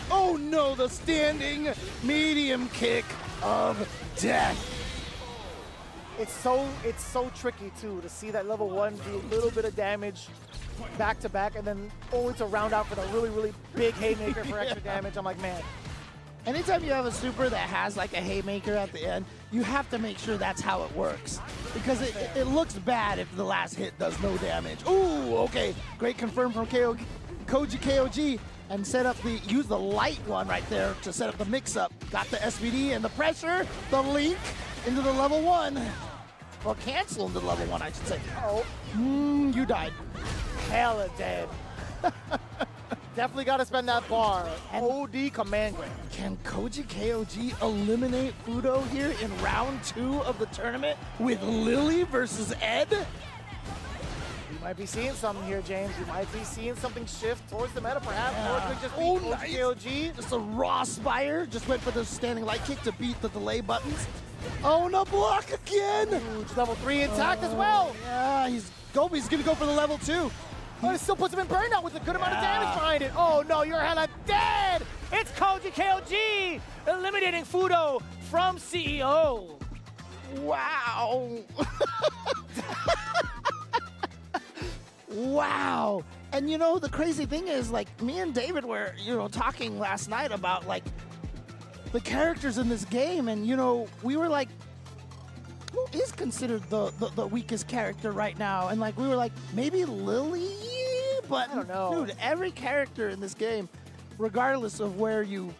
Oh no, the standing medium kick of death. it's so tricky too to see that level 1 do a little bit of damage back to back, and then only to round out for the really big haymaker for extra damage. I'm like, man. Anytime you have a super that has like a haymaker at the end, you have to make sure that's how it works. Because it looks bad if the last hit does no damage. Ooh, okay. Great confirm from Koji KOG. And use the light one right there to set up the mix-up. Got the SVD and the pressure, the link into the level 1. Well, cancel into level 1, I should say. Oh. You died. Hella dead. Definitely got to spend that bar. OD command grab. Can Koji KOG eliminate Fudo here in round 2 of the tournament with Lily versus Ed? You might be seeing something here, James. You might be seeing something shift towards the meta, perhaps. Yeah. Or it could just be nice. KOG. Just a raw Spire. Just went for the standing light kick to beat the delay buttons. Oh, no block again. Huge level 3 intact as well. Yeah, he's going to go for the level 2. But it still puts him in burnout with a good amount of damage behind it. Oh no, you're hella dead! It's Koji KOG eliminating Fudo from CEO. Wow. Wow. And you know, the crazy thing is, like, me and David were, talking last night about, like, the characters in this game. And, we were like, who is considered the weakest character right now? And, like, we were like, maybe Lily? But, I don't know. Dude, every character in this game, regardless of where you,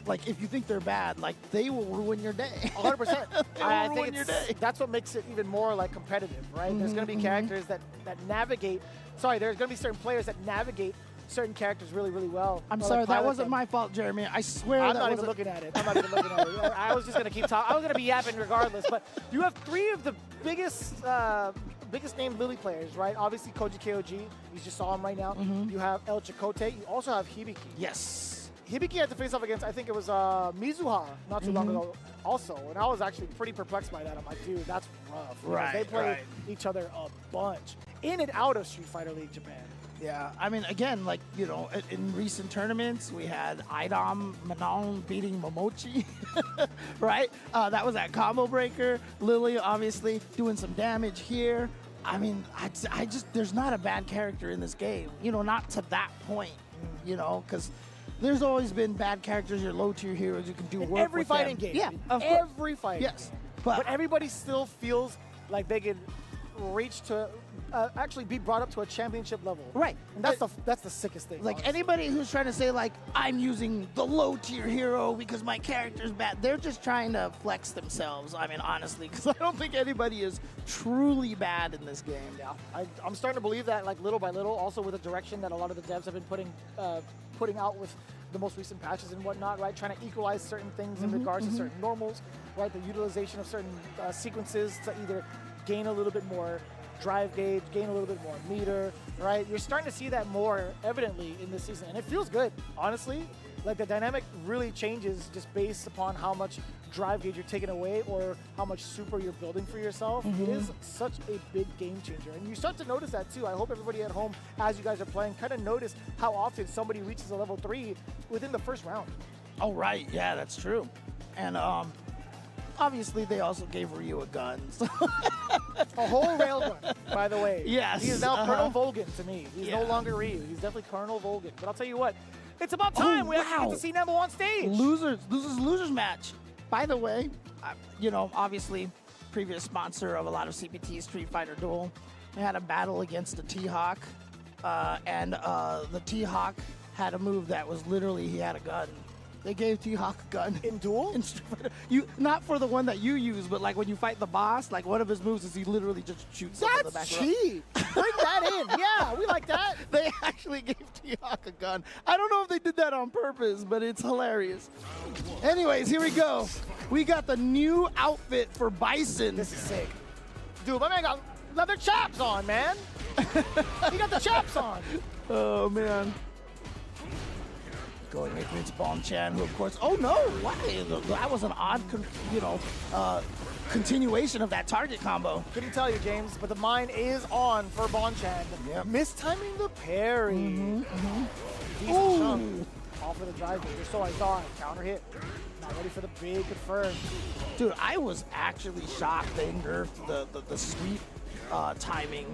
like, if you think they're bad, like, they will ruin your day. 100%. I think ruin your day. That's what makes it even more, like, competitive, right? There's going to be characters that navigate. Sorry, there's going to be certain players that navigate certain characters really well. I'm sorry, that wasn't my fault, Jeremy. I swear I'm that not wasn't. even looking at it. I'm not even looking at it. I was just going to keep talking. I was going to be yapping regardless. But you have 3 of the biggest named Lily players, right? Obviously, Koji KOG. You just saw him right now. You have El Chakotay. You also have Hibiki. Yes. Hibiki had to face off against, I think it was Mizuha not too long ago also. And I was actually pretty perplexed by that. I'm like, dude, that's rough. Right, They play right. each other a bunch. In and out of Street Fighter League Japan. Yeah, I mean, again, like, in recent tournaments, we had Idom Manon beating Momochi, right? That was that combo breaker. Lily, obviously, doing some damage here. I mean, I just, there's not a bad character in this game, not to that point, because there's always been bad characters, your low-tier heroes, you can do work Every with fighting them. game. Yeah, of course. Every fighting Yes, game. but Everybody still feels like they could reach to actually be brought up to a championship level. Right. And that's the sickest thing. like, honestly. anybody who's trying to say, like, I'm using the low-tier hero because my character's bad, they're just trying to flex themselves, I mean, honestly, because I don't think anybody is truly bad in this game. Yeah, I'm starting to believe that, like, little by little, also with the direction that a lot of the devs have been putting out with the most recent patches and whatnot, right? Trying to equalize certain things in regards to certain normals, right? The utilization of certain sequences to either gain a little bit more drive gauge, gain a little bit more meter, right? You're starting to see that more evidently in this season, and it feels good, honestly. Like, the dynamic really changes just based upon how much drive gauge you're taking away or how much super you're building for yourself. It is such a big game changer, and you start to notice that too. I hope everybody at home, as you guys are playing, kind of notice how often somebody reaches a level 3 within the first round. Oh, right. Yeah, that's true. And obviously, they also gave Ryu a gun. So. A whole railgun, by the way. Yes. He is now Colonel Volgin to me. He's no longer Ryu. He's definitely Colonel Volgin. But I'll tell you what, it's about time we actually get to see Nembo on stage. Losers match. By the way, obviously, previous sponsor of a lot of CPT, Street Fighter Duel. They had a battle against the T-Hawk, and the T-Hawk had a move that was literally, he had a gun. They gave T-Hawk a gun. In Duel? In Street Fighter. Not for the one that you use, but like when you fight the boss, like one of his moves is he literally just shoots up in the back. That's cheap. Bring that in. Yeah, we like that. They actually gave T-Hawk a gun. I don't know if they did that on purpose, but it's hilarious. Anyways, here we go. We got the new outfit for Bison. This is sick. Dude, my man got leather chaps on, man. He got the chaps on. Oh, man. Going against Bonchan, who of course, oh no, why? That was an odd, continuation of that target combo. Couldn't tell you, James, but the mine is on for Bonchan. Yep. Mistiming the parry. Decent chunk. All for the drive meter, so I thought. Counter hit. Ready for the big confirm. Dude, I was actually shocked they nerfed the sweep timing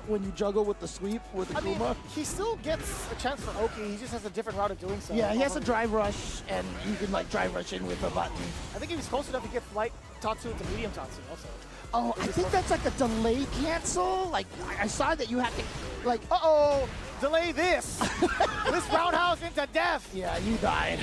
when you juggle with the sweep with Akuma. I mean, he still gets a chance for Oki. He just has a different route of doing so. Yeah, he has a drive rush, and you can like drive rush in with a button. I think if he's close enough, he gets light Tatsu to medium Tatsu also. Oh, I think that's like a delay cancel. Like, I saw that you have to, like... Uh-oh! Delay this! This roundhouse into death! Yeah, you died.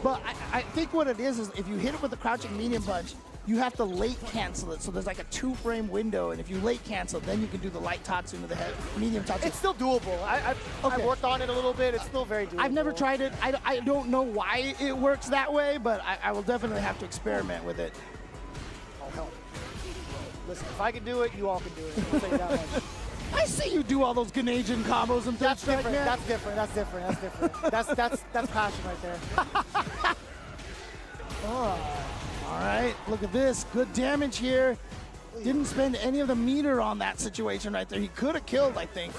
But I think what it is if you hit it with a crouching medium punch, you have to late cancel it. So there's like a 2-frame window, and if you late cancel, then you can do the light Tatsu into the head, medium Tatsu. It's still doable. I've worked on it a little bit. It's still very doable. I've never tried it. I don't know why it works that way, but I will definitely have to experiment with it. I'll help. Listen, if I can do it, you all can do it. I'll tell you that much. I see you do all those Ganesian combos and That's different. That's different. That's different. That's different. That's passion right there. Oh. All right, look at this. Good damage here. Didn't spend any of the meter on that situation right there. He could have killed, I think.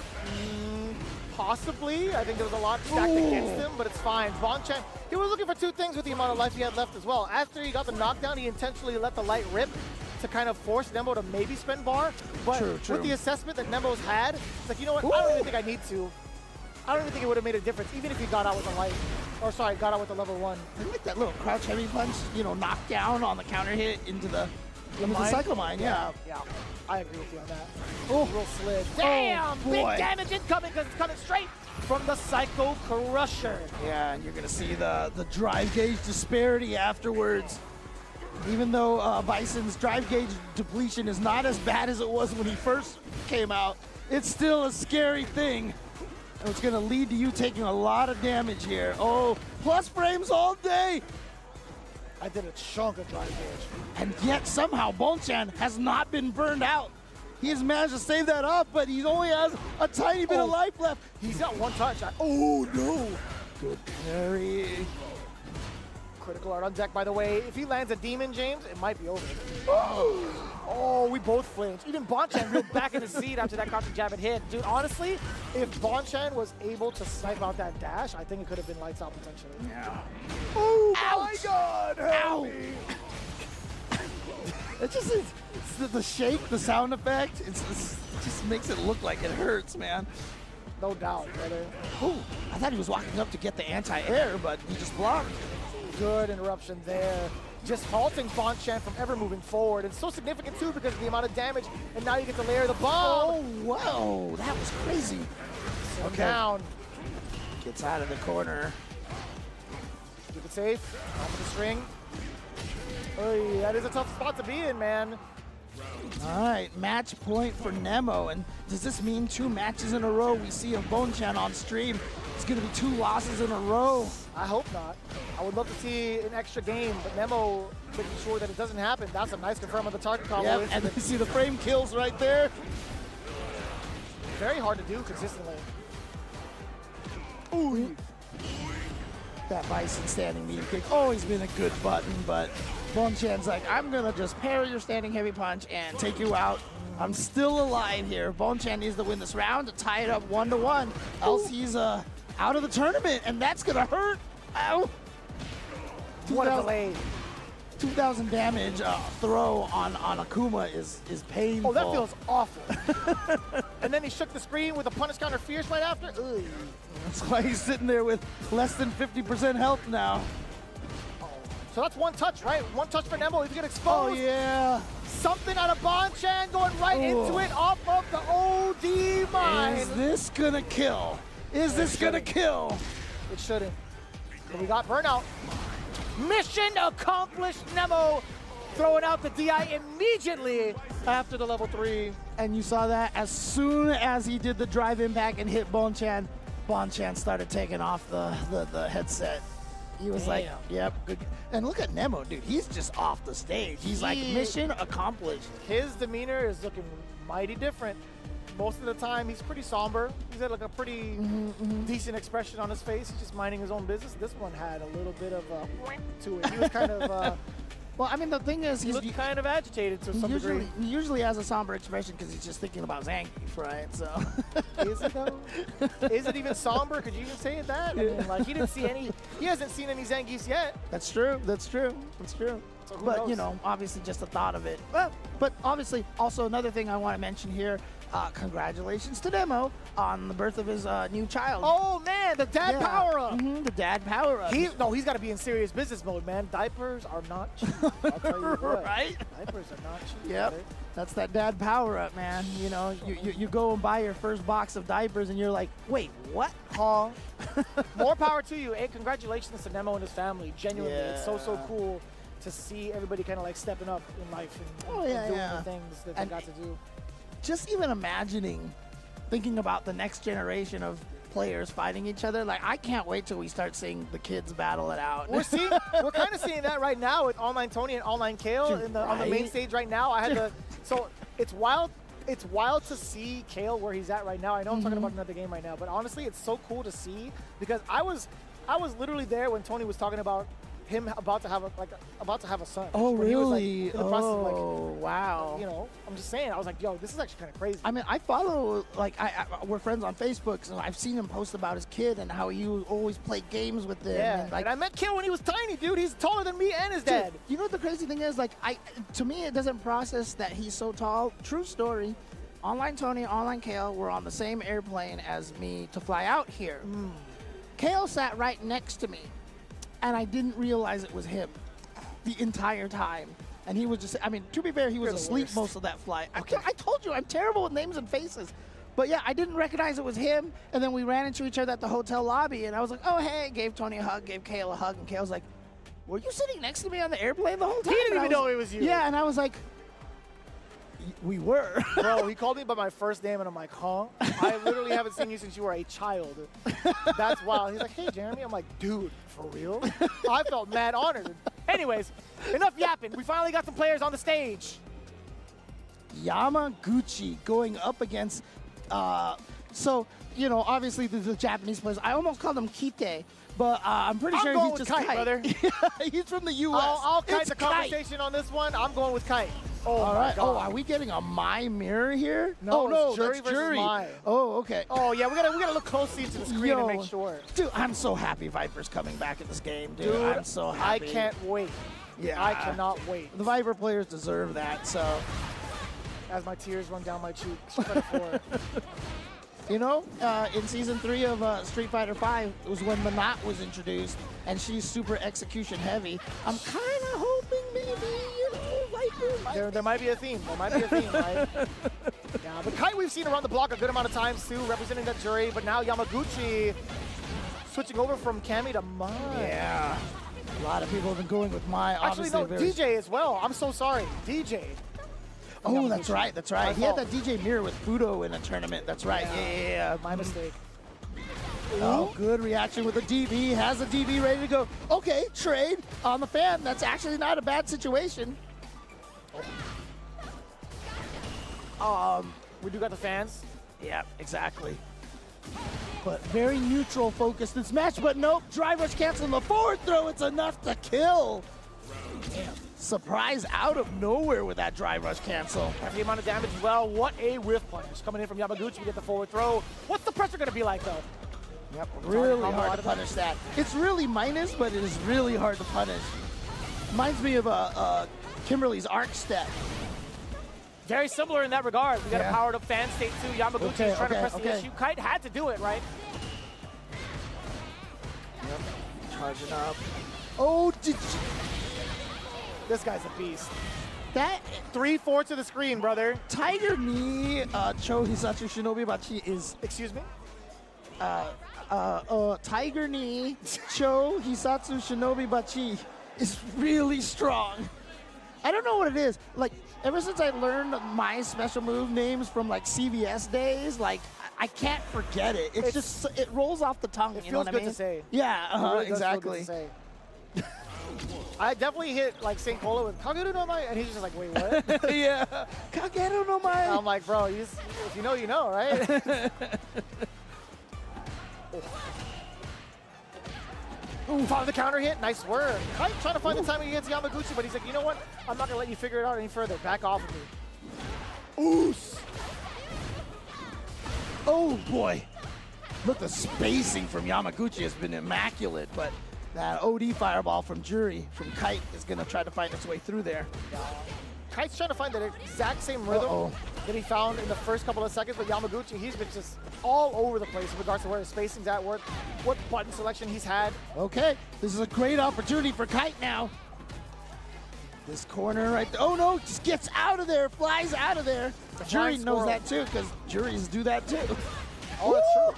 Possibly. I think there was a lot stacked against him, but it's fine. Bonchan, he was looking for two things with the amount of life he had left as well. After he got the knockdown, he intentionally let the light rip to kind of force Nemo to maybe spend bar. But with the assessment that Nemo's had, it's like, you know what? I don't even think I need to. I don't even think it would have made a difference, even if he got out with a light. Or sorry, got out with the level 1. I like that little crouch heavy punch, you know, knockdown on the counter hit into the cycle mine. Yeah. I agree with you on that. Oh, real slid. Damn! Big damage incoming because it's coming straight from the Psycho Crusher. Yeah, and you're going to see the drive gauge disparity afterwards. Even though Bison's drive gauge depletion is not as bad as it was when he first came out, it's still a scary thing. And it's going to lead to you taking a lot of damage here. Oh, plus frames all day. I did a chunk of drive gauge. And yet somehow Bonchan has not been burned out. He has managed to save that up, but he only has a tiny bit of life left. He's got one touch. Oh, no. Good parry. Critical art on deck, by the way. If he lands a demon, James, it might be over. Oh, we both flinched. Even Bonchan reeled back in his seat after that crouching jab and hit. Dude, honestly, if Bonchan was able to snipe out that dash, I think it could have been lights out potentially. Yeah. Oh my God! Help me. It just is the shake, the sound effect. It just makes it look like it hurts, man. No doubt, brother. Ooh, I thought he was walking up to get the anti-air, but he just blocked. Good interruption there. Just halting Bonchan from ever moving forward. It's so significant too because of the amount of damage, and now you get to layer the bomb. Oh, whoa, that was crazy. Okay. Down. Gets out of the corner. Keep it safe. Off of the string. Oy, that is a tough spot to be in, man. All right, match point for Nemo. And does this mean 2 matches in a row we see of Bonchan on stream? It's going to be 2 losses in a row. I hope not. I would love to see an extra game, but Nemo making sure that it doesn't happen. That's a nice confirm on the target combo. Yep, and you see the frame kills right there. Very hard to do consistently. Ooh. That Bison standing medium kick always been a good button, but Bonchan's like, I'm going to just parry your standing heavy punch and take you out. I'm still alive here. Bonchan needs to win this round to tie it up 1-1. Else he's out of the tournament, and that's going to hurt. Ow. What a delay. 2,000 damage throw on Akuma is painful. Oh, that feels awful. And then he shook the screen with a punish counter fierce right after. Ugh. That's why he's sitting there with less than 50% health now. So that's 1 touch, right? 1 touch for Nemo. He's going to expose. Oh, yeah. Something out of Bonchan going right into it off of the OD mine. Is this going to kill? Is this going to kill? It shouldn't. But we got burnout. Mission accomplished, Nemo. Throwing out the DI immediately after the level 3. And you saw that as soon as he did the drive impact and hit Bonchan, Bonchan started taking off the headset. He was like, yep, good. And look at Nemo, dude. He's just off the stage. He's like, mission accomplished. His demeanor is looking mighty different. Most of the time, he's pretty somber. He's got like a pretty decent expression on his face. He's just minding his own business. This one had a little bit of a to it. He was kind of Well, I mean, the thing is, He looked kind of agitated to some degree. He usually has a somber expression because he's just thinking about Zangief, right? So. Is it though? Is it even somber? Could you even say it that? I mean, like he hasn't seen any Zangiefs yet. That's true. That's true. That's true. So who but knows? you know, obviously, just the thought of it. Well, but obviously, also another thing I want to mention here. Congratulations to Demo on the birth of his new child. Oh man, the dad power-up. The dad power-up. He's got to be in serious business mode, man. Diapers are not cheap. I'll tell you what. Right? Diapers are not cheap. Yep. Brother. That's that dad power-up, man. You know, you go and buy your first box of diapers, and you're like, wait, what? Huh? More power to you. Hey, congratulations to Nemo and his family. Genuinely, it's so cool to see everybody kind of like stepping up in life and doing the things that they got to do. Just even imagining, thinking about the next generation of players fighting each other, like I can't wait till we start seeing the kids battle it out. We're kind of seeing that right now with Online Tony and Online Kale on the main stage right now. So it's wild. It's wild to see Kale where he's at right now. I know I'm talking about another game right now, but honestly, it's so cool to see because I was literally there when Tony was talking about him about to have a son. Oh, when really? He was, like, in the process of, like, wow. You know, I'm just saying. I was like, yo, this is actually kind of crazy. I mean, I follow, like, we're friends on Facebook, so I've seen him post about his kid and how he always played games with them. Yeah, and, like, I met Kale when he was tiny, dude. He's taller than me and his dad. You know what the crazy thing is? Like, to me, it doesn't process that he's so tall. True story. Online Tony, Online Kale were on the same airplane as me to fly out here. Kale sat right next to me, and I didn't realize it was him the entire time. And he was just, I mean, to be fair, he was asleep most of that flight. I told you, I'm terrible with names and faces. But yeah, I didn't recognize it was him. And then we ran into each other at the hotel lobby, and I was like, oh, hey, gave Tony a hug, gave Kale a hug. And Kale's like, were you sitting next to me on the airplane the whole time? He didn't even know it was you. Yeah, and I was like, we were. Bro, he called me by my first name, and I'm like, huh? I literally haven't seen you since you were a child. That's wild. He's like, hey, Jeremy. I'm like, dude, for real? I felt mad honored. Anyways, enough yapping. We finally got some players on the stage. Yamaguchi going up against, so, you know, obviously the Japanese players. I almost called him Kite, but I'm pretty sure he's just Kite, brother. He's from the U.S. I'll kite the conversation on this one. I'm going with Kite. Oh, all right. God. Oh, are we getting a my mirror here? No, no, Jury that's versus Jury. my. Oh, okay. Oh, yeah, we gotta look closely into the screen and make sure. Dude, I'm so happy Viper's coming back in this game, dude. I'm so happy. I can't wait. Yeah. I cannot wait. The Viper players deserve that, so. As my tears run down my cheeks. You know, in Season 3 of Street Fighter V, it was when Manat was introduced, and she's super execution heavy. I'm kind of hoping maybe, you know, Viper there might be a theme. There might be a theme, right? Yeah, but Kite we've seen around the block a good amount of times, too, representing that Jury. But now Yamaguchi switching over from Cammy to Mai. Yeah. A lot of people have been going with Mai. Actually, no, DJ as well. I'm so sorry. DJ. Oh, that's right. That's right. He had that DJ mirror with Fudo in a tournament. That's right. Yeah. My mistake. Oh, good reaction with the DB. Has the DB ready to go. Okay, trade on the fan. That's actually not a bad situation. We do got the fans. Yeah, exactly. But very neutral focused in Smash, but nope. Drive rush cancel the forward throw. It's enough to kill. Damn. Surprise out of nowhere with that drive rush cancel. After the amount of damage as well, what a whiff punish. Coming in from Yamaguchi to get the forward throw. What's the pressure going to be like, though? Yep, really hard to punish that. It's really minus, but it is really hard to punish. Reminds me of Kimberly's arc step. Very similar in that regard. We got a powered up fan state, too. Yamaguchi is trying to press the issue. Kite had to do it, right? Yep, charging up. Oh, did you... This guy's a beast. That 3-4 to the screen, brother. Tiger knee Cho Hisatsu Shinobi Bachi is. Excuse me? Tiger knee Cho Hisatsu Shinobi Bachi is really strong. I don't know what it is. Like, ever since I learned my special move names from like CVS days, like I can't forget it. It's just, it rolls off the tongue. It you know feels what good I mean? to say. Yeah, really exactly. I definitely hit like St. Cola with Kageru no Mai, and he's just like, wait, what? Yeah, Kageru no Mai. I'm like, bro, if you know, you know, right? Ooh, found the counter hit. Nice work. Kite trying to find the timing against Yamaguchi, but he's like, you know what? I'm not going to let you figure it out any further. Back off of me. Oos. Oh, boy. Look, the spacing from Yamaguchi has been immaculate, but that OD fireball from Jury, from Kite, is going to try to find its way through there. Kite's trying to find that exact same rhythm that he found in the first couple of seconds, but Yamaguchi, he's been just all over the place in regards to where his spacing's at, what button selection he's had. Okay, this is a great opportunity for Kite now. This corner right there. Oh no, just gets out of there, flies out of there. Jury knows that too, because Juries do that too. Oh, that's true.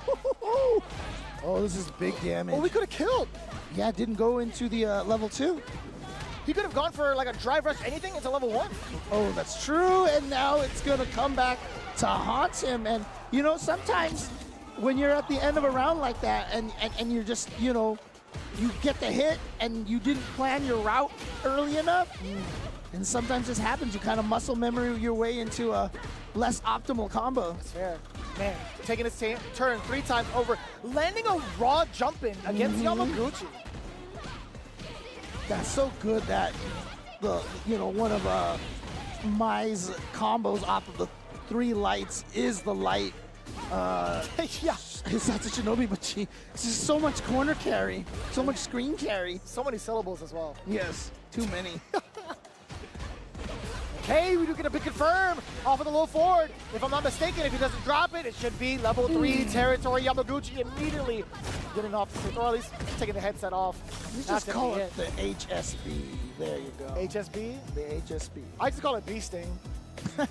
Oh, this is big damage. Oh, we could have killed. Yeah, it didn't go into the level 2. He could have gone for like a drive rush, anything into level 1. Oh, that's true, and now it's gonna come back to haunt him. And you know, sometimes when you're at the end of a round like that, and you're just, you know, you get the hit and you didn't plan your route early enough, and sometimes this happens. You kind of muscle memory your way into a less optimal combo. That's fair. Man, taking his turn 3 times over, landing a raw jump in against Yamaguchi. That's so good that one of Mai's combos off of the 3 lights is the light. Yeah. His Shinobi, but she's so much corner carry, so much screen carry. So many syllables as well. Yes, too many. Okay, we do get a big confirm off of the low forward. If I'm not mistaken, if he doesn't drop it, it should be level 3 territory. Yamaguchi immediately getting off, or at least taking the headset off. You just call it the HSB. There you go. HSB? The HSB. I just call it B-Sting.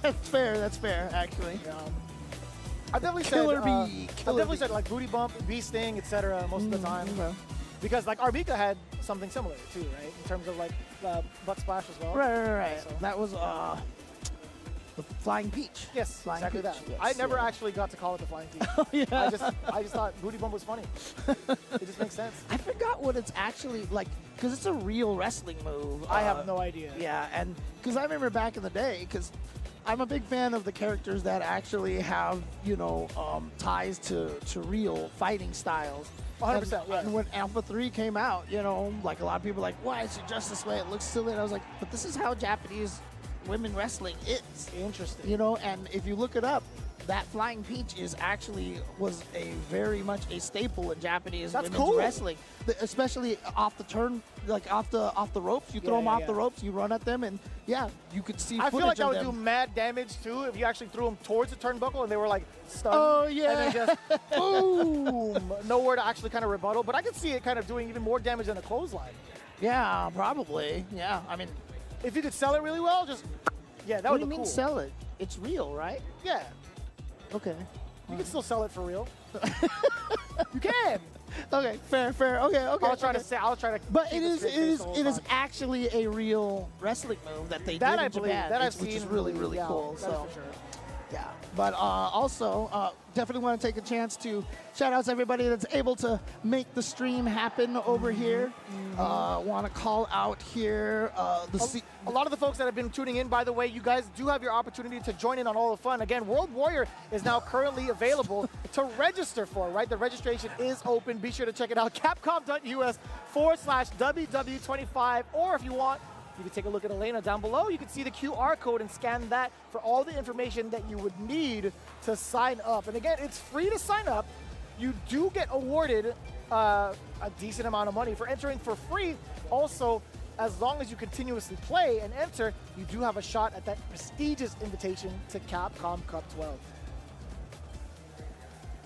That's fair, actually. I've definitely said like booty bump, B-Sting, etc. most of the time. Because like Arbika had something similar too, right? In terms of like butt splash as well. Right. So. That was the Flying Peach. Yes, Flying exactly Peach. that. Yes, I never actually got to call it the Flying Peach. Oh, yeah. I just thought booty bump was funny. It just makes sense. I forgot what it's actually like, because it's a real wrestling move. I have no idea. Yeah, and because I remember back in the day, because I'm a big fan of the characters that actually have, ties to real fighting styles. 100%, yeah. And when Alpha 3 came out, like a lot of people were like, why is it just this way? It looks silly. And I was like, but this is how Japanese women wrestling is. Interesting. And if you look it up, that Flying Peach was a very much a staple in Japanese women's wrestling, especially off the turn, like off the ropes. You throw them off the ropes, you run at them, and you could see. I feel like that would do mad damage too if you actually threw them towards the turnbuckle and they were like stunned. Oh yeah, and then just boom, nowhere to actually kind of rebuttal. But I could see it kind of doing even more damage than a clothesline. Yeah, probably. Yeah, I mean, if you could sell it really well, that would What do be you mean cool. sell it? It's real, right? Yeah. Okay. You can still sell it for real. You can. Okay, fair. Okay. I'll try to. But it is actually a real wrestling move that they did in Japan, which is really cool. So. For sure. Yeah, but also definitely want to take a chance to shout out to everybody that's able to make the stream happen over here. Want to call out here a lot of the folks that have been tuning in, by the way, you guys do have your opportunity to join in on all the fun. Again, World Warrior is now currently available to register for, right? The registration is open. Be sure to check it out, capcom.us/WW25, or if you want, you can take a look at Elena down below. You can see the QR code and scan that for all the information that you would need to sign up. And again, it's free to sign up. You do get awarded a decent amount of money for entering for free. Also, as long as you continuously play and enter, you do have a shot at that prestigious invitation to Capcom Cup 12.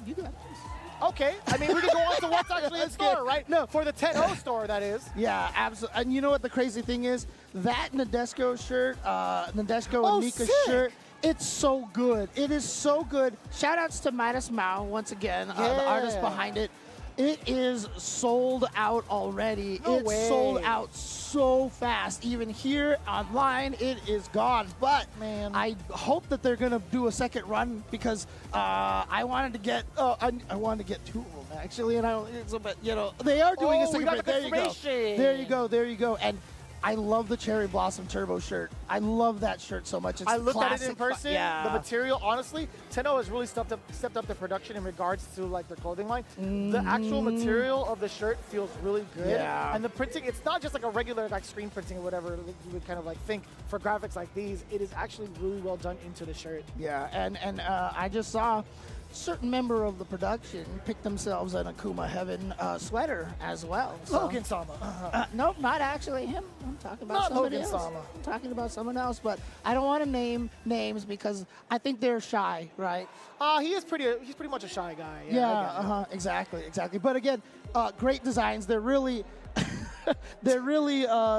You got this. Okay, I mean, we can go on to what's actually in store, right? No, for the 10-0 store, that is. Yeah, absolutely. And you know what the crazy thing is? That Nadeshko shirt, and Mika's shirt, it's so good. It is so good. Shout outs to Midas Mao, once again, the artist behind it. It is sold out already. It's sold out so fast. Even here online, it is gone. But man, I hope that they're gonna do a second run because I wanted to get I wanted to get 2 of them actually, and they are doing a second run. There you go. And I love the Cherry Blossom Turbo shirt. I love that shirt so much. It's I looked at it in classic person. yeah. The material, honestly, Tenno has really stepped up the production in regards to like their clothing line. The actual material of the shirt feels really good. Yeah. And the printing, it's not just like a regular like screen printing or whatever you would kind of like think for graphics like these. It is actually really well done into the shirt. Yeah, and I just saw a certain member of the production pick themselves an Akuma Heaven sweater as well. So. Logan Sama. Nope, not actually him. I'm talking about somebody else. I'm talking about someone else, but I don't want to name names because I think they're shy, right? He's pretty much a shy guy. Yeah, exactly. But again, great designs. They're really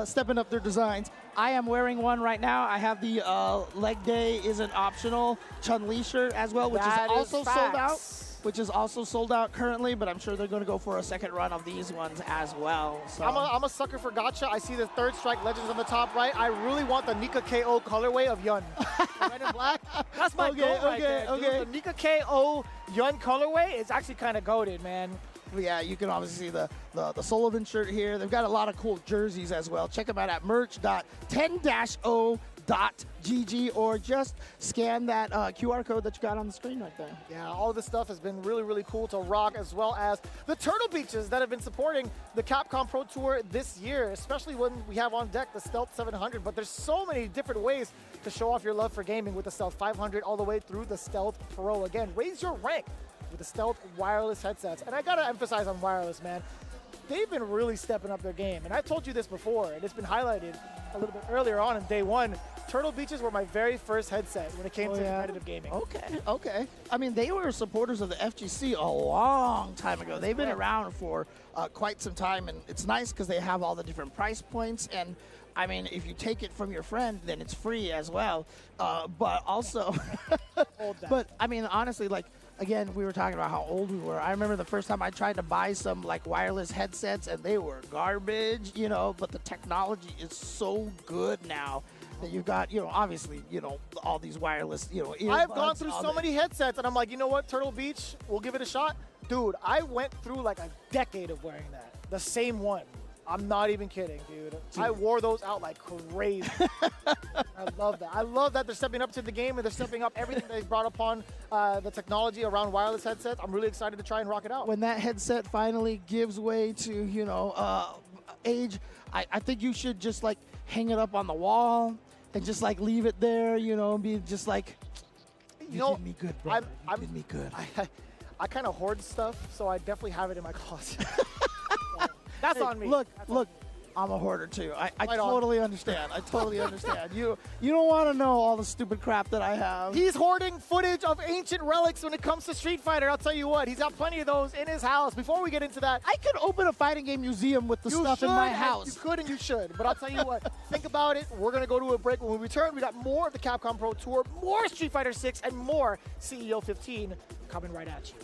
stepping up their designs. I am wearing one right now. I have the leg day isn't optional Chun-Li shirt as well, which is also sold out. Which is also sold out currently, but I'm sure they're going to go for a second run of these ones as well. So. I'm a sucker for gacha. I see the Third Strike Legends on the top right. I really want the Nika KO colorway of Yun. Red and black. That's my goal right there, dude. The Nika KO Yun colorway is actually kind of goated, man. Yeah, you can obviously see the Sullivan shirt here. They've got a lot of cool jerseys as well. Check them out at merch.10-o.gg or just scan that QR code that you got on the screen right there. Yeah, all this stuff has been really, really cool to rock, as well as the Turtle Beaches that have been supporting the Capcom Pro Tour this year, especially when we have on deck the Stealth 700. But there's so many different ways to show off your love for gaming with the Stealth 500 all the way through the Stealth Pro. Again, raise your rank with the Stealth wireless headsets. And I gotta emphasize on wireless, man. They've been really stepping up their game. And I told you this before, and it's been highlighted a little bit earlier on in day one. Turtle Beaches were my very first headset when it came to competitive gaming. Okay. I mean, they were supporters of the FGC a long time ago. They've been around for quite some time, and it's nice because they have all the different price points. And I mean, if you take it from your friend, then it's free as well. But also, but I mean, honestly, like, again, we were talking about how old we were. I remember the first time I tried to buy some like wireless headsets and they were garbage, you know, but the technology is so good now that you've got, you know, obviously, you know, all these wireless, you know, earbuds. I've gone through so many headsets and I'm like, you know what, Turtle Beach, we'll give it a shot. Dude, I went through like a decade of wearing that. The same one. I'm not even kidding, dude. I wore those out like crazy. I love that. I love that they're stepping up to the game and they're stepping up everything they've brought upon the technology around wireless headsets. I'm really excited to try and rock it out. When that headset finally gives way to, you know, age, I think you should just like hang it up on the wall and just like leave it there, you know, and be just like, you did me good, brother. You did me good. I kind of hoard stuff, so I definitely have it in my closet. That's on me. Look, I'm a hoarder too. I totally understand. I totally understand. You don't want to know all the stupid crap that I have. He's hoarding footage of ancient relics when it comes to Street Fighter. I'll tell you what, he's got plenty of those in his house. Before we get into that, I could open a fighting game museum with the stuff in my house. You could and you should. But I'll tell you what, think about it. We're going to go to a break. When we return, we got more of the Capcom Pro Tour, more Street Fighter 6, and more CEO 15 coming right at you.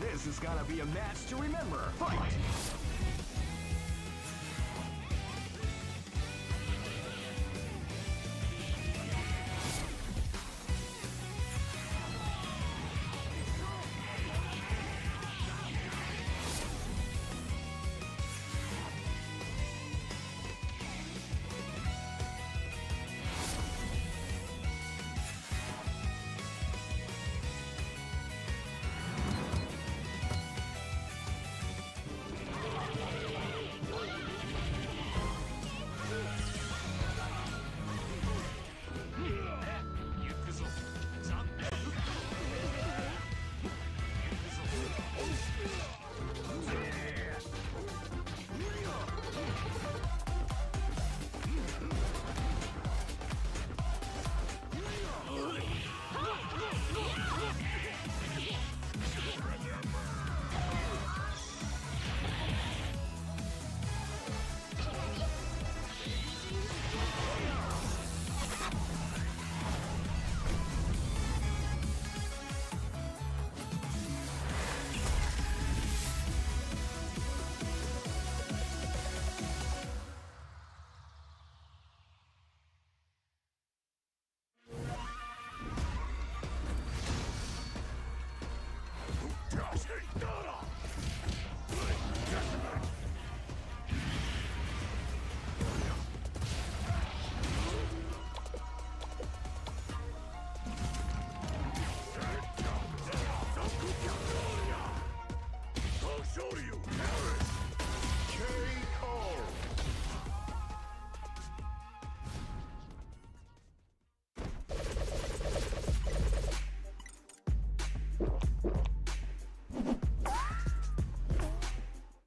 This is gonna be a match to remember. Fight!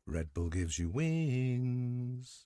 Red Bull gives you wings.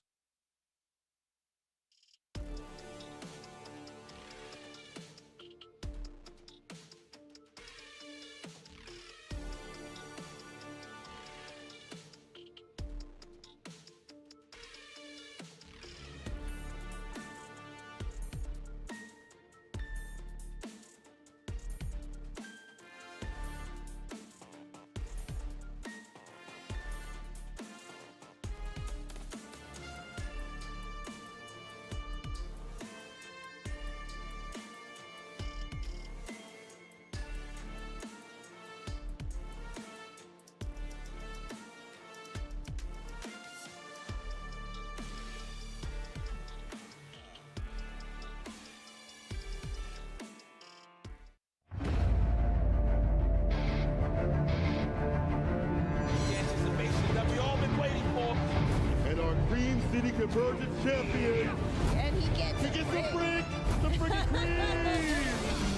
City Convergence Champion. And he gets the brick! The freaking cream!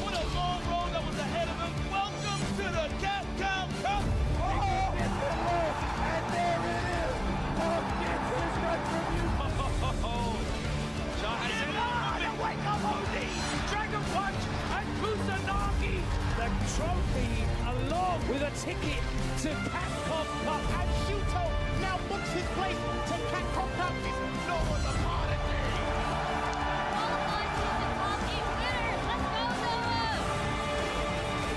What a long road that was ahead of him. Welcome to the Capcom Cup! And there it is! Punk gets his retribution! The wake up OD! Dragon Punch and Kusanagi! The trophy along with a ticket to Capcom Cup, and Shuto now books his place to Capcom Cup. No one's a part of me!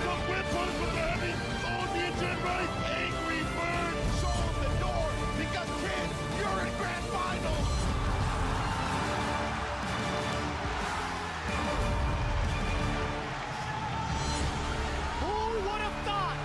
The whip punch with the heavy on the engine right. Angry Bird shows the door because kid, you're in grand finals. Who would have thought?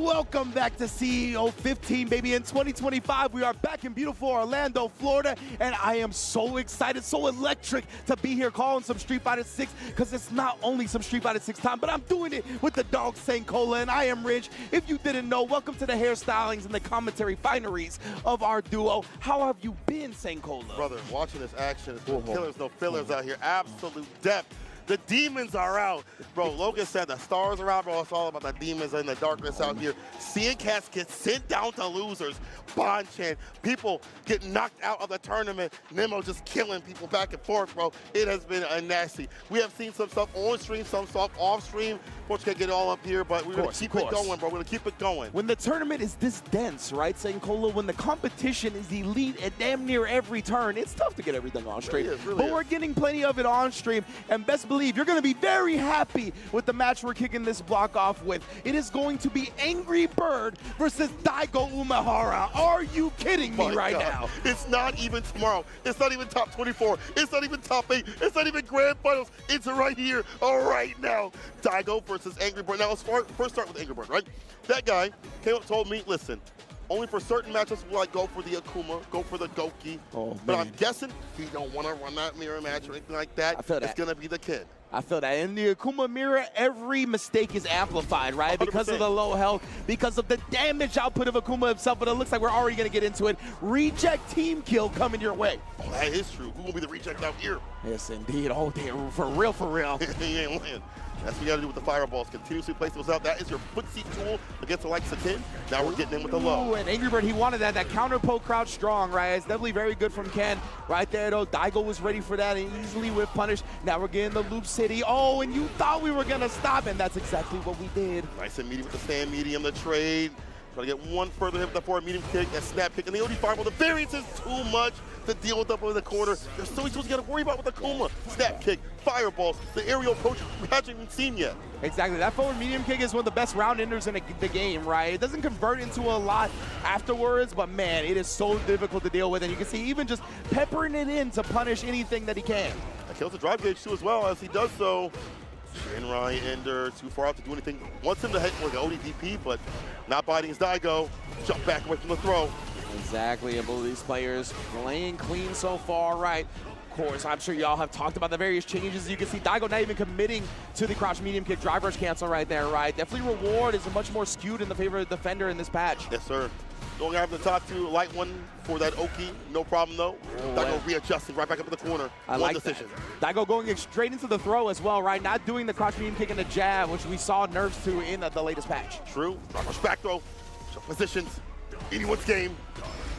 Welcome back to CEO 15, baby. In 2025, we are back in beautiful Orlando, Florida, and I am so excited, so electric to be here calling some Street Fighter 6, because it's not only some Street Fighter 6 time, but I'm doing it with the dog Sankola, and I am Ridge. If you didn't know, welcome to the hairstylings and the commentary fineries of our duo. How have you been, Sankola? Brother, watching this action, killers, no fillers out here. Absolute depth. The demons are out. Bro, Logan said the stars are out, bro. It's all about the demons and the darkness out here. Seeing cats get sent down to losers. Bonchan, people get knocked out of the tournament. Nemo just killing people back and forth, bro. It has been a nasty. We have seen some stuff on stream, some stuff off stream. Of course, can't get it all up here, but we're going to keep it going, bro. We're going to keep it going. When the tournament is this dense, right, Sankolo, when the competition is elite at damn near every turn, it's tough to get everything on stream. But we're getting plenty of it on stream, and best believe you're going to be very happy with the match we're kicking this block off with. It is going to be Angry Bird versus Daigo Umehara. Are you kidding me right now? It's not even tomorrow. It's not even top 24. It's not even top 8. It's not even grand finals. It's right here, right now. Daigo versus Angry Bird. Now, let's first start with Angry Bird, right? That guy came up and told me, listen, only for certain matchups will I go for the Akuma, go for the Goki. But I'm guessing he don't want to run that mirror match or anything like that. I feel that. It's going to be the kid. I feel that. In the Akuma mirror, every mistake is amplified, right? 100%. Because of the low health, because of the damage output of Akuma himself, but it looks like we're already going to get into it. Reject team kill coming your way. Oh, that is true. Who will be the reject out here? Yes, indeed. Oh, damn. For real, for real. He ain't winning. That's what you got to do with the fireballs. Continuously place those out. That is your footsie tool against the likes of Ken. Now we're getting in with the low. Ooh, and Angry Bird, he wanted that. That counter poke crouch strong, right? It's definitely very good from Ken. Right there, though. Daigo was ready for that and easily whip punish. Now we're getting the Loop City. Oh, and you thought we were going to stop, and that's exactly what we did. Nice and medium with the stand medium, the trade. Trying to get one further hit with the forward medium kick, that snap kick, and the OD fireball. The variance is too much to deal with up in the corner. There's so much you got to worry about with the Akuma. Snap kick, fireballs, the aerial approach we haven't even seen yet. Exactly. That forward medium kick is one of the best round enders in the game, right? It doesn't convert into a lot afterwards, but man, it is so difficult to deal with. And you can see even just peppering it in to punish anything that he can. That kills the drive gauge too as well. As he does so, Shinrai Ender too far out to do anything. Wants him to hit with the ODDP, but not biting his Daigo. Jump back away from the throw. Exactly, and both of these players playing clean so far, right? Of course, I'm sure y'all have talked about the various changes. You can see Daigo not even committing to the crouch medium kick drive rush cancel right there, right? Definitely reward is much more skewed in the favor of the defender in this patch. Yes, sir. Going after the top two, light one for that Oki. No problem, though. Daigo readjusting right back up in the corner. I like decision. Daigo going straight into the throw as well, right? Not doing the crouch medium kick and the jab, which we saw nerfs to in the latest patch. True. Drive rush back throw. Positions. Anyone's game.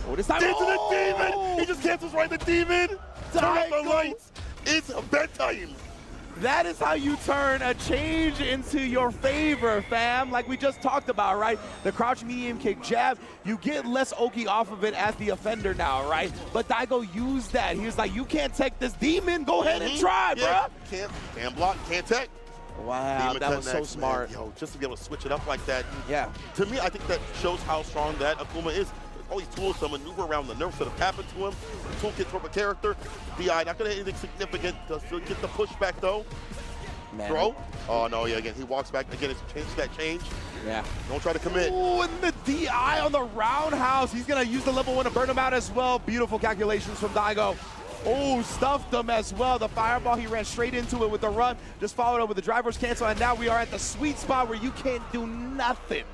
Oh, this time. Into the demon! He just cancels right the demon! Turn off the lights! It's bedtime! That is how you turn a change into your favor, fam. Like we just talked about, right? The crouch medium kick jab, you get less Oki off of it as the offender now, right? But Daigo used that. He was like, you can't tech this demon. Go ahead and try, bruh. Can't block, can't tech. Wow, that was so smart. Yo, just to be able to switch it up like that. Yeah. To me, I think that shows how strong that Akuma is. All these tools to maneuver around the nerfs that have happened to him. The toolkit from a character. DI, not going to hit anything significant to get the pushback, though. Man. Throw. Oh, no, yeah, again, he walks back. Again, it's changed that change. Yeah. Don't try to commit. Oh, and the DI on the roundhouse. He's going to use the level 1 to burn him out as well. Beautiful calculations from Daigo. Oh, stuffed him as well. The fireball, he ran straight into it with the run. Just followed up with the driver's cancel, and now we are at the sweet spot where you can't do nothing.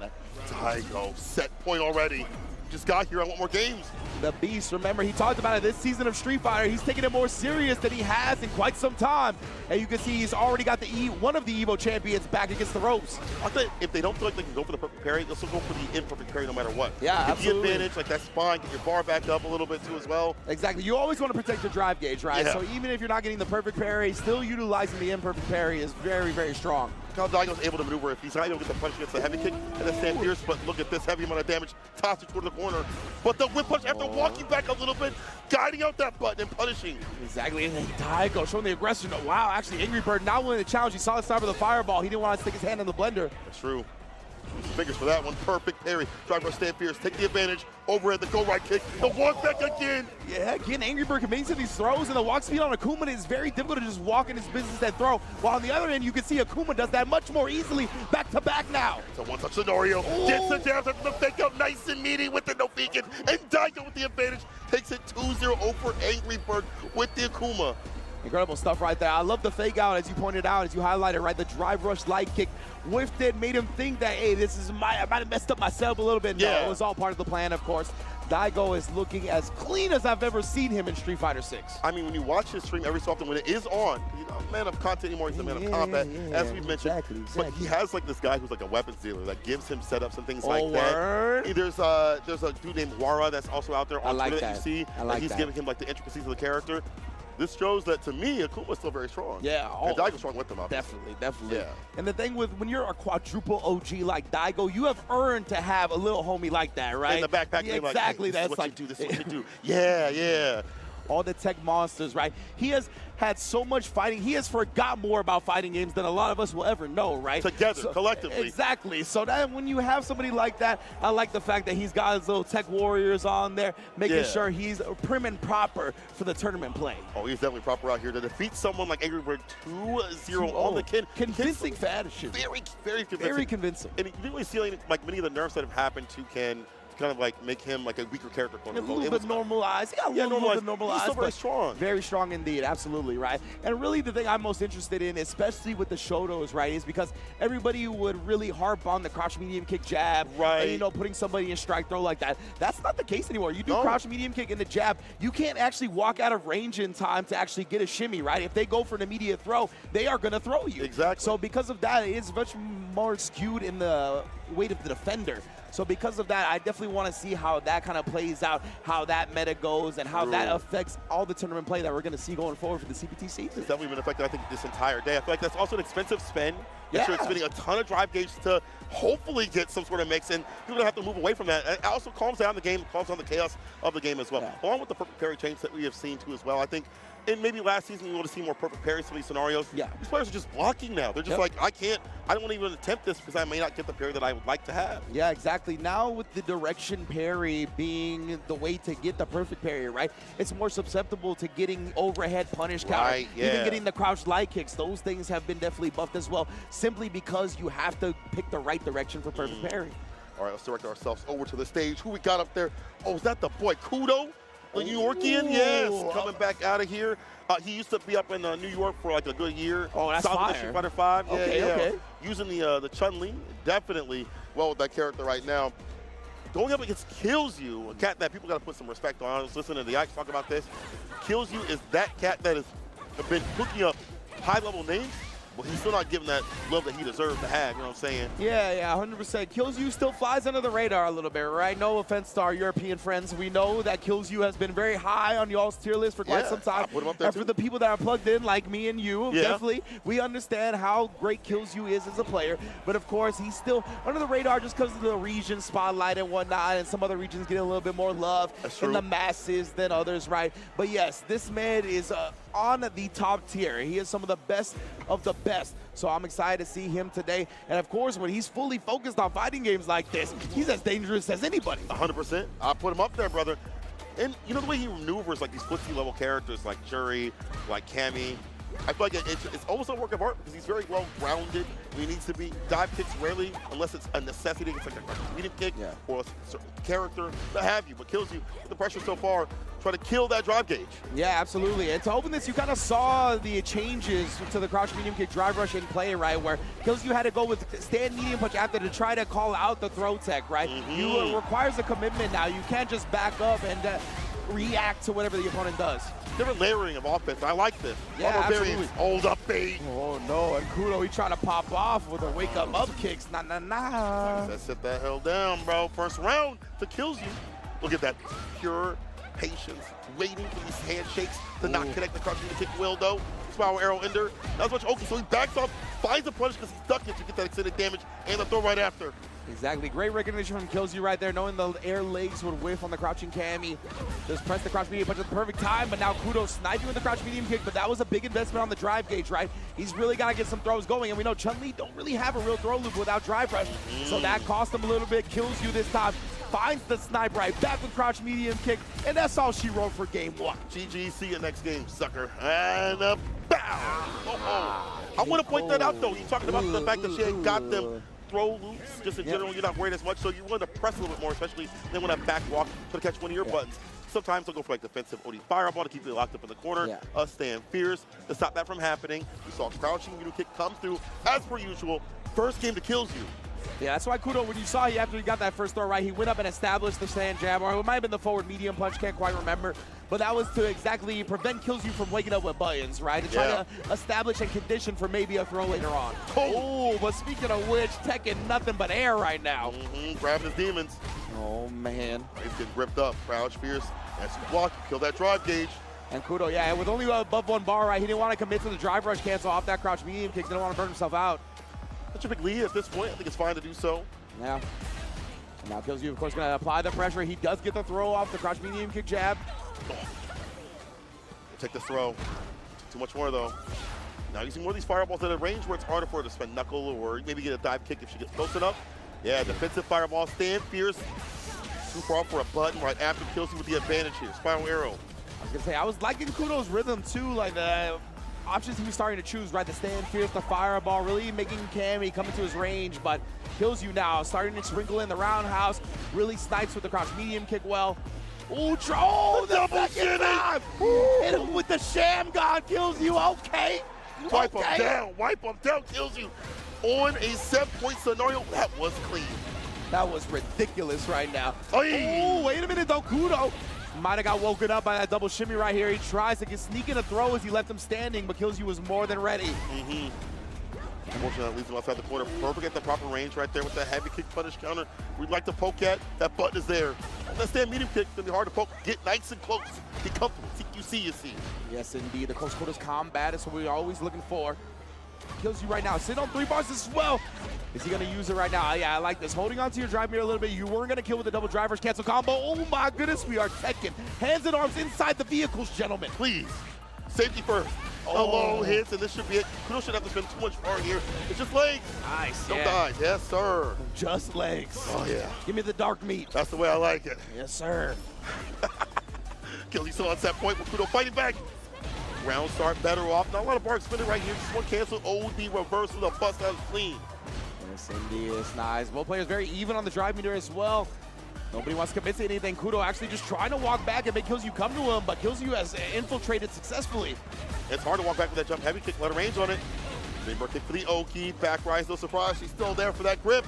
Daigo, set point already. Just got here. I want more games. The Beast, remember, he talked about it this season of Street Fighter. He's taking it more serious than he has in quite some time. And you can see he's already got one of the Evo champions back against the ropes. I think if they don't feel like they can go for the perfect parry, they'll still go for the imperfect parry no matter what. Yeah, get absolutely. the advantage, like that's fine. Get your bar back up a little bit too as well. Exactly. You always want to protect your drive gauge, right? Yeah. So even if you're not getting the perfect parry, still utilizing the imperfect parry is very, very strong. How Daigo's able to maneuver if he's not able to get the punch against the heavy kick and then stand fierce, but look at this heavy amount of damage tossed toward the corner. But the whip punch after walking back a little bit, guiding out that button and punishing. Exactly, and then Daigo showing the aggression. Wow, actually Angry Bird not willing to challenge. He saw the start of the fireball. He didn't want to stick his hand in the blender. That's true. Fingers for that one. Perfect parry. Driver stand fierce. Take the advantage. Overhead, the go right kick. The walk back again. Yeah, again, Angry Bird committing to these throws, and the walk speed on Akuma is very difficult to just walk in his business and throw. While on the other end, you can see Akuma does that much more easily back to back now. It's a one-touch scenario. Ooh. Gets the jabs after the fake out. Nice and meaty with the no beacon. And Daigo with the advantage. Takes it 2-0 over Angry Bird with the Akuma. Incredible stuff right there. I love the fake out, as you pointed out, as you highlighted, right? The drive rush light kick whiffed it, made him think that, hey, I might have messed up myself a little bit. No, yeah. it was all part of the plan, of course. Daigo is looking as clean as I've ever seen him in Street Fighter 6. I mean, when you watch his stream every so often, when it is on, he's not a man of content anymore, he's a man of combat, as we mentioned. Exactly. But he has like this guy who's like a weapons dealer that gives him setups and things like word. that. There's a dude named Wara that's also out there on Twitter that you see. He's giving him like the intricacies of the character. This shows that, to me, Akuma's still very strong. Yeah. And Daigo's strong with him, obviously. Definitely. Yeah. And the thing with when you're a quadruple OG like Daigo, you have earned to have a little homie like that, right? In the backpack, yeah, like, exactly. hey, That's like, this is what you do. Yeah. All the tech monsters, right? He has had so much fighting. He has forgot more about fighting games than a lot of us will ever know, right? Together, collectively. Exactly. So that when you have somebody like that, I like the fact that he's got his little tech warriors on there, making sure he's prim and proper for the tournament play. Oh, he's definitely proper out here to defeat someone like Angry Bird 2-0 on the Kin. Convincing fashion. Very convincing. Very convincing. And you didn't really see like many of the nerfs that have happened to Kin kind of like make him like a weaker character. A little bit normalized. Yeah, a little bit normalized. He's still very strong. Very strong indeed, absolutely, right? And really the thing I'm most interested in, especially with the Shotos, right, is because everybody would really harp on the crouch medium kick jab. Right. And, you know, putting somebody in strike throw like that. That's not the case anymore. You do crouch medium kick and the jab, you can't actually walk out of range in time to actually get a shimmy, right? If they go for an immediate throw, they are going to throw you. Exactly. So because of that, it is much more skewed in the weight of the defender. So because of that, I definitely want to see how that kind of plays out, how that meta goes, and how that affects all the tournament play that we're going to see going forward for the CPT season. It's definitely been affected, I think, this entire day. I feel like that's also an expensive spend. Yeah. You're spending a ton of drive gauge to hopefully get some sort of mix, and people don't have to move away from that. It also calms down the game, calms down the chaos of the game as well. Along with the perfect parry change that we have seen too as well. I think and maybe last season we want to see more perfect parries for these scenarios. Yeah. These players are just blocking now. They're just like, I don't want to even attempt this because I may not get the parry that I would like to have. Yeah, exactly. Now with the direction parry being the way to get the perfect parry, right? It's more susceptible to getting overhead punish counter. Right, yeah. Even getting the crouch light kicks. Those things have been definitely buffed as well, simply because you have to pick the right direction for perfect parry. All right, let's direct ourselves over to the stage. Who we got up there? Oh, is that the boy Kudo? The New Yorkian? Yes, coming back out of here. He used to be up in New York for like a good year. Oh, that's South Street Fighter 5. Yeah, okay. Using the Chun-Li, definitely well with that character right now. Going up against Kills You, a cat that people got to put some respect on. I was listening to the Ike talk about this. Kills You is that cat that has been cooking up high-level names, but he's still not giving that love that he deserves to have, you know what I'm saying? Yeah, 100%. Kills You still flies under the radar a little bit, right? No offense to our European friends. We know that Kills You has been very high on y'all's tier list for quite some time. I put him up there and for the people that are plugged in, like me and you, definitely, we understand how great Kills You is as a player. But of course, he's still under the radar just because of the region spotlight and whatnot, and some other regions getting a little bit more love in the masses than others, right? But yes, this man is on the top tier. He is some of the best of the best. So I'm excited to see him today. And of course, when he's fully focused on fighting games like this, he's as dangerous as anybody. 100%. I'll put him up there, brother. And you know the way he maneuvers like these footsie level characters like Shuri, like Cammy. I feel like it's almost a work of art because he's very well grounded when he needs to be. Dive kicks rarely, unless it's a necessity. It's like a medium kick or a certain character, what have you. But Kills You with the pressure so far, try to kill that drive gauge. Yeah, absolutely. And to open this, you kind of saw the changes to the crouch medium kick drive rush in play, right? Where Kills You had to go with stand medium punch after to try to call out the throw tech, right? You requires a commitment now. You can't just back up and react to whatever the opponent does. Different layering of offense. I like this. Yeah, absolutely. Hold up, bait. Oh, no. And Kudo, he trying to pop off with a wake-up kicks. Nah. Sit that hell down, bro. First round to Kills You. Look at that pure patience, waiting for these handshakes to not connect the crouch to kick will, though. Spiral arrow ender. Not as much okay, so he backs off, finds the punch because he's stuck it to get that extended damage and the throw right after. Exactly. Great recognition from Kills You right there, knowing the air legs would whiff on the crouching Cammy. Just press the crouch medium punch at the perfect time, but now Kudo sniping with the crouch medium kick, but that was a big investment on the drive gauge, right? He's really got to get some throws going, and we know Chun-Li don't really have a real throw loop without drive rush, so that cost him a little bit. Kills You this time, finds the snipe right back with crouch medium kick, and that's all she wrote for game one. GG, see you next game, sucker. And bow! I want to point that out, though. You're talking about the fact that she ain't got them throw loops, just in general, you're not worried as much, so you want to press a little bit more, especially then when I back walk to catch one of your buttons. Sometimes they'll go for like defensive OD fireball to keep you locked up in the corner, stand fierce to stop that from happening. You saw crouching, you kick come through as per usual. First game to Kills You. Yeah, that's why Kudo, when you saw after he got that first throw right, he went up and established the stand jab, or it might have been the forward medium punch, can't quite remember. But that was to exactly prevent Kills You from waking up with buttons, right? To try to establish and condition for maybe a throw later on. Oh, but speaking of which, Tekken nothing but air right now. Grabbing his demons. Oh, man. He's getting ripped up. Crouch, fierce. That's block. Kill that drive gauge. And Kudo, yeah, with only above 1 bar, right, he didn't want to commit to the drive rush, cancel off that crouch medium kick, didn't want to burn himself out. Such a big lead at this point. I think it's fine to do so. Yeah. And now Kills You, of course, going to apply the pressure. He does get the throw off the crouch medium kick jab. Take the throw. Too much more, though. Now using more of these fireballs at a range where it's harder for her to spend knuckle or maybe get a dive kick if she gets close enough. Yeah, defensive fireball, stand fierce. Super off for a button right after Kills You with the advantage here. Spiral arrow. I was going to say, I was liking Kudo's rhythm, too. Like, the options he was starting to choose, right? The stand fierce, the fireball, really making Cammy come into his range, but Kills You now, starting to sprinkle in the roundhouse, really snipes with the crouch medium kick well. Oh, the second time! Hit him with the sham god, Kills You, okay. Wipe him down, Kills You. On a 7-point scenario, that was clean. That was ridiculous right now. Oy. Oh, wait a minute though, Kudo might have got woken up by that double shimmy right here. He tries to sneak in a throw as he left him standing, but Kills You was more than ready. Unfortunately, that leaves him outside the corner. Perfect at the proper range right there with that heavy kick punish counter. We'd like to poke at. That button is there. That stand medium kick, it's going to be hard to poke. Get nice and close. Get comfortable. You see. Yes, indeed. The close quarters combat is what we're always looking for. Kills You right now. Sit on 3 bars as well. Is he going to use it right now? Yeah, I like this. Holding on to your drive mirror a little bit. You weren't going to kill with the double drivers cancel combo. Oh, my goodness. We are Tekken. Hands and arms inside the vehicles, gentlemen. Please. Safety first. Low hits, and this should be it. Kudo shouldn't have to spend too much far here. It's just legs. Nice. Don't die. Yes, sir. Just legs. Oh, yeah. Give me the dark meat. That's the way I like it. Yes, sir. Kills You still on set point with Kudo fighting back. Round start better off. Not a lot of bark spinning right here. Just one cancel. OD reverse with a bust out clean. Yes, indeed. It's nice. Both players very even on the drive meter as well. Nobody wants to commit to anything. Kudo actually just trying to walk back and make Kills You come to him, but Kills You has infiltrated successfully. It's hard to walk back with that jump heavy kick, let her range on it. Big kick for the Oki, back rise, no surprise, she's still there for that grip.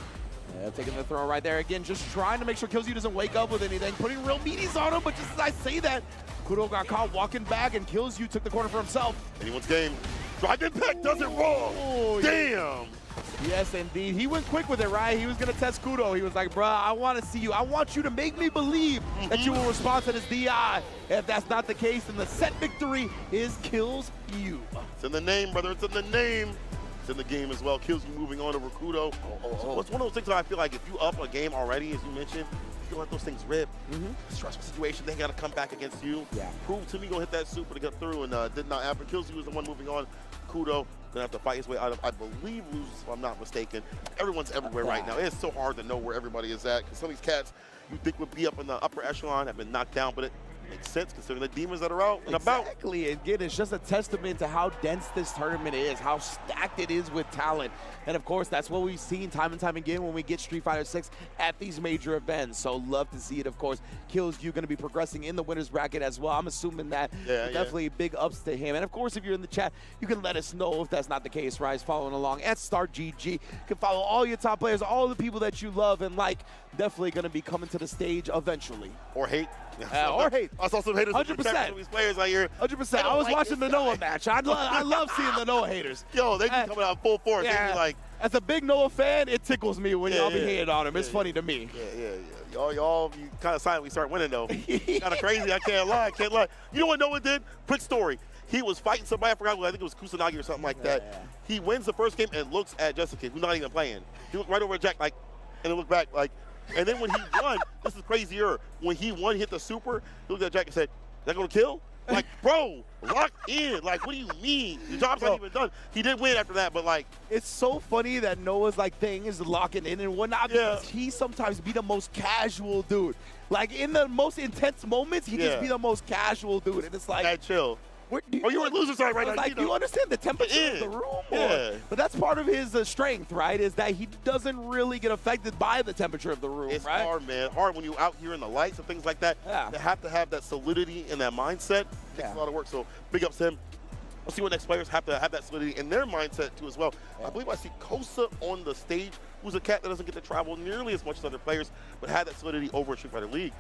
Yeah, taking the throw right there again, just trying to make sure Kills You doesn't wake up with anything, putting real meaties on him, but just as I say that, Kudo got caught walking back and Kills You took the corner for himself. Anyone's game. Drive impact does it wrong. Oh, damn. Yes, indeed. He went quick with it, right? He was going to test Kudo. He was like, bruh, I want to see you. I want you to make me believe that you will respond to this DI. If that's not the case, then the set victory is Kills You. It's in the name, brother. It's in the name. It's in the game as well. Kills You moving on over Kudo. So it's one of those things that I feel like if you up a game already, as you mentioned, you let those things rip. Stressful situation, they got to come back against you. Yeah. Prove to me go hit that super to get through, and did not happen. Kills You was the one moving on. Kudo gonna have to fight his way out of, I believe, loses if I'm not mistaken. Everyone's everywhere right now. It's so hard to know where everybody is at, because some of these cats you think would be up in the upper echelon have been knocked down, but it makes sense considering the demons that are out and about. Exactly. Again, it's just a testament to how dense this tournament is, how stacked it is with talent. And of course, that's what we've seen time and time again when we get Street Fighter 6 at these major events. So love to see it, of course. Kills You going to be progressing in the winner's bracket as well. I'm assuming that. Definitely big ups to him. And of course, if you're in the chat, you can let us know if that's not the case, right? Following along at StarGG. You can follow all your top players, all the people that you love and like. Definitely going to be coming to the stage eventually. Or hate. Or hate. I saw some haters. 100%. These players out here. 100%. I was watching the Noah match. I love seeing the Noah haters. Yo, they be coming out full force. Yeah. They be like, as a big Noah fan, it tickles me when y'all be hating on him. It's funny to me. Y'all you kind of silent when we start winning, though. Kind of crazy. I can't lie. You know what Noah did? Quick story. He was fighting somebody. I forgot. I think it was Kusanagi or something like that. He wins the first game and looks at Jessica, who's not even playing. He looked right over at Jack, like, and then looked back, like, and then when he won, this is crazier. When he won, hit the super, he looked at Jack and said, "Is that gonna kill?" Like, bro, lock in. Like, what do you mean? The job's not even done. He did win after that, but like, it's so funny that Noah's like thing is locking in and whatnot because he sometimes be the most casual dude. Like in the most intense moments, he just be the most casual dude, and it's like that chill. You're in loser side right now. Like, you understand the temperature of the room? But that's part of his strength, right? Is that he doesn't really get affected by the temperature of the room, it's right? Hard, man. Hard when you're out here in the lights and things like that. They have to have that solidity and that mindset. It takes a lot of work. So big ups to him. We'll see what next players have to have that solidity in their mindset too as well. I believe I see Kosa on the stage who's a cat that doesn't get to travel nearly as much as other players, but had that solidity over in Street Fighter League.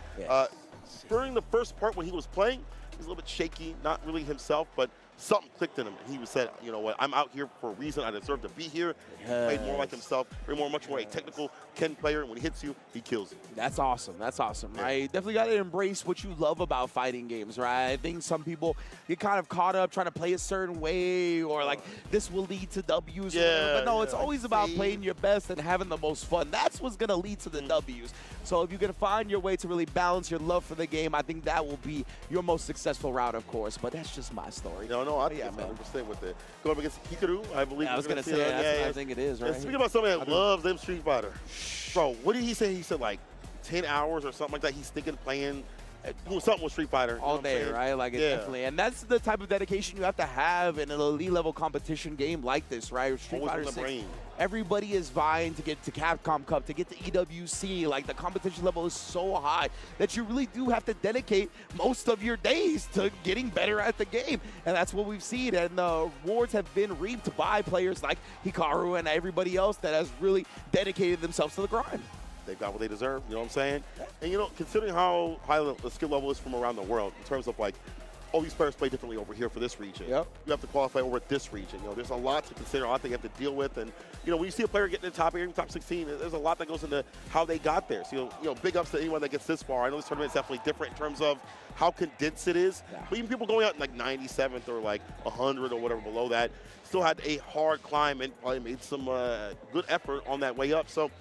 During the first part when he was playing, he was a little bit shaky, not really himself, but something clicked in him. And he said, you know what, I'm out here for a reason. I deserve to be here. He played more like himself, much more a technical Ken player. And when he hits you, he kills you. That's awesome. That's awesome. Yeah. I definitely got to embrace what you love about fighting games, right? I think some people get kind of caught up trying to play a certain way or like this will lead to W's. But no, it's always about playing your best and having the most fun. That's what's going to lead to the W's. So if you can find your way to really balance your love for the game, I think that will be your most successful route, of course. But that's just my story. No, I think it's 100% with it. Going up against Hikaru, I believe. I was going to say, that's what I think it is, right? And speaking about somebody that loves them Street Fighter, bro, what did he say? He said like 10 hours or something like that. He's thinking playing something with Street Fighter. All day, right? Like, definitely. And that's the type of dedication you have to have in an elite level competition game like this, right? Street Fighter 6. Everybody is vying to get to Capcom Cup, to get to EWC. Like, the competition level is so high that you really do have to dedicate most of your days to getting better at the game. And that's what we've seen. And the rewards have been reaped by players like Hikaru and everybody else that has really dedicated themselves to the grind. They've got what they deserve, you know what I'm saying? And, you know, considering how high the skill level is from around the world, in terms of, like, all these players play differently over here for this region. You have to qualify over at this region. You know, there's a lot to consider, a lot that you have to deal with. And, you know, when you see a player get in the top 8, top 16, there's a lot that goes into how they got there. So, you know, big ups to anyone that gets this far. I know this tournament is definitely different in terms of how condensed it is. But even people going out in, like, 97th or, like, 100 or whatever below that still had a hard climb and probably made some good effort on that way up. So,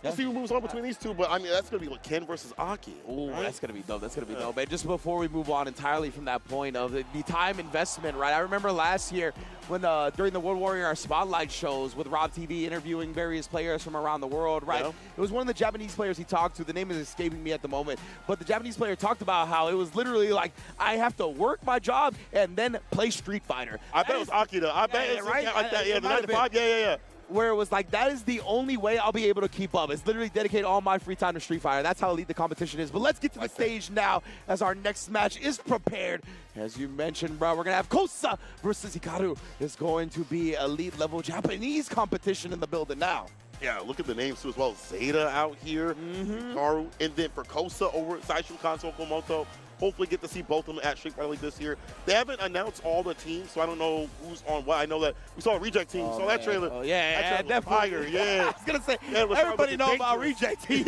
we'll see who moves on between these two, but I mean, that's going to be like Ken versus Aki. Ooh, right? That's going to be dope. That's going to be dope. And just before we move on entirely from that point of the time investment, right? I remember last year when during the World Warrior Spotlight shows with Rob TV interviewing various players from around the world, right? It was one of the Japanese players he talked to. The name is escaping me at the moment, but the Japanese player talked about how it was literally like, I have to work my job and then play Street Fighter. I bet it was Aki, though. I bet it was right? Like that. Yeah, the 95. Yeah. Where it was like, that is the only way I'll be able to keep up. It's literally dedicate all my free time to Street Fighter. That's how elite the competition is. But let's get to the stage now as our next match is prepared. As you mentioned, bro, we're going to have Kosa versus Hikaru. It's going to be elite level Japanese competition in the building now. Yeah, look at the names too as well. Zeta out here, Hikaru, and then for Kosa over at Saishu Kanso Komoto. Hopefully get to see both of them at Street Fighter League this year. They haven't announced all the teams, so I don't know who's on what. I know that we saw a Reject Team. Saw that trailer. Oh, yeah, definitely. Yeah. I was going to say, everybody know about Reject Team.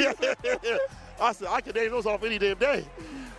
I said, I could name those off any damn day.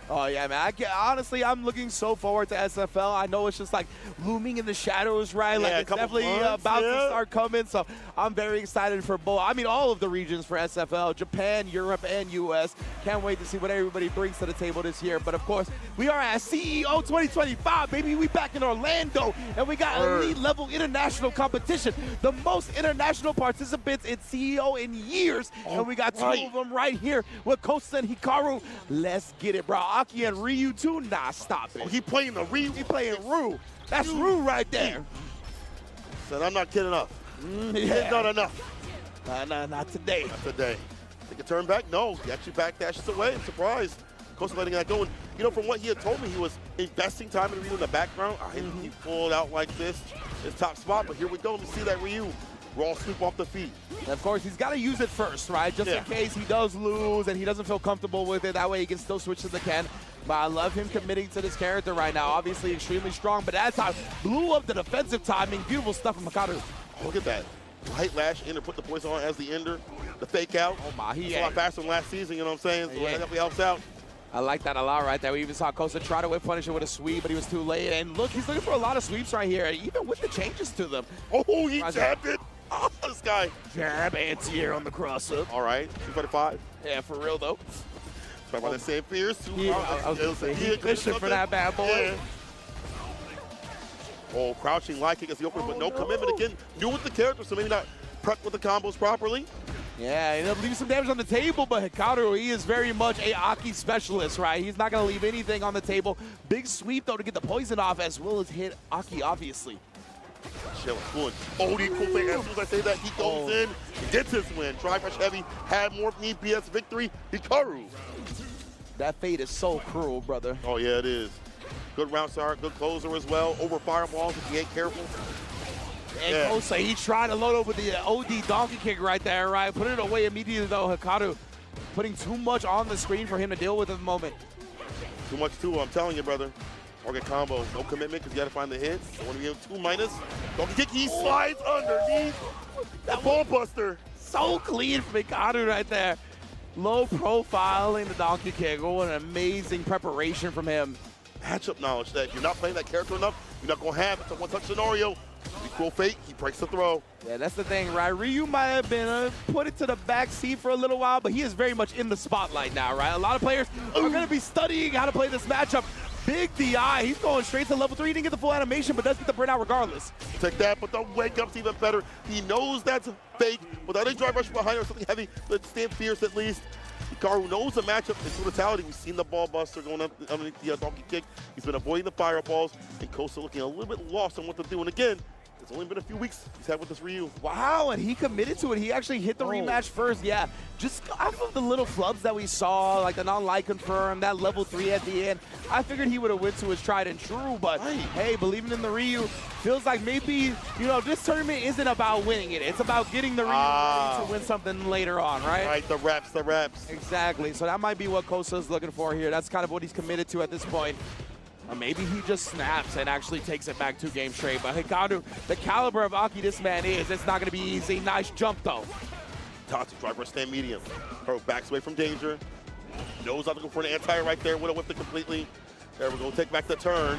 Oh, yeah, man. Honestly, I'm looking so forward to SFL. I know it's just, like, looming in the shadows, right? Like, it's definitely about to start coming. So I'm very excited for both. I mean, all of the regions for SFL, Japan, Europe, and U.S. Can't wait to see what everybody brings to the table this year. But, of course, we are at CEO 2025, baby. We back in Orlando, and we got elite-level international competition. The most international participants in CEO in years. And we got two of them right here with Kosa and Hikaru. Let's get it, bro. Aki and Ryu too? Nah, stop it. Oh, he playing the Ryu? He playing Ryu. That's Ryu right there. Said, I'm not kidding enough. Not enough. Not today. Not today. Take a turn back? No. He actually backdashes away. I'm surprised. Kosa letting that go. And, you know, from what he had told me, he was investing time in Ryu in the background. He pulled out like this. His top spot. But here we go. Let me see that Ryu. Raw sweep off the feet. And of course, he's got to use it first, right? Just in case he does lose and he doesn't feel comfortable with it. That way he can still switch to the Ken. But I love him committing to this character right now. Obviously extremely strong, but that time blew up the defensive timing. Beautiful stuff from Hikaru. Oh, look at that. Light lash ender, put the poison on as the ender. The fake out. Oh my, he's a lot faster than last season, you know what I'm saying? So that definitely helps out. I like that a lot right there. We even saw Kosa try to whip punish it with a sweep, but he was too late. And look, he's looking for a lot of sweeps right here, even with the changes to them. Oh, he jabbed it. Oh, this guy. Jab anti-air on the cross-up. All right, 235. Yeah, for real, though. Talk about that same fears, too. I was going to say, he's fishing for that bad boy. Yeah. Oh, crouching light kick as the opener, but no commitment again. New with the character, so maybe not prepped with the combos properly. Yeah, he'll leave some damage on the table, but Hikaru, he is very much a Aki specialist, right? He's not going to leave anything on the table. Big sweep, though, to get the poison off, as well as hit Aki, obviously. Chill, good. Oh, the cool thing, as soon as I say that, he goes in, he gets his win. Tri-Fresh Heavy had more than EPS victory. Hikaru. That fate is so cruel, brother. Oh, yeah, it is. Good round start, good closer as well. Over fireballs if you ain't careful. And Kosa, he tried to load up with the OD donkey kick right there, right? Put it away immediately, though. Hikaru putting too much on the screen for him to deal with at the moment. Too much too, I'm telling you, brother. Target combo, no commitment because you got to find the hit. Don't want to give him 2-. Donkey kick, he slides underneath. That ball buster. So clean from Hikaru right there. Low profiling the donkey kick. Oh, what an amazing preparation from him. Matchup knowledge that if you're not playing that character enough, you're not going to have it. It's a one-touch scenario. Equal fake, he breaks the throw. Yeah, that's the thing, right? Ryu might have been put it to the back seat for a little while, but he is very much in the spotlight now, right? A lot of players are going to be studying how to play this matchup. Big DI, he's going straight to level 3. He didn't get the full animation, but does get the burnout regardless. Take that, but the wake-up's even better. He knows that's fake. Without a drive rush behind or something heavy, let's stand fierce at least. Hikaru knows the matchup in totality. We've seen the ball buster going up underneath the donkey kick. He's been avoiding the fireballs, and Kosa looking a little bit lost on what to do. And again, it's only been a few weeks he's had with this Ryu. Wow, and he committed to it. He actually hit the rematch first. Yeah, just off of the little flubs that we saw, like the non-light confirm, that level 3 at the end, I figured he would have went to his tried and true, but hey, believing in the Ryu feels like maybe, you know, this tournament isn't about winning it. It's about getting the Ryu ready to win something later on, right? Right, the reps. Exactly, so that might be what Kosa's looking for here. That's kind of what he's committed to at this point. Or maybe he just snaps and actually takes it back 2 games straight. But Hikaru, the caliber of Aki this man is, it's not going to be easy. Nice jump, though. Tatsu driver stand medium. Hikaru backs away from danger. Knows how to go for an anti right there. Would have whipped it completely. There we go. Take back the turn.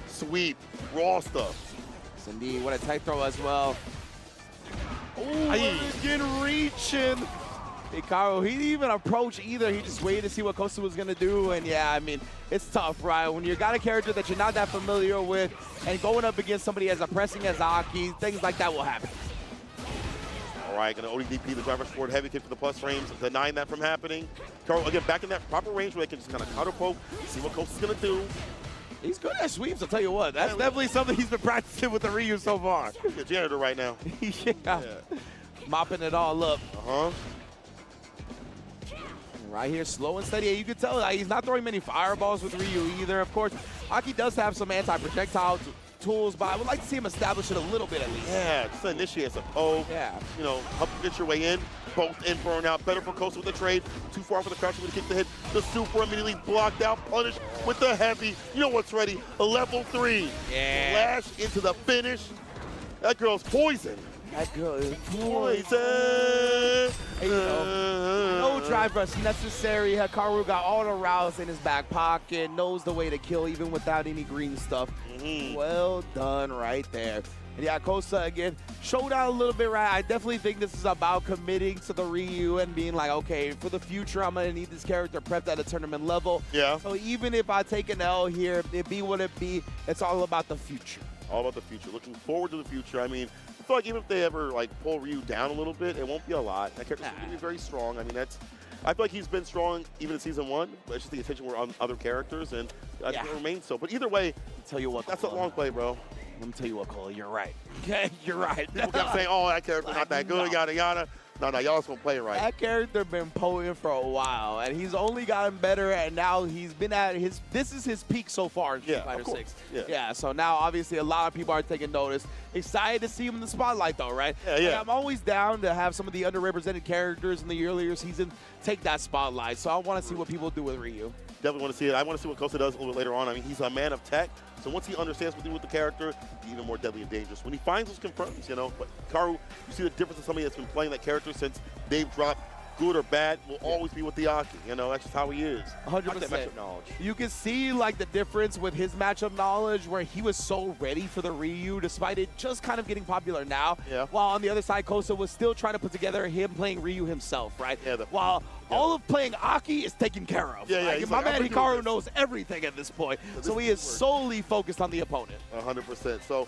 Sweep. Raw stuff. Yes, indeed. What a tight throw as well. Oh, again reaching. Hikaru, he didn't even approach either. He just waited to see what Kosa was going to do. And yeah, I mean, it's tough, right? When you got a character that you're not that familiar with and going up against somebody as pressing as Aki, things like that will happen. All right, going to ODDP the driver's forward heavy kick for the plus frames, denying that from happening. Hikaru, again, back in that proper range where they can just kind of counter poke, see what Kosa's going to do. He's good at sweeps, I'll tell you what. That's definitely something he's been practicing with the Ryu so far. He's a janitor right now. Yeah. Mopping it all up. Right here, slow and steady. You can tell he's not throwing many fireballs with Ryu either. Of course, Aki does have some anti-projectile tools, but I would like to see him establish it a little bit at least. Yeah, just to initiate as a poke. Yeah. You know, help you get your way in. Both in burnout. Better for Kosa with the trade. Too far for the crouch with the kick to hit. The super immediately blocked out. Punished with the heavy. You know what's ready? A level 3. Yeah. Lash into the finish. That girl's poison. That girl is poison. Hey, no drive rush necessary. Hikaru got all the routes in his back pocket. Knows the way to kill even without any green stuff. Well done right there. And yeah, Kosa again showed out a little bit, right? I definitely think this is about committing to the Ryu and being like, okay, for the future, I'm going to need this character prepped at a tournament level. Yeah. So even if I take an L here, it be what it be, it's all about the future. All about the future. Looking forward to the future. I mean, I feel like even if they ever like pull Ryu down a little bit, it won't be a lot. That character's going to be very strong. I mean, I feel like he's been strong even in season 1, but it's just the attention we're on other characters, and I think it remains so. But either way, tell you what, that's a long play, bro. Let me tell you what, Cole, you're right. Okay, you're right. People kept saying, oh, that character's not that good, yada, yada. No, y'all just gonna play it right. That character been potent for a while, and he's only gotten better, and now he's been at this is his peak so far in Street Fighter 6. Yeah, so now obviously a lot of people are taking notice. Excited to see him in the spotlight though, right? Yeah, yeah. And I'm always down to have some of the underrepresented characters in the earlier season take that spotlight, so I want to see what people do with Ryu. Definitely want to see it. I want to see what Kosa does a little bit later on. I mean, he's a man of tech, so once he understands what to do with the character, he's even more deadly and dangerous. When he finds those confirms, you know, but Hikaru, you see the difference in somebody that's been playing that character since they've dropped. Good or bad, will always be with the Aki. You know, that's just how he is. 100%. Like that matchup knowledge. You can see like the difference with his matchup knowledge where he was so ready for the Ryu despite it just kind of getting popular now. Yeah. While on the other side, Kosa was still trying to put together him playing Ryu himself, right? Yeah. While all of playing Aki is taken care of. Yeah, Like, my man Hikaru knows everything at this point. So he is solely focused on the opponent. 100%. So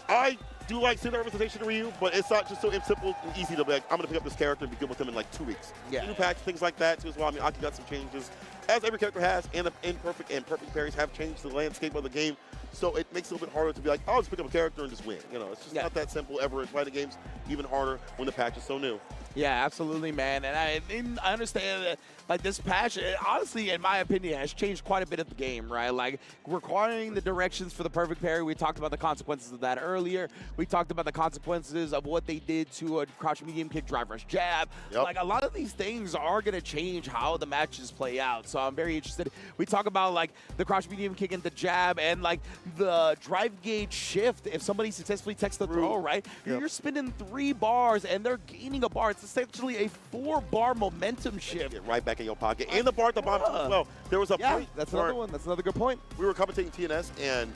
I do like seeing the representation of Ryu, but it's not just so simple and easy to be like, I'm going to pick up this character and be good with him in like 2 weeks. Yeah. New patch, things like that too as well. I mean, Aki got some changes, as every character has, and the imperfect and perfect parries have changed the landscape of the game So it makes it a little bit harder to be like, oh, I'll just pick up a character and just win. You know, it's just not that simple ever. Fighting games even harder when the patch is so new. Yeah, absolutely, man. And I understand that, like, this patch, honestly, in my opinion, has changed quite a bit of the game, right? Like, requiring the directions for the perfect parry. We talked about the consequences of that earlier. We talked about the consequences of what they did to a crouch medium kick, drive rush jab. Like, a lot of these things are going to change how the matches play out. So I'm very interested. We talk about, like, the crouch medium kick and the jab and, like, the drive gauge shift. If somebody successfully takes the throw, right? You're spinning 3 bars and they're gaining a bar. It's essentially a 4-bar momentum shift. Get right back in your pocket. And the bar at the bottom as well. There was a point. That's another one. That's another good point. We were commentating TNS, and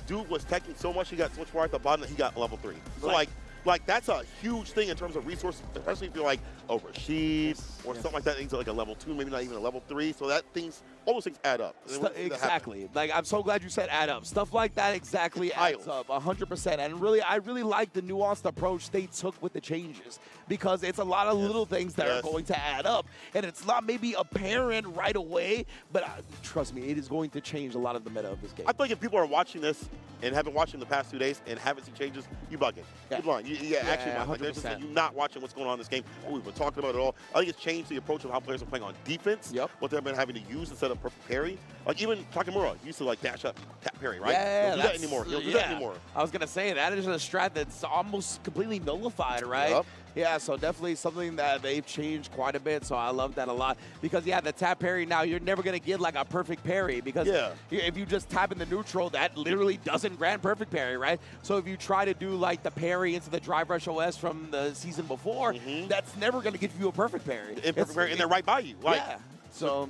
dude was teching so much he got switch bar at the bottom that he got level 3. So like that's a huge thing in terms of resources, especially if you're like a Rashid or something like that. Things like a level 2, maybe not even a level 3. So that all those things add up. Exactly. Like, I'm so glad you said add up. Stuff like that exactly adds up 100%. And really, I really like the nuanced approach they took with the changes, because it's a lot of little things that are going to add up. And it's not maybe apparent right away, but trust me, it is going to change a lot of the meta of this game. I feel like if people are watching this and have been watching the past 2 days and haven't seen changes, you bugging. You're blind. Actually, like, there's just, you're not watching what's going on in this game. We've been talking about it all. I think it's changed the approach of how players are playing on defense, what they've been having to use instead of perfect parry. Like, even Takamura used to, like, dash up, tap parry, right? Yeah, Don't do that anymore. He don't do that anymore. I was going to say, that is a strat that's almost completely nullified, right? Yeah, so definitely something that they've changed quite a bit, so I love that a lot. Because, the tap parry now, you're never going to get, like, a perfect parry, because if you just tap in the neutral, that literally doesn't grant perfect parry, right? So if you try to do, like, the parry into the drive rush OS from the season before, that's never going to give you a perfect parry. And they're right by you. Like, so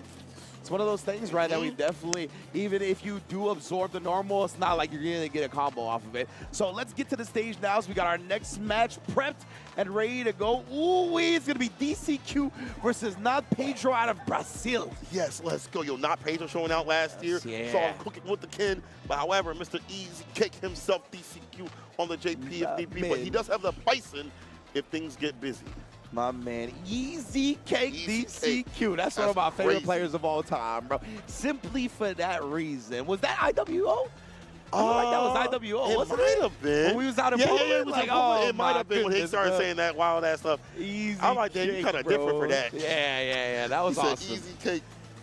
it's one of those things, right, that we definitely, even if you do absorb the normal, it's not like you're going to get a combo off of it. So let's get to the stage now. So we got our next match prepped and ready to go. Ooh, it's going to be DCQ versus Not Pedro out of Brazil. Yes, let's go. Not Pedro showing out last year. Saw him cooking with the kin. But however, Mr. Easy Cake himself, DCQ on the JP if need be. But he does have the Bison if things get busy. My man, Easy Cake DCQ. That's one of my favorite players of all time, bro. Simply for that reason. Was that IWO? I feel like that was IWO, wasn't it? It might have been. When we was out in Poland? It was it might have been when he started saying that wild-ass stuff. Easy I'm like, damn, you kind of different for that. Yeah. That was awesome. Easy Cake.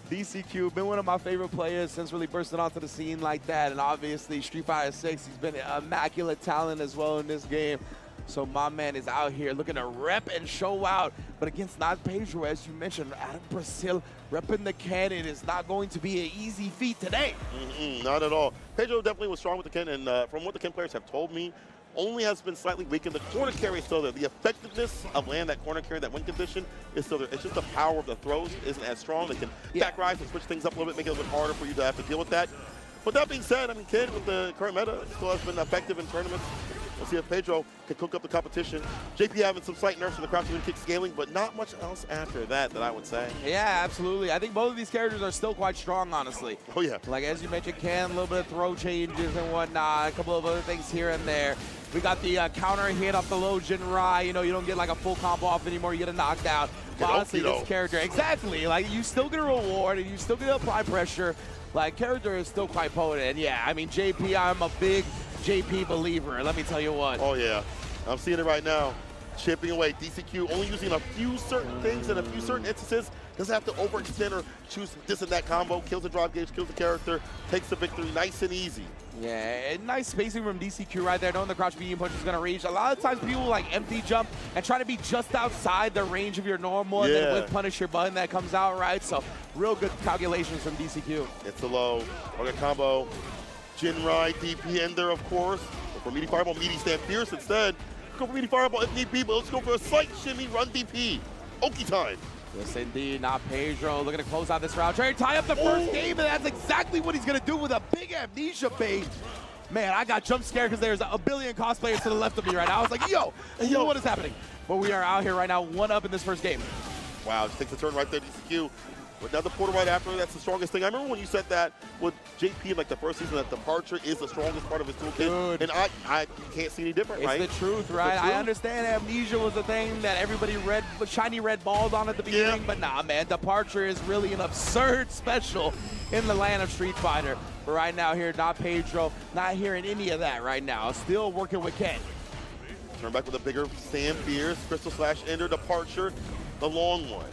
DCQ, been one of my favorite players since really bursting onto the scene like that. And obviously, Street Fighter 6, he's been an immaculate talent as well in this game. So my man is out here looking to rep and show out. But against Not Pedro, as you mentioned, out of Brazil, repping the cannon is not going to be an easy feat today. Not at all. Pedro definitely was strong with the Ken, and from what the Ken players have told me, only has been slightly weakened. The corner carry is still there. The effectiveness of landing that corner carry, that win condition, is still there. It's just the power of the throws isn't as strong. They can back rise and switch things up a little bit, make it a little bit harder for you to have to deal with that. But that being said, I mean, Ken, with the current meta, still has been effective in tournaments. We'll see if Pedro can cook up the competition. JP having some slight nerfs in the crouch and kick scaling, but not much else after that I would say. Yeah, absolutely. I think both of these characters are still quite strong, honestly. Oh, yeah. Like, as you mentioned, Ken, a little bit of throw changes and whatnot, a couple of other things here and there. We got the counter hit off the low Jinrai. You know, you don't get like a full combo off anymore. You get a knockdown. But honestly, this character, exactly. Like, you still get a reward and you still get to apply pressure. Like, character is still quite potent. And yeah, I mean, JP, I'm a big JP believer. Let me tell you what. Oh, yeah. I'm seeing it right now. Chipping away. DCQ only using a few certain things in a few certain instances. Doesn't have to overextend or choose this and that combo. Kills the drive gauge, kills the character, takes the victory nice and easy. Yeah, and nice spacing from DCQ right there, knowing the crouch medium punch is going to reach. A lot of times people like empty jump and try to be just outside the range of your normal and then with punish your button that comes out, right? So real good calculations from DCQ. It's a low. Target combo. Jinrai, DP ender, of course. But for meaty fireball, meaty stand fierce instead. Go for meaty fireball if need be, but let's go for a slight shimmy run DP. Oki time. Yes, indeed. Not Pedro looking to close out this round. Trying to tie up the first game, and that's exactly what he's going to do with a big amnesia bait. Man, I got jump scared because there's a billion cosplayers to the left of me right now. I was like, yo, what is happening? But we are out here right now, 1-up in this first game. Wow, just takes a turn right there, DCQ. But now the Porter right after, that's the strongest thing. I remember when you said that with JP in like the first season, that Departure is the strongest part of his toolkit. And I can't see any different, right? It's the truth, right? I understand Amnesia was the thing that everybody shiny red balled on at the beginning, but nah, man, Departure is really an absurd special in the land of Street Fighter. But right now here, not Pedro, not hearing any of that right now. Still working with Ken. Turn back with a bigger Sam Fierce, Crystal Slash Ender, Departure, the long one.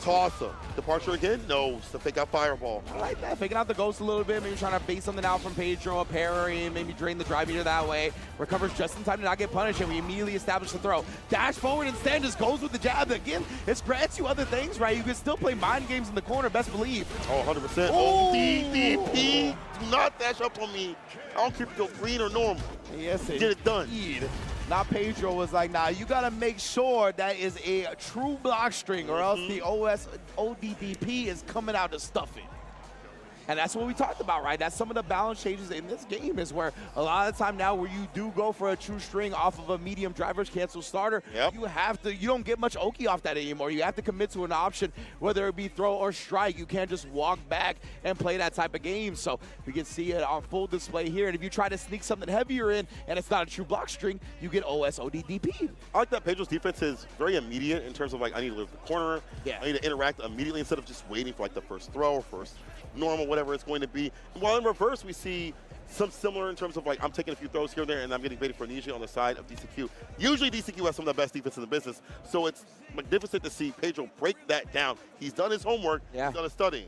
Toss him. Departure again? No, it's the fake out Fireball. I like that. Faking out the ghost a little bit, maybe trying to bait something out from Pedro, a parry, maybe drain the drive meter that way. Recovers just in time to not get punished, and we immediately establish the throw. Dash forward instead, just goes with the jab. Again, it grants you other things, right? You can still play mind games in the corner, best believe. Oh, 100%. Oh, DDP. Do not dash up on me. I don't care if you go green or normal. Yes, get it done. Now Pedro was like, nah, you got to make sure that is a true block string or else the ODDP is coming out to stuff it. And that's what we talked about, right? That's some of the balance changes in this game is where a lot of the time now where you do go for a true string off of a medium driver's cancel starter, you don't get much Oki off that anymore. You have to commit to an option, whether it be throw or strike. You can't just walk back and play that type of game. So we can see it on full display here. And if you try to sneak something heavier in and it's not a true block string, you get OSODDP. I like that Pedro's defense is very immediate in terms of like, I need to live the corner. I need to interact immediately instead of just waiting for like the first throw or first normal, whatever it's going to be. While in reverse, we see some similar in terms of like, I'm taking a few throws here and there and I'm getting baited for Amnesia on the side of DCQ. Usually DCQ has some of the best defense in the business, so it's magnificent to see Pedro break that down. He's done his homework, he's done his studying.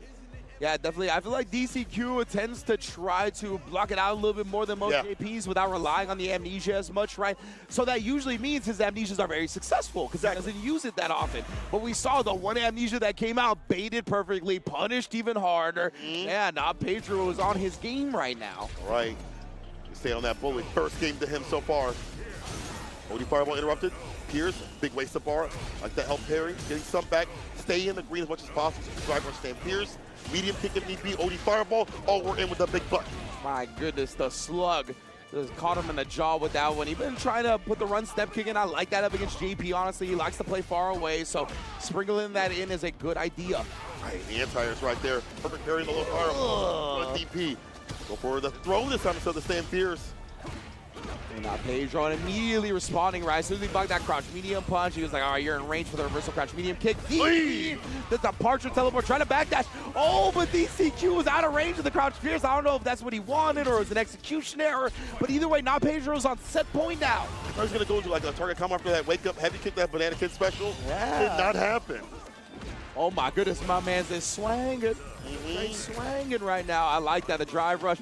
Yeah, definitely. I feel like DCQ tends to try to block it out a little bit more than most JPs without relying on the Amnesia as much, right? So that usually means his Amnesias are very successful because he doesn't use it that often. But we saw the one Amnesia that came out, baited perfectly, punished even harder. Yeah, now Pedro is on his game right now. Right. Stay on that bullet. First game to him so far. OD Fireball interrupted. Pierce, big waste of bar. Like that help parry. Getting some back. Stay in the green as much as possible. Driver stand Pierce. Medium kick if need be, OD Fireball. Oh, we're in with the big butt. My goodness, the slug just caught him in the jaw with that one. He's been trying to put the run step kick in. I like that up against JP, honestly. He likes to play far away, so sprinkling that in is a good idea. Right, the anti-airs right there. Perfect parry in the low Fireball. DP. Go for the throw this time instead of the stand Fierce. And now Pedro immediately responding, right? As soon as he bugged that crouch medium punch, he was like, all right, you're in range for the reversal crouch medium kick. The departure teleport, trying to backdash. Oh, but DCQ was out of range of the crouch fierce. I don't know if that's what he wanted or it was an execution error, but either way, now Pedro's on set point now. I was going to go into like a target come after that wake up heavy kick, that banana kid special. Did not happen. Oh my goodness, my man's is swanging. He's swanging right now. I like that. The drive rush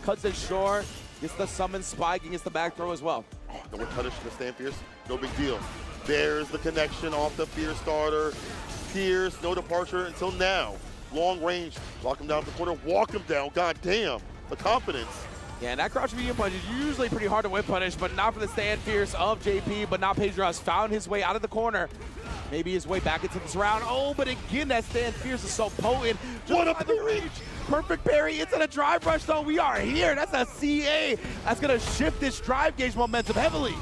cuts it short. Gets the summon spike and gets the back throw as well. Oh, no one punished the stand Fierce. No big deal. There's the connection off the Fierce starter. Fierce, no departure until now. Long range. Lock him down to the corner. Walk him down. God damn. The confidence. Yeah, and that crouch medium punch is usually pretty hard to whip punish, but not for the stand Fierce of JP. But now Pedro has found his way out of the corner. Maybe his way back into this round. Oh, but again, that stand Fierce is so potent. What up in the reach? Perfect parry into the drive rush, though. We are here. That's a CA. That's going to shift this drive gauge momentum heavily.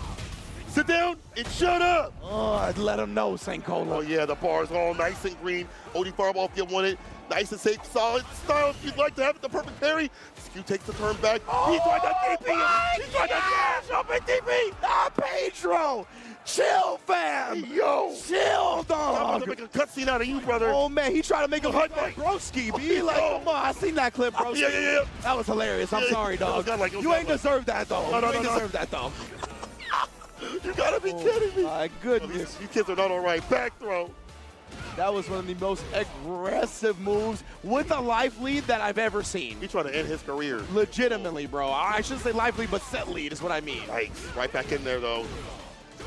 Sit down and shut up. Oh, let him know, Sankola. Oh, yeah, the bar is all nice and green. OD Fireball if you want it. Nice and safe, solid style if you'd like to have it. The perfect parry. Q takes the turn back. He's trying to DP. He's trying to dash up and DP. Ah, Pedro. Chill, fam. Yo. Chill, dog. I'm going to make a cutscene out of you, brother. Oh, man. He tried to make a hug like Broski. Be like, come on. I seen that clip, Broski. Yeah. That was hilarious. I'm sorry, dog. You ain't deserved that, though. No. You ain't deserved that, though. You got to be kidding me. My goodness. You kids are not all right. Back throw. That was one of the most aggressive moves with a life lead that I've ever seen. He's trying to end his career. Legitimately, bro. I shouldn't say life lead, but set lead is what I mean. Right back in there, though.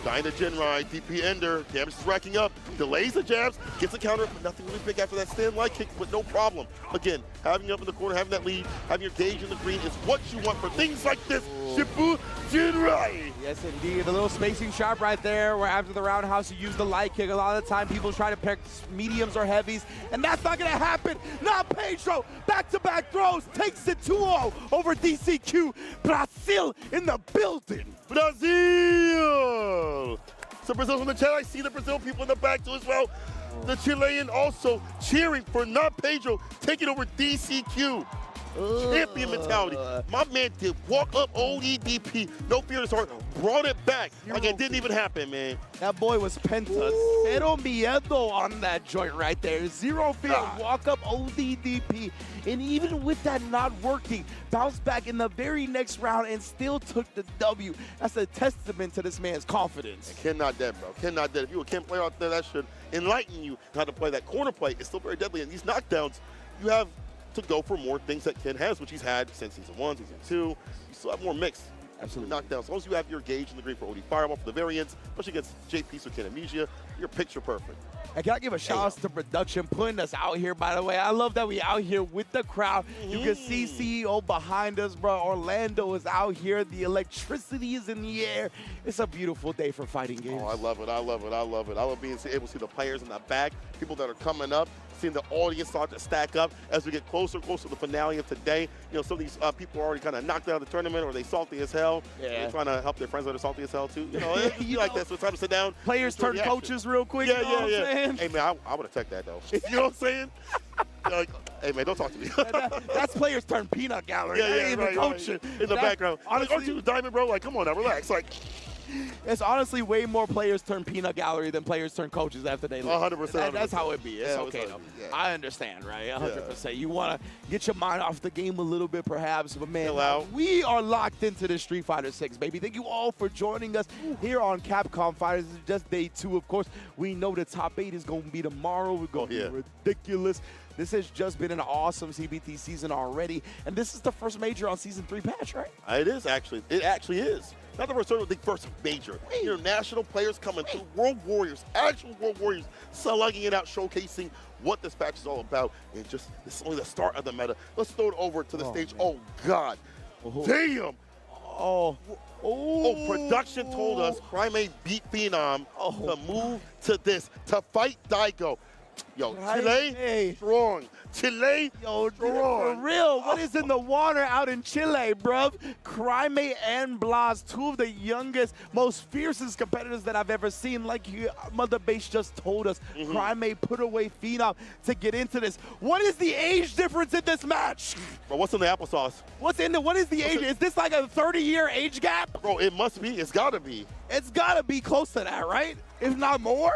Dying to Gen Ride, DP Ender, damage is racking up, delays the jabs, gets a counter, but nothing really big after that stand light kick, but no problem. Again, having you up in the corner, having that lead, having your gauge in the green is what you want for things like this. Shifu Gen Ride. Yes, indeed. A little spacing shot right there where after the roundhouse you use the light kick. A lot of the time people try to pick mediums or heavies, and that's not going to happen. Now Pedro, back-to-back throws, takes it 2-0 over DCQ. Brazil in the building. Brazil! So Brazil's on the chat. I see the Brazil people in the back too as well. The Chilean also cheering for not Pedro taking over DCQ. Champion mentality. My man did walk up OEDP, no fear in his heart, brought it back like it didn't even happen, man. That boy was Penta. Cero miedo on that joint right there. Zero fear, walk up ODDP. And even with that not working, bounced back in the very next round and still took the W. That's a testament to this man's confidence. And Ken not dead, bro. Ken not dead. If you a Ken player out there, that should enlighten you how to play that corner play. It's still very deadly. And these knockdowns, you have to go for more things that Ken has, which he's had since Season 1, Season 2. You still have more mix. Absolutely. Knockdowns. As long as you have your gauge in the green for OD Fireball for the variants, especially against JP with Ken Amnesia, you're picture perfect. I gotta give a shout out to production putting us out here, by the way. I love that we out here with the crowd. You can see CEO behind us, bro. Orlando is out here. The electricity is in the air. It's a beautiful day for fighting games. Oh, I love it. I love it. I love it. I love being able to see the players in the back, people that are coming up, seeing the audience start to stack up as we get closer and closer to the finale of today. You know, some of these people are already kind of knocked out of the tournament, or they salty as hell. Yeah. They're trying to help their friends that are salty as hell, too. You know, you like that, so it's time to sit down. Players turn coaches real quick. Yeah, you know what I'm saying? Hey, man, I would have checked that, though. You know what I'm saying? Like, hey, man, don't talk to me. That's players turn peanut gallery. Yeah, ain't even right, coaching. right. In the background. Honestly, aren't you Diamond, bro? Like, come on now, relax. Like, it's honestly way more players turn peanut gallery than players turn coaches after they leave. 100%. That's how it be. It's yeah, okay, though. Yeah. I understand, right? 100%. You want to get your mind off the game a little bit, perhaps. But, man, we are locked into this Street Fighter 6, baby. Thank you all for joining us here on Capcom Fighters. This is just day 2, of course. We know the top 8 is going to be tomorrow. We're going to be ridiculous. This has just been an awesome CBT season already. And this is the first major on Season 3 patch, right? It is, actually. It actually is. Not the first tournament, the first major. International players coming through, World Warriors, actual World Warriors, slugging it out, showcasing what this patch is all about. And just, this is only the start of the meta. Let's throw it over to the stage. Man. Oh, God. Damn. Production told us Crime beat Phenom to move to this, to fight Daigo. Yo, Chile, strong. Chile, strong. For real, what is in the water out in Chile, bruv? Crime and Blas, 2 of the youngest, most fiercest competitors that I've ever seen. Like Mother Base just told us, Crime put away Phenom to get into this. What is the age difference in this match? Bro, what's in the applesauce? What is the age? Is this like a 30-year age gap? Bro, it must be. It's got to be. It's got to be close to that, right? If not more?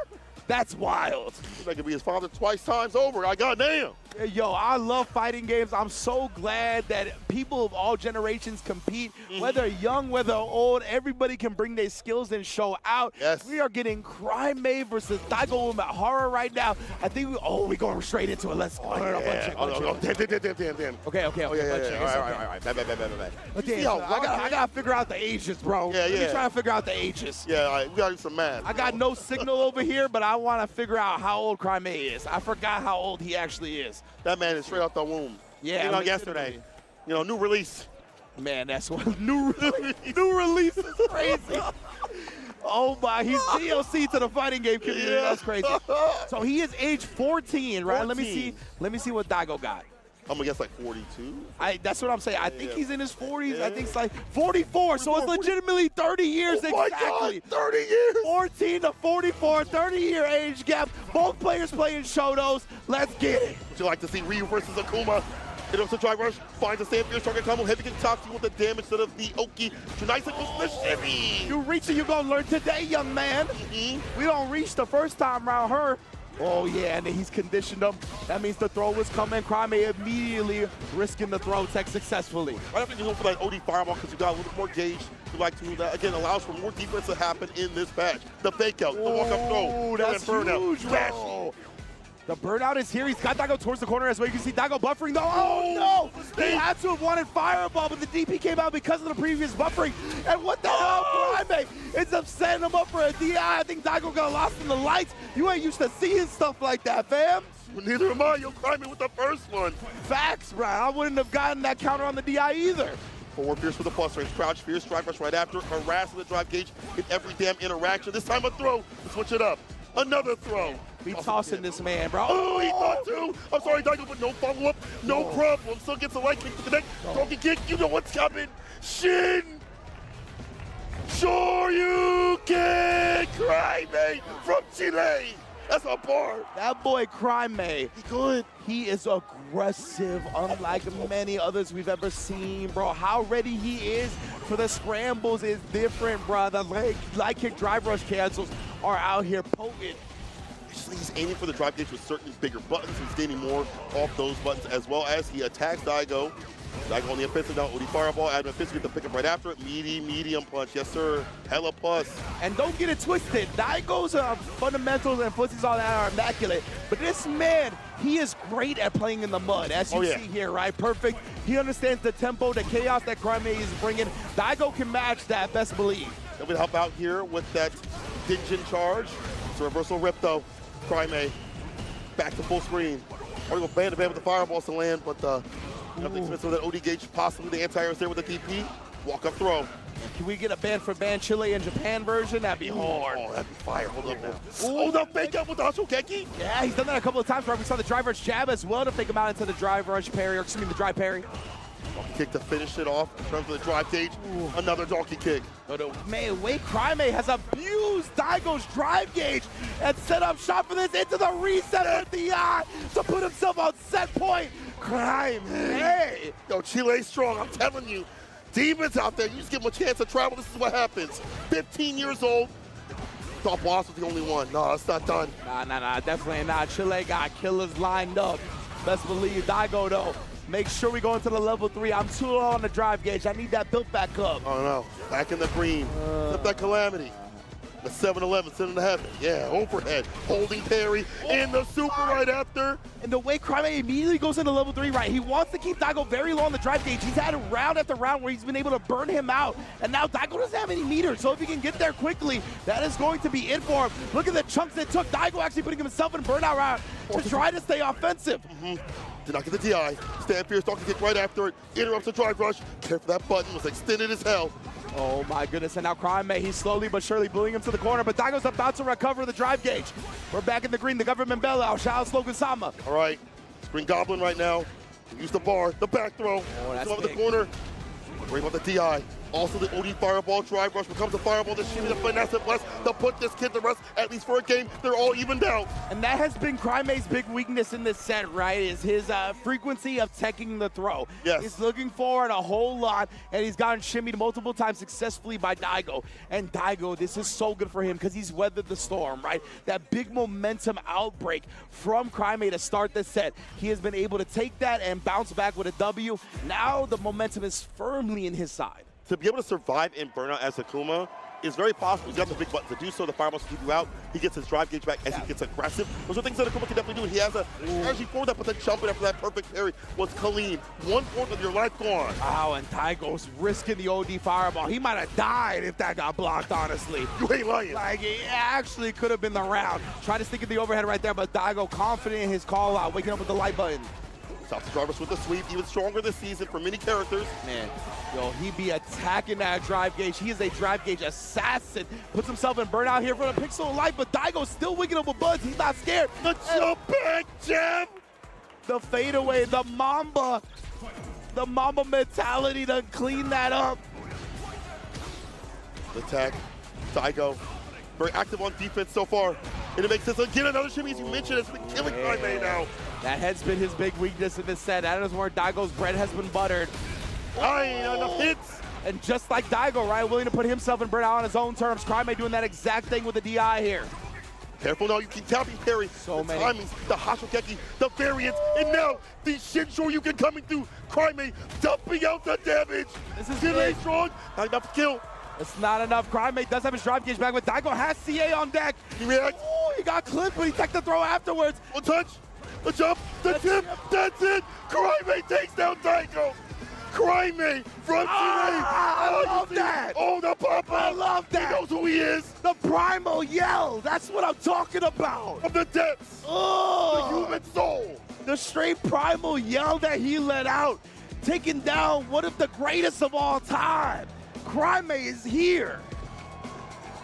That's wild. That could be his father twice times over. I got damn. Yo, I love fighting games. I'm so glad that people of all generations compete, whether young, whether old. Everybody can bring their skills and show out. Yes. We are getting Crime versus Daigo Horror right now. I think we're going straight into it. Let's go. Damn. Okay. All right. I got to figure out the ages, bro. Let me try to figure out the ages. Yeah, all right. We got to do some math. I got no signal over here, but I want to figure out how old Crime is. I forgot how old he actually is. That man is straight out the womb. Yeah. Came out yesterday. You know, new release. Man, that's what new release is crazy. Oh my, he's DLC to the fighting game community. That's crazy. So he is age 14, right? 14. Let me see what Daigo got. I'm gonna guess like 42. That's what I'm saying. I think he's in his 40s. I think it's like 44. So it's legitimately 30 years exactly. God, 30 years. 14 to 44, 30-year age gap. Both players playing Shotos. Let's get it. Would you like to see Ryu versus Akuma? It was a drive rush, finds a stand fierce target combo, heavy kick talks you with the damage instead of the Oki. Nice goes the shimmy. You reach it, you're gonna learn today, young man. We don't reach the first time around her. Oh yeah, and then he's conditioned him. That means the throw was coming. Crime immediately risking the throw tech successfully. Right after you go for that OD fireball because you got a little bit more gauge. You like to move that. Again, allows for more defense to happen in this patch. The fake out, the walk-up throw. That's huge, bro. The burnout is here. He's got Daigo towards the corner as well. You can see Daigo buffering though. Oh no! He had to have wanted fireball, but the DP came out because of the previous buffering. And what the hell, Crime ends up setting him up for a DI. I think Daigo got lost in the lights. You ain't used to seeing stuff like that, fam. Neither am I. You're climbing with the first one. Facts, bro. I wouldn't have gotten that counter on the DI either. Forward fierce with the plus range, crouch fierce, drive rush right after, harass with the drive gauge, hit every damn interaction. This time a throw to switch it up. Another throw. We tossing this man, bro. Oh, he thought too. I'm sorry, Daigo, but no follow-up, no problem. Still gets a light kick to connect. Donkey kick, you know what's coming. Shin! Shoryuken! Cry, mate, from Chile. That's a bar. That boy Crime-May. He good. He is aggressive, unlike many others we've ever seen, bro. How ready he is for the scrambles is different, bro. The leg kick drive rush cancels are out here potent. He's aiming for the drive gauge with certain bigger buttons. He's gaining more off those buttons, as well as he attacks Daigo. Daigo on the offensive now. OD Fireball. Admin offensive get the pick up right after it. Medium punch. Yes, sir. Hella plus. And don't get it twisted. Daigo's fundamentals and footsies all that are immaculate. But this man, he is great at playing in the mud, as you see here, right? Perfect. He understands the tempo, the chaos that Crime-May is bringing. Daigo can match that, best believe. Then we help out here with that Dinjin charge. It's a reversal rip, though. Crime-May back to full screen. Or go band to band with the fireballs to land, but nothing expensive with that OD gauge, possibly the anti-air is there with the DP. Walk up throw. Can we get a band for band Chile and Japan version? That'd be hard. Oh, that'd be fire. Hold up now. Oh, the fake up with the Hashokeki. Yeah, he's done that a couple of times, right? We saw the drive rush jab as well to fake him out into the drive rush parry, or excuse me, the drive parry. Donkey kick to finish it off in terms of the drive gauge. Another donkey kick. Man, Crime-May has abused Daigo's drive gauge and set up shop for this into the reset with the eye to put himself on set point. Crime-May. Yo, Chile's strong, I'm telling you. Demons out there, you just give them a chance to travel, this is what happens. 15 years old. Thought Boss was the only one. No, it's not done. Nah, definitely not. Chile got killers lined up. Best believe Daigo, though. Make sure we go into the level 3. I'm too low on the drive gauge. I need that built back up. Oh, no. Back in the green. Flip that Calamity. The 7-11 sitting in the heaven. Yeah, overhead. Holding parry in the super right after. And the way Crime-May immediately goes into level 3, right? He wants to keep Daigo very low on the drive gauge. He's had round after round where he's been able to burn him out. And now Daigo doesn't have any meters. So if he can get there quickly, that is going to be in for him. Look at the chunks it took. Daigo actually putting himself in burnout round to try to stay offensive. Did not get the DI. Stand fierce, donkey kick right after it. Interrupts the drive rush. Careful, that button was extended as hell. Oh my goodness, and now Crime-May, he's slowly but surely bullying him to the corner, but Daigo's about to recover the drive gauge. We're back in the green, the government bailout. Shout out Slogan-sama. All right, Green Goblin right now. Use the bar, the back throw. Oh, that's over the corner. Worry about the DI. Also the OD Fireball, drive rush becomes a fireball, the shimmy, the finesse, and bless to put this kid to rest, at least for a game. They're all evened out. And that has been Crime-May's big weakness in this set, right, is his frequency of teching the throw. Yes. He's looking forward a whole lot, and he's gotten shimmied multiple times successfully by Daigo. And Daigo, this is so good for him because he's weathered the storm, right? That big momentum outbreak from Crime-May to start the set. He has been able to take that and bounce back with a W. Now the momentum is firmly in his side. To be able to survive in burnout as Akuma is very possible. He's got the big button to do so. The fireballs keep you out. He gets his drive gauge back as he gets aggressive. Those are things that Akuma can definitely do. He has a strategy for that, but then jumping after that perfect parry was clean. 1/4 of your life gone. Wow, and Daigo's risking the OD fireball. He might have died if that got blocked, honestly. You ain't lying. Like, it actually could have been the round. Try to stick in the overhead right there, but Daigo confident in his call out, waking up with the light button. South the drivers with the sweep, even stronger this season for many characters. Man, yo, he be attacking that drive gauge. He is a drive gauge assassin. Puts himself in burnout here for the pixel of light, but Daigo's still wigging up with buds. He's not scared. The jump back jab. The fadeaway, the Mamba mentality to clean that up. The attack, Daigo, very active on defense so far. And it makes sense. Again, another shimmy, as you mentioned, it's been killing Crime-May now. That has been his big weakness in this set. That is where Daigo's bread has been buttered. Enough hits. And just like Daigo, right, willing to put himself in burnout on his own terms, Crime-May doing that exact thing with the DI here. Careful now, you keep tapping parry. So many. Timings, the Hashokeki, the variants, and now the Shinshoryu coming through. Crime-May dumping out the damage. This is Chile strong, not enough to kill. It's not enough. Crime-May does have his drive gauge back, but Daigo has CA on deck. He reacts. Oh, he got clipped, but he teched the throw afterwards. One touch, the jump, the tip, that's it. Crime-May takes down Daigo. Crime-May from Chile. I love that. Oh, the pop-up. I love that. He knows who he is. The primal yell. That's what I'm talking about. From the depths. Oh. The human soul. The straight primal yell that he let out. Taking down one of the greatest of all time. Crime-May is here.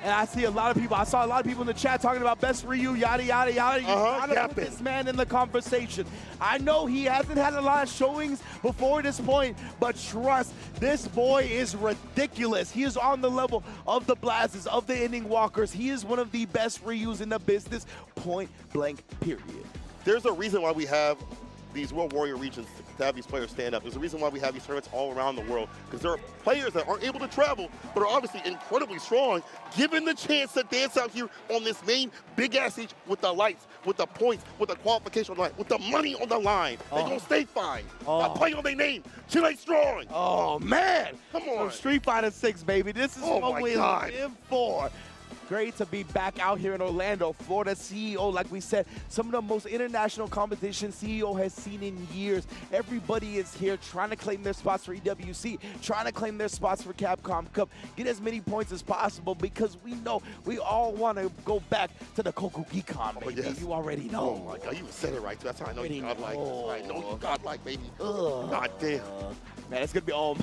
And I see a lot of people, I saw a lot of people in the chat talking about best Ryu, yada, yada, yada. You gotta put this man in the conversation. I know he hasn't had a lot of showings before this point, but trust, this boy is ridiculous. He is on the level of the Blazes, of the Inning Walkers. He is one of the best Ryus in the business, point blank, period. There's a reason why we have these World Warrior regions to have these players stand up. There's a reason why we have these tournaments all around the world, because there are players that aren't able to travel, but are obviously incredibly strong, given the chance to dance out here on this main big-ass stage with the lights, with the points, with the qualification on the line, with the money on the line. They're going to stay fine. Stop playing on their name. Chile strong. Oh, man. Come on. Street Fighter 6, baby. This is what we live for. Great to be back out here in Orlando, Florida. CEO, like we said, some of the most international competition CEO has seen in years. Everybody is here trying to claim their spots for EWC, trying to claim their spots for Capcom Cup, get as many points as possible, because we know we all want to go back to the Kokugikon, baby. Yes. You already know. Oh my God, you said it right too. That's how I know you godlike. That's how I know you godlike, baby. God damn. Man, it's going to be all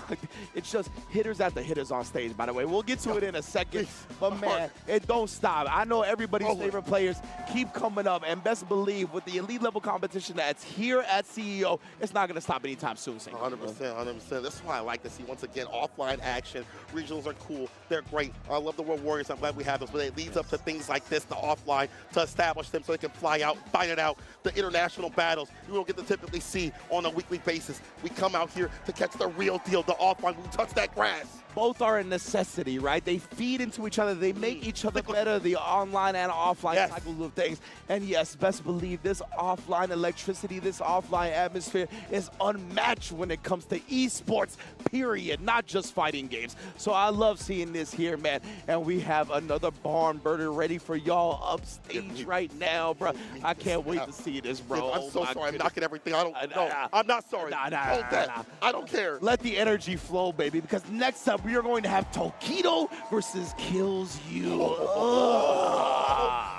it's just hitters after hitters on stage, by the way. We'll get to it in a second. But, man, it don't stop. I know everybody's favorite players keep coming up. And best believe, with the elite level competition that's here at CEO, it's not going to stop anytime soon. 100%, 100%. That's why I like to see, once again, offline action. Regionals are cool. They're great. I love the World Warriors. I'm glad we have those. But it leads up to things like this, the offline, to establish them so they can fly out, fight it out. The international battles you don't get to typically see on a weekly basis. We come out here to catch the real deal, the offline. We touch that grass. Both are a necessity, right? They feed into each other. They make each other better, the online and offline cycle of things. And yes, best believe this offline electricity, this offline atmosphere is unmatched when it comes to esports, period, not just fighting games. So I love seeing this here, man. And we have another barn burner ready for y'all upstage right now, bro. I can't wait to see this, bro. I'm so sorry. I'm knocking everything. I don't know. I'm not sorry. Hold that. I don't care. Let the energy flow, baby, because next up, we are going to have Tokido versus Kills You.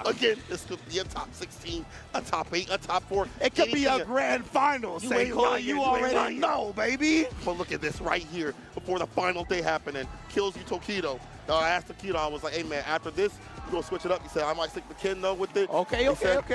Again, this could be a top 16, a top 8, a top 4. It could be a grand final, Seiko. You already know, baby. But look at this right here before the final day happening. Kills You Tokido. Now, I asked Tokido, I was like, hey, man, after this, you going to switch it up? He said, I might stick to Ken, though, with it. Okay.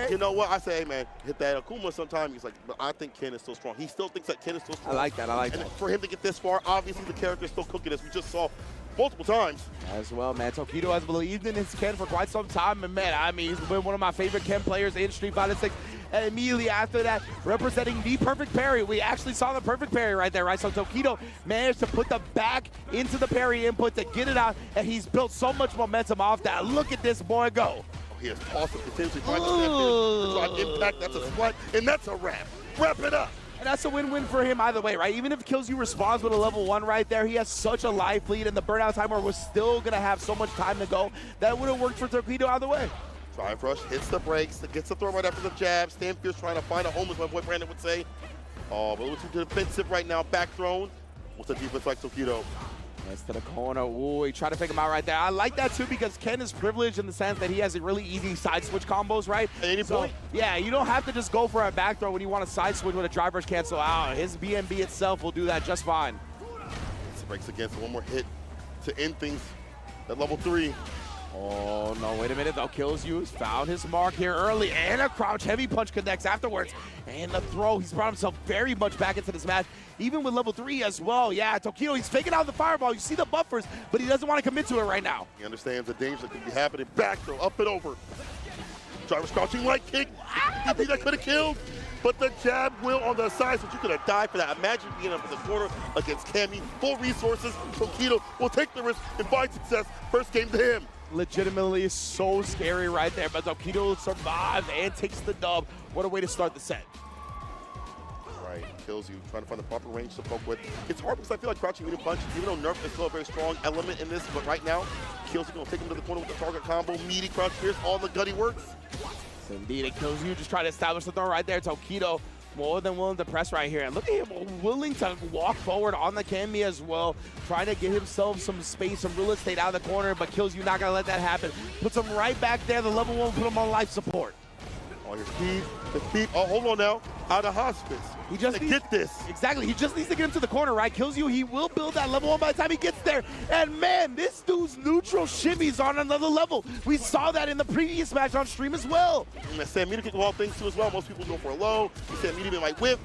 You know what? I said, hey, man, hit that Akuma sometime. He's like, but I think Ken is still strong. He still thinks that Ken is still strong. I like that. And for him to get this far, obviously the character is still cooking, as we just saw multiple times. As well, man. Tokido has believed in his Ken for quite some time. And, man, I mean, he's been one of my favorite Ken players in Street Fighter 6. And immediately after that, representing the perfect parry. We actually saw the perfect parry right there, right? So Tokido managed to put the back into the parry input to get it out, and he's built so much momentum off that. Look at this boy go. He has awesome continuously trying to step in, impact. That's a sweat, and that's a wrap. Wrap it up. And that's a win-win for him either way, right? Even if Kills You responds with a level 1 right there, he has such a life lead, and the burnout timer was still going to have so much time to go. That would have worked for Tokido either way. Drive rush, hits the brakes, gets the throw right after the jab. Stand fierce, trying to find a home, as my boy Brandon would say. Oh, but a little too defensive right now. Back thrown. What's the defense like, Tokido? Gets to the corner. Ooh, he tried to pick him out right there. I like that, too, because Ken is privileged in the sense that he has a really easy side switch combos, right? At any point. Yeah, you don't have to just go for a back throw when you want to side switch with a driver's cancel out. His BMB itself will do that just fine. Hits the brakes again, so one more hit to end things at level 3. Oh, no, wait a minute, though. Kills You found his mark here early, and a crouch heavy punch connects afterwards. And the throw, he's brought himself very much back into this match, even with level 3 as well. Yeah, Tokido, he's faking out the fireball. You see the buffers, but he doesn't want to commit to it right now. He understands the danger that could be happening. Back throw, up and over. Driver's crouching light kick. You think that could have killed? But the jab will on the side, so you could have died for that. Imagine being up in the corner against Cammy. Full resources. Tokido will take the risk and find success. First game to him. Legitimately so scary right there, but Tokido survives and takes the dub. What a way to start the set. Right, Kills You, trying to find the proper range to poke with. It's hard because I feel like crouching medium punch, even though Nerf is still a very strong element in this, but right now, Kills You gonna take him to the corner with the target combo, meaty crouch fierce, all the gutty works. So indeed, it Kills You, just trying to establish the throw right there. Tokido more than willing to press right here. And look at him willing to walk forward on the Cammy as well, trying to get himself some space, some real estate out of the corner, but Kills You not gonna let that happen. Puts him right back there. The level 1 put him on life support. On your speed, the speed. Oh, hold on now. Out of hospice. He just needs, get this. Exactly. He just needs to get him to the corner, right? Kills you. He will build that level 1 by the time he gets there. And man, this dude's neutral shimmies on another level. We saw that in the previous match on stream as well. And that Stamina kick of all things too as well. Most people go for a low. The Stamina might whip.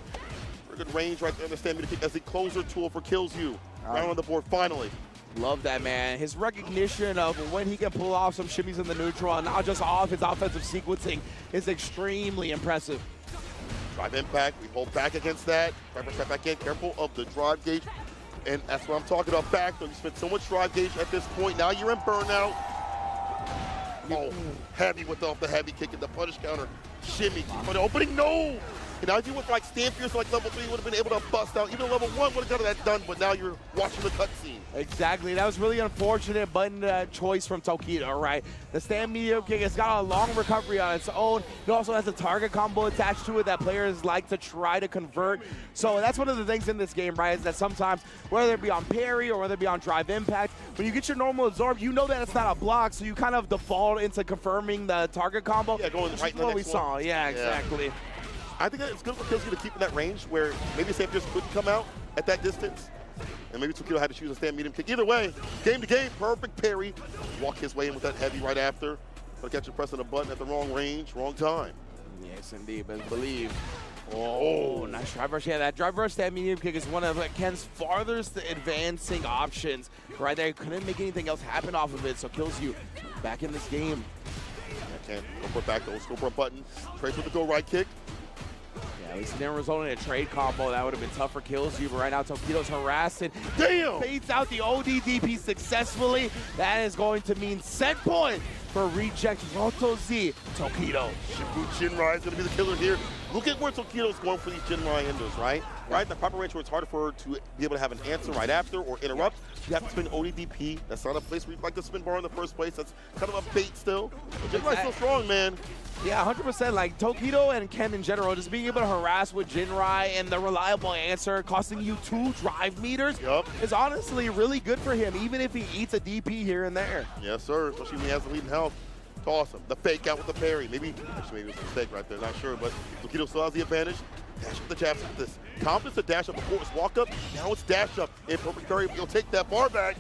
Very good range right there. The Stamina kick as a closer tool for kills you. Round on the board finally. Love that, man. His recognition of when he can pull off some shimmies in the neutral and not just off his offensive sequencing is extremely impressive. Drive impact, we hold back against that. Driver step back in, careful of the drive gauge. And that's what I'm talking about back, though. You spent so much drive gauge at this point. Now you're in burnout. Oh, heavy with the heavy kick and the punish counter. Shimmy, for the opening, no! And now if you went for like stand fierce like level 3, you would have been able to bust out. Even level 1 would have gotten that done, but now you're watching the cutscene. Exactly. That was really unfortunate button choice from Tokido, right? The stand medium kick has got a long recovery on its own. It also has a target combo attached to it that players like to try to convert. So that's one of the things in this game, right, is that sometimes, whether it be on parry or whether it be on drive impact, when you get your normal absorb, you know that it's not a block, so you kind of default into confirming the target combo. Yeah, going right in the what next we saw. Yeah, exactly. I think it's good for Kills to keep in that range where maybe Sam just couldn't come out at that distance. And maybe Tokido had to choose a stand medium kick. Either way, game to game, perfect parry. Walk his way in with that heavy right after. But catch him pressing the button at the wrong range, wrong time. Yes, indeed. Best believe. Oh, nice drive rush. Yeah, that drive rush, stand medium kick is one of Ken's farthest advancing options. Right there, couldn't make anything else happen off of it, so Kills you back in this game. Can't go for a back, though. Go for a button. Trades with the go right kick. Yeah, at least it didn't result in a trade combo. That would have been tough for Kills you, but right now Tokido's harassing. Damn! Fades out the ODDP successfully. That is going to mean set point for reject Roto Z Tokido. Shifu Jinrai is going to be the killer here. Look at where Tokido's going for these Jinrai endos, right? Right, the proper range where it's harder for her to be able to have an answer right after or interrupt. You have to spin ODDP. That's not a place where you like to spin bar in the first place. That's kind of a bait still. But Jinrai's still strong, man. Yeah, 100%. Like Tokido and Ken in general, just being able to harass with Jinrai and the reliable answer, costing you 2 drive meters, is honestly really good for him, even if he eats a DP here and there. Yes, sir. Especially when he has the lead in health. It's awesome. The fake out with the parry. Maybe it was a mistake right there. Not sure, but Tokido still has the advantage. Dash up the jabs with this. Confidence to dash up before it's walk up. Now it's dash up. In perfect parry, you'll take that bar back.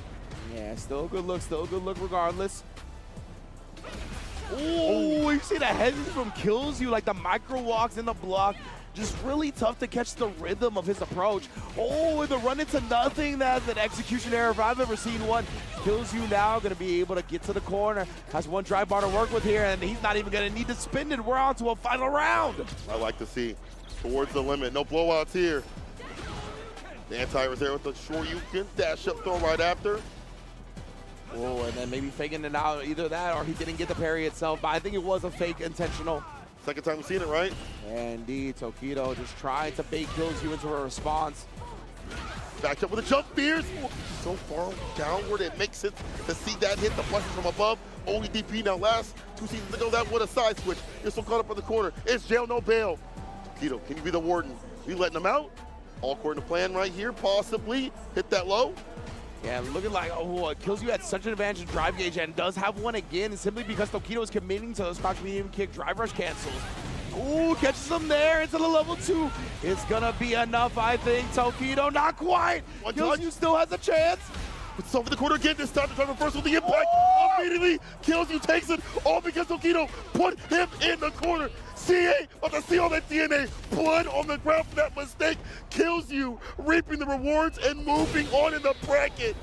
Yeah, still a good look. Still a good look regardless. Oh, you see the heads from Kills you, like the micro walks in the block. Just really tough to catch the rhythm of his approach. Oh, and the run into nothing. That's an execution error if I've ever seen one. Kills you now, gonna be able to get to the corner. Has one drive bar to work with here, and he's not even gonna need to spin it. We're on to a final round. I like to see towards the limit. No blowouts here. The anti-air is there with the Shoryuken. Dash up throw right after. Oh, and then maybe faking it out, either that or he didn't get the parry itself, but I think it was a fake intentional. Second time we've seen it, right? Indeed, Tokido just trying to bait Kills you into a response. Back up with a jump fierce. So far downward, it makes sense to see that hit the flushes from above. Only DP now last 2 seasons ago, that would a side switch. You're so caught up in the corner. It's jail, no bail. Tokido, can you be the warden? You letting him out? All according to plan right here, possibly. Hit that low. Yeah, looking like, oh, Kills you had such an advantage in drive gauge and does have one again simply because Tokido is committing to those crouch medium kick drive rush cancels. Ooh, catches him there into the level 2. It's gonna be enough, I think. Tokido, not quite. Kills you still has a chance. It's over the corner again. This time the driver first with the impact. Immediately, Kills you takes it. All because Tokido put him in the corner. CA about to see all that DNA. Blood on the ground for that mistake. Kills you, reaping the rewards and moving on in the bracket.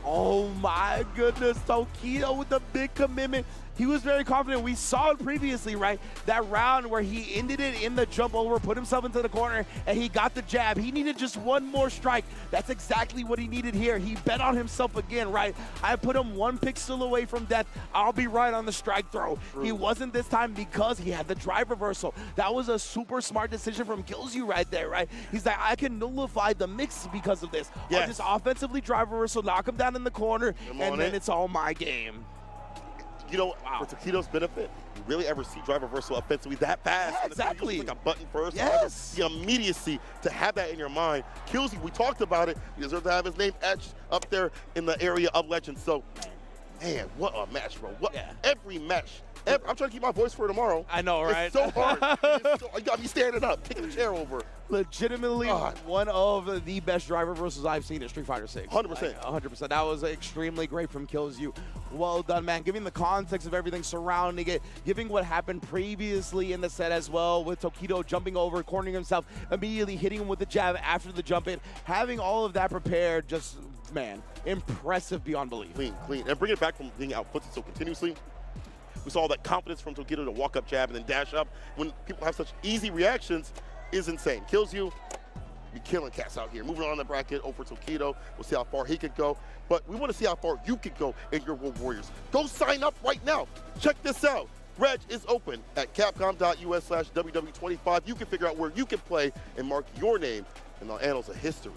Oh my goodness, Tokido with the big commitment. He was very confident. We saw it previously, right? That round where he ended it in the jump over, put himself into the corner, and he got the jab. He needed just one more strike. That's exactly what he needed here. He bet on himself again, right? I put him 1 pixel away from death. I'll be right on the strike throw. He wasn't this time because he had the drive reversal. That was a super smart decision from Kills you right there, right? He's like, I can nullify the mix because of this. Yes. I'll just offensively drive reversal, knock him down in the corner, and then it's all my game. You know, for Tokido's benefit, you really ever see drive reversal offensively that fast? Yeah, exactly. Like a button first. Yes. The immediacy to have that in your mind. Kills you. We talked about it. He deserves to have his name etched up there in the area of legend. So Man, what a match, bro. Every match. I'm trying to keep my voice for tomorrow. I know, right? It's so hard. You got me standing up, kicking the chair over. Legitimately one of the best driver versus I've seen in Street Fighter 6. 100%. 100%. That was extremely great from Kills You. Well done, man. Giving the context of everything surrounding it, giving what happened previously in the set as well, with Tokido jumping over, cornering himself, immediately hitting him with the jab after the jump in. Having all of that prepared, just, man, impressive beyond belief. Clean. And bring it back from being outfooted so continuously. We saw that confidence from Tokido to walk up jab and then dash up when people have such easy reactions is insane. Kills You, be killing cats out here. Moving on the bracket over Tokido. We'll see how far he could go. But we want to see how far you could go in your World Warriors. Go sign up right now. Check this out. Reg is open at capcom.us/WW25. You can figure out where you can play and mark your name in the annals of history.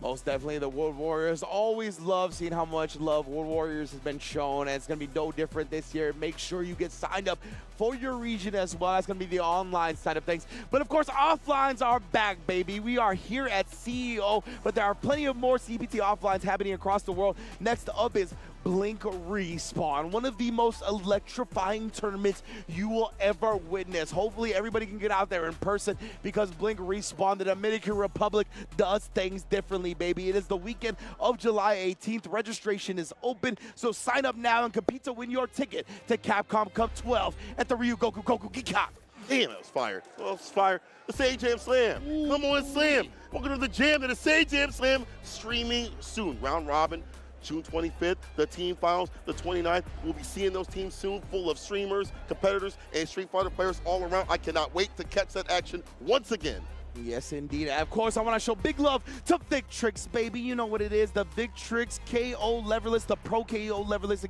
Most definitely, the World Warriors. Always love seeing how much love World Warriors has been shown, and it's going to be no different this year. Make sure you get signed up for your region as well. That's going to be the online side of things. But, of course, offlines are back, baby. We are here at CEO, but there are plenty of more CPT offlines happening across the world. Next up is Blink Respawn, one of the most electrifying tournaments you will ever witness. Hopefully everybody can get out there in person because Blink Respawn, the Dominican Republic, does things differently, baby. It is the weekend of July 18th. Registration is open, so sign up now and compete to win your ticket to Capcom Cup 12 at the Ryugoku Gikka. Damn, that was fire. That was fire. The Say Jam Slam. Come on, Slam. Welcome to the Jam and the Say Jam Slam streaming soon. Round robin. June 25th, the team finals, the 29th. We'll be seeing those teams soon, full of streamers, competitors, and Street Fighter players all around. I cannot wait to catch that action once again. Yes, indeed. Of course, I want to show big love to Victrix, baby. You know what it is. The Victrix KO Leverless, the Pro KO Leverless,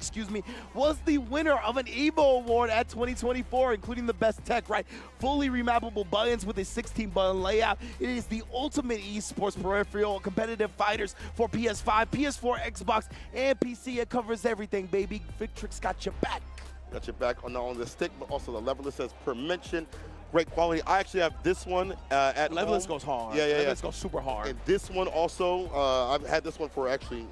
was the winner of an EVO Award at 2024, including the best tech, right? Fully remappable buttons with a 16-button layout. It is the ultimate esports peripheral, competitive fighters for PS5, PS4, Xbox, and PC. It covers everything, baby. Victrix got your back. Got your back on not only the stick, but also the Leverless, as per mentioned. Great quality. I actually have this one at Leverless home. Goes hard. Yeah. Leverless goes super hard. And this one also, I've had this one for actually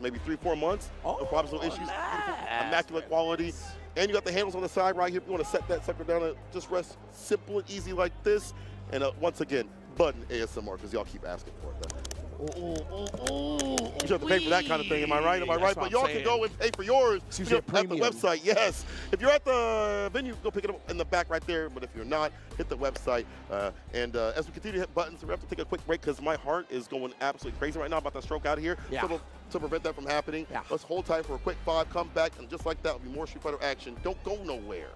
maybe 3-4 months. No problems, no issues. Nice. Immaculate quality. And you got the handles on the side right here. If you want to set that sucker down and just rest simple and easy like this. And once again, button ASMR, because y'all keep asking for it. You have to pay for that kind of thing, am I right? But y'all can go and pay for yours at the website, yes. If you're at the venue, go pick it up in the back right there. But if you're not, hit the website. And as we continue to hit buttons, we have to take a quick break because my heart is going absolutely crazy right now about that stroke out of here. Yeah. So to prevent that from happening, let's hold tight for a quick 5, come back, and just like that, will be more Street Fighter action. Don't go nowhere.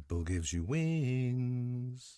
Red Bull gives you wings.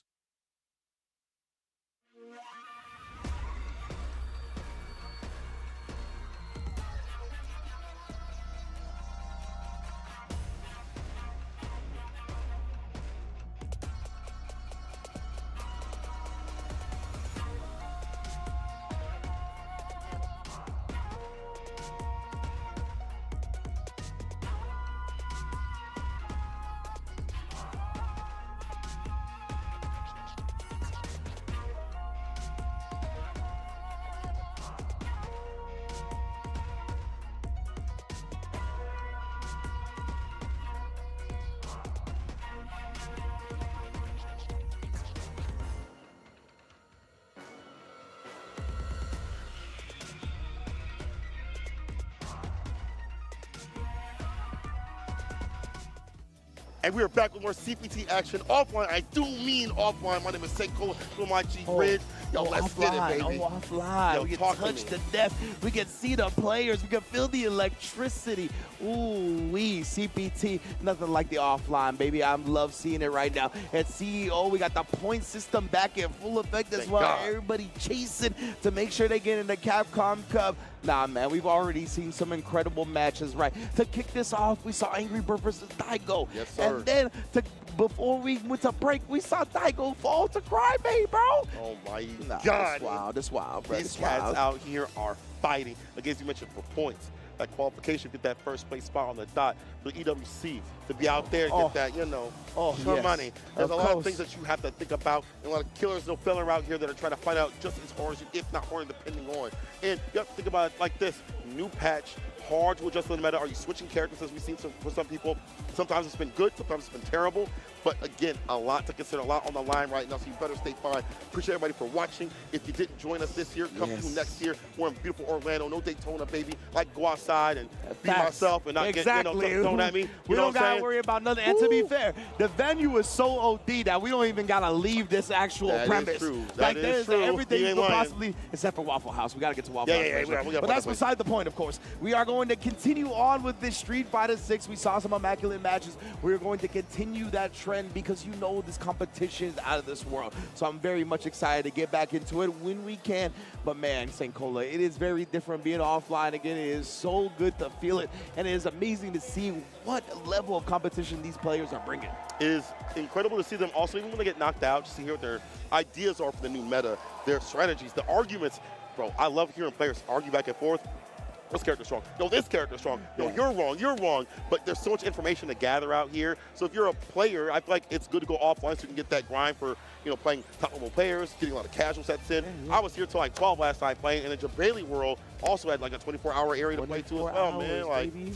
And we are back with more CPT action offline. I do mean offline. My name is Seiko from IG Bridge. Yo, let's get it, baby. Offline. Yo, we can touch the depth. We can see the players. We can feel the electricity. Ooh, CPT. Nothing like the offline, baby. I love seeing it right now. At CEO, we got the point system back in full effect as well. God. Everybody chasing to make sure they get in the Capcom Cup. Nah, man, we've already seen some incredible matches, right? To kick this off, we saw Angry Bird versus Daigo. Yes, sir. And then before we went to break, we saw Daigo fall to Crybaby, bro. Oh, my Nah, God. That's wild, bro. These cats out here are fighting. Again, as you mentioned, for points. That qualification, get that first place spot on the dot for EWC, to be out there and get that, you know, for money. There's a lot of things that you have to think about, and a lot of killers, no filler out here that are trying to find out just as hard as you, if not harder, depending on. And you have to think about it like this: new patch, hard to adjust to the meta. Are you switching characters, as we've seen for some people? Sometimes it's been good, sometimes it's been terrible. But again, a lot to consider, a lot on the line right now, so you better stay fine. Appreciate everybody for watching. If you didn't join us this year, come through next year. We're in beautiful Orlando, no Daytona, baby. Like, go outside and be myself and not get, you know, thrown at me. We don't got to worry about nothing. And to be fair, the venue is so OD that we don't even got to leave this actual premise. That is true. Like, there's everything you could lying. possibly, except for Waffle House. We got to get to Waffle House. Yeah, but that's beside the point, of course. We are going to continue on with this Street Fighter 6. We saw some immaculate matches. We're going to continue that trend because you know this competition is out of this world. So I'm very much excited to get back into it when we can. But man, St. Cola, it is very different being offline again. It is so good to feel it, and it is amazing to see what level of competition these players are bringing. It is incredible to see them also, even when they get knocked out, just to hear what their ideas are for the new meta, their strategies, the arguments. Bro, I love hearing players argue back and forth. This character's strong. No, this character's strong. No, you're wrong. But there's so much information to gather out here. So if you're a player, I feel like it's good to go offline so you can get that grind for, you know, playing top-level players, getting a lot of casual sets in. I was here till like 12 last night playing, and the Jabali world also had like a 24-hour area to play too as well, man. Like, baby.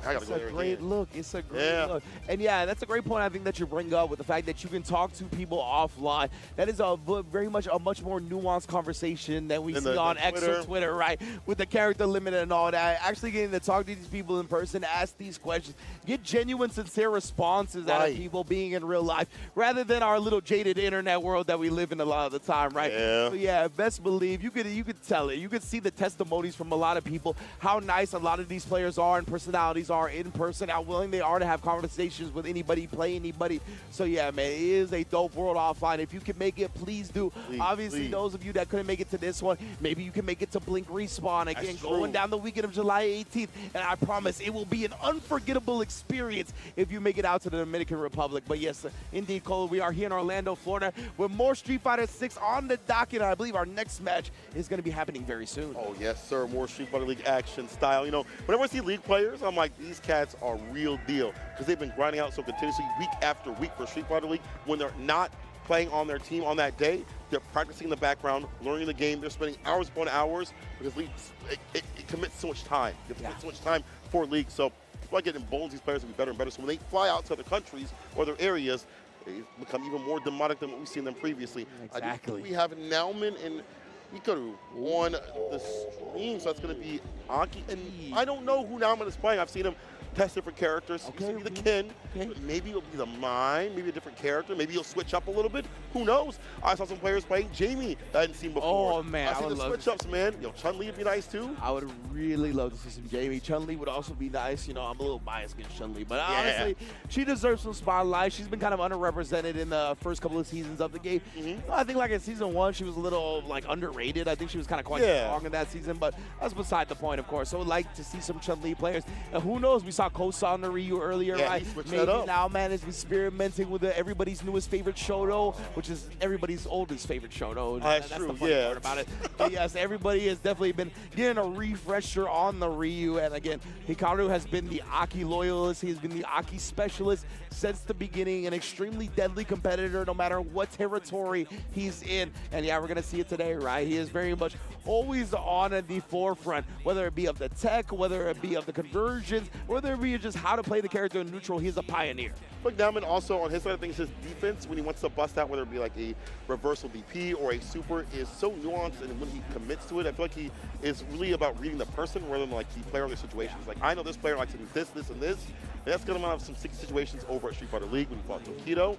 I gotta It's go a there great again. look. It's a great look. And yeah, that's a great point I think that you bring up with the fact that you can talk to people offline. That is a very much a much more nuanced conversation than we see on X or Twitter, right? With the character limit and all that. Actually getting to talk to these people in person, ask these questions, get genuine, sincere responses out of people being in real life, rather than our little jaded internet world that we live in a lot of the time, right? Yeah. So yeah, best believe you could tell it. You could see the testimonies from a lot of people, how nice a lot of these players are and personalities are in person, how willing they are to have conversations with anybody, play anybody. So yeah, man, it is a dope world offline. If you can make it, please do. Obviously, those of you that couldn't make it to this one, maybe you can make it to Blink Respawn again, going down the weekend of July 18th. And I promise it will be an unforgettable experience if you make it out to the Dominican Republic. But yes, indeed, Cole, we are here in Orlando, Florida, with more Street Fighter 6 on the docket. And I believe our next match is going to be happening very soon. Oh yes, sir. More Street Fighter League action style. You know, whenever I see League players, I'm like, these cats are real deal, because they've been grinding out so continuously week after week for Street Fighter League. When they're not playing on their team on that day, they're practicing in the background, learning the game. They're spending hours upon hours, because League it commits so much time. It commits so much time for League. So I get emboldened these players to be better and better. So when they fly out to other countries or other areas, they become even more demonic than what we've seen them previously. Exactly. We have Nauman and Hikaru on the stream, so that's going to be Aki. And I don't know who Nauman is playing. I've seen him test different characters. Okay, maybe the Ken, but maybe it'll be the Mine, maybe a different character. Maybe he'll switch up a little bit. Who knows? I saw some players playing Jamie that I hadn't seen before. Oh, man. I see the switch ups, man. Yo, Chun-Li would be nice, too. I would really love to see some Jamie. Chun-Li would also be nice. You know, I'm a little biased against Chun-Li, but honestly, she deserves some spotlight. She's been kind of underrepresented in the first couple of seasons of the game. I think, like, in Season 1, she was a little, like, underrated. I think she was kind of quite strong in that season, but that's beside the point, of course. So I would like to see some Chun-Li players. And who knows? We saw Kosa on the Ryu earlier, right? Maybe now, man, is experimenting with everybody's newest favorite Shoto, which is everybody's oldest favorite Shoto. That's the true, funny part about it. But yes, everybody has definitely been getting a refresher on the Ryu. And again, Hikaru has been the Aki loyalist. He's been the Aki specialist since the beginning, an extremely deadly competitor no matter what territory he's in. And yeah, we're going to see it today, right? He is very much always on at the forefront, whether it be of the tech, whether it be of the conversions, whether it be just how to play the character in neutral. He's a pioneer. But Nauman also, on his side of things, his defense, when he wants to bust out, whether it be like a reversal DP or a super, is so nuanced, and when he commits to it, I feel like he is really about reading the person rather than like the player or the situation. Like, I know this player likes to do this, this, and this, and that's going to have some situations over at Street Fighter League when he fought Tokido.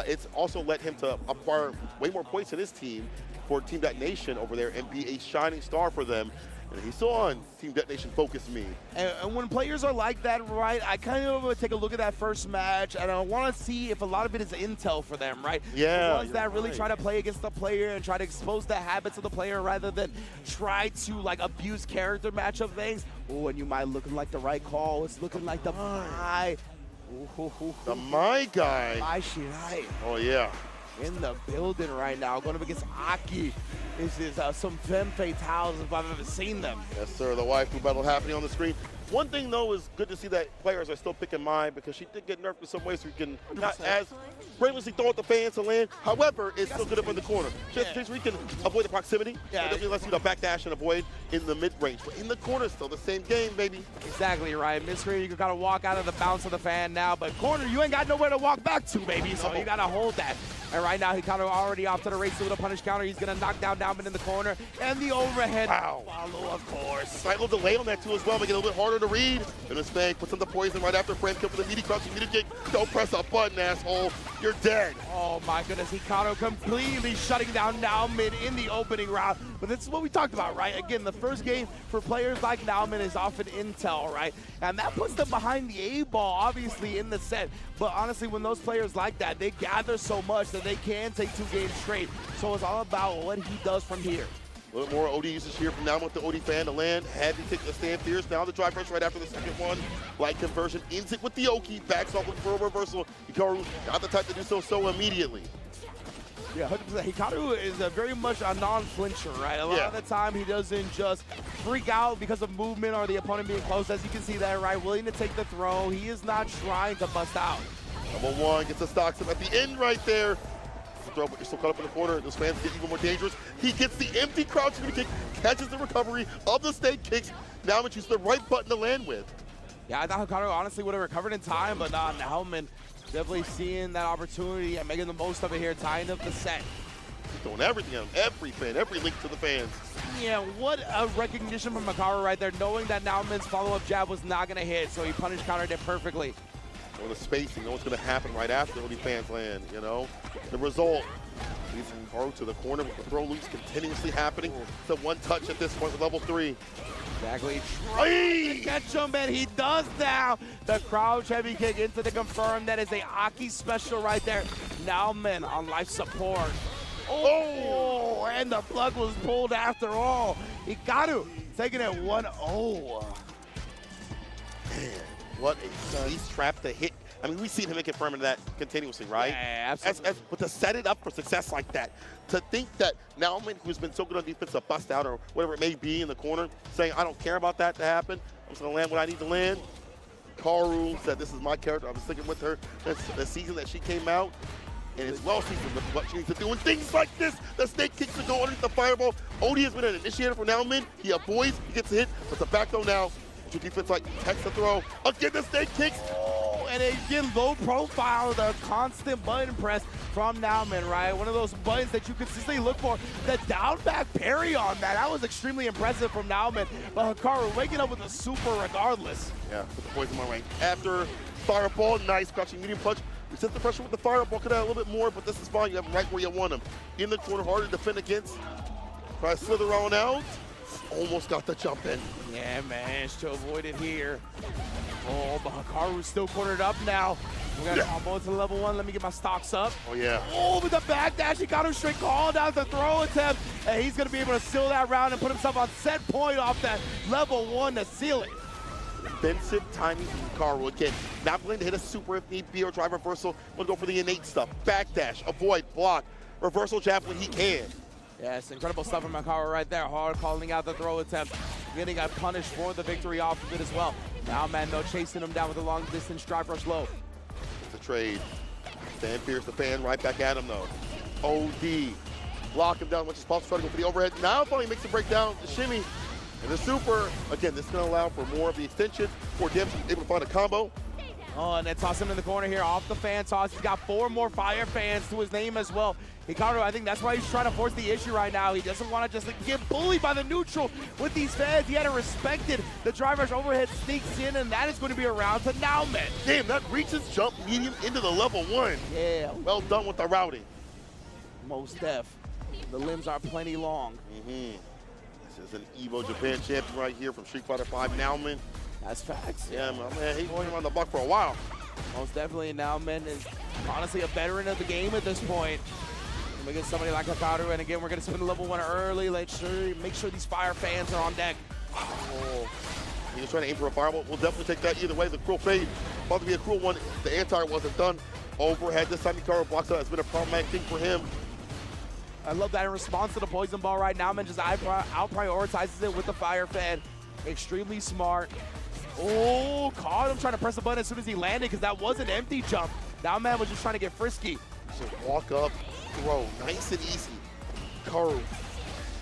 It's also led him to acquire way more points in his team for Team Detonation over there and be a shining star for them. And he saw on Team Detonation focus me. And when players are like that, right, I kind of take a look at that first match, and I want to see if a lot of it is intel for them, right? Yeah. The ones that really try to play against the player and try to expose the habits of the player rather than try to, like, abuse character matchup things. Oh, and you might looking like the right call. It's looking like the my. The my guy. My Shirai. Oh, yeah. In the building right now, going up against Aki. This is some femme fatales if I've ever seen them. Yes, sir. The waifu battle happening on the screen. One thing, though, is good to see that players are still picking Mai because she did get nerfed in some ways, so you can not as brainlessly throw at the fans to land. However, it's still good up in the corner. Just where you can avoid the proximity. Yeah. It definitely lets you to backdash and avoid in the mid-range. But in the corner, still the same game, baby. Exactly right. Mystery, you can kind of walk out of the bounce of the fan now, but corner, you ain't got nowhere to walk back to, baby, so you got to hold that. And right now, he kind of already off to the race with a punish counter. He's going to knock down Nauman in the corner. And the overhead follow, of course. Slight little delay on that, too, as well. Make it a little bit harder to read. And this thing puts in the poison right after frame kill with a meaty crouch and meaty kick. Don't press a button, asshole. You're dead. Oh, my goodness. Hikaru completely shutting down Nauman in the opening round. But this is what we talked about, right? Again, the first game for players like Nauman is often intel, right? And that puts them behind the A-ball, obviously, in the set. But honestly, when those players like that, they gather so much that they can take 2 games straight. So it's all about what he does from here. A little more OD usage here from Nauman with the OD fan to land. Had to take the stand fierce. Now the drive rush right after the second one. Light conversion. Ends it with the Oki. Backs off looking for a reversal. Hikaru not the type to do so immediately. Yeah, 100%. Hikaru is very much a non-flincher, right? A lot of the time, he doesn't just freak out because of movement or the opponent being close. As you can see that, right? Willing to take the throw. He is not trying to bust out. Number 1 gets the stocks up at the end right there. Throw, but you're still caught up in the corner. Those fans get even more dangerous. He gets the empty crouch kick, catches the recovery of the snake kicks. Now chooses the right button to land with. Yeah, I thought Hikaru honestly would have recovered in time, but Nauman definitely seeing that opportunity and making the most of it here, tying up the set. He's doing everything on every fan, every link to the fans. Yeah, what a recognition from Hikaru right there, knowing that Nauman's follow-up jab was not going to hit, so he punish countered it perfectly. On the spacing, know what's going to happen right after the fans land, you know? The result leads Hikaru to the corner with the throw loops continuously happening. It's a one touch at this point with level 3. Exactly. Trying to catch him, and he does now. The crouch heavy kick into the confirm. That is a Aki special right there. Nauman on life support. Oh, and the plug was pulled after all. Hikaru taking it 1-0. Man, what a face trap to hit. I mean, we've seen him confirm that continuously, right? Yeah, absolutely. But to set it up for success like that, to think that Nauman, who's been so good on defense, to bust out or whatever it may be in the corner, saying, I don't care about that to happen. I'm just going to land what I need to land. Karu said, this is my character. I was sticking with her the season that she came out. And it's well seasoned with what she needs to do. And things like this, the snake kicks to go underneath the fireball. Odie has been an initiator for Nauman. He avoids, he gets a hit, but the back though now. Defense like text the throw. Again, the snake kicks. and again, low profile, the constant button press from Nauman, right? One of those buttons that you consistently look for. The down back parry on that. That was extremely impressive from Nauman. But Hikaru waking up with a super regardless. Yeah, put the poison right after fireball. Nice crouching medium punch. We set the pressure with the fireball. Could have a little bit more, but this is fine. You have him right where you want him. In the corner, hard to defend against. Try to slither on out. Almost got the jump in. Yeah, managed to avoid it here. Oh, but Hikaru's still cornered up now. We're gonna combo into level 1. Let me get my stocks up. Oh, yeah. Oh, with the backdash, he got him straight called down the throw attempt. And he's gonna be able to seal that round and put himself on set point off that level 1 to seal it. Defensive timing from Hikaru. Again, not willing to hit a super if need be or drive reversal. We'll go for the innate stuff. Backdash, avoid, block, reversal jab when he can. Yes, incredible stuff from Hikaru right there. Hard calling out the throw attempt. Getting got punished for the victory off of it as well. Now, man, though, chasing him down with a long distance drive rush low. It's a trade. Fan Pierce the fan right back at him, though. OD. Block him down as much as possible. Try to go for the overhead. Now finally makes a breakdown. The shimmy. And the super, again, this is going to allow for more of the extension, for Dhalsim able to find a combo. Oh, and then toss him in the corner here off the fan toss. He's got 4 more fire fans to his name as well. Hikaru, I think that's why he's trying to force the issue right now. He doesn't want to just get bullied by the neutral with these fans. He had to respect it. The driver's overhead sneaks in, and that is going to be a round to Nauman. Damn, that reaches jump medium into the level 1. Yeah. Well done with the routing. Most def. The limbs are plenty long. This is an Evo Japan champion right here from Street Fighter V, Nauman. That's facts. Yeah, man, he's going around the block for a while. Most definitely, Nauman is honestly a veteran of the game at this point. And we get somebody like Hikaru, and again, we're going to spin level 1 early. Make sure these fire fans are on deck. Oh, he was trying to aim for a fireball. We'll definitely take that either way. The cruel fade, about to be a cruel one. The anti wasn't done. Overhead, this time Hikaru blocks out. It's been a problematic thing for him. I love that in response to the poison ball right now, man, just out-prioritizes it with the fire fan. Extremely smart. Oh, caught him trying to press the button as soon as he landed because that was an empty jump. Now, man was just trying to get frisky. Just walk up, throw, nice and easy. Hikaru,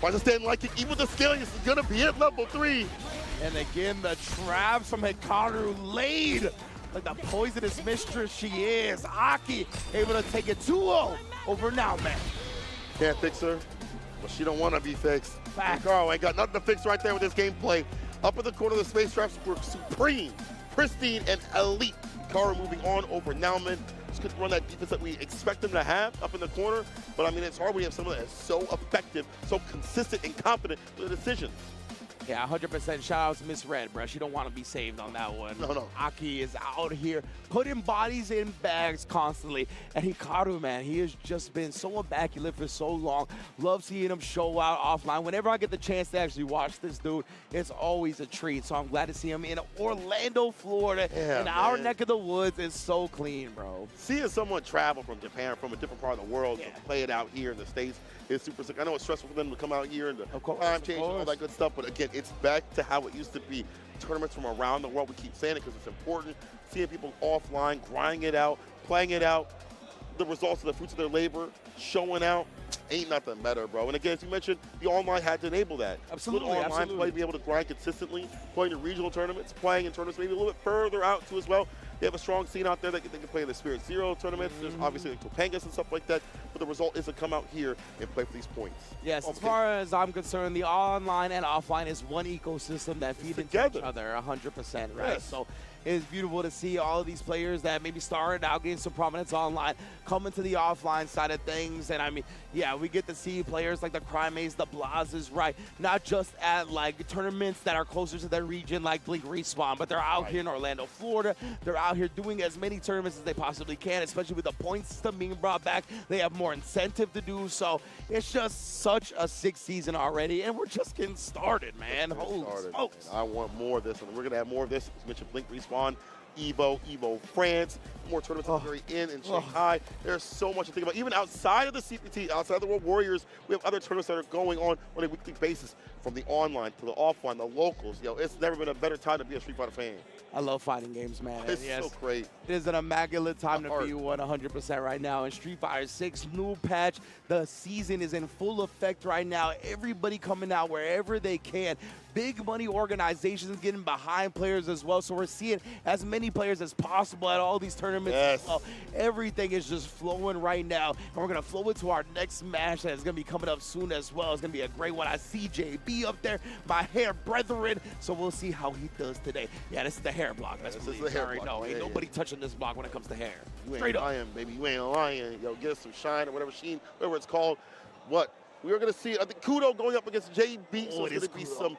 tries to stand like it, even with the scaling, it's gonna be at level 3. And again, the traps from Hikaru laid like the poisonous mistress she is. Aki able to take it 2-0 over Nauman. Can't fix her, but she don't want to be fixed. Fact. Hikaru ain't got nothing to fix right there with this gameplay. Up in the corner, the space traps were supreme, pristine, and elite. Hikaru moving on over Nauman. Just couldn't run that defense that we expect him to have up in the corner. But I mean, it's hard when you have someone that is so effective, so consistent and confident with the decisions. Yeah, 100% shout out to Miss Red, bro. She don't want to be saved on that one. No. Aki is out here putting bodies in bags constantly. And Hikaru, man, he has just been so immaculate for so long. Love seeing him show out offline. Whenever I get the chance to actually watch this dude, it's always a treat. So I'm glad to see him in Orlando, Florida. Yeah, in our neck of the woods is so clean, bro. Seeing someone travel from Japan, from a different part of the world, to play it out here in the States is super sick. I know it's stressful for them to come out here and the time change and all that good stuff, but again, it's back to how it used to be. Tournaments from around the world, we keep saying it because it's important. Seeing people offline, grinding it out, playing it out, the results of the fruits of their labor, showing out, ain't nothing better, bro. And again, as you mentioned, the online had to enable that. Absolutely, Good online play, be able to grind consistently, playing in regional tournaments, playing in tournaments maybe a little bit further out too as well. They have a strong scene out there that they can play in the Spirit Zero tournaments. There's obviously like Topangas and stuff like that, but the result is to come out here and play for these points. Yes, as far as I'm concerned, the online and offline is one ecosystem that feed into each other 100%, right? Yes. So it's beautiful to see all of these players that maybe started out getting some prominence online come into the offline side of things. And I mean, yeah, we get to see players like the Crimes, the Blazes, right? Not just at like tournaments that are closer to their region like Blink Respawn, but they're out here in Orlando, Florida. They're out here doing as many tournaments as they possibly can, especially with the point system being brought back. They have more incentive to do so. It's just such a sick season already, and we're just getting started, man. Holy smokes. I want more of this, and we're going to have more of this. As mentioned, Blink Respawn, Evo France, more tournaments at the very end in Shanghai. There's so much to think about. Even outside of the CPT, outside of the World Warriors, we have other tournaments that are going on a weekly basis, from the online to the offline, the locals. Yo, it's never been a better time to be a Street Fighter fan. I love fighting games, man. It's so great. It is an immaculate time to be 100% right now. In Street Fighter 6 new patch, the season is in full effect right now. Everybody coming out wherever they can. Big money organizations getting behind players as well. So we're seeing as many many players as possible at all these tournaments. Yes. Everything is just flowing right now. And we're going to flow into our next match that is going to be coming up soon as well. It's going to be a great one. I see JB up there, my hair brethren. So we'll see how he does today. Yeah, this is the hair block. This is the hair block. No, ain't nobody touching this block when it comes to hair. You ain't lying, baby. You ain't lying. Yo, get us some shine or whatever sheen, whatever it's called. What? We are going to see, I think, Kudo going up against JB. So it's going to be some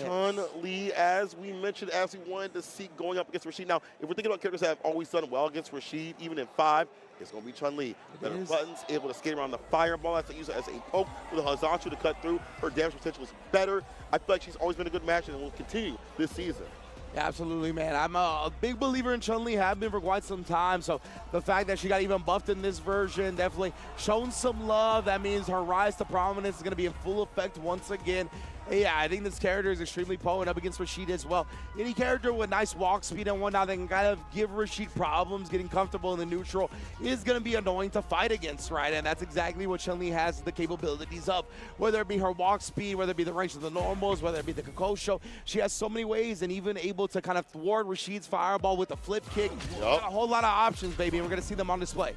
Chun-Li, as we mentioned, as we wanted to see going up against Rashid. Now, if we're thinking about characters that have always done well against Rashid, even in 5, it's going to be Chun-Li. Better buttons, able to skate around the fireball, has to use it as a poke with a horizontal to cut through. Her damage potential is better. I feel like she's always been a good match and will continue this season. Yeah, absolutely, man. I'm a big believer in Chun-Li, have been for quite some time. So the fact that she got even buffed in this version, definitely shown some love. That means her rise to prominence is going to be in full effect once again. Yeah, I think this character is extremely potent up against Rashid as well. Any character with nice walk speed and whatnot that can kind of give Rashid problems getting comfortable in the neutral is going to be annoying to fight against, right? And that's exactly what Chun-Li has the capabilities of. Whether it be her walk speed, whether it be the range of the normals, whether it be the Kokosho, she has so many ways and even able to kind of thwart Rashid's fireball with a flip kick. Got a whole lot of options, baby, and we're going to see them on display.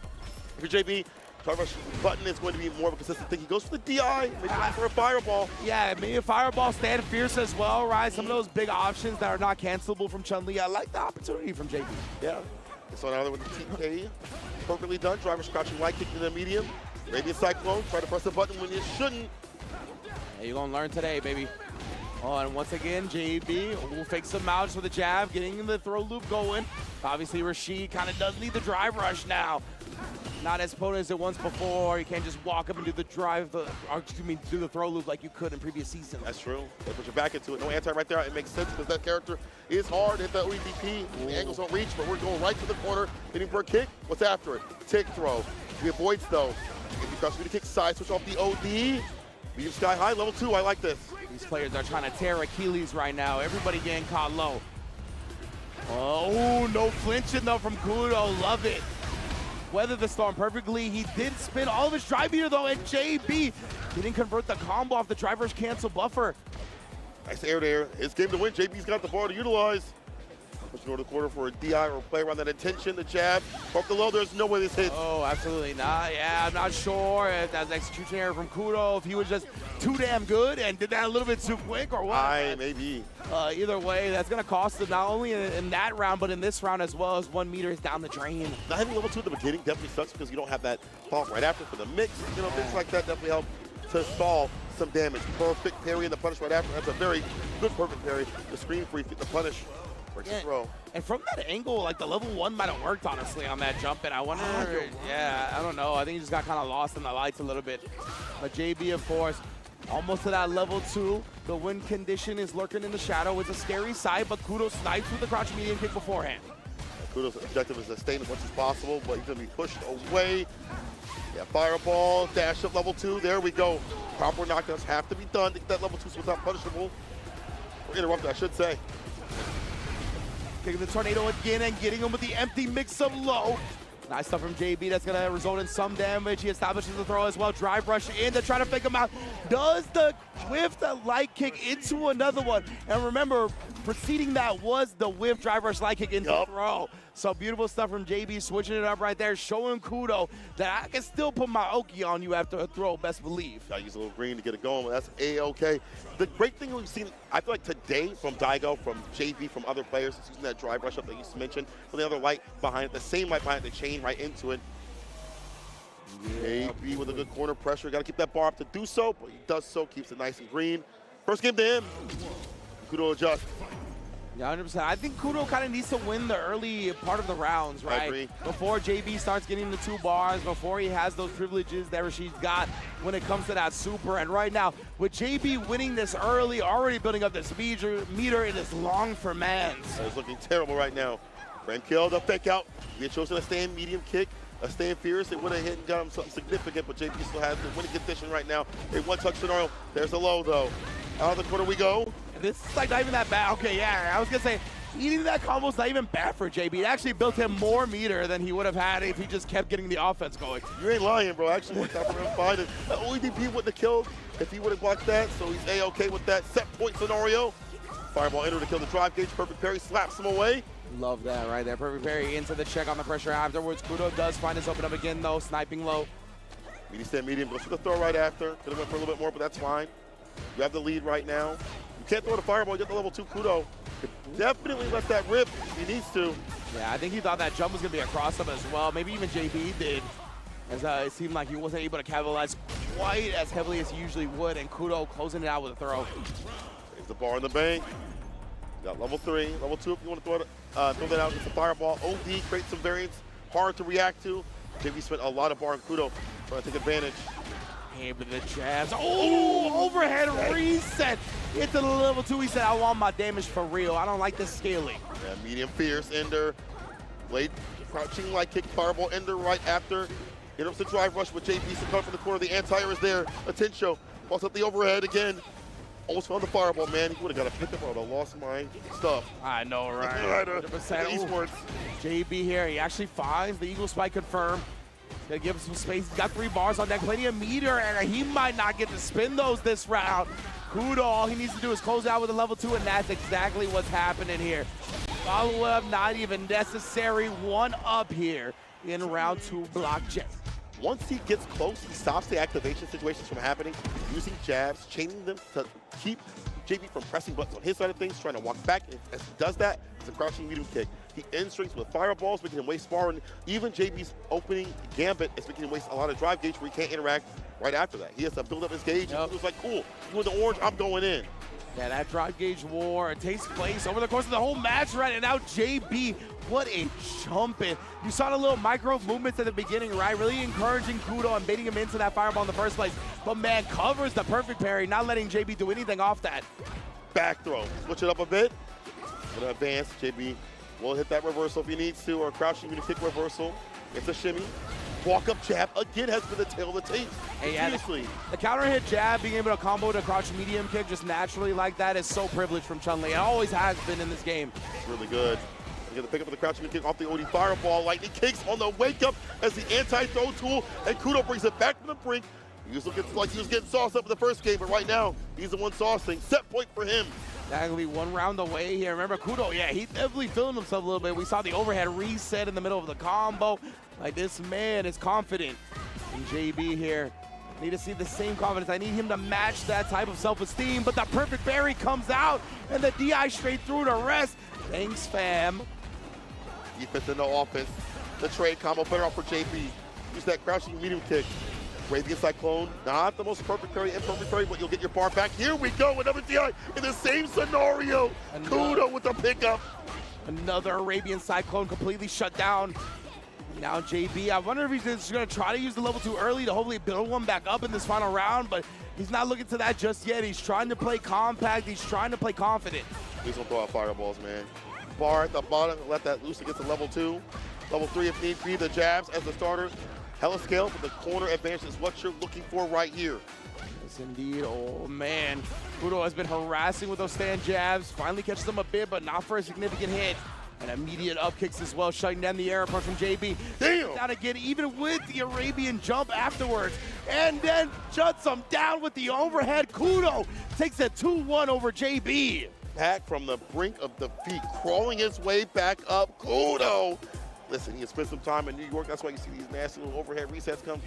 For JB, Tarva's button is going to be more of a consistent thing. He goes for the DI, maybe for a fireball. Yeah, maybe a fireball, stand fierce as well, right? Some of those big options that are not cancelable from Chun-Li. I like the opportunity from JB. Yeah. So now with the TK, appropriately done. Driver's crouching right, kicking the medium. Maybe a cyclone, try to press the button when you shouldn't. Yeah, you're going to learn today, baby. Oh, and once again, JB will fake some outs with the jab, getting the throw loop going. Obviously, Rashid kind of does need the drive rush now. Not as potent as it was before. You can't just walk up and do the do the throw loop like you could in previous seasons. That's true. They put your back into it. No anti right there. It makes sense because that character is hard. Hit that OEDP. The angles don't reach, but we're going right to the corner. Hitting for a kick. What's after it? Tick throw. He avoids though. If he tries to kick side, switch off the OD. Medium sky high, level 2. I like this. These players are trying to tear Achilles right now. Everybody getting caught low. Oh, no flinching though from Kudo. Love it. Weathered the storm perfectly. He did spin all of his drive meter though, and JB didn't convert the combo off the driver's cancel buffer. Nice air there. His game to win. JB's got the bar to utilize. Pushing over the corner for a DI or play around that intention. The jab. Off the low. There's no way this hits. Oh, absolutely not. Yeah, I'm not sure if that's execution error from Kudo, if he was just too damn good and did that a little bit too quick or what. Maybe. Either way, that's going to cost him not only in that round, but in this round as well, as 1 meter is down the drain. Not having level 2 at the beginning definitely sucks because you don't have that pop right after for the mix. You know, things like that definitely help to stall some damage. Perfect parry and the punish right after. That's a very good perfect parry. The screen free, the punish. Yeah. Throw. And from that angle, like the level 1 might have worked honestly on that jump, and I wonder, yeah, I don't know. I think he just got kind of lost in the lights a little bit. But JB, of course, almost to that level 2. The win condition is lurking in the shadow. It's a scary sight, but Kudo snipes with the crouch medium kick beforehand. Kudo's objective is to stay as much as possible, but he's going to be pushed away. Yeah, fireball, dash up level 2. There we go. Proper knockdowns have to be done to get that level 2 so it's not punishable. Or interrupted, I should say. Kicking the tornado again and getting him with the empty mix-up low. Nice stuff from JB. That's going to result in some damage. He establishes the throw as well. Drive rush in to try to fake him out. Does the whiff the light kick into another one. And remember, preceding that was the whiff drive rush light kick into the throw. So beautiful stuff from JB, switching it up right there, showing Kudo that I can still put my Oki on you after a throw, best believe. Gotta use a little green to get it going, but that's A-okay. The great thing we've seen, I feel like today from Daigo, from JB, from other players, is using that drive rush up that you mentioned, with the other light behind it, the same light behind it, the chain right into it. JB with a good corner pressure, gotta keep that bar up to do so, but he does so, keeps it nice and green. First game to him, Kudo adjust. Yeah, 100%. I think Kudo kind of needs to win the early part of the rounds, right? I agree. Before JB starts getting the 2 bars, before he has those privileges that Rashid's got when it comes to that super. And right now, with JB winning this early, already building up this meter, it is long for Mans. It's looking terrible right now. Frame kill, the fake out. He had chosen a stand medium kick, a stand fierce. It would have hit and got him something significant, but JB still has the winning condition right now. A one-touch scenario. There's a low, though. Out of the corner we go. This is like not even that bad. Okay, yeah, I was going to say, eating that combo is not even bad for JB. It actually built him more meter than he would have had if he just kept getting the offense going. You ain't lying, bro. Actually worked out for him fine. The OEDP wouldn't have killed if he would have blocked that, so he's A-okay with that set point scenario. Fireball enter to kill the drive gauge. Perfect parry slaps him away. Love that right there. Perfect parry into the check on the pressure afterwards. Kudo does find his open up again, though. Sniping low. Medium stand medium. Goes for the throw right after. Could have went for a little bit more, but that's fine. You have the lead right now. You can't throw the Fireball. You get the level 2 Kudo. Could definitely let that rip if he needs to. Yeah, I think he thought that jump was going to be across him as well. Maybe even JB did. As it seemed like he wasn't able to capitalize quite as heavily as he usually would. And Kudo closing it out with a throw. There's the bar in the bank. Got level 3, level 2 if you want to throw that out. It's a Fireball. OD creates some variance. Hard to react to. JB spent a lot of bar on Kudo trying to take advantage. Aim to the jabs. Oh, overhead reset. Into the level 2. He said, I want my damage for real. I don't like this scaling. Yeah, medium fierce. Ender. Blade crouching like kick. Fireball. Ender right after. Interrupts the drive rush with JB. So coming from the corner. The anti-air is there. Attention. Falls up the overhead again. Almost found the Fireball, man. He would have got a pickup. I would have lost my stuff. I know, right? 100%. Esports. JB here. He actually finds the Eagle Spike confirmed. Gonna give him some space. He's got 3 bars on deck, plenty of meter, and he might not get to spin those this round. Kudo, all he needs to do is close out with a level 2, and that's exactly what's happening here. Follow up, not even necessary. 1 up here in round 2 block J. Once he gets close, he stops the activation situations from happening, using jabs, chaining them to keep JB from pressing buttons on his side of things, trying to walk back. As he does that, it's a crouching medium kick. He ends strings with fireballs, making him waste bar, and even JB's opening gambit is making him waste a lot of drive gauge where he can't interact right after that. He has to build up his gauge, and he was like, cool, you in the orange, I'm going in. Yeah, that drive gauge war takes place over the course of the whole match, right? And now JB, what a jumping. You saw the little micro movements at the beginning, right? Really encouraging Kudo and baiting him into that fireball in the first place. But man, covers the perfect parry, not letting JB do anything off that. Back throw. Switch it up a bit. Gonna advance. JB will hit that reversal if he needs to, or crouching medium kick reversal. It's a shimmy. Walk up jab again has been the tail of the tape. Hey, yeah, the counter hit jab, being able to combo to crouch medium kick just naturally like that is so privileged from Chun-Li. It always has been in this game. It's really good. You get the pick up of the crouching medium kick off the OD Fireball. Lightning kicks on the wake up as the anti-throw tool, and Kudo brings it back from the brink. He usually gets like he was getting sauced up in the first game, but right now he's the one saucing. Set point for him. Exactly, 1 round away here. Remember, Kudo, yeah, he's definitely feeling himself a little bit. We saw the overhead reset in the middle of the combo. Like, this man is confident. And JB here, I need to see the same confidence. I need him to match that type of self-esteem, but the perfect parry comes out, and the DI straight through to rest. Thanks, fam. Defense and no offense. The trade combo better off for JB. Use that crouching medium kick. Radiant Cyclone, not the most perfect parry, imperfect parry, but you'll get your bar back. Here we go, another DI in the same scenario. Kudo with the pickup. Another Arabian Cyclone completely shut down. Now JB, I wonder if he's just gonna try to use the level 2 early to hopefully build one back up in this final round, but he's not looking to that just yet. He's trying to play compact, he's trying to play confident. Please don't throw out fireballs, man. Bar at the bottom, let that loose against the level 2. Level 3 if need be, the jabs as the starter. Hella scale, but the corner advantage is what you're looking for right here. Yes, indeed. Oh, man. Kudo has been harassing with those stand jabs. Finally catches them a bit, but not for a significant hit. And immediate up kicks as well, shutting down the air approach from JB. Damn! Down again, even with the Arabian jump afterwards. And then shuts him down with the overhead. Kudo takes a 2-1 over JB. Back from the brink of defeat, crawling his way back up. Kudo! Listen, he has spent some time in New York. That's why you see these nasty little overhead resets come.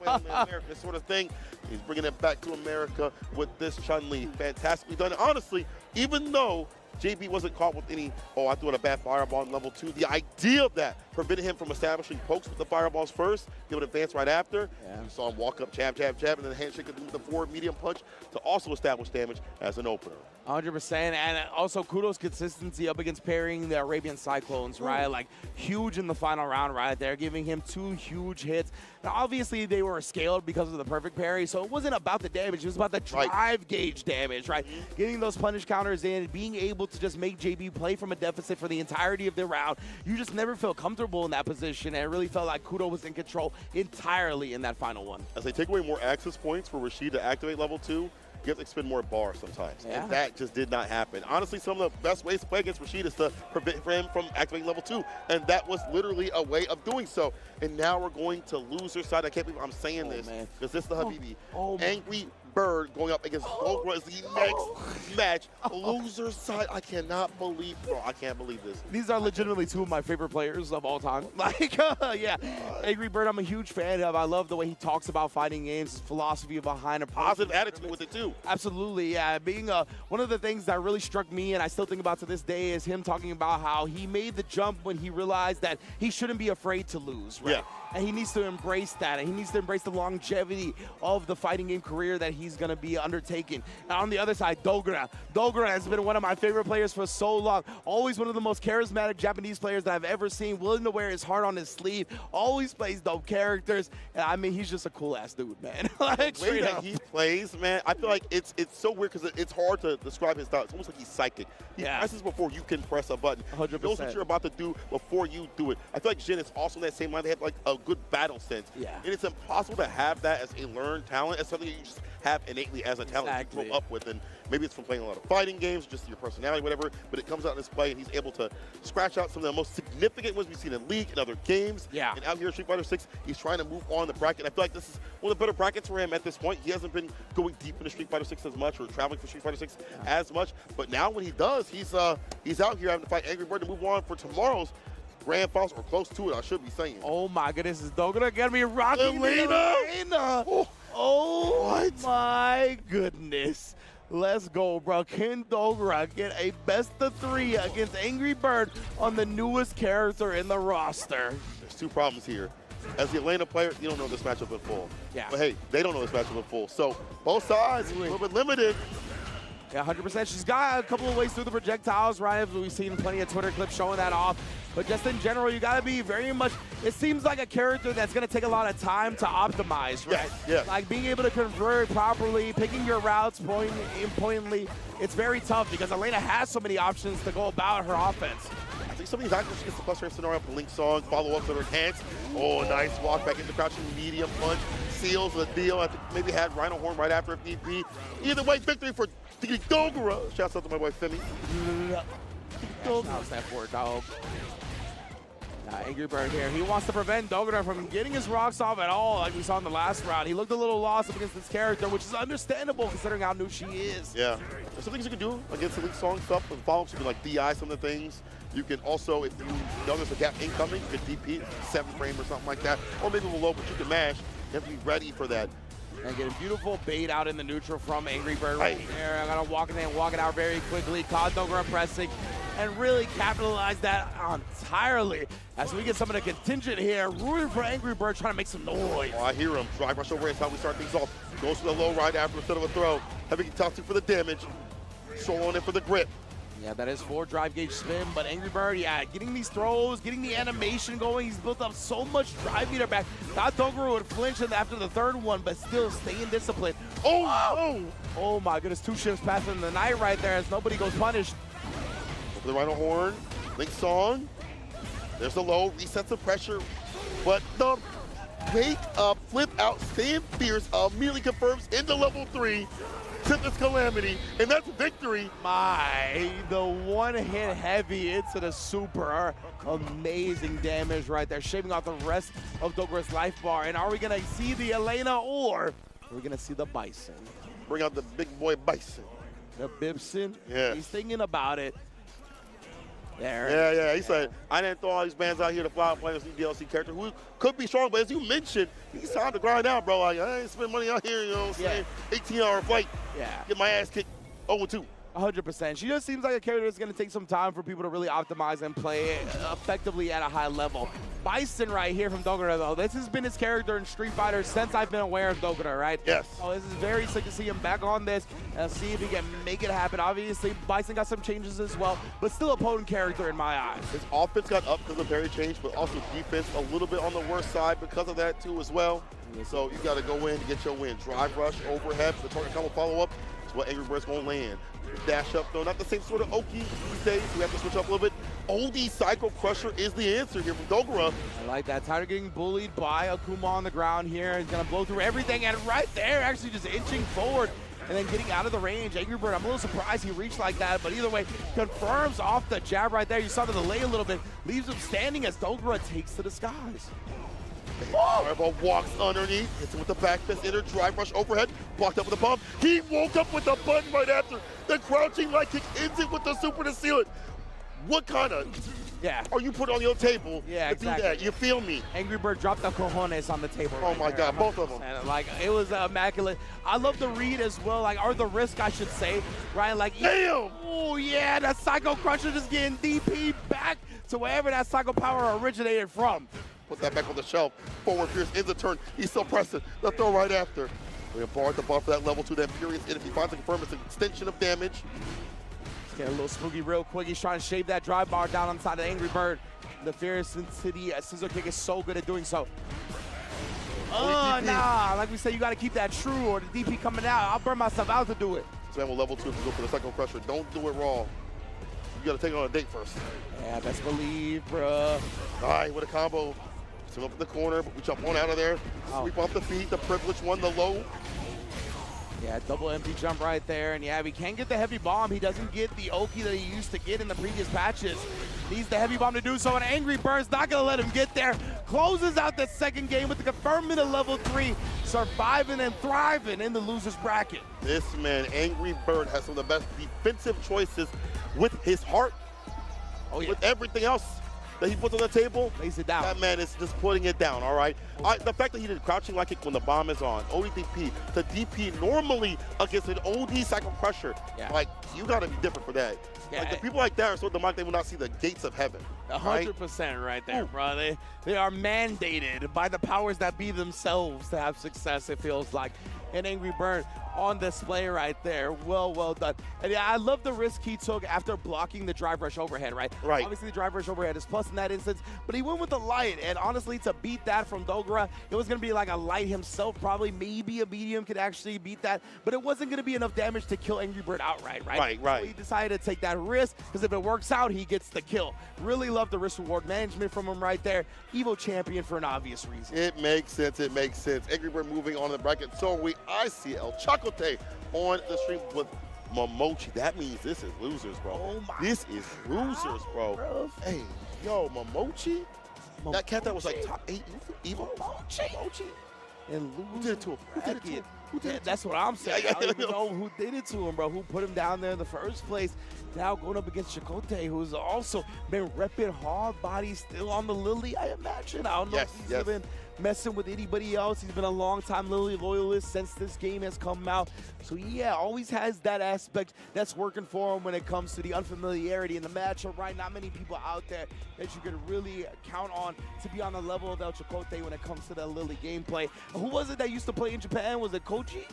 America sort of thing. He's bringing it back to America with this Chun-Li. Fantastically done. Honestly, even though JB wasn't caught with any, I threw out a bad fireball in level 2. The idea of that prevented him from establishing pokes with the fireballs first. He would advance right after. Yeah. You saw him walk up, jab, jab, jab, and then handshake with the forward medium punch to also establish damage as an opener. 100%, and also Kudo's consistency up against parrying the Arabian Cyclones, right? Like, huge in the final round right there, giving him 2 huge hits. Now, obviously, they were scaled because of the perfect parry, so it wasn't about the damage. It was about the drive gauge damage, right? Getting those punish counters in, being able to just make JB play from a deficit for the entirety of the round. You just never feel comfortable in that position, and it really felt like Kudo was in control entirely in that final one. As they take away more access points for Rashid to activate level 2, you have to expend more bars sometimes. Yeah. And that just did not happen. Honestly, some of the best ways to play against Rashid is to prevent him from activating level 2. And that was literally a way of doing so. And now we're going to loser side. I can't believe I'm saying this because this is the Habibi. Angry Bird going up against Dogra is the next match. Loser side, I cannot believe, bro, I can't believe this. These are legitimately two of my favorite players of all time. Like, yeah, Angry Bird, I'm a huge fan of. I love the way he talks about fighting games, his philosophy behind a positive attitude with it too. Absolutely, yeah. Being one of the things that really struck me, and I still think about to this day, is him talking about how he made the jump when he realized that he shouldn't be afraid to lose, right? Yeah. And he needs to embrace that, and he needs to embrace the longevity of the fighting game career that he's going to be undertaking. Now, on the other side, Dogra. Dogra has been one of my favorite players for so long. Always one of the most charismatic Japanese players that I've ever seen, willing to wear his heart on his sleeve, always plays dope characters, and I mean, he's just a cool-ass dude, man. Like, the way that he plays, man, I feel like it's so weird because it's hard to describe his style. It's almost like he's psychic. He presses before you can press a button. 100%. He knows what you're about to do before you do it. I feel like Jin is also in that same line. They have like a good battle sense. Yeah. And it's impossible to have that as a learned talent, as something that you just have innately as a talent to grow up with. And maybe it's from playing a lot of fighting games, just your personality, whatever, but it comes out in this play, and he's able to scratch out some of the most significant ones we've seen in League and other games. Yeah. And out here in Street Fighter 6, he's trying to move on the bracket. I feel like this is one of the better brackets for him at this point. He hasn't been going deep into Street Fighter 6 as much, or traveling for Street Fighter 6 as much, but now when he does, he's out here having to fight Angry Bird to move on for tomorrow's grand finals, or close to it, I should be saying. Oh my goodness, is Dogra gonna be rocking Elena? Oh what? My goodness. Let's go, bro. Can Dogra get a best of 3 against Angry Bird on the newest character in the roster? There's two problems here. As the Elena player, you don't know this matchup in full. Yeah. But hey, they don't know this matchup in full. So both sides a little bit limited. Yeah, 100%. She's got a couple of ways through the projectiles, right? We've seen plenty of Twitter clips showing that off. But just in general, you got to be very much, it seems like a character that's going to take a lot of time to optimize, right? Yeah. Like being able to convert properly, picking your routes pointedly, it's very tough because Elena has so many options to go about her offense. I think some of these actions, she gets the cluster scenario, Blink Song, follow-ups that are enhanced. Oh, nice walk back into crouching medium punch. Seals the deal. I think maybe had Rhino Horn right after if need be. Either way, victory for Dogra. Shouts out to my boy Femi. How's that for, dog? Angry Bird here. He wants to prevent Dogra from getting his rocks off at all, like we saw in the last round. He looked a little lost up against this character, which is understandable considering how new she is. Yeah. There's some things you can do against the Link Song stuff and follow-ups. You can like DI some of the things. You can also, if you know there's a gap incoming, you can DP 7 frame or something like that. Or maybe below, but you can mash. You have to be ready for that. And get a beautiful bait out in the neutral from Angry Bird right there. I'm gonna walk in and walk it out very quickly. Caught Dogra pressing and really capitalize that entirely as we get some of the contingent here. Rooting for Angry Bird, trying to make some noise. Oh, I hear him. Drive rush over is how we start things off. Goes for the low right after instead of a throw. Having top 2 for the damage. Show on it for the grip. Yeah, that is 4 drive gauge spin, but Angry Bird, yeah, getting these throws, getting the animation going. He's built up so much drive meter back. Thought Dogra would flinch after the 3rd one, but still staying disciplined. Oh, no! Oh my goodness, 2 ships passing the night right there as nobody goes punished. Over the Rhino Horn, Link Song. There's the low, resets the pressure, but the wake up, flip out, staying fierce, immediately confirms into level 3. Tempest Calamity, and that's victory. The one hit heavy into the super. Amazing damage right there, shaving off the rest of Dogra's life bar. And are we gonna see the Elena or are we gonna see the Bison? Bring out the big boy Bison. The Bison? Yeah. He's thinking about it. There. Yeah. He said, I didn't throw all these bands out here to fly out playing this new DLC character who could be strong, but as you mentioned, he's time to grind out, bro. Like, I ain't spend money out here, you know what I'm saying? 18-hour flight. Yeah. Get my ass kicked 0-2. 100%. She just seems like a character that's going to take some time for people to really optimize and play effectively at a high level. Bison right here from Dogra, though. This has been his character in Street Fighter since I've been aware of Dogra, right? Yes. So this is very sick to see him back on this and see if he can make it happen. Obviously, Bison got some changes as well, but still a potent character in my eyes. His offense got up because of parry change, but also defense a little bit on the worst side because of that, too, as well. So you got to go in to get your win. Drive rush, overhead, the target combo follow-up. That's what Angry Bird's going to land. Dash up, though. Not the same sort of Oki these days. We have to switch up a little bit. OD Psycho Crusher is the answer here from Dogra. I like that. Tired of getting bullied by Akuma on the ground here. He's going to blow through everything. And right there, actually just inching forward and then getting out of the range. Angry Bird, I'm a little surprised he reached like that. But either way, confirms off the jab right there. You saw the delay a little bit. Leaves him standing as Dogra takes to the skies. Fireball walks underneath, hits him with the back fist, inner drive rush overhead, blocked up with a bomb. He woke up with the button right after. The crouching light kick ends it with the super to seal it. What kind of are you putting on your table to do that? You feel me? Angry Bird dropped the cojones on the table. Oh my God, both of them. Like, it was immaculate. I love the read as well, like, or the risk, I should say, right? Like, damn! Oh yeah, that Psycho Crusher just getting DP back to wherever that Psycho Power originated from. Put that back on the shelf. Forward Pierce ends the turn. He's still pressing. The throw right after. We have barred the bar for that level 2. That Furious Enemy finds to confirm it's an extension of damage. Get a little spooky real quick. He's trying to shave that drive bar down on the side of Angry Bird. The Furious City Scissor Kick is so good at doing so. Nah, like we said, you got to keep that true or the DP coming out. I'll burn myself out to do it. This man will level 2 if you go for the Psycho Crusher. Don't do it raw. You got to take it on a date first. Yeah, best believe, bruh. All right, with a combo. Still up in the corner, but we jump on out of there. Sweep off the feet, the privileged one, the low. Yeah, double empty jump right there. And yeah, he can't get the heavy bomb. He doesn't get the Oki that he used to get in the previous patches. Needs the heavy bomb to do so, and Angry Bird's not going to let him get there. Closes out the second game with the confirmation of level 3, surviving and thriving in the loser's bracket. This man, Angry Bird, has some of the best defensive choices with his heart, with everything else that he puts on the table. Lays it down. That man is just putting it down, all right? The fact that he did crouching like kick when the bomb is on, ODP to DP normally against an OD Psycho Crusher, like, you got to be different for that. Yeah. Like, the people like that are so demonic they will not see the gates of heaven. 100% right there, bro. They are mandated by the powers that be themselves to have success, it feels like. And Angry Bird on display right there. Well done. And yeah, I love the risk he took after blocking the drive rush overhead, right? Obviously, the drive rush overhead is plus in that instance, but he went with the light. And honestly, to beat that from Dogra, it was going to be like a light himself, probably. Maybe a medium could actually beat that, but it wasn't going to be enough damage to kill Angry Bird outright, right? So he decided to take that risk, because if it works out, he gets the kill. Really love the risk-reward management from him right there. Evo champion for an obvious reason. It makes sense. It makes sense. Angry Bird moving on in the bracket. So I see El Chocote on the stream with Momochi. That means this is losers, bro. This is losers, bro. Hey, yo, Momochi? That cat that was like top 8 Evo? Momochi. And who did it to him? Who did it to him? That's what I'm saying. I don't even know who did it to him, bro. Who put him down there in the first place. Now going up against Chocote, who's also been repping hard body, still on the Lily, I imagine. I don't know if he's even messing with anybody else. He's been a long-time Lily loyalist since this game has come out. So yeah, always has that aspect that's working for him when it comes to the unfamiliarity in the matchup, right? Not many people out there that you could really count on to be on the level of El Chocote when it comes to the Lily gameplay. Who was it that used to play in Japan? Was it Koji?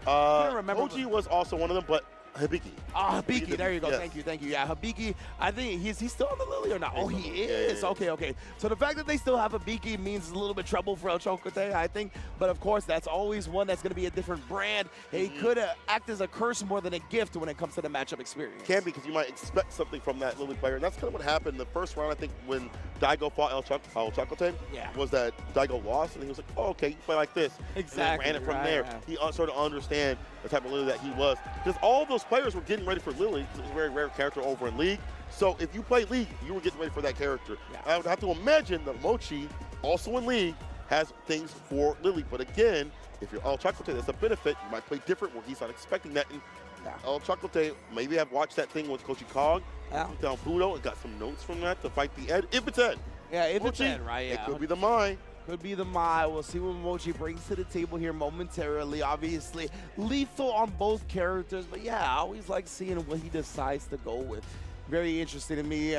I don't remember. Koji was also one of them, but Hibiki. Hibiki, there you go. Thank you. Yeah, Hibiki, I think he's still on the Lily or not? Oh, he is. Okay. So the fact that they still have Hibiki means a little bit trouble for El Chocote, I think. But of course, that's always one that's going to be a different brand. He could act as a curse more than a gift when it comes to the matchup experience. Can be, because you might expect something from that Lily player. And that's kind of what happened in the first round, I think, when Daigo fought El Chocote. Was that Daigo lost, and he was like, oh, okay, you play like this. Exactly. And then ran it from there. He started to understand the type of Lily that he was. Because all those players were getting ready for Lily, because it was a very rare character over in League. So if you play League, you were getting ready for that character. I would have to imagine that Mochi, also in League, has things for Lily. But again, if you're El Chocote, that's a benefit. You might play different where he's not expecting that. And El Chocote, maybe have watched that thing with Kochi Kong, down Pluto, and got some notes from that to fight the Ed. If it's Ed. Yeah, if Mochi, it's Ed, right? It could be the Mai. Could be the Mai. We'll see what Mochi brings to the table here momentarily. Obviously, lethal on both characters. But yeah, I always like seeing what he decides to go with. Very interesting to me,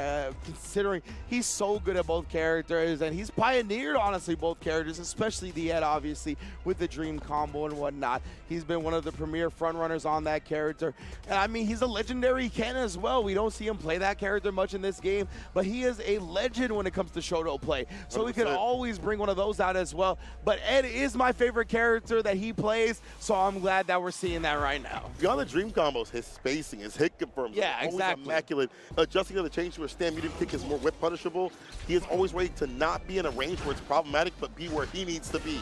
considering he's so good at both characters, and he's pioneered, honestly, both characters, especially the Ed, obviously, with the Dream combo and whatnot. He's been one of the premier frontrunners on that character. And I mean, he's a legendary Ken as well. We don't see him play that character much in this game, but he is a legend when it comes to Shoto play. So 100%. We can always bring one of those out as well. But Ed is my favorite character that he plays, so I'm glad that we're seeing that right now. Beyond the Dream combos, his spacing, his hit confirms, always immaculate. Adjusting to the change to a stand medium kick is more whip punishable. He is always ready to not be in a range where it's problematic, but be where he needs to be.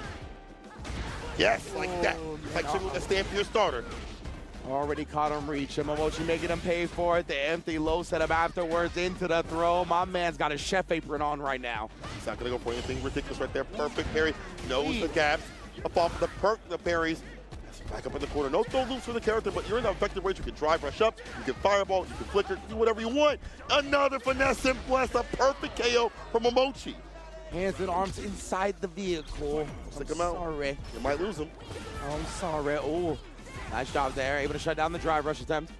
Yes, like that. Like with a stand for your starter. Already caught him reaching. Momochi making him pay for it. The empty low setup afterwards into the throw. My man's got his chef apron on right now. He's not going to go for anything ridiculous right there. Perfect parry. Knows the gaps. Up off the parries. Back up in the corner. No throw loops for the character, but you're in an effective range. You can drive, rush up. You can fireball. You can flicker. Do whatever you want. Another finesse and bless. A perfect KO from Momochi. Hands and arms inside the vehicle. Stick him out. Sorry. You might lose him. I'm sorry. Oh, nice job there. Able to shut down the drive rush attempt.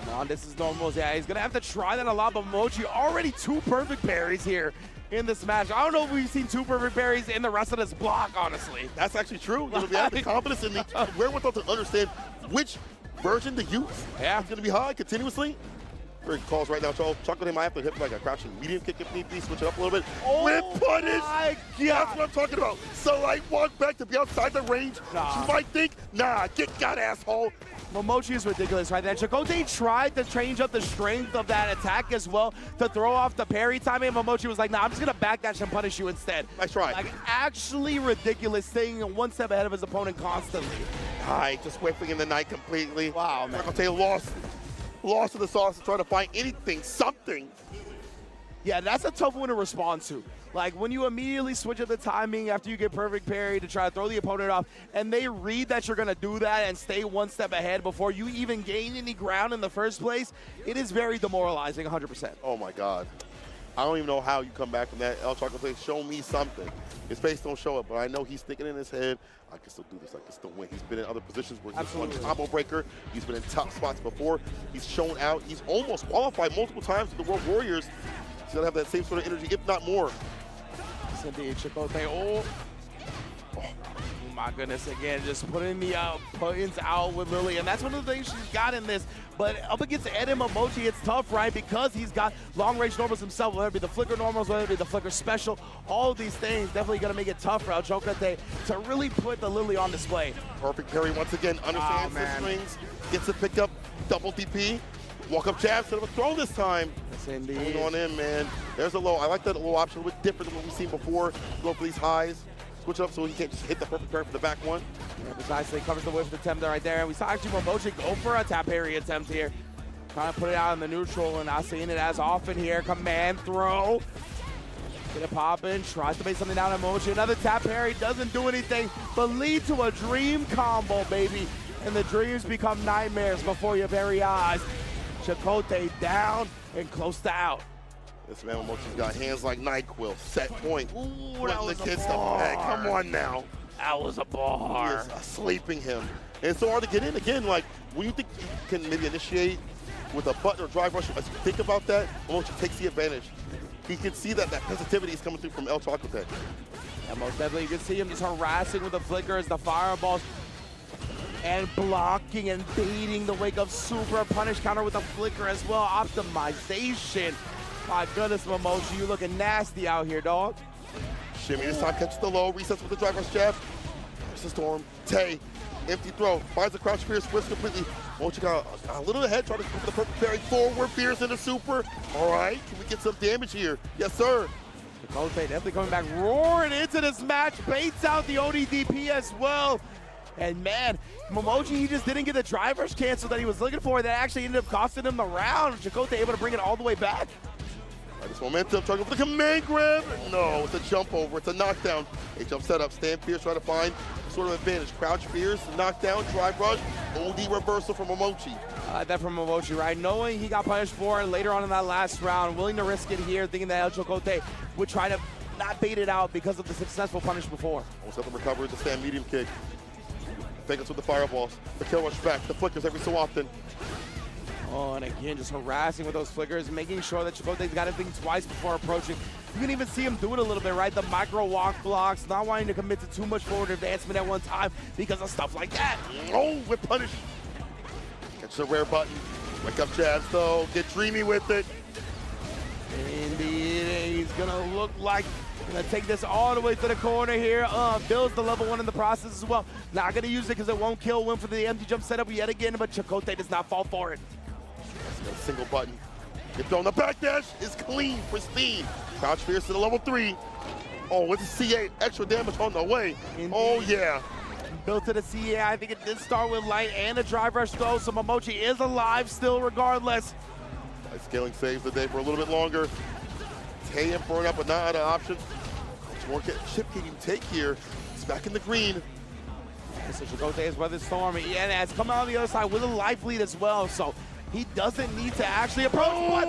Come on, this is normal. Yeah, he's going to have to try that a lot, but Momochi already 2 perfect parries here in this match. I don't know if we've seen 2 perfect parries in the rest of this block, honestly. That's actually true. You know, they have the confidence and the wherewithal to understand which version to use. Yeah. It's going to be high continuously. Great calls right now, Charles. Chocolate might have to hit like a crouching medium kick if need be. Switch it up a little bit. Oh Whip punish! My God. That's what I'm talking about. So I walk back to be outside the range. Nah. You might think, nah, get got, asshole. Momochi is ridiculous right there. Chakotay tried to change up the strength of that attack as well to throw off the parry timing. And Momochi was like, nah, I'm just going to backdash and punish you instead. Nice try. Like, actually ridiculous, staying 1 step ahead of his opponent constantly. Just whipping in the night completely. Wow, man. Chakotay lost to the sauce and trying to find anything, something. Yeah, that's a tough one to respond to. Like, when you immediately switch up the timing after you get perfect parry to try to throw the opponent off, and they read that you're going to do that and stay 1 step ahead before you even gain any ground in the first place, it is very demoralizing, 100%. Oh, my God. I don't even know how you come back from that. El Chocolate, show me something. His face don't show it, but I know he's thinking in his head, I can still do this, I can still win. He's been in other positions where he's won combo breaker. He's been in top spots before. He's shown out. He's almost qualified multiple times to the World Warriors. He's going to have that same sort of energy, if not more. Yes, indeed, Chakotay. Oh, my goodness, again, just putting the buttons out with Lily, and that's one of the things she's got in this. But up against Ed and Momochi, it's tough, right? Because he's got long-range normals himself, whether it be the flicker normals, whether it be the flicker special, all of these things definitely going to make it tough for El Chocolate to really put the Lily on display. Perfect parry once again, understands the strings, gets it picked up, double DP, walk-up jab, instead of a throw this time. Yes, indeed. Going on in, man. There's a low. I like that low option, a little bit different than what we've seen before. Go for these highs. Switch it up so he can't just hit the perfect parry for the back one. Yeah, precisely, covers the whiff attempt right there. And we saw actually Momochi go for a tap parry attempt here. Trying to put it out in the neutral and not seeing it as often here. Command throw. Get it popping, tries to make something down on Momochi. Another tap parry, doesn't do anything, but lead to a dream combo, baby. And the dreams become nightmares before your very eyes. Chakotay down and close to out. This man Momochi's got hands like NyQuil. Set point. Ooh, that was the a kids bar. Hey, come on now. That was a bar. He is sleeping him. And it's so hard to get in. Again, like, when you think you can maybe initiate with a button or drive rush, as you think about that, Momochi takes the advantage. He can see that positivity is coming through from El Chocolate. Yeah, most definitely. You can see him just harassing with the flickers, the fireballs, and blocking and baiting the wake up super punish counter with a flicker as well. Optimization. My goodness, Momochi, you looking nasty out here, dog. Shimmy this time catches the low, resets with the drive rush jab. There's the storm. Tay, empty throw, finds the crouch spear, splits completely. Momochi got a little ahead, trying to go for the perfect parry forward, Fierce into super. All right, can we get some damage here? Yes, sir. Chakotay definitely coming back, roaring into this match, baits out the ODDP as well. And man, Momochi, he just didn't get the drive rush cancel that he was looking for. That actually ended up costing him the round. Chakotay able to bring it all the way back. This momentum, trying to go for the command grab. No, it's a jump over, it's a knockdown. A jump setup, stand Fierce trying to find sort of advantage. Crouch Fierce, knockdown, drive rush, OD reversal from Momochi. That from Momochi, right? Knowing he got punished for it later on in that last round, willing to risk it here, thinking that El Chocolate would try to not bait it out because of the successful punish before. Almost have to recover the stand medium kick. Fake us with the fireballs, the kill rush back, the flickers every so often. Oh, and again, just harassing with those flickers, making sure that Chakotay's got to think twice before approaching. You can even see him do it a little bit, right? The micro walk blocks, not wanting to commit to too much forward advancement at one time because of stuff like that. Oh, with punish. Catch the rare button. Wake up jabs, though. Get dreamy with it. Indeed, he's going to look like going to take this all the way to the corner here. Builds the level 1 in the process as well. Not going to use it because it won't kill. Win for the empty jump setup yet again, but Chakotay does not fall for it. A single button. Get thrown. The backdash is clean, pristine. Crouch Fierce to the level 3. Oh, with the C8, extra damage on the way. Indeed. Oh, yeah. built to the CA. I think it did start with light and a drive rush though, so Momochi is alive still regardless. Scaling saves the day for a little bit longer. Tay and burn up, but not out of options. How much more chip can you take here? It's back in the green. So Chakotay has weathered storm and has come out on the other side with a life lead as well, so he doesn't need to actually approach, but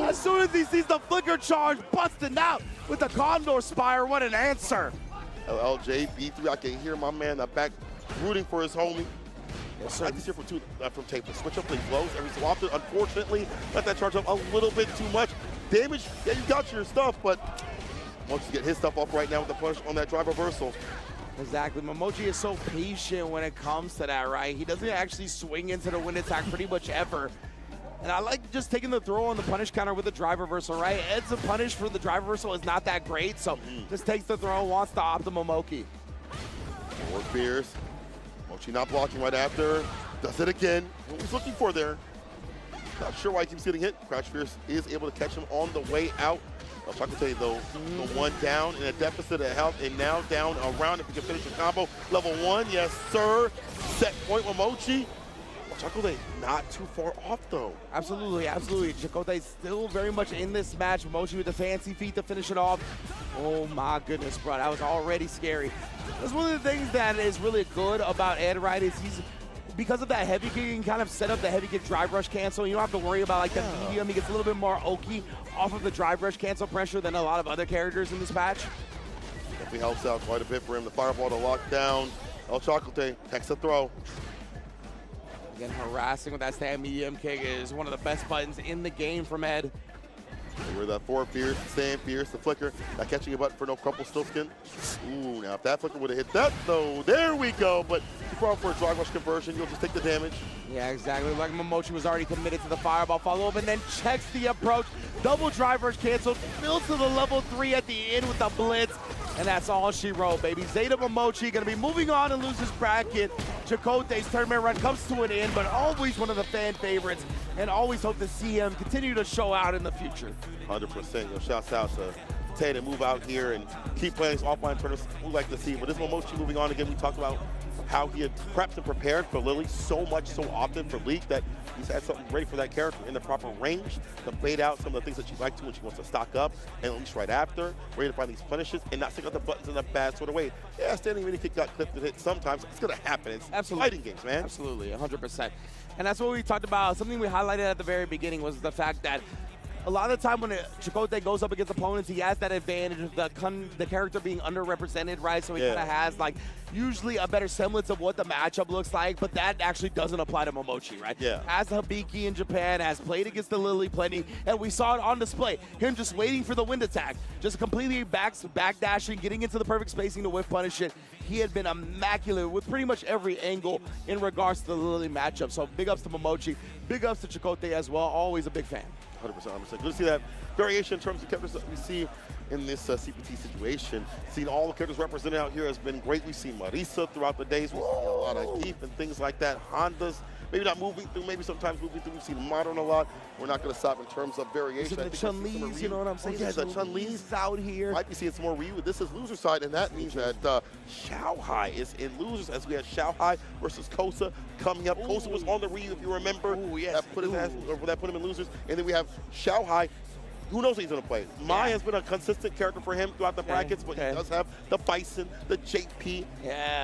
as soon as he sees the flicker charge busting out with the Condor Spire, what an answer. LJ, B3, I can hear my man in the back rooting for his homie. Yes, sir. I just hear from Tape to switch up the flows every so often. Unfortunately, let that charge up a little bit too much. Damage, yeah, you got your stuff, but once you get his stuff off right now with the punch on that drive reversal. Exactly. Momochi is so patient when it comes to that, right? He doesn't actually swing into the wind attack pretty much ever. And I like just taking the throw on the punish counter with the drive reversal, right? Ed's a punish for the drive reversal is not that great, so just takes the throw, wants the optimal Moki. More fears. Mochi not blocking right after. Does it again. What he's looking for there. Not sure why he keeps getting hit. Crouch Fierce is able to catch him on the way out. I'll tell you though, the one down in a deficit of health, and now down around if we can finish the combo. Level 1, yes sir. Set point with Mochi. Chakotay not too far off though. Absolutely, absolutely. Chakotay still very much in this match. Mochi with the fancy feet to finish it off. Oh my goodness, bro, that was already scary. That's one of the things that is really good about Ed, right, is he's, because of that heavy kick, you can kind of set up the heavy kick drive rush cancel. You don't have to worry about like the medium. He gets a little bit more oaky off of the drive rush cancel pressure than a lot of other characters in this patch. Definitely helps out quite a bit for him. The fireball to lock down. El Chakotay takes the throw. Again, harassing with that stand medium kick is one of the best buttons in the game from Ed. We're that 4 fierce, stand fierce, the flicker, not catching a button for no crumple still skin. Ooh, now if that flicker would have hit that though, there we go. But too far for a drive rush conversion, you'll just take the damage. Yeah, exactly. Like Momochi was already committed to the fireball follow up and then checks the approach. Double drive rush canceled, builds to the level 3 at the end with the blitz. And that's all she wrote, baby. Zeta Momochi gonna be moving on and loses bracket. Chakotay's tournament run comes to an end, but always one of the fan favorites, and always hope to see him continue to show out in the future. 100%. Yo, shouts out to Tay to move out here and keep playing these offline tournaments. We like to see. But this Momochi moving on again, we talked about how he had prepped and prepared for Lily so much, so often for League that he's had something ready for that character in the proper range to bait out some of the things that she likes to when she wants to stock up, and at least right after, ready to find these punishes and not stick out the buttons in a bad sort of way. Yeah, standing mini kick got clipped and hit sometimes. It's going to happen. It's absolutely fighting games, man. Absolutely, 100%. And that's what we talked about. Something we highlighted at the very beginning was the fact that a lot of the time when Chakotay goes up against opponents, he has that advantage of the character being underrepresented, right? So he kind of has like usually a better semblance of what the matchup looks like, but that actually doesn't apply to Momochi, right? Yeah. As Hibiki in Japan, has played against the Lily plenty, and we saw it on display. Him just waiting for the wind attack, just completely backdashing, getting into the perfect spacing to whiff punish it. He had been immaculate with pretty much every angle in regards to the Lily matchup. So big ups to Momochi, big ups to Chakotay as well. Always a big fan. 100%. Good to see that variation in terms of characters that we see in this CPT situation. Seeing all the characters represented out here has been great. We've seen Marisa throughout the days. We've seen a lot of Keith and things like that. Hondas, maybe not moving through, maybe sometimes moving through. We've seen Modern a lot. We're not going to stop in terms of variation. The Chun-Li's, you know what I'm saying? Yeah, the Chun-Li's out here. Might be seeing some more Ryu. This is loser side, and that means that Xiaohai is in losers, as we have Xiaohai versus Kosa coming up. Kosa was on the Ryu, if you remember. Yes. That put him in losers. And then we have Xiaohai. Who knows what he's going to play? Mai has been a consistent character for him throughout the brackets, but he does have the Bison, the JP,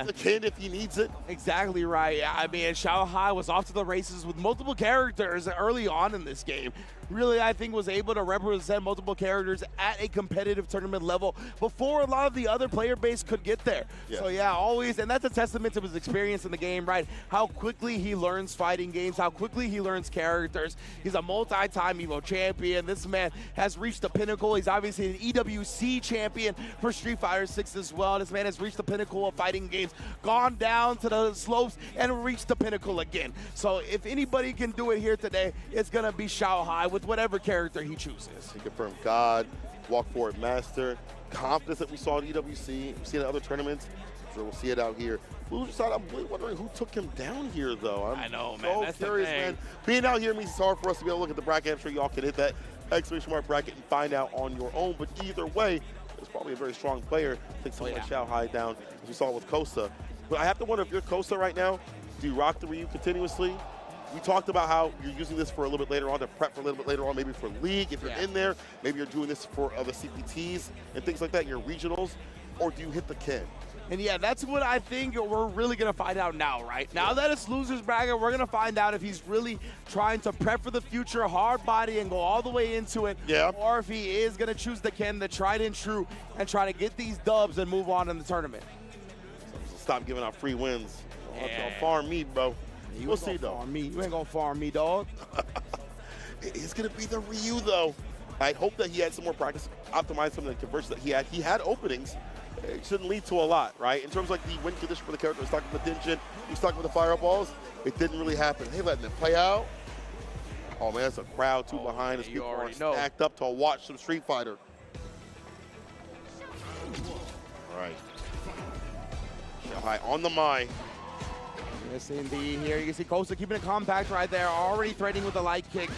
the Kid if he needs it. Exactly right. I mean, Xiaohai was off to the races with multiple characters early on in this game. Really, I think was able to represent multiple characters at a competitive tournament level before a lot of the other player base could get there. So yeah, always, and that's a testament to his experience in the game, right? How quickly he learns fighting games, how quickly he learns characters. He's a multi-time EVO champion. This man has reached the pinnacle. He's obviously an EWC champion for Street Fighter 6 as well. This man has reached the pinnacle of fighting games, gone down to the slopes and reached the pinnacle again. So if anybody can do it here today, it's gonna be Xiaohai with whatever character he chooses. He confirmed God, walk forward master, confidence that we saw in EWC, we've seen it in other tournaments. So we'll see it out here. Loser side, I'm really wondering who took him down here, though. I know, so man. That's curious, man. Being out here means it's hard for us to be able to look at the bracket. I'm sure y'all can hit that exclamation mark bracket and find out on your own. But either way, there's probably a very strong player. Take someone like Xiaohai down, as we saw with Kosa. But I have to wonder if you're Kosa right now, do you rock the Ryu continuously? We talked about how you're using this for a little bit later on to prep for a little bit later on, maybe for League if you're in there. Maybe you're doing this for other CPTs and things like that, your regionals. Or do you hit the Ken? And yeah, that's what I think we're really going to find out now, right? Now that it's loser's bracket, we're going to find out if he's really trying to prep for the future, hard body, and go all the way into it. Yeah. Or if he is going to choose the Ken, the tried and true, and try to get these dubs and move on in the tournament. Stop giving out free wins. Don't farm me, bro. We'll see, though. Farm me. You ain't going to farm me, dog. It is going to be the Ryu, though. I hope that he had some more practice, optimize some of the conversions that he had. He had openings. It shouldn't lead to a lot, right? In terms of like the win condition for the character, stuck with the Dinjin, he stuck with the fireballs. It didn't really happen. Hey, letting it play out. Oh man, there's a crowd too behind us. People are stacked up to watch some Street Fighter. All right. Xiaohai on the Mai. Yes, indeed. Here you can see Kosa keeping it compact right there, already threatening with the light kick.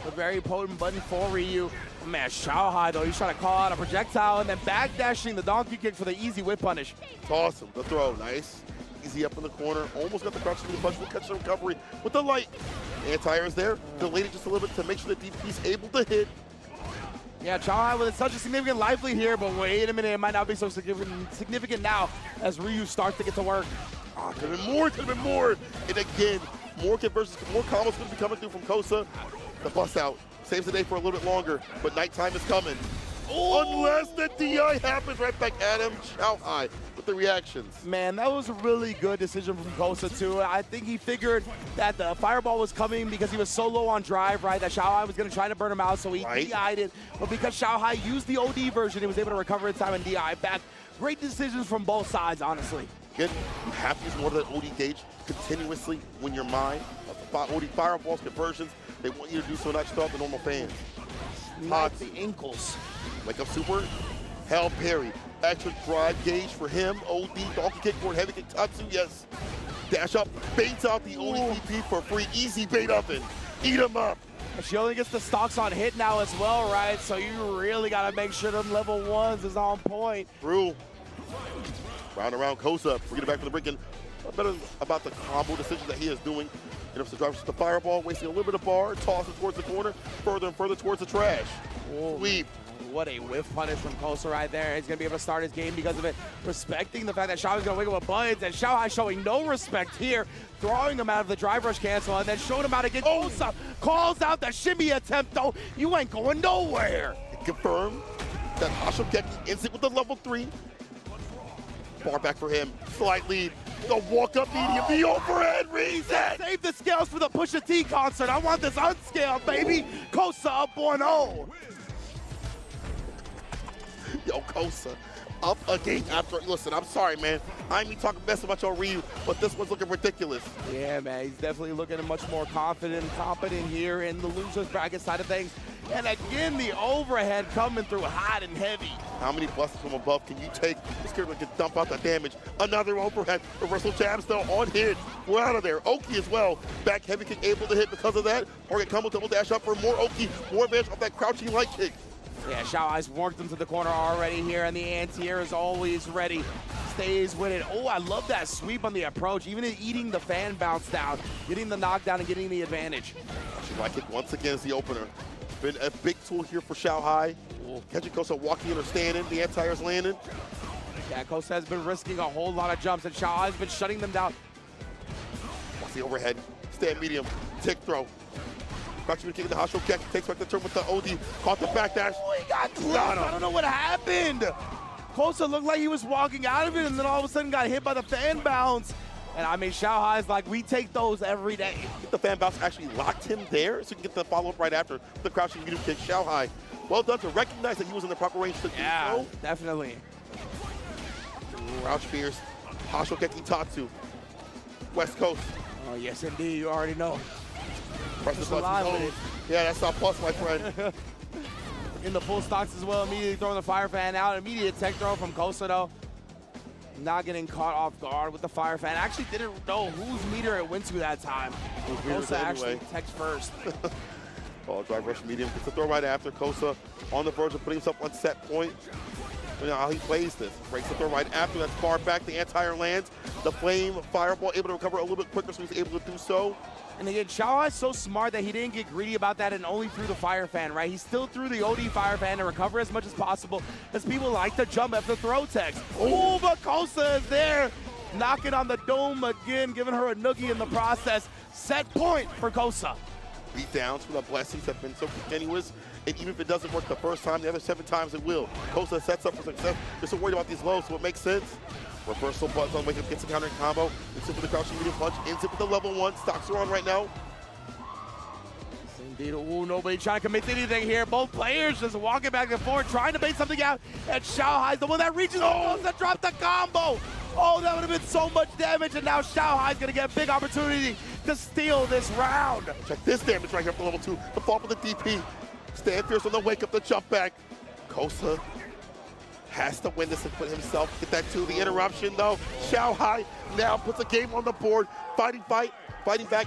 A very potent button for Ryu. Man, Xiaohai, though, he's trying to call out a projectile and then backdashing the donkey kick for the easy whip punish. Toss him, the throw, nice. Easy up in the corner, almost got the crouch to the punch, will catch the recovery with the light. Anti-air is there, delayed it just a little bit to make sure the DP's able to hit. Yeah, Xiaohai with such a significant life lead here, but wait a minute, it might not be so significant now as Ryu starts to get to work. Oh, could have been more, could have been more. And again, more conversions, more combos going to be coming through from Kosa. The bust out saves the day for a little bit longer, but nighttime is coming. Oh. Unless the DI happens right back at him. Xiaohai with the reactions. Man, that was a really good decision from Kosa, too. I think he figured that the fireball was coming because he was so low on drive, right, that Xiaohai was going to try to burn him out, so he DI'd it. But because Xiaohai used the OD version, he was able to recover in time and DI back. Great decisions from both sides, honestly. Again, you have to use more of that OD gauge continuously when you're mine. OD fireballs, conversions, they want you to do so not start the normal fans. Not the ankles. Wake up super, hell parry. Extra drive gauge for him. OD, donkey kick for heavy kick, Tatsu, yes. Dash up, baits out the OD DP for free. Easy bait up and eat him up. And she only gets the stocks on hit now as well, right? So you really got to make sure them level ones is on point. True. Round around Kosa, bringing it back from the brink. And better about the combo decisions that he is doing. Enough to drive the fireball, wasting a little bit of bar, toss it towards the corner, further and further towards the trash. Sweep. What a whiff punish from Kosa right there. He's going to be able to start his game because of it. Respecting the fact that Xiaohai's going to wiggle with buttons, and Xiaohai showing no respect here, throwing him out of the drive rush cancel, and then showing him how to get Kosa. Calls out the shimmy attempt, though. You ain't going nowhere. Confirmed that Hashokeki instant with the level 3. Far back for him, slight lead. The walk-up medium, the overhead reset. Save the scales for the Pusha T concert. I want this unscaled, baby. Kosa up 1-0. Yo, Kosa up again after. Listen, I'm sorry, man. I ain't even talking mess about your Ryu, but this one's looking ridiculous. Yeah, man. He's definitely looking much more confident and competent here in the loser's bracket side of things. And again, the overhead coming through hot and heavy. How many busts from above can you take? This character can dump out the damage. Another overhead. Reversal jabs though on hit. We're out of there. Oki as well. Back heavy kick able to hit because of that. Target combo double dash up for more Oki. More advantage off that crouching light kick. Yeah, Xiaohai's worked him to the corner already here, and the anti-air is always ready. Stays with it. Oh, I love that sweep on the approach. Even eating the fan bounce down, getting the knockdown and getting the advantage. Light kick once again is the opener. Been a big tool here for Xiaohai. Catching Kosa walking in or standing. The anti-air's landing. Yeah, Kosa has been risking a whole lot of jumps, and Xiaohai's been shutting them down. Watch the overhead. Stand medium. Tick throw. Crouching kick the Hasho kick. Takes back the turn with the OD. Caught the backdash. Oh, he got clipped. I don't know what happened. Kosa looked like he was walking out of it, and then all of a sudden got hit by the fan bounce. And I mean, Xiaohai's like, we take those every day. The fan bounce actually locked him there, so you can get the follow-up right after the crouching medium kick. Xiaohai, well done to recognize that he was in the proper range to do so. Definitely. Crouch fierce. Hasho Keki Tatsu. West Coast. Oh, yes, indeed. You already know. Press the button. Yeah, that's our plus, my friend. In the full stocks as well, immediately throwing the fire fan out. Immediate tech throw from Kosa, though. Not getting caught off guard with the fire fan. Actually didn't know whose meter it went to that time. Kosa actually techs first. Drive rush medium. Gets the throw right after. Kosa on the verge of putting himself on set point. You know how he plays this. Breaks the throw right after. That's far back. The anti-air lands. The flame fireball able to recover a little bit quicker, so he's able to do so. And again, Xiaohai's so smart that he didn't get greedy about that and only threw the Fire Fan, right? He still threw the OD Fire Fan to recover as much as possible, as people like to jump after throw text. Oh, but Kosa is there, knocking on the dome again, giving her a noogie in the process. Set point for Kosa. Beatdowns from the blessings have been so continuous, and even if it doesn't work the first time, the other 7 times it will. Kosa sets up for success. They're so worried about these lows, so it makes sense. Reversal button on wake up, gets a countering combo. It's in for the crouching medium punch. Ends it with the level 1. Stocks are on right now. Indeed, ooh, nobody trying to commit to anything here. Both players just walking back and forth, trying to bait something out. And Xiaohai's the one that reaches almost to drop the combo. Oh, that would have been so much damage, and now Xiaohai's gonna get a big opportunity to steal this round. Check this damage right here for level 2. The fall for the DP. Stand fierce on the wake up, the jump back. Kosa has to win this and put himself, get that 2. The interruption though. Xiaohai now puts a game on the board. Fighting back.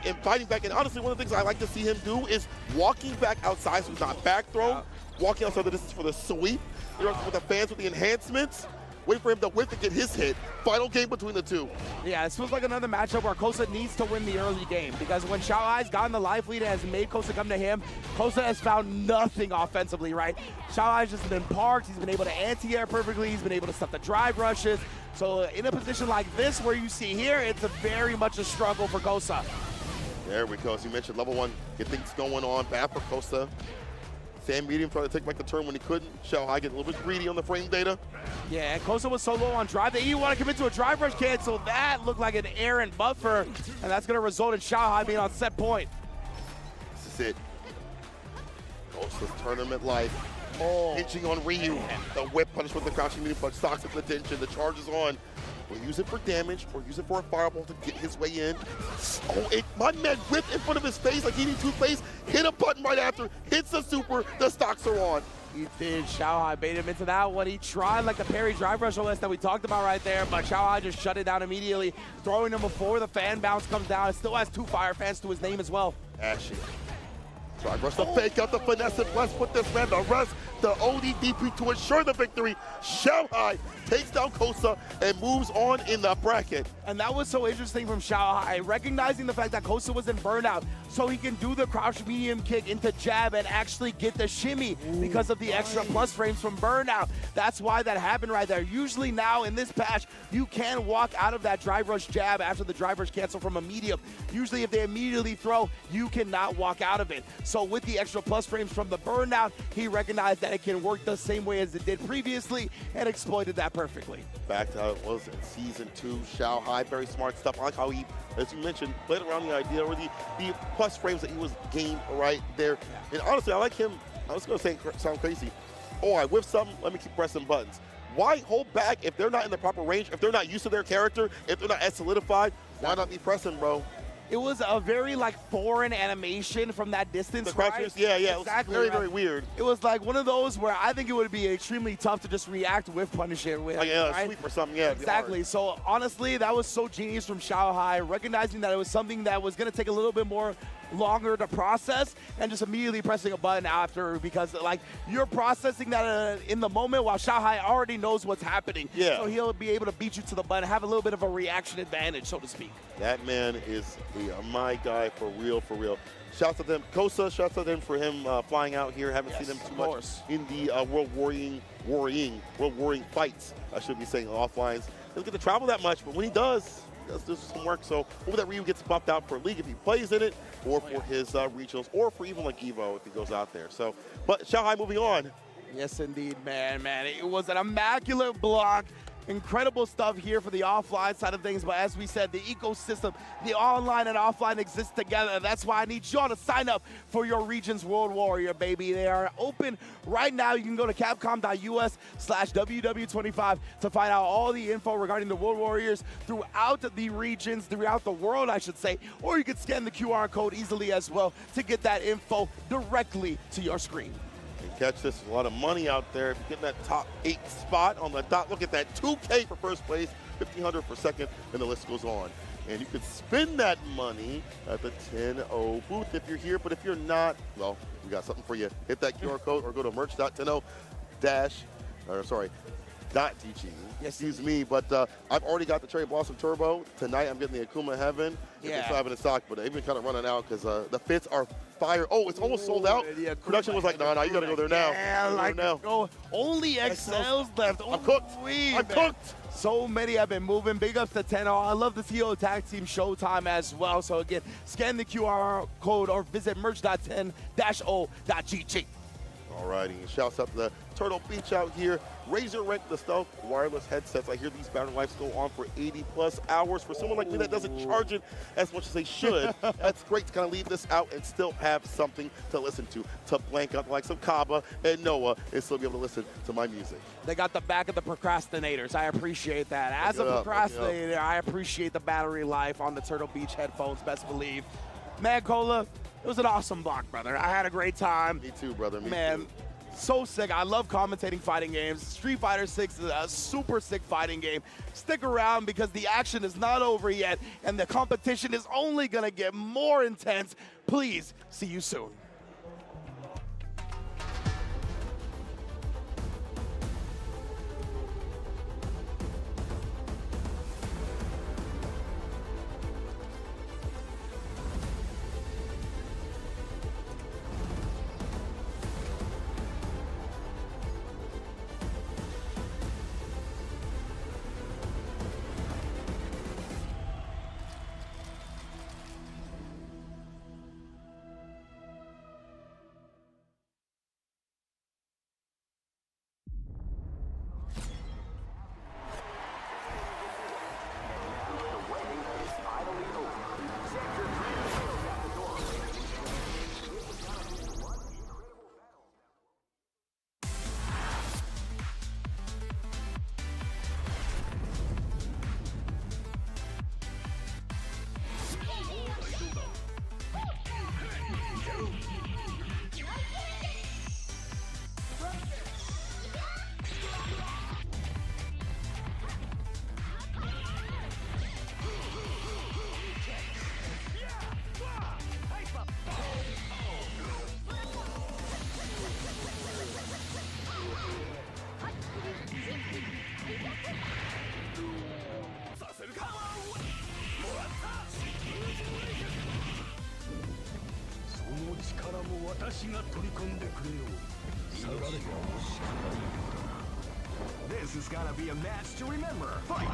And honestly, one of the things I like to see him do is walking back outside, so he's not back thrown. Walking outside the distance for the sweep. Interrupting with the fans with the enhancements. Wait for him to whip to get his hit. Final game between the 2. Yeah, this feels like another matchup where Kosa needs to win the early game, because when Xiaohai's gotten the life lead and has made Kosa come to him, Kosa has found nothing offensively, right? Xiaohai's just been parked. He's been able to anti-air perfectly. He's been able to stop the drive rushes. So in a position like this where you see here, it's very much a struggle for Kosa. There we go. As you mentioned, level 1, get things going on. Bad for Kosa. Sam medium trying to take back the turn when he couldn't. Xiaohai getting a little bit greedy on the frame data. Yeah, and Kosa was so low on drive that he want to commit to a drive rush cancel. That looked like an errant buffer, and that's going to result in Xiaohai being on set point. This is it. Kosa's tournament life. Oh. Hinging on Ryu. The whip punish with the crouching medium punch. Stocks up the tension. The charge is on. We'll use it for damage or use it for a fireball to get his way in. Oh, my man whipped in front of his face like he needs toothpaste. Hit a button right after. Hits the super. The stocks are on. He did. Xiaohai bait him into that one. He tried like the parry drive rush list that we talked about right there, but Xiaohai just shut it down immediately, throwing him before the fan bounce comes down. It still has 2 fire fans to his name as well. Ashy. Drive rush the fake out, the finesse and bless with this man. The rest, the OD DP to ensure the victory. Xiaohai takes down Kosa and moves on in the bracket. And that was so interesting from Xiaohai, recognizing the fact that Kosa was in burnout, so he can do the crouch medium kick into jab and actually get the shimmy because of the extra plus frames from burnout. That's why that happened right there. Usually now in this patch, you can walk out of that drive rush jab after the drive rush cancel from a medium. Usually if they immediately throw, you cannot walk out of it. So with the extra plus frames from the burnout, he recognized that it can work the same way as it did previously and exploited that perfectly. Back to how it was in Season 2. Xiaohai, very smart stuff. I like how he, as you mentioned, played around the idea or the plus frames that he was gained right there. And honestly, I like him. I was going to say, sound crazy. Oh, I whiffed something. Let me keep pressing buttons. Why hold back if they're not in the proper range, if they're not used to their character, if they're not as solidified? Why not be pressing, bro? It was a very foreign animation from that distance. The crouches, yeah, exactly. It was very weird. It was like one of those where I think it would be extremely tough to just react with punish it with. Like, a sweep or something, yeah. Exactly. So honestly, that was so genius from Xiaohai, recognizing that it was something that was going to take a little bit more longer to process and just immediately pressing a button after, because you're processing that in the moment while Xiaohai already knows what's happening. Yeah. So he'll be able to beat you to the button, have a little bit of a reaction advantage, so to speak. That man is my guy for real, for real. Shouts to them. Kosa, shouts to them for him flying out here. Haven't seen him too much in the world warring fights, I should be saying, offlines. Doesn't get to travel that much, but when he does do some work. So hopefully that Ryu gets bumped out for League if he plays in it, or for his regionals, or for even Evo if he goes out there. So, but Xiaohai moving on. Yes, indeed, man. It was an immaculate block. Incredible stuff here for the offline side of things, but as we said, the ecosystem, the online and offline exist together. That's why I need y'all to sign up for your region's World Warrior, baby. They are open right now. You can go to capcom.us/WW25 to find out all the info regarding the World Warriors throughout the regions, throughout the world, I should say, or you can scan the QR code easily as well to get that info directly to your screen. Catch this, a lot of money out there. If you get that top 8 spot on the dot, look at that, $2K for first place, $1,500 for second, and the list goes on. And you could spend that money at the 10-0 booth if you're here, but if you're not, well, we got something for you. Hit that QR code or go to merch.10o Excuse me, but I've already got the Cherry Blossom Turbo. Tonight I'm getting the Akuma Heaven. Yeah. It's having in stock, but they've been kind of running out because the fits are fire. Oh, it's almost sold out. Production was like, no, you got to go there now. Yeah, like go. Only XLs left. I'm cooked. I'm cooked. So many have been moving. Big ups to 10. I love the CO Tag Team Showtime as well. So again, scan the QR code or visit merch.10-o.gg. Alrighty, shouts out to the Turtle Beach out here. Razor Rank the Stealth wireless headsets. I hear these battery lives go on for 80+ hours. For someone like me that doesn't charge it as much as they should, that's great to kind of leave this out and still have something to listen to Blanka, like some Kaba and Noah, and still be able to listen to my music. They got the back of the procrastinators. I appreciate that. As a procrastinator, I appreciate the battery life on the Turtle Beach headphones, best believe. Man, Cola, it was an awesome block, brother. I had a great time. Me too, brother. Me too. So sick. I love commentating fighting games. Street Fighter 6 is a super sick fighting game. Stick around because the action is not over yet and the competition is only going to get more intense. Please, see you soon. This is gonna be a match to remember. Fight!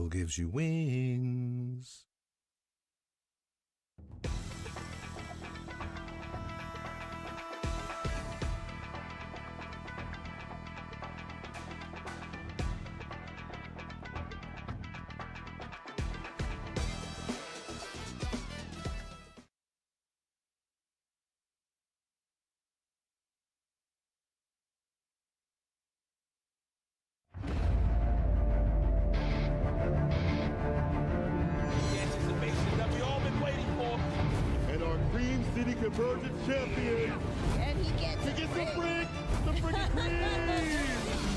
Battle gives you wings. Convergence champion. And he gets the brick. The brick is green.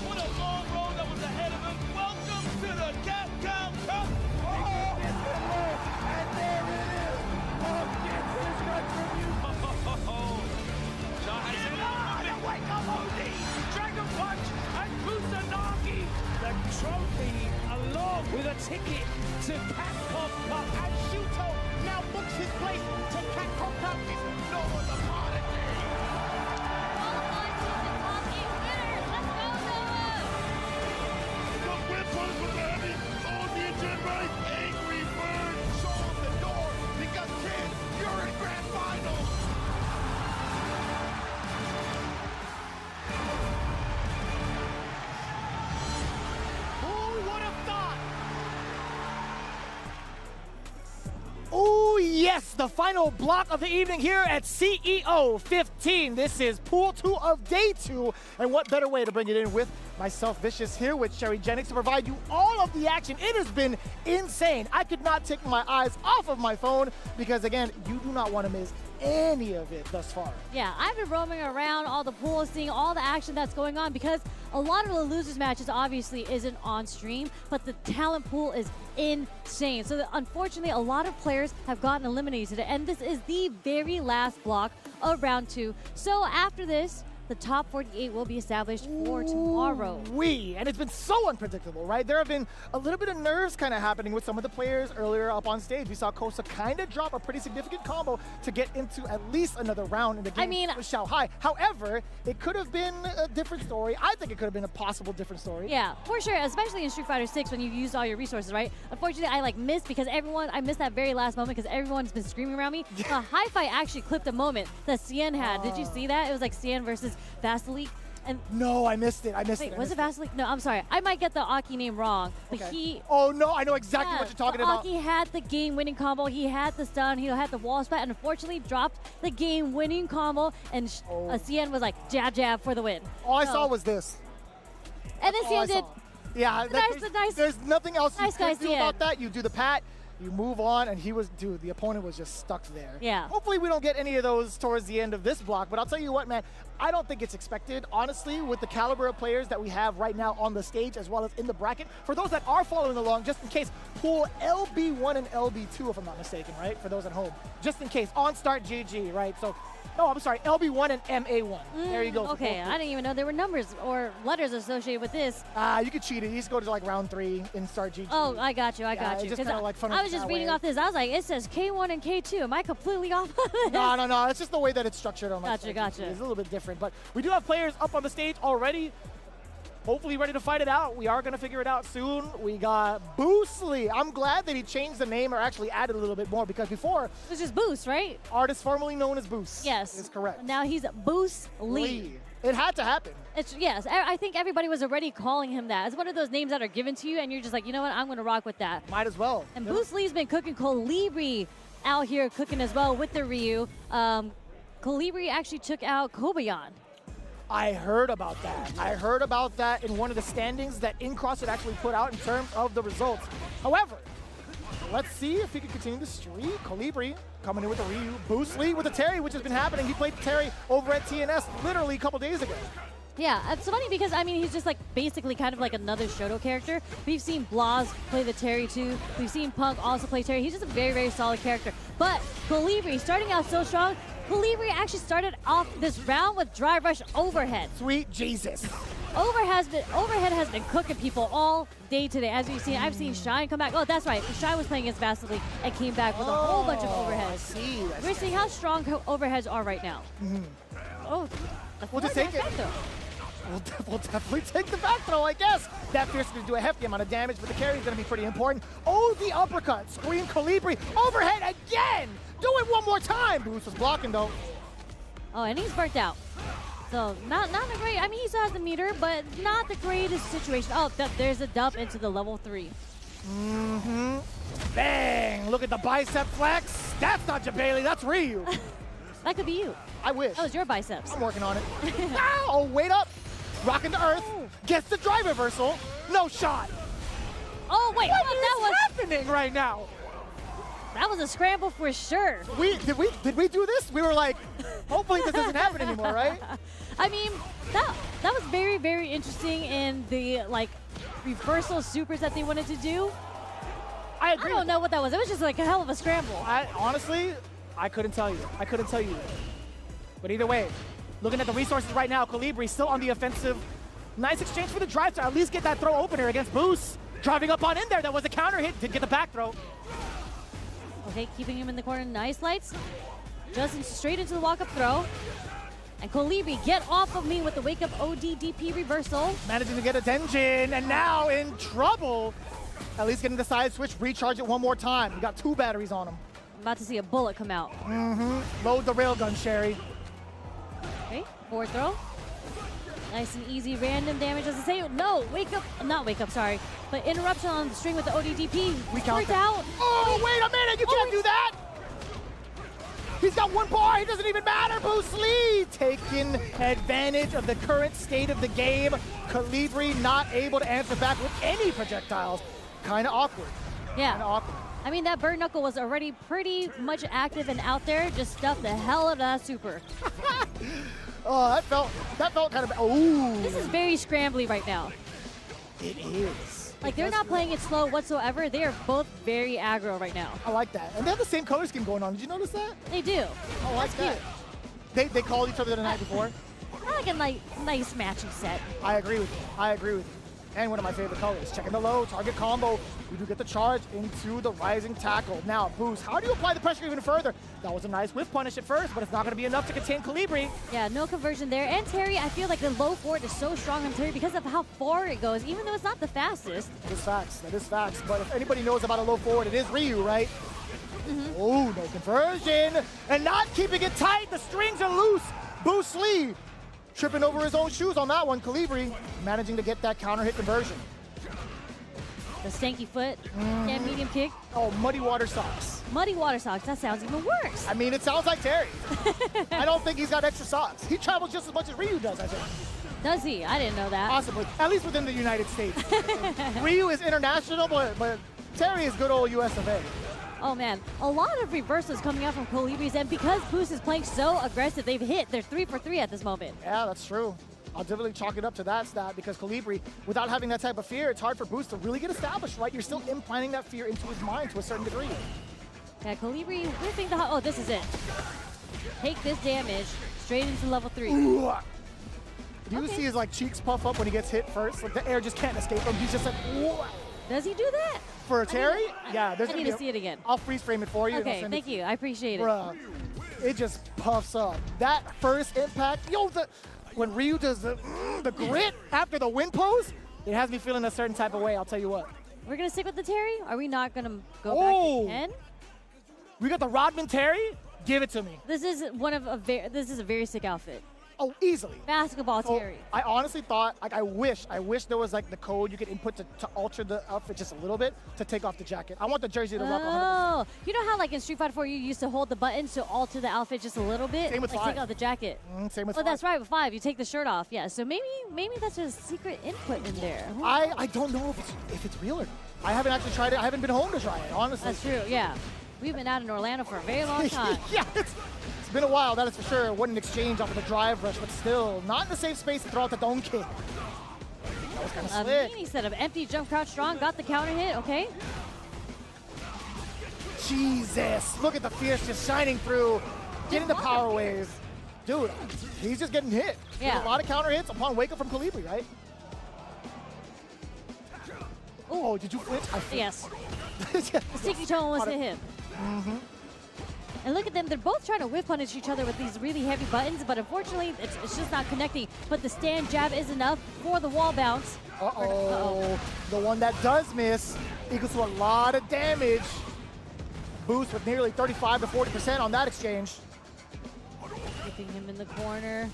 What a long road that was ahead of him. Welcome to the Capcom Cup. Oh, and there it is. Punk gets his retribution. Wake up, OD! Dragon Punch and Kusanagi. The trophy along with a ticket to Capcom Cup. And Shuto now books his place to Capcom Cup. No one's a part of it. The whip punch was heavy. On the engine right. Angry Bird. Show him the door. Because kid, you're in grand finals. Who would have thought? Oh yes, the final block of the evening here at CEO 15. This is Pool 2 of Day 2, and what better way to bring it in with myself, Vicious, here with Cherry Jennings to provide you all of the action. It has been insane. I could not take my eyes off of my phone because, again, you do not want to miss any of it thus far. Yeah, I've been roaming around all the pools, seeing all the action that's going on because a lot of the losers matches obviously isn't on stream, but the talent pool is insane. So unfortunately, a lot of players have gotten eliminated, and this is the very last block of round 2. So after this, the top 48 will be established for tomorrow. And it's been so unpredictable, right? There have been a little bit of nerves kind of happening with some of the players earlier up on stage. We saw Kosa kind of drop a pretty significant combo to get into at least another round in the game with Xiao Hai. However, it could have been a different story. I think it could have been a possible different story. Yeah, for sure, especially in Street Fighter 6 when you've used all your resources, right? Unfortunately, I missed because I missed that very last moment because everyone's been screaming around me. Hi-Fi actually clipped a moment that Cien had. Did you see that? It was like Cien versus Vasily. And no, I missed it. Wait, was it Vasily? No, I'm sorry. I might get the Aki name wrong. But Oh no, I know exactly what you're talking about. Aki had the game-winning combo. He had the stun. He had the wall spat, and unfortunately dropped the game-winning combo. And Cien was like jab jab for the win. All I saw was this. And then Cien did. Yeah, there's nothing else you can do about that. You do the pat. You move on, and the opponent was just stuck there. Yeah. Hopefully we don't get any of those towards the end of this block, but I'll tell you what, man, I don't think it's expected, honestly, with the caliber of players that we have right now on the stage as well as in the bracket. For those that are following along, just in case, pool LB1 and LB2, if I'm not mistaken, right? For those at home. Just in case, on start GG, right? So, no, I'm sorry, LB1 and MA1. There you go. Okay, I didn't even know there were numbers or letters associated with this. You could cheat it. You just go to round 3 and start GG. Oh, I got you. I got you. Just kinda fun I was just reading off this. I was like, it says K1 and K2. Am I completely off of this? No. It's just the way that it's structured on Gotcha. It's a little bit different. But we do have players up on the stage already. Hopefully ready to fight it out. We are going to figure it out soon. We got Boosly. I'm glad that he changed the name or actually added a little bit more because before... It was just Boost, right? Artist formerly known as Boost. Yes. Is correct. Now he's Boosly. It had to happen. Yes, I think everybody was already calling him that. It's one of those names that are given to you and you're just like, you know what, I'm going to rock with that. Might as well. And Boosly's been cooking Colibri out here cooking as well with the Ryu. Colibri actually took out Kobayan. I heard about that. I heard about that in one of the standings that Incross had actually put out in terms of the results. However, let's see if he can continue the streak. Colibri coming in with the Ryu. Boosly with the Terry, which has been happening. He played the Terry over at TNS literally a couple days ago. Yeah, it's funny because, he's just basically kind of like another Shoto character. We've seen Blas play the Terry too. We've seen Punk also play Terry. He's just a very, very solid character. But Colibri, starting out so strong, Colibri actually started off this round with Drive Rush overhead. Sweet Jesus. Overhead has been cooking people all day today. As you've seen, I've seen Shine come back. Oh, that's right. Shine was playing against Vasily and came back with a whole bunch of overheads. I see. We're seeing how strong overheads are right now. Mm-hmm. Oh, we'll just take it. We'll definitely take the back throw, I guess. That Fierce is going to do a hefty amount of damage, but the carry is going to be pretty important. Oh, the uppercut. Scream Colibri. Overhead again. Do it one more time. Boost was blocking, though. Oh, and he's burnt out. So not a great, I mean, he still has the meter, but not the greatest situation. Oh, there's a dump into the level 3. Mm-hmm. Bang! Look at the bicep flex. That's not Jabali, that's Ryu. That could be you. I wish. That was your biceps. I'm working on it. Oh, wait up. Rocking to earth. Gets the drive reversal. No shot. Oh, wait. What is happening right now? That was a scramble for sure. Did we do this? We were like, hopefully this doesn't happen anymore, right? I mean, that was very, very interesting in the like reversal supers that they wanted to do. I agree. I don't know what that was. It was just like a hell of a scramble. Honestly, I couldn't tell you. But either way, looking at the resources right now, Colibri still on the offensive. Nice exchange for the drive to at least get that throw opener against Boost. Driving up on in there. That was a counter hit. Did get the back throw. Okay, keeping him in the corner. Nice lights. Just straight into the walk-up throw. And Colibri, get off of me with the wake-up ODDP reversal. Managing to get a Denjin, and now in trouble. At least getting the side switch, recharge it one more time. We got 2 batteries on him. I'm about to see a bullet come out. Mm-hmm. Load the railgun, Sherry. Okay, forward throw. Nice and easy random damage. As I say, no, not wake up, sorry. But interruption on the string with the ODDP. We count out. Oh, wait a minute, you can't do that. He's got 1 bar, it doesn't even matter. Bruce Lee taking advantage of the current state of the game. Colibri not able to answer back with any projectiles. Kind of awkward. Yeah. Kind of awkward. I mean, that bird knuckle was already pretty much active and out there. Just stuffed the hell out of that super. Oh, that felt kind of. Ooh. This is very scrambly right now. It is. Like, they're not playing it slow whatsoever. They are both very aggro right now. I like that. And they have the same color scheme going on. Did you notice that? They do. I like that. They called each other the night before. I like a nice matching set. I agree with you. And one of my favorite colors. Checking the low, target combo. We do get the charge into the rising tackle. Now, Boost, how do you apply the pressure even further? That was a nice whiff punish at first, but it's not going to be enough to contain Colibri. Yeah, no conversion there. And Terry, I feel like the low forward is so strong on Terry because of how far it goes, even though it's not the fastest. That is facts. But if anybody knows about a low forward, it is Ryu, right? Oh, no conversion. And not keeping it tight. The strings are loose. Boost Lee tripping over his own shoes on that one. Colibri managing to get that counter hit conversion. The stanky foot and medium kick. Oh, muddy water socks. Muddy water socks, that sounds even worse. I mean, it sounds like Terry. I don't think he's got extra socks. He travels just as much as Ryu does, I think. Does he? I didn't know that. Possibly, at least within the United States. Ryu is international, but Terry is good old US of A. Oh man, a lot of reversals coming out from Colibri's, and because Boost is playing so aggressive, they've hit. They're 3 for 3 at this moment. Yeah, that's true. I'll definitely chalk it up to that stat because Colibri, without having that type of fear, it's hard for Boost to really get established, right? You're still implanting that fear into his mind to a certain degree. Yeah, Colibri whipping the... Oh, this is it. Take this damage straight into level 3. Ooh. Do you see his like cheeks puff up when he gets hit first? Like the air just can't escape him. He's just like, ooh. Does he do that? For Terry? Yeah. I need to see it again. I'll freeze frame it for you. Okay, thank you. I appreciate it. Bruh, it just puffs up. That first impact, when Ryu does the grit after the win pose, it has me feeling a certain type of way, I'll tell you what. We're going to stick with the Terry? Are we not going to go back to Ken? We got the Rodman Terry? Give it to me. This is this is a very sick outfit. Oh, easily. Basketball Terry. I honestly thought, like, I wish there was like the code you could input to alter the outfit just a little bit to take off the jacket. I want the jersey to rock 100%. Oh, you know how like in Street Fighter 4 you used to hold the buttons to alter the outfit just a little bit? Same with like 5. take off the jacket. Same with 5. Oh, that's right, with 5, you take the shirt off. Yeah, so maybe that's just a secret input in there. I don't know if it's real or not. I haven't actually tried it. I haven't been home to try it, honestly. That's true, yeah. We've been out in Orlando for a very long time. Yeah, it's been a while, that is for sure. What an exchange off of the drive rush, but still not in the safe space to throw out the donkey. That was kind of slick. Mini set of empty jump crouch strong, got the counter hit, okay. Jesus, look at the fierce just shining through, getting the power wave. Dude, he's just getting hit. Yeah. There's a lot of counter hits upon wake up from Colibri, right? Oh, did you flinch? I flinched. Yes. The sticky tone was to him. And look at them, they're both trying to whip punish each other with these really heavy buttons, but unfortunately, it's just not connecting. But the stand jab is enough for the wall bounce. Uh-oh. The one that does miss equals to a lot of damage. Boost with nearly 35 to 40% on that exchange. Keeping him in the corner.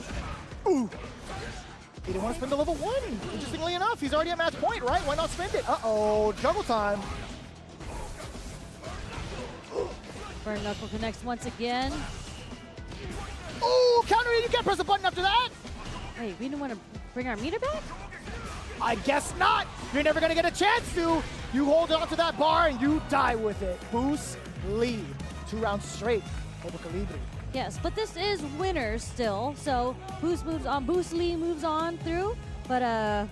Ooh. He didn't want to spend the level 1. Interestingly enough, he's already at match point, right? Why not spend it? Uh-oh, juggle time. Burn Knuckle connects once again. Ooh, counter, you can't press a button after that. Wait, we didn't want to bring our meter back? I guess not. You're never going to get a chance to. You hold on to that bar and you die with it. Boost lead. 2 rounds straight over Calibri. Yes, but this is winners still. So Boost moves on. Boost Lee moves on through. But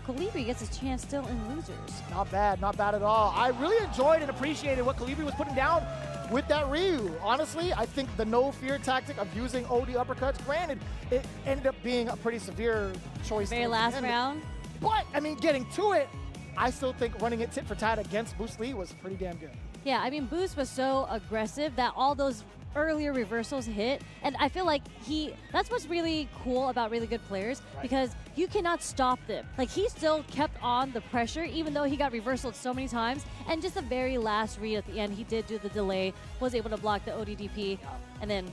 Calibri gets a chance still in losers. Not bad at all. I really enjoyed and appreciated what Calibri was putting down with that Ryu. Honestly, I think the no fear tactic of using OD uppercuts, granted, it ended up being a pretty severe choice. Very last round. But, I mean, getting to it, I still think running it tit for tat against Boost Lee was pretty damn good. Yeah, I mean, Boost was so aggressive that all those earlier reversals hit, and I feel like that's what's really cool about really good players, because you cannot stop them. Like, he still kept on the pressure even though he got reversaled so many times, and just the very last read at the end, he did do the delay, was able to block the ODDP, and then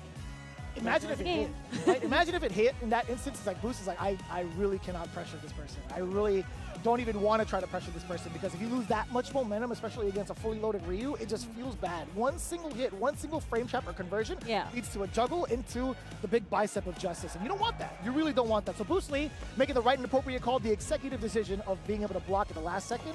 imagine if it hit. Right? Imagine if it hit in that instance. It's like Boost is like, I really cannot pressure this person. I really don't even want to try to pressure this person, because if you lose that much momentum, especially against a fully loaded Ryu, it just feels bad. One single hit, one single frame trap or conversion leads to a juggle into the big bicep of justice, and you don't want that. You really don't want that. So Boost Lee making the right and appropriate call, the executive decision of being able to block at the last second.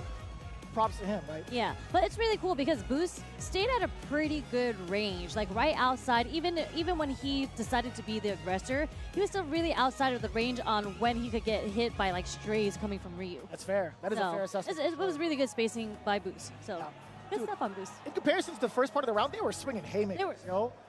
Props to him, right? Yeah, but it's really cool because Boost stayed at a pretty good range, like right outside. Even when he decided to be the aggressor, he was still really outside of the range on when he could get hit by like strays coming from Ryu. That's fair. That is a fair assessment. It was really good spacing by Boost. So. Good stuff on Boost. In comparison to the first part of the round, they were swinging haymakers,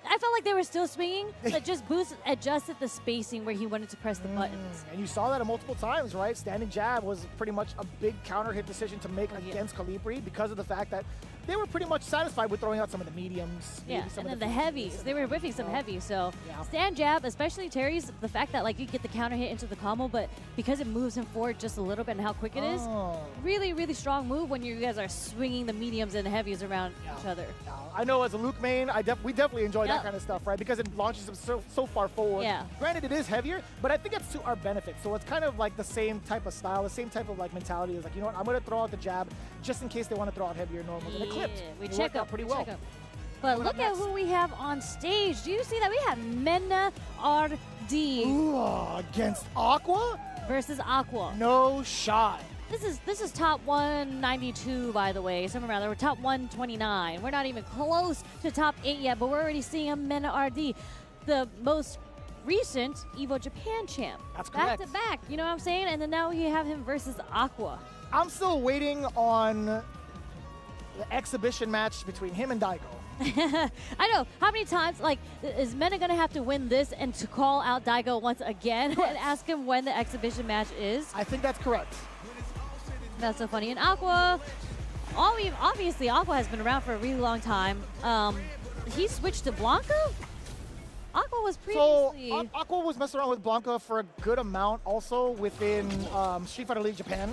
I felt like they were still swinging, but just Boost adjusted the spacing where he wanted to press the buttons. And you saw that multiple times, right? Standing jab was pretty much a big counter hit decision to make against Calibri because of the fact that they were pretty much satisfied with throwing out some of the mediums. Yeah, and then the heavies. They were whiffing some heavies. So stand jab, especially Terry's, the fact that like you get the counter hit into the combo, but because it moves him forward just a little bit and how quick it is, really, really strong move when you guys are swinging the mediums and the heavies around each other. I know as a Luke main, we definitely enjoy that kind of stuff, right? Because it launches him so far forward. Yeah. Granted, it is heavier, but I think it's to our benefit. So it's kind of like the same type of style, the same type of like mentality. Is like, you know what, I'm going to throw out the jab just in case they want to throw out heavier normals. And it clipped. We it check out pretty well. But look at who we have on stage. Do you see that? We have Mena RD. Ooh, against Aqua? Versus Aqua. No shot. This is top 192, by the way, somewhere around there. We're top 129. We're not even close to top 8 yet, but we're already seeing a Mena RD, the most recent EVO Japan champ. That's correct. Back to back, you know what I'm saying? And then now you have him versus Aqua. I'm still waiting on the exhibition match between him and Daigo. I know. How many times, like, is Mena going to have to win this and to call out Daigo once again and ask him when the exhibition match is? I think that's correct. That's so funny. And Aqua, obviously Aqua has been around for a really long time. He switched to Blanca? Aqua was previously... So, Aqua was messing around with Blanca for a good amount also within Street Fighter League Japan.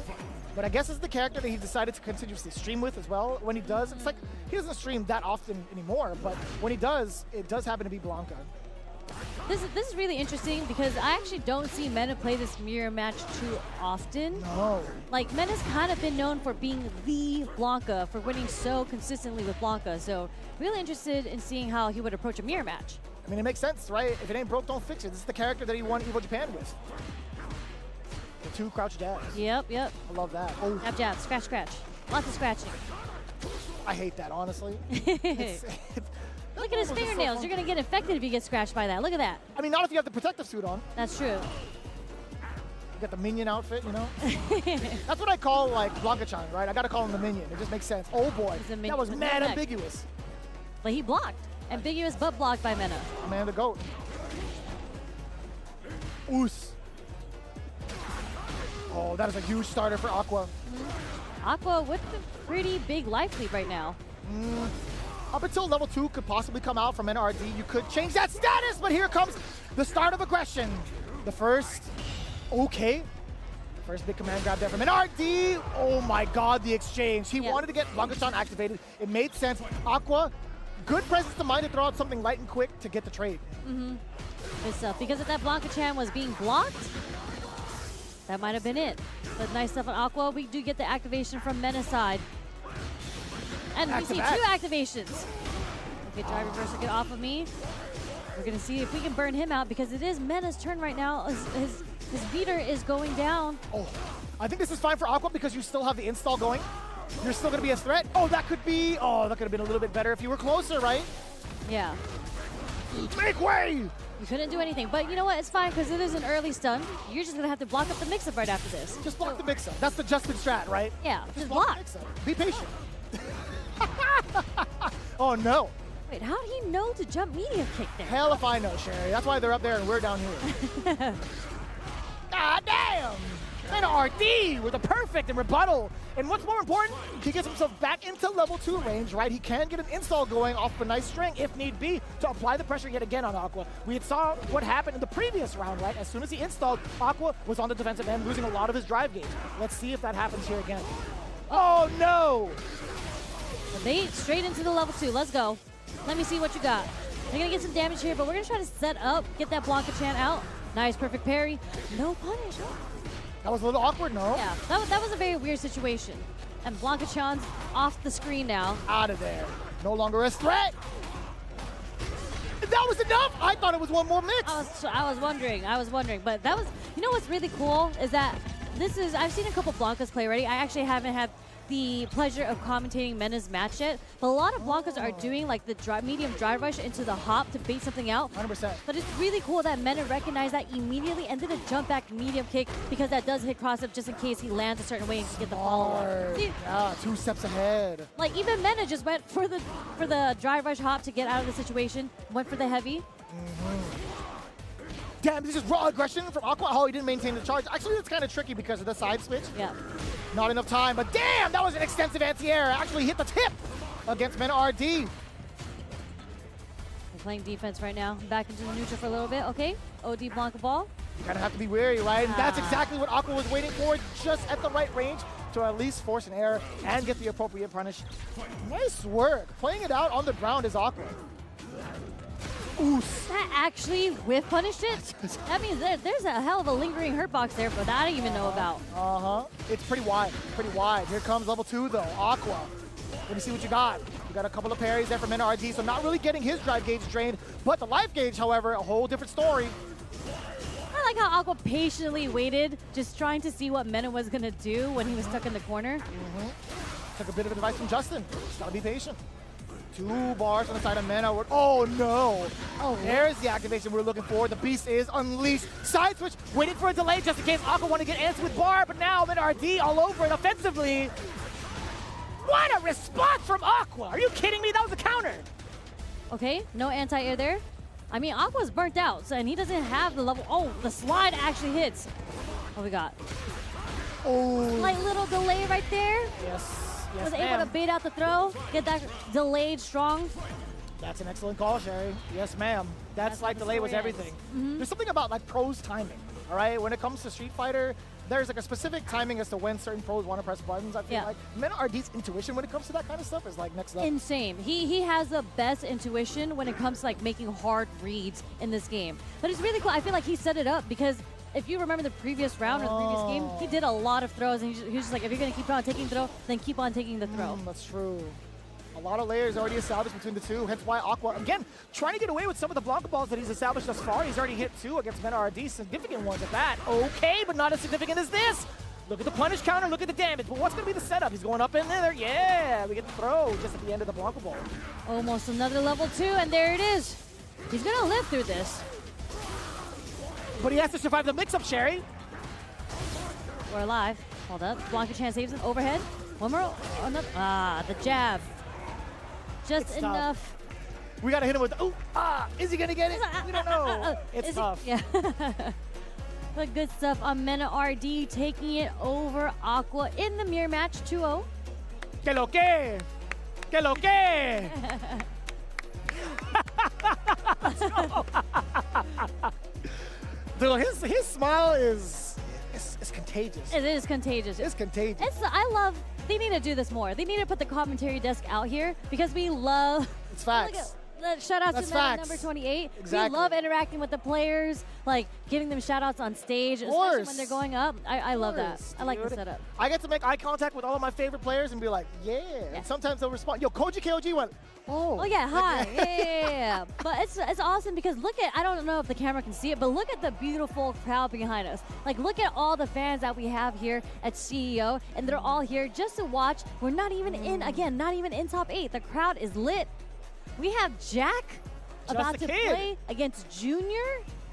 But I guess it's the character that he decided to continuously stream with as well. When he does, it's like he doesn't stream that often anymore, but when he does, it does happen to be Blanca. This is really interesting because I actually don't see Mena play this mirror match too often. No. Like, Mena's kind of been known for being the Blanca, for winning so consistently with Blanca. So really interested in seeing how he would approach a mirror match. I mean, it makes sense, right? If it ain't broke, don't fix it. This is the character that he won EVO Japan with. The 2 crouch jabs. Yep. I love that. Oh. Jab, scratch, scratch. Lots of scratching. I hate that, honestly. Look at his fingernails. You're going to get infected if you get scratched by that. Look at that. I mean, not if you have the protective suit on. That's true. You got the minion outfit, you know? That's what I call, like, Blanca-chan, right? I got to call him the minion. It just makes sense. Oh, boy. That was mad ambiguous. But he blocked. Ambiguous, but blocked by Mena. Man, the GOAT. Oos. Oh, that is a huge starter for Aqua. Aqua with a pretty big life lead right now. up until level 2 could possibly come out from NRD, you could change that status, but here comes the start of aggression. The first, okay. First big command grab there from NRD. Oh my god, the exchange. He wanted to get Blanka activated. It made sense. Aqua, good presence to mind to throw out something light and quick to get the trade. Good stuff. Because if that Blanka was being blocked, that might have been it. But nice stuff on Aqua. We do get the activation from Mena's side. And we see 2 activations. Okay, drive reversal, get off of me. We're going to see if we can burn him out because it is Mena's turn right now. His beater is going down. Oh, I think this is fine for Aqua because you still have the install going. You're still going to be a threat. Oh, that could have been a little bit better if you were closer, right? Yeah. Make way! You couldn't do anything, but you know what? It's fine because it is an early stun. You're just going to have to block up the mix-up right after this. Just block the mix-up. That's the Justin strat, right? Yeah, just block. The mix-up. Be patient. Oh, no. Wait, how did he know to jump medium kick there? Hell if I know, Sherry. That's why they're up there and we're down here. God damn! And RD with a perfect and rebuttal. And what's more important, he gets himself back into level 2 range, right? He can get an install going off of a nice string, if need be, to apply the pressure yet again on Aqua. We had saw what happened in the previous round, right? As soon as he installed, Aqua was on the defensive end, losing a lot of his drive gauge. Let's see if that happens here again. Oh, no! The bait straight into the level 2. Let's go. Let me see what you got. They're going to get some damage here, but we're going to try to set up, get that Blanka out. Nice, perfect parry. No punish. That was a little awkward, no? Yeah, that was a very weird situation. And Blanka off the screen now. Out of there. No longer a threat. That was enough. I thought it was one more mix. I was wondering. But that was, you know what's really cool is that I've seen a couple Blankas play already. I actually haven't had the pleasure of commentating Mena's match yet, but a lot of Blankas are doing like the medium drive rush into the hop to bait something out. 100%. But it's really cool that Mena recognized that immediately and did a jump back medium kick because that does hit cross up just in case he lands a certain way and can get the follow-up. Yeah, 2 steps ahead. Like even Mena just went for the drive rush hop to get out of the situation, went for the heavy. Damn, this is raw aggression from Aqua. Oh, he didn't maintain the charge. Actually, it's kind of tricky because of the side switch. Yeah. Not enough time, but damn, that was an extensive anti-air. Actually hit the tip against Mena RD. We're playing defense right now. Back into the neutral for a little bit. Okay, OD Blanka ball. You kind of have to be wary, right? And that's exactly what Aqua was waiting for, just at the right range to at least force an error and get the appropriate punish. Nice work. Playing it out on the ground is Aqua. Oof. That actually whiff punished it? That means there's a hell of a lingering hurt box there, but that I didn't even know about. It's pretty wide, Here comes level 2 though, Aqua. Let me see what you got. You got a couple of parries there from Mena RD, so not really getting his drive gauge drained, but the life gauge, however, a whole different story. I like how Aqua patiently waited, just trying to see what Mena was gonna do when he was stuck in the corner. Took a bit of advice from Justin. Just gotta be patient. 2 bars on the side of Mena. Oh no! Oh, there's the activation we're looking for. The beast is unleashed. Side switch, waiting for a delay just in case Aqua want to get answered with bar, but now Mena RD all over it offensively. What a response from Aqua! Are you kidding me? That was a counter. Okay, no anti-air there. I mean, Aqua's burnt out, so, and he doesn't have the level. Oh, the slide actually hits. What we got? Oh. Like little delay right there. Yes. Was able to bait out the throw, get that delayed strong. That's an excellent call, Sherry. Yes, ma'am. That's like delay was everything. There's something about like pros timing, all right? When it comes to Street Fighter, there's like a specific timing as to when certain pros want to press buttons. I feel like Mena RD's intuition when it comes to that kind of stuff is like next level. Insane. He has the best intuition when it comes to like making hard reads in this game. But it's really cool. I feel like he set it up because if you remember the previous round or the previous game, he did a lot of throws, and he was just like, if you're going to keep on taking the throw, then keep on taking the throw. That's true. A lot of layers already established between the two, hence why Aqua, again, trying to get away with some of the Blanka balls that he's established thus far. He's already hit 2 against Mena RD, significant ones at that. Okay, but not as significant as this. Look at the punish counter, look at the damage. But what's going to be the setup? He's going up in there. Yeah, we get the throw just at the end of the Blanka ball. Almost another level 2, and there it is. He's going to live through this. But he has to survive the mix-up, Sherry. We're alive. Hold up. Blanka saves him. Overhead. One more. Another. Ah, the jab. Just enough. We got to hit him with, is he going to get it? We don't know. It's tough. Yeah. But good stuff on Mena RD taking it over Aqua in the mirror match 2-0. Que lo que? Que lo que? Dude, his smile is contagious. It is contagious. It's contagious. I love. They need to do this more. They need to put the commentary desk out here because we love. It's facts. Shout out That's to facts. number 28. Exactly. We love interacting with the players, like giving them shout outs on stage, especially when they're going up. I love that. I like the setup. I get to make eye contact with all of my favorite players and be like, yeah. And sometimes they'll respond. Yo, Koji KOG went, oh. Oh yeah, hi. Yeah. But it's awesome because look at, I don't know if the camera can see it, but look at the beautiful crowd behind us. Like look at all the fans that we have here at CEO, and they're all here just to watch. We're not even not even in top 8. The crowd is lit. We have Jack about to play against Junior.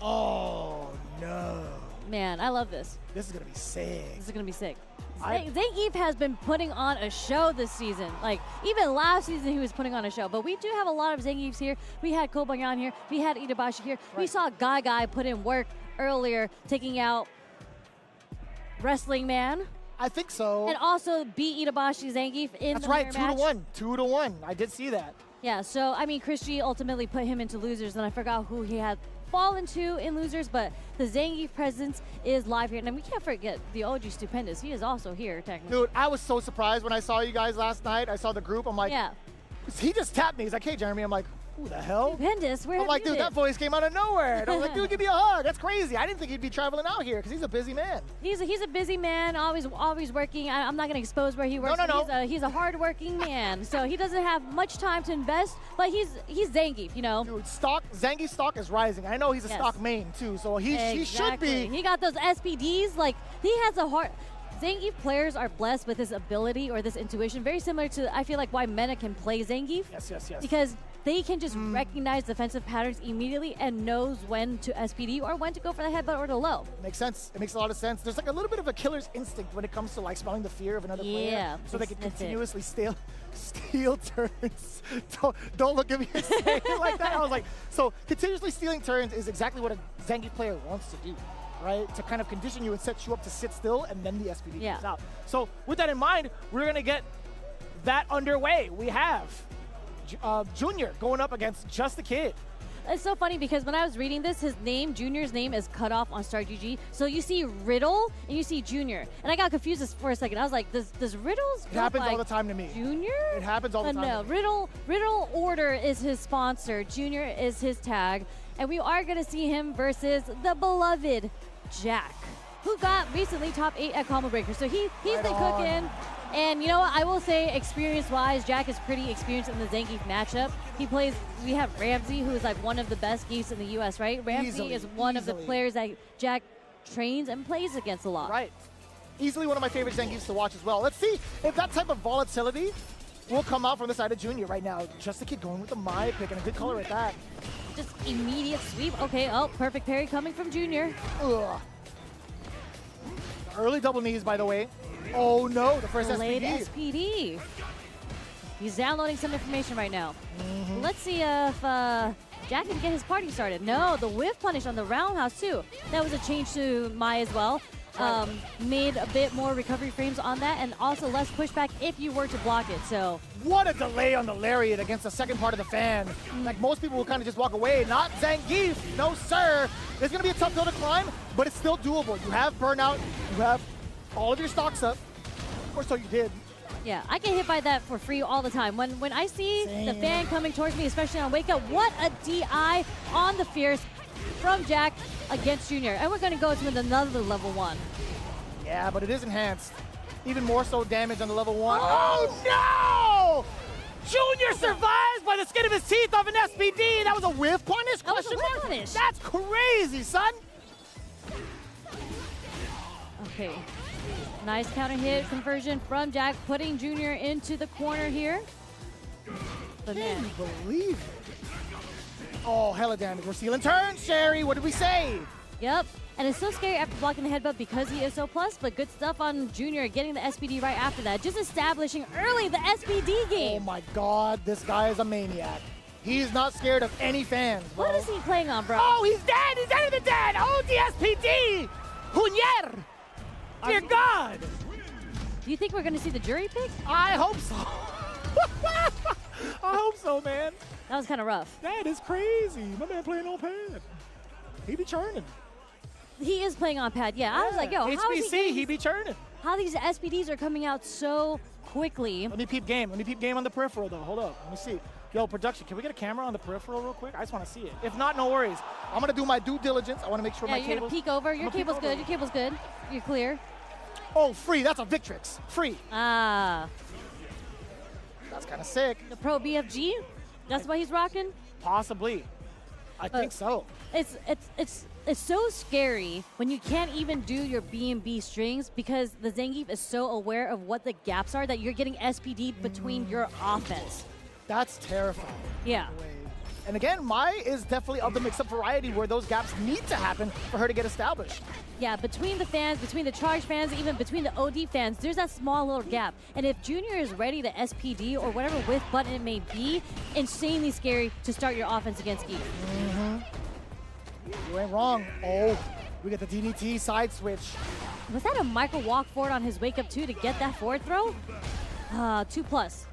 Oh no. Man, I love this. This is gonna be sick. This is gonna be sick. Zangief has been putting on a show this season. Like, even last season he was putting on a show. But we do have a lot of Zangiefs here. We had Kobayan here. We had Itabashi here. Right. We saw Guile put in work earlier, taking out Wrestling Man. I think so. And also beat Itabashi Zangief in That's the right, mirror match. 2-1. I did see that. Yeah, so, I mean, Chris G ultimately put him into losers, and I forgot who he had fallen to in losers, but the Zangief presence is live here. And we can't forget the OG Stupendous. He is also here, technically. Dude, I was so surprised when I saw you guys last night. I saw the group. I'm like, yeah. He just tapped me. He's like, hey, Jeremy. I'm like, who the hell? Stupendous, where I'm like, have you dude, been? that voice came out of nowhere. And I was like, dude, give me a hug. That's crazy. I didn't think he'd be traveling out here because he's a busy man. He's a busy man, always working. I'm not going to expose where he works. No. He's a hard-working man, so he doesn't have much time to invest. But he's Zangief, you know. Dude, Zangief's stock is rising. I know he's a stock main too, so he should be. He got those SPDs. Like he has a heart. Zangief players are blessed with this ability or this intuition, very similar to I feel like why Meta can play Zangief. Yes. Because they can just recognize defensive patterns immediately and knows when to SPD or when to go for the headbutt or the low. Makes sense. It makes a lot of sense. There's like a little bit of a killer's instinct when it comes to like smelling the fear of another player. So they can continuously steal turns. Don't look at me and say it like that. I was like, so continuously stealing turns is exactly what a Zangief player wants to do, right? To kind of condition you and set you up to sit still and then the SPD comes out. So with that in mind, we're going to get that underway. We have Junior going up against Just a Kid. It's so funny because when I was reading this, Junior's name is cut off on Star GG. So you see Riddle and you see Junior. And I got confused for a second. I was like, does Riddle's It happens all the time to me. Junior? It happens all the time. No, Riddle Order is his sponsor. Junior is his tag. And we are going to see him versus the beloved Jack, who got recently top 8 at Combo Breaker. So he's been cooking. And you know what? I will say, experience-wise, Jack is pretty experienced in the Zangief matchup. We have Ramsey, who is like one of the best geeks in the U.S., right? Ramsey is one of the players that Jack trains and plays against a lot. Right. Easily one of my favorite Zangiefs to watch as well. Let's see if that type of volatility will come out from the side of Junior right now. Just a Kid going with the Mai pick and a good color at that. Just immediate sweep. Okay, perfect parry coming from Junior. Ugh. Early double knees, by the way. Oh no, the first Late SPD. He's downloading some information right now. Let's see if Jack can get his party started. No, the whiff punish on the roundhouse too. That was a change to Mai as well. Made a bit more recovery frames on that and also less pushback if you were to block it. So what a delay on the lariat against the second part of the fan. Like most people will kind of just walk away. Not Zangief, no sir. It's gonna be a tough hill to climb, but it's still doable. You have burnout, you have all of your stocks up, or so you did. Yeah, I get hit by that for free all the time. When I see the fan coming towards me, especially on Wake Up, what a DI on the Fierce from Jack against Junior. And we're going to go to another level 1. Yeah, but it is enhanced. Even more so damage on the level 1. Oh, no! Junior survives by the skin of his teeth off an SPD. That was a whiff punish? Question mark? That's crazy, son. Okay. Nice counter hit conversion from Jack, putting Junior into the corner here. But Can you believe it? Oh, hella damage. We're stealing turns, Sherry. What did we say? Yep. And it's so scary after blocking the headbutt because he is so plus, but good stuff on Junior getting the SPD right after that. Just establishing early the SPD game. Oh my God, this guy is a maniac. He's not scared of any fans, bro. What is he playing on, bro? Oh, he's dead. He's dead of the dead. Oh, the SPD. Junior. Dear God! Do you think we're going to see the jury pick? I hope so. I hope so, man. That was kind of rough. That is crazy. My man playing on pad. He be churning. He is playing on pad. Yeah, I was like, yo, how is HBC, he be churning. How these SPDs are coming out so quickly. Let me peep game. Let me peep game on the peripheral, though. Hold up. Let me see. Yo, production, can we get a camera on the peripheral real quick? I just want to see it. If not, no worries. I'm going to do my due diligence. I want to make sure my cable's... Yeah, you're going to peek over. Your cable's good. Your cable's good. You're clear. Oh, free. That's a Victrix. Free. Ah. That's kind of sick. The Pro BFG? That's what he's rocking? Possibly. I think so. It's so scary when you can't even do your B&B strings because the Zangief is so aware of what the gaps are that you're getting SPD between your offense. That's terrifying. Yeah. And again, Mai is definitely of the mix-up variety where those gaps need to happen for her to get established. Yeah, between the fans, between the charge fans, even between the OD fans, there's that small little gap. And if Junior is ready to SPD or whatever width button it may be, insanely scary to start your offense against Geek. You ain't wrong. Oh, we get the DDT side switch. Was that a micro walk forward on his wake up too to get that forward throw? 2+.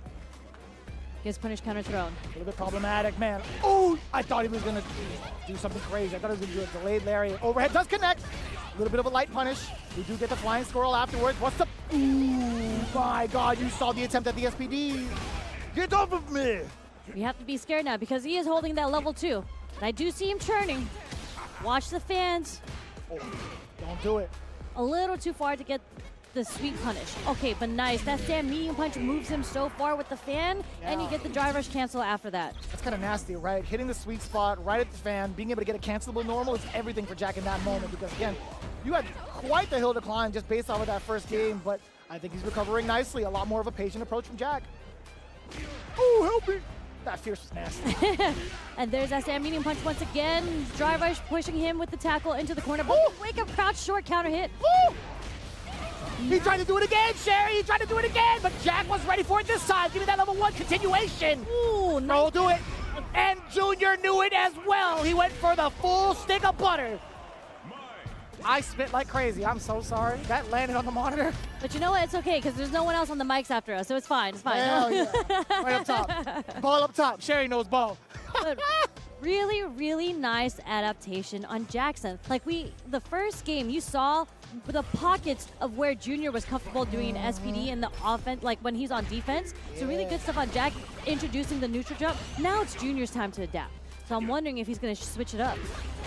Gets punish counter thrown. A little bit problematic, man. Oh, I thought he was going to do something crazy. I thought he was going to do a delayed lariat. Overhead does connect. A little bit of a light punish. We do get the flying squirrel afterwards. What's the... Ooh, my God, you saw the attempt at the SPD. Get off of me. We have to be scared now because he is holding that level 2. And I do see him churning. Watch the fans. Oh, don't do it. A little too far to get the sweet punish. Okay, but nice. That stand medium punch moves him so far with the fan, and you get the drive rush cancel after that. That's kind of nasty, right? Hitting the sweet spot right at the fan, being able to get a cancelable normal is everything for Jack in that moment because, again, you had quite the hill to climb just based off of that first game, but I think he's recovering nicely. A lot more of a patient approach from Jack. Oh, help me! That fierce was nasty. And there's that stand medium punch once again. Drive rush pushing him with the tackle into the corner. But wake up crouch short counter hit. Woo! He tried to do it again, Sherry. He tried to do it again, but Jack was ready for it this time. Give me that level 1 continuation. Ooh, nice. No, do it. And Junior knew it as well. He went for the full stick of butter. I spit like crazy. I'm so sorry. That landed on the monitor. But you know what? It's okay because there's no one else on the mics after us, so it's fine. It's fine. Hell yeah. Right up top. Ball up top. Sherry knows ball. But really, really nice adaptation on Jackson. Like the first game, you saw the pockets of where Junior was comfortable doing SPD in the offense, like when he's on defense. So really good stuff on Jack, introducing the neutral jump. Now it's Junior's time to adapt. So I'm wondering if he's going to switch it up.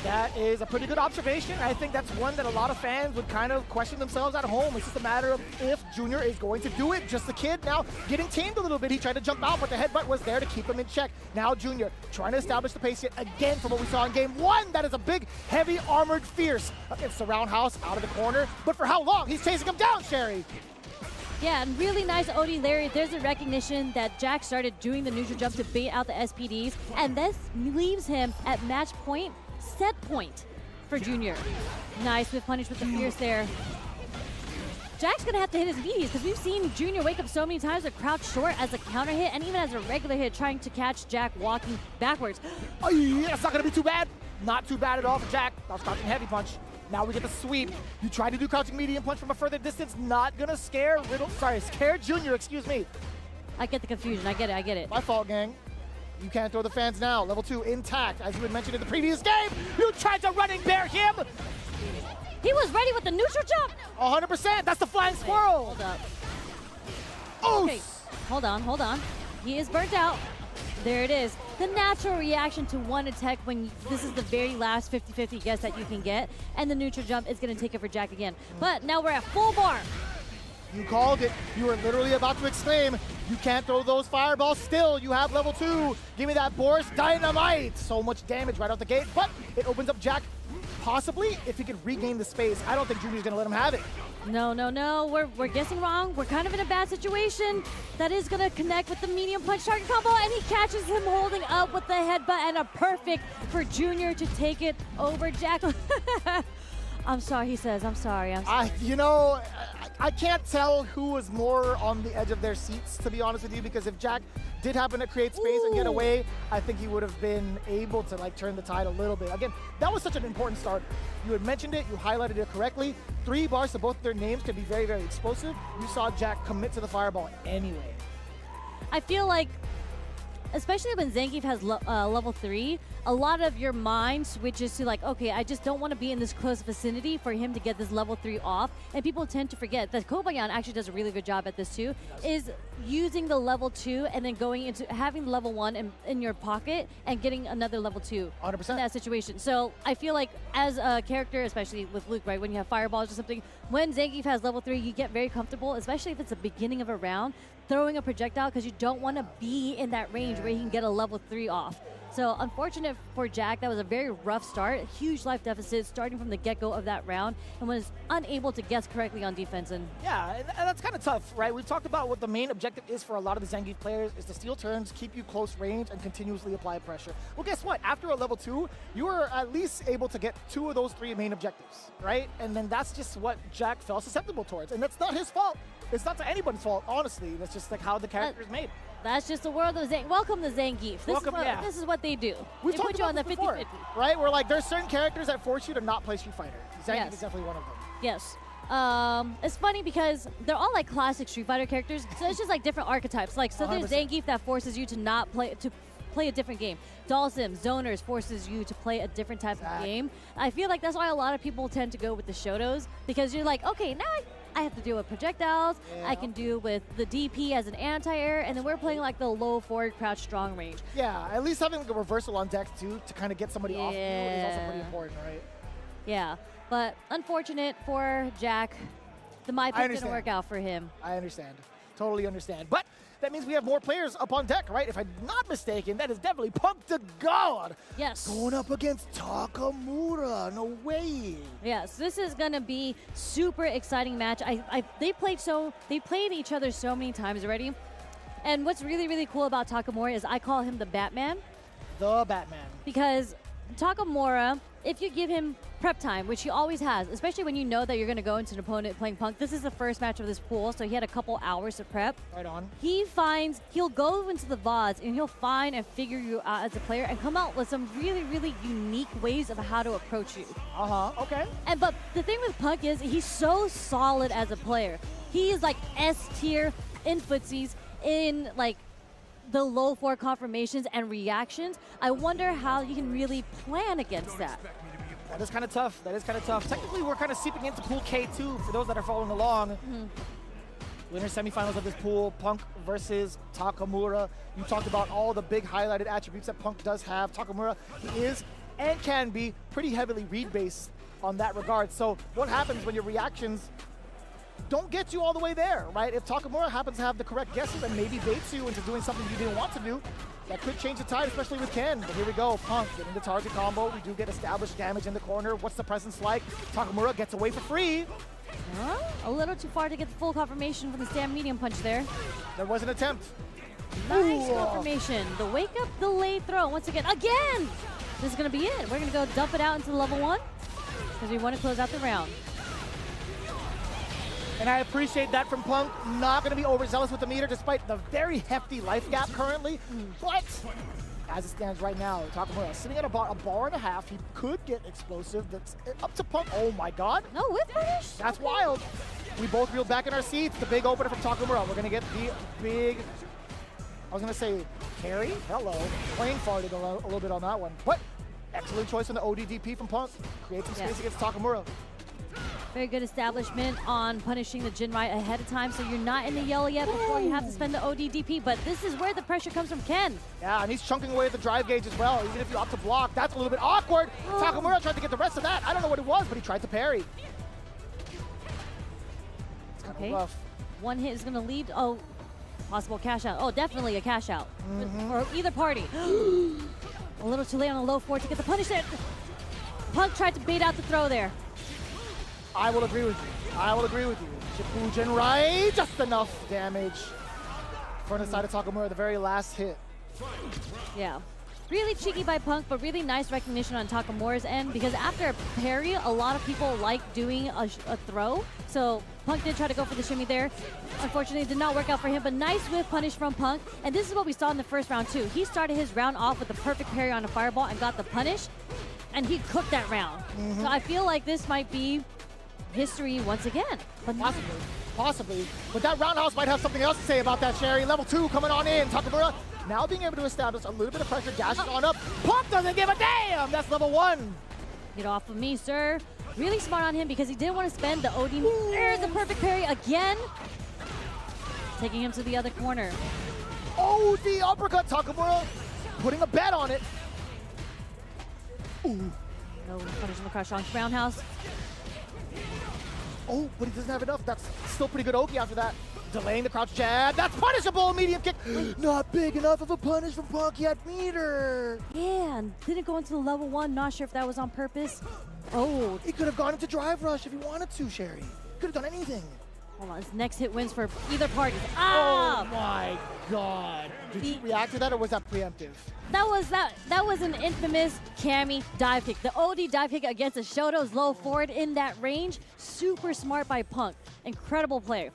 That is a pretty good observation. I think that's one that a lot of fans would kind of question themselves at home. It's just a matter of if Junior is going to do it. Just the kid now getting tamed a little bit. He tried to jump out, but the headbutt was there to keep him in check. Now Junior trying to establish the pace yet again from what we saw in game 1. That is a big, heavy, armored fierce against the roundhouse out of the corner. But for how long? He's chasing him down, Sherry. Yeah, and really nice OD lariat. There's a recognition that Jack started doing the neutral jump to bait out the SPDs, and this leaves him at match point, set point for Junior. Nice with punish with the fierce there. Jack's gonna have to hit his meaties because we've seen Junior wake up so many times with crouch short as a counter hit and even as a regular hit trying to catch Jack walking backwards. Oh yeah, that's not gonna be too bad. Not too bad at all for Jack. That was crouching heavy punch. Now we get the sweep. You try to do crouching medium punch from a further distance. Not gonna scare scare Junior, excuse me. I get the confusion, I get it. My fault, gang. You can't throw the fans now. Level 2 intact. As you had mentioned in the previous game, you tried to running bear him. He was ready with the neutral jump. 100%, that's the flying squirrel. Hold up. Oh. Okay, hold on. He is burnt out. There it is. The natural reaction to one attack when this is the very last 50-50 guess that you can get, and the neutral jump is going to take it for Jack again. But now we're at full bar. You called it. You were literally about to exclaim, you can't throw those fireballs still. You have level 2. Give me that Boris Dynamite. So much damage right out the gate, but it opens up Jack possibly if he can regain the space. I don't think Junior's going to let him have it. No. We're guessing wrong. We're kind of in a bad situation. That is going to connect with the medium punch target combo, and he catches him holding up with the headbutt, and a perfect for Junior to take it over Jack. I'm sorry, he says. I'm sorry. I can't tell who was more on the edge of their seats, to be honest with you, because if Jack did happen to create space and get away, I think he would have been able to turn the tide a little bit. Again, that was such an important start. You had mentioned it, you highlighted it correctly. 3 bars to both their names can be very, very explosive. You saw Jack commit to the fireball anyway. I feel like especially when Zangief has level 3, a lot of your mind switches to like, okay, I just don't want to be in this close vicinity for him to get this level 3 off. And people tend to forget that Kobayan actually does a really good job at this too, is using the level 2 and then going into having level 1 in your pocket and getting another level 2 100%. in that situation. So I feel like as a character, especially with Luke, right, when you have fireballs or something, when Zangief has level 3, you get very comfortable, especially if it's the beginning of a round, throwing a projectile because you don't want to be in that range where he can get a level 3 off. So unfortunate for Jack, that was a very rough start, huge life deficit starting from the get-go of that round, and was unable to guess correctly on defense. And yeah, and that's kind of tough, right? We've talked about what the main objective is for a lot of the Zangief players is to steal turns, keep you close range, and continuously apply pressure. Well, guess what? After a level 2, you were at least able to get 2 of those 3 main objectives, right? And then that's just what Jack felt susceptible towards, and that's not his fault. It's not to anybody's fault, honestly. That's just like how the character is made. That's just the world of Zangief. Welcome to Zangief. This is what they do. We've they talked put you about on the this before, 50-50. right? We're like, there's certain characters that force you to not play Street Fighter. Zangief is definitely one of them. Yes. It's funny because they're all like classic Street Fighter characters, so it's just like different archetypes. Like, so there's 100%. Zangief that forces you to not play a different game. Dhalsim, Zoners forces you to play a different type of game. I feel like that's why a lot of people tend to go with the Shotos, because you're like, okay, now I have to deal with projectiles, I can deal with the DP as an anti-air, and then we're playing like the low forward crouch strong range. Yeah, at least having like a reversal on deck too to kind of get somebody off you is also pretty important, right? Yeah, but unfortunate for Jack, the my pick didn't work out for him. I understand, totally understand. But that means we have more players up on deck, right? If I'm not mistaken, that is definitely Punk to God. Yes. Going up against Takamura. No way. Yes, this is gonna be super exciting match. They played each other so many times already. And what's really, really cool about Takamura is I call him the Batman. The Batman. Because Takamura, if you give him prep time, which he always has, especially when you know that you're going to go into an opponent playing Punk. This is the first match of this pool, so he had a couple hours to prep. Right on. He'll go into the VODs and he'll find and figure you out as a player and come out with some really, really unique ways of how to approach you. Okay. But the thing with Punk is he's so solid as a player. He is like S tier in footsies, in like the low forward confirmations and reactions. I wonder how you can really plan against that. That is kind of tough. That is kind of tough. Technically, we're kind of seeping into Pool K2 for those that are following along. Winner semifinals of this pool, Punk versus Takamura. You talked about all the big highlighted attributes that Punk does have. Takamura, he is and can be pretty heavily read-based on that regard. So what happens when your reactions don't get you all the way there, right? If Takamura happens to have the correct guesses and maybe baits you into doing something you didn't want to do, that could change the tide, especially with Ken. But here we go, Punk getting the target combo. We do get established damage in the corner. What's the presence like? Takamura gets away for free. A little too far to get the full confirmation from the stand medium punch there. There was an attempt. Nice confirmation. The wake up, the late throw. Once again. This is going to be it. We're going to go dump it out into the level 1 because we want to close out the round. And I appreciate that from Punk. Not going to be overzealous with the meter despite the very hefty life gap currently. But as it stands right now, Takamura sitting at about a bar and a half. He could get explosive. That's up to Punk. Oh my God. No, with punish? That's wild. We both reeled back in our seats. The big opener from Takamura. We're going to get the big, I was going to say carry. Hello. Playing farted a little bit on that one. But excellent choice on the ODDP from Punk. Create some space against Takamura. Very good establishment on punishing the Jinrai ahead of time, so you're not in the yellow yet before you have to spend the ODDP, but this is where the pressure comes from Ken. Yeah, and he's chunking away at the drive gauge as well. Even if you opt to block, that's a little bit awkward. Takamura tried to get the rest of that. I don't know what it was, but he tried to parry. Okay, one hit is going to lead. Oh, possible cash out. Oh, definitely a cash out for either party. A little too late on the low forward to get the punish there. Punk tried to bait out the throw there. I will agree with you. I will agree with you. Shippuden right, just enough damage. Front side of Takamura, the very last hit. Yeah. Really cheeky by Punk, but really nice recognition on Takamura's end, because after a parry, a lot of people like doing a throw. So Punk did try to go for the shimmy there. Unfortunately, it did not work out for him, but nice whiff punish from Punk. And this is what we saw in the first round too. He started his round off with the perfect parry on a fireball and got the punish, and he cooked that round. So I feel like this might be history once again. But possibly. But that roundhouse might have something else to say about that, Sherry. Level 2 coming on in. Takamura Now being able to establish a little bit of pressure, dashes on up. Punk doesn't give a damn! That's level 1. Get off of me, sir. Really smart on him because he didn't want to spend the OD. There's a perfect parry again. Taking him to the other corner. Oh, the uppercut, Takamura putting a bet on it. Ooh. No punishment crush on Roundhouse. Oh, but he doesn't have enough. That's still pretty good Oki after that. Delaying the crouch jab. That's punishable. Medium kick. Not big enough of a punish from Punk yet. Meter. Yeah, and didn't go into the level 1. Not sure if that was on purpose. Oh. He could have gone into drive rush if he wanted to, Sherry. Could have done anything. Hold on, his next hit wins for either party. Ah! Oh my God! Did you react to that, or was that preemptive? That was an infamous Cammy dive kick. The OD dive kick against a Shoto's low forward in that range. Super smart by Punk. Incredible play.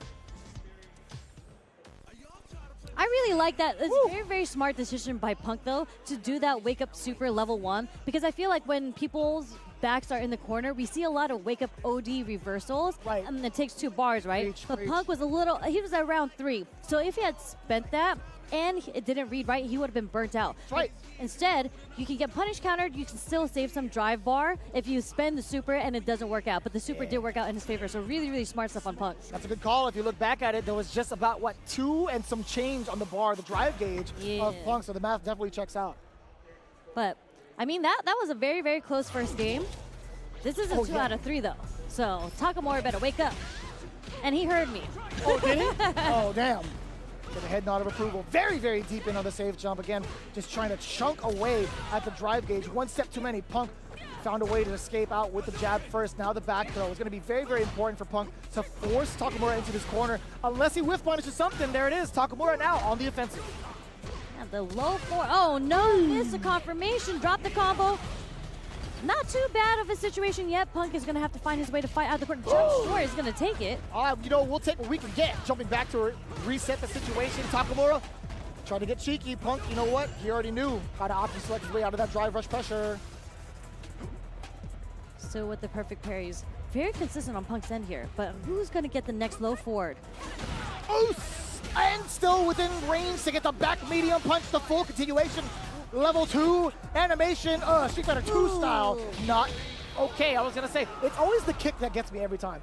I really like that. It's a very, very smart decision by Punk, though, to do that wake up super level 1. Because I feel like when people's backs are in the corner, we see a lot of wake up OD reversals. Right. And it takes 2 bars, right? But Punk was he was at round 3. So if he had spent that and it didn't read right, he would have been burnt out. That's right. Instead, you can get punish countered. You can still save some drive bar if you spend the super and it doesn't work out. But the super did work out in his favor. So really, really smart stuff on Punk. That's a good call. If you look back at it, there was just about, 2 and some change on the bar, the drive gauge of Punk. So the math definitely checks out. But, I mean, that was a very, very close first game. This is a 2 out of 3, though. So Takamura better wake up. And he heard me. Oh, did he? Oh, damn. Get a head nod of approval. Very, very deep in on the safe jump. Again, just trying to chunk away at the drive gauge. 1 step too many. Punk found a way to escape out with the jab first. Now the back throw is going to be very, very important for Punk to force Takamura into this corner. Unless he whiff punishes something. There it is. Takamura now on the offensive. And the low 4. Oh, no. Missed a confirmation. Drop the combo. Not too bad of a situation yet. Punk is going to have to find his way to fight out the corner. Jump short is going to take it. You know, we'll take what we can get. Jumping back to reset the situation. Takamura trying to get cheeky. Punk, you know what? He already knew how to option select his way out of that drive rush pressure. So with the perfect parries, very consistent on Punk's end here. But who's going to get the next low forward? And still within range to get the back medium punch, the full continuation. Level 2 animation, Street Fighter 2 style. Not okay. I was gonna say, it's always the kick that gets me every time.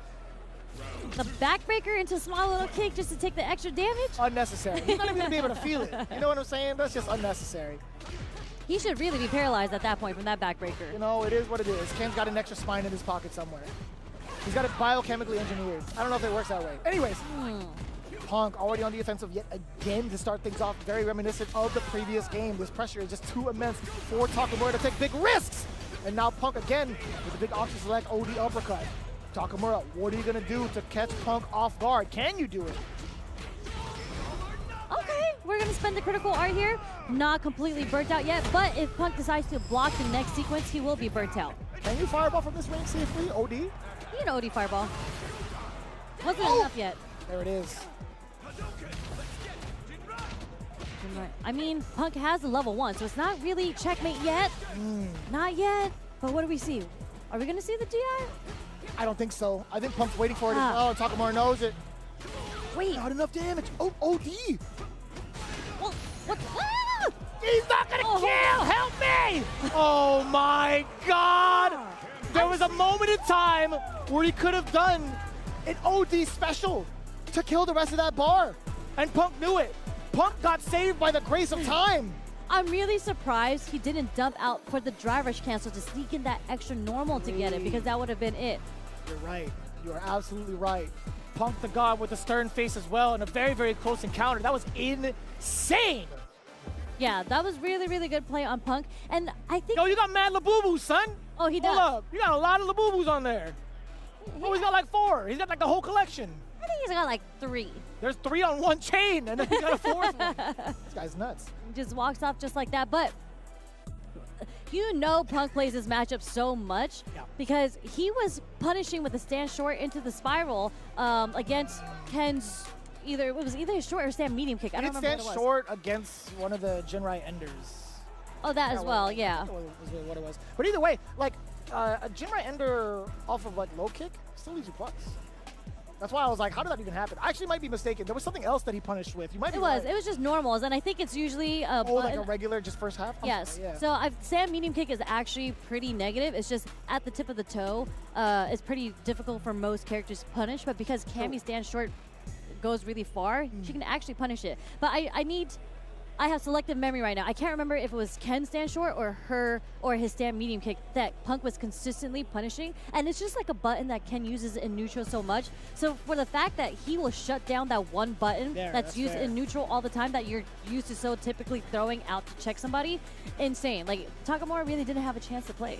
The backbreaker into a small little kick just to take the extra damage? Unnecessary. He's not even gonna be able to feel it. You know what I'm saying? That's just unnecessary. He should really be paralyzed at that point from that backbreaker. You know, it is what it is. Cam's got an extra spine in his pocket somewhere. He's got it biochemically engineered. I don't know if it works that way. Anyways. Punk already on the offensive yet again to start things off. Very reminiscent of the previous game. This pressure is just too immense for Takamura to take big risks. And now Punk again with a big option select OD uppercut. Takamura, what are you going to do to catch Punk off guard? Can you do it? Okay, we're going to spend the critical art here. Not completely burnt out yet, but if Punk decides to block the next sequence, he will be burnt out. Can you fireball from this range safely? OD? You can OD fireball. Wasn't enough yet. There it is. I mean, Punk has a level 1, so it's not really checkmate yet. Not yet. But what do we see? Are we going to see the DI? I don't think so. I think Punk's waiting for it as well. Takamura knows it. Wait. Not enough damage. Oh, OD. Well, what? He's not going to kill. Help me. Oh, my God. There was a moment in time where he could have done an OD special to kill the rest of that bar. And Punk knew it. Punk got saved by the grace of time. I'm really surprised he didn't dump out for the drive rush cancel to sneak in that extra normal to get it, because that would have been it. You're right. You are absolutely right. Punk the God with a stern face as well, and a very, very close encounter. That was insane. Yeah, that was really, really good play on Punk. And I think... Yo, you got mad Labubu, son. Oh, he does. Hold up. You got a lot of Labubus on there. Oh, he's got like 4. He's got like the whole collection. I think he's got like 3. There's 3 on one chain, and then he's got a 4th one. This guy's nuts. He just walks off just like that. But you know Punk plays this matchup so much because he was punishing with a stand short into the spiral against Ken's it was either a short or stand medium kick. I don't remember what it was. Stand short against one of the Jinrai Enders. Oh, that as well, yeah. That was really what it was. But either way, like a Jinrai Ender off of like low kick still leaves you plus. That's why I was like, how did that even happen? I actually might be mistaken. There was something else that he punished with. You might be It was. right. It was just normals, and I think it's usually like a regular, just first half? Yes. Yeah. So stand medium kick is actually pretty negative. It's just at the tip of the toe. It's pretty difficult for most characters to punish, but because Cammy stands short, goes really far, she can actually punish it. But I have selective memory right now. I can't remember if it was Ken's stand short or his stand medium kick that Punk was consistently punishing. And it's just like a button that Ken uses in neutral so much. So for the fact that he will shut down that one button that's used in neutral all the time that you're used to so typically throwing out to check somebody, insane. Like, Takamura really didn't have a chance to play.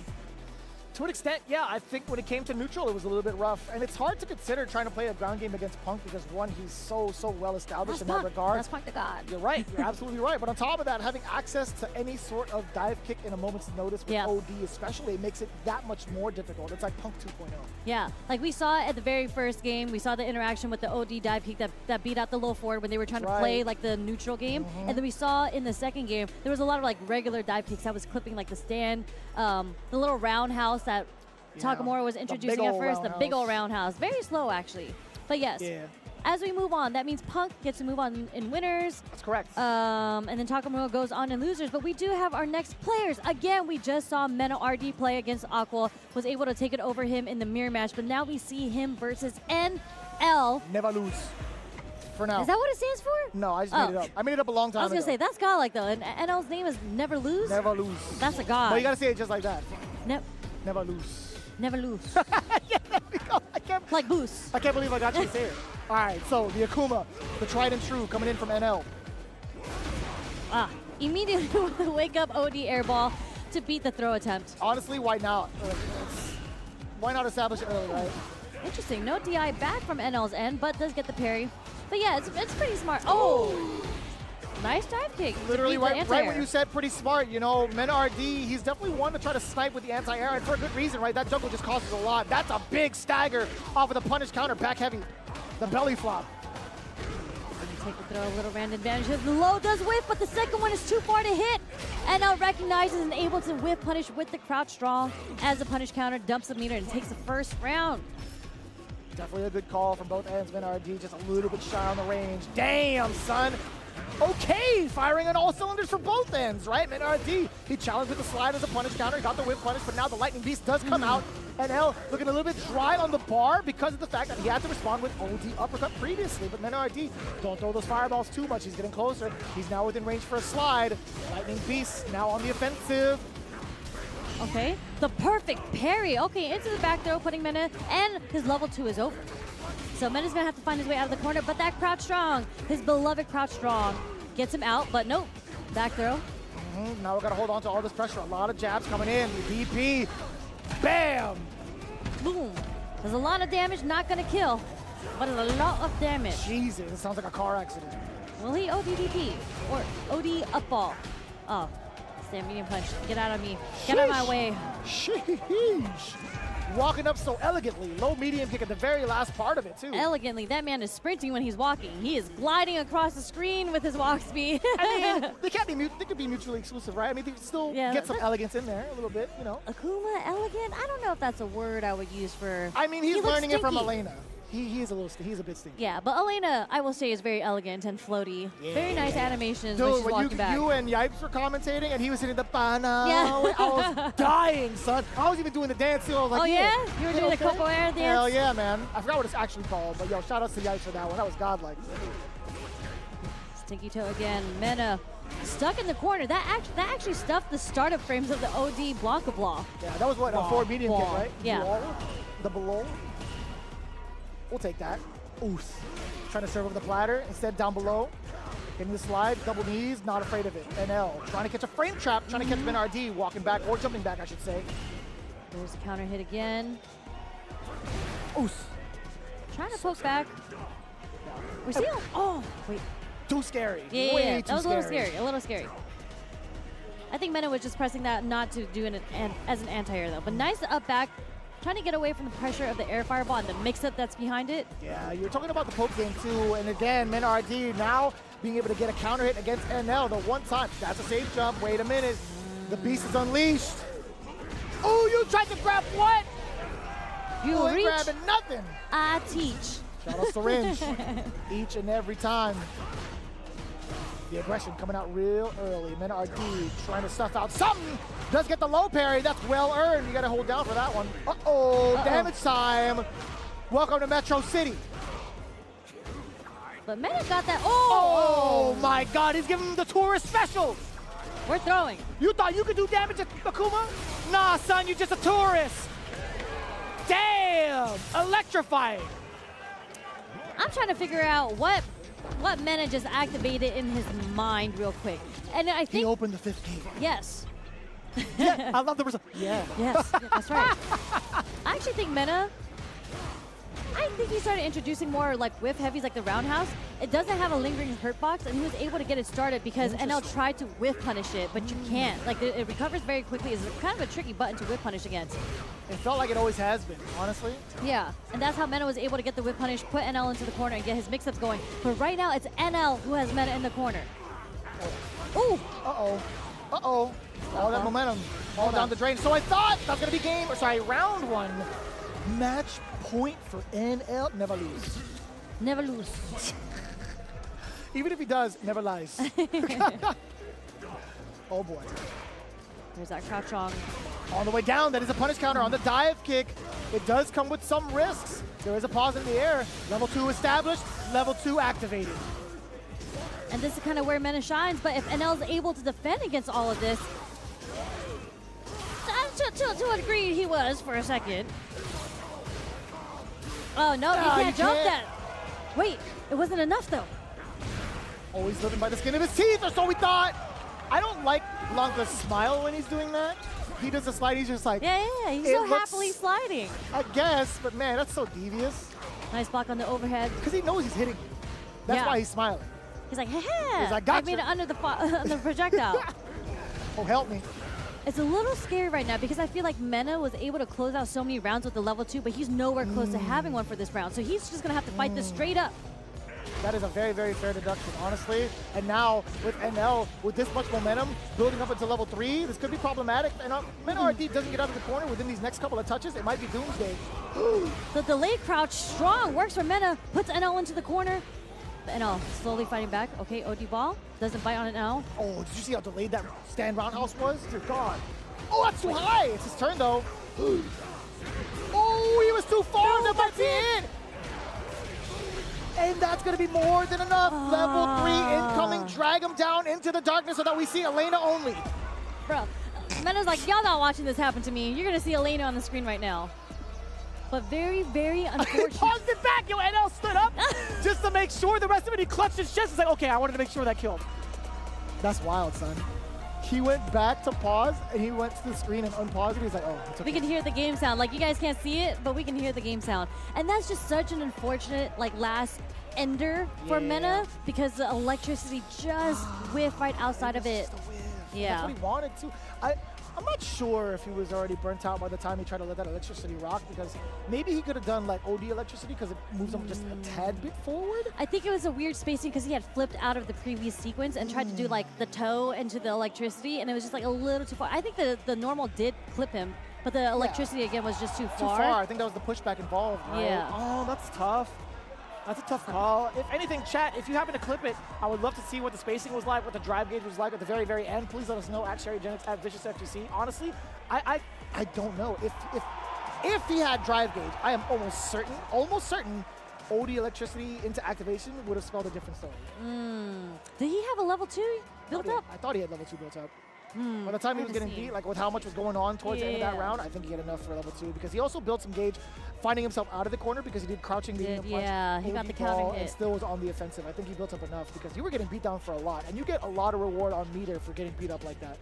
To an extent, yeah. I think when it came to neutral, it was a little bit rough. And it's hard to consider trying to play a ground game against Punk because, one, he's so well established in that regard. That's Punk to God. You're right. You're absolutely right. But on top of that, having access to any sort of dive kick in a moment's notice with OD especially, it makes it that much more difficult. It's like Punk 2.0. Yeah. Like we saw at the very first game, we saw the interaction with the OD dive kick that beat out the low forward when they were trying to play like the neutral game. And then we saw in the second game, there was a lot of like regular dive kicks that was clipping like the stand, the little roundhouse that Takamura was introducing at first, the big old roundhouse. Very slow, actually. But yes, as we move on, that means Punk gets to move on in winners. That's correct. And then Takamura goes on in losers. But we do have our next players. Again, we just saw Mena RD play against Aqua, was able to take it over him in the mirror match. But now we see him versus NL. Never lose. For now. Is that what it stands for? No, I just made it up. I made it up a long time ago. I was going to say, that's godlike, though. And NL's name is Never Lose? Never lose. That's a god. Well, you got to say it just like that. Never lose. Never lose. Yeah, there we go. Like Boost. I can't believe I got you to say it. All right, so the Akuma, the tried and true, coming in from NL. Immediately with the wake up OD airball to beat the throw attempt. Honestly, why not? Why not establish it early, right? Interesting. No DI back from NL's end, but does get the parry. But yeah, it's pretty smart. Oh! Nice dive kick. Literally right when you said pretty smart, you know, Mena RD, he's definitely one to try to snipe with the anti-air, and for a good reason, right? That juggle just causes a lot. That's a big stagger off of the punish counter, back heavy, the belly flop. Take the throw, a little random advantage. The low does whiff, but the second one is too far to hit. And now recognizes and able to whiff punish with the crouch strong as the punish counter dumps the meter and takes the first round. Definitely a good call from both ends. Mena RD just a little bit shy on the range. Damn, son. Okay, firing on all cylinders for both ends, right? Mena RD, he challenged with the slide as a punish counter, got the whip punish, but now the lightning beast does come out. NL looking a little bit dry on the bar because of the fact that he had to respond with OD uppercut previously. But Mena RD, don't throw those fireballs too much. He's getting closer. He's now within range for a slide. Lightning beast now on the offensive. Okay, the perfect parry. Okay, into the back throw, putting Mena, and his level 2 is over. So Mena's gonna have to find his way out of the corner, but that crouch strong, his beloved crouch strong, gets him out, but nope, back throw. Now we gotta hold on to all this pressure. A lot of jabs coming in. VP, bam! Boom. There's a lot of damage, not gonna kill, but it's a lot of damage. Jesus, it sounds like a car accident. Will he ODDP or OD upball? Oh, stand medium punch. Get out of me. Get out of my way. Sheesh. Walking up so elegantly. Low medium kick at the very last part of it, too. Elegantly. That man is sprinting when he's walking. He is gliding across the screen with his walk speed. I mean, they could be mutually exclusive, right? I mean, they could still get some elegance in there a little bit, you know. Akuma, elegant? I don't know if that's a word I would use for... I mean, he's learning it from Elena. He's a bit stinky. Yeah, but Elena, I will say, is very elegant and floaty. Yeah. Very nice animations Dude, when she's walking back. You and Yipes were commentating, and he was hitting the bana. Yeah. I was dying, son. I was even doing the dance, too. I was like, oh, yeah? You were doing the Coco Air dance? Hell yeah, man. I forgot what it's actually called, but yo, shout out to Yipes for that one. That was godlike. Stinky toe again. Mena stuck in the corner. That actually stuffed the startup frames of the OD Blanka block. Yeah, that was what, a 4 medium kick, right? Yeah. The below. We'll take that. Oof. Trying to serve over the platter. Instead, down below. Getting the slide. Double knees. Not afraid of it. NL. Trying to catch a frame trap. Trying to catch Mena RD. Walking back or jumping back, I should say. There's the counter hit again. Oof. Trying to poke back. We see him. Oh, wait. Too scary. Yeah, Way that was a little scary. I think Mena was just pressing that not to do it as an anti-air, though. But nice up back. Trying to get away from the pressure of the air fireball and the mix-up that's behind it. Yeah, you're talking about the poke game, too. And again, Mena RD now being able to get a counter hit against NL the one time. That's a safe jump. Wait a minute. The beast is unleashed. Oh, you tried to grab what? You ain't reach. grabbing nothing. I teach. Shout out Syringe. Each and every time. The aggression coming out real early. Men RD trying to stuff out something. Does get the low parry. That's well earned. You got to hold down for that one. Damage time. Welcome to Metro City. But Mena got that. Oh my God, he's giving him the tourist special. We're throwing. You thought you could do damage at Akuma? Nah, son, you're just a tourist. Damn, electrifying. I'm trying to figure out what Mena just activated in his mind real quick. And I think he opened the 5th gate. Yes. Yeah, I love the result. Yeah. Yes, that's right. I actually think Mena, I think he started introducing more like whiff heavies like the roundhouse. It doesn't have a lingering hurt box, and he was able to get it started because NL tried to whiff punish it, but you can't. Like it recovers very quickly. It's kind of a tricky button to whiff punish against. It felt like it always has been, honestly. Yeah, and that's how Mena was able to get the whip punish, put NL into the corner, and get his mix-ups going. But right now, it's NL who has Mena in the corner. Ooh! All that momentum all down the drain. So I thought that was going to be round 1. Match point for NL. Never lose. Never lose. Even if he does, never lies. Oh boy. There's that crouch on. On the way down, that is a punish counter on the dive kick. It does come with some risks. There is a pause in the air. Level 2 established, level 2 activated. And this is kind of where Mena shines, but if NL is able to defend against all of this, to a degree he was for a second. Oh no, he can't jump that. Wait, it wasn't enough though. Always living by the skin of his teeth, or so we thought. I don't like Blanca's smile when he's doing that. He does a slide, he's just like... Yeah, he's so happily sliding. I guess, but man, that's so devious. Nice block on the overhead. Because he knows he's hitting you. That's why he's smiling. He's like, hey, he's like, I made it under the projectile. Oh, help me. It's a little scary right now because I feel like Mena was able to close out so many rounds with the level 2, but he's nowhere close to having one for this round. So he's just going to have to fight this straight up. That is a very, very fair deduction, honestly. And now with NL, with this much momentum, building up into level 3, this could be problematic. And Mena RD doesn't get out of the corner within these next couple of touches. It might be doomsday. The delayed crouch, strong, works for Mena, puts NL into the corner. NL slowly fighting back. Okay, OD ball, doesn't bite on it now. Oh, did you see how delayed that stand roundhouse was? Dear God. Oh, that's too high. It's his turn, though. Oh, he was too far. That might be it. And that's going to be more than enough. Level 3 incoming. Drag him down into the darkness so that we see Elena only. Bro, Mena's like, y'all not watching this happen to me. You're going to see Elena on the screen right now. But very, very unfortunate. Paused it back. Yo, NL stood up just to make sure. The rest of it, he clutched his chest. He's like, okay, I wanted to make sure that killed. That's wild, son. He went back to pause, and he went to the screen and unpaused it. He's like, oh, it's okay. We can hear the game sound. Like, you guys can't see it, but we can hear the game sound. And that's just such an unfortunate, like, last ender for Mena because the electricity just whiffed right outside of it. Yeah. That's what he wanted to. I'm not sure if he was already burnt out by the time he tried to let that electricity rock, because maybe he could have done like OD electricity because it moves him just a tad bit forward. I think it was a weird spacing because he had flipped out of the previous sequence and tried to do like the toe into the electricity, and it was just like a little too far. I think the normal did clip him, but the electricity again was just too far. Too far. I think that was the pushback involved, right? Yeah. Oh, that's tough. That's a tough call. If anything, chat, if you happen to clip it, I would love to see what the spacing was like, what the drive gauge was like at the very, very end. Please let us know at SherryGenix, at Vicious FGC. Honestly, I don't know. If he had drive gauge, I am almost certain OD electricity into activation would have spelled a different story. Did he have a level 2 built up? I thought he had level 2 built up. By the time he was getting beat, like with how much was going on towards the end of that round, I think he had enough for level 2 because he also built some gauge, finding himself out of the corner because he did crouching, leading a punch. Yeah, he got the counter hit. And still was on the offensive. I think he built up enough because you were getting beat down for a lot, and you get a lot of reward on meter for getting beat up like that.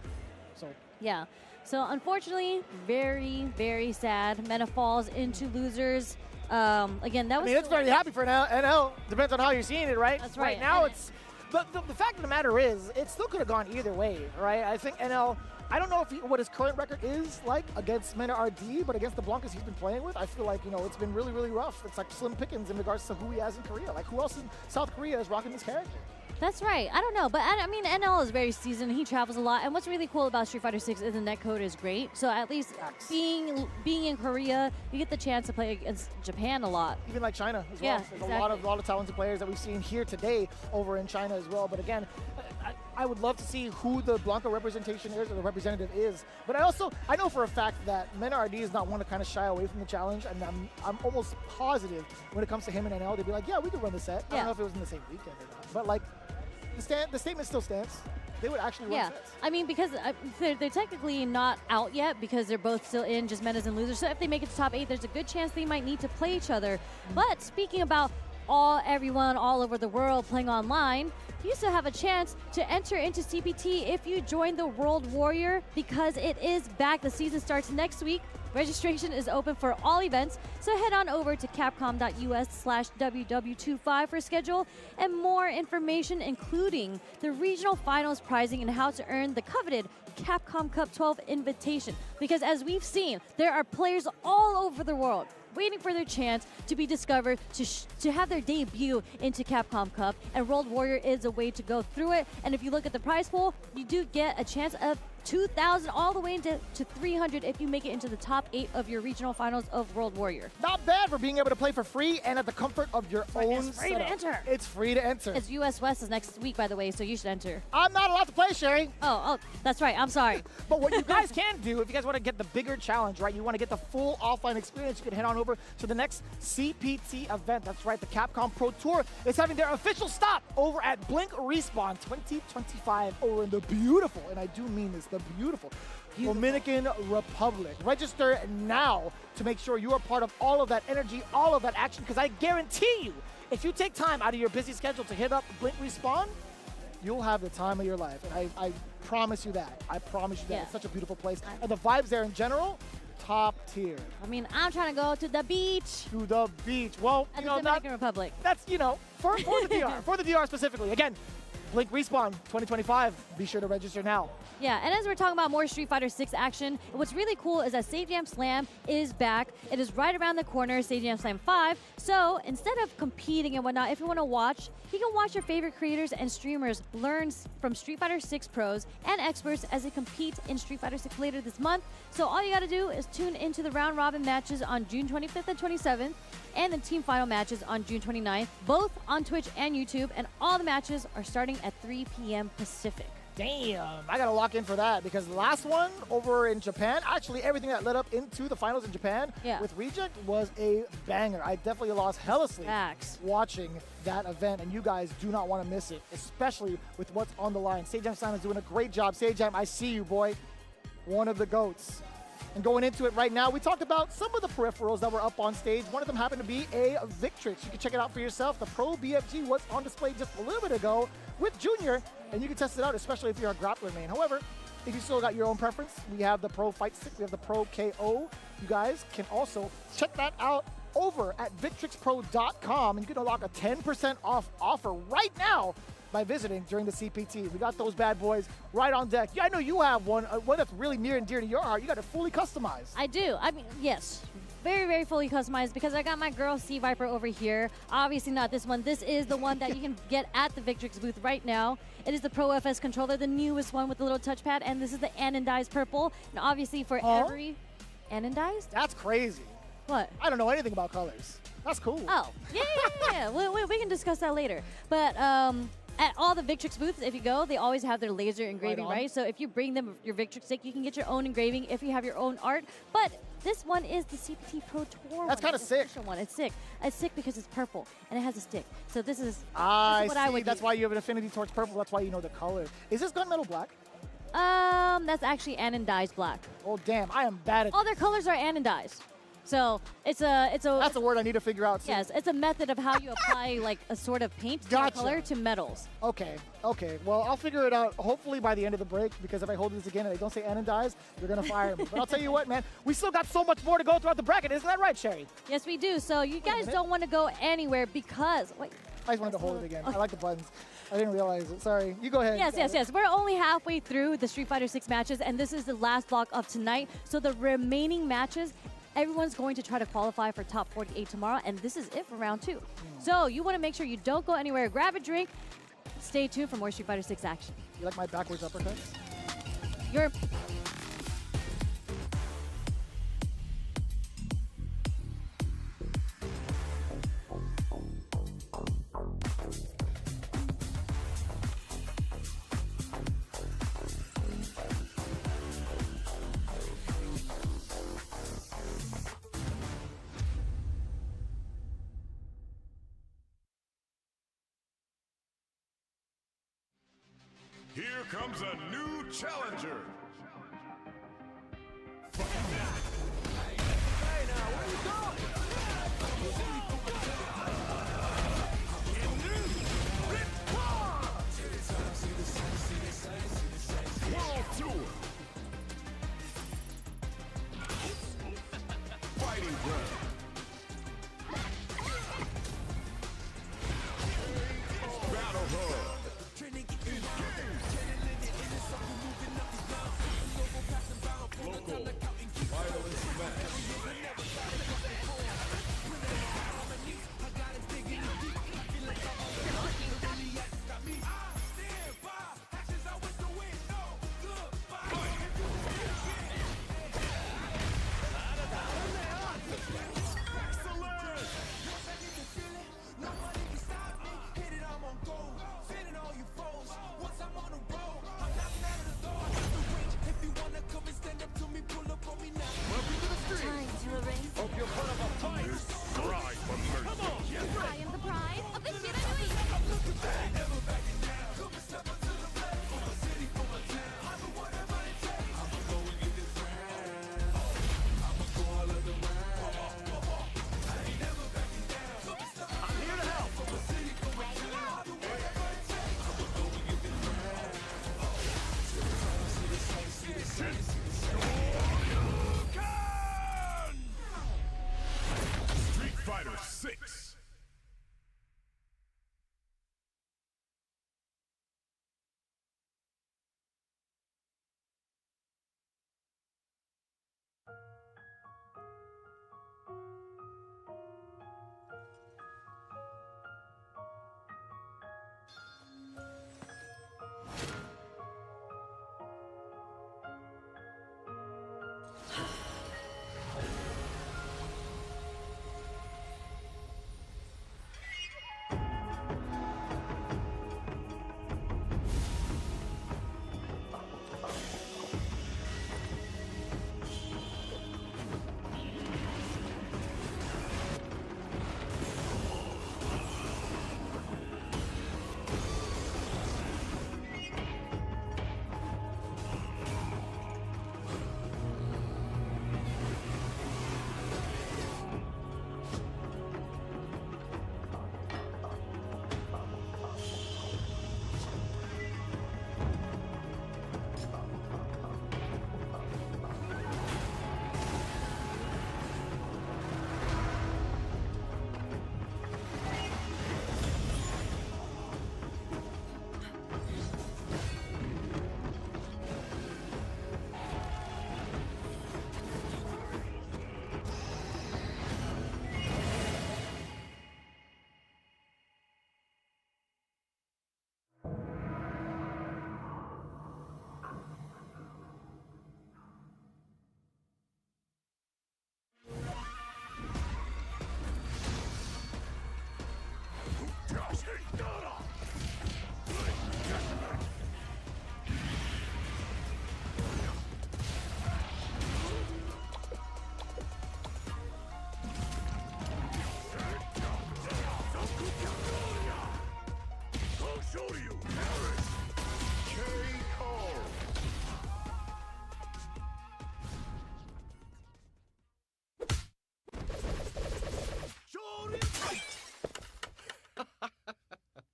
So yeah. So unfortunately, very, very sad. Mena falls into losers. Again, that was. I mean, it's very happy for NL. Depends on how you're seeing it, right? That's right. Right now, it's. The fact of the matter is, it still could have gone either way, right? I think NL I don't know what his current record is like against Mena RD, but against the Blankas he's been playing with, I feel like, it's been really, really rough. It's like slim pickings in regards to who he has in Korea. Like, who else in South Korea is rocking this character? That's right. I don't know, but I mean, NL is very seasoned. He travels a lot, and what's really cool about Street Fighter 6 is the netcode is great. So at least being in Korea, you get the chance to play against Japan a lot. Even like China as well. Yeah, There's exactly. a lot of talented players that we've seen here today over in China as well. But again, I would love to see who the Blanca representation is or the representative is. But I know for a fact that Mena RD is not one to kind of shy away from the challenge, and I'm almost positive when it comes to him and NL, they'd be like, yeah, we could run the set. I don't know if it was in the same weekend or not, but like, the statement still stands. They would actually run sets. I mean, because they're technically not out yet because they're both still in just winners and losers. So if they make it to top 8, there's a good chance they might need to play each other. But speaking about everyone all over the world playing online, you still have a chance to enter into CPT if you join the World Warrior because it is back. The season starts next week. Registration is open for all events, so head on over to capcom.us/WW25 for schedule and more information, including the regional finals pricing and how to earn the coveted Capcom Cup 12 invitation. Because as we've seen, there are players all over the world waiting for their chance to be discovered, to have their debut into Capcom Cup, and World Warrior is a way to go through it. And if you look at the prize pool, you do get a chance of 2,000 all the way into 300 if you make it into the top 8 of your regional finals of World Warrior. Not bad for being able to play for free and at the comfort of your own It's free setup. to enter. It's free to enter. It's US West is next week, by the way, so you should enter. I'm not allowed to play, Sherry. Oh, that's right. I'm sorry. But what you guys can do, if you guys want to get the bigger challenge, right, you want to get the full offline experience, you can head on over to the next CPT event. That's right, the Capcom Pro Tour is having their official stop over at Blink Respawn 2025 over in the beautiful, and I do mean this, the beautiful Dominican Republic. Register now to make sure you are part of all of that energy, all of that action, because I guarantee you, if you take time out of your busy schedule to hit up Blink Respawn, you'll have the time of your life. And I promise you that. I promise you that. It's such a beautiful place. And the vibes there in general, top tier. I mean, I'm trying to go to the beach. To the beach. Well, the Dominican Republic. That's, for the DR. For the DR specifically. Again, Blink Respawn 2025. Be sure to register now. Yeah, and as we're talking about more Street Fighter 6 action, what's really cool is that Save Jam Slam is back. It is right around the corner, Save Jam Slam 5. So instead of competing and whatnot, if you want to watch, you can watch your favorite creators and streamers learn from Street Fighter 6 pros and experts as they compete in Street Fighter 6 later this month. So all you got to do is tune into the round robin matches on June 25th and 27th and the team final matches on June 29th, both on Twitch and YouTube, and all the matches are starting at 3 p.m. Pacific. Damn, I gotta lock in for that because the last one over in Japan, actually everything that led up into the finals in Japan with Reject was a banger. I definitely lost hella sleep watching that event, and you guys do not want to miss it, especially with what's on the line. Sage Jam Simon is doing a great job. Sage Jam, I see you, boy. One of the GOATs. And going into it right now, we talked about some of the peripherals that were up on stage. One of them happened to be a Victrix. You can check it out for yourself. The Pro BFG was on display just a little bit ago with Junior, and you can test it out, especially if you're a grappler main. However, if you still got your own preference, we have the Pro Fight Stick, we have the Pro KO. You guys can also check that out over at VictrixPro.com, and you can unlock a 10% off offer right now by visiting during the CPT. We got those bad boys right on deck. Yeah, I know you have one that's really near and dear to your heart. You got it fully customized. I do. I mean, yes. Very, very fully customized because I got my girl Sea Viper over here. Obviously not this one. This is the one that you can get at the Victrix booth right now. It is the Pro FS controller, the newest one with the little touchpad, and this is the anodized purple. And obviously for every... Anodized? That's crazy. What? I don't know anything about colors. That's cool. Oh, yeah. we can discuss that later. But at all the Victrix booths, if you go, they always have their laser engraving, right? So if you bring them your Victrix stick, you can get your own engraving if you have your own art. But this one is the CPT Pro Tour. That's kind of sick. One. It's sick. It's sick because it's purple and it has a stick. So this is what I would That's do. why you have an affinity towards purple. That's why you know the color. Is this gunmetal black? That's actually anodized black. Oh damn, I am bad at. All their colors are anodized. So it's a. That's a word I need to figure out. Soon. Yes, it's a method of how you apply like a sort of paint color to metals. Okay. Well, I'll figure it out hopefully by the end of the break, because if I hold this again and they don't say anodized, you're gonna fire me. But I'll tell you what, man, we still got so much more to go throughout the bracket. Isn't that right, Sherry? Yes, we do. So you guys don't want to go anywhere because I just wanted to hold it again. I like the buttons. I didn't realize it. Sorry. You go ahead. Yes. We're only halfway through the Street Fighter 6 matches, and this is the last block of tonight. So the remaining matches, everyone's going to try to qualify for top 48 tomorrow, and this is it for round 2. So you want to make sure you don't go anywhere. Grab a drink. Stay tuned for more Street Fighter 6 action. You like my backwards uppercuts? You're... Here comes a new challenger. Hey now, where you going? World Tour. Fighting ground. Battle hub. Local violence match. Hope you're part of a fight. Cry for mercy. Come on. I am the pride of the Shiranui. I'm here to help. Street Fighter 6.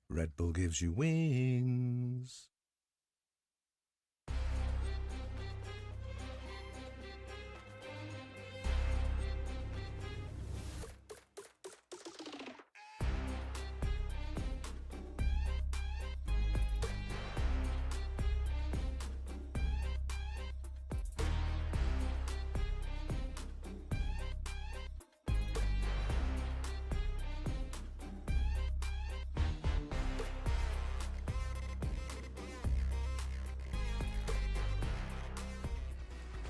Red Bull gives you wings.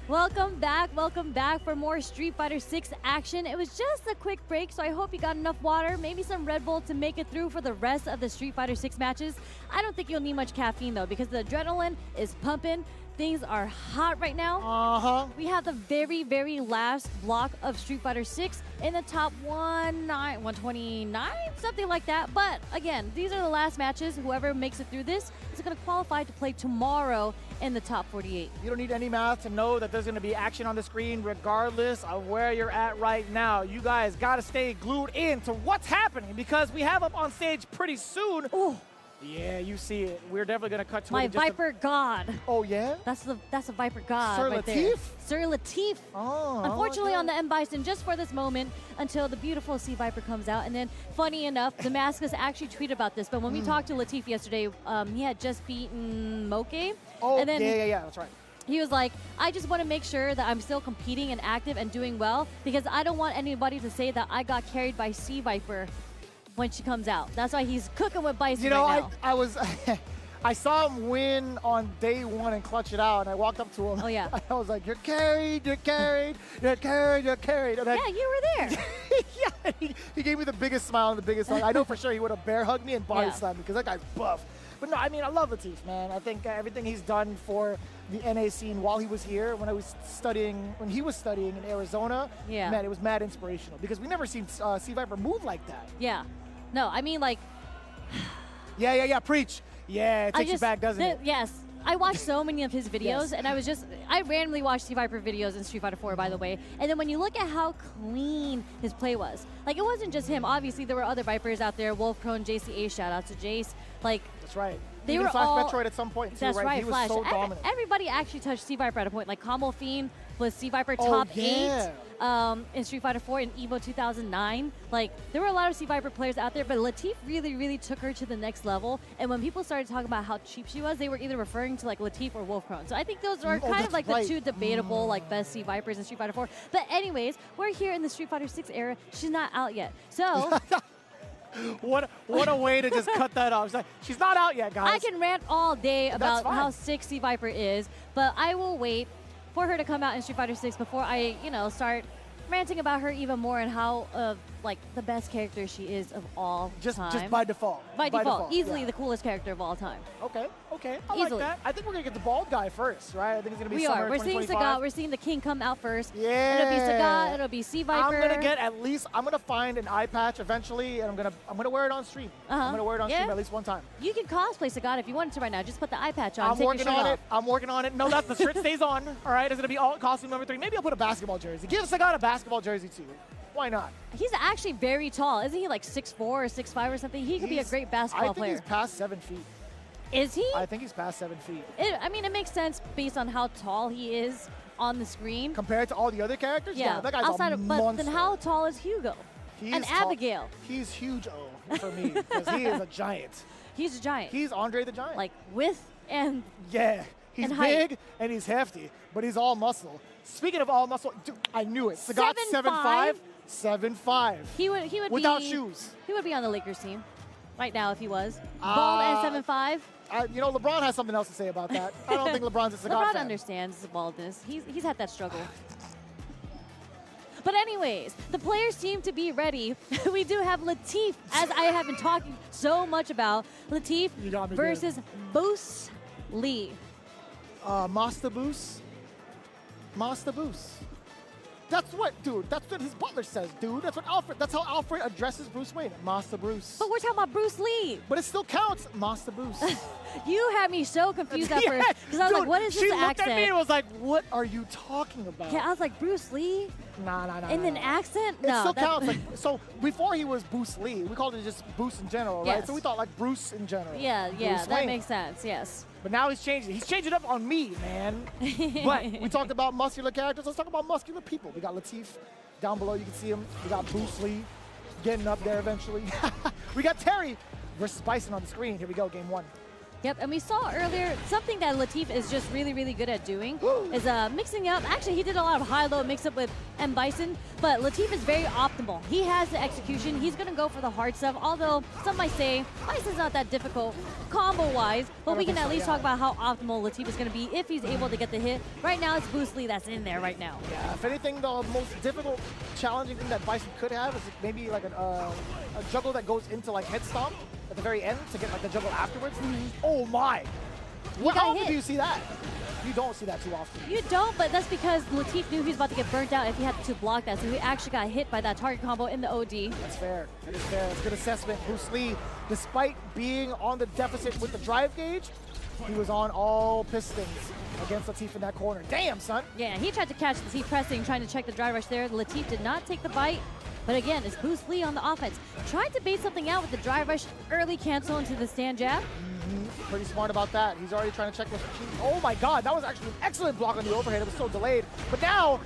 Welcome back for more Street Fighter 6 action. It was just a quick break, so I hope you got enough water, maybe some Red Bull to make it through for the rest of the Street Fighter 6 matches. I don't think you'll need much caffeine though, because the adrenaline is pumping. Things are hot right now. We have the very last block of Street Fighter 6 in the top 129, something like that. But again, these are the last matches. Whoever makes it through this is going to qualify to play tomorrow in the top 48. You don't need any math to know that there's going to be action on the screen regardless of where you're at right now. You guys got to stay glued in to what's happening because we have up on stage pretty soon. Ooh. Yeah, you see it. We're definitely going to cut to My it. Viper God. Oh, yeah? That's a Viper God Sir right Lateef? there. Sir Lateef. Oh, Unfortunately on the M Bison just for this moment until the beautiful Sea Viper comes out. And then, funny enough, Damascus actually tweeted about this. But when we talked to Lateef yesterday, he had just beaten Moke. Oh, and then yeah, that's right. He was like, I just want to make sure that I'm still competing and active and doing well because I don't want anybody to say that I got carried by Sea Viper when she comes out. That's why he's cooking with Bison right now. I was, I saw him win on day one and clutch it out, and I walked up to him. Oh, yeah. I was like, you're carried, you're carried, you're carried, you're carried. And yeah, you were there. Yeah, he gave me the biggest smile and the biggest hug. I know for sure he would have bear hugged me and body slammed me because that guy's buff. But no, I mean, I love Lateef, man. I think everything he's done for the NA scene while he was here, when he was studying in Arizona, man, it was mad inspirational because we never seen Sea Viper move like that. Yeah. No, I mean, like... yeah, preach. Yeah, it takes you back, doesn't it? Yes. I watched so many of his videos, and I randomly watched Sea Viper videos in Street Fighter 4, by the way. And then when you look at how clean his play was, like, it wasn't just him. Obviously, there were other Vipers out there, Wolf Crone, JCA, shout out to Jace. Like, that's right. They Even were Flash all, Metroid at some point, too, that's right? He was Flash. so dominant. Everybody actually touched Sea Viper at a point. Like, Combo Fiend was Sea Viper top 8 in Street Fighter 4 in EVO 2009. Like, there were a lot of Sea Viper players out there, but Lateef really took her to the next level. And when people started talking about how cheap she was, they were either referring to, like, Lateef or Wolf Crone. So I think those are kind of like the two debatable, like, best Sea Vipers in Street Fighter 4. But anyways, we're here in the Street Fighter 6 era. She's not out yet. So... What a way to just cut that off. She's not out yet, guys. I can rant all day about how sick Sea Viper is, but I will wait for her to come out in Street Fighter 6 before I, start ranting about her even more and how, like, the best character she is of all time. Just by default. By default. Easily the coolest character of all time. Okay. I Easily. like that. I think we're going to get the bald guy first, right? I think it's going to be summer 2025. We're seeing Sagat. We're seeing the king come out first. Yeah. It'll be Sagat. It'll be Sea Viper. I'm going to find an eye patch eventually, and I'm gonna wear it on stream. I'm going to wear it on stream at least one time. You can cosplay Sagat if you wanted to right now. Just put the eye patch on. I'm working on it. No, the shirt stays on. All right, it's going to be all costume number 3. Maybe I'll put a basketball jersey. Give Sagat a basketball jersey, too. Why not? He's actually very tall. Isn't he like 6'4" or 6'5" or something? He could be a great basketball player. I think he's past 7 feet. Is he? I think he's past 7 feet. It makes sense based on how tall he is on the screen. Compared to all the other characters? Yeah, that guy's a monster. But then how tall is Hugo? And Abigail? He's huge for me because he is a giant. He's a giant. He's Andre the Giant. Like width and yeah, he's big and he's hefty, but he's all muscle. Speaking of all muscle, dude, I knew it. Sagat 7'5". 7'5". He would without be, shoes. He would be on the Lakers team right now if he was bald and 7'5". LeBron has something else to say about that. I don't think LeBron's a Sagat fan. understands the baldness. He's had that struggle. But anyways, the players seem to be ready. We do have Lateef, as I have been talking so much about. Lateef versus Bruce Lee. Master Bruce. That's what his butler says, dude. That's how Alfred addresses Bruce Wayne. Master Bruce. But we're talking about Bruce Lee. But it still counts. Master Bruce. You had me so confused at first. Because I was like, what is this accent? She looked at me and was like, what are you talking about? Yeah, I was like, Bruce Lee? Nah. And an accent? It still counts. So before he was Bruce Lee, we called it just Bruce in general, right? So we thought like Bruce in general. Yeah, that makes sense, yes. But now he's changing. He's changing up on me, man. But we talked about muscular characters. Let's talk about muscular people. We got Lateef down below. You can see him. We got Bruce Lee getting up there eventually. We got Terry versus Bison on the screen. Here we go, game 1. Yep, and we saw earlier something that Latif is just really, really good at doing is mixing up. Actually, he did a lot of high-low mix-up with M. Bison, but Latif is very optimal. He has the execution. He's going to go for the hard stuff, although some might say Bison's not that difficult combo-wise, but we can at least talk about how optimal Latif is going to be if he's able to get the hit. Right now, it's Bruce Lee that's in there right now. Yeah, if anything, the most difficult, challenging thing that Bison could have is maybe like a juggle that goes into like head stomp at the very end to get like the juggle afterwards. Oh my! How often do you see that? You don't see that too often. You don't, but that's because Latif knew he was about to get burnt out if he had to block that, so he actually got hit by that target combo in the OD. That's fair. That is fair. That's a good assessment. Bruce Lee, despite being on the deficit with the drive gauge, he was on all pistons against Latif in that corner. Damn, son. Yeah, he tried to catch Latif pressing, trying to check the drive rush there. Latif did not take the bite. But again, it's Bruce Lee on the offense. Tried to bait something out with the drive rush, early cancel into the stand jab. Pretty smart about that. He's already trying to check with Rashid. Oh my god, that was actually an excellent block on the overhead. It was so delayed. But now,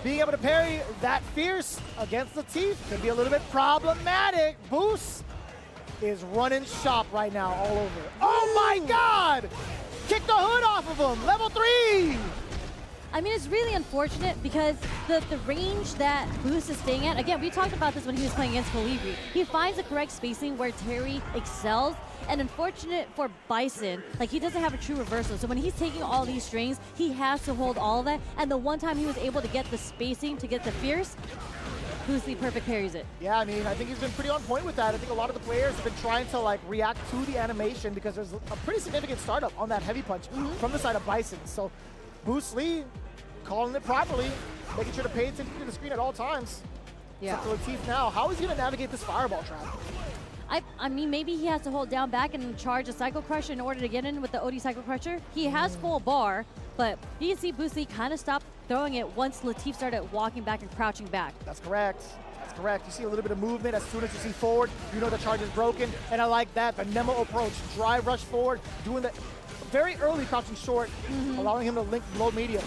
being able to parry that fierce against Latif can be a little bit problematic. Boost is running shop right now all over. Oh my god! Kick the hood off of him. Level 3! I mean, it's really unfortunate because the range that Boost is staying at, again, we talked about this when he was playing against Colibri. He finds the correct spacing where Terry excels, and unfortunate for Bison, like he doesn't have a true reversal. So when he's taking all these strings, he has to hold all of that, and the one time he was able to get the spacing to get the fierce, Bruce Lee perfect parries it. Yeah, I mean, I think he's been pretty on point with that. I think a lot of the players have been trying to like react to the animation because there's a pretty significant startup on that heavy punch from the side of Bison. So Bruce Lee calling it properly, making sure to pay attention to the screen at all times. Yeah. So Latif now, how is he going to navigate this fireball trap? I mean, maybe he has to hold down back and charge a Cycle Crusher in order to get in with the OD Cycle Crusher. He has full bar, but you can see Bruce Lee kind of stopped throwing it once Latif started walking back and crouching back. That's correct. That's correct. You see a little bit of movement as soon as you see forward. You know the charge is broken, and I like that. The Nemo approach, drive rush forward, doing the very early crouching short, allowing him to link low medium.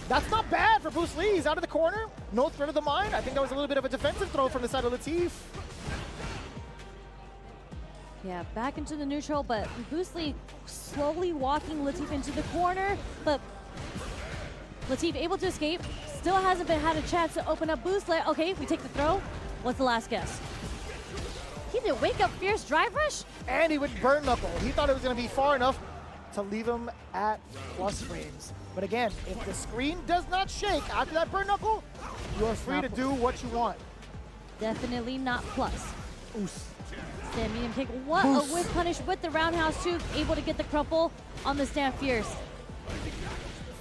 That's not bad for Bruce Lee. He's out of the corner. No threat of the mind. I think that was a little bit of a defensive throw from the side of Latif. Yeah, back into the neutral, but Bruce Lee slowly walking Latif into the corner, but Latif able to escape. Still hasn't had a chance to open up Boost. Okay, we take the throw. What's the last guess? He did wake up fierce drive rush? And he went burn knuckle. He thought it was going to be far enough to leave him at plus frames. But again, if the screen does not shake after that burn knuckle, you are free to do what you want. Definitely not plus. Oos. Stand medium kick. What a whiff punish with the roundhouse too. Able to get the crumple on the stand fierce.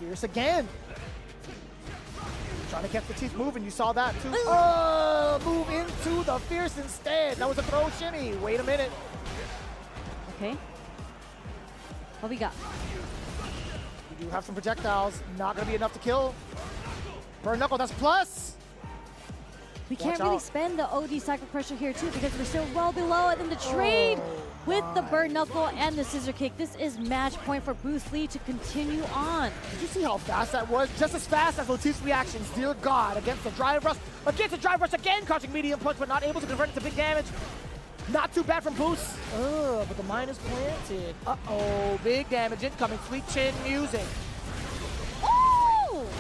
Fierce again. Trying to catch the teeth moving. You saw that too. Move into the fierce instead. That was a throw shimmy. Wait a minute. Okay. What we got? We do have some projectiles. Not going to be enough to kill. Burn knuckle. That's plus. We can't really spend the OD Cycle Crusher here too because we're still well below, and then the trade with the burn knuckle and the scissor kick. This is match point for Bruce Lee to continue on. Did you see how fast that was? Just as fast as Latif's reactions. Dear God, against the drive rush. Against the drive rush again, crouching medium punch, but not able to convert it to big damage. Not too bad from Boost. But the mine is planted. Uh-oh, big damage incoming. Sweet chin music.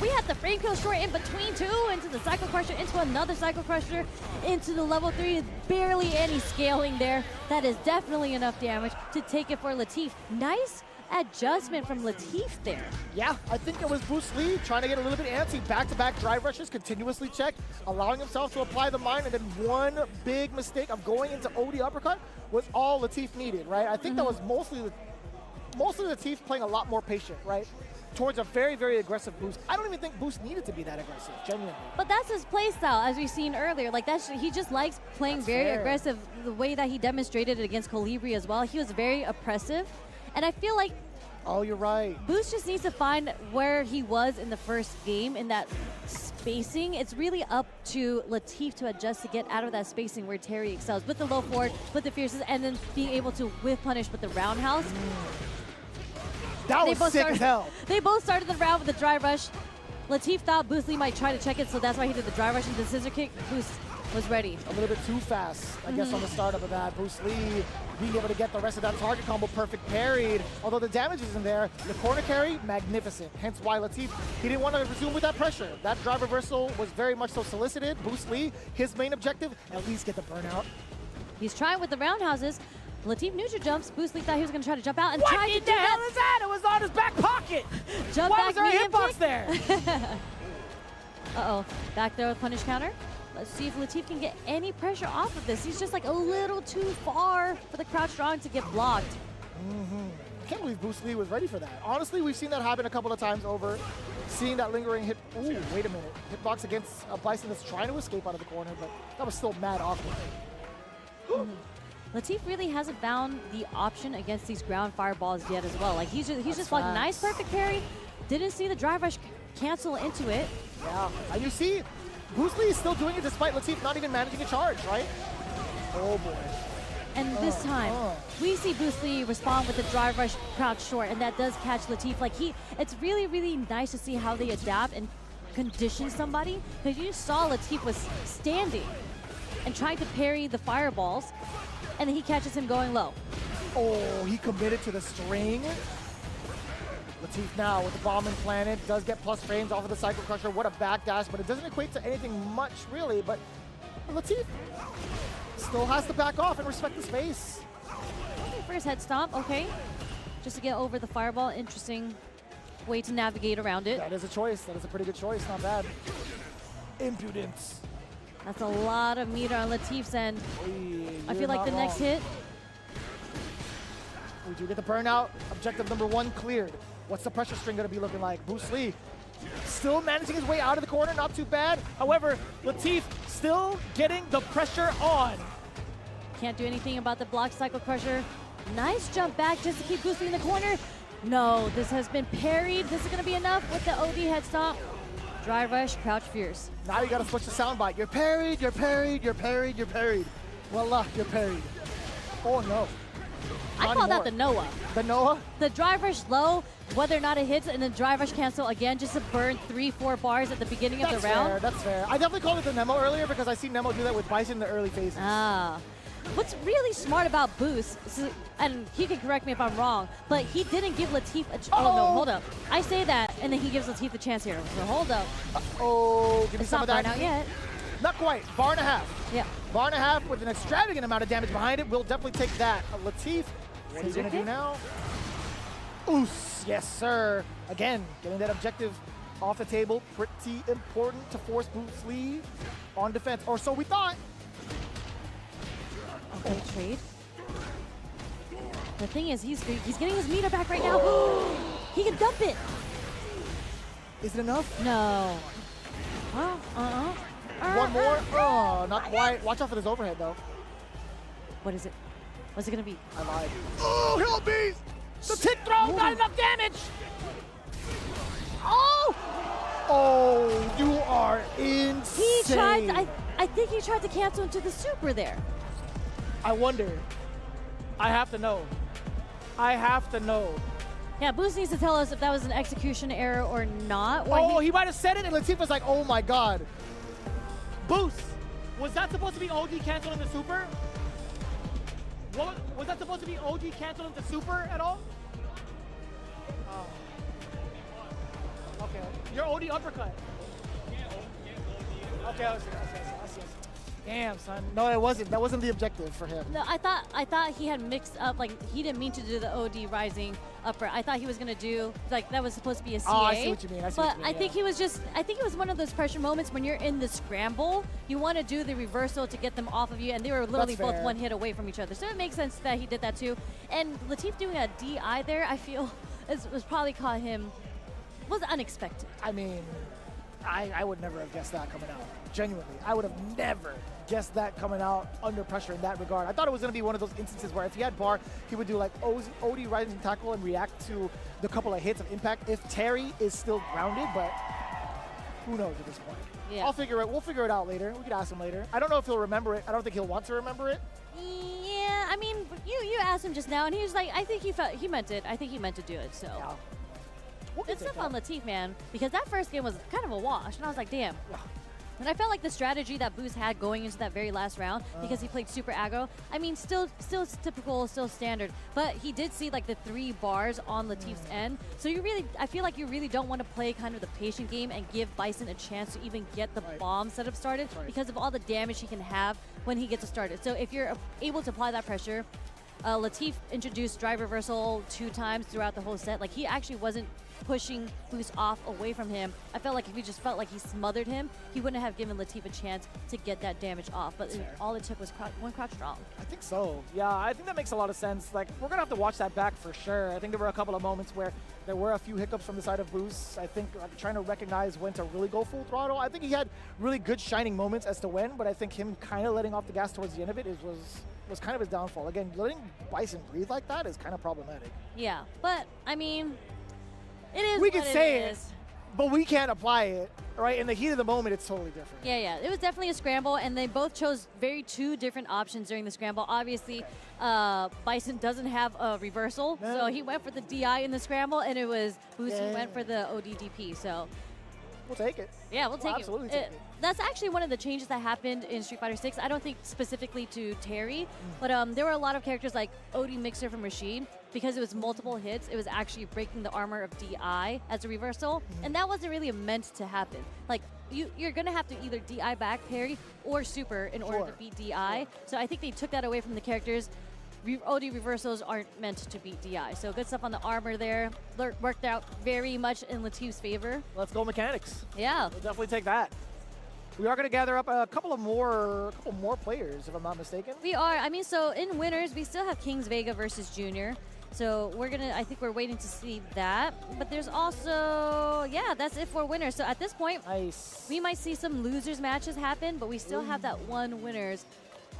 We had the frame kill short in between two, into the Cycle Crusher, into another Cycle Crusher, into the level 3. Barely any scaling there. That is definitely enough damage to take it for Latif. Nice adjustment from Latif there. Yeah, I think it was Bruce Lee trying to get a little bit antsy. Back-to-back drive rushes, continuously checked, allowing himself to apply the mine, and then one big mistake of going into OD uppercut was all Latif needed, right? I think that was mostly Latif playing a lot more patient, right? Towards a very, very aggressive Boost. I don't even think Boost needed to be that aggressive, genuinely. But that's his play style, as we've seen earlier. Like he just likes playing very aggressive. The way that he demonstrated it against Colibri as well, he was very oppressive. And I feel like you're right. Boost just needs to find where he was in the first game in that spacing. It's really up to Latif to adjust to get out of that spacing where Terry excels with the low forward, with the fierces, and then being able to whiff punish with the roundhouse. That was sick as hell. They both started the round with the drive rush. Latif thought Bruce Lee might try to check it, so that's why he did the drive rush and the scissor kick. Boost was ready. A little bit too fast, I guess, on the startup of that. Bruce Lee being able to get the rest of that target combo perfect parried. Although the damage isn't there, the corner carry, magnificent. Hence why Latif, he didn't want to resume with that pressure. That drive reversal was very much so solicited. Bruce Lee, his main objective, at least get the burnout. He's trying with the roundhouses. Latif neutral jumps. Bruce Lee thought he was going to try to jump out and what tried to the hell is that? It was on his back pocket. Jump Why back was there a medium hitbox kick? there? Uh-oh. Back there with punish counter. Let's see if Latif can get any pressure off of this. He's just like a little too far for the crouch strong to get blocked. I can't believe Bruce Lee was ready for that. Honestly, we've seen that happen a couple of times over. Seeing that lingering hit. Ooh, wait a minute. Hitbox against a Bison that's trying to escape out of the corner, but that was still mad awkward. Latif really hasn't found the option against these ground fireballs yet as well. Like he's just like nice perfect parry. Didn't see the drive rush cancel into it. Yeah, and you see, Bruce Lee is still doing it despite Latif not even managing a charge, right? Oh boy. And this time, we see Bruce Lee respond with the drive rush crouch short, and that does catch Latif. Like it's really, really nice to see how they adapt and condition somebody. Because you saw Latif was standing and trying to parry the fireballs, and then he catches him going low. Oh, he committed to the string. Latif now with the bomb implanted, does get plus frames off of the Cycle Crusher. What a backdash, but it doesn't equate to anything much, really. But Latif still has to back off and respect the space. Okay, first head stomp, okay. Just to get over the fireball, interesting way to navigate around it. That is a choice. That is a pretty good choice, not bad. Impudence. That's a lot of meter on Latif's end. I feel like the next hit. We do get the burnout. Objective number 1 cleared. What's the pressure string going to be looking like? Bruce Lee still managing his way out of the corner, not too bad. However, Latif still getting the pressure on. Can't do anything about the block Cycle Crusher. Nice jump back just to keep Bruce Lee in the corner. No, this has been parried. This is going to be enough with the OD head stomp. Drive rush, crouch fierce. Now you got to switch the soundbite. You're parried, you're parried, you're parried, you're parried. Voila, you're parried. Oh no. I call that the Noah. The Noah? The drive rush low, whether or not it hits, and then drive rush cancel again just to burn 3-4 bars at the beginning of the round. That's fair. I definitely called it the Nemo earlier because I see Nemo do that with Bison in the early phases. Ah. What's really smart about Boost, and he can correct me if I'm wrong, but he didn't give Latif a chance. Oh no, hold up. I say that, and then he gives Latif a chance here. So hold up. Oh, give me it's some not of that. Out yet. Not quite. Bar and a half. Yeah. Bar and a half with an extravagant amount of damage behind it. We'll definitely take that. Latif, what he's going to do now? Oos. Yes, sir. Again, getting that objective off the table. Pretty important to force Bruce Lee on defense. Or so we thought. Okay, trade. The thing is, he's getting his meter back right now. He can dump it. Is it enough? No. Well, One more? Oh, not quite. Watch out for this overhead, though. What is it? What's it going to be? I lied. Oh, help me! The tick throw, not enough damage! Oh! Oh, you are insane. He tried, I think he tried to cancel into the super there. I wonder. I have to know. I have to know. Yeah, Boost needs to tell us if that was an execution error or not. Oh, he might have said it, and Latif was like, oh my god. Boost, was that supposed to be OG canceled in the super? Was that supposed to be OG canceled in the super at all? Oh. Okay, your OD uppercut. Okay, I see. Damn, son. No, it wasn't. That wasn't the objective for him. No, I thought he had mixed up, like, he didn't mean to do the OD rising upper. I thought he was going to do, like, that was supposed to be a CA. Oh, I see what you mean. But I think he was just, I think it was one of those pressure moments when you're in the scramble, you want to do the reversal to get them off of you, and they were literally both one hit away from each other. So it makes sense that he did that too. And Latif doing a DI there, I feel, was probably caught him, was unexpected. I mean, I would never have guessed that coming out. Genuinely. I would have never guessed that coming out under pressure in that regard. I thought it was going to be one of those instances where if he had bar, he would do like OD rising tackle and react to the couple of hits of impact if Terry is still grounded, but who knows at this point. Yeah. We'll figure it out later. We could ask him later. I don't know if he'll remember it. I don't think he'll want to remember it. Yeah, I mean, you asked him just now, and he was like, I think he meant it. I think he meant to do it, so. Yeah. Good stuff on Latif, man, because that first game was kind of a wash, and I was like, damn. Yeah. And I felt like the strategy that Boost had going into that very last round, because he played super aggro, I mean, still typical, still standard, but he did see like the 3 bars on Latif's end. So I feel like you really don't want to play kind of the patient game and give Bison a chance to even get the bomb setup started because of all the damage he can have when he gets started. So if you're able to apply that pressure, Latif introduced drive reversal 2 times throughout the whole set. Like, he actually wasn't pushing Boost off away from him. I felt like if he just felt like he smothered him, he wouldn't have given Latif a chance to get that damage off. But all it took was one crouch strong. I think so. Yeah, I think that makes a lot of sense. Like, we're going to have to watch that back for sure. I think there were a couple of moments where there were a few hiccups from the side of Boost. I think trying to recognize when to really go full throttle. I think he had really good shining moments as to when, but I think him kind of letting off the gas towards the end of it was kind of his downfall. Again, letting Bison breathe like that is kind of problematic. Yeah, but I mean, it is we what can say it is. But we can't apply it, right? In the heat of the moment, it's totally different. Yeah, it was definitely a scramble, and they both chose two different options during the scramble. Obviously, Bison doesn't have a reversal, so he went for the DI in the scramble, and it was Boost who went for the ODDP, so. We'll take it. Yeah, we'll take absolutely take it. That's actually one of the changes that happened in Street Fighter 6. I don't think specifically to Terry, but there were a lot of characters like OD Mixer from Rashid. Because it was multiple hits, it was actually breaking the armor of DI as a reversal, and that wasn't really meant to happen. Like, you're going to have to either DI back parry or super in order to beat DI. So I think they took that away from the characters. OD reversals aren't meant to beat DI. So good stuff on the armor there. Worked out very much in Latif's favor. Let's go mechanics. Yeah. We'll definitely take that. We are going to gather up a couple more players, if I'm not mistaken. We are. I mean, so in winners, we still have Kings Vega versus Junior. So I think we're waiting to see that. But there's also, that's it for winners. So at this point, we might see some losers matches happen, but we still have that one winners.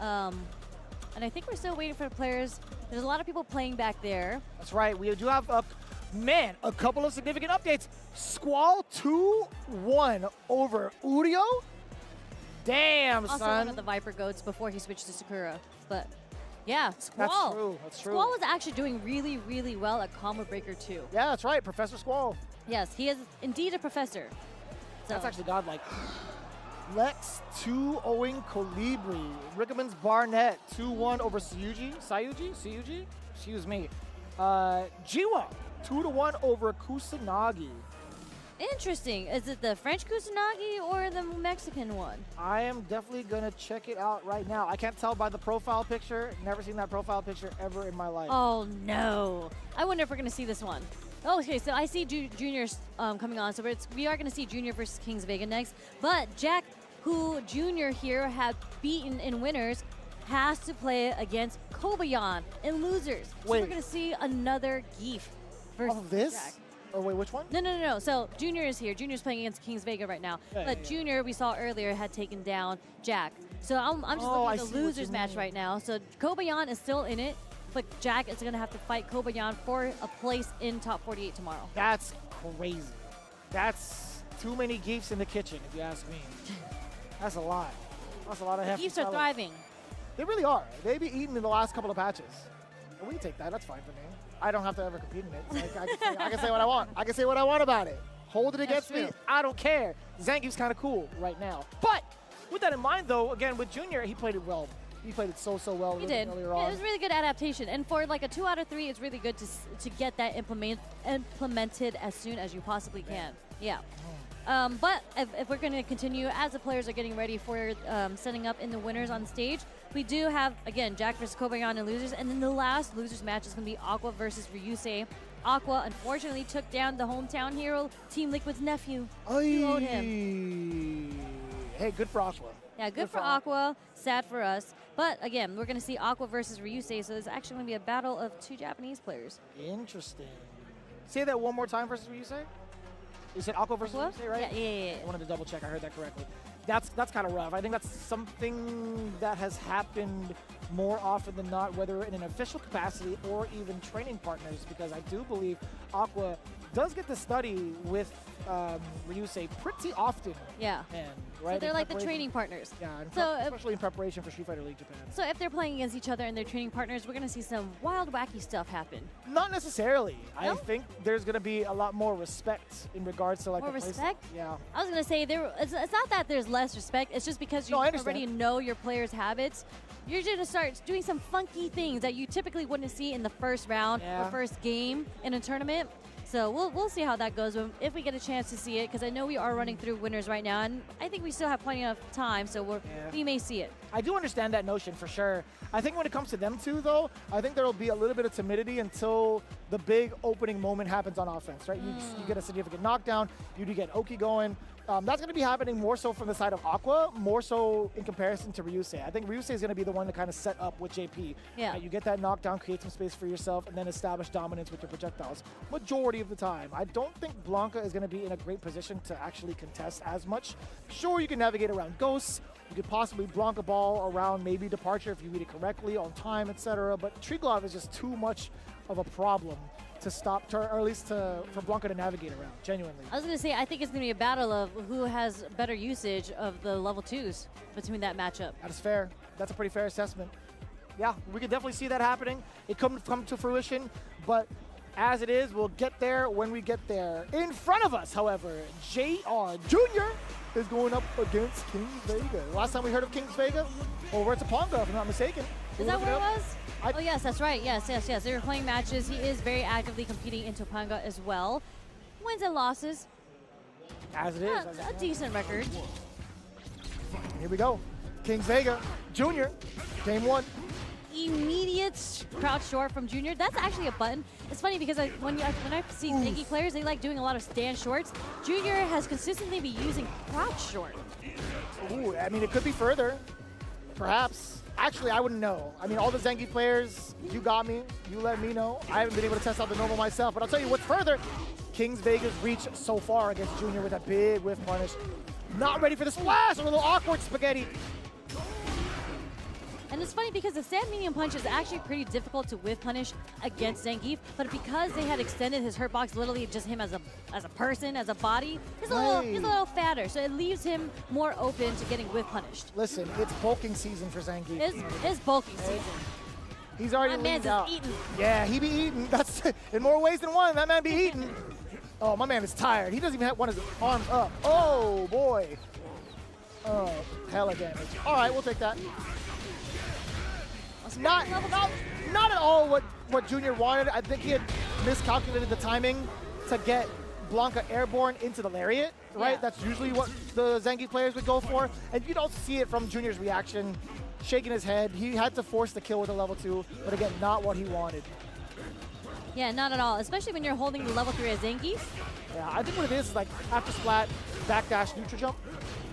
And I think we're still waiting for players. There's a lot of people playing back there. That's right. We do have, a couple of significant updates. Squall 2-1 over Urio. Damn, also son. one of the Viper Goats before he switched to Sakura. But yeah, Squall. That's true. Squall was actually doing really, really well at Combo Breaker 2. Yeah, that's right. Professor Squall. Yes, he is indeed a professor. So. That's actually godlike. Lex 2-0ing Colibri. Rickman's Barnett 2-1 over Sayuji? Excuse me. Jiwa 2-1 over Kusanagi. Interesting. Is it the French Kusanagi or the Mexican one? I am definitely going to check it out right now. I can't tell by the profile picture. Never seen that profile picture ever in my life. Oh, no. I wonder if we're going to see this one. Oh, okay, so I see Junior's coming on. So we are going to see Junior versus Kings Vega next. But Jack, who Junior here had beaten in winners, has to play against Kobayan in losers. So we're going to see another Geef versus Jack. Oh, wait, which one? No. So Junior is here. Junior's playing against Kings Vega right now. But Junior, we saw earlier, had taken down Jack. So I'm just looking at the losers match right now. So Kobayan is still in it, but Jack is going to have to fight Kobayan for a place in top 48 tomorrow. That's crazy. That's too many Geefs in the kitchen, if you ask me. That's a lot. That's a lot of hefty Geefs are thriving. They really are. They be eating in the last couple of patches. And we can take that. That's fine for me. I don't have to ever compete in it. Like, I can say what I want. I can say what I want about it. Hold it against me. I don't care. Zangief's kind of cool right now. But with that in mind, though, again, with Junior, he played it well. He played it so well. He did. Earlier on. It was really good adaptation. And for like a 2 out of 3, it's really good to get that implemented as soon as you possibly can. Yeah. But if we're going to continue, as the players are getting ready for setting up in the winners on stage, we do have, again, Jack versus Kobayan in losers. And then the last losers match is going to be Aqua versus Ryusei. Aqua, unfortunately, took down the hometown hero, Team Liquid's nephew. You owed him. Hey, good for Aqua. Yeah, good for Aqua. Sad for us. But, again, we're going to see Aqua versus Ryusei, so there's actually going to be a battle of 2 Japanese players. Interesting. Say that one more time versus Ryusei. You said Aqua versus Ryusei, right? Yeah. I wanted to double check. I heard that correctly. That's kind of rough. I think that's something that has happened more often than not, whether in an official capacity or even training partners, because I do believe Aqua does get to study with Ryusei pretty often. Yeah. Right? So they're like the training partners. Yeah, and so especially in preparation for Street Fighter League Japan. So if they're playing against each other and they're training partners, we're going to see some wild, wacky stuff happen. Not necessarily. No? I think there's going to be a lot more respect in regards to like more the respect? Yeah. I was going to say it's not that there's less respect. It's just because you already know your players' habits. You're going to start doing some funky things that you typically wouldn't see in the first round or first game in a tournament. So we'll see how that goes if we get a chance to see it, because I know we are running through winners right now, and I think we still have plenty of time, so we may see it. I do understand that notion for sure. I think when it comes to them two, though, I think there will be a little bit of timidity until the big opening moment happens on offense, right? You get a significant knockdown, you do get Oki going. That's going to be happening more so from the side of Aqua, more so in comparison to Ryusei. I think Ryusei is going to be the one to kind of set up with JP. Yeah. You get that knockdown, create some space for yourself, and then establish dominance with your projectiles. Majority of the time. I don't think Blanka is going to be in a great position to actually contest as much. Sure, you can navigate around ghosts. You could possibly Blanka ball around maybe departure if you read it correctly, on time, etc. But Triglav is just too much of a problem to stop, or at least for Blanka to navigate around, genuinely. I was going to say, I think it's going to be a battle of who has better usage of the level 2s between that matchup. That is fair. That's a pretty fair assessment. Yeah, we could definitely see that happening. It come to fruition, but as it is, we'll get there when we get there. In front of us, however, JR Jr. is going up against Kings Vega. Last time we heard of Kings Vega, over at Topanga, if I'm not mistaken. Is that where it was? Oh, yes, that's right. Yes. They were playing matches. He is very actively competing in Topanga as well. Wins and losses. As it is. A decent record. Here we go. Kings Vega Jr. Game 1. Immediate crouch short from Junior. That's actually a button. It's funny because when I see Zengi players, they like doing a lot of stand shorts. Junior has consistently been using crouch short. Ooh, I mean, it could be further. Perhaps. Actually, I wouldn't know. I mean, all the Zengi players, you got me. You let me know. I haven't been able to test out the normal myself, but I'll tell you what's further. Kings Vega's reach so far against Junior with a big whiff punish. Not ready for the splash. A little awkward spaghetti. And it's funny because the Sand Medium Punch is actually pretty difficult to whiff punish against Zangief, but because they had extended his hurt box, literally just him as a person, as a body, he's a little fatter, so it leaves him more open to getting whiff punished. Listen, it's bulking season for Zangief. It's bulking season. He's already leaned out. Eating. Yeah, he be eating. That's in more ways than one. That man be eating. Oh, my man is tired. He doesn't even have one of his arms up. Oh boy. Oh, hella damage. All right, we'll take that. Not at all what Junior wanted. I think he had miscalculated the timing to get Blanka airborne into the lariat, right? Yeah. That's usually what the Zangief players would go for. And you don't see it from Junior's reaction, shaking his head. He had to force the kill with a level 2, but again, not what he wanted. Yeah, not at all, especially when you're holding the level 3 as Zangief. Yeah, I think what it is like after splat, backdash, neutral jump.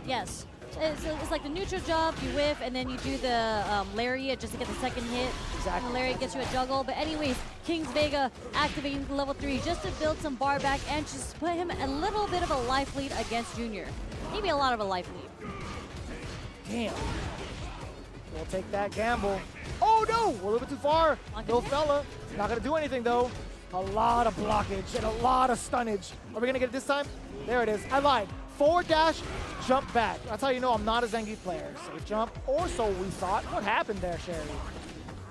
Yes. It's like the neutral jump, you whiff, and then you do the lariat just to get the second hit. Exactly. And the lariat gets you a juggle. But anyways, Kings Vega activating the level 3 just to build some bar back and just put him a little bit of a life lead against Junior. Maybe a lot of a life lead. Damn. We'll take that gamble. Oh no, we're a little bit too far. Little fella. Not gonna do anything though. A lot of blockage and a lot of stunnage. Are we gonna get it this time? There it is. I lied. Forward dash, jump back. That's how you know I'm not a Zangief player. Safe jump, or so we thought. What happened there, Sherry?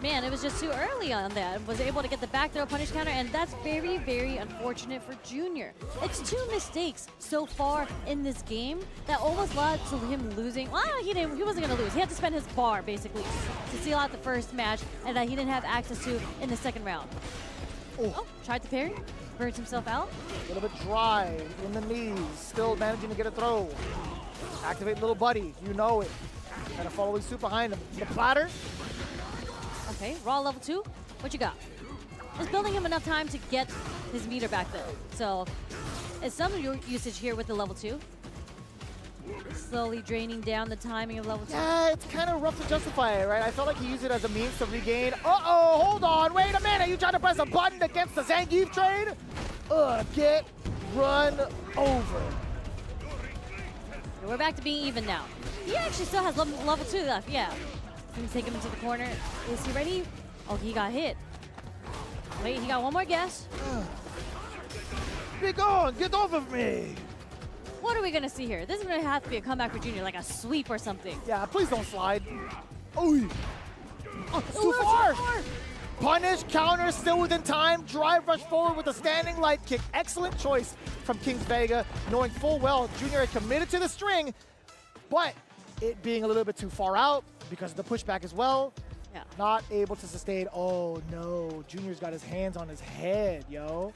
Man, it was just too early on that. Was able to get the back throw punish counter, and that's very, very unfortunate for Junior. It's 2 mistakes so far in this game that almost led to him losing. Well, he wasn't going to lose. He had to spend his bar, basically, to seal out the first match, and that he didn't have access to in the second round. Oh, tried to parry. Burns himself out. A little bit dry in the knees. Still managing to get a throw. Activate little buddy. You know it. And a following suit behind him. The platter. Okay, raw level 2. What you got? It's building him enough time to get his meter back though. So it's some usage here with the level 2. Slowly draining down the timing of level 2. Yeah, it's kind of rough to justify it, right? I felt like he used it as a means to regain. Uh-oh, hold on, wait a minute. You trying to press a button against the Zangief trade? Get run over. We're back to being even now. He actually still has level 2 left, yeah. Let me take him into the corner. Is he ready? Oh, he got hit. Wait, he got one more guess. Be gone! Get off of me! What are we gonna see here? This is gonna have to be a comeback for Junior, like a sweep or something. Yeah, please don't slide. Oh, too far! Punish, counter, still within time. Drive rush forward with a standing light kick. Excellent choice from Kings Vega, knowing full well Junior had committed to the string, but it being a little bit too far out because of the pushback as well. Yeah. Not able to sustain. Oh no, Junior's got his hands on his head, yo.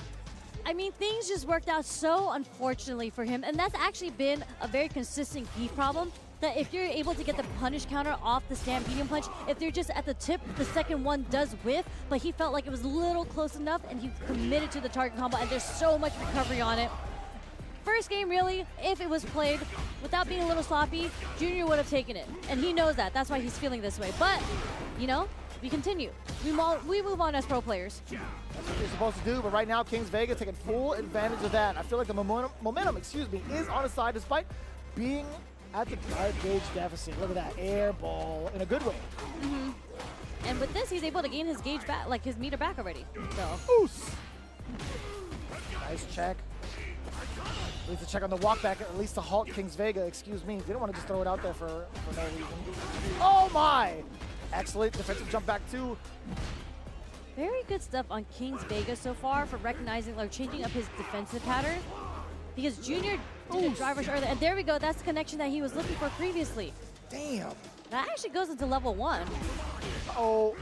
I mean, things just worked out so unfortunately for him, and that's actually been a very consistent Geef problem, that if you're able to get the punish counter off the stand medium punch, if they're just at the tip, the second one does whiff, but he felt like it was a little close enough, and he committed to the target combo, and there's so much recovery on it. First game, really, if it was played without being a little sloppy, Junior would have taken it, and he knows that. That's why he's feeling this way. But, you know, we continue. We move on as pro players. That's what you're supposed to do, but right now, Kings Vega taking full advantage of that. I feel like the momentum, is on his side despite being at the guard gauge deficit. Look at that, air ball in a good way. Mm-hmm. And with this, he's able to gain his gauge back, like his meter back already. So. Oos. Nice check. At least a check on the walk back, at least to halt Kings Vega, excuse me. Didn't want to just throw it out there for no reason. Oh my! Excellent defensive jump back too. Very good stuff on Kings Vega so far for recognizing, like, changing up his defensive pattern. Because Junior did a driver earlier, and there we go, that's the connection that he was looking for previously. Damn. That actually goes into level 1. Oh.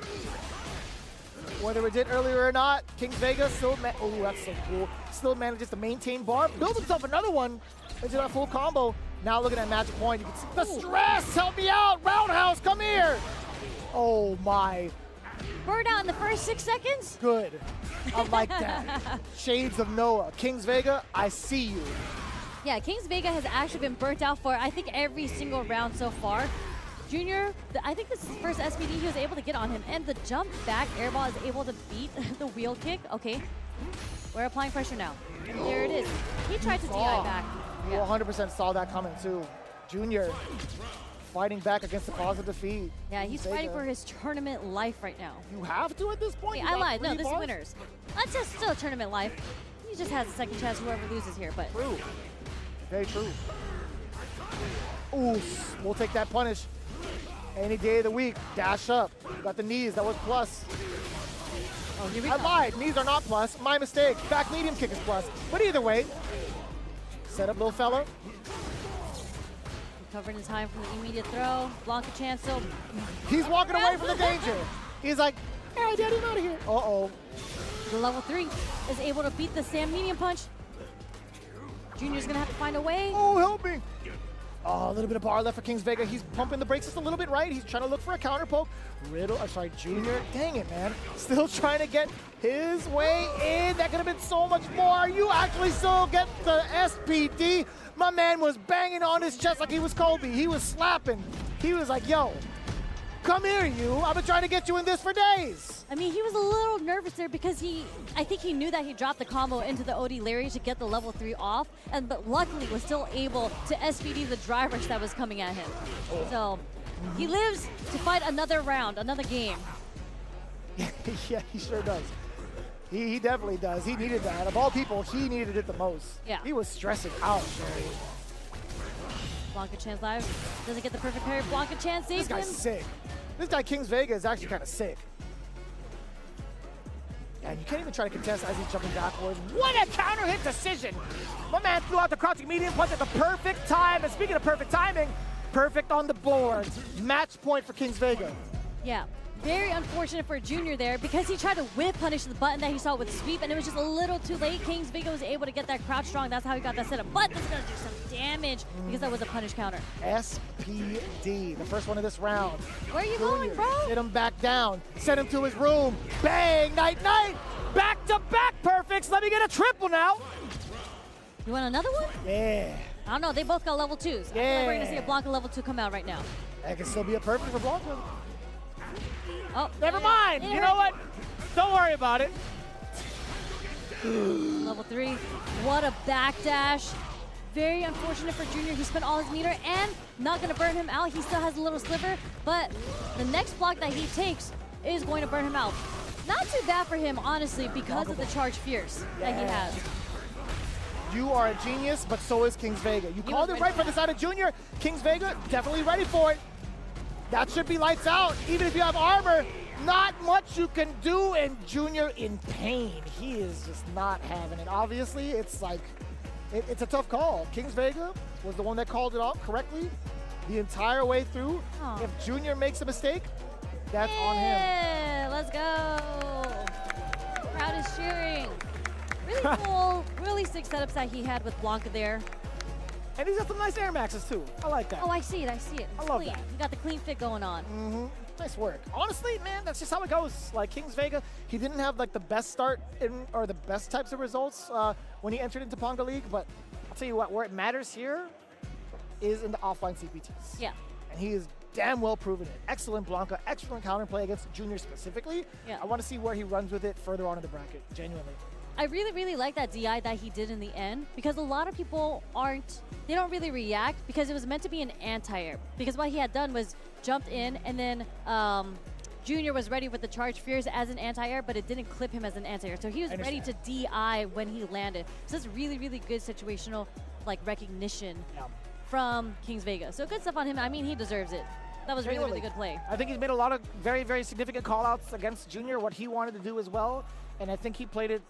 Whether it did earlier or not, Kings Vega still, oh, that's so cool. Still manages to maintain bar, builds himself another one into that full combo. Now looking at magic point, you can see the stress, help me out, Roundhouse, come here. Oh my. Burn out in the first 6 seconds? Good. I like that. Shades of Noah. Kings Vega, I see you. Yeah, Kings Vega has actually been burnt out for, I think, every single round so far. Junior, I think this is the first SPD he was able to get on him, and the jump back airball is able to beat the wheel kick. Okay, we're applying pressure now. And there it is. He tried to DI back. You 100% saw that coming too. Junior fighting back against the cause of defeat. Yeah, he's fighting for his tournament life right now. You have to at this point? Wait, I lied. No, this is winners. That's just still tournament life. He just has a second chance whoever loses here, but. True. Very true. Ooh, we'll take that punish. Any day of the week, dash up. Got the knees, that was plus. Oh, here we I go. lied, knees are not plus. My mistake. Back medium kick is plus. But either way, set up little fella. Recovered in time from the immediate throw. Blanca chance, so. He's walking away from the danger. He's like, hey, Daddy, I'm out of here. Uh-oh. The level 3 is able to beat the Sam medium punch. Junior's gonna have to find a way. Oh, help me. Oh, a little bit of bar left for Kings Vega. He's pumping the brakes just a little bit right. He's trying to look for a counter poke. Junior. Dang it, man. Still trying to get his way in. That could have been so much more. You actually still get the SPD. My man was banging on his chest like he was Kobe. He was slapping. He was like, yo, come here, you. I've been trying to get you in this for days. I mean, he was a little nervous there because I think he knew that he dropped the combo into the OD Larry to get the level 3 off, but luckily was still able to SPD the driver that was coming at him. So he lives to fight another round, another game. Yeah, he sure does. He definitely does. He needed that. Of all people, he needed it the most. Yeah. He was stressing out, Sherry. Blanca chance live. Doesn't get the perfect parry. Blanca chance saves him. This guy's sick. This guy, Kings Vega, is actually kind of sick. And you can't even try to contest as he's jumping backwards. What a counter hit decision! My man threw out the crouching medium punch at the perfect time. And speaking of perfect timing, perfect on the board. Match point for Kings Vega. Yeah. Very unfortunate for Junior there because he tried to whip punish the button that he saw with sweep, and it was just a little too late. Kings Vega was able to get that crouch strong. That's how he got that setup. But this is going to do some damage because that was a punish counter. SPD, the first one of this round. Where are you going, bro? Sit him back down. Send him to his room. Bang! Night, night! Back-to-back perfects. Let me get a triple now. You want another one? Yeah. I don't know. They both got level 2s. I feel like we're going to see a Blanca level 2 come out right now. That can still be a perfect for Blanca. Oh, never mind. You know what? Don't worry about it. Level 3. What a backdash. Very unfortunate for Junior. He spent all his meter and not going to burn him out. He still has a little sliver, but the next block that he takes is going to burn him out. Not too bad for him, honestly, because of the charge fierce that he has. You are a genius, but so is Kings Vega. You called it right from the side of Junior. Kings Vega, definitely ready for it. That should be lights out. Even if you have armor, not much you can do, and Junior in pain. He is just not having it. Obviously, it's like, it's a tough call. Kings Vega was the one that called it off correctly the entire way through. Aww. If Junior makes a mistake, that's on him. Yeah, let's go. Crowd is cheering. Really cool, really sick setups that he had with Blanka there. And he's got some nice Air Maxes too. I like that. Oh, I see it, I see it. I It's love clean. that. You got the clean fit going on. Mm-hmm. Nice work. Honestly, man, that's just how it goes. Like Kings Vega, he didn't have like the best start or the best types of results when he entered into Ponga League, but I'll tell you what, where it matters here is in the offline CPTs. Yeah. And he is damn well proven it. Excellent Blanca, excellent counterplay against Junior specifically. Yeah. I want to see where he runs with it further on in the bracket, genuinely. I really, really like that DI that he did in the end because a lot of people they don't really react because it was meant to be an anti-air. Because what he had done was jumped in and then Junior was ready with the charge fears as an anti-air, but it didn't clip him as an anti-air. So he was ready to DI when he landed. So it's really, really good situational like recognition from Kings Vega. So good stuff on him. I mean, he deserves it. That was really, really good play. I think he's made a lot of very, very significant call-outs against Junior, what he wanted to do as well. And I think he played it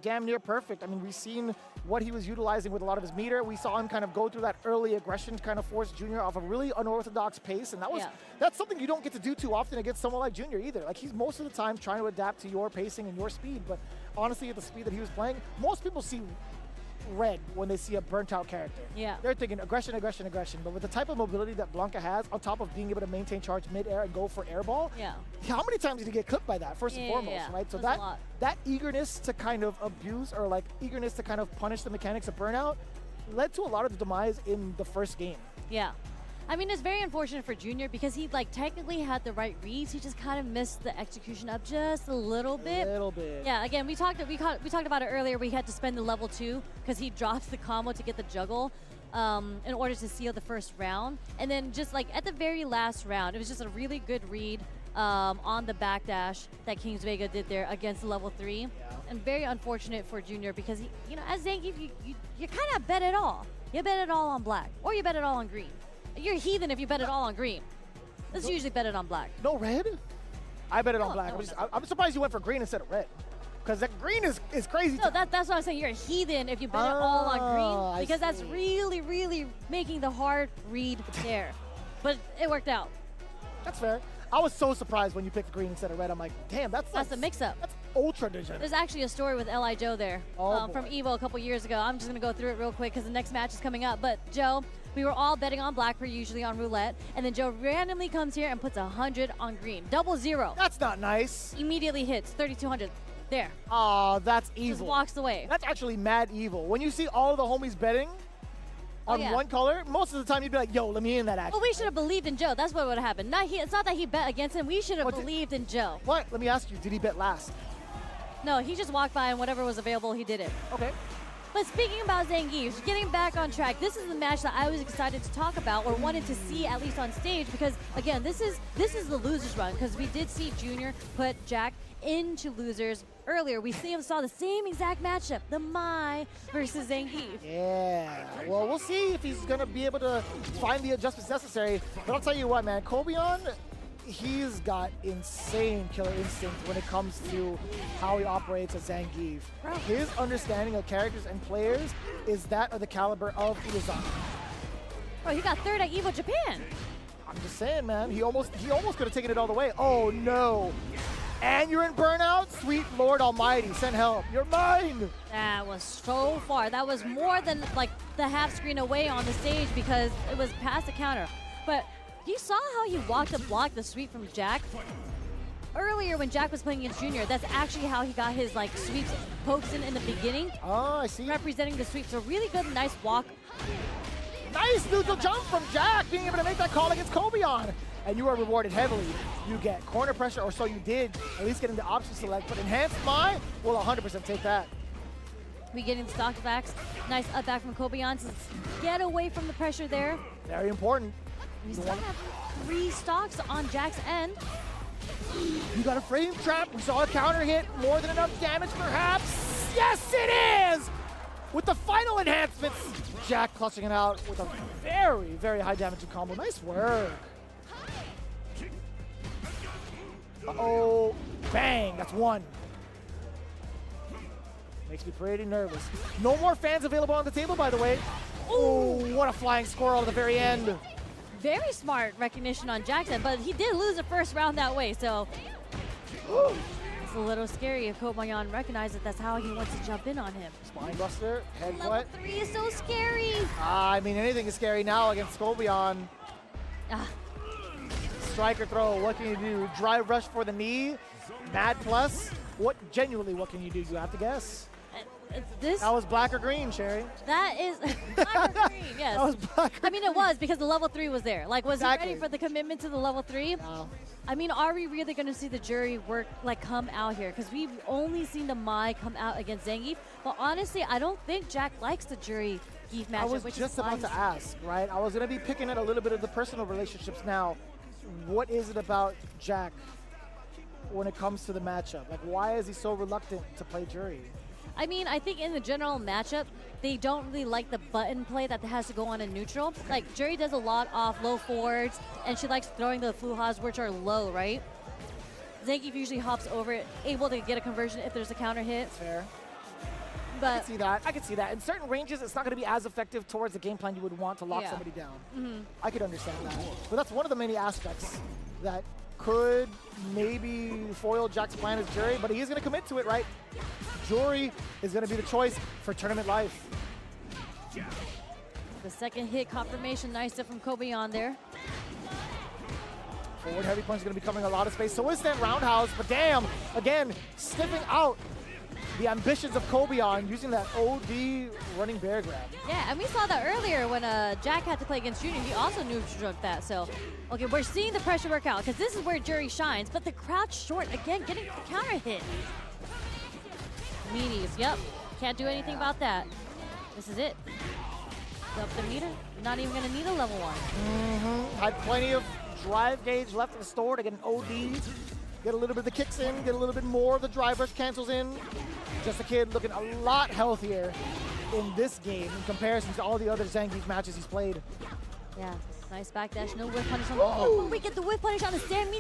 damn near perfect. I mean, we've seen what he was utilizing with a lot of his meter. We saw him kind of go through that early aggression to kind of force Junior off a really unorthodox pace, and that's something you don't get to do too often against someone like Junior either. Like, he's most of the time trying to adapt to your pacing and your speed, but honestly, at the speed that he was playing, most people see red when they see a burnt out character. Yeah. They're thinking aggression, aggression, aggression. But with the type of mobility that Blanka has, on top of being able to maintain charge mid-air and go for airball, how many times did he get clipped by that, first and foremost, right? So that eagerness to kind of abuse or like eagerness to kind of punish the mechanics of burnout led to a lot of the demise in the first game. Yeah. I mean, it's very unfortunate for Junior because he like technically had the right reads. He just kind of missed the execution up just a little bit. A little bit. Yeah. Again, we talked about it earlier. We had to spend the level 2 because he dropped the combo to get the juggle in order to seal the first round. And then just like at the very last round, it was just a really good read on the backdash that Kings Vega did there against the level 3. Yeah. And very unfortunate for Junior because he, you know, as Zangief, you kind of bet it all. You bet it all on black, or you bet it all on green. You're a heathen if you bet it all on green. Let's usually bet it on black. No red? I bet it on black. I'm surprised you went for green instead of red. Because that green is crazy. No, that's what I'm saying. You're a heathen if you bet it all on green. Because that's really, really making the hard read there. But it worked out. That's fair. I was so surprised when you picked green instead of red. I'm like, damn, that's a mix-up. That's ultra degenerate. There's actually a story with L.I. Joe there from EVO a couple years ago. I'm just going to go through it real quick because the next match is coming up. But Joe, we were all betting on black per usually on roulette. And then Joe randomly comes here and puts 100 on green. 0-0. That's not nice. Immediately hits 3,200. There. Oh, that's evil. Just walks away. That's actually mad evil. When you see all of the homies betting on one color, most of the time you'd be like, yo, let me in that action. Well, we should have believed in Joe. That's what would have happened. It's not that he bet against him. We should have believed in Joe. What? Let me ask you, did he bet last? No, he just walked by and whatever was available, he did it. Okay. But speaking about Zangief, getting back on track, this is the match that I was excited to talk about or wanted to see at least on stage because, again, this is the losers run because we did see Junior put Jack into losers earlier. We saw the same exact matchup, the Mai versus Zangief. Yeah, well, we'll see if he's going to be able to find the adjustments necessary. But I'll tell you what, man, Kobion, he's got insane killer instinct when it comes to how he operates as Zangief. His understanding of characters and players is that of the caliber of Irizan. Bro, he got third at EVO Japan. I'm just saying, man, he almost could have taken it all the way. Oh, no. And you're in burnout? Sweet Lord Almighty, send help. You're mine! That was so far. That was more than like the half screen away on the stage because it was past the counter. But you saw how he walked to block the sweep from Jack? Earlier when Jack was playing against Junior, that's actually how he got his like sweeps pokes in the beginning. Oh, I see. Representing the sweep. So really good, nice walk. Nice neutral jump from Jack, being able to make that call against Kobion. And you are rewarded heavily. You get corner pressure, or so you did, at least getting the option select. But enhanced Mai will 100% take that. We getting the stock backs. Nice up back from Kobion to get away from the pressure there. Very important. We still have 3 stocks on Jack's end. You got a frame trap. We saw a counter hit. More than enough damage, perhaps. Yes, it is! with the final enhancements. Jack clutching it out with a very, very high damaging combo. Nice work. Uh-oh. Bang, that's one. Makes me pretty nervous. No more fans available on the table, by the way. Oh, what a flying squirrel at the very end. Very smart recognition on Jackson, but he did lose the first round that way, so it's a little scary if Kobayan recognizes that's how he wants to jump in on him. Spinebuster, headbutt. Level 3 is so scary. I mean, anything is scary now against Kobayan. Striker throw, what can you do? Drive rush for the knee, mad plus. What can you do? You have to guess. That was black or green, Sherry. That is black or green, yes. That was black or I mean, it was because the level 3 was there. Like, was Exactly. he ready for the commitment to the level 3? No. I mean, are we really going to see the jury work, like, come out here? Because we've only seen the Mai come out against Zangief. But honestly, I don't think Jack likes the jury Geef matchup, I was which just is about to ask, right? I was going to be picking at a little bit of the personal relationships now. What is it about Jack when it comes to the matchup? Like, why is he so reluctant to play jury? I mean, I think in the general matchup, they don't really like the button play that has to go on in neutral. Like, Jury does a lot off low forwards, and she likes throwing the fuhas, which are low, right? Zangief usually hops over it, able to get a conversion if there's a counter hit. Fair. But I can see that. I can see that. In certain ranges, it's not going to be as effective towards the game plan you would want to lock Yeah. somebody down. Mhm. I could understand that. But that's one of the many aspects that could maybe foil Jack's plan as jury, but he is going to commit to it, right? Jury is going to be the choice for tournament life. the second hit confirmation, nice stuff from Kobayan there. Forward heavy punch is going to be covering a lot of space. So is that roundhouse, but damn, again, sniffing out the ambitions of Kobayan using that OD running bear grab. Yeah, and we saw that earlier when Jack had to play against Junior. He also neutral that. So, okay, we're seeing the pressure work out because this is where Jury shines. But the crouch short, again, getting the counter hit. Meanies, yep. Can't do anything about that. This is it. Up the meter. Not even going to need a level one. Had plenty of drive gauge left in the store to get an OD. Get a little bit of the kicks in, get a little bit more of the drive rush cancels in. Just a kid looking a lot healthier in this game in comparison to all the other Zangief matches he's played. Yeah, nice backdash, no whip punish on the. Oh, we get the whip punish on the stand.